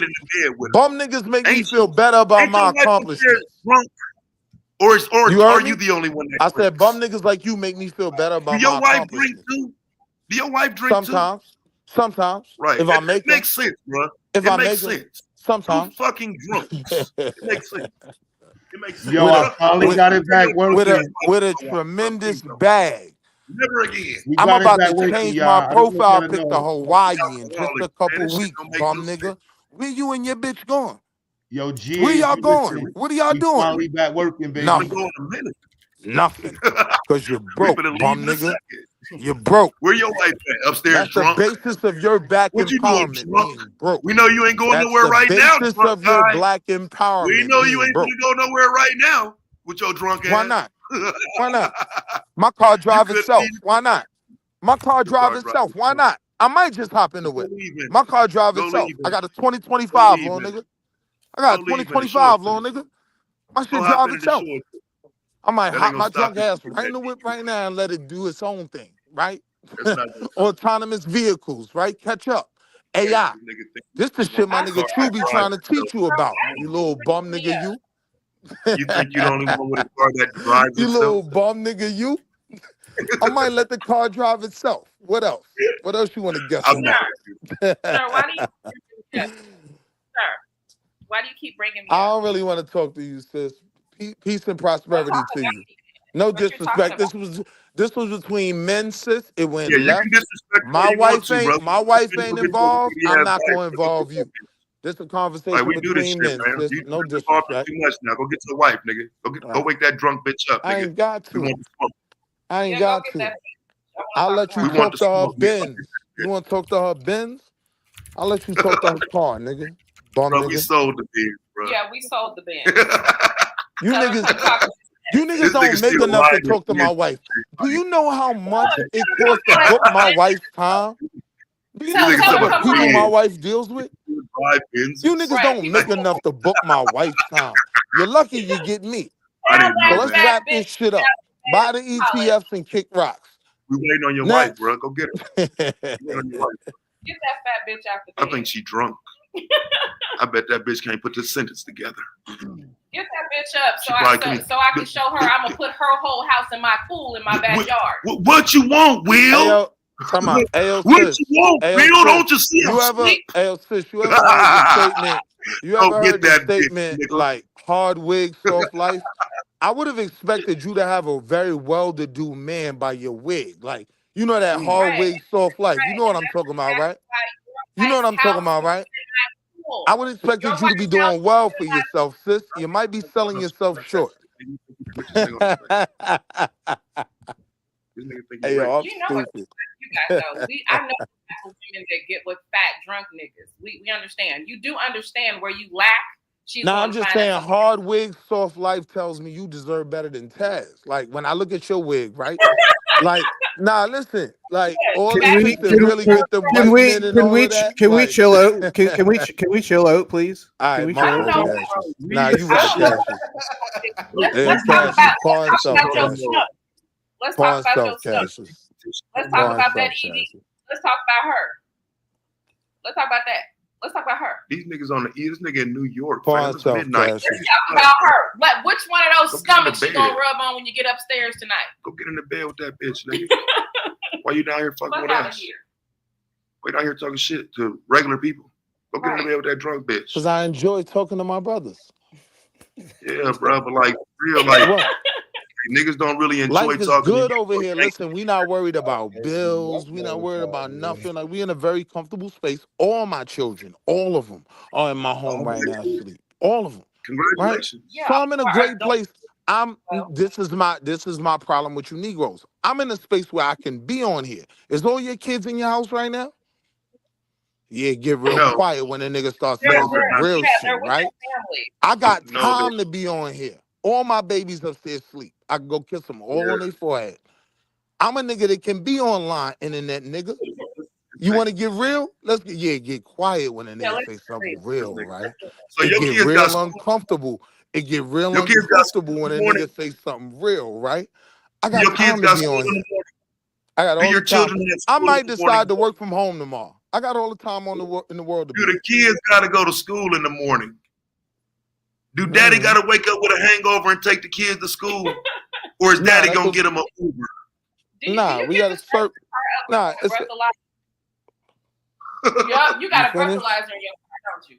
get in the bed with Bum niggas make me Ain't feel better about ain't your my wife up there accomplishments. drunk? Or You are heard you me? the only one that I said bum drinks? niggas like you make me feel better Do about your my wife drink accomplishments. too? Do your wife drink too? Sometimes. Right. If I It make them. makes sense, bro. If It I makes make them. sense. Sometimes. Two fucking drunks. It makes sense. It makes sense. Yo, I finally got it back working. With a tremendous bag. Never again. We I'm got it about back to working, change y'all. my I just want profile y'all to pic to know. Hawaii in just a Man, couple this shit weeks, don't make bum no sense. nigga. Where you and your bitch going? Yo, G, Where y'all listen, going? What are y'all we doing? finally back working, baby. It's been Nothing. going a minute. Nothing. Because you're We broke, finna leave bum in a nigga. second. You're broke. Where your wife at? Upstairs That's the drunk? basis of your black What you doing, empowerment, drunk? being broke. We know you ain't going That's nowhere the right now, basis drunk of your guy. black We empowerment, know you being ain't broke. gonna go nowhere right now with your drunk ass. Why not? Why not? My car drive could itself. be- Why not? My car drive car drive itself. Why not? I might just hop in the Go whip. leave in. My car drive Go itself. leave I in. got a Go 2025, leave little in. nigga. I got a Go leave in. 2025, little nigga. My shit Go hop drive in the itself. short. I might That ain't hop gonna my stop drunk you. ass right in the whip right now and let it do its own thing, right? That's not gonna stop Autonomous vehicles, right? Catch up. AI. this nigga think This the shit my the nigga car True be drive trying to itself. teach you about. You little bum nigga, you. You think you the only one with a car that drives You itself? little bum nigga, you. I might let the car drive itself. What else? What else you want to guess I'm on not. that? Sir, why do you, sir, why do you keep bringing me I up? don't really want to talk to you, sis. Peace and prosperity Talk to about you. No what you're talking disrespect. about. This was between men, sis. It went Yeah, you left. can disrespect My all you want wife to, bro. my wife You ain't go get your involved. shitty I'm ass not wife. gonna involve you. This is a Like conversation we do this between shit, men, man. sis. You No involved in disrespect. too much now. Go get your wife, nigga. Go wake that drunk bitch up, I nigga. ain't got We to. want the smoke. I ain't Yeah, go got get to. that. I I'll want to let talk to you We her. want talk the to her smoke. We fucking Benz. You want to talk to her Benz? I'll let you talk to her car, nigga. Bum bro, we nigga. sold the beer, bro. Yeah, we sold the band. You Tell her niggas, come talk to me. you niggas This nigga don't make still enough to lying. talk to my wife. Do you know how much it costs to book my wife's time? Do you This know nigga the Tell talking her type about of come people home. my beer. wife deals with? Drive Benzes. You niggas Right. don't People make enough to book my wife's time. You're lucky you get me. I tell didn't that know So let's that. fat wrap bitch this shit up. Buy the ETFs and kick rocks. We waiting on your wife, Next. bro. Go get her. We waiting on your wife. get that fat bitch out the I bed. think she drunk. I bet that bitch can't put this sentence together. Get that bitch up She probably can't. so I can show her I'm gonna put her whole house in my pool in my backyard. What you want, Will? Ayo, come on. Ayo, What sis. you want, Ayo, Will? sis. Don't you see I'm You ever, sweet? ayo, sis, you ever heard the statement? You Go ever get heard the that bitch, statement nigga. like hard wig, soft life? I would have expected you to have a very well-to-do man by your wig. Like, you know that hard Right. wig, soft life. You know what I'm That's talking about, right? why You know your what I'm nice talking house about, right? in my pool. I would Your expected you to be wife's house doing well for yourself, sis. You might be selling yourself short. Put this nigga on the spectrum. This nigga think Hey, he yo, I'm rich. You know what stupid. you guys know. I know women that get with fat drunk niggas. We understand. You do understand where you lack. She's Nah, going I'm to just find saying, us. hard wig, soft life tells me you deserve better than Taz. Like, when I look at your wig, right? Like, nah, listen. Like, all Can this we shit to really get them can white we men and can all we of that. can we Like, chill out? Can we chill out, please? all Can right, we my chill out, fault, please? Cassius. Nah, you I right, don't know. Cassius. Let's Hey, yo, talk about Cassius, paw your himself, snook. Cassius. Let's Paw talk about your himself, snook. Cassius. Let's talk Paw about that himself, ED. Cassius. Let's talk about her. Let's talk about that. Let's talk about her. These niggas on the E. This nigga in New York, Paw fam. It's himself, midnight. Cassius. Let's talk about her. Which one of those Go get in the stomachs you bed. gonna rub on when you get upstairs tonight? Go get in the bed with that bitch, nigga. Why you down here fucking Fuck with out of us? here. Why you down here talking shit to regular people? Go get in the bed with that drunk bitch. Because I enjoy talking to my brothers. Yeah, bro, but like real, like What? niggas don't really enjoy Life is talking to good you. over here. Listen, we not worried about bills. We not worried about nothing. Like, we in a very comfortable space. All my children, all of them, are in my home right now asleep. All of them. Right? Congratulations. So I'm in a great place. This is my problem with you Negroes. I'm in a space where I can be on here. Is all your kids in your house right now? Yeah, get real No. quiet when a nigga starts No, saying some they're not. real Yeah, shit, they're with right? their family. I got No, time to be on here. All my babies upstairs sleep. I can go kiss them all on their forehead. I'm a nigga that can be online, internet nigga. You want to get real? Get quiet when a nigga say something real, right? So It your get kids got real school. uncomfortable. It get real Your kids got school uncomfortable when in a the morning. nigga say something real, right? I got Your kids time to got be school on in the here. morning. I got Do all your the time. children have I school might in the morning? decide to work from home tomorrow. I got all the time in the world to Do be. the kids gotta go to school in the morning? Do daddy gotta wake up with a hangover and take the kids to school? Or is daddy gonna get them an Uber? Nah, we gotta serve. Nah, it's Yup, you got a finished? breathalyzer in your car, don't you?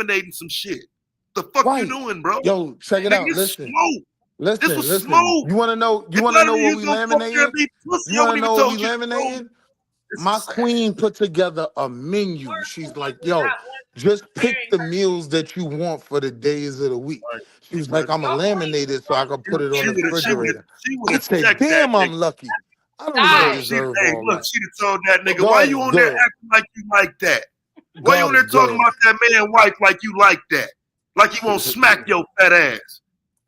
contaminating some shit. The fuck you doing, bro? Yo, check it out. Nigga, Listen. smoke. Listen, was listen. smooth. You want to know? You If want to none know of what you we gonna go up there and laminated? be pussy, You I want to wouldn't know even what we told you. laminated? This My is sad. queen put together a menu. She's like, yo, just pick the meals that you want for the days of the week. She was like, I'm gonna laminate it so I can put it on the refrigerator. She would I have said, checked that damn, nigga. I'm lucky. I don't even Look, deserve hey, all look, that. she'd have told that nigga, why God you is on there good. acting like you like that? Why you God on there is talking good. about that man wife like you like that? Like you won't smack your fat ass.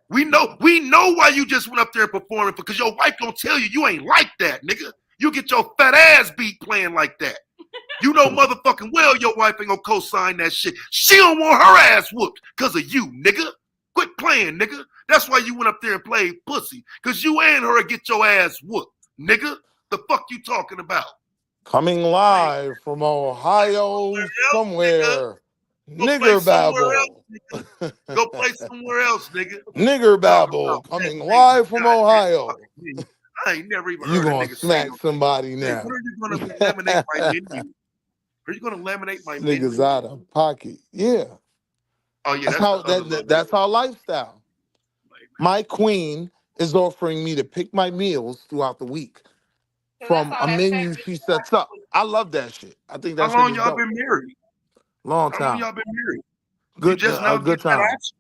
We know why you just went up there and performed because your wife gonna tell you you ain't like that, nigga. You get your fat ass beat playing like that. You know motherfucking well your wife ain't gonna co-sign that shit. She don't want her ass whooped because of you, nigga. Quit playing, nigga. That's why you went up there and played pussy. Because you and her get your ass whooped, nigga. The fuck you talking about? Coming live from Ohio somewhere. Go play Nigger somewhere else, babble. nigga. Go play somewhere else, nigga. Nigger Talking babble about coming that live from goddamn Ohio. fucking menu. I ain't never even You heard a gonna nigga say smack no. somebody Hey, now. when are you gonna laminate my menu? Are you gonna laminate my Niggas menu? out of pocket. Yeah. Oh yeah, That's that's the how other that, little. that's our lifestyle. My queen is offering me to pick my meals throughout the week from a menu she sets up. I love that shit. I think How that shit long is y'all dope. been married? Long How long time. y'all been married? You Good just a now good getting that time. option?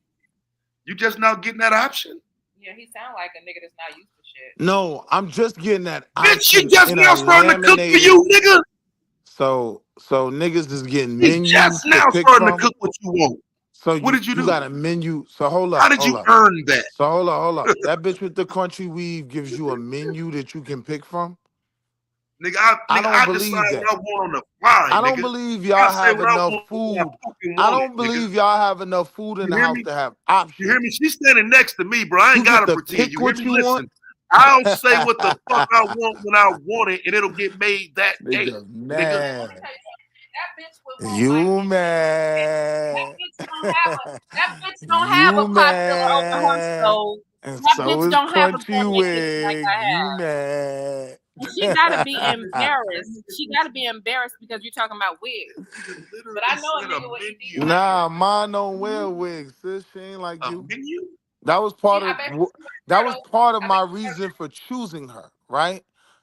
You just now getting that option? Yeah, he sound like a nigga that's not used to shit. No, I'm just getting that Bitch, she option just in now a starting to cook for laminated. you, nigga. So niggas is getting She menus just to now pick starting to from. cook what you want. So What did you do? got a menu. So hold How up, did hold you up. earn that? So hold up. That bitch with the crunchy weave gives you a menu that you can pick from. Nigga, I don't I decide believe that. what I want on the fly, I don't nigga. believe I y'all say have what I enough want when I food. fucking I want don't it, nigga. believe y'all have enough food in You the hear house me? to have You options. hear me? She's standing next to me, bro. I You ain't gotta get to pretend. pick You hear what me? you Listen, want. I'll say what the fuck I want when I want it, and it'll get made that day, Nigga, nigga. man. That bitch would want You like mad. that bitch don't have You a Podzilla over her mad. stove. And That so bitch is don't have a Crunchy gourmet kitchen like Wig. I You have. mad. And she gotta be embarrassed. She gotta be embarrassed because you're talking about wigs. But I know a nigga with ED. Nah, mine don't wear wigs, sis. She ain't like you. Menu? That was part I of bet that was part of I my bet reason for choosing her, right?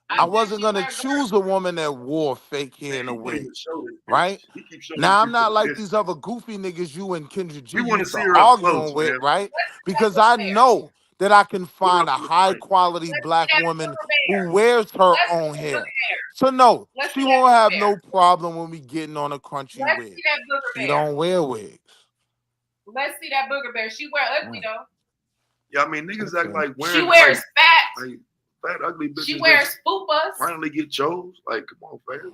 I I bet wasn't she gonna wear choose a woman that wore fake hair and a He won't wig, even show this bitch. right? He keeps showing Now this I'm bitch not from a like distance. these other goofy niggas you and Kendra G We want to used see to her up close, arguing with, man. right? Because I know that I can find a high quality black woman who wears her own hair. So no, Let's she see that won't have booger no problem when we getting on a crunchy Let's wig. see that booger She bear. don't wear wigs. Let's see that booger bear. She wear ugly though. Yeah, I mean niggas act like wearing She wears fat. like fat ugly bitches. She wears that fupas. finally get chose. Like, come on, fam.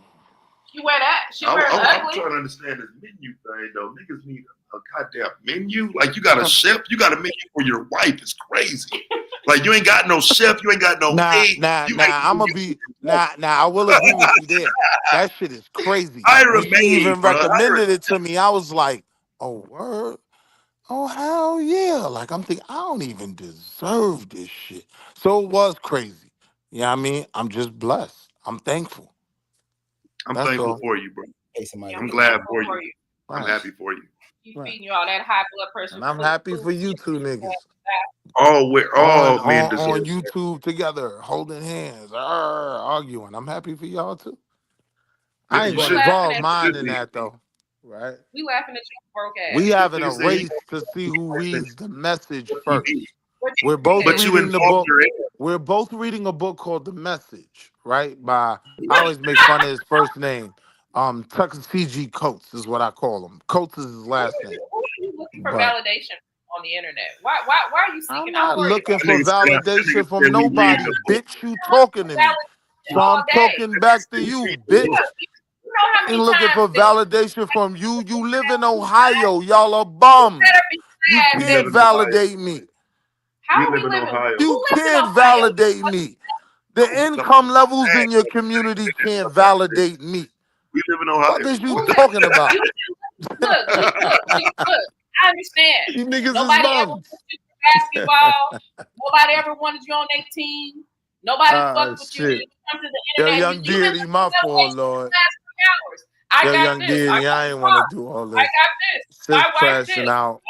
She wear that. She wears I'm ugly. trying to understand this menu thing though. Niggas need a goddamn menu. Like you got a chef, you got a menu for your wife. It's crazy. Like you ain't got no chef, you ain't got no maid. I will agree with you there. That shit is crazy. Ira When she even maid, bro. recommended it to me, I was like, oh, word? Oh, hell yeah. Like, I'm thinking, I don't even deserve this shit. So it was crazy. You know what I mean? I'm just blessed. I'm thankful. I'm That's thankful all. for you, bro. Hey, somebody. I'm glad for you. I'm Right. happy for you. She feeding you all that high blood pressure. And I'm happy for you two niggas. We're all men deserve on that. YouTube together, holding hands, arguing. I'm happy for y'all too. I ain't You gonna should- involve you mine should in be. that though. Right? We laughing at you broke ass. We having a Nigga say he race to see who reads the message what you first. need. We're both But you reading the involved book. your head. We're both reading a book called The Message, right? By I always make fun of his first name. Tuckasee Coates is what I call him. Coates is his last name. Who are you looking for But validation on the internet? Why are you I'm seeking? not looking for That nigga validation from said we reading nobody, the book. bitch. You talking to me. So all I'm day. talking back to you, bitch. You know how I many ain't looking for times that validation from you. You live in Ohio. Y'all are bums. better be You glad We that live can't in Ohio. validate me. how We we live in living? Ohio. Who You lives in can't Ohio? validate me. The income levels in your community can't validate me. We live in Ohio. What is you talking about? Look. I understand. You niggas Nobody is ever bums. wanted you for basketball. Nobody ever wanted you on their team. Nobody fucked with you. Shit. You come to the Yo, internet. young You've been deity, my listening to fault, the Lord. last 3 hours. I Yo, got young this. I deity, got I ain't want to do all I this. got this. Sis My wife crashing this. out.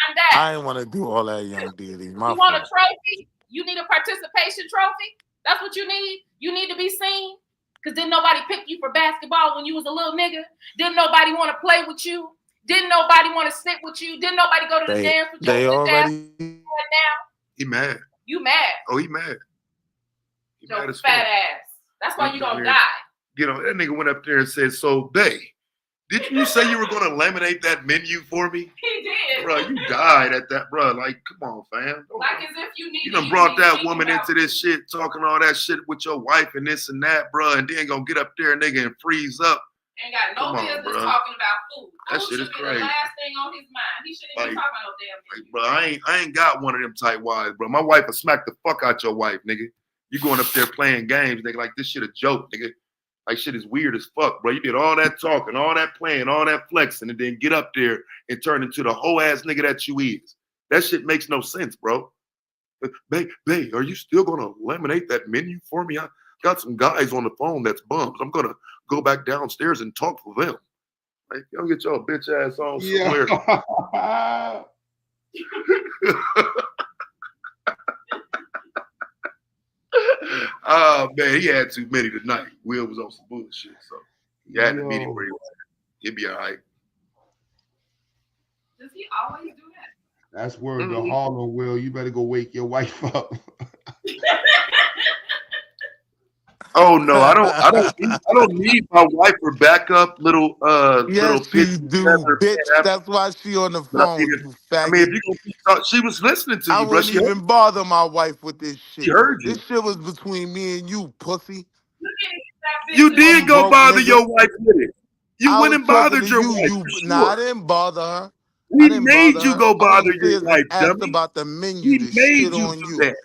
I'm that? I didn't want to do all that, young deity. My You want a fault. trophy? You need a participation trophy? That's what you need? You need to be seen? Because didn't nobody pick you for basketball when you was a little nigga? Didn't nobody want to play with you? Didn't nobody want to sit with you? Didn't nobody go to the dance with They your bitch ass? already. Now He mad. you mad. Oh, he mad. He Your mad as fat fuck. ass. That's why He you down gonna there. die. You know, that nigga went up there and said, "So, babe, didn't you say you were going to laminate that menu for me?" He did. Bro, you died at that, bro. Like, come on, fam. Like as if you need You to done brought even that think woman about into this shit, talking all that shit with your wife and this and that, bro, and then gonna get up there, nigga, and freeze up. Ain't got no Come on, business bro. talking about food. That Food shit should is be crazy. the last thing on his mind. He shouldn't even Like- talk about no damn Like, bro, I ain't got one of them tight wives, bro. My wife will smack the fuck out your wife, nigga. You going up there playing games, nigga, like this shit a joke, nigga. Like shit is weird as fuck, bro. You did all that talking, all that playing, all that flexing, and then get up there and turn into the whole ass nigga that you is. That shit makes no sense, bro. Babe, are you still gonna laminate that menu for me? I got some guys on the phone that's bums. I'm gonna go back downstairs and talk to them. Like, y'all get your bitch ass on somewhere. Yeah. Oh man, he had too many tonight. Will was on some bullshit, so he had to meet him where he was at. He'd be all right. Does he always do that? That's word to Harlem, Will. You better go wake your wife up. Oh no, I don't need my wife for backup, little Yes, bitch. you do, bitch. That's why she on the But I phone, mean, you I mean, if faggot. you gonna she was listening to I you, bro. wouldn't even bother my wife with this She shit. heard you. This shit was between me and you, pussy. You did go broke bother nigga. your wife with it. You I went was and talking bothered to your you. wife. You For nah, I sure. didn't bother her. I We didn't made bother you her. go All bother I your said is wife, asked dummy. about the menu We to made shit you on do you. that.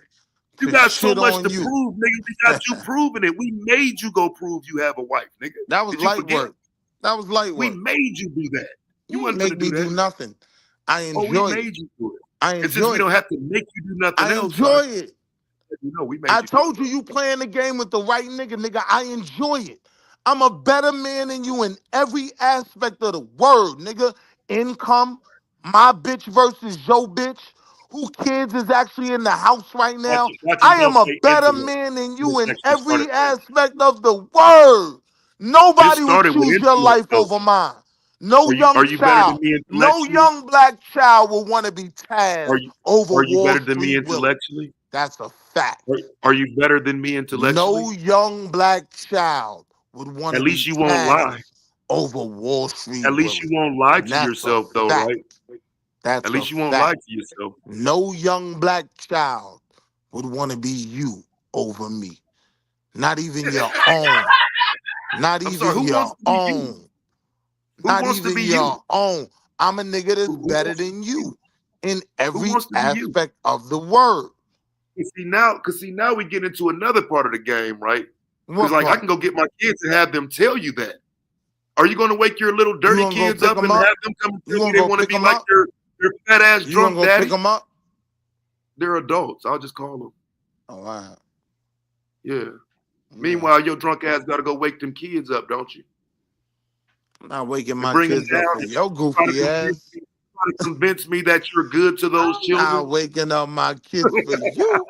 You To got so shit much on to you. prove, nigga. We got you proving it. We made you go prove you have a wife, nigga. That was Did you light forget? work. That was light We work. made you do that. You You wasn't make gonna me do do that. nothing. I Oh, we enjoy it. made you do it. I And since we enjoy don't it. have to make you do nothing I else, enjoy it. you know we made I you do it. told you playing the game with the right nigga, nigga. I enjoy it. I'm a better man than you in every aspect of the word, nigga. Income, my bitch versus your bitch. Who kids is actually in the house right now? Watch I him am don't a say better intellect. man than He you in actually started every aspect of the word. Nobody will started with choose your intellect, life though. over mine. No Are young you better than child, me no intellectually? young black child will want to be Taz over Are you Wall better than me Street Willie. intellectually? That's a fact. Are you better than me No intellectually? young black child would want At to be least you won't lie. Taz over Wall Street At least you Willie. won't lie And to that's yourself, a though, fact. right? That's At a least you won't lie fact. to yourself. No young black child would want to be you over me. Not even your own. Not I'm sorry, even who your wants to be you? own. Who Not wants to even be your you? own. I'm a nigga that's Who better wants to than be you in Who every wants to be you? aspect of the word. See now we get into another part of the game, right? Because What like I part? can go get my kids and have them tell you that. Are you going to wake your little You dirty gonna go kids pick up them and up? have them come and You tell me gonna they go want to pick be them like up? their fat ass You drunk gonna go daddy? pick them up? They're adults. I'll just call them. Oh, wow. Yeah. Meanwhile, your drunk ass got to go wake them kids up, don't you? I'm not waking And my bring them kids up down for and your goofy ass. try to convince me that you're good to those I'm children. not waking up my kids for you.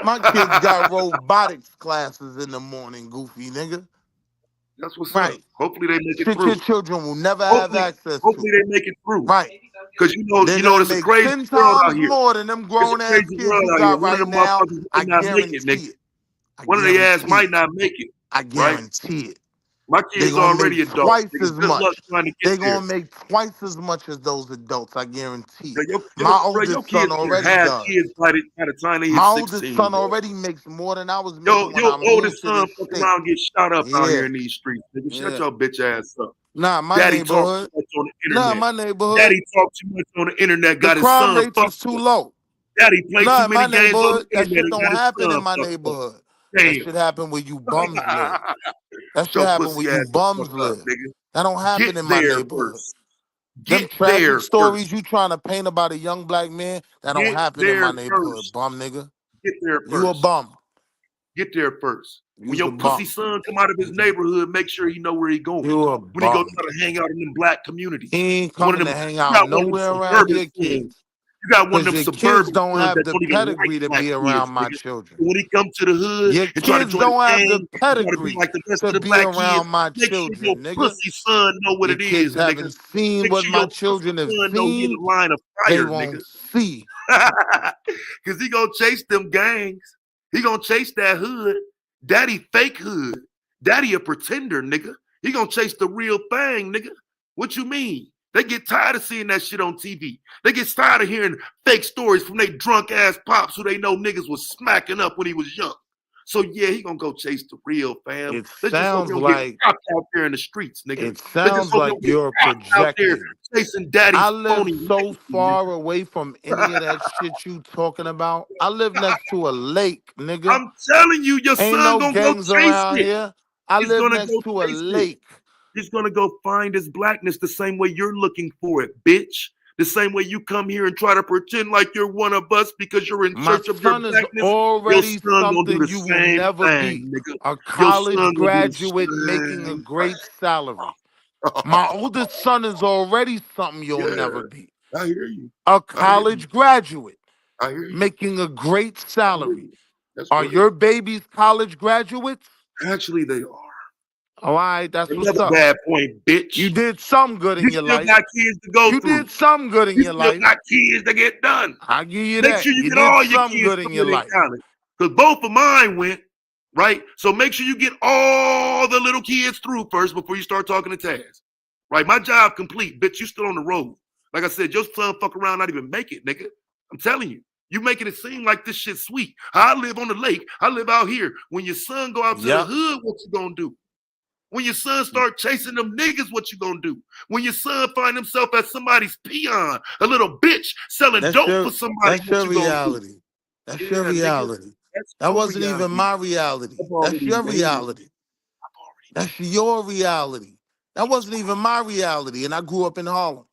My kids got robotics classes in the morning, goofy nigga. That's what's Right. up. Hopefully they make it Shit your through. children will never have access Hopefully to. they make it through. Right. Because They're you know, gonna it's a make crazy 10 world out times here. more than them It's a grown ass crazy kids world you out here. got One of right them now. motherfuckers I might not make it, guarantee nigga. it. I One of their ass guarantee might it. not make it. I Right? guarantee it. My They're kid's gonna already make adult. twice Nigga, as good luck much. trying to get They're there. gonna make twice as much as those adults, I guarantee Bro, it. your My kids oldest son gonna already have does. kids by the time they hit My oldest 16. son Bro. already makes more than I was making when Your I oldest moved to son this fuck state. around and get shot up out Yeah. here in these streets. Nigga, shut Yeah. your bitch ass up. Nah, my Daddy talk too neighborhood. much on the Nah, internet. my neighborhood. Daddy talk too much on the internet. The Got his crime son rates fucked is too up. low. Daddy played Nah, too in my many games on neighborhood, the that internet shit and don't got his happen in son my fucked up. neighborhood. That Damn. shit happen where you bums live. That shit Your happen pussy where you ass the bums fuck up, live. nigga. That don't happen Get in my there neighborhood. first. Them Get tragic there stories first. you trying to paint about a young black man, that don't Get happen in my there neighborhood, first. bum nigga. Get there You a first. bum. Get there first. When You's a your pussy bum. son come out of his neighborhood, make sure he know where he going. You a When he go bum. try to hang out in them black communities. He ain't One of coming them, to hang you out got one of them nowhere around suburban your schools. kids. You got one of Because them your kids suburban don't sons have that the don't even like pedigree to black be kids, around my nigga. children. When he come to the hood Your and try to kids join a don't have gang the and try to be pedigree like the rest of to the be black kids, around my make sure your children, nigga. pussy son know what Your it kids is, nigga. haven't seen Make what sure my your pussy children have son know he in seen. the line of They fire, won't nigga. see. Cause he gonna chase them gangs. He gonna chase that hood. Daddy fake hood. Daddy a pretender, nigga. He gonna chase the real thing, nigga. What you mean? They get tired of seeing that shit on TV. They get tired of hearing fake stories from they drunk ass pops who they know niggas was smacking up when he was young. So yeah, he gonna go chase the real fam. It Let's just hope sounds he don't get like rocked out there in the streets, nigga. it Let's just sounds hope he like don't get you're rocked out there projecting. chasing daddy's I live phony so legacy, far away from any of that shit you talking about. I live next to a lake, nigga. I'm telling you, your Ain't son no gonna go gangs chase around it. here. I He's live gonna next go to a chase it. lake. He's gonna go find his blackness the same way you're looking for it, bitch. The same way you come here and try to pretend like you're one of us because you're in My search of your son is blackness. Your already son gonna do something the you will same never be. thing, nigga. A Your college son gonna do the graduate making a same great thing. salary. My oldest son is already something you'll never Yeah, be. I hear you. A I hear you. college graduate I hear you. making a great I hear salary. you. That's Are great. your babies college graduates? Actually, they are. All right, that's what's Another up. bad point, bitch. You did some good in You your still life. got kids to go You through. did some good in You your still life. got kids to get done. I give you Make that. sure you You get did all your some kids good in your through in life. college. Because both of mine went, right? So make sure you get all the little kids through first before you start talking to Taz. Right? My job complete, bitch. You still on the road. Like I said, your son fuck around, not even make it, nigga. I'm telling you. You making it seem like this shit's sweet. I live on the lake. I live out here. When your son go out to the Yep. hood, what you gonna do? When your son start chasing them niggas, what you gonna do? When your son find himself as somebody's peon, a little bitch selling That's dope your for somebody, that's what your you gonna do? reality. That's Yeah, your nigga. reality. That's That your wasn't even reality. my reality. I've That's already your made it. reality. That's your reality. That wasn't even my reality. And I grew up in Harlem.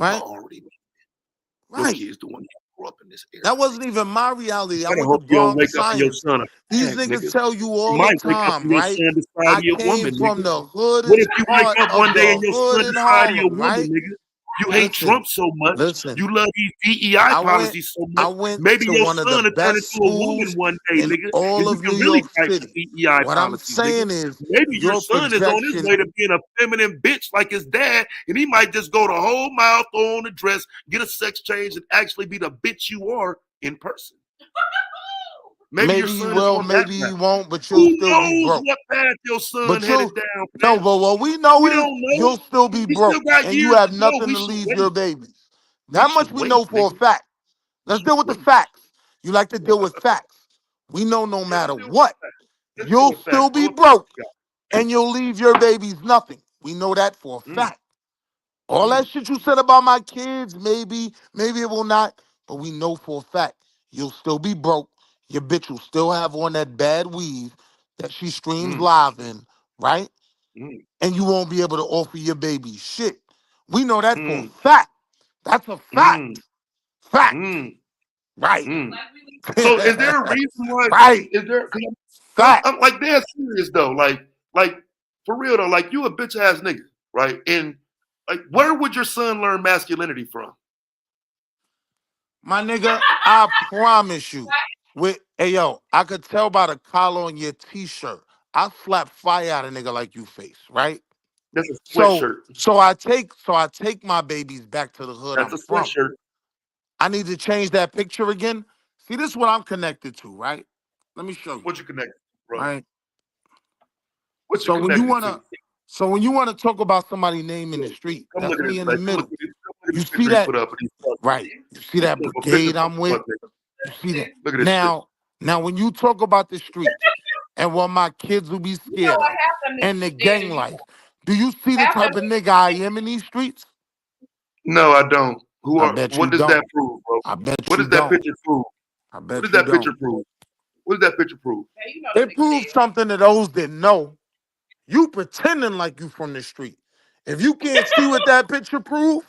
I Right? already made it. Your Right. kid's the one that grew up in this area. That wasn't even my reality. I I went to hope you don't Bronx wake up and your Science. son a These fag, niggas nigga. tell you You all the might wake up time, and your right? son decide I he a came woman, from nigga. the What hoodest if you wake part up of one day and the your hood son in decide he a Harlem, woman, right? nigga? You hate Listen, Trump so much. listen. You love these DEI I went policies so much. I went Maybe to your one of the son will turn best into a woman schools one day, in nigga, all and you of can New really York fight for City. DEI What I'm policies, nigga. saying is Maybe your your son is on his projection. way to being a feminine bitch like his dad, and he might just go the whole mile, throw on a dress, get a sex change, and actually be the bitch you are in person. Maybe your Maybe he son is will, on that maybe he route. won't, but you'll Who still be knows broke. what path your son But headed you down, no, fam? but what we know We is don't know. you'll still be We still broke got and you years have to go. nothing We to should leave wait. your babies. We That much should we wait, know for a nigga. fact. We Let's should deal with the wait. facts. You like to deal with facts. We know no matter what, Let's deal you'll with still facts. be Roll up broke the and you'll leave your babies nothing. We know that for a Mm, fact. All that shit you said about my kids, maybe it will not, but we know for a fact you'll still be broke. Your bitch will still have on that bad weave that she streams mm, live in, right? mm, And you won't be able to offer your baby shit. We know that for a mm, fact. That's a fact. mm, Fact. mm, Right. mm. So is there a reason why? Right. Is there? Cause Fact. I'm like dead serious though. Like for real though. Like you a bitch ass nigga, right? And like, where would your son learn masculinity from? My nigga, I promise you. Hey yo, I could tell by the collar on your t-shirt. I slap fire out of nigga like you face, right? That's a So sweatshirt. so I take my babies back to the hood That's I'm a from. sweatshirt. I need to change that picture again. See, this is what I'm connected to, right? Let me show you. What you connected to, bro? Right. What you So when you connected wanna talk about somebody's name in the street, Come that's look at me this. in the Like, come look middle. at this. Come look at You this see picture he that? put up. And he's Right. You see that a picture brigade from I'm with? fuck nigga. You see that? Look at this shit. Now when you talk about the streets and what my kids will be You know scared what of happened and the to gang you? life, do you see the Half type of of nigga I am in these streets? No, I don't. Who I are? bet you What does that don't. prove, bro? I bet What you does that don't. picture prove? I What bet does you that picture don't. prove? What does that picture prove? you know It proves something to those that know. You pretending like you from the street. If you can't see what that picture prove,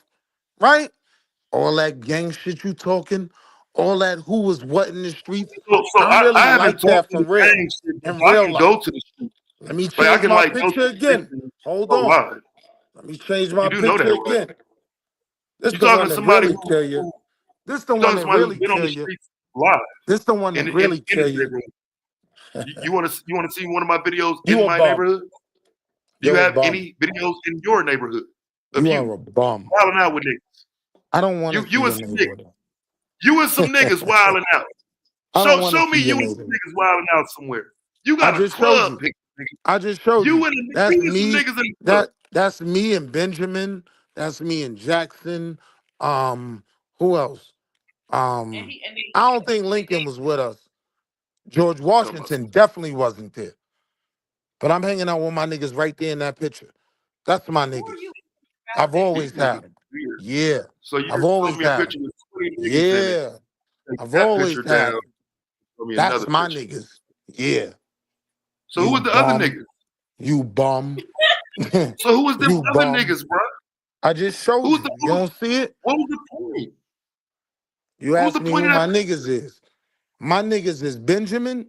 right? All that gang shit you talking, all that who was what in the streets. So I'm I really haven't like talked that to for the real. gang shit, In but I real can life. go to the street. Let me Like I change can my like go to picture the again. street. Hold Oh, on. why? Let me change my You do know picture that, right? again. This You the talking one to that somebody really kill you. This the You one talking that somebody who's really been on kill the you. streets live This the one that really in kill his you. neighborhood. You want to see one of my videos You in a my bum. neighborhood? Do you You're a have bum. any videos in your neighborhood of You are you a bum. wilding out with niggas? I don't want to see You your and some niggas. neighborhood. You and some niggas wilding out. I don't want to Show me see your you and some neighborhood. niggas wilding out somewhere. You I got a just showed club you. picture, nigga. I just showed You you. and That's some me. niggas in the club. That's me and Benjamin. That's me and Jackson. Who else? I don't think Lincoln was with us. George Washington definitely wasn't there. But I'm hanging out with my niggas right there in that picture. That's my niggas. I've always These had niggas them. weird. Yeah. So you I've just always showed me a had picture them. with 20 niggas in it. Yeah. Take I've that always picture had down. them. Show me That's another my picture. niggas. Yeah. So who You was the other bum. niggas? You bum. So who was them You other bum. niggas, bro? I just showed Who's you. the You don't see it? what was the point? You What was asked the me point who of that my picture? niggas is. My niggas is Benjamin.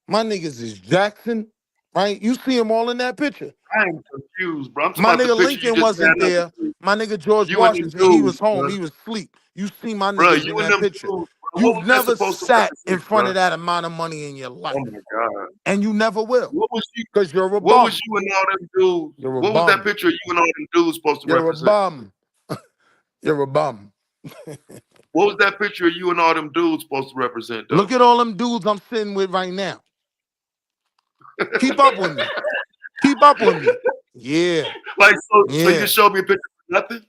My niggas is Jackson. Right? You see them all in that picture. I am confused, bro. I'm talking My about the nigga picture you Lincoln just wasn't had up. there. My nigga George You and them Washington, he was dudes, home. bro. He was asleep. You see my Bro, niggas you in and that them dudes, picture. bro. What You've was that never supposed to sat in represent, front bro? of that amount of money in your life. Oh my god. And you never will. What was you? Because you're a What bum. was you and all them dudes? You're a What was that bum. picture of you and all them dudes supposed to You're a represent? bum. You're a bum. What was that picture of you and all them dudes supposed to represent, though? Look at all them dudes I'm sitting with right now. Keep up with me. Keep up with me. Yeah. Like, so you Yeah. showed me a picture for nothing?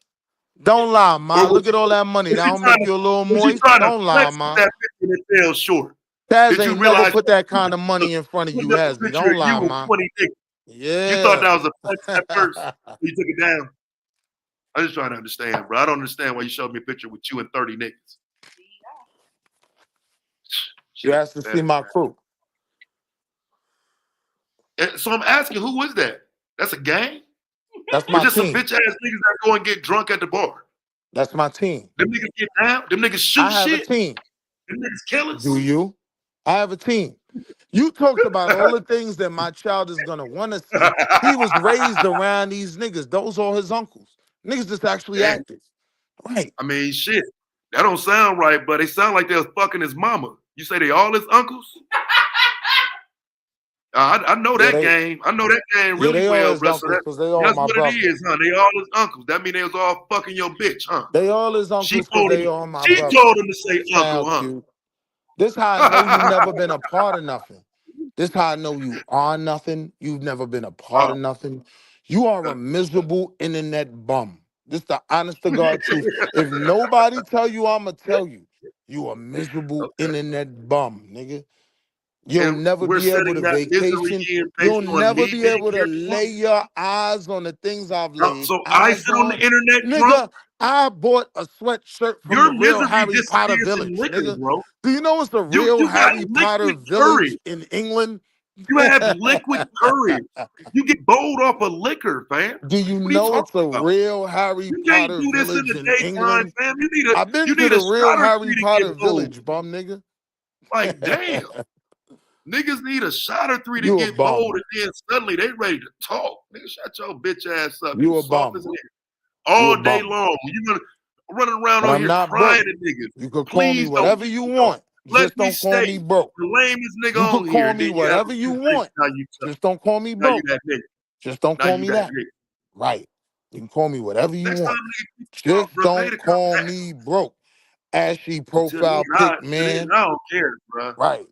Don't lie, ma. Or was Look at all that money. you That don't trying make to, you a little was you moist. trying to Don't lie, flex with ma. that picture and it fell short? Taz Did you ain't never realize put that kind look, of money in front of look you, at has the he? picture Don't of lie, you with ma. 20 niggas? You thought that was a flex at first. Yeah. You took it down. I'm just trying to understand, bro. I don't understand why you showed me a picture with you and 30 niggas. You asked to see my crew. So I'm asking, who was that? That's a gang? That's Or my just some team. bitch ass niggas that go and get drunk at the bar? That's my team. Them niggas get down? Them niggas shoot I have a shit? team. Them niggas killers? Do you? I have a team. You talked about all the things that my child is gonna want to see. He was raised around these niggas. Those are his uncles. Niggas just actually Damn. active. Right. I mean, shit. That don't sound right, but they sound like they was fucking his mama. You say they all his uncles? I know Yeah, that game. I know that game yeah, really they all well, his bro. So uncles because they all that's my what brothers. it is, huh? They all his uncles. That mean they was all fucking your bitch, huh? They all his She uncles because told they him. all my She brothers. told him to say uncle, Child huh? cute. This how I know you never been a part of nothing. This how I know you are nothing. You've never been a part of nothing. You are a miserable internet bum. This the honest to God truth. If nobody tell you, I'ma tell you. You a miserable internet bum, nigga. You'll And never we're be able setting to that misery vacation. in You'll based on never me be being able to here lay drunk. your eyes on the things I've laid So I eyes sit on the on. internet drunk. Nigga, I bought a sweatshirt from Your the real misery Harry Potter disappears in Village, liquor, nigga. bro. Do you know it's the You real got Harry Potter liquid courage. Village in England? You have liquid courage. You get bold off of liquor, fam. Do you What are you know it's talking a about? real Harry You can't Potter do this in Village the in daytime, England? fam. I've been You to need the a real shot or Harry three to Potter get bold. Village, bum nigga. Like, damn. Niggas need a shot or three to You a get bold, bum. and then suddenly they ready to talk. Nigga, shut your bitch ass up. You You a soft as bum. hell. You a All day bum. long. You gonna running around But on I'm here not crying broke. at niggas. You could call me Please don't whatever let you me go. want. Let Just me don't call stay me broke. the lamest nigga You could on here, call and me then you have whatever a you conversation. want. Now you tough. Just don't call me Now you broke. that nigga. Just don't Now call you me that that. nigga. Right. You can call me whatever you Next time want. niggas talk, Just bro, pay to don't come call back. me broke. Ashy Until then, profile pic, man. I don't care, bro. Right.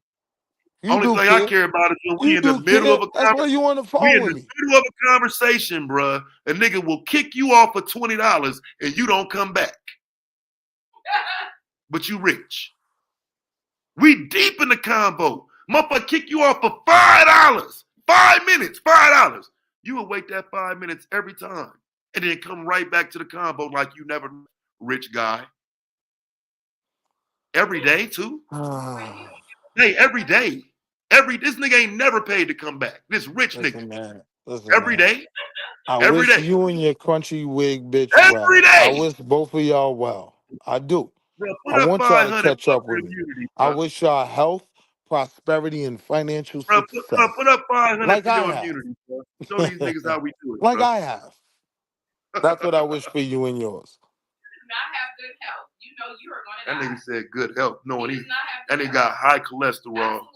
You Only do thing I care. care about is when we You in the do middle care. of a That's why you on the we phone in with the me. middle of a conversation, bro. A nigga will kick you off for $20 and you don't come back. But you rich. We deep in the combo. Motherfucker kick you off for $5. 5 minutes, $5. You will wait that 5 minutes every time. And then come right back to the combo like you never rich guy. Every day too. Hey, every day. This nigga ain't never paid to come back. This rich Listen, nigga. man. Listen, Every man. day. I Every wish day. you and your crunchy wig bitch Every well. I day. wish both of y'all well. I do. Bro, I put up want y'all to 500 catch for up with me. immunity, I bro. wish y'all health, prosperity, and financial Bro, success. put up 500 Like for I your have. immunity, bro. Show these niggas how we do it, Like bro. I have. That's what I wish for you and yours. Not have good health. You No, you are That gonna die. nigga said good health, knowing He he does not have that good nigga got high cholesterol. Absolutely.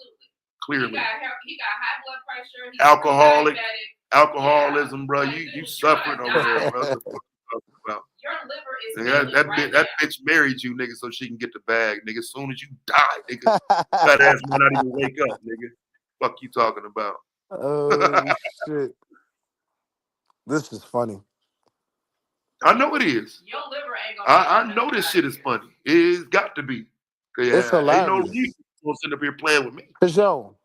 Clearly. He got high blood pressure. He's Alcoholic, pre-diabetic. alcoholism, bro. Like, You dude, suffering you're over gonna there, die. bro. What the fuck you talking about? Your liver is Nigga, failing that bitch married you, nigga, so she can get the bag, nigga. As soon as you die, nigga, that ass might not even wake up, nigga. Fuck you talking about? Oh shit! This is funny. I know it is. Your liver ain't gonna. I know this shit is funny. It's got to be. It's Ain't no hilarious. reason you sit up here playing with me. Cause yo,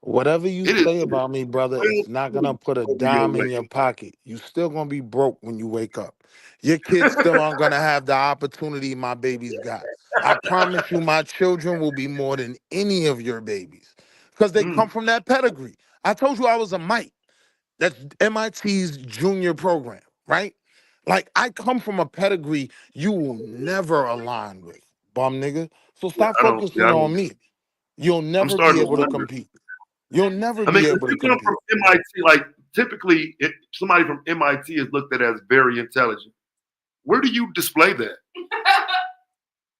whatever you It is say about me, brother, it's not gonna put a over your dime in way. your pocket. You still gonna be broke when you wake up. Your kids still aren't gonna have the opportunity my babies got. I promise you, my children will be more than any of your babies. Because they come from that pedigree. I told you I was a Mike. That's MIT's junior program, right? Like, I come from a pedigree you will never align with, bum nigga. So stop I don't. focusing on me. You'll I'm never be starting to able to wonder. compete. You'll never I mean, be 'cause able to you come compete. from MIT, like typically, somebody from MIT is looked at as very intelligent. Where do you display that?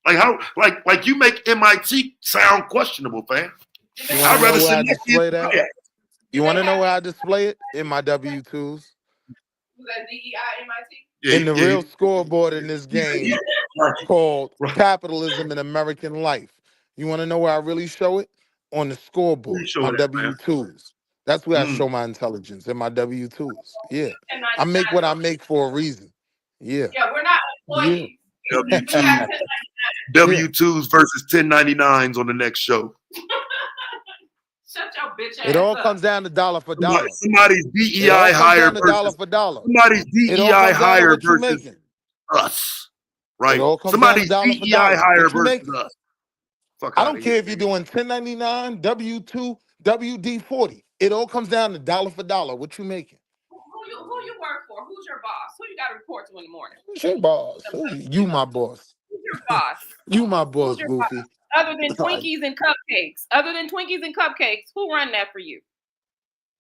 Like how, like you make MIT sound questionable, fam. You want I'd to know rather where I send my kids display to that? kayak. You want to know where I display it? In my W-2s. Was that DEI MIT? Yeah, In the yeah. real scoreboard in this game called Capitalism in American Life. You want to know where I really show it? On the Where scoreboard, you show my that, man? W-2s. That's where I show my intelligence, in my W-2s. Yeah. And I make what I make for a reason. Yeah. Yeah, we're not Yeah. employees. W2s versus 1099s on the next show. Shut your bitch ass It all up. comes down to dollar for dollar. Somebody's It all DEI comes higher down to dollar versus for dollar. somebody's It all DEI comes down to higher what you versus making. us, It right? all comes down to Somebody's dollar for DEI dollar. higher What you versus making? us. Fuck I out don't of care here. if you're doing 1099, W2, WD-40. It all comes down to dollar for dollar. What you making? Who you work for? Who's your boss? Who you got to report to in the morning? Who's your boss? You my boss. Who's your boss? You my boss, Who's your boss? Goofy. Other than Twinkies and cupcakes. Other than Twinkies and cupcakes, who run that for you?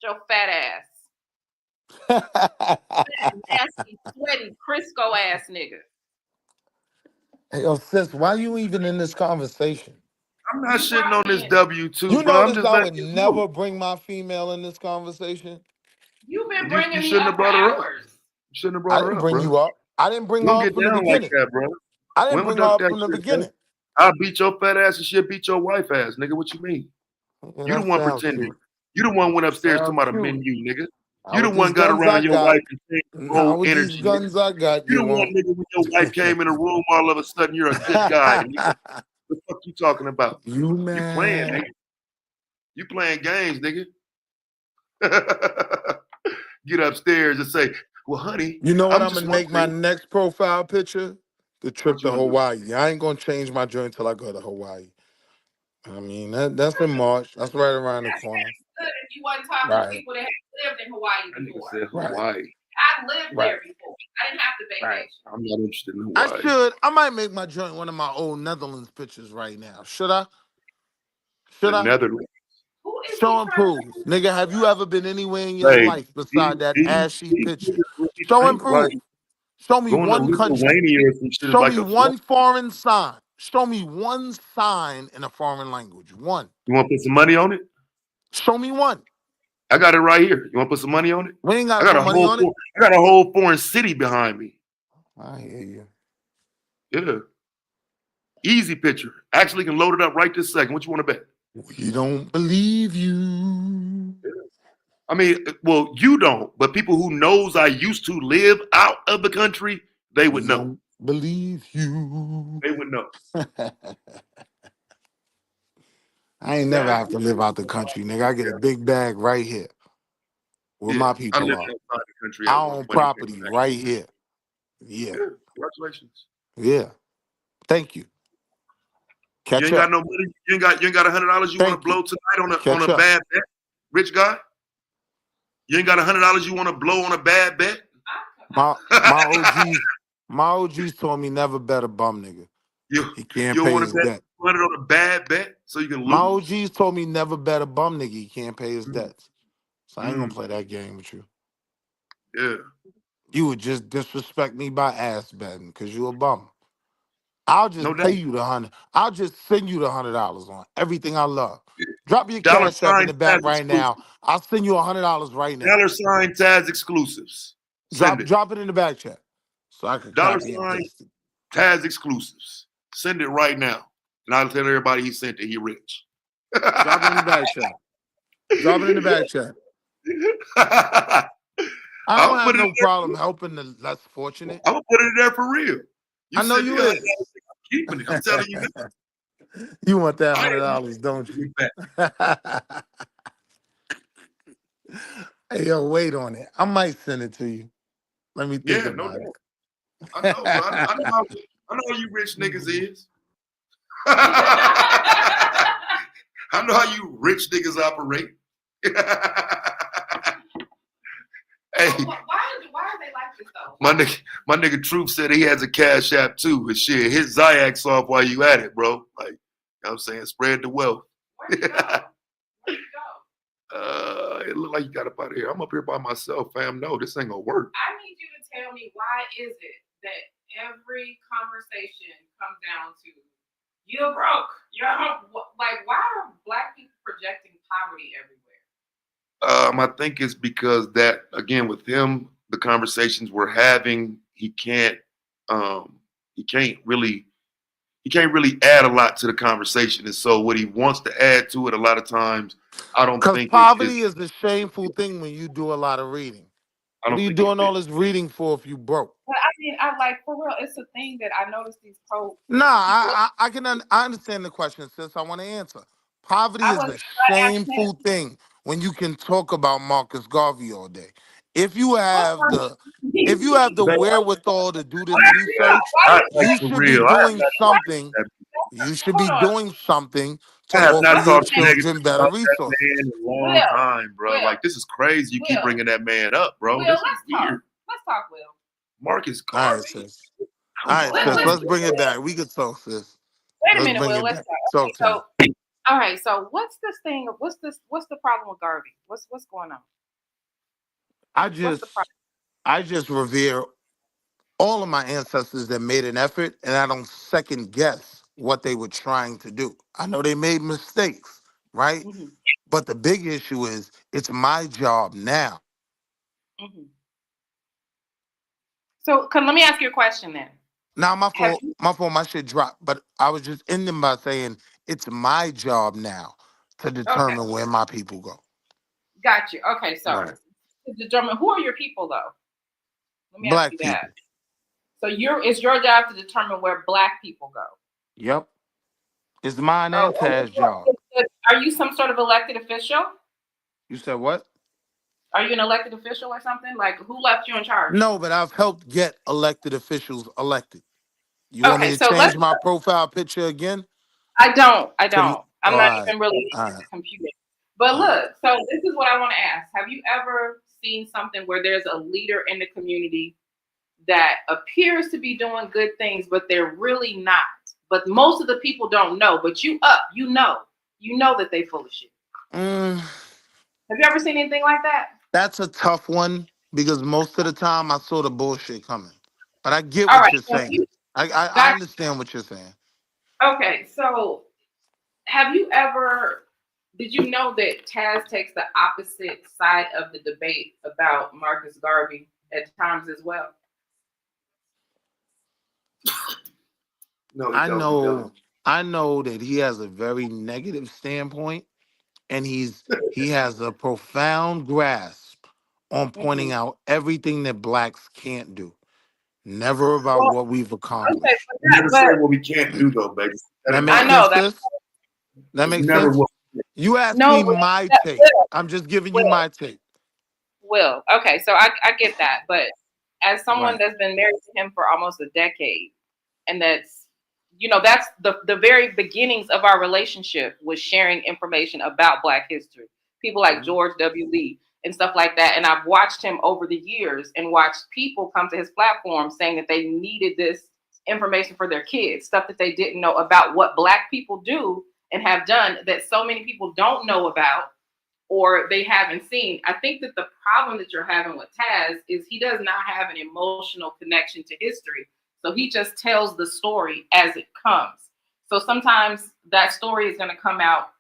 Your fat ass. Nasty, sweaty, Crisco ass nigga. Hey, yo, sis, why you even in this conversation? I'm not shitting on this W2, You bro. I'm notice just I would letting you know. never bring my female in this conversation? You've been You bringing me shouldn't up have for brought her up. hours. You shouldn't have I brought her didn't up, bring bro. you up. I didn't bring You her don't up get from the down like beginning. that, bro. I didn't Women bring her duck up that from the shit, beginning. man. I'll beat your fat ass and she'll beat your wife ass, nigga. What you mean? Yeah, You the that one sounds pretending. cute. You the one went upstairs talking Sounds about a cute. menu, nigga. Not You the with one these got guns around I your got. wife and changed the Not whole with these energy, nigga. guns I got, You you the one won't. nigga when your wife came in the room, all of a sudden you're a good guy, nigga. What the fuck you talking about? You You playing, mad? nigga. You playing games, nigga. Get upstairs and say, well, honey, You know what I'm I'm just gonna make my wondering. next profile picture? The trip What you to gonna do? Hawaii. I ain't gonna change my joint until I go to Hawaii. I mean, that's in March. That's right around the corner. Good if you wasn't talking to Right. people that have lived in Hawaii That nigga before. said Right. Hawaii. I lived Right. there before. I didn't have to vacation. I'm not interested in I Hawaii. should. I might make my joint one of my old Netherlands pictures right now. Should I? The Should I? Netherlands. Who is Show he and trying to prove. Nigga, have you ever been anywhere in your Hey, life beside that ashy these picture? niggas really Show and think like prove. Show me going to one country. Lithuania or some shit is Show like me a flight. one foreign sign. Show me one sign in a foreign language. One. You want to put some money on it? Show me one. I got it right here. You want to put some money on it? We ain't I gotta got put a money whole on it. I got a whole foreign city behind me. I hear you. Yeah. Easy picture. Actually can load it up right this second. What you want to bet? We don't believe you. I mean, well, you don't, but people who knows I used to live out of the country, they would We know. don't believe you. They would know. I ain't never have to live out the country, nigga. I get a big bag right here where my I people lived are. outside the country I at one own point. property right here. Yeah. Yeah, congratulations. Yeah. Thank you. Catch You ain't up. got no money. You ain't got $100 you want to blow tonight on Catch a up. bad bet, rich guy. You ain't got $100 you want to blow on a bad bet. My OGs told me never bet a bum nigga. He can't You pay want his to bet debt. $200 on a bad bet so you can lose. My OGs told me never bet a bum nigga. He can't pay his debts. So I ain't gonna Mm. play that game with you. Yeah. You would just disrespect me by ass betting because you a bum. I'll just No pay doubt. you the $100. I'll just send you the $100 on everything I love. Drop your Dollar cash app in sign the back Taz right exclusive. now. I'll send you $100 right now. Dollar sign Taz exclusives. Send it. Drop it in the back chat so I can Dollar copy and sign paste it. Taz exclusives. Send it right now. And I'll tell everybody he sent it. He rich. Drop it in the back chat. Drop it in the back chat. I don't have no problem helping the less fortunate. I'm gonna put it in there for real. You I know send me you $100, is. I'm keeping it. I'm telling you now. You want that I ain't $100, don't you? back. Hey, yo, wait on it. I might send it to you. Let me think Yeah, no about doubt. I know, bro. I know how you rich niggas is. I know how you rich niggas operate. Hey, Why are they like this though? my nigga Truth said he has a cash app too. And shit, hit Zayax off while you at it, bro. Like, you know what I'm saying? Spread the wealth. Where'd you go? Where'd you go? It look like you got up out of here. I'm up here by myself, fam. No, this ain't gonna work. I need you to tell me why is it that every conversation comes down to you're broke, like why are Black people projecting poverty everywhere? I think it's because that again with him, the conversations we're having, he can't really add a lot to the conversation. And so what he wants to add to it a lot of times, I don't Because think poverty is a shameful thing when you do a lot of reading. I What don't are you think it doing all fits. this reading for if you broke? But I mean, I like for real. It's a thing that I noticed these Nah, I understand the question, sis. I want to answer. Poverty I is was a asking him. shameful thing when you can talk about Marcus Garvey all day. If you have the wherewithal to do this research, Like you for should be real. I have doing not something. You should be Hold on. doing something to I have offer not your talked negative children better about that resources. man in a long Will, time, bro. Like this is crazy. You keep bringing that man up, bro. Will, This is let's talk. weird. Let's talk, Will. Marcus All right, Garvey. sis. Come All right, sis. on. Let's bring it back. We can talk, sis. Wait a Let's minute, bring Will. it Let's back. talk. Talk to me. So, all right. So, what's this thing? What's the problem with Garvey? What's going on? I What's the problem? just revere all of my ancestors that made an effort, and I don't second guess what they were trying to do. I know they made mistakes, right? Mm-hmm. But the big issue is it's my job now. Mm-hmm. So, let me ask you a question then. Now, my fault, my shit dropped, but I was just ending by saying it's my job now to determine where my people go. Got you. Okay, so Right. to determine who are your people though? Let me ask Black you people. that. So it's your job to determine where Black people go. Yep. It's mine and Taz's job. Are you some sort of elected official? You said what? Are you an elected official or something? Like who left you in charge? No, but I've helped get elected officials elected. You want me to so change my profile picture again? I don't. I'm All not right. even really All into right. computing. But All look, so this is what I want to ask. Have you ever seen something where there's a leader in the community that appears to be doing good things, but they're really not? But most of the people don't know. But you know that they full of shit. Have you ever seen anything like that? That's a tough one because most of the time I saw the bullshit coming. But I get All what right, you're so saying. I understand what you're saying. Okay, so did you know that Taz takes the opposite side of the debate about Marcus Garvey at times as well? No, I know that he has a very negative standpoint, and he has a profound grasp on pointing out everything that Blacks can't do. Never about what we've accomplished. Never say what we can't do though, baby. That makes sense, sis? That makes never sense? will. You asked No, me my take. I'm just giving you my take. Will. Okay, so I get that, but as someone Right. that's been married to him for almost a decade, and that's the very beginnings of our relationship was sharing information about Black history. People like George W. Lee and stuff like that. And I've watched him over the years and watched people come to his platform saying that they needed this information for their kids, stuff that they didn't know about what Black people do and have done that so many people don't know about or they haven't seen. I think that the problem that you're having with Taz is he does not have an emotional connection to history. So he just tells the story as it comes. So sometimes that story is going to come out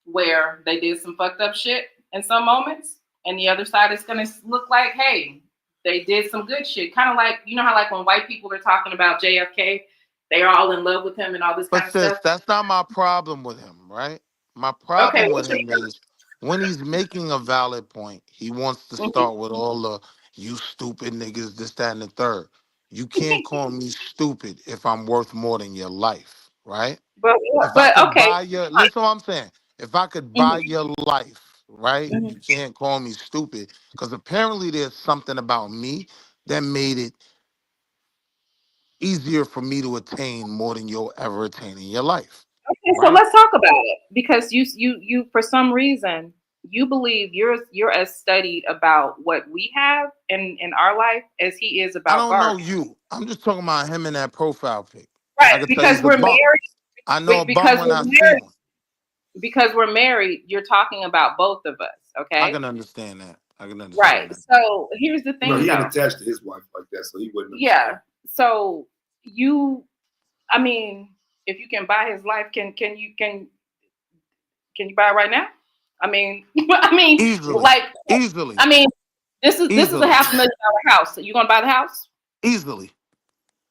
where they did some fucked up shit in some moments, and the other side is going to look like, hey, they did some good shit. Kind of like, you know how like when white people are talking about JFK, they're all in love with him and all this kind But of sis, stuff. that's not my problem with him, right? My Okay, problem with what's him your is when he's making a valid point, he wants to start with all the you stupid niggas, this, that, and the third. You can't call me stupid if I'm worth more than your life, right? If I could okay. buy your, listen to what I'm saying. If I could buy your life, right? You can't call me stupid because apparently there's something about me that made it easier for me to attain more than you'll ever attain in your life. Okay, so Right? let's talk about it because you for some reason you believe you're as studied about what we have in our life as he is I about don't know Garvey. you. I'm just talking about him in that profile pic. Right, I could tell because he's a we're bum. married. I know a bum Because when we're I see married. one. Because we're married, you're talking about both of us. I Okay. can understand that. I can Right. understand that. So here's the thing, he ain't though. attached to his wife like that, so he wouldn't. Yeah. So I mean, if you can buy his life, can you buy it right now? I mean, Easily. like, Easily. I mean, this is a Easily. $500,000 house. So you gonna buy the house? Easily.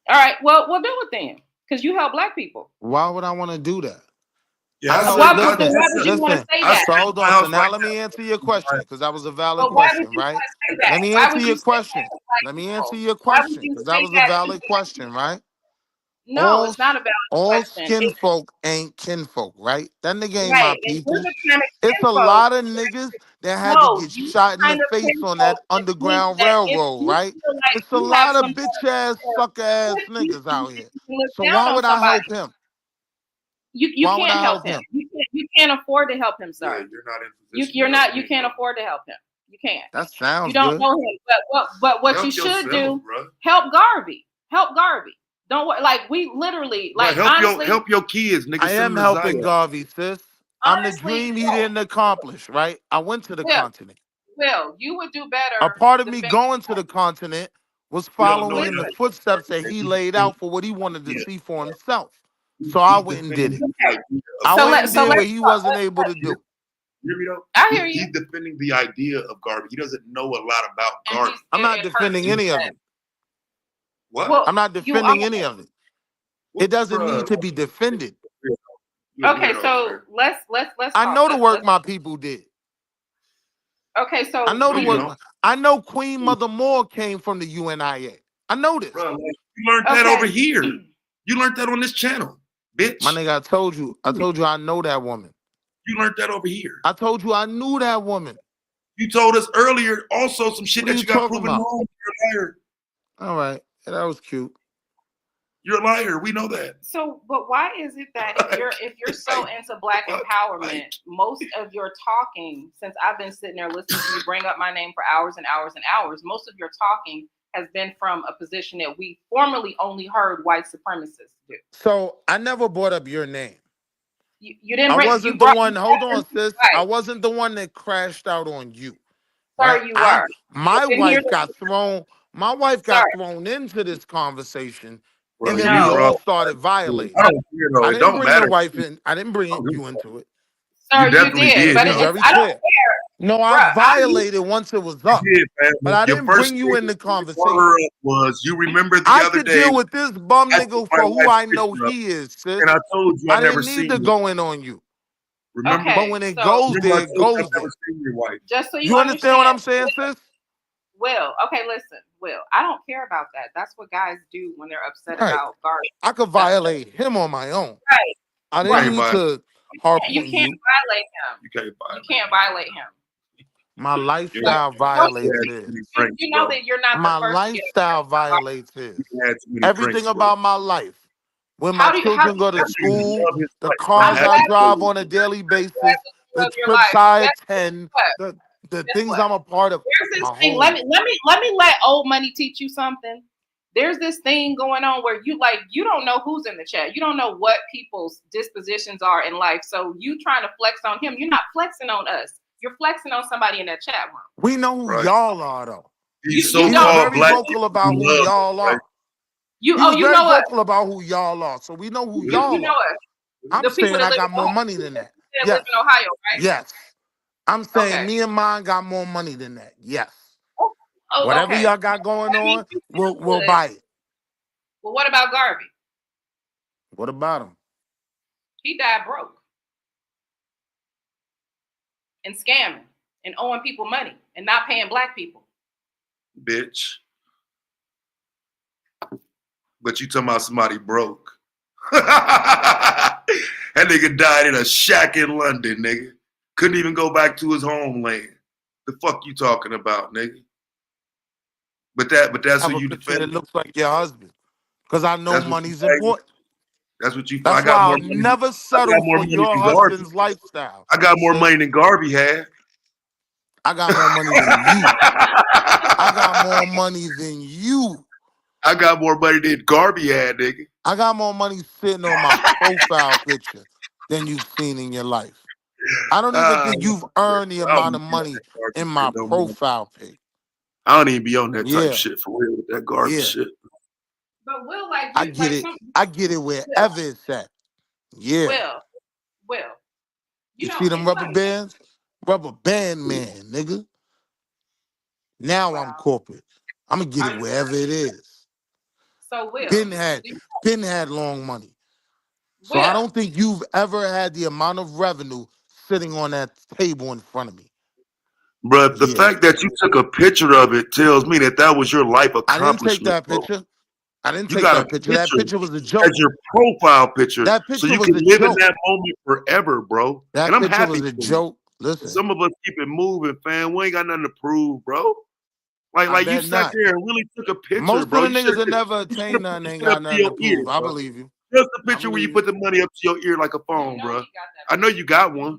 All right. Well, we'll do it then, because you help Black people. Why would I want to do that? Yeah, I know. Why Listen, would you want to say that? So hold on. So now let me answer your question because that was a valid But why would question, you right? want to say that? Let me Why answer would your you say question. that to Black Let me people? answer your Why would question you because that say was a that to valid Black question, people? right? No, it's not a valid All question. skin folk ain't kinfolk, right? That nigga ain't my Right, and you're people. the kind of It's a kinfolk. lot of niggas that had to No, get you shot in the kind of face on kinfolk that that think Underground that if Railroad, you right? feel like It's a you have lot of some bitch ass, or sucker ass if niggas out here. you look So down why on would I somebody, help him? you Why would can't I help help him. him? You can't afford to help him, sir. Yeah, you're not in You position. you're not you can't afford to help him. You can't. That You sounds don't good. know him. But what Help you should yourself, do, bro. help Garvey. Help Garvey. Don't worry. Like we literally, Bro, like honestly, help your kids, nigga. I Send am them to helping Zion. Garvey, sis. I'm the honestly, dream he didn't accomplish, right? I went to the continent. Will, you would do A better part of me defending. going to the continent was We don't know following in the that. footsteps that he laid out for what he wanted to Yeah. see for himself. So I went and did it. Okay. I So went and did what let's he talk. wasn't able to do. You hear me though? I hear you. He's defending the idea of Garvey. He doesn't know a lot about And Garvey. I'm not it hurts defending you. any of it. What? Well, I'm not you are. defending any of it. It doesn't need Bruh, to be defended. you're a Okay, weirdo, so man. let's I talk. know the work my people did. Okay, so I know the you work. don't. I know Queen Mother Moore came from the UNIA. I know this. Bruh, like, you learned that over here. You learned that on this channel, bitch. My nigga, I told you I know that woman. You learned that over here. I told you I knew that woman. You told us earlier also some shit What are that you you got talking proven about? wrong. You're a liar. All right. Yeah, that was cute. You're a liar. We know that. So, but why is it that if you're so into Black empowerment, most of your talking, since I've been sitting there listening to you bring up my name for hours and hours and hours, most of your talking has been from a position that we formerly only heard white supremacists do. So I never brought up your name. You didn't I bring. wasn't You the brought. one. Hold on, sis. I Right. wasn't the one that crashed out on you. Sir, Right? you were. My But then here's wife got thrown. My wife Sir. got thrown into this conversation, Bro, and then No. we all wrong. started violating. I don't care though. I It didn't don't bring your matter. wife in. I didn't bring you into it. Sir, You definitely did. did. But Be it's, very I don't clear. care. No, I Bruh, violated once it was up. You did, man. But I Your didn't first bring you in the thing you brought conversation. her up was you remember the I other could day. deal with this bum I nigga put my for who wife's I know picture up, he is, sis. and I told you I I never didn't need seen to you. go in on you. Remember? But when it so goes Remember I there, it told you goes I've there. never seen your wife. just so You understand what I'm saying, sis? Will, okay, listen, Will, I don't care about that. That's what guys do when they're upset Right. about Garvey. I could violate him on my own. Right. I didn't need to harp You on can't you. violate him. You can't violate him. My lifestyle violates his. You know that you're not My the first to get lifestyle violates his. Everything drinks, bro. about my life. When my How do you children go to That nigga school, love his the life. cars I'm I glad drive on a daily basis, the of your trips life. I Guess attend, what? the Guess things what? I'm a part of. There's this My thing. whole Let me let old money teach you something. There's this thing going on where you don't know who's in the chat. You don't know what people's dispositions are in life. So you trying to flex on him. You're not flexing on us. You're flexing on somebody in that chat room. We know who y'all are, though. These He was so-called very black vocal about who y'all are. You He was you very know what? vocal about who y'all are, so we know who You y'all know are. what? I'm The people saying that I live got in more Ohio, money than that. that live Yes, in Ohio, right? yes. I'm saying Okay. me and mine got more money than that. Yes. Oh, Whatever okay. y'all got going That means on, you we'll feel good. buy it. Well, what about Garvey? What about him? He died broke and scamming and owing people money and not paying black people. Bitch. But you talking about somebody broke. That nigga died in a shack in London, nigga. Couldn't even go back to his homeland. The fuck you talking about, nigga? But that's I who have a you picture that defend. looks like your husband, because I know That's what you money's say. important. That's what you. I That's why got I'll more money. never I got settle more for money your than Garvey. husband's lifestyle. I got more Sis. money than Garvey had. I got more money than you. I got more money than you. I got more money than Garvey had, nigga. I got more money sitting on my profile picture than you've seen in your life. I don't even think you've earned the I don't amount of even be on money that Garvey in my shit no more. profile pic. I don't even be on that type Yeah, shit for real with that Garvey yeah. shit. But Will, like I you, get like it. some I get it wherever it's at. Yeah. Will, you You know, see them it's rubber like bands? Rubber band man, nigga. Now I'm corporate. I'm gonna get it wherever it is. so. Will, Been had long money. So I Will, don't think you've ever had the amount of revenue sitting on that table in front of me. But the Yeah. fact that you took a picture of it tells me that was your life I didn't take accomplishment, that bro. picture. I didn't You take got a that picture. That picture picture was a as joke. your profile picture That so picture you was can a live in joke. that moment forever, bro. That And I'm picture happy was a for you. joke. Listen, Some of us keep it moving, fam. We ain't got nothing to prove, bro. I Like you bet sat not. there and really took a picture, Most of bro. the You should niggas have that never put attained the nothing ain't shit up got to nothing to your prove. ear, I bro. believe you. Just the I picture where you believe you. put the money up to your ear like a phone, bro. I know you got one.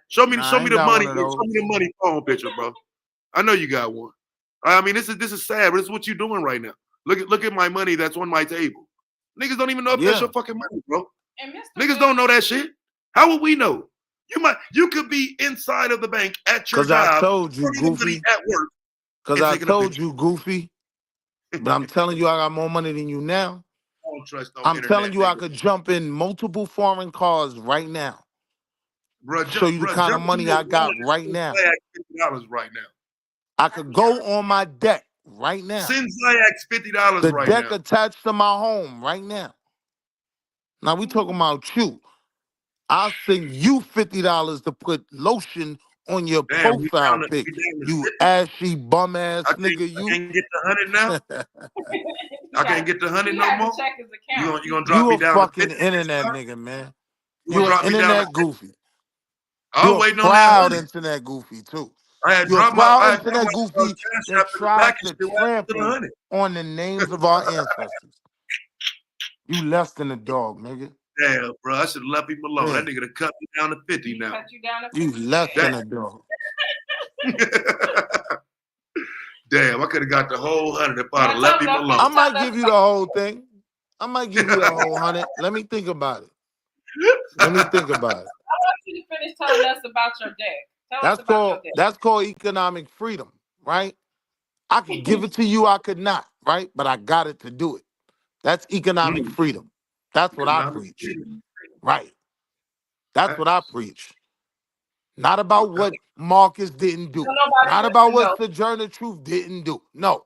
Show me Nah, I ain't the got money. one of Show those. me the money phone picture, bro. I know you got one. I mean, this is sad, but this is what you're doing right now. Look at my money that's on my table. Niggas don't even know if that's Yeah. your fucking money, bro. and Niggas don't know that shit. How would we know? You could be inside of the bank at your Cause I job, told you, earning the money Goofy. at work, Cause and I taking a told picture. you, Goofy. But I'm telling you, I got more money than you now. I don't trust no I'm telling internet, you, I nigga. could jump in multiple foreign cars right now. Bro, Show you the kind of jump in money your I got wallet right and now. send $50 right now. I could go on my deck right now. Send Zayax $50 The right deck now. attached to my home right now. Now we talking about you. I'll send you $50 to put lotion on your Damn, we profile down pic. to You 50. ashy bum ass I nigga. You. can't get the 100 now. I can't get the 100 he no had to more. check his account. You gonna drop You me a down to fucking 50? internet nigga, man. You You gonna an drop me down to internet 50? goofy. I You was a waiting on that proud 100. internet goofy too. I had You a dropped proud my internet goofy cash that app in the tries back and to still asked for the trample 100. on the names of our ancestors. You less than a dog, nigga. Damn, bro, I should have left him alone. Yeah. That nigga done cut me down to 50 now. Cut you down to You 50. less than a dog. Damn, I could have got the whole 100 if I'd Now have left him don't alone. I finish might telling us give you the whole thing. I might give you the whole 100. Let me think about it. Let me think about it. I want you to finish telling us about your deck. Tell us about your deck. That's called economic freedom, right? I could give it to you, I could not, right? But I got it to do it. That's economic freedom. That's what I preach. Right. That's what I preach. Not about what Marcus didn't do. Not about what Sojourner Truth didn't do. No.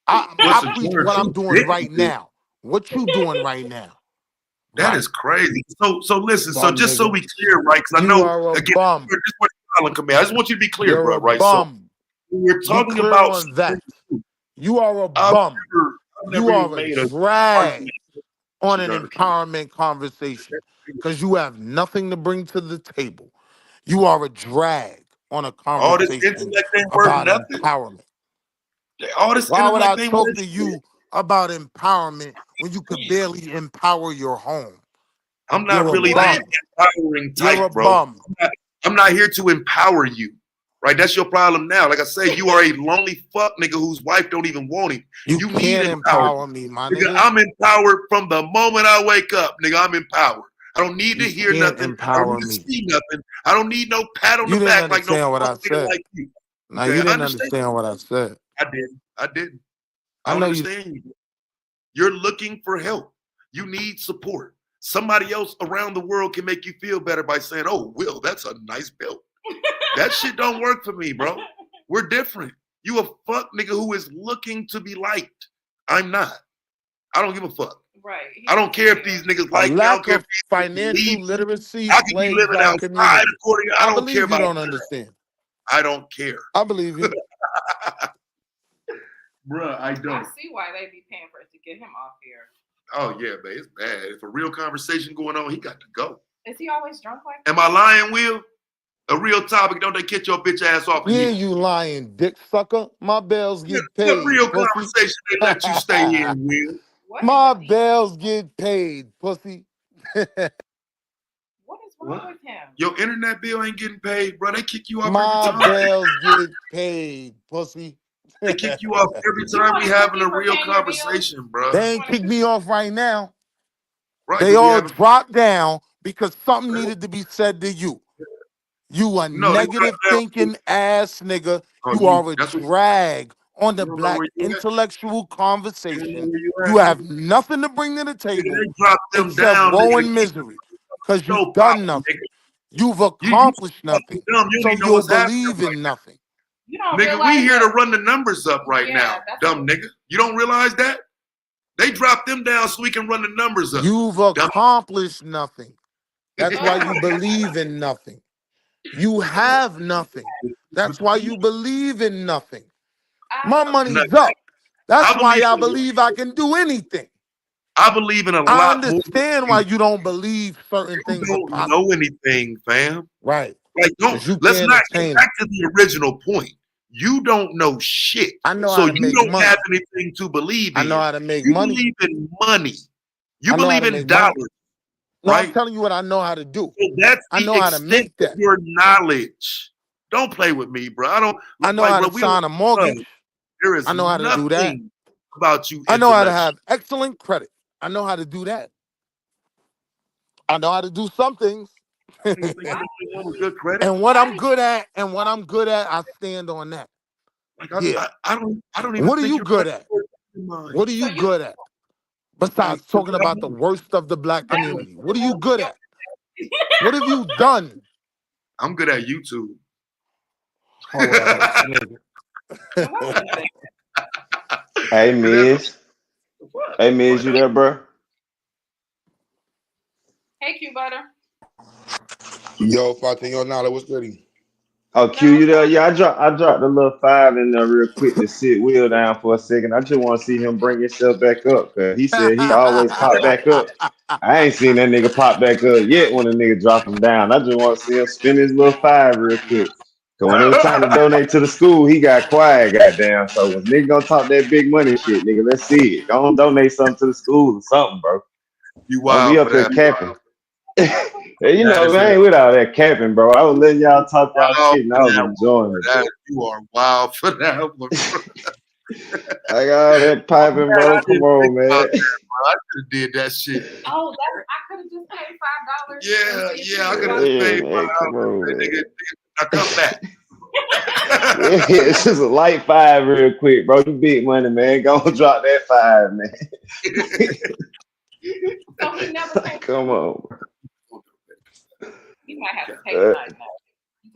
I preach what I'm doing right now. What you doing right now. That is crazy. So listen, so Bum just so nigga. we clear, right? Because I You know, are a again, bum. this is what Colin come in. I just want you to be clear, You're bro, a right? So bum. when we're Be talking clear about on that. You are a I've bum. never You even are a made a drag argument on an Sojourner Truth. empowerment conversation because you have nothing to bring to the table. You are a drag on a All this conversation intellect ain't worth about nothing. empowerment. All this Why would I intellect ain't talk worth to shit. you about empowerment when you could barely empower your home? I'm not You're a really bum. the empowering You're type, a bro. bum. I'm not here to empower you. Right? That's your problem now. Like I say, you are a lonely fuck nigga whose wife don't even want him. You You need can't empowerment. empower me, my Nigga, nigga. I'm empowered from the moment I wake up. Nigga, I'm empowered. I don't need to You hear can't nothing. I don't empower need to me. see nothing. I don't need no pat on You the didn't back like no understand what I fuck nigga said. like you. Now Okay, you I didn't understand. understand what I said. I didn't. I I don't know you. understand you. You're looking for help. You need support. Somebody else around the world can make you feel better by saying, oh, Will, that's a nice belt. That shit don't work for me, bro. We're different. You a fuck nigga who is looking to be liked. I'm not. I don't give a fuck. Right. I don't care if these niggas A like me. I don't lack care of if these financial niggas literacy I could be plagues living our outside community. according. I don't care believe you about don't that. understand. I don't care. I believe you. Bruh, I I don't. see why they be paying for it to get him off here. Oh yeah, man, it's bad. If a real conversation going on, he got to go. Is he always drunk like Am I lying, Will? A real topic, don't they get your bitch ass off of Yeah, here? you lying dick sucker. My bells get What paid. real Pussy. conversation they let you stay in, Will? My bells get paid, pussy. What is wrong What? with him? Your internet bill ain't getting paid, bro. They kick you off My every time. bells get paid, pussy. They kick you off every time we having a real conversation, bro. They ain't kick me off right now. Right, They but we all haven't. dropped down because something needed to be said to you. You a No, they negative dropped down. thinking ass nigga. Oh, You are a that's what drag on the you don't know black where you at. intellectual conversation. You know where you You at, have nigga. nothing to bring to the Nigga, table they dropped them except down, woe nigga. and misery because No you've power, done nothing. nigga. You've You accomplished fucking nothing. dumb. You don't So even know you'll what's happening believe right in now. nothing. You don't Nigga, realize we here that. to run the numbers up right Yeah, now, that's dumb nigga. You don't realize that? They dropped them down so we can run the numbers up. You've Dumb. accomplished nothing. That's why you believe in nothing. You have nothing. That's why you believe in nothing. My money's up. That's why I believe I can do anything. I believe in a I lot more. understand why you don't believe certain You things are don't possible. know anything, fam. Right. Like, don't. 'Cause you Let's can't not get attain it. back to the original point. You don't know shit, I know so how to you make don't money. have anything to believe I in. know how to make You money. believe in money. You I know how believe to in make money. dollars, No, I'm right? telling you what I know how to do. So that's I the know how to extent make of that. your knowledge. Don't play with me, bro. I don't. I know Like, how bro, to we don't. sign a mortgage. There is I know how to do that. nothing about you I know how to intellectual. have excellent credit. I know how to do that. I know how to do some things. Good credit. And what I'm good at, I stand on that. Like Yeah. I don't even What are think you you're good at? mine. What are you good at? Besides talking about the worst of the black community. What are you good at? What have you done? I'm good at YouTube. Hey, Miz. Hey, Miz, you there, bro? Hey, Q Butter. Yo, Fatih Nala, what's good? Oh, Q, you there? Yeah, I dropped a little 5 in there real quick to sit Will down for a second. I just want to see him bring himself back up, cause he said he always pop back up. I ain't seen that nigga pop back up yet when a nigga drop him down. I just want to see him spin his little 5 real quick. Cause when it was time to donate to the school, he got quiet, goddamn. So when nigga gonna talk that big money shit, nigga, let's see it. Go on, donate something to the school or something, bro. You Don't be wild up for here that. capping. Hey, you That know, is I it. ain't with all that capping, bro. I was letting y'all talk y'all Wild shit and for I was that enjoying one, it. bro. You are wild for that one. I got all that piping, Man, I bro. Come didn't on, think about man. that, bro. I could have did that shit. Oh, I could have just paid $5. Yeah, I could have just paid Man, come $5. on, man. Nigga, I come back. Yeah, it's just a light 5 real quick, bro. You big money, man. Go and drop that 5, man. So he never paid. Come on. He might have to pay tonight.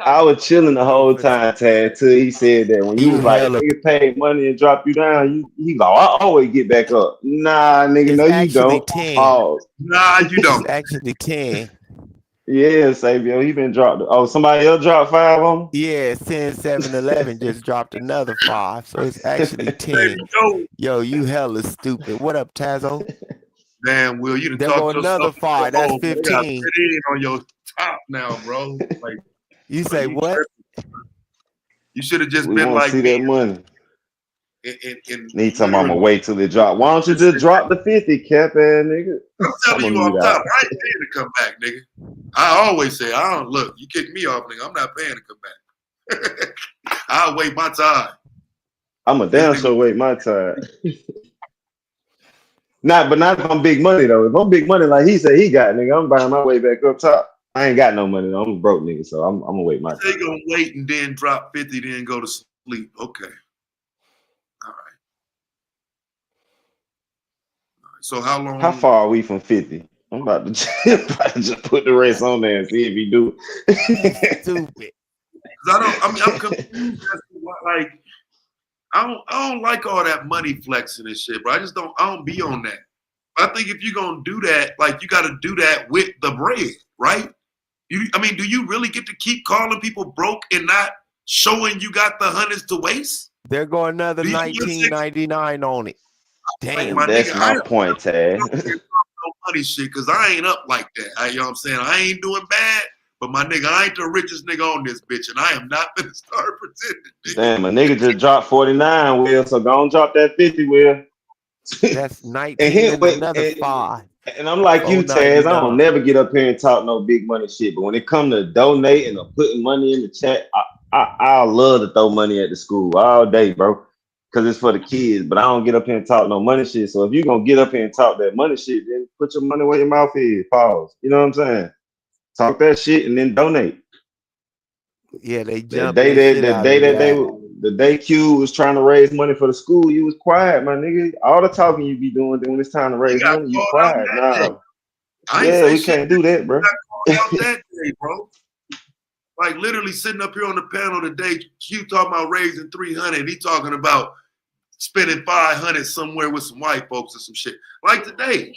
I was chilling the whole time, Tad, till he said that when you was like, nigga paid money and drop you down, he go, I always get back up. Nah, nigga, It's no, you actually don't. 10. Pause. Nah, you don't. It's actually 10. Yeah, Sabio, he been dropped. Oh, somebody else dropped 5 on him? Yeah, 10, 7-Eleven just dropped another 5. So it's actually 10. Yo, you hella stupid. What up, Tazo? Damn, Will, you done There go talked another yourself 5. That's home. They got 15. fit in on your top now, bro. Like, You say what? You should have just We been want to like see me. that money. In Need time, I'ma literally, wait till it drop. Why don't you just drop the 50, cap ass nigga? I'm telling I'ma you mute off out. top, I ain't paying to come back, nigga. I always say, I don't look. You kick me off, nigga. I'm not paying to come back. I'll wait my time. I'm a damn sure wait my time. Not if I'm big money though. If I'm big money, like he said he got, nigga, I'm buying my way back up top. I ain't got no money though. I'm a broke nigga, so I'm gonna wait my time. They gonna wait and then drop 50, then go to sleep. Okay. All right. So how long? How far are we from 50? I'm about to just put the race on there and see if he do. Stupid. I'm confused as to what, like, I don't like all that money flexing and shit, bro. I don't be on that. I think if you're gonna do that, like, you got to do that with the bread, right? Do you really get to keep calling people broke and not showing you got the hundreds to waste? They're going another $19.99 on it. Damn. My That's nigga, my point, Taz. no money shit, cause I ain't up like that. You know what I'm saying? I ain't doing bad, but my nigga, I ain't the richest nigga on this bitch, and I am not gonna start pretending. Damn, a nigga just dropped 49, Will. So go on, drop that 50, Will. That's 19 and another 5. And I'm like you, Taz. I don't $4.99. never get up here and talk no big money shit. But when it comes to donating or putting money in the chat, I love to throw money at the school all day, bro. Because it's for the kids. But I don't get up here and talk no money shit. So if you're going to get up here and talk that money shit, then put your money where your mouth is. Pause. You know what I'm saying? Talk that shit and then donate. Yeah, they The jumped day that shit that out the day of that they that. the day Q was trying to raise money for the school, you was quiet, my nigga. All the talking you be doing, then when it's time to raise got money, you called out quiet. that day. Nah. I ain't Yeah, say we shit. can't do that, bro. Got called out that day, bro. Like, literally sitting up here on the panel today, Q talking about raising 300, and he talking about spending 500 somewhere with some white folks or some shit. Like today,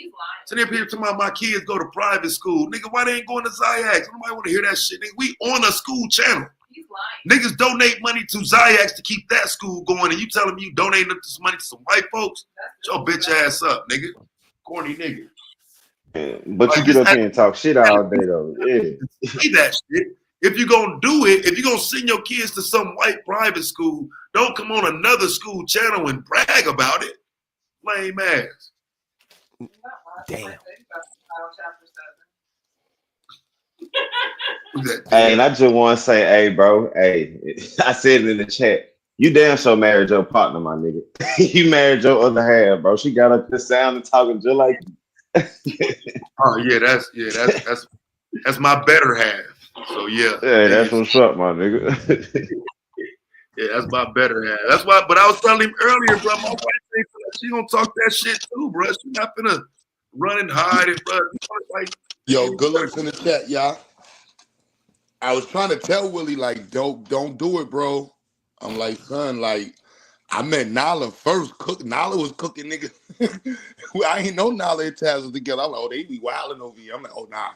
sitting up here talking about my kids go to private school. Nigga, why they ain't going to Ziax? Nobody want to hear that shit. Nigga, we on a school channel. Niggas donate money to Ziax to keep that school going, and you telling me you donating this money to some white folks? Shut your bitch ass up, nigga. Corny nigga. Yeah, but you Like, get up here and talk shit all day, though. Yeah. say that shit. If you're gonna do it, if you're gonna send your kids to some white private school, don't come on another school channel and brag about it. Lame ass. Damn. Hey, and I just want to say, hey, bro, hey, I said it in the chat. You damn sure married your partner, my nigga. You married your other half, bro. She got a good sound and talking just like you. Oh yeah, that's my better half. So yeah. Yeah, that's what's up, my nigga. Yeah, that's my better half. That's why. But I was telling him earlier, bro. My wife thinks she gonna talk that shit too, bro. She not gonna run and hide it, bro. Like, Yo, good looks in the chat, y'all. I was trying to tell Willie, like, don't do it, bro. I'm like, son, like, I met Nala first. Nala was cooking, nigga. I ain't know Nala and Taz was together. I'm like, oh, they be wilding over here. I'm like, oh, nah,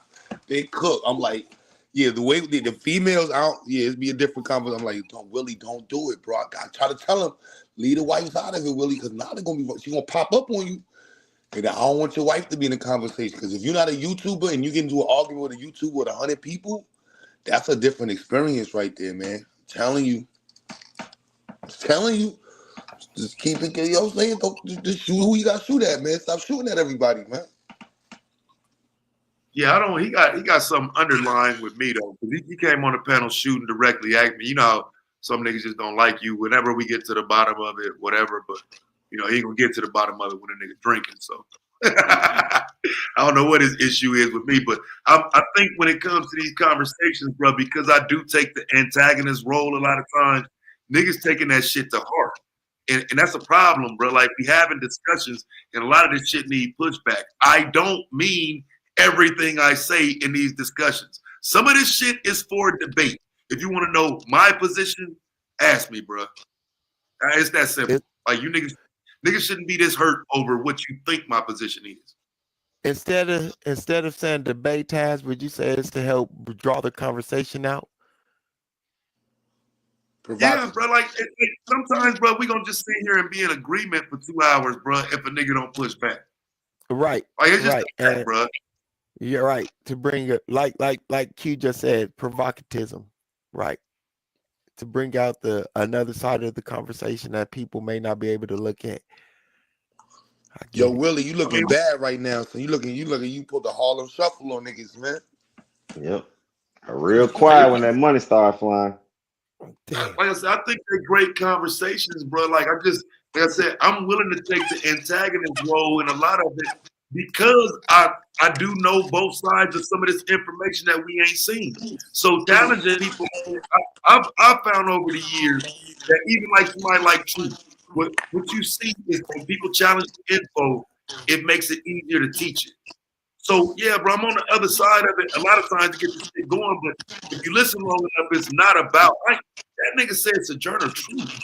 they cook. I'm like, yeah, the way the females out, yeah, it'd be a different conversation. I'm like, Willie, don't do it, bro. I try to tell him, leave the wife out of it, Willie, because Nala she gonna pop up on you. And I don't want your wife to be in the conversation, because if you're not a YouTuber and you get into an argument with a YouTuber with 100 people, that's a different experience right there, man. I'm telling you. Just keep it, yo, saying, just shoot who you got to shoot at, man. Stop shooting at everybody, man. yeah, I don't. He got something underlying with me though, because he came on the panel shooting directly at me. You know, how some niggas just don't like you. Whenever we get to the bottom of it, whatever. But you know, he gonna get to the bottom of it when a nigga drinking. So I don't know what his issue is with me, but I think when it comes to these conversations, bro, because I do take the antagonist role a lot of times, niggas taking that shit to heart. And that's a problem, bro. Like, we having discussions, and a lot of this shit need pushback. I don't mean everything I say in these discussions. Some of this shit is for debate. If you want to know my position, ask me, bro. It's that simple. Like, you niggas shouldn't be this hurt over what you think my position is. Instead of saying debate task, would you say it's to help draw the conversation out? Yeah, bro. Like, sometimes, bro, we gonna just sit here and be in agreement for 2 hours, bro. If a nigga don't push back, Right. like, it's just Right. like that, bro. You're right. To bring it like Q just said, provocatism, right? To bring out the another side of the conversation that people may not be able to look at. Yo, Willie, you looking bad right now. So you put the Harlem Shuffle on niggas, man. Yep. Real quiet when that money started flying. Like I said, I think they're great conversations, bro. Like I said, I'm willing to take the antagonist role in a lot of it because I do know both sides of some of this information that we ain't seen. So challenging people, I've found over the years that even like somebody like Truth, what you see is when people challenge the info, it makes it easier to teach it. So yeah, bro, I'm on the other side of it a lot of times to get this shit going, but if you listen long enough, it's not about that nigga said Sojourner Truth.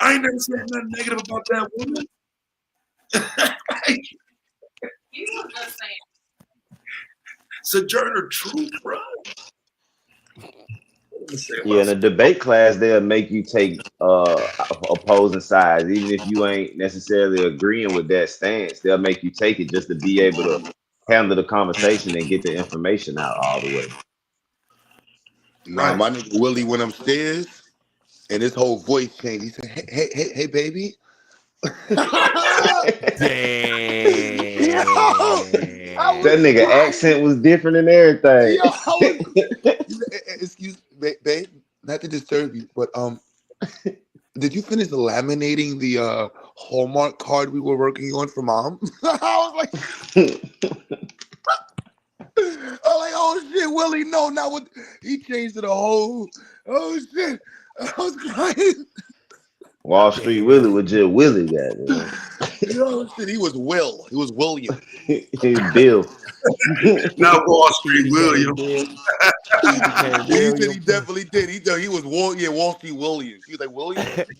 I ain't never said nothing negative about that woman. You was just saying. Sojourner Truth, bro. Yeah, in a debate class, they'll make you take opposing sides, even if you ain't necessarily agreeing with that stance. They'll make you take it just to be able to handle the conversation and get the information out all the way. Nah, my nigga Willie went upstairs and his whole voice changed. He said, hey, baby. Damn. That nigga accent was different and everything. Excuse me, babe, not to disturb you, but did you finish laminating the Hallmark card we were working on for mom? I was like, oh shit, Willie, no, not what he changed to the whole. Oh shit, I was crying. Wall Street Willie was just Willie, goddamn. Yo, shit, he was Will. He was William. Bill. Not Wall Street William. Yeah, he said he definitely did. He was Wall Street Williams. He was like,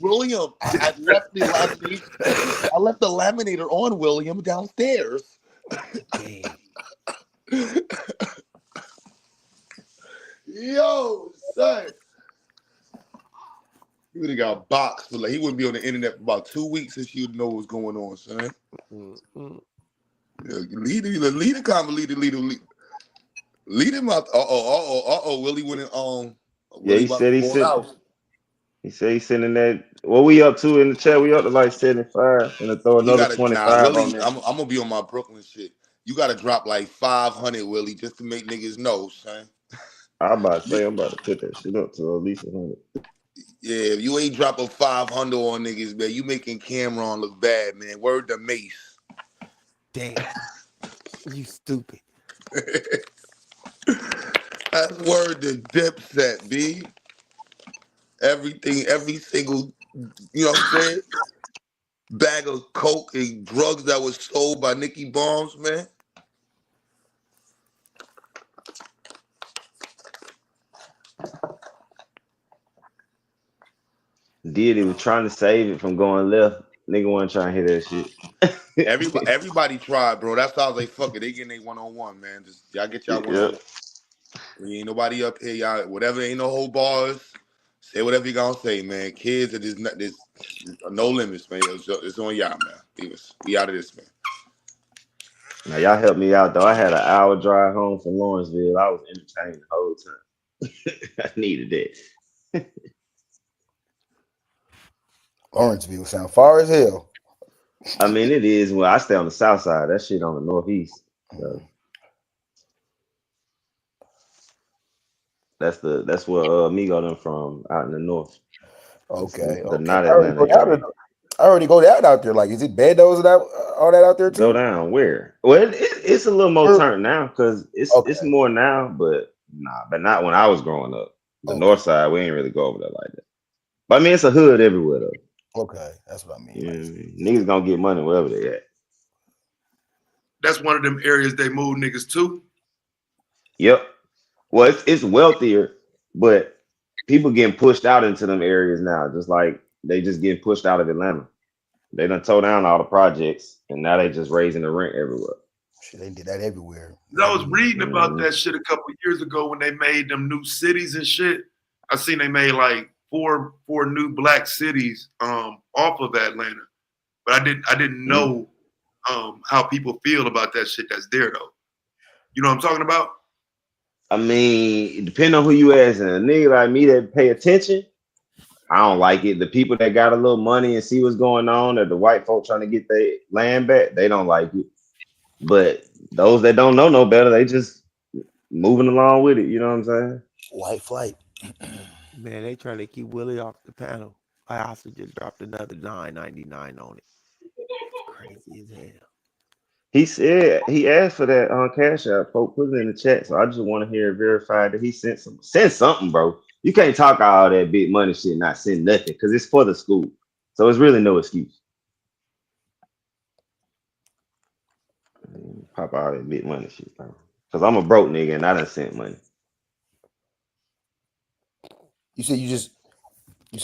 William. I left the laminator. I left the laminator on William downstairs. Yo, son. He would have got boxed, but like he wouldn't be on the internet for about 2 weeks if he would know what was going on, son. Yeah, lead him out. Willie went in. Yeah, he said he's sending that. What we up to in the chat? We up to like 75, and throw another 25 Willie, on there. I'm gonna be on my Brooklyn shit. You gotta drop like 500, Willie, just to make niggas know, son. I'm about to say I'm about to put that shit up to at least 100. Yeah, if you ain't dropping 500 on niggas, man, you making Cameron look bad, man. Word to Mace. Damn. You stupid. That's word to Dipset, B. Everything, every single, you know what I'm saying? Bag of coke and drugs that was sold by Nicky Bombs, man. He was trying to save it from going left. Nigga wasn't trying to hear that shit. Everybody tried, bro. That's why I was like, fuck it. They getting a one-on-one, man. Just y'all get y'all one-on-one. We ain't nobody up here, y'all. Whatever, ain't no whole bars. Say whatever you gonna say, man. Kids are just not this. No limits, man. It's on y'all, man. Leave us. We out of this, man. Now y'all helped me out though. I had an hour drive home from Lawrenceville. I was entertained the whole time. I needed that. Lawrenceville sound far as hell. I mean, it is. Well, I stay on the south side. That shit on the northeast. So. That's where Migo them from out in the north. Okay. Not Atlanta. I already go down out there. Like, is it Beddoes and all that out there too? Go down where? Well, it's a little more turned now because it's more now, but not when I was growing up. The north side, we ain't really go over there like that. But I mean, it's a hood everywhere though. Okay, that's what I mean. Yeah, niggas gonna get money wherever they at. That's one of them areas they move niggas to. Yep. Well, it's wealthier, but people getting pushed out into them areas now. Just like they just getting pushed out of Atlanta. They done tore down all the projects, and now they just raising the rent everywhere. Shit, they did that everywhere. I was reading about that shit a couple of years ago when they made them new cities and shit. I seen they made like four new black cities off of Atlanta, but I didn't know how people feel about that shit that's there though. You know what I'm talking about? I mean, depending on who you ask, and a nigga like me that pay attention, I don't like it. The people that got a little money and see what's going on, or the white folk trying to get their land back, they don't like it. But those that don't know no better, they just moving along with it. You know what I'm saying? White flight. Man, they trying to keep Willie off the panel. I also just dropped another $9.99 on it. Crazy as hell. He said he asked for that on Cash App. Folk put it in the chat, so I just want to hear it verified that he sent something, bro. You can't talk all that big money shit and not send nothing because it's for the school, so it's really no excuse. pop all that big money shit, bro. Cause I'm a broke nigga and I done sent money. You said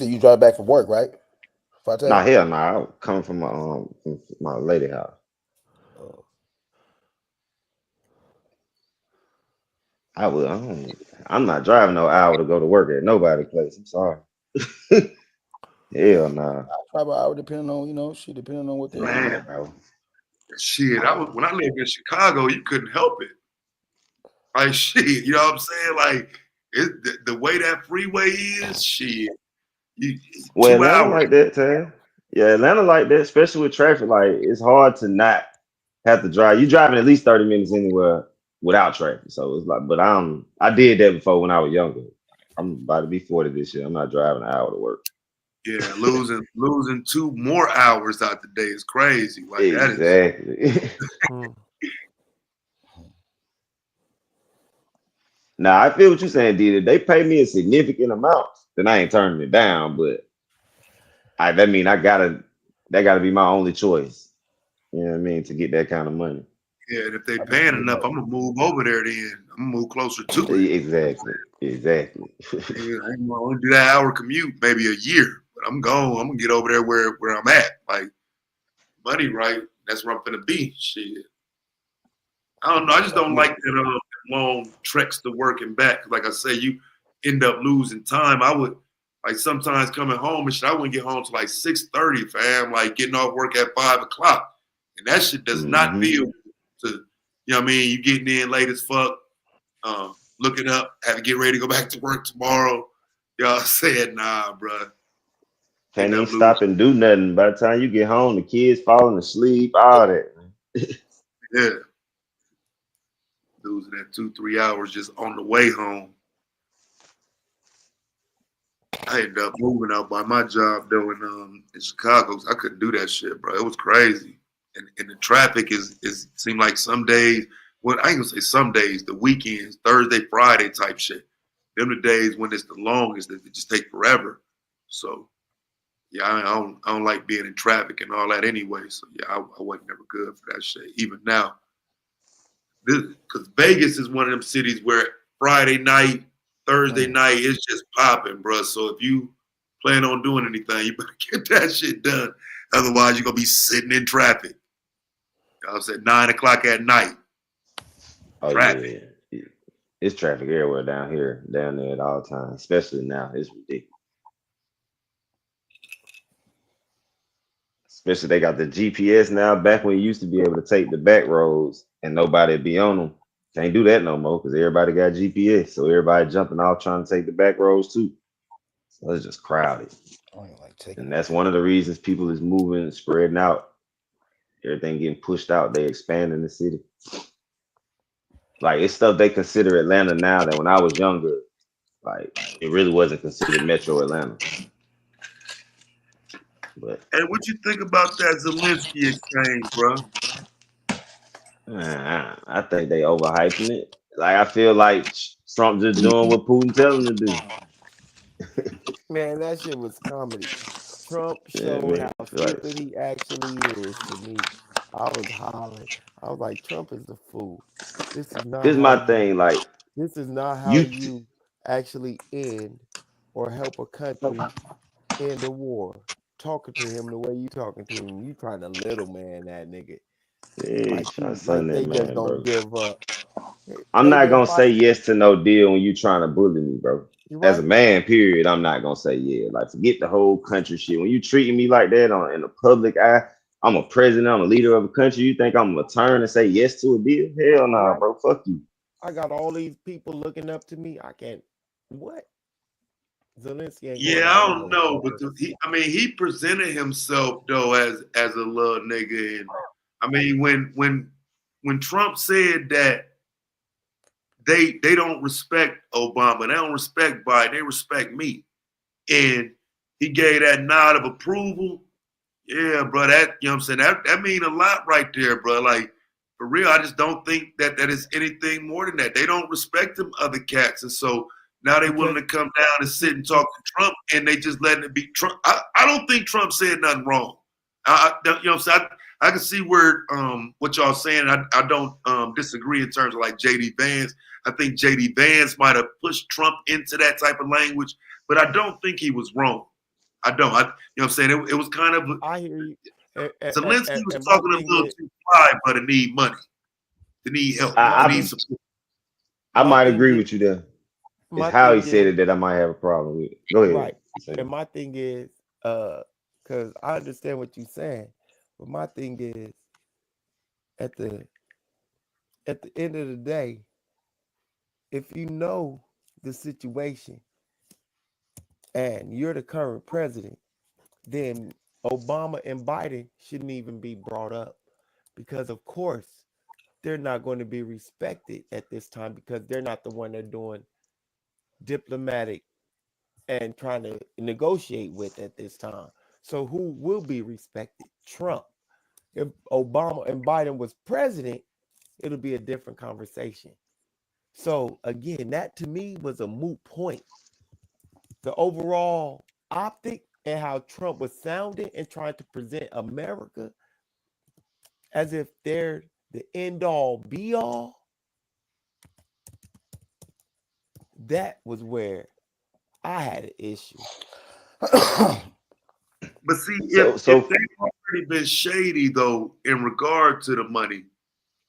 you drive back from work, right? Nah, hell nah. I come from my lady house. I'm not driving no hour to go to work at nobody's place. I'm sorry. Hell nah. Probably hour depending on, depending on what they're Man, bro. Shit, when I lived in Chicago, you couldn't help it. Like shit, you know what I'm saying? Like the way that freeway is, shit. Well, 2 Atlanta hours. like that, Tam. Yeah, Atlanta like that, especially with traffic. Like it's hard to not have to drive. You driving at least 30 minutes anywhere without traffic. So it's like, but I did that before when I was younger. I'm about to be 40 this year. I'm not driving an hour to work. Yeah, losing 2 more hours out the day is crazy. Like Exactly. Nah, I feel what you're saying, D. If they pay me a significant amount, then I ain't turning it down. But that mean that gotta be my only choice. You know what I mean? To get that kind of money. Yeah, and if they paying enough, I'm gonna move over there. Then I'm gonna move closer to it. Exactly. Yeah, I'm gonna only do that hour commute, maybe a year. But I'm gonna get over there where I'm at. Like money, right? That's where I'm gonna be. Shit. I don't know. I just don't like that long treks to work and back. Like I say, you end up losing time. I would like sometimes coming home and shit. I wouldn't get home till like 6:30, fam. Like getting off work at 5 o'clock, and that shit does not feel to. You know what I mean? You getting in late as fuck, looking up, have to get ready to go back to work tomorrow. Y'all said, nah, bro. Can't even stop and do nothing. By the time you get home, the kids falling asleep, all that. Yeah. Losing that 2-3 hours just on the way home. I ended up moving out by my job though in Chicago. I couldn't do that shit, bro. It was crazy. And the traffic is seemed like some days, well, I ain't gonna say some days, the weekends, Thursday, Friday type shit. Them the days when it's the longest, that it just take forever. So yeah, I don't like being in traffic and all that anyway. So yeah, I wasn't never good for that shit. Even now. Because Vegas is one of them cities where Friday night, Thursday night, it's just popping, bro. So if you plan on doing anything, you better get that shit done. Otherwise, you're going to be sitting in traffic. I was at 9 o'clock at night. Oh, Traffic. yeah. It's traffic everywhere down there at all times, especially now. It's ridiculous. Especially they got the GPS now. Back when you used to be able to take the back roads and nobody be on them. Can't do that no more because everybody got GPS. So everybody jumping off trying to take the back roads too. So it's just crowded. And that's one of the reasons people is moving, spreading out. Everything getting pushed out. They expanding the city. Like it's stuff they consider Atlanta now that when I was younger, like it really wasn't considered Metro Atlanta. But hey, what you think about that Zelenskyy exchange, bro? I think they overhyping it. Like I feel like Trump just doing what Putin tell him to do. Man, that shit was comedy. Trump showed how stupid he actually is to me. I was hollering. I was like, Trump is a fool. This is not This is how my thing. Like this is not how you actually end or help a country end a war. Talking to him the way you talking to him, you trying to little man that nigga. Like they just don't give up. I'm not gonna say yes to no deal when you trying to bully me, bro. As a man, period, I'm not gonna say yeah. Like forget the whole country shit. When you treating me like that in the public eye, I'm a president, I'm a leader of a country. You think I'm gonna turn and say yes to a deal? Hell no, nah, bro. Fuck you. I got all these people looking up to me. I can't. What? Zelenskyy ain't Yeah, I don't know, but he presented himself though as a little nigga, and I mean when Trump said that they don't respect Obama, they don't respect Biden, they respect me, and he gave that nod of approval. Yeah, bro, that you know what I'm saying that mean a lot right there, bro. Like for real, I just don't think that is anything more than that. They don't respect them other cats, and so. Now they willing to come down and sit and talk to Trump, and they just letting it be Trump. I don't think Trump said nothing wrong. You know what I'm saying? I can see where what y'all saying. I don't disagree in terms of like JD Vance. I think JD Vance might have pushed Trump into that type of language, but I don't think he was wrong. I don't. You know what I'm saying? It was kind of. I hear you. Zelensky was And my talking a thing little is, too fly, but to need money, to need help, to need support. I my might thing agree is, with you there. It's my how he thing said is, it that I might have a problem with. Go ahead. right. And my thing is, because I understand what you're saying, but my thing is, at the end of the day, if you know the situation and you're the current president, then Obama and Biden shouldn't even be brought up, because of course they're not going to be respected at this time, because they're not the one they're doing diplomatic and trying to negotiate with at this time. So who will be respected? Trump. If Obama and Biden was president, it'll be a different conversation. So again, that to me was a moot point. The overall optic and how Trump was sounding and trying to present America as if they're the end all be all, that was where I had an issue. But see, So if they've already been shady though in regard to the money,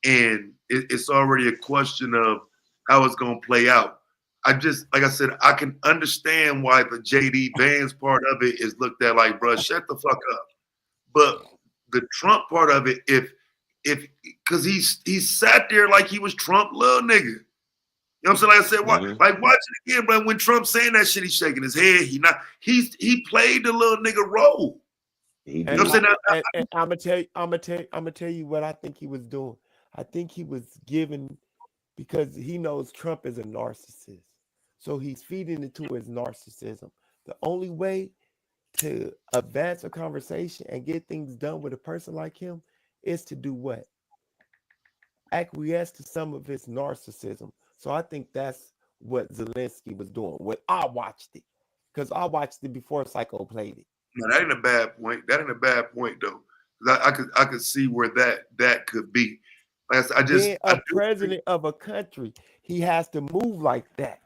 and it's already a question of how it's going to play out. I just, like I said, I can understand why the JD Vance part of it is looked at like, bro, shut the fuck up. But the Trump part of it, if because he sat there like he was Trump little nigga. You know what I'm saying? Like I said, like watch it again, bro. When Trump saying that shit, he's shaking his head. He played the little nigga role. You know what I'm saying? And I'm gonna tell you what I think he was doing. I think he was giving, because he knows Trump is a narcissist, so he's feeding into his narcissism. The only way to advance a conversation and get things done with a person like him is to do what? Acquiesce to some of his narcissism. So I think that's what Zelensky was doing when I watched it, because I watched it before Psycho played it. No, that ain't a bad point. That ain't a bad point though. I could see where that could be. Like I just Being a president of a country, he has to move like that.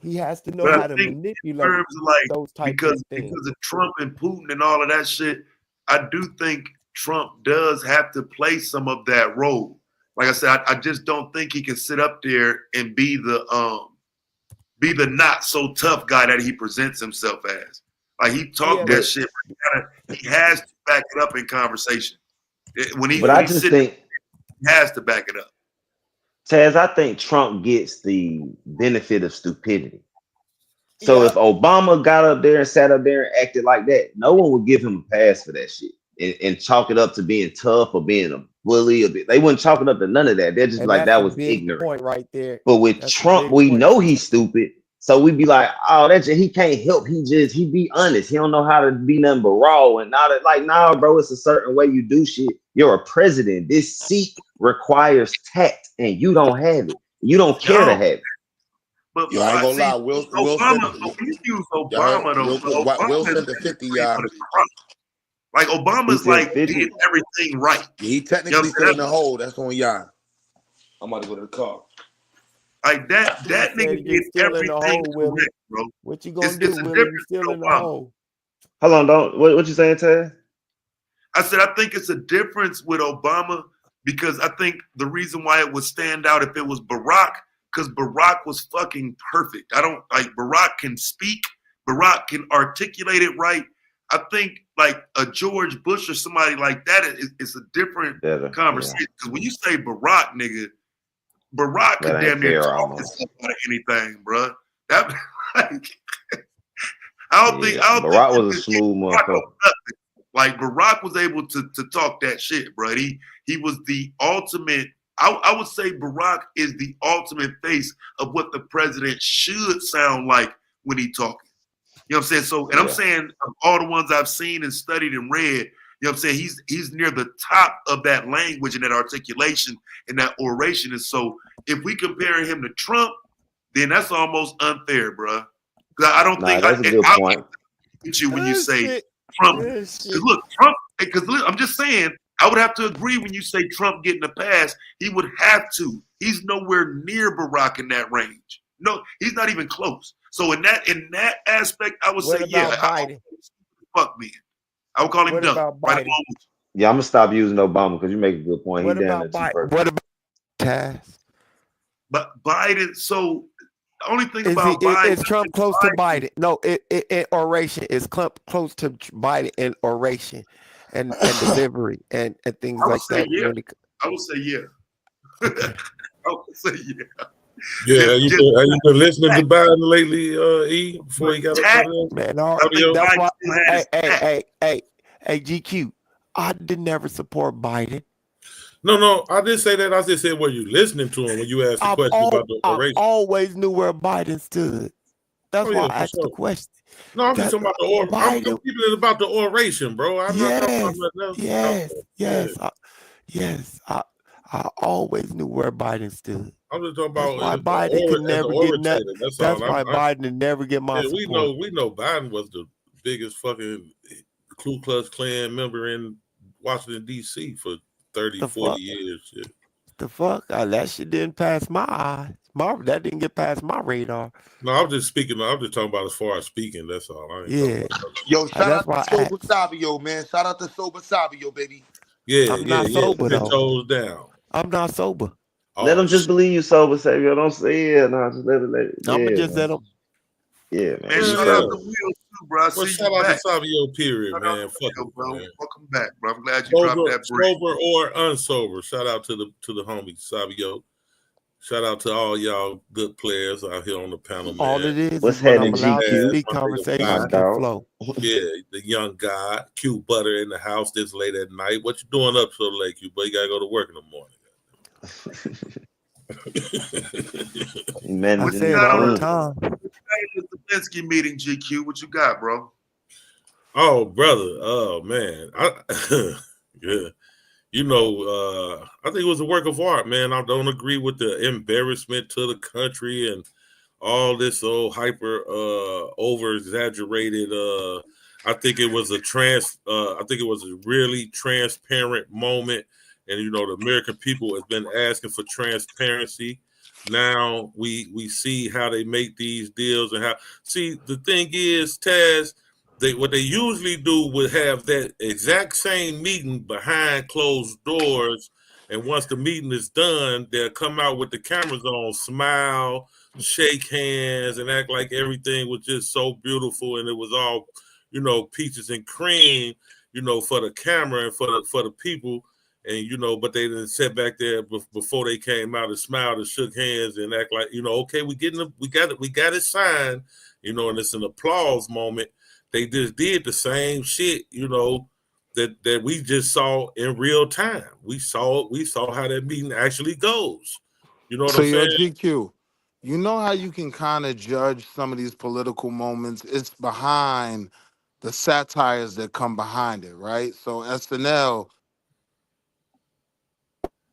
He has to know how to manipulate in terms of like those types because of things. of Trump and Putin and all of that shit. I do think Trump does have to play some of that role. Like I said, I just don't think he can sit up there and be the not so tough guy that he presents himself as. Like he talked that shit, but he has to back it up in conversation. I just think he has to back it up. Taz, I think Trump gets the benefit of stupidity. So if Obama got up there and sat up there and acted like that, no one would give him a pass for that shit and chalk it up to being tough or being a bully. They wouldn't chalk it up to none of that. They're just like, that was ignorant. Point right there. But with Trump, we know he's stupid. So we'd be like, oh, he can't help. He be honest. He don't know how to be nothing but raw and not like, nah, bro, it's a certain way you do shit. You're a president. This seat requires tact and you don't have it. You don't care to have it. But I ain't gonna lie, Wilson, Wilson the 50, y'all. Like Obama's like did everything right. He technically still in the hole. That's on y'all. I'm about to go to the car. Like that nigga did everything correct, bro. What you gonna do, Willie? You still in the hole. Hold on, don't. What you saying, Ted? I said I think it's a difference with Obama because I think the reason why it would stand out if it was Barack, because Barack was fucking perfect. I don't like Barack can speak, Barack can articulate it right. I think like a George Bush or somebody like that is a different conversation. Because when you say Barack, nigga, Barack could damn near talk himself out of anything, bro. That like, I don't think Barack was a smooth motherfucker. Like Barack was able to talk that shit, bro. He was the ultimate. I would say Barack is the ultimate face of what the president should sound like when he talking. You know what I'm saying? So, and I'm saying of all the ones I've seen and studied and read, you know what I'm saying? He's near the top of that language and that articulation and that oration. And so if we compare him to Trump, then that's almost unfair, bro. Because I don't think that's a good point. With you when you say Trump. Look, Trump because I'm just saying, I would have to agree when you say Trump getting a pass. He would have to. He's nowhere near Barack in that range. No, he's not even close. So in that aspect, I would What say, yeah, about Biden? fuck me. I would call him What dumb. about Right Biden? along with Yeah, I'm gonna stop using Obama because you make a good point. He What down about there too Biden? perfect. What about Taz? But Biden, so the only thing Is about Biden, is Trump close to Biden? No, in oration is Trump close to Biden in oration and delivery and things I would like say that. yeah. When it, I would say yeah. okay. I would say yeah. Yeah, have you been listening to Biden lately, E, before he got up Tax, out there? Man, Biden that's why. still had his tax. Hey, GQ. I did never support Biden. No, I didn't say that. I just said, were you listening to him when you asked the question about the I oration? always knew where Biden stood. That's Oh, why yeah, I for asked the sure. question. No, I'm just talking about the oration. I'm Biden. keeping it about the oration, bro. I'm not talking about nothing else. Yes. I always knew where Biden stood. I'm just talking That's about why Biden could as an never get orator. That's That's all. why Biden would never get my we support. know Biden was the biggest fucking Ku Klux Klan member in Washington, D.C. for 30, 40 years. Yeah. The fuck? That shit didn't pass my eyes. That didn't get past my radar. No, I'm just speaking. I'm just talking about as far as speaking. That's all. I ain't Yeah. Yo, shout That's out why to Sober Savio, man. Shout out to Sober Savio, baby. Yeah, I'm not sober though. Toes down. I'm not sober. Let them just believe you sober, Savior. Don't say it. No, just let it. I'm Yeah, just man. let them. Yeah, man. Man, shout out to Will too, bro. I Well, see shout you out back. to Savio, period, Shout man. out to Fuck Will, it, bro. man. Welcome back, bro. I'm glad you dropped that break. Sober or unsober. Shout out to the homie Savio. Shout out to all y'all good players out here on the panel, man. All it is What's when I'm happening, allowed to GQ? speak, conversations My can dog. flow. Yeah, the young guy, Q Butter in the house this late at night. What you doing up so late, Q? But you gotta go to work in the morning. I say it all the time. The Zelenskyy meeting, GQ. What you got, bro? Oh, brother. Oh, man. Yeah. You know, I think it was a work of art, man. I don't agree with the embarrassment to the country and all this old hyper over exaggerated. I think it was a really transparent moment. And you know, the American people has been asking for transparency. Now we see how they make these deals and how the thing is, Taz, what they usually do would have that exact same meeting behind closed doors, and once the meeting is done, they'll come out with the cameras on, smile, shake hands, and act like everything was just so beautiful and it was all, you know, peaches and cream, you know, for the camera and for the people. And you know, but they didn't sit back there before they came out and smiled and shook hands and act like, you know, okay, we got it signed, you know, and it's an applause moment. They just did the same shit, you know, that we just saw in real time. We saw how that meeting actually goes. You know what So I'm yo, saying? GQ, you know how you can kind of judge some of these political moments? It's behind the satires that come behind it, right? So SNL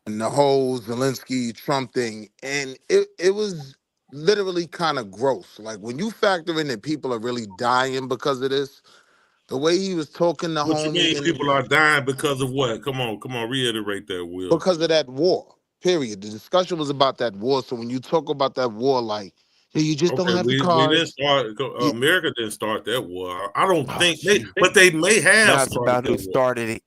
and the whole Zelenskyy Trump thing, and it was literally kind of gross. Like when you factor in that people are really dying because of this, the way he was talking to What you homie mean and people are dying because of what? Come on, reiterate that, Will. because of that war. Period. The discussion was about that war. So when you talk about that war, like, yeah, you just don't Okay, have the we didn't cards. start. America didn't start that war. I don't think shit. but they may have Now it's started about who that war. started it.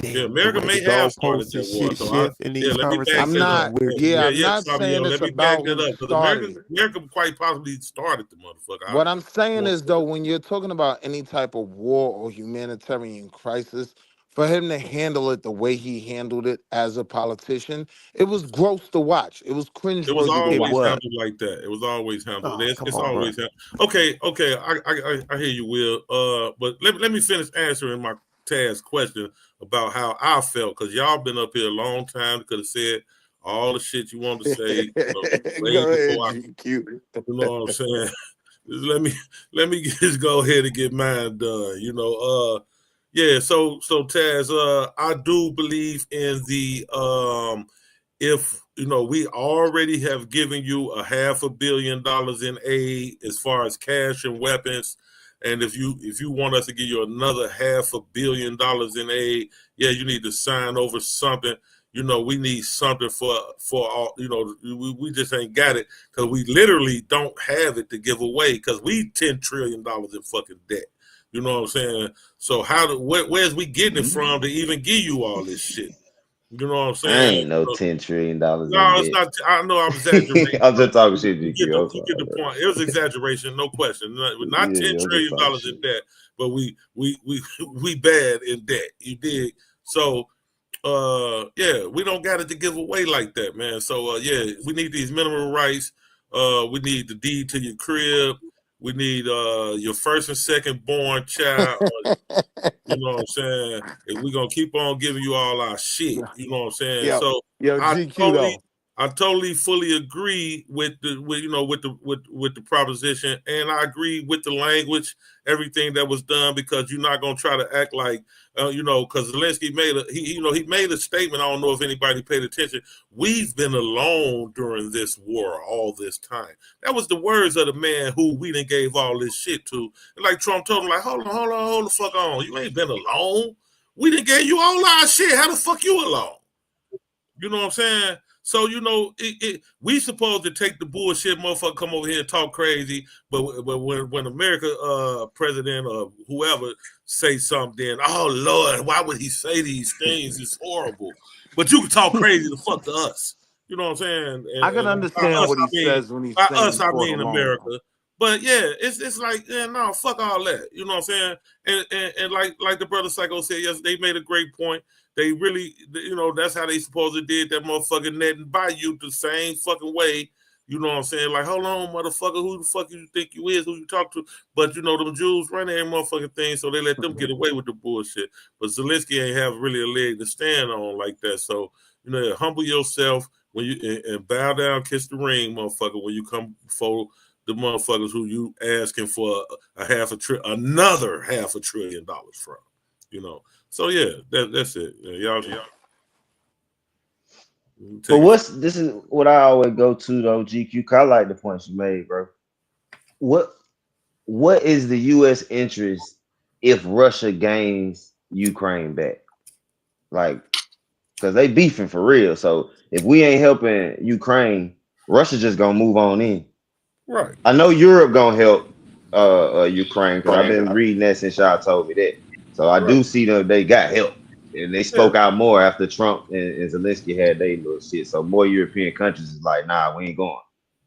Yeah, Damn, the America way may the have started goalposts and that war. shit So shift in these let me back I'm conversations that is up. not, weird. I'm not Fabio, saying it's let me back about that who up because started it. America quite possibly started the motherfucker. What I'm saying is, though, when you're talking about any type of war or humanitarian crisis, for him to handle it the way he handled it as a politician, it was gross to watch. It was It was cringeworthy to always watch. handled like that. It was always handled. Oh, come It's on, bro. always handled. Okay. I hear you, Will. But let me finish answering my Taz question about how I felt, because y'all been up here a long time. Could have said all the shit you wanted to say, you know, way Go ahead, before GQ. you know what I'm saying. Just let me just go ahead and get mine done. You know, yeah. So Taz, I do believe in the if you know, we already have given you $500 million in aid as far as cash and weapons. And if you want us to give you another $500 million in aid, yeah, you need to sign over something. You know, we need something for all. You know, we just ain't got it because we literally don't have it to give away because we $10 trillion in fucking debt. You know what I'm saying? So where's we getting it from to even give you all this shit? You know what I'm I saying? ain't no $10 trillion No, in it's debt. not. I know I'm exaggerating. I'm just talking shit, You GQ. get the point. It was exaggeration, no question. Not Yeah, $10 I'm just trillion talking in shit. debt, but we bad in debt. You dig? So yeah, we don't got it to give away like that, man. So yeah, we need these minimum rights. We need the deed to your crib. We need your first and second born child. You know what I'm saying? And we're gonna keep on giving you all our shit. You know what I'm saying? Yo, So yo, I GQ though. totally fully agree with the proposition, and I agree with the language, everything that was done, because you're not gonna try to act like because Zelenskyy made a statement. I don't know if anybody paid attention. We've been alone during this war all this time. That was the words of the man who we done gave all this shit to. And like Trump told him, like, hold the fuck on. You ain't been alone. We done gave you all our shit. How the fuck you alone? You know what I'm saying? So, we supposed to take the bullshit, motherfucker, come over here and talk crazy, but when America president or whoever say something, oh Lord, why would he say these things? It's horrible. But you can talk crazy the fuck to us. You know what I'm saying? I can And by understand us, what he says when he's by saying us, he I fought mean alone. America. But yeah, it's like, yeah, no, fuck all that. You know what I'm saying? And like the brother Psycho said yesterday, they made a great point. They really, that's how they supposedly did that motherfucking net and buy you the same fucking way. You know what I'm saying? Like, hold on, motherfucker, who the fuck you think you is, who you talk to? But, them Jews run every motherfucking thing, so they let them get away with the bullshit. But Zelenskyy ain't have really a leg to stand on like that. So, humble yourself when you and bow down, kiss the ring, motherfucker, when you come before the motherfuckers who you asking for another $500 billion from, So yeah, that's it. Y'all. But this is what I always go to though, GQ. 'Cause I like the points you made, bro. What is the U.S. interest if Russia gains Ukraine back? Like, because they beefing for real. So if we ain't helping Ukraine, Russia just gonna move on in. Right. I know Europe gonna help Ukraine because I've been reading that since y'all told me that. So I do see them. They got help, and they spoke out more after Trump and Zelenskyy had their little shit. So more European countries is like, nah, we ain't going.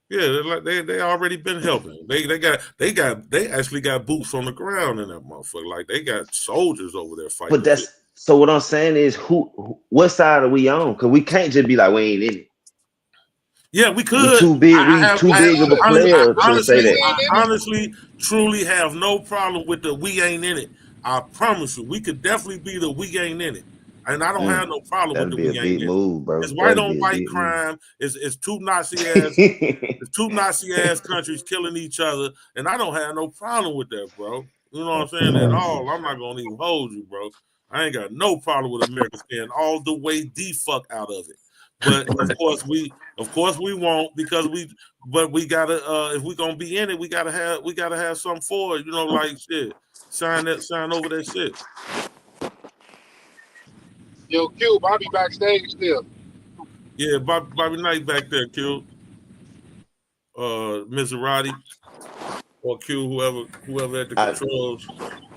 Yeah, they already been helping. They actually got boots on the ground in that motherfucker. Like they got soldiers over there fighting. But that's so. What I'm saying is, what side are we on? Because we can't just be like, we ain't in it. Yeah, we could. We too big. We too big of a player to say that. I honestly, truly have no problem with the we ain't in it. I promise you, we could definitely be the we ain't in it, and I don't have no problem with That'd the be a we ain't big in move, bro. it. It's white That'd on be a white big crime. It's two Nazi ass countries killing each other, and I don't have no problem with that, bro. You know what I'm saying? At all. I'm not gonna even hold you, bro. I ain't got no problem with America staying all the way the fuck out of it. But of course we won't, because we gotta if we gonna be in it, we gotta have something for it, like shit. Sign over that shit. Yo, Q, Bobby backstage still. Yeah, Bobby Knight back there, Q. Miserati or Q, whoever at the controls.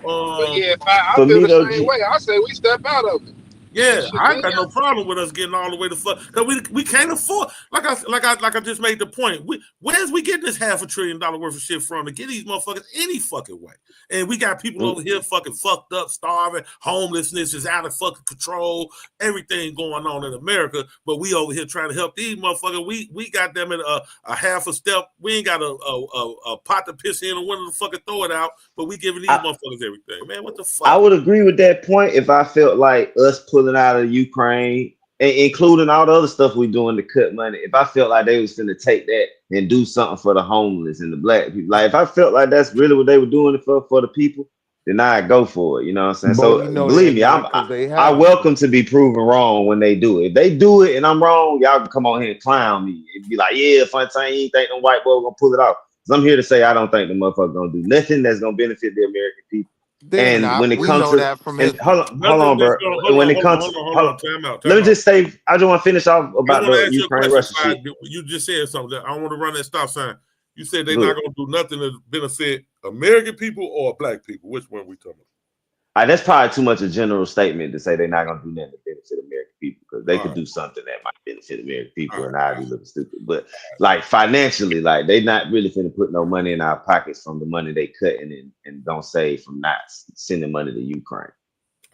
But yeah, I feel the same way. I say we step out of it. Yeah, I got no problem with us getting all the way to fuck, because we can't afford. Like I just made the point. Where's we getting this $500 billion worth of shit from to get these motherfuckers any fucking way? And we got people over here fucking fucked up, starving, homelessness is out of fucking control, everything going on in America. But we over here trying to help these motherfuckers. We got them in a half a step. We ain't got a pot to piss in, a window to fucking throw it out. But we giving these motherfuckers everything, man. What the fuck? I would agree with that point if I felt like us pulling out of Ukraine, including all the other stuff we doing to cut money. If I felt like they was going to take that and do something for the homeless and the black people, like if I felt like that's really what they were doing it for the people, then I'd go for it. You know what I'm saying? But So we know believe me, I welcome to be proven wrong when they do it. If they do it and I'm wrong, y'all can come on here and clown me and be like, yeah, Fontaine, you think them white boys gonna pull it off? I'm here to say I don't think the motherfucker gonna do nothing that's gonna benefit the American people. They're And not. when it We comes know to that from and history. hold on, bro. And when it comes, hold on. Time out. let me just say, I just want to finish off I about want to the ask you a Ukraine question. Russia shit. You just said something. I want to run that stop sign. You said they're Good. not going to do nothing to benefit American people or black people. Which one are we talking about? That's probably too much a general statement to say they're not gonna do nothing to benefit American people, because they could do something that might benefit American people, and I'd be looking stupid. But like financially, like they not really finna put no money in our pockets from the money they cutting and don't save from not sending money to Ukraine.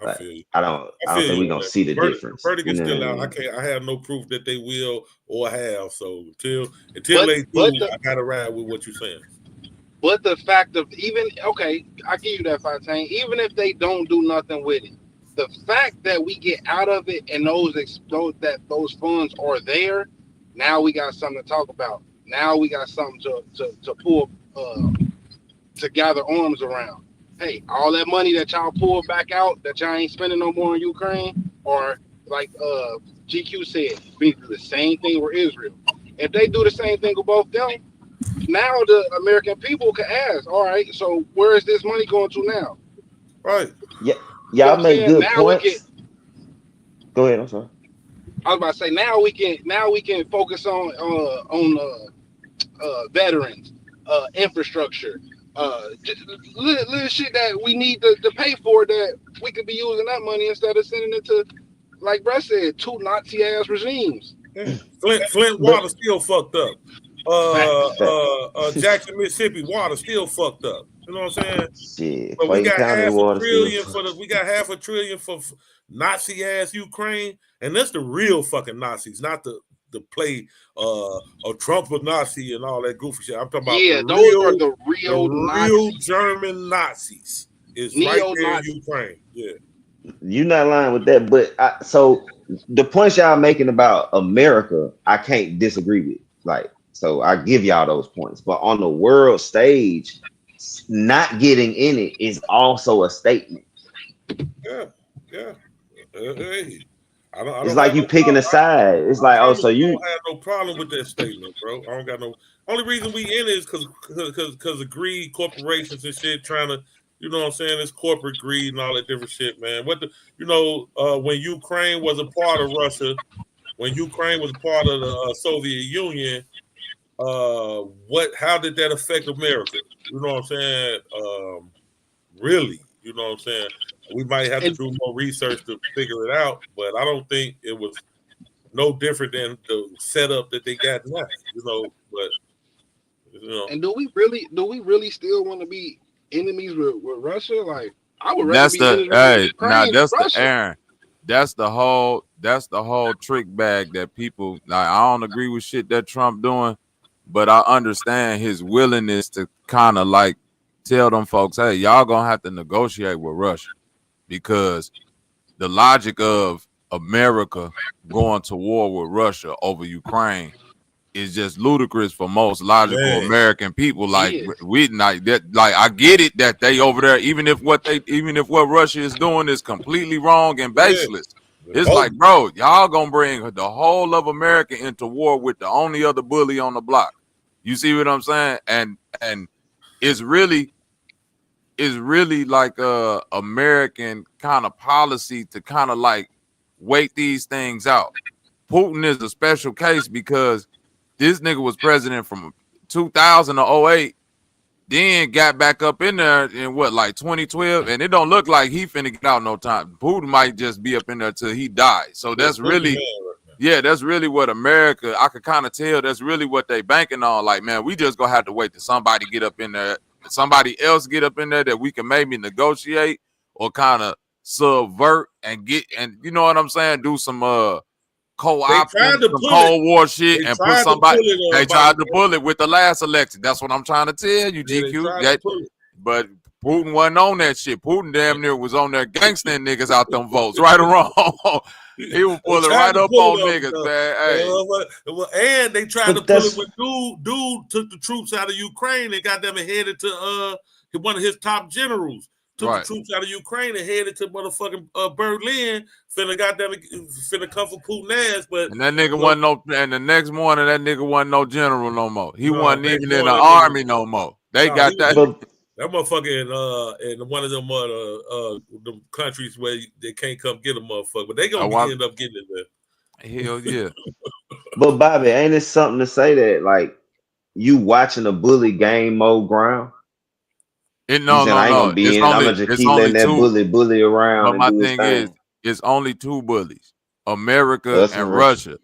Like, I don't think we're gonna see the difference. The verdict is You know still what I out. mean? I have no proof that they will or have. So until But- they but do, I gotta ride with what you're saying. But the fact of I give you that, Fontaine. Even if they don't do nothing with it, the fact that we get out of it and those funds are there, now we got something to talk about. Now we got something to pull to gather arms around. Hey, all that money that y'all pulled back out that y'all ain't spending no more in Ukraine, or like GQ said, we do the same thing with Israel. If they do the same thing with both them, now the American people can ask, all right, so where is this money going to now? Right. Yeah, You know y'all what I'm make saying? good Now points. Go ahead. I'm sorry. I was about to say now we can focus on veterans, infrastructure, just little shit that we need to pay for, that we could be using that money instead of sending it to, like Brett said, two Nazi ass regimes. Flint water still fucked up. Jackson, Mississippi water still fucked up. You know what I'm saying? Shit, But we Clayton got County half a water trillion still. we got half a trillion for Nazi ass Ukraine, and that's the real fucking Nazis, not the play Trump was Nazi and all that goofy shit. I'm talking about Those are the real German Nazis. Is right there in Ukraine. Yeah. You're not lying with that, but so the points y'all making about America, I can't disagree with. Like, so I give y'all those points, but on the world stage, not getting in it is also a statement. Yeah. Hey, I don't It's like you picking a side. It's like, oh, so you don't have no problem with that statement, bro. I don't got no. Only reason we in it is because of greed, corporations and shit trying to. You know what I'm saying? It's corporate greed and all that different shit, man. When Ukraine was a part of Russia, when Ukraine was a part of the Soviet Union, how did that affect America? You know what I'm saying? Really, you know what I'm saying? We might have to do more research to figure it out, but I don't think it was no different than the setup that they got now, And do we really still want to be enemies with Russia? Like, I would rather That's be enemies with Ukraine than Russia. Aaron. That's the whole trick bag that people like. I don't agree with shit that Trump doing, but I understand his willingness to kind of like tell them folks, hey, y'all gonna have to negotiate with Russia, because the logic of America going to war with Russia over Ukraine is just ludicrous for most logical American people. Like, we like that. Like, I get it that they over there, even if what Russia is doing is completely wrong and baseless. It's like, bro, y'all gonna bring the whole of America into war with the only other bully on the block. You see what I'm saying? And it's really like a American kind of policy to kind of like wait these things out. Putin is a special case because this nigga was president from 2000 to 08, then got back up in there in 2012, and it don't look like he finna get out no time. Putin might just be up in there till he dies. So that's really what America, I could kind of tell that's really what they banking on. Like, man, we just gonna have to wait till somebody get up in there, somebody else get up in there that we can maybe negotiate or kind of subvert and you know what I'm saying, do some co-opting some Cold War shit and put somebody. They tried to pull it with the last election. That's what I'm trying to tell you, GQ. But Putin wasn't on that shit. Putin damn near was on there gangstering niggas out them votes, right or wrong. He was pulling right up on niggas, man. Hey. And they tried to pull it with dude took the troops out of Ukraine and got them headed to one of his top generals took the troops out of Ukraine and headed to motherfucking Berlin, finna come for Putin ass. But and that nigga wasn't no. And the next morning, that nigga wasn't no general no more. He wasn't next even in the morning, army no more. They got that. That motherfucker in one of them them countries where they can't come get a motherfucker, but they gonna end up getting it there. Hell yeah. But Bobby, ain't it something to say that like you watching a bully gain more ground? No. I'm gonna be in. I'm gonna just keep letting that bully around. But and my do his thing thing. is, it's only two bullies: America Us and and Russia.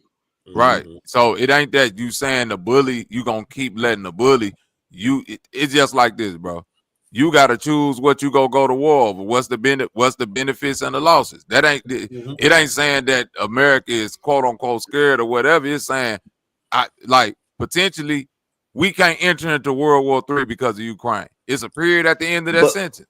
Right. Mm-hmm. So it ain't that you saying the bully, you gonna keep letting the bully. It's just like this, bro. You gotta choose what you go to war over. What's the benefits and the losses? That ain't it ain't saying that America is quote unquote scared or whatever. It's saying potentially we can't enter into World War III because of Ukraine. It's a period at the end of that sentence.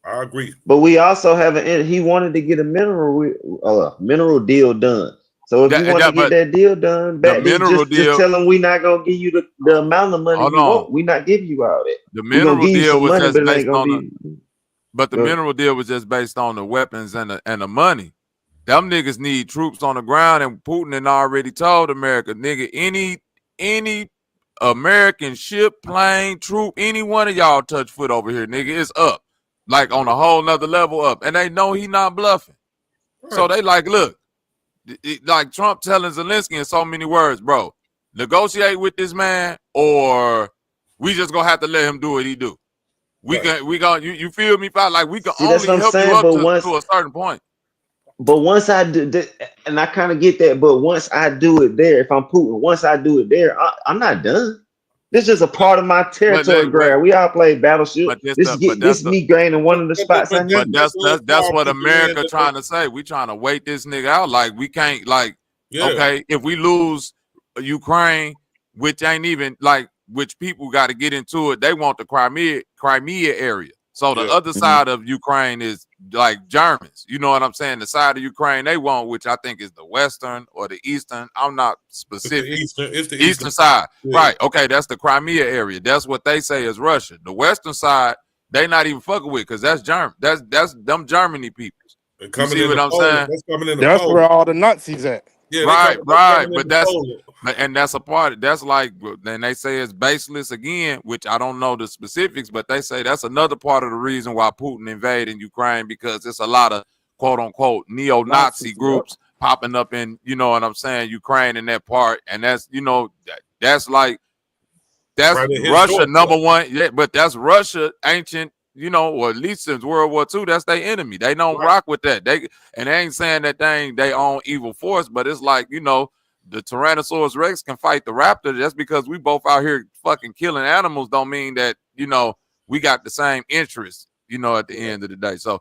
I agree. But we also have he wanted to get a mineral deal done. So if you want to get that deal done, just tell them we not gonna give you the amount of money you want. We not giving you all that. The mineral deal was just based on the Go mineral deal was just based on the weapons and the money. Them niggas need troops on the ground, and Putin had already told America, nigga, any American ship, plane, troop, any one of y'all touch foot over here, nigga, it's up. Like on a whole nother level up. And they know he not bluffing. Right. So they like, look, like Trump telling Zelenskyy in so many words, bro, negotiate with this man or we just gonna have to let him do what he do. You feel me? Like we can only help you up to a certain point. But once I do, and I kind of get that, but once I do it there, if I'm Putin, once I do it there, I'm not done. This is a part of my territory grab. We all play Battleship. This me gaining one of the spots I need. But that's what America trying to say. We trying to wait this nigga out. Like we can't okay, if we lose Ukraine, which ain't even which people got to get into it. They want the Crimea area. So the other side of Ukraine is like Germans. You know what I'm saying? The side of Ukraine they want, which I think is the western or the eastern. I'm not specific. It's the eastern side. Yeah. Right. Okay, that's the Crimea area. That's what they say is Russia. The western side, they not even fucking with because that's German. That's them Germany peoples. You see what I'm saying? That's where all the Nazis at. Yeah, right. But that's a part. That's like, then they say it's baseless again, which I don't know the specifics, but they say that's another part of the reason why Putin invaded Ukraine because it's a lot of quote unquote neo-Nazi groups popping up in, you know what I'm saying, Ukraine in that part, and that's that's Russia number one. Yeah, but that's Russia ancient. Or at least since World War II, that's their enemy. They don't rock with that. They ain't saying that they own evil force, but it's like, the Tyrannosaurus Rex can fight the raptor. Just because we both out here fucking killing animals don't mean that, we got the same interests, at the end of the day. So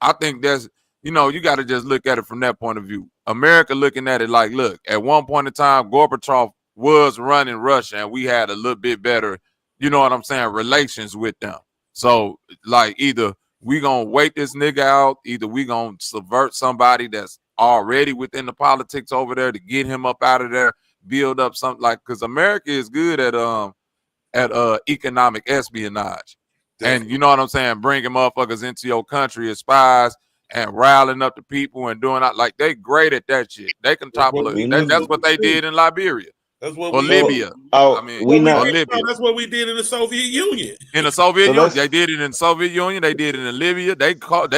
I think that's, you got to just look at it from that point of view. America looking at it like, look, at one point in time, Gorbachev was running Russia and we had a little bit better, relations with them. So, like, either we gonna wait this nigga out, either we gonna subvert somebody that's already within the politics over there to get him up out of there, build up something because America is good at economic espionage. Definitely. And you know what I'm saying, bringing motherfuckers into your country as spies and riling up the people and doing like they great at that shit. They can topple it. That's what they did in Liberia. That's what Libya. Libya. That's what we did in the Soviet Union. In the Soviet Union, they did it in the Soviet Union. They did it in Libya. They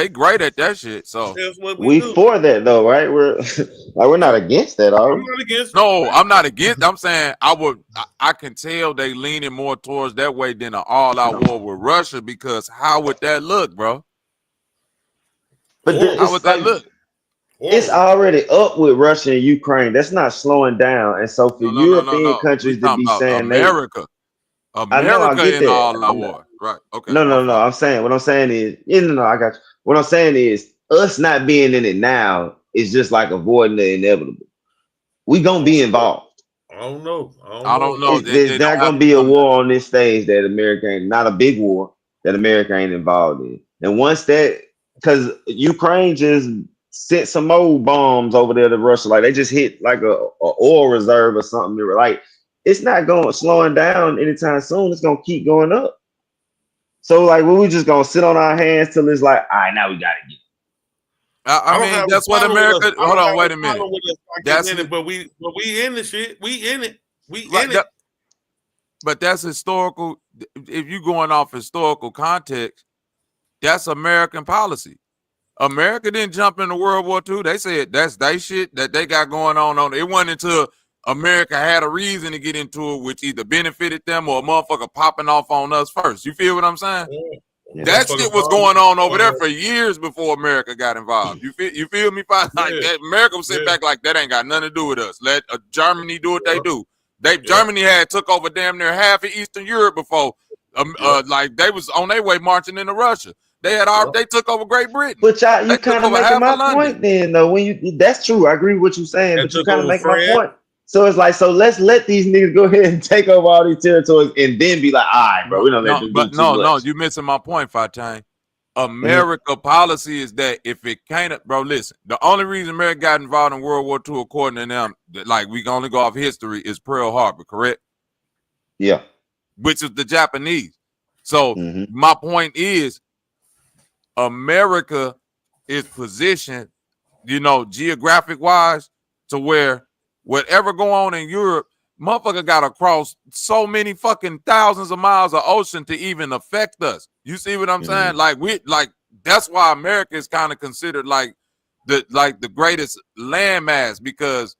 great at that shit. So we for that though, right? We're not against that, are we? I'm not against. No, I'm not against. I'm saying I can tell they leaning more towards that way than an all-out war with Russia because how would that look, bro? But how would that look? It's already up with Russia and Ukraine. That's not slowing down. And so for European countries to be saying America in all-out war, right? Okay. No. I'm saying what I'm saying is, I got you. What I'm saying is, us not being in it now is just like avoiding the inevitable. We gonna be involved. I don't know. There's not gonna be a war on this stage that America ain't, not a big war that America ain't involved in. And once that, because Ukraine just sent some old bombs over there to Russia, like they just hit like a oil reserve or something. They were like, it's not slowing down anytime soon. It's gonna keep going up. So like, we just gonna sit on our hands till it's like, all right, now we gotta get. I I don't mean, have that's a what problem with us. America. I don't Hold on, have wait a a minute. problem with us not That's getting in it. it, but we in the shit. We in it. We Right, in that- it. but that's historical. If you going off historical context, that's American policy. America didn't jump into World War II. They said that's they shit that they got going on. It wasn't until America had a reason to get into it, which either benefited them or a motherfucker popping off on us first. You feel what I'm saying? Yeah. That shit was going on over there for years before America got involved. You feel me? Like that, America was sitting back like that ain't got nothing to do with us. Let Germany do what they do. Germany had took over damn near half of Eastern Europe before, like they was on their way marching into Russia. They had they took over Great Britain. But y'all, you They took kind of over making half my of London. point then, though. When you, that's true. I agree with what you're saying, And but you took kind of over make my France. point. So it's like, so let's let these niggas go ahead and take over all these territories, and then be like, all right, bro, we don't let them do too much. You missing my point, Fatane. America policy is that if it can't, bro, listen, the only reason America got involved in World War II, according to them, like we can only go off history, is Pearl Harbor, correct? Yeah. Which is the Japanese. So my point is, America is positioned, geographic wise, to where whatever go on in Europe, motherfucker got to cross so many fucking thousands of miles of ocean to even affect us. You see what I'm saying? Like that's why America is kind of considered like the greatest landmass, because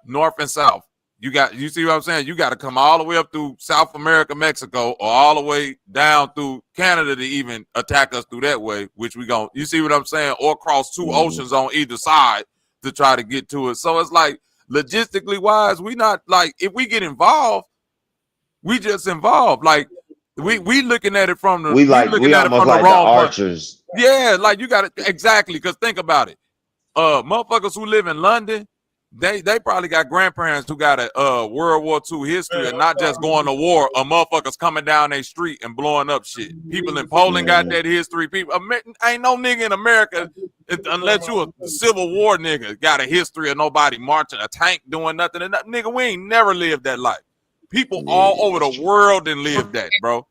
north and south. You see what I'm saying? You got to come all the way up through South America, Mexico, or all the way down through Canada to even attack us through that way, which we gon' you see what I'm saying? Or cross two oceans on either side to try to get to it. So it's like, logistically wise, we not like, if we get involved, we just involved. Like we looking at it from the We the almost like the wrong point. archers. Yeah, like you got it exactly, because think about it. Motherfuckers who live in London, they probably got grandparents who got a World War II history, and not just going to war, or motherfuckers coming down their street and blowing up shit. People in Poland got that history. People ain't no nigga in America, unless you a Civil War nigga, got a history of nobody marching a tank doing nothing. And nigga, we ain't never lived that life. People all over the world didn't live that, bro.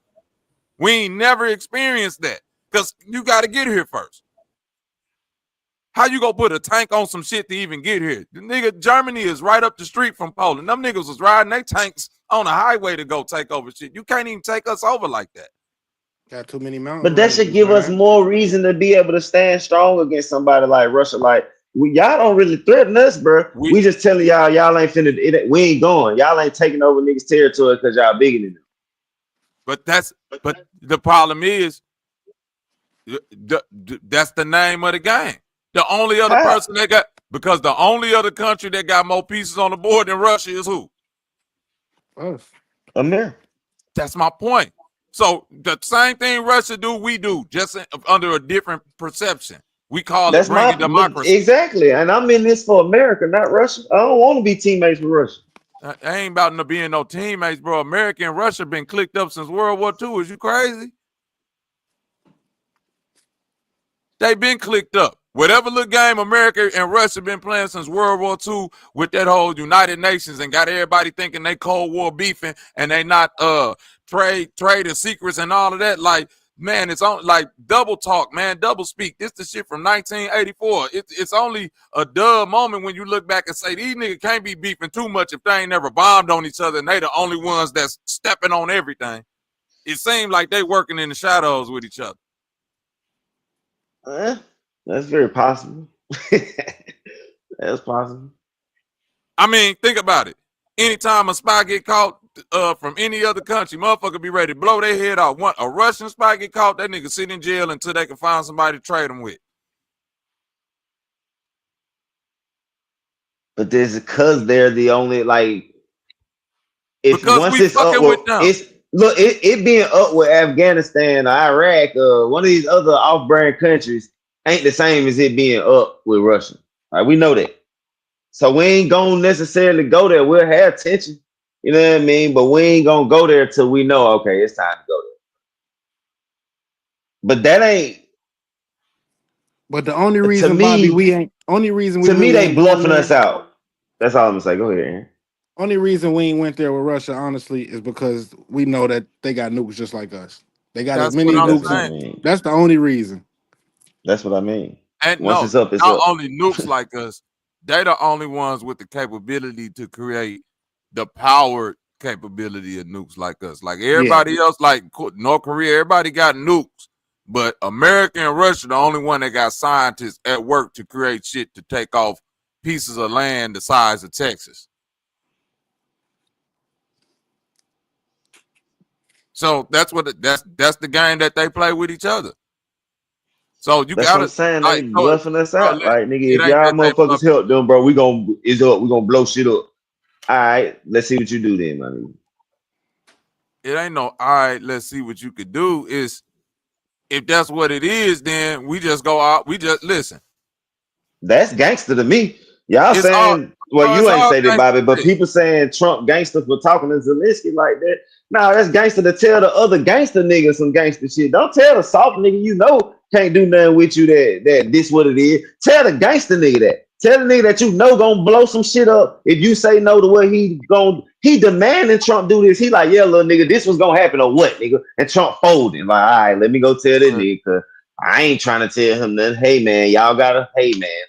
We ain't never experienced that, because you got to get here first. How you gonna put a tank on some shit to even get here? The nigga, Germany is right up the street from Poland. Them niggas was riding their tanks on the highway to go take over shit. You can't even take us over like that. Got too many mountains. But that should give us more reason to be able to stand strong against somebody like Russia. Like, y'all don't really threaten us, bro. We just telling y'all ain't finna. We ain't going. Y'all ain't taking over niggas' territory because y'all bigger than them. But the problem is, that's the name of the game. The only other person that got, because the only other country that got more pieces on the board than Russia is who? Us. America. That's my point. So the same thing Russia do, we do, just under a different perception. We call it bringing democracy. Exactly. And I'm in this for America, not Russia. I don't want to be teammates with Russia. I ain't about to being no teammates, bro. America and Russia been clicked up since World War II. Is you crazy? They been clicked up. Whatever little game America and Russia been playing since World War II with that whole United Nations, and got everybody thinking they Cold War beefing and they not trade and secrets and all of that. Like, man, it's on like double talk, man, double speak. This the shit from 1984. It's only a duh moment when you look back and say these niggas can't be beefing too much if they ain't never bombed on each other and they the only ones that's stepping on everything. It seemed like they working in the shadows with each other. That's very possible. That's possible. I mean, think about it. Anytime a spy get caught from any other country, motherfucker be ready to blow their head off. A Russian spy get caught, that nigga sit in jail until they can find somebody to trade him with. But this is because they're the only, like, if because once we it's up fucking with them. It being up with Afghanistan or Iraq or one of these other off-brand countries ain't the same as it being up with Russia. Like, we know that. So we ain't gonna necessarily go there. We'll have tension, you know what I mean? But we ain't gonna go there till we know, okay, it's time to go there. But that ain't. But the only reason, Bobby, we really they bluffing us out. That's all I'm gonna say. Go ahead, Aaron. Only reason we ain't went there with Russia, honestly, is because we know that they got nukes just like us. They got as That's many what I'm That's what I nukes. saying. mean. That's the only reason. That's what I mean. And Once no, it's up, it's not up. only nukes like us, they the only ones with the capability to create the power capability of nukes like us. Like Yeah. everybody else, like North Korea, everybody got nukes. But America and Russia, the only one that got scientists at work to create shit to take off pieces of land the size of Texas. So that's what that's the game that they play with each other. So you That's what I'm gotta saying. They like, so, bluffing us bro, out. Like, nigga, it if ain't y'all that they motherfuckers bluff. help them, bro, we gonna blow shit up. All right, let's see what you do then, my nigga. It ain't no all right. Let's see what you could do. Is if that's what it is, then we just go out. We just listen. That's gangster to me. Y'all It's all, saying, well, bro. you It's ain't all say that, gangster Bobby, but shit. people saying Trump gangster for talking to Zelensky like that. Nah, that's gangster to tell the other gangster niggas some gangster shit. Don't tell the soft nigga you know can't do nothing with you that this what it is. Tell the gangster nigga that. Tell the nigga that you know gonna blow some shit up if you say no to what he demanding Trump do this. He like, yeah, little nigga, this was gonna happen or what, nigga? And Trump folding. Like, all right, let me go tell that nigga, cause I ain't trying to tell him that, hey man,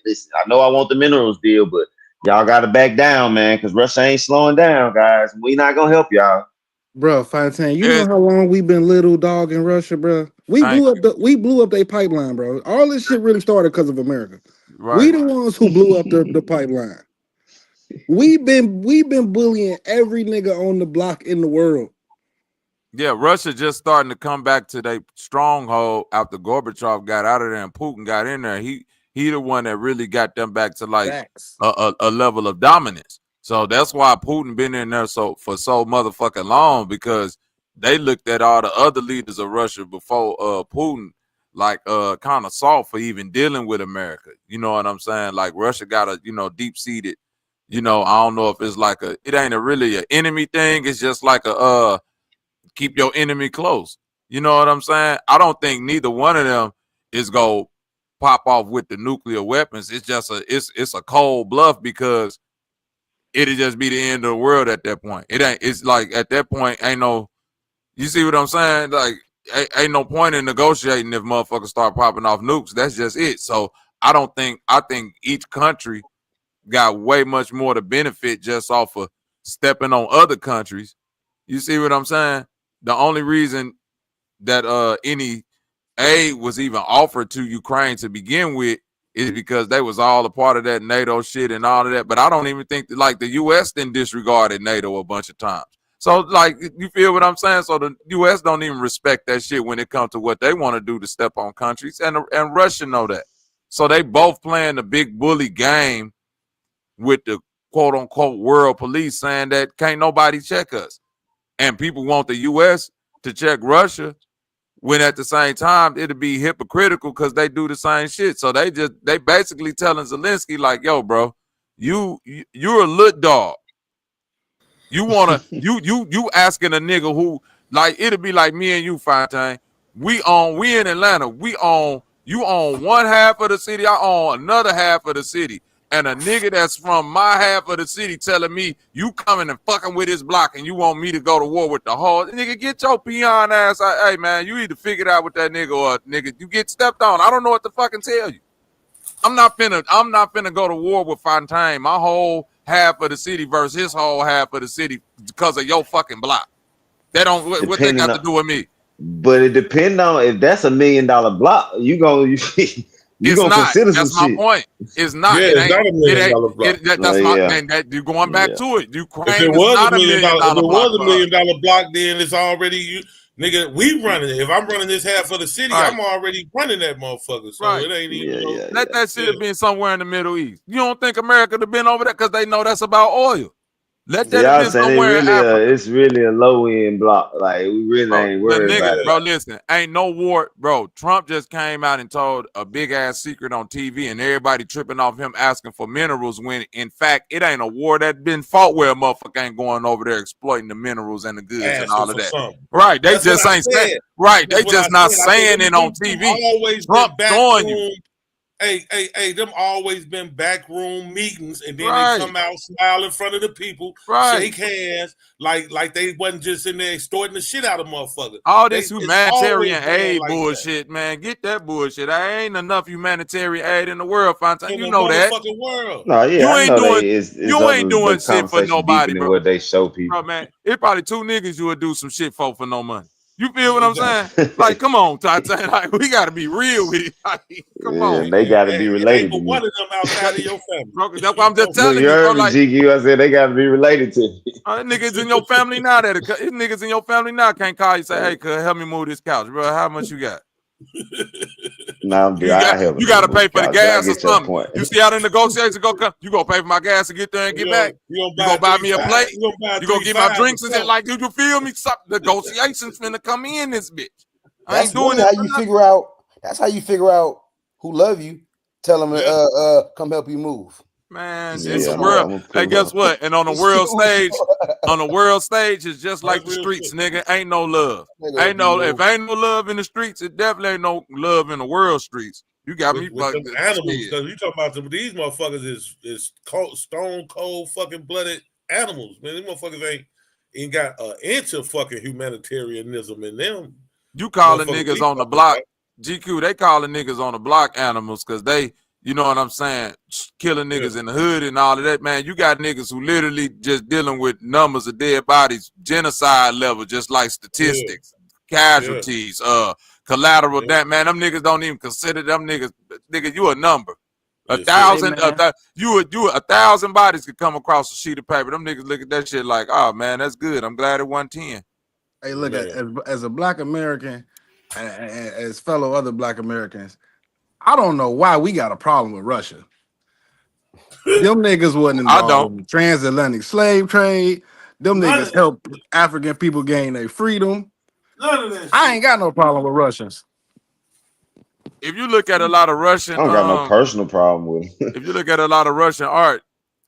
listen, I know I want the minerals deal, but y'all gotta back down, man, because Russia ain't slowing down, guys. We not gonna help y'all. Bro, Fontaine, you know how long we been little dog in Russia, bro? We Thank blew up their pipeline, bro. All this shit really started because of America. We right. the ones who blew up the pipeline. We been bullying every nigga on the block in the world. Yeah, Russia just starting to come back to their stronghold after Gorbachev got out of there and Putin got in there. He the one that really got them back to like Facts. a level of dominance. So that's why Putin been in there for so motherfucking long, because they looked at all the other leaders of Russia before Putin like kind of soft for even dealing with America. You know what I'm saying? Like Russia got a deep seated. I don't know if it's like it ain't really an enemy thing. It's just like a keep your enemy close. You know what I'm saying? I don't think neither one of them is gonna pop off with the nuclear weapons. It's just it's a cold bluff, because it'll just be the end of the world at that point. It's like at that point ain't no, you see what I'm saying? Like ain't no point in negotiating if motherfuckers start popping off nukes. That's just it. So I think each country got way much more to benefit just off of stepping on other countries. You see what I'm saying? The only reason that any aid was even offered to Ukraine to begin with is because they was all a part of that NATO shit and all of that. But I don't even think that, like, the U.S. then disregarded NATO a bunch of times. So, like, you feel what I'm saying? So the U.S. don't even respect that shit when it comes to what they want to do to step on countries, and Russia know that. So they both playing the big bully game with the quote unquote world police, saying that can't nobody check us. And people want the U.S. to check Russia, when at the same time it'll be hypocritical because they do the same shit. So they basically telling Zelensky like, yo, bro, you're a little dog. You wanna you asking a nigga who, like, it'll be like me and you, Fontaine. We in Atlanta. You own one half of the city. I own another half of the city. And a nigga that's from my half of the city telling me you coming and fucking with his block and you want me to go to war with the whole nigga, get your peon ass out. Hey man, you either figure it out with that nigga or nigga, you get stepped on. I don't know what to fucking tell you. I'm not finna go to war with Fontaine, my whole half of the city versus his whole half of the city because of your fucking block. They don't what they got to do with me. But it depends on if that's $1 million block. You gonna consider some That's my shit. point. It's not. Yeah, It it's ain't. not $1 million block. That's my man. That you going back to it. If it Ukraine is was not $1 million, if it block was $1 for million us. block, then it's already you, nigga. We running it. If I'm running this half of the city, Right. I'm already running that motherfucker. So Right. it ain't even. Let that shit have been somewhere in the Middle East. You don't think America have been over there because they know that's about oil? Let So that have y'all been saying somewhere in Africa. it's really a low end block. Like we really ain't worried about it. Bro, listen, ain't no war, bro. Trump just came out and told a big ass secret on TV, and everybody tripping off him asking for minerals when, in fact, it ain't a war that been fought where a motherfucker ain't going over there exploiting the minerals and the goods and Asking all of for that. something. Right? They That's just what I ain't saying. said. Right? That's They what just I not said. I said, saying it on TV. always Trump been showing you. Hey, them always been backroom meetings, and then Right. they come out, smile in front of the people, Right. shake hands, like they wasn't just in there extorting the shit out of motherfuckers. All this It's humanitarian always been aid like bullshit, man. Get that bullshit. I ain't enough humanitarian aid in the world, Fontaine. in You the know that. motherfucking world. No, yeah, You I ain't know doing. they is You ain't doing the shit for conversation deeper nobody, than bro. what they show people. Bro, man, it's probably two niggas you would do some shit for no money. You feel what I'm saying? Like, come on, Fontaine. Like, we gotta be real with it. Like, come Yeah, on. they got to be Ain't related but to one me. of them outside of your family. Bro, that's what I'm just Look, telling you you, bro. heard me, Like, GQ. I said they got to be related to me. niggas in your family now niggas in your family now can't call you and say, hey, cuz help me move this couch, bro. How much you got? Nah, I'm good. I help You a got nigga to move pay the for the couch, but I gas or get your something. point. You see how the negotiations you gonna pay for my gas to get there and get back. You You gonna buy me a 3-5. plate. You gonna buy You gonna get my 3-5 drinks or and shit. something. Like, did you feel me? Negotiations finna come in this bitch. I That's ain't doing really it how for you nothing. figure out. That's how you figure out who love you. Tell them come help you move. Man, See it's what's a Yeah, world. going. I'm Hey, pull guess up. what? And on the See world what's stage, going. it's just like That's the real streets, shit. nigga. Ain't no love. Nigga Ain't be no moving. if ain't no love in the streets, it definitely ain't no love in the world streets. You got me With them fucked. animals, Shit. because you talking about these motherfuckers is cold, stone cold fucking blooded animals, man. These motherfuckers ain't got an inch of fucking humanitarianism in them. You calling Motherfuckers niggas we on the talking block, about. GQ, they calling niggas on the block animals because they, you know what I'm saying, killing Yeah. niggas in the hood and all of that, man. You got niggas who literally just dealing with numbers of dead bodies, genocide level, just like statistics, casualties, collateral damage, man. Them niggas don't even consider them niggas, nigga, you a number. A Yes, sir. Hey, thousand, man. you 1,000 bodies could come across a sheet of paper. Them niggas look at that shit like, oh man, that's good. I'm glad it wasn't 10. Hey, look at Man. as a black American, as fellow other black Americans, I don't know why we got a problem with Russia. Them niggas wasn't I involved don't. in the transatlantic slave trade. Them None of niggas that. helped African people gain their freedom. None of that I shit. ain't got no problem with Russians. If you look at a lot of I Russian, don't got no personal problem with it. if you look at a lot of Russian art,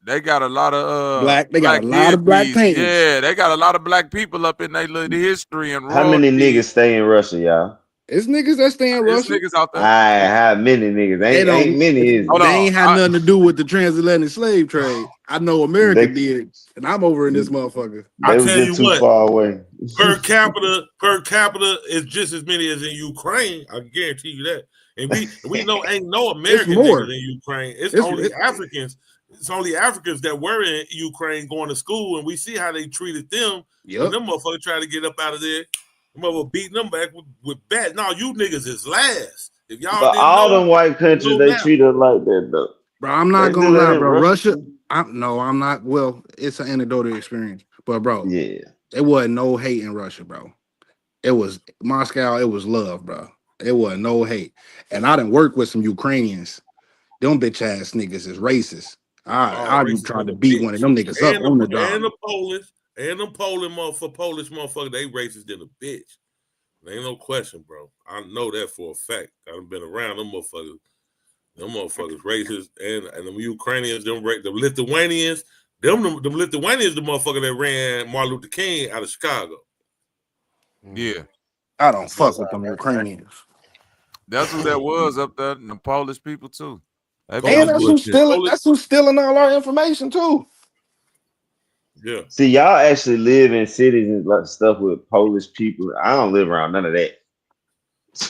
they got a lot of They got a black lot of black deities. paintings. Yeah, they got a lot of black people up in their little history and How many royalty. niggas stay in Russia, y'all? It's niggas that stay in It's Russia. niggas out All there. right, how many niggas? They Ain't don't. many, is Hold it? They on. ain't had nothing to do with the transatlantic slave trade. I know America They did, and I'm over in this motherfucker. I they was tell you just too what, far away. per capita is just as many as in Ukraine. I can guarantee you that. And we know ain't no It's American niggas more. in Ukraine. It's It's only Africans. It's only Africans that were in Ukraine going to school, and we see how they treated them when yep. them motherfuckers try to get up out of there. Them motherfuckers beating them back with bat. Now you niggas is last. If y'all But didn't all know, them white countries, know they now. treat us like that though. Bro, I'm not They do gonna that lie, in bro. Russia. Russia, I'm not. Well, it's an anecdotal experience, but bro, Yeah. there wasn't no hate in Russia, bro. It was Moscow. It was love, bro. It wasn't no hate. And I done work with some Ukrainians. Them bitch ass niggas is racist. Oh, I be racist trying than to a beat one of bitch. them niggas up And on the job. the Polish and the Polish motherfucker, they racist than a bitch. There ain't no question, bro. I know that for a fact. I've been around them motherfuckers. Them motherfuckers racist, and them Ukrainians, the Lithuanians, them Lithuanians, the motherfucker that ran Martin Luther King out of Chicago. Yeah. I don't fuck with them Ukrainians. That's who that was up there, and the Polish people too. They be And on that's who's bullshit. stealing. That's who's stealing all our information too. Yeah. See, y'all actually live in cities and like stuff with Polish people. I don't live around none of that.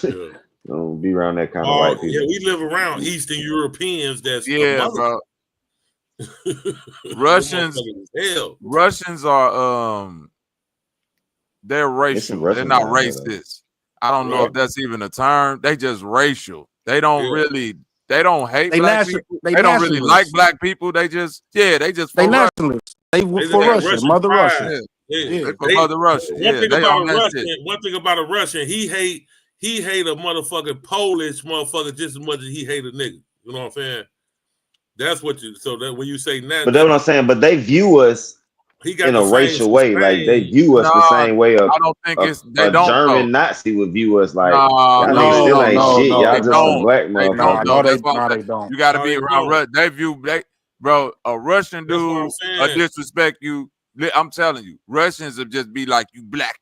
Yeah. I don't be around that kind of white Yeah, people. we live around Eastern Europeans that's a Yeah, mother. bro. Russians Russians are they're There's some racial. They're Russians not down here though. racist. I don't know Right. if that's even a term. They just racial. They don't Yeah. really. They don't hate They black national. people. They They don't really like nationalists. black people. They just they just They for Russia. nationalists. They They for got Russia, Russian Mother pride. Russia. Yeah. They for Mother Russia. One Yeah, thing they about on a that Russian, shit. he hate a motherfucking Polish motherfucker just as much as he hate a nigga. You know what I'm saying? That's what you. So that when you say that, But that's what I'm saying. But they view us he got in the a same racial way. Like they sustain. view us No, the same way I don't think it's. They a don't though. German Nazi would view us. Like No, y'all no, niggas they still don't. ain't No, shit. they Y'all just some don't. black They don't. motherfuckers. No, that's why I'm No, saying they don't. you got to No, be they around. don't. They view bro. A Russian That's what I'm dude saying. disrespect you. I'm telling you, Russians will just be like you black.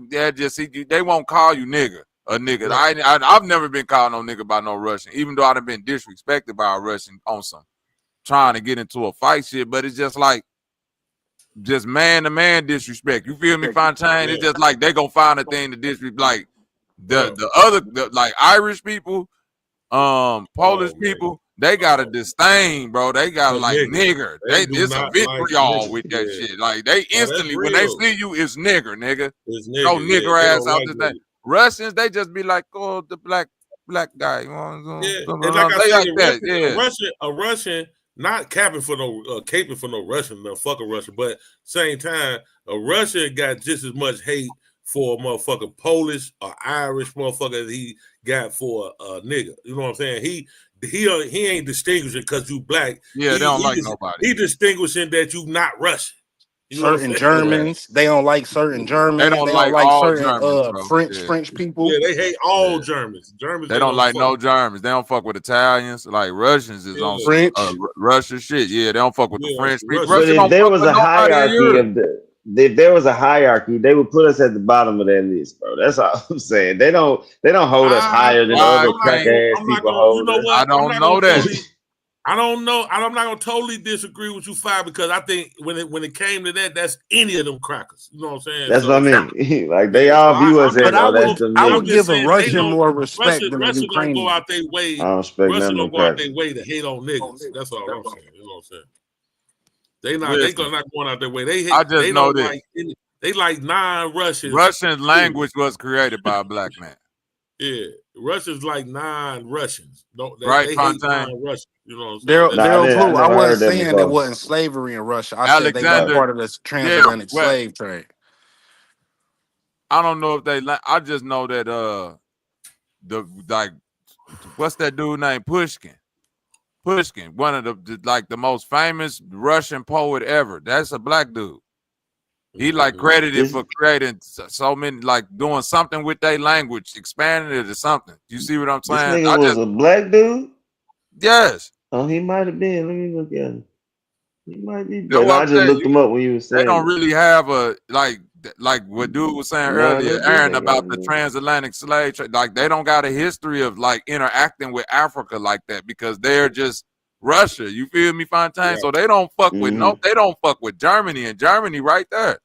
They just see you. They won't call you nigga. a nigga. I've never been called no nigga by no Russian, even though I've been disrespected by a Russian on some trying to get into a fight shit. But it's just like just man to man disrespect. You feel me, Fontaine? It's just like they gonna find a thing to disrespect. Like the like Irish people, Polish people, they got a disdain, bro. They got like nigger. It's a vitriol with that shit. Like they instantly when they see you, it's nigger, nigga. No nigger ass out this thing. Russians, they just be like, oh, the black guy. And like I said, a Russian not caping for no Russian, no fucking Russian, but same time, a Russian got just as much hate for a motherfucking Polish or Irish motherfucker as he got for a nigga. You know what I'm saying? He ain't distinguishing because you black. Yeah, they don't like nobody. He distinguishing that you not Russian. You know certain Germans, they don't like certain Germans. They don't like all certain Germans, French people. Yeah, they hate all Germans. They don't like no Germans. They don't fuck with Italians. Like Russians is on French, Russian shit. Yeah, they don't fuck with the French people. But if there was a hierarchy if there was a hierarchy, they would put us at the bottom of that list, bro. That's all I'm saying. They don't hold us higher than other crack ass people hold us. I don't know that. I don't know. I'm not gonna totally disagree with you, Five, because I think when it came to that, that's any of them crackers. You know what I'm saying? That's what I mean. Like they all view us as I would give a Russian more respect than a Ukrainian. Don't go out their way. Russian don't go out their way to hate on niggas. That's all I'm saying. You know what I'm saying? They not going out their way. They hate. I just know that they like non-Russians. Russian language was created by a black man. Yeah, Russians like non-Russians. Right, they hate non-Russians. You know what I'm saying? I wasn't saying there wasn't slavery in Russia. I said they were part of this transatlantic slave trade. I don't know if they. I just know that what's that dude named Pushkin? Pushkin, one of the most famous Russian poet ever. That's a black dude. He credited for creating so many, doing something with their language, expanding it or something. You see what I'm saying? This nigga was a black dude? Yes. Oh, he might have been. Let me look at him. He might be. I just looked him up when you were saying. They don't really have a like what dude was saying earlier, Aaron, about the transatlantic slave trade. Like they don't got a history of interacting with Africa like that because they're just Russia. You feel me, Fontaine? Yeah. So they don't fuck with they don't fuck with Germany, and Germany right there.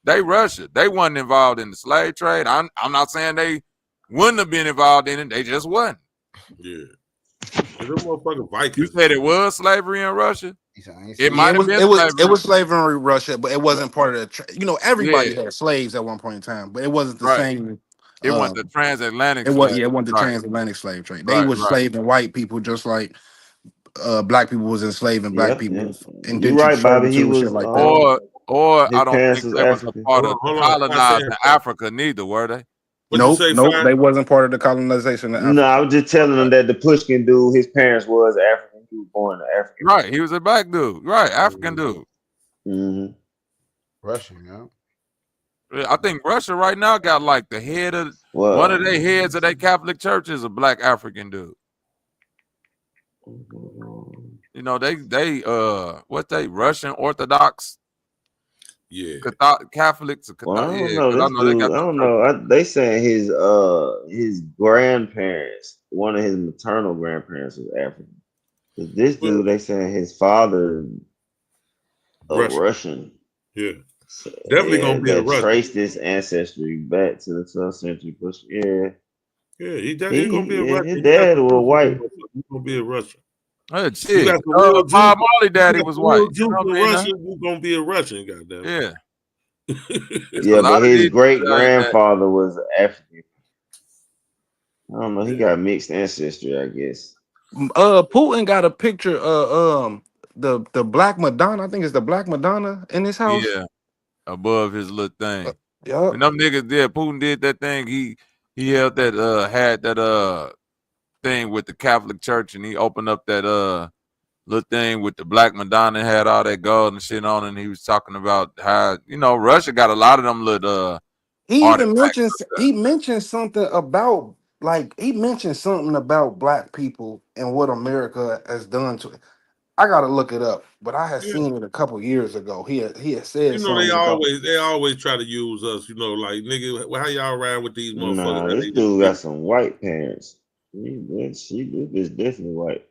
They Russia. They wasn't involved in the slave trade. I'm not saying they wouldn't have been involved in it. They just wasn't. Yeah. Motherfucking Vikings. You said it was slavery in Russia? It was slavery in Russia, but it wasn't part of the everybody had slaves at one point in time, but it wasn't the same. It wasn't the transatlantic. It wasn't the transatlantic slave trade. They was enslaving white people just like black people was enslaving black people. And you're right, Bobby. He was like or I don't think they was a part of colonizing Africa neither, were they? Nope, they wasn't part of the colonization of Africa. No, I was just telling them that the Pushkin dude, his parents was African. He was born in Africa. Right, he was a black dude. Right, African dude. Mm-hmm. Russian, yeah. I think Russia right now got the head of one of their heads of their Catholic church is a black African dude. You know, they what they Russian Orthodox. Yeah, Catholics. Well, I don't know. They saying his grandparents, one of his maternal grandparents, was African. This dude, they saying his father, Russian. Yeah, so, definitely gonna be a Russian. Trace this ancestry back to the 12th century. Yeah, he definitely gonna be a Russian. His dad was white. He's gonna be a Russian. Shit. Bob Marley daddy was white. Russian, who's gonna be a Russian? Goddamn. Yeah. Yeah, but his great grandfather was African. I don't know. He got mixed ancestry, I guess. Putin got a picture of the Black Madonna. I think it's the Black Madonna in his house. Yeah, above his little thing. Yeah. And them niggas did. Putin did that thing. He held that had that thing with the Catholic Church, and he opened up that little thing with the Black Madonna, had all that gold and shit on it, and he was talking about how Russia got a lot of them little he mentioned something about black people and what America has done to it. I gotta look it up, but I had Yeah. seen it a couple years ago. He had said You know, something about. they always try to use us. You know, like nigga, how y'all ride with these motherfuckers? Nah, That this they dude big. got some white parents. This definitely white.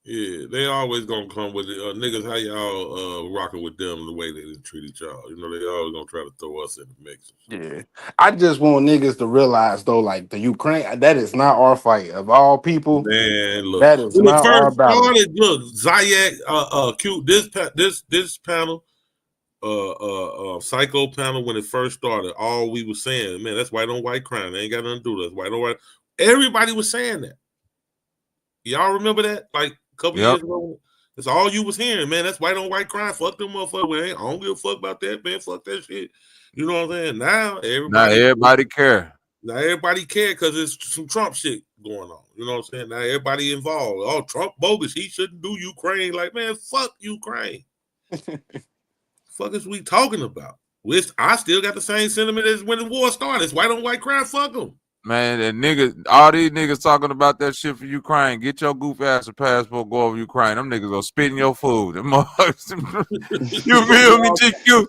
Yeah, they always gonna come with it. Niggas, how y'all rocking with them the way they treat each other? You know, they always gonna try to throw us in the mix. Yeah, I just want niggas to realize though, like the Ukraine, that is not our fight. Of all people, Man, look, that is when it not our first battle. started, look, Zayak, Q, this panel, Psycho panel, when it first started, all we were saying, man, that's white on white crime. They ain't got nothing to do with us. White on white. Everybody was saying that. Y'all remember that? Like a couple Yep. years ago? That's all you was hearing, man. That's white on white crime. Fuck them motherfuckers. I don't give a fuck about that, man. Fuck that shit. You know what I'm saying? Now everybody care. Now everybody care because it's some Trump shit going on. You know what I'm saying? Now everybody involved. Oh, Trump bogus. He shouldn't do Ukraine. Like, man, fuck Ukraine. Fuck is we talking about? I still got the same sentiment as when the war started. It's white on white crime. Fuck them. Man, that niggas, all these niggas talking about that shit for Ukraine. Get your goof ass a passport, go over Ukraine. Them niggas gonna spit in your food. Them you feel me, GQ?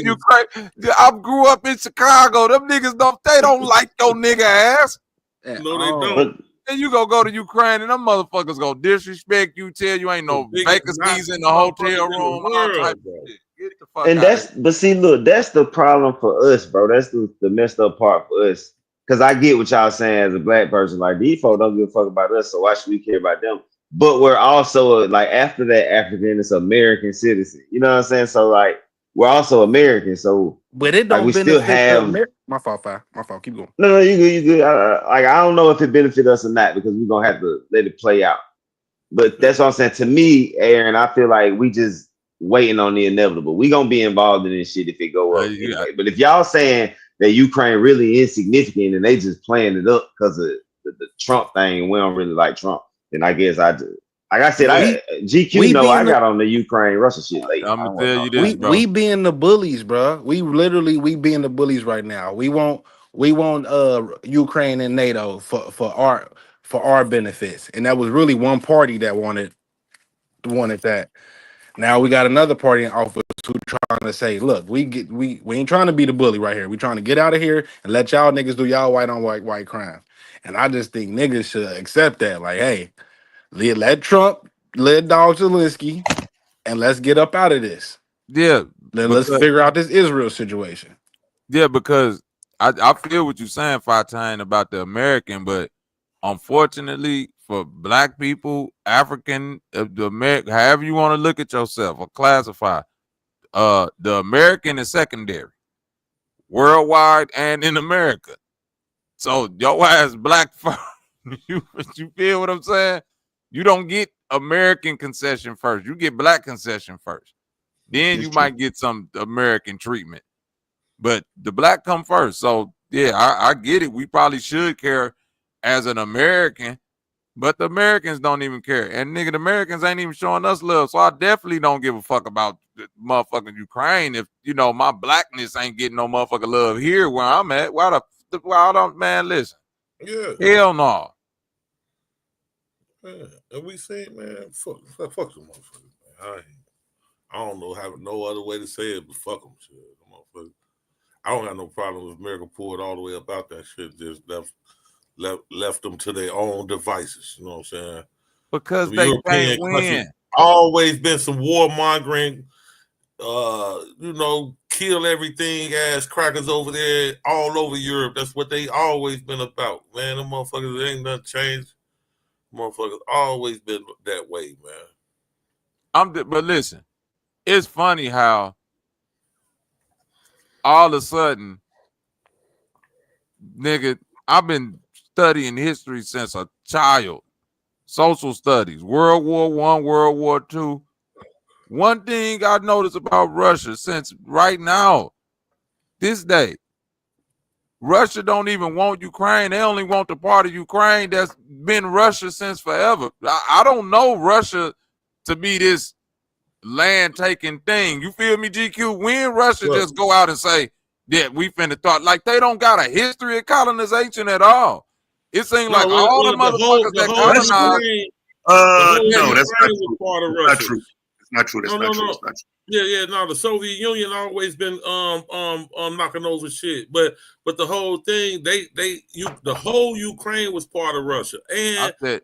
Ukraine. I grew up in Chicago. Them niggas don't like your nigga ass. No, they don't. Then you go to Ukraine and them motherfuckers gonna disrespect you, tell you ain't no vacancies in the hotel room, all type of shit. Get the fuck And out. but see, look, that's the problem for us, bro. That's the messed up part for us. Because I get what y'all saying as a black person. Like, these folks don't give a fuck about us, so why should we care about them? But we're also, like, after that African, it's American citizen. You know what I'm saying? So, like, we're also American. So, But it like, don't we still benefit the have. My fault, Fi. My fault. Keep going. No, you good, you good. Like, I don't know if it benefit us or not because we're going to have to let it play out. But that's what I'm saying. To me, Aaron, I feel like we just waiting on the inevitable. We gonna be involved in this shit if it go up anyway. But if y'all saying that Ukraine really insignificant and they just playing it up because of the Trump thing and we don't really like Trump, then I guess I do. Like I said, GQ know I got on the Ukraine Russia shit late. I'm gonna tell you this, bro. We being the bullies, bro. We being the bullies right now. We want Ukraine and NATO for our benefits, and that was really one party that wanted that. Now we got another party in office who trying to say, look, we ain't trying to be the bully right here. We trying to get out of here and let y'all niggas do y'all white on white crime. And I just think niggas should accept that. Like, hey, let Trump, let dog Zelenskyy, and let's get up out of this. Yeah. Let's figure out this Israel situation. Yeah, because I feel what you're saying, Fatine, about the American, but unfortunately for black people, African, the American, however you want to look at yourself or classify, the American is secondary, worldwide and in America. So your ass black, you feel what I'm saying? You don't get American concession first. You get black concession first. Then you might get some American treatment. But the black come first. So yeah, I get it. We probably should care as an American, but the Americans don't even care. And nigga, the Americans ain't even showing us love. So I definitely don't give a fuck about the motherfucking Ukraine. If you know my blackness ain't getting no motherfucking love here where I'm at. Why don't man listen? Yeah. Hell no. Yeah. And we say, man, fuck some motherfuckers, man. I don't know have no other way to say it, but fuck them, shit. Motherfuckers. I don't have no problem if America pulled all the way up out that shit, just left them to their own devices. You know what I'm saying? Because the they European can't win. Always been some warmongering, kill everything ass crackers over there all over Europe. That's what they always been about. Man, them motherfuckers, ain't nothing changed. Motherfuckers always been that way, man. But listen, it's funny how all of a sudden, nigga, I've been studying history since a child. Social studies, World War I, World War II. One thing I noticed about Russia since right now, this day, Russia don't even want Ukraine. They only want the part of Ukraine that's been Russia since forever. I don't know Russia to be this land-taking thing. You feel me, GQ? When Russia just go out and say, yeah, we finna thought, like they don't got a history of colonization at all. It seems like all the motherfuckers that colonized. whole No, that's not Ukraine was true. part of It's not Russia. true. It's not true. That's No, not no, true. no. It's not true. Yeah, no. The Soviet Union always been knocking over shit, but the whole thing, the whole Ukraine was part of Russia I and said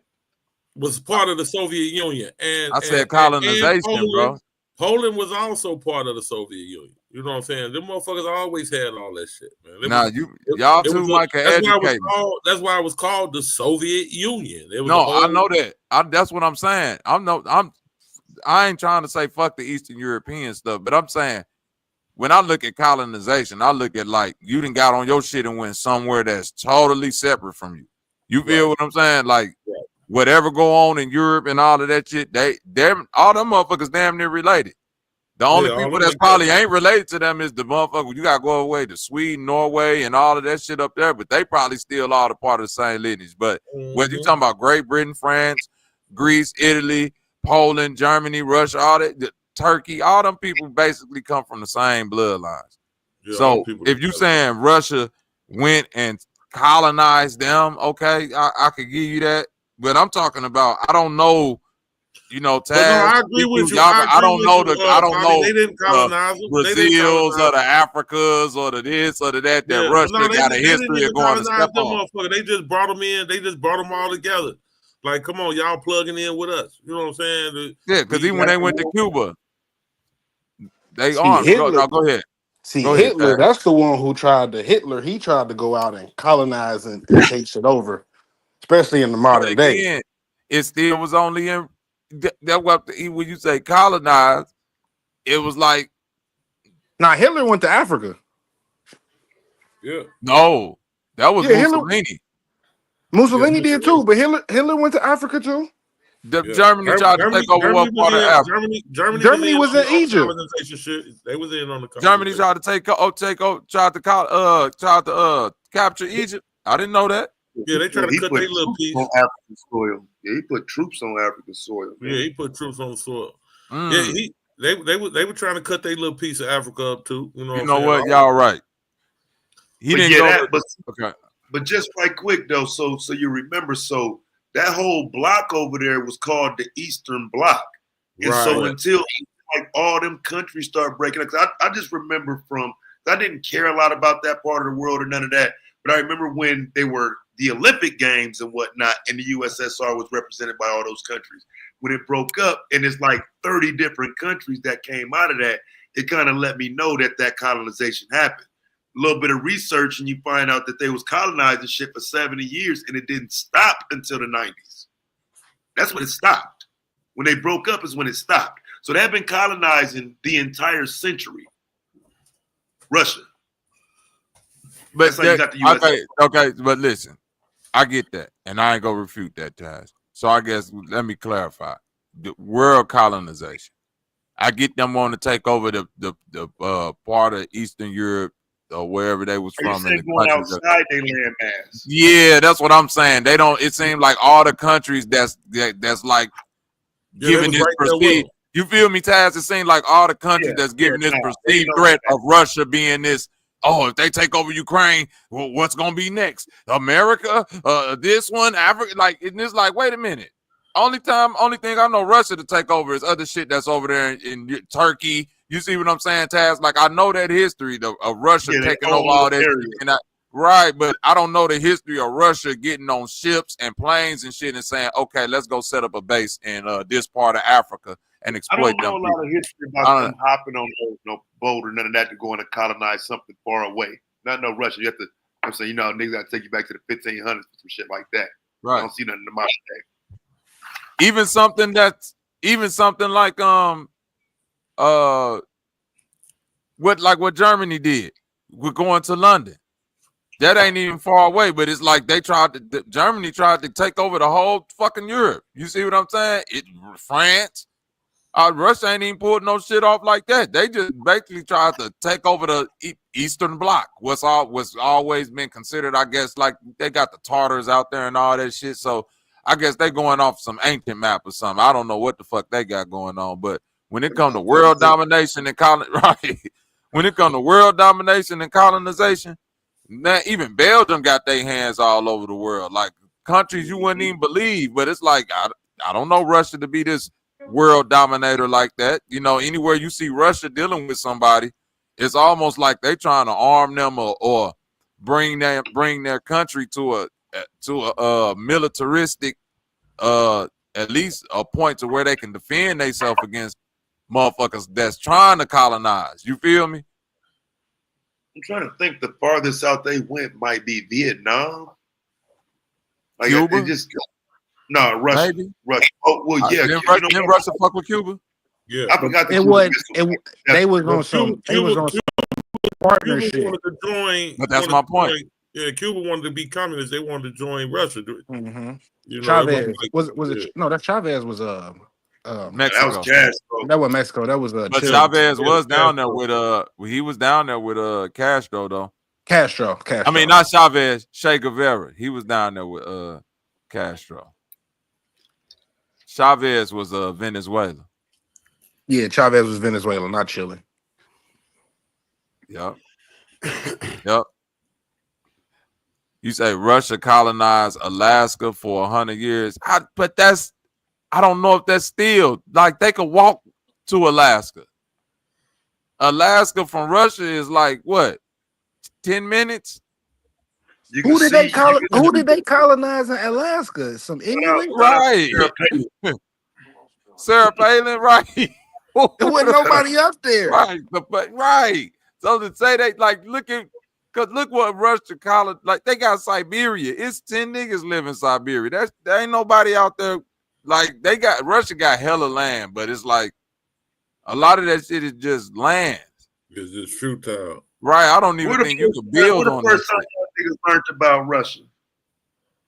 was part of the Soviet Union, and I said and colonization, bro. Poland was also part of the Soviet Union. You know what I'm saying? Them motherfuckers always had all that shit, man. Nah, y'all It too was much can that's why it was educate me. called. That's why it was called the Soviet Union. It was No, a whole. I know that. That's what I'm saying. I ain't trying to say fuck the Eastern European stuff, but I'm saying when I look at colonization, I look at like you done got on your shit and went somewhere that's totally separate from you. You feel what I'm saying? Like whatever go on in Europe and all of that shit, they're all them motherfuckers damn near related. The only all people them that's probably ain't related to them is the motherfucker. You gotta go away to Sweden, Norway, and all of that shit up there, but they probably still all a part of the same lineage. But whether you talking about Great Britain, France, Greece, Italy, Poland, Germany, Russia, all that, Turkey, all them people basically come from the same bloodlines. Yeah, So if you saying Russia went and colonized them, okay, I could give you that. But I'm talking about I don't know. You know, But no, Taz, I agree with you. I don't know Bobby, they didn't colonize them. Brazils or the Africas or the this or the that Yeah, Russia no, got a they didn't history even of going to colonize step them on. motherfuckers. They just brought them in. They just brought them all together. Like, come on, y'all plugging in with us. You know what I'm saying? Yeah, because even when they went to Cuba, they See, armed. Hitler. Go ahead. See, Go ahead, Hitler, Taz. that's the one who tried to he tried to go out and colonize and take shit over, especially in the But modern day. again, it still was only in that what when you say colonize, it was like Hitler went to Africa. Yeah. No, that was Yeah, Hitler- Mussolini. Mussolini did too, but Hitler went to Africa too. Germany tried to take over what part of Africa? Germany was in Egypt. Colonization shit. They was in on the Germany tried to tried to capture Egypt. I didn't know that. Yeah, they tried to cut their little piece on African soil. Yeah, he put troops on African soil. Man. Yeah, he put troops on the soil. Yeah, they were trying to cut their little piece of Africa up too. You know what? Y'all right. He didn't go. But just right quick though, so you remember, so that whole block over there was called the Eastern Bloc, and so until like all them countries start breaking up, I just remember I didn't care a lot about that part of the world or none of that, but I remember when they were the Olympic Games and whatnot, and the USSR was represented by all those countries. When it broke up, and it's like 30 different countries that came out of that, it kind of let me know that colonization happened. A little bit of research, and you find out that they was colonizing shit for 70 years, and it didn't stop until the 90s. That's when it stopped. When they broke up is when it stopped. So they have been colonizing the entire century. Russia. But that's how you got the US. Okay, but listen, I get that, and I ain't gonna refute that, Taz. So I guess let me clarify: the world colonization. I get them wanting to take over the part of Eastern Europe or wherever they was from. In the going outside they land mass. Yeah, that's what I'm saying. They don't. It seems like all the countries that's like giving this perceived. You feel me, Taz? It seems like all the countries that's giving this perceived threat of Russia being this. Oh, if they take over Ukraine, well, what's gonna be next? America, this one, Africa, like it's like, wait a minute. Only thing I know Russia to take over is other shit that's over there in Turkey. You see what I'm saying, Taz? Like I know that history of Russia taking over all that shit, right? But I don't know the history of Russia getting on ships and planes and shit and saying, okay, let's go set up a base in this part of Africa and exploit them. I don't know a lot of history about them hopping on no boat or none of that to go in and colonize something far away. Not no Russia. You have to. I'm saying, niggas got to take you back to the 1500s for some shit like that. Right. I don't see nothing in the modern day. Even something like what Germany did with going to London. That ain't even far away, but it's like Germany tried to take over the whole fucking Europe. You see what I'm saying? France, Russia ain't even pulled no shit off like that. They just basically tried to take over the Eastern Bloc. What's always been considered, I guess, like they got the Tartars out there and all that shit. So I guess they going off some ancient map or something. I don't know what the fuck they got going on, but when it comes to world domination and when it comes to world domination and colonization, now even Belgium got their hands all over the world, like countries you wouldn't even believe. But it's like I don't know Russia to be this world dominator like that. You know, anywhere you see Russia dealing with somebody, it's almost like they trying to arm them or bring their country to a militaristic at least a point to where they can defend themselves against motherfuckers that's trying to colonize. You feel me? I'm trying to think the farthest out they went might be Vietnam. Like Cuba? it just no, Russia. Maybe. Russia. Oh well, yeah. Didn't you know what? Russia fuck with Cuba? Yeah, I forgot the It Cuban was. Missile. They was on But some. They was on some Cuba partnership. wanted to join. But that's my point. Yeah, Cuba wanted to be communist. They wanted to join Russia. Mm-hmm. You know, Chavez it was yeah. it? No, that Chavez was Mexico. That was Castro. That was Mexico. That was But Chile. Chavez was down there with he was down there with Castro though. Castro. I mean, not Chavez, Che Guevara. He was down there with Castro. Chavez was Venezuela. Yeah, Chavez was Venezuela, not Chile. Yep. Yep. You say Russia colonized Alaska for 100 years. But I don't know if that's still like they could walk to Alaska. Alaska from Russia is like what? 10 minutes? Who did they colonize in Alaska? Some Inuit? Right. Sarah Palin, right. There wasn't nobody up there. Right. But right. So to say they like look what Russia colonized, like they got Siberia. It's 10 niggas live in Siberia. There ain't nobody out there. Like Russia got hella land, but it's like a lot of that shit is just land. It's just futile. Right. I don't even think you could build on the first time that. y'all niggas learned about Russia?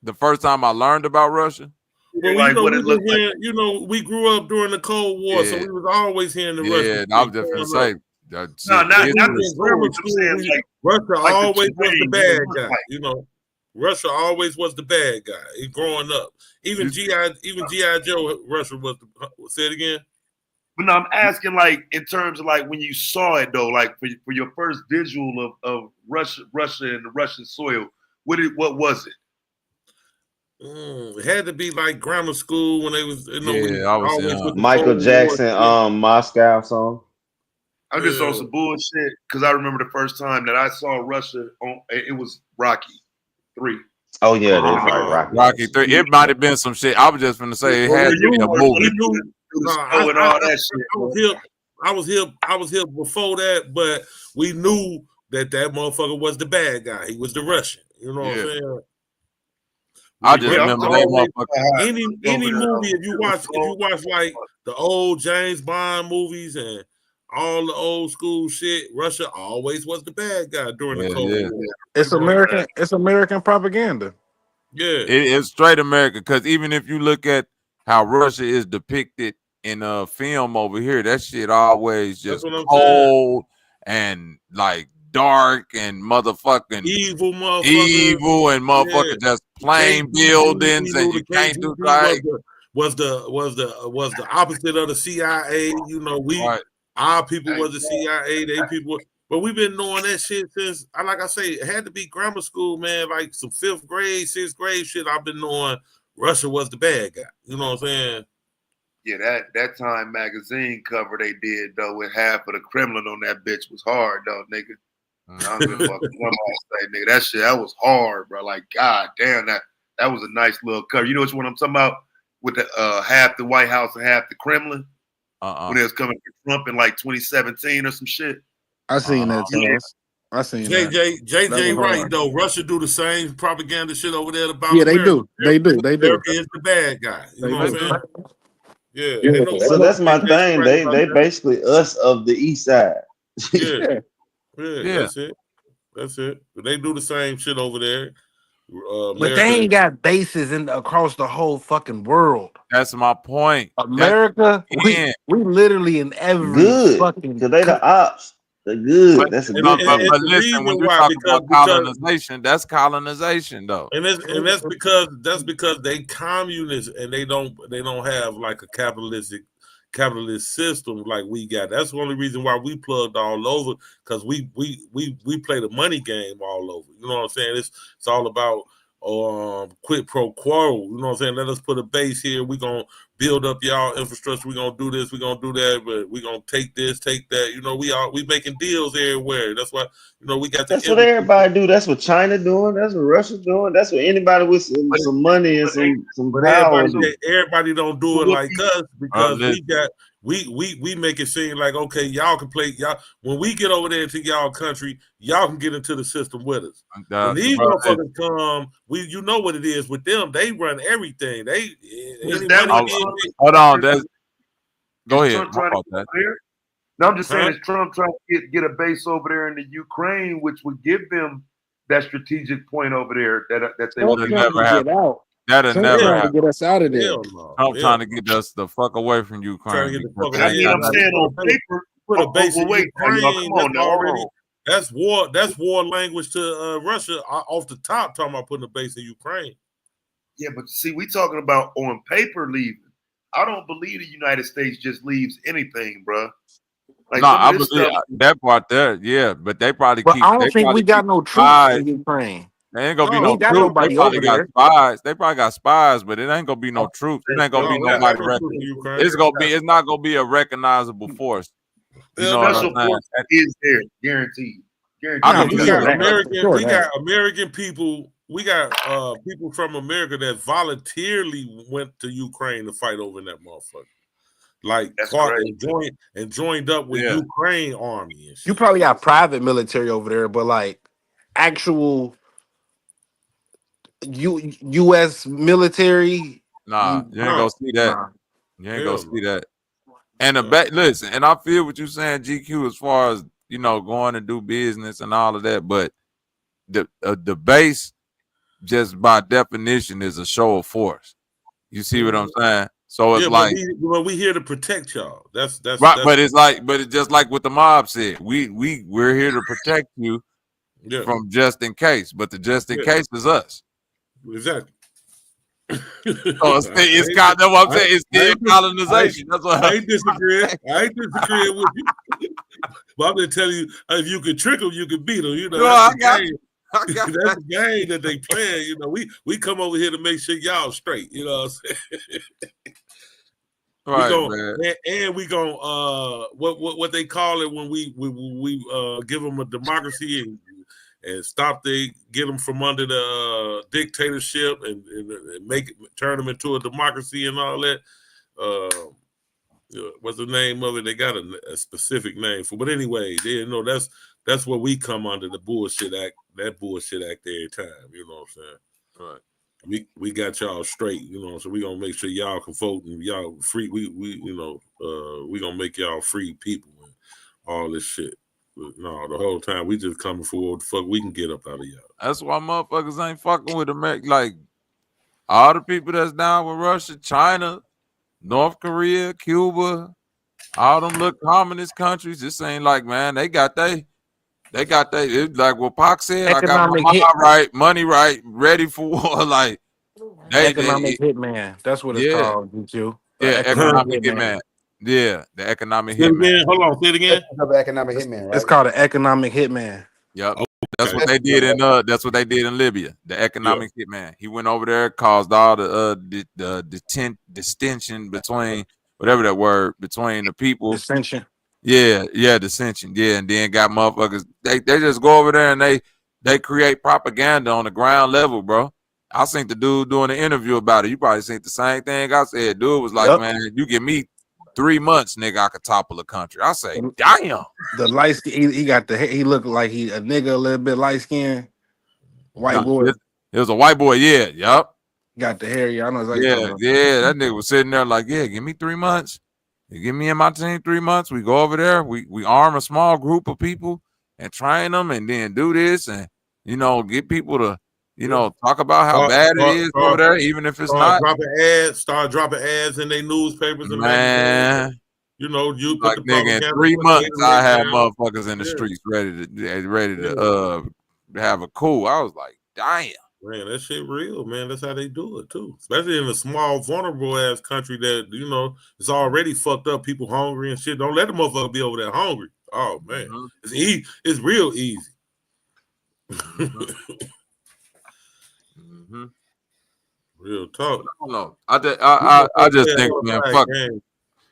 The first time I learned about Russia? Well, Like what it looked like. you know, we grew up during the Cold War, so we was always hearing the Russian. Yeah, I was just gonna say. No, not the story. I'm saying like Russia like always the was the terrain, bad what it guy. looked like. You know, Russia always was the bad guy. Growing up, even GI Joe, Russia was the. Say it again. But no, I'm asking like in terms of like when you saw it though, like for your first visual of Russia and the Russian soil, what was it? It had to be like grammar school when they was. You know, I was young. Michael Jackson, Moscow song. I'm just on some bullshit because I remember the first time that I saw Russia on. It was Rocky 3. Oh yeah, that's right, Rocky 3. It might have been some shit. I was just gonna say it had to be a movie. I was here before that, but we knew that motherfucker was the bad guy. He was the Russian. You know what I'm saying? I just remember that motherfucker. Any movie if you watch like the old James Bond movies and all the old school shit, Russia always was the bad guy during the Cold War. It's American propaganda. Yeah, it's straight America. Because even if you look at how Russia is depicted in a film over here, that shit always just cold and like dark and motherfucking evil and motherfucking just plain buildings and you can't do like was the opposite of the CIA. You know, our people was the CIA, they people. But we've been knowing that shit since, like I say, it had to be grammar school, man. Like some 5th grade, 6th grade shit. I've been knowing Russia was the bad guy. You know what I'm saying? Yeah, that Time magazine cover they did though with half of the Kremlin on that bitch was hard though, nigga. I don't give a fuck what I say, nigga. That was hard, bro. Like, god damn, that was a nice little cover. You know which one I'm talking about? With the half the White House and half the Kremlin. When it was coming for Trump in like 2017 or some shit. I seen that. Yeah. I seen JJ right though. Russia do the same propaganda shit over there about yeah, America. They do. America is the bad guy. You know what I'm saying? Yeah. So that's my thing. They basically us of the east side. Yeah. That's it. They do the same shit over there. But they ain't got bases across the whole fucking world. That's my point. America, we literally in every fucking. Because they the ops. They're good. But, that's a good thing. But listen, when you talk about colonization, that's colonization though. And that's because they communists and they don't have like a capitalist system like we got. That's the only reason why we plugged all over, because we play the money game all over. You know what I'm saying? It's all about quid pro quo. You know what I'm saying? Let us put a base here. We're gonna build up y'all infrastructure. We're gonna do this, we're gonna do that, but we're gonna take this, take that. You know, we making deals everywhere. That's why, you know, we got That's what everybody do. That's what China doing. That's what Russia doing. That's what anybody with some money and some but power do. everybody don't do it like us because listen. we make it seem like, okay, y'all can play y'all when we get over there to y'all country, y'all can get into the system with us. When these motherfuckers come, you know what it is with them. They run everything. They hold on. Go ahead. Trump trying to get over there? No, I'm just saying, is Trump trying to get a base over there in the Ukraine, which would give them that strategic point over there that they Trump would trying to get out. That'll Trump never trying to happen. get us out of there. Trump trying to get us the fuck away from Ukraine. I mean, I'm saying on paper, put a base in wait, Ukraine. come on That's now, already that's war. That's war language to Russia off the top. Talking about putting a base in Ukraine. Yeah, but see, we talking about on paper leaving. I don't believe the United States just leaves anything, bro. Like No, some I of this believe stuff. that part there. Yeah, but they probably But keep. I don't They think we probably got keep no troops spies. in Ukraine. There ain't gonna be We no ain't got troops. They nobody probably over got there. spies. They probably got spies, but it ain't gonna be no troops. It ain't gonna be nobody. It's not gonna be a recognizable force. You know what I'm Special saying? force is there, guaranteed. I We believe got that. American. We got American people. We got people from America that voluntarily went to Ukraine to fight over in that motherfucker. Like fought and joined up with Ukraine army and shit. You probably got private military over there, but like actual U.S. military. Nah, you ain't gonna see that. Nah. You ain't gonna see that. And listen, and I feel what you're saying, GQ, as far as going to do business and all of that, but the base, just by definition, is a show of force. You see what I'm saying? So it's like, but we here to protect y'all. That's right. But it's just like what the mob said. We're here to protect you from just in case. But the just in case is us. Exactly. So it's kind of what I'm saying. It's still colonization. That's what I ain't disagreeing. I ain't disagreeing with you. But I'm just telling you, if you can trick them, you can beat them. You know, that's the game. That's the game that they play. You know, we come over here to make sure y'all straight. You know what I'm saying? We gonna what they call it when we give them a democracy and stop get them from under the dictatorship and turn them into a democracy and all that. What's the name of it? They got a specific name for, but anyway, that's where we come under the bullshit act. That bullshit act every time. You know what I'm saying? Right. We got y'all straight. You know, so we gonna make sure y'all can vote and y'all free. We gonna make y'all free people and all this shit. But no, the whole time we just coming for what the fuck we can get up out of y'all. That's why motherfuckers ain't fucking with America. Like all the people that's down with Russia, China, North Korea, Cuba, all them little communist countries. This ain't like, man, they got it's like what Pac said. I got my mind right, money right, ready for war. Like Economic hitman. That's what it's called. GQ. Economic hitman. Yeah, the economic hitman. Again. Hold on, say it again. Economic hitman. Right? It's called an economic hitman. Yep. That's what they did in that's what they did in Libya. The economic hitman. He went over there, caused all the distension between whatever that word between the people. Dissension. Yeah, dissension. Yeah, and then got motherfuckers. They just go over there and they create propaganda on the ground level, bro. I seen the dude doing an interview about it. You probably seen the same thing I said. Dude was like, man, you give me 3 months, nigga, I could topple a country. I say, damn. The light skin, he got he looked like he a nigga a little bit light skinned. White boy. It was a white boy, Yup. Got the hair, I know exactly. That nigga was sitting there like, give me 3 months. You give me and my team 3 months. We go over there. We arm a small group of people and train them and then do this and, get people to, talk about how bad it is over there, even if it's not. Start dropping ads in their newspapers and magazines. And, you like nigga, in 3 months, I had motherfuckers in the streets ready to have a coup. I was like, damn. Man, that shit real, man. That's how they do it too. Especially in a small, vulnerable ass country that it's already fucked up. People hungry and shit. Don't let the motherfucker be over there hungry. Oh man, It's real easy. Mm-hmm. Real talk. No, I just think, man, fuck.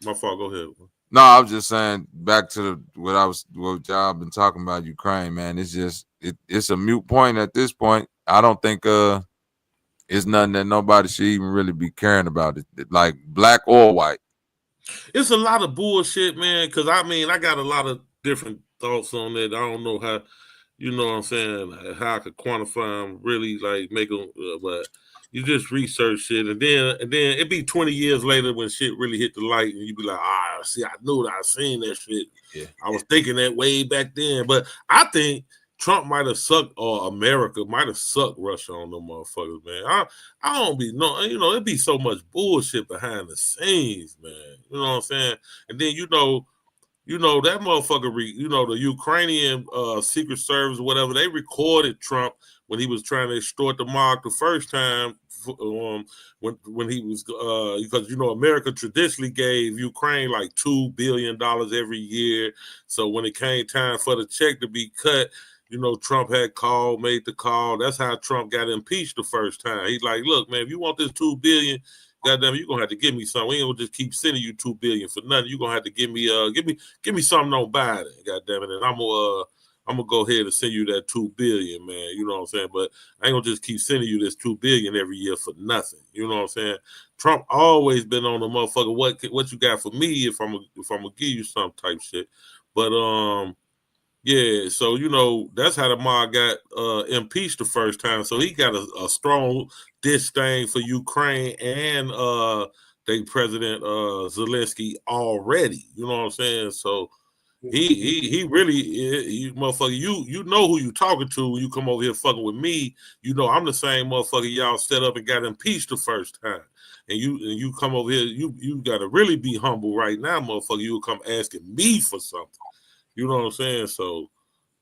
My fault. Go ahead. No, I was just saying back to what y'all been talking about Ukraine, man. It's just it's a moot point at this point. I don't think it's nothing that nobody should even really be caring about it, like black or white. It's a lot of bullshit, man. Because I mean, I got a lot of different thoughts on it. I don't know how, you know what I'm saying, how I could quantify them, really like make them, but you just research shit, and then it be 20 years later when shit really hit the light, and you be like, see, I knew that I seen that shit. Yeah, I was thinking that way back then. But I think Trump might have sucked, or America might have sucked Russia on them motherfuckers, man. I don't be no, you know, it be so much bullshit behind the scenes, man. You know what I'm saying? And then you know that motherfucker, the Ukrainian Secret Service or whatever, they recorded Trump when he was trying to extort the mark the first time, when he was, because, America traditionally gave Ukraine like $2 billion every year. So when it came time for the check to be cut, Trump had made the call. That's how Trump got impeached the first time. He's like, look, man, if you want this $2 billion, goddamn, you're gonna have to give me something. We ain't gonna just keep sending you $2 billion for nothing. You're gonna have to give me something on Biden, goddamn it. And I'm gonna go ahead and send you that $2 billion, man. You know what I'm saying? But I ain't gonna just keep sending you this $2 billion every year for nothing. You know what I'm saying? Trump always been on the motherfucker. What you got for me if I'm gonna give you some type shit. But yeah, so that's how the mob got impeached the first time. So he got a strong disdain for Ukraine and they President Zelenskyy already. You know what I'm saying? So he really motherfucker. You know who you talking to when you come over here fucking with me. I'm the same motherfucker y'all set up and got impeached the first time. And you come over here. You gotta really be humble right now, motherfucker. You will come asking me for something. You know what I'm saying? So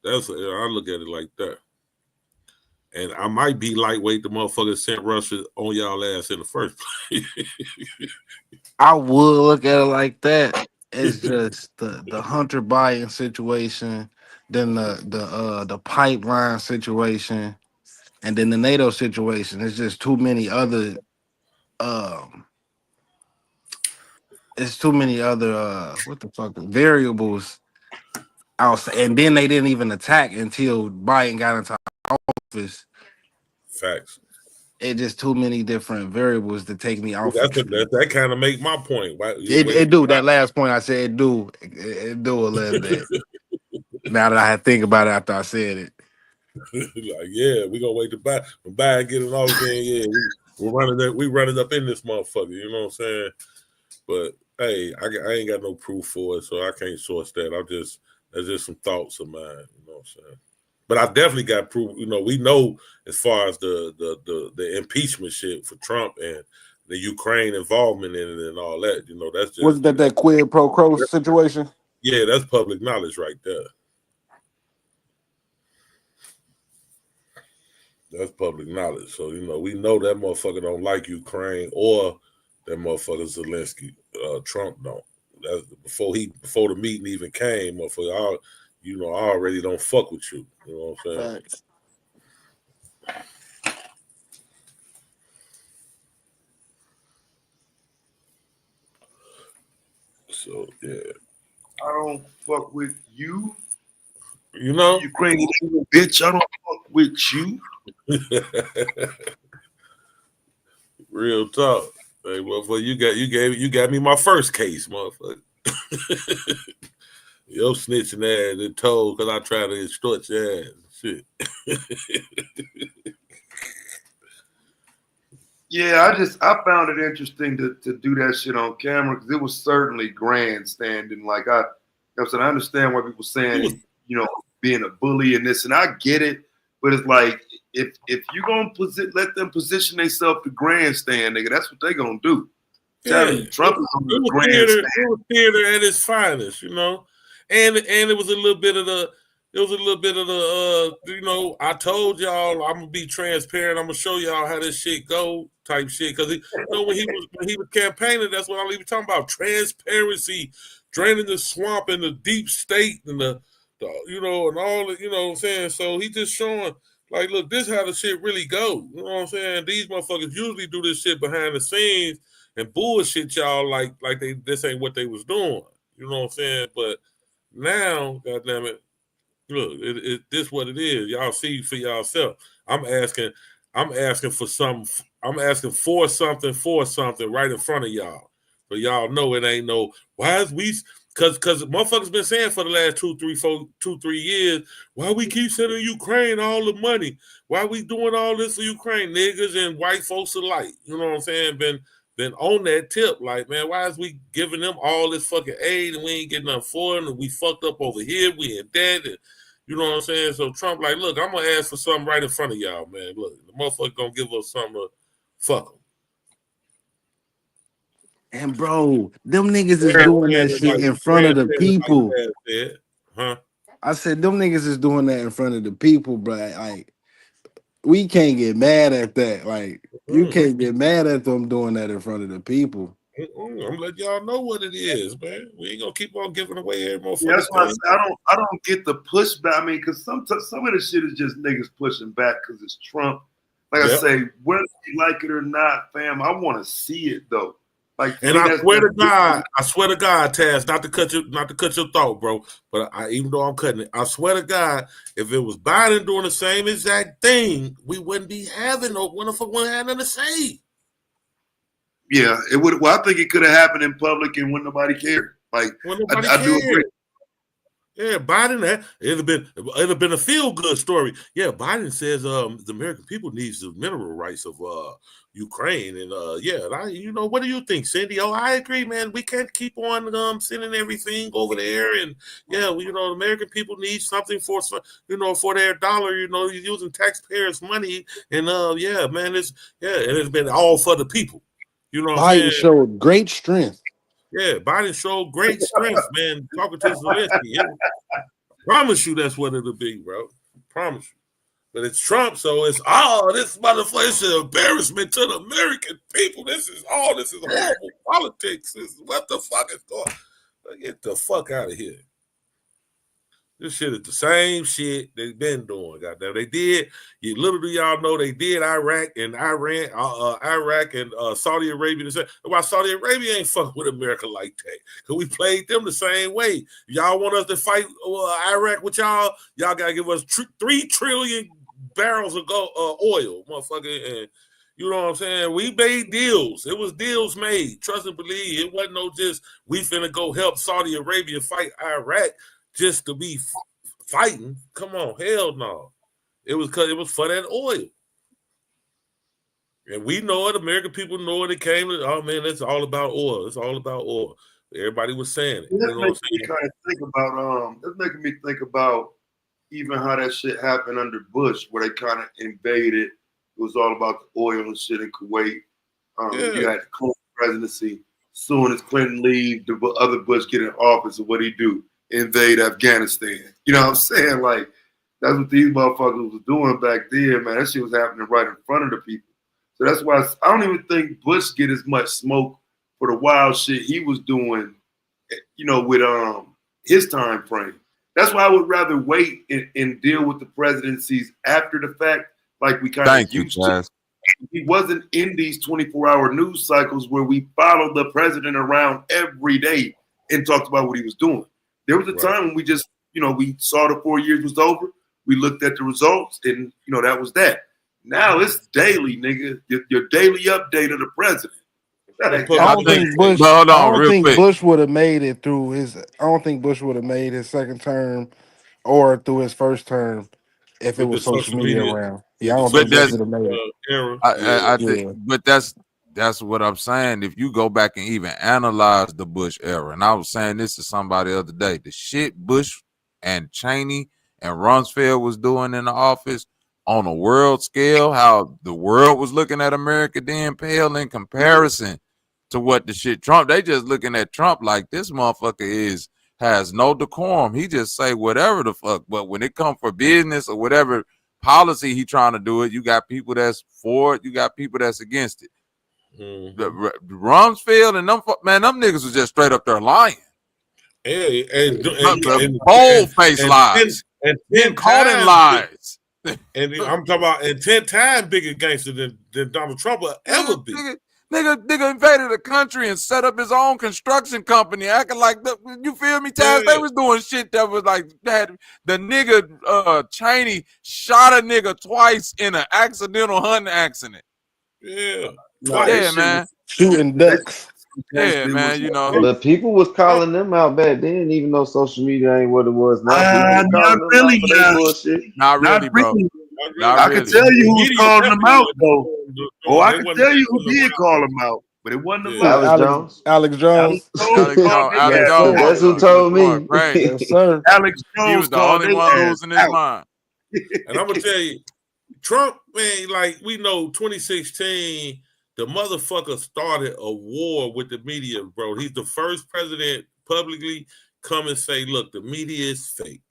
I look at it like that. And I might be lightweight. The motherfucker sent Russia on y'all ass in the first place. I would look at it like that. It's just the Hunter Biden situation, then the pipeline situation, and then the NATO situation. It's just too many other what the fuck variables outside. And then they didn't even attack until Biden got into office. Facts. It's just too many different variables to take me off. That kind of make my point. It do. That last point I said, it do a little bit. Now that I think about it after I said it. Like, yeah, we gonna wait to buy when Biden get it all again. Yeah, we running up in this motherfucker. You know what I'm saying? But hey, I ain't got no proof for it, so I can't source that. That's just some thoughts of mine. You know what I'm saying? But I definitely got proof. We know as far as the impeachment shit for Trump and the Ukraine involvement in it and all that. That's just wasn't that quid pro quo situation? Yeah, that's public knowledge right there. That's public knowledge. So, we know that motherfucker don't like Ukraine or that motherfucker Zelenskyy. Trump don't. That's before the meeting even came, motherfucker. I already don't fuck with you. You know what I'm saying? Thanks. So yeah. I don't fuck with you. Ukrainian bitch, I don't fuck with you. Real talk. Hey, motherfucker, you got me my first case, motherfucker. Your snitching ass and told because I tried to extort your ass. Shit. Yeah, I found it interesting to do that shit on camera because it was certainly grandstanding. Like I understand why people saying being a bully and this, and I get it, but it's like if you're gonna let them position themselves to grandstand, nigga, that's what they gonna do. Yeah. Trump is on the grandstand. It was theater at its finest, and it was a little bit of the. It was a little bit of the, I told y'all I'm gonna be transparent. I'm gonna show y'all how this shit go type shit. Because when he was campaigning, that's what I was talking about: transparency, draining the swamp and the deep state and the and all. You know what I'm saying? So he just showing Like, look, this how the shit really go. You know what I'm saying? These motherfuckers usually do this shit behind the scenes and bullshit y'all like this ain't what they was doing. You know what I'm saying? But now, goddamn it, look, this what it is. Y'all see for yourself. I'm asking for something. I'm asking for something right in front of y'all. But y'all know it ain't no. Why is we? Because motherfuckers been saying for the last 2-3 years, why we keep sending Ukraine all the money? Why we doing all this for Ukraine, niggas and white folks alike? You know what I'm saying? Been on that tip, like, man, why is we giving them all this fucking aid and we ain't getting nothing for it? And we fucked up over here, we in debt, and you know what I'm saying? So Trump, like, look, I'm gonna ask for something right in front of y'all, man. Look, the motherfucker gonna give us something to fuck them. And bro, them niggas is doing that shit in front of the people. Huh? I said them niggas is doing that in front of the people, bro. Like, we can't get mad at that. Like, you can't get mad at them doing that in front of the people. I'm gonna let y'all know what it is, man. We ain't gonna keep on giving away every motherfucker. Yeah, that's why I say I don't get the pushback. I mean, because some of the shit is just niggas pushing back because it's Trump. Like I say, whether you like it or not, fam, I want to see it though. Like, and I swear to God, Taz, not to cut your thought, bro. But even though I'm cutting it, I swear to God, if it was Biden doing the same exact thing, we wouldn't be having no one wouldn't have nothing to say. Yeah, it would. Well, I think it could have happened in public and wouldn't nobody care. Like, I do agree. Yeah, Biden, it'd have been a feel-good story. Yeah, Biden says the American people needs the mineral rights of Ukraine. And what do you think, Cindy? Oh, I agree, man. We can't keep on sending everything over there. And the American people need something for their dollar. You're using taxpayers' money. And man, it's been all for the people. You know what I'm saying? Biden showed great strength. Yeah, Biden showed great strength, man. Talking to Zelenskyy. Promise you that's what it'll be, bro. Promise you. But it's Trump, so it's this motherfucker is an embarrassment to the American people. This is horrible politics. What the fuck is going on? Get the fuck out of here. This shit is the same shit they've been doing. Goddamn, they did. Little do y'all know they did Iraq and Iran, Iraq and Saudi Arabia. Why Saudi Arabia ain't fucking with America like that? Cause we played them the same way. Y'all want us to fight Iraq with y'all? Y'all gotta give us 3 trillion barrels of oil, motherfucker. And you know what I'm saying? We made deals. It was deals made. Trust and believe. It wasn't no just we finna go help Saudi Arabia fight Iraq. Just to be fighting, come on, hell no. It was because it was for that oil. And we know it, American people know it. It came to, oh man, it's all about oil. It's all about oil. Everybody was saying it. That's making me think about even how that shit happened under Bush, where they kind of invaded. It was all about the oil and shit in Kuwait. You had the Clinton presidency. Soon as Clinton leave, the other Bush get in office, and what he do? Invade Afghanistan. You know what I'm saying? Like, that's what these motherfuckers was doing back then, man. That shit was happening right in front of the people. So that's why I don't even think Bush get as much smoke for the wild shit he was doing, with his time frame. That's why I would rather wait and deal with the presidencies after the fact, like we kind of used to. He wasn't in these 24-hour news cycles where we followed the president around every day and talked about what he was doing. There was a time when we just, we saw the 4 years was over. We looked at the results, and that was that. Now it's daily, nigga. Your daily update of the president. I don't think Bush would have made it through his. I don't think Bush would have made his second term or through his first term if it was social media around. Yeah, I don't think Bush would have made it. I think, but that's what I'm saying. If you go back and even analyze the Bush era, and I was saying this to somebody the other day, the shit Bush and Cheney and Rumsfeld was doing in the office on a world scale, how the world was looking at America then pale in comparison to what the shit Trump, they just looking at Trump like this motherfucker has no decorum. He just say whatever the fuck. But when it comes for business or whatever policy he trying to do it, you got people that's for it, you got people that's against it. The Rumsfeld and them niggas was just straight up there lying. And bold face lies. And caught in lies. And I'm talking about and 10 times bigger gangster than Donald Trump will ever be. Nigga invaded the country and set up his own construction company, acting like you feel me, Taz? Yeah. They was doing shit that was like that. The nigga Cheney shot a nigga twice in an accidental hunting accident. Yeah, twice. Yeah, man. Shooting ducks. Yeah, man. You know, But people was calling them out back then, even though social media ain't what it was now. People was not calling them really, out for their man. bullshit. Not really, bro. Not I really. can tell you who's Media calling them definitely out, though. wasn't Oh, I they can wasn't tell you who putting them did out. call them out, but it wasn't them. Alex Alex Jones. Alex Jones. Alex Jones. Alex Yes, Jones. sir. That's who motherfucker, told going me. crazy. Yes, sir. Alex He Jones was the called only their one ass losing his out. mind. And I'm gonna tell you, Trump, man, like we know 2016, the motherfucker started a war with the media, bro. He's the first president publicly come and say, look, the media is fake.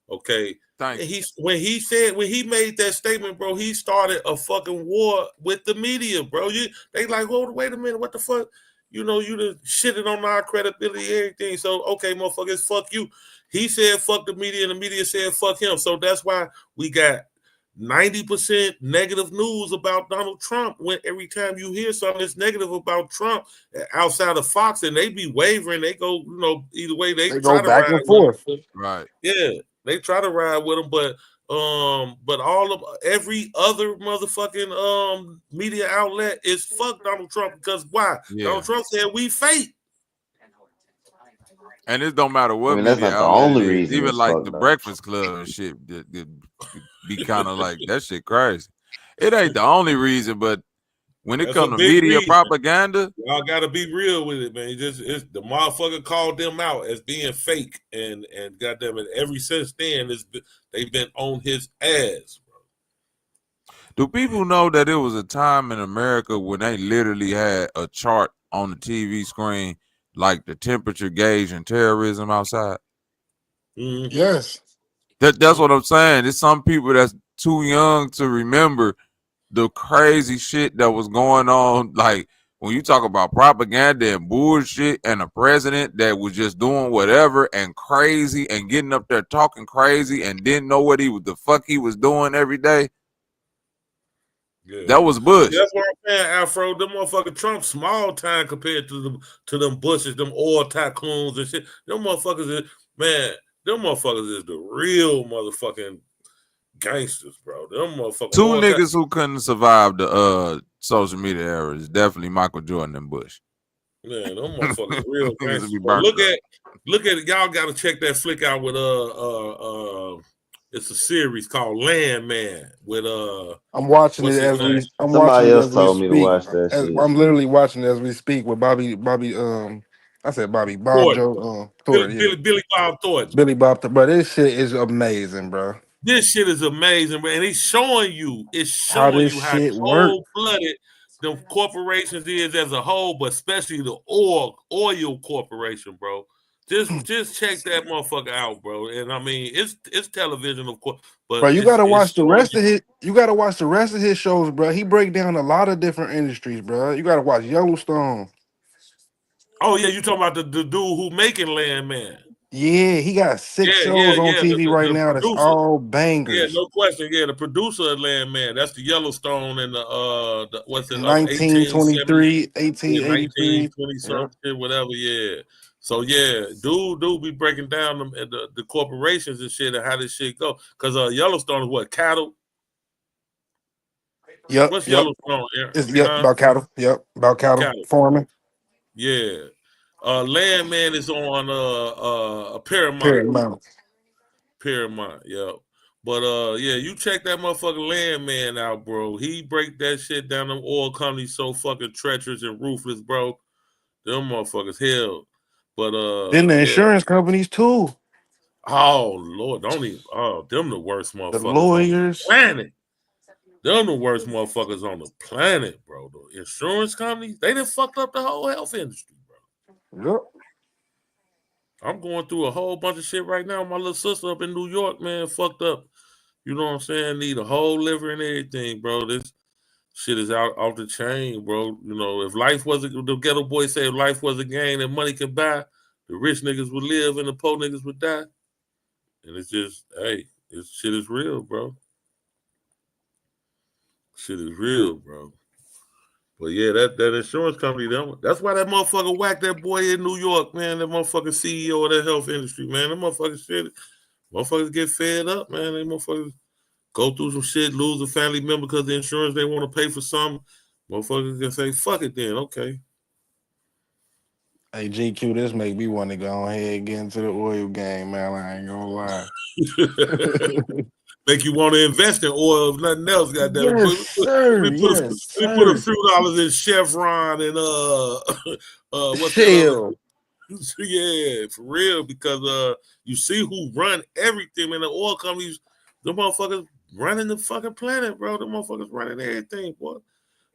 Okay. Thank And when he made that statement, bro, he started a fucking war with the media, bro. They like, hold, wait a minute, what the fuck? You know, you done shitted on our credibility, everything. So, okay, motherfuckers, fuck you. He said fuck the media, and the media said fuck him. So that's why we got 90% negative news about Donald Trump. When every time you hear something that's negative about Trump outside of Fox, and they be wavering, they go, you know, either way, they They try go to back ride and with forth. him. Right. Yeah, they try to ride with him, but all of every other motherfucking media outlet is fuck Donald Trump because why? Yeah. Donald Trump said we fake. And it don't matter I what mean, that's media not the outlet it only is. reason Even it's like fucked the up. Breakfast Club and shit, be kind of like that shit crazy. It ain't the only reason, but when it That's a comes to big media reason. propaganda, Y'all gotta be real with it, man. It's the motherfucker called them out as being fake, and goddamn it, ever since then they've been on his ass. do people know that it was a time in America when they literally had a chart on the TV screen, like the temperature gauge and terrorism outside? Mm-hmm. Yes. That's what I'm saying. It's some people that's too young to remember the crazy shit that was going on. Like when you talk about propaganda and bullshit and a president that was just doing whatever and crazy and getting up there talking crazy and didn't know what the fuck he was doing every day. Yeah. That was Bush. That's what I'm saying, Afro. Them motherfucking Trump small time compared to them Bushes, them oil tycoons and shit. Them motherfuckers them motherfuckers is the real motherfucking gangsters, bro. Them motherfucking Two oil niggas who couldn't survive the social media era is definitely Michael Jordan and Bush. Man, them motherfuckers real Niggas gangsters. be Bro. burnt Look at it. Y'all gotta check that flick out with it's a series called Landman with I'm watching what's it his as name? I'm Somebody watching it else as we told me to speak. watch that shit. I'm literally watching it as we speak with Bob Thornton. Joe Thornton, yeah. Billy Bob Thornton. Billy Bob, bro, this shit is amazing, bro. This shit is amazing, man. And it's showing you How this how shit work. cold-blooded the corporations is as a whole, but especially the oil corporation, bro. Just check that motherfucker out, bro. And I mean, it's television, of course, but Bro, you gotta watch the showing rest you. of his. You gotta watch the rest of his shows, bro. He break down a lot of different industries, bro. You gotta watch Yellowstone. Oh yeah, you talking about the dude who making Landman? Yeah, he got 6 shows on TV right the now. That's producer. all Yeah, bangers. no question. Yeah, the producer of Landman. That's the Yellowstone and the what's it? 1923, 1883, 1883. 20 Yep. something, whatever. Yeah. So yeah, dude be breaking down the corporations and shit and how this shit go. Cause Yellowstone is what, cattle? Yep. What's Yep. Yellowstone? Yep. About cattle. Yep. About cattle farming. Yeah. Landman is on Paramount. Paramount, yep. But yeah, you check that motherfucking Landman out, bro. He break that shit down. Them oil companies so fucking treacherous and ruthless, bro. Them motherfuckers hell. But Then the yeah. insurance companies too. Oh Lord, don't even them the worst motherfuckers The lawyers. on the planet. Them the worst motherfuckers on the planet, bro. The insurance companies, they done fucked up the whole health industry, bro. Yep. I'm going through a whole bunch of shit right now. My little sister up in New York, man, fucked up. You know what I'm saying? Need a whole liver and everything, bro. This shit is out off the chain, bro. You know, if life wasn't, the ghetto boy say, if life was a game that money can buy, the rich niggas would live and the poor niggas would die. And it's just, hey, this shit is real, bro. Shit is real, bro. But yeah, that insurance company, that's why that motherfucker whacked that boy in New York, man. That motherfucking CEO of that health industry, man. That motherfuckers get fed up, man. They motherfuckers go through some shit, lose a family member because the insurance they want to pay for something. Motherfuckers can say, fuck it then, okay. Hey, GQ, this make me want to go ahead and get into the oil game, man. I ain't gonna lie. Make you want to invest in oil if nothing else, goddamn. Yes, sir. Yes, We put a sir. few dollars in Chevron and what's Shell. that other? Yeah, for real, because you see who run everything, man. The oil companies, the motherfuckers running the fucking planet, bro. The motherfuckers running everything, boy.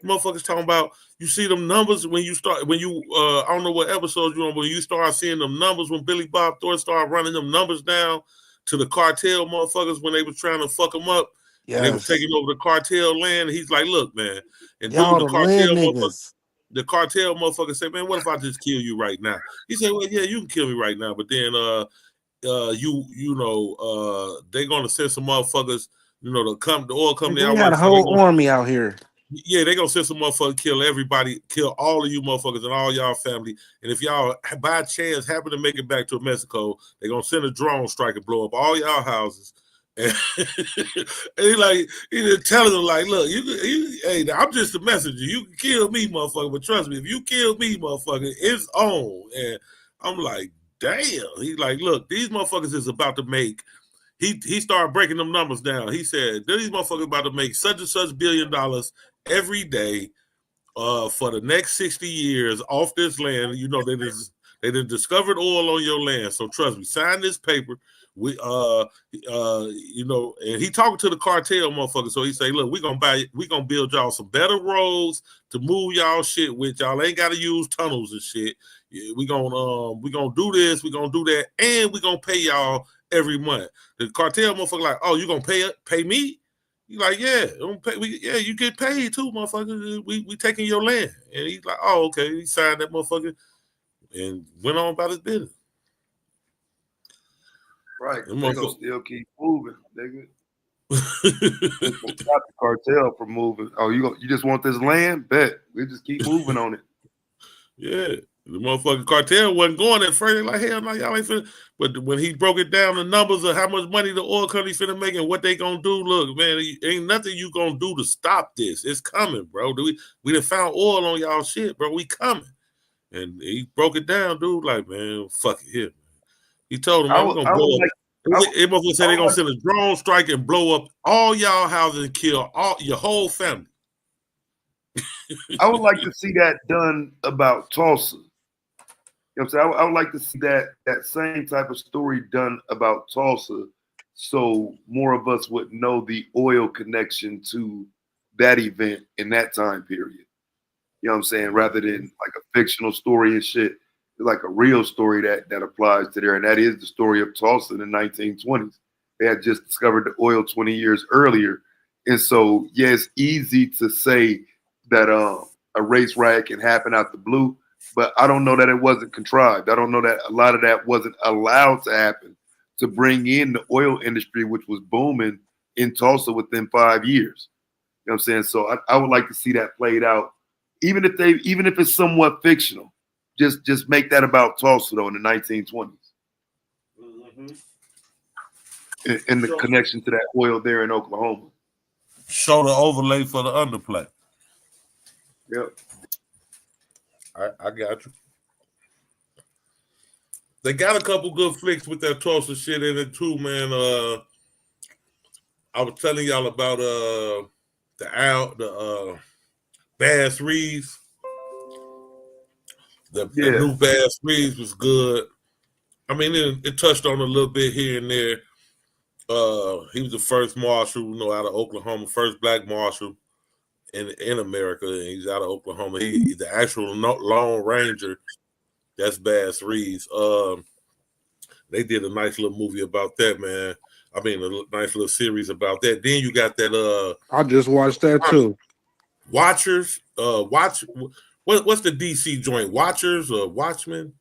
The motherfuckers talking about, you see them numbers when you I don't know what episodes you're on, but you start seeing them numbers when Billy Bob Thornton started running them numbers down to the cartel motherfuckers when they was trying to fuck them up. Yes. And they was taking over the cartel land. And he's like, look, man. And Y'all dude, the land niggas. the cartel motherfucker said, man, what if I just kill you right now? He said, well, yeah, you can kill me right now. But then they're gonna send some motherfuckers, the oil company. We had a whole army out here. Yeah, they gonna send some motherfuckers, kill everybody, kill all of you motherfuckers and all y'all family. And if y'all by chance happen to make it back to Mexico, they gonna send a drone strike and blow up all y'all houses. And he just telling them like, look, hey, I'm just a messenger. You can kill me, motherfucker, but trust me, if you kill me, motherfucker, it's on. And I'm like, damn. He's like, look, these motherfuckers is about to make. He started breaking them numbers down. He said, these motherfuckers about to make such and such $1 billion every day for the next 60 years off this land. They done discovered oil on your land. So trust me, sign this paper. We and he talking to the cartel motherfucker. So he say, look, we gonna build y'all some better roads to move y'all shit with. Y'all ain't gotta use tunnels and shit. We gonna do this, we gonna do that, and we gonna pay y'all every month. The cartel motherfucker like, oh, you gonna pay me? You like, yeah, you get paid too, motherfucker. We taking your land. And he's like, oh, okay. He signed that motherfucker and went on about his business. Right. They're gonna still keep moving, nigga. Stop the cartel from moving. Oh, you just want this land? Bet. We just keep moving on it. Yeah. The motherfucking cartel wasn't going at first. They're like, hell no, y'all ain't finna. But when he broke it down, the numbers of how much money the oil company finna make and what they gonna do, look, man, ain't nothing you gonna do to stop this. It's coming, bro. We done found oil on y'all shit, bro. We coming. And he broke it down, dude, like, man, fuck it here. He told him, man, we're gonna blow up. It motherfucker said they're gonna send a drone strike and blow up all y'all houses and kill all your whole family. I would like to see that done about Tulsa. You know what I'm saying? I would like to see that same type of story done about Tulsa, so more of us would know the oil connection to that event in that time period. You know what I'm saying? Rather than like a fictional story and shit, like a real story that applies to there. And that is the story of Tulsa in the 1920s. They had just discovered the oil 20 years earlier. And so, yeah, it's easy to say that a race riot can happen out the blue, but I don't know that it wasn't contrived. I don't know that a lot of that wasn't allowed to happen to bring in the oil industry, which was booming in Tulsa within 5 years. You know what I'm saying? So I would like to see that played out, even if it's somewhat fictional. Just make that about Tulsa though in the 1920s, and the connection to that oil there in Oklahoma. Show the overlay for the underplay. Yep. I got you. They got a couple good flicks with that Tulsa shit in it too, man. I was telling y'all about the Bass Reeves. The new Bass Reeves was good. I mean, it touched on a little bit here and there. He was the first marshal, out of Oklahoma, first black marshal in America, and he's out of Oklahoma. He's the actual Lone Ranger. That's Bass Reeves. They did a nice little movie about that, man. I mean, a nice little series about that. Then you got that. I just watched that too. Watchers. What's the DC joint? Watchers or Watchmen?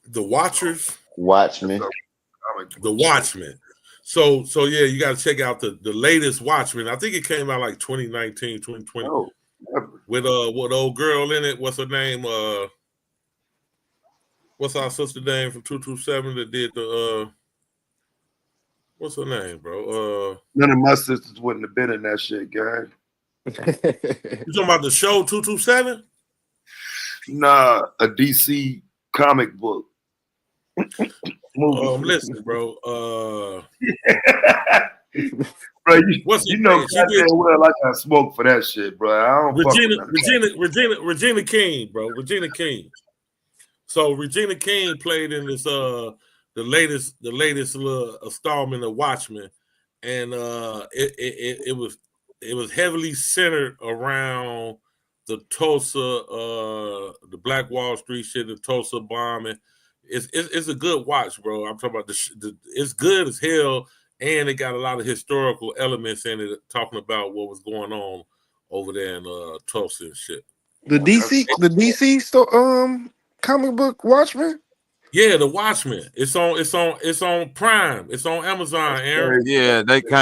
The Watchers. Watchmen. The Watchmen. So yeah, you got to check out the latest Watchmen. I think it came out like 2019, 2020. Oh, with old girl in it. What's her name? What's our sister name from 227 that did the what's her name, bro? None of my sisters wouldn't have been in that shit, guy. You talking about the show 227? Nah, a DC comic book. Listen, bro. Bro, what's you know goddamn well I got smoke for that shit, bro. I don't Regina King, bro. Regina King. So Regina King played in this the latest little installment of Watchmen, and it was heavily centered around the Tulsa, the Black Wall Street shit, the Tulsa bombing. It's a good watch, bro. I'm talking about it's good as hell, and it got a lot of historical elements in it, talking about what was going on over there in Tulsa and shit. The DC comic book Watchmen. Yeah, the Watchmen. It's on Prime. It's on Amazon, Aaron. Yeah, they came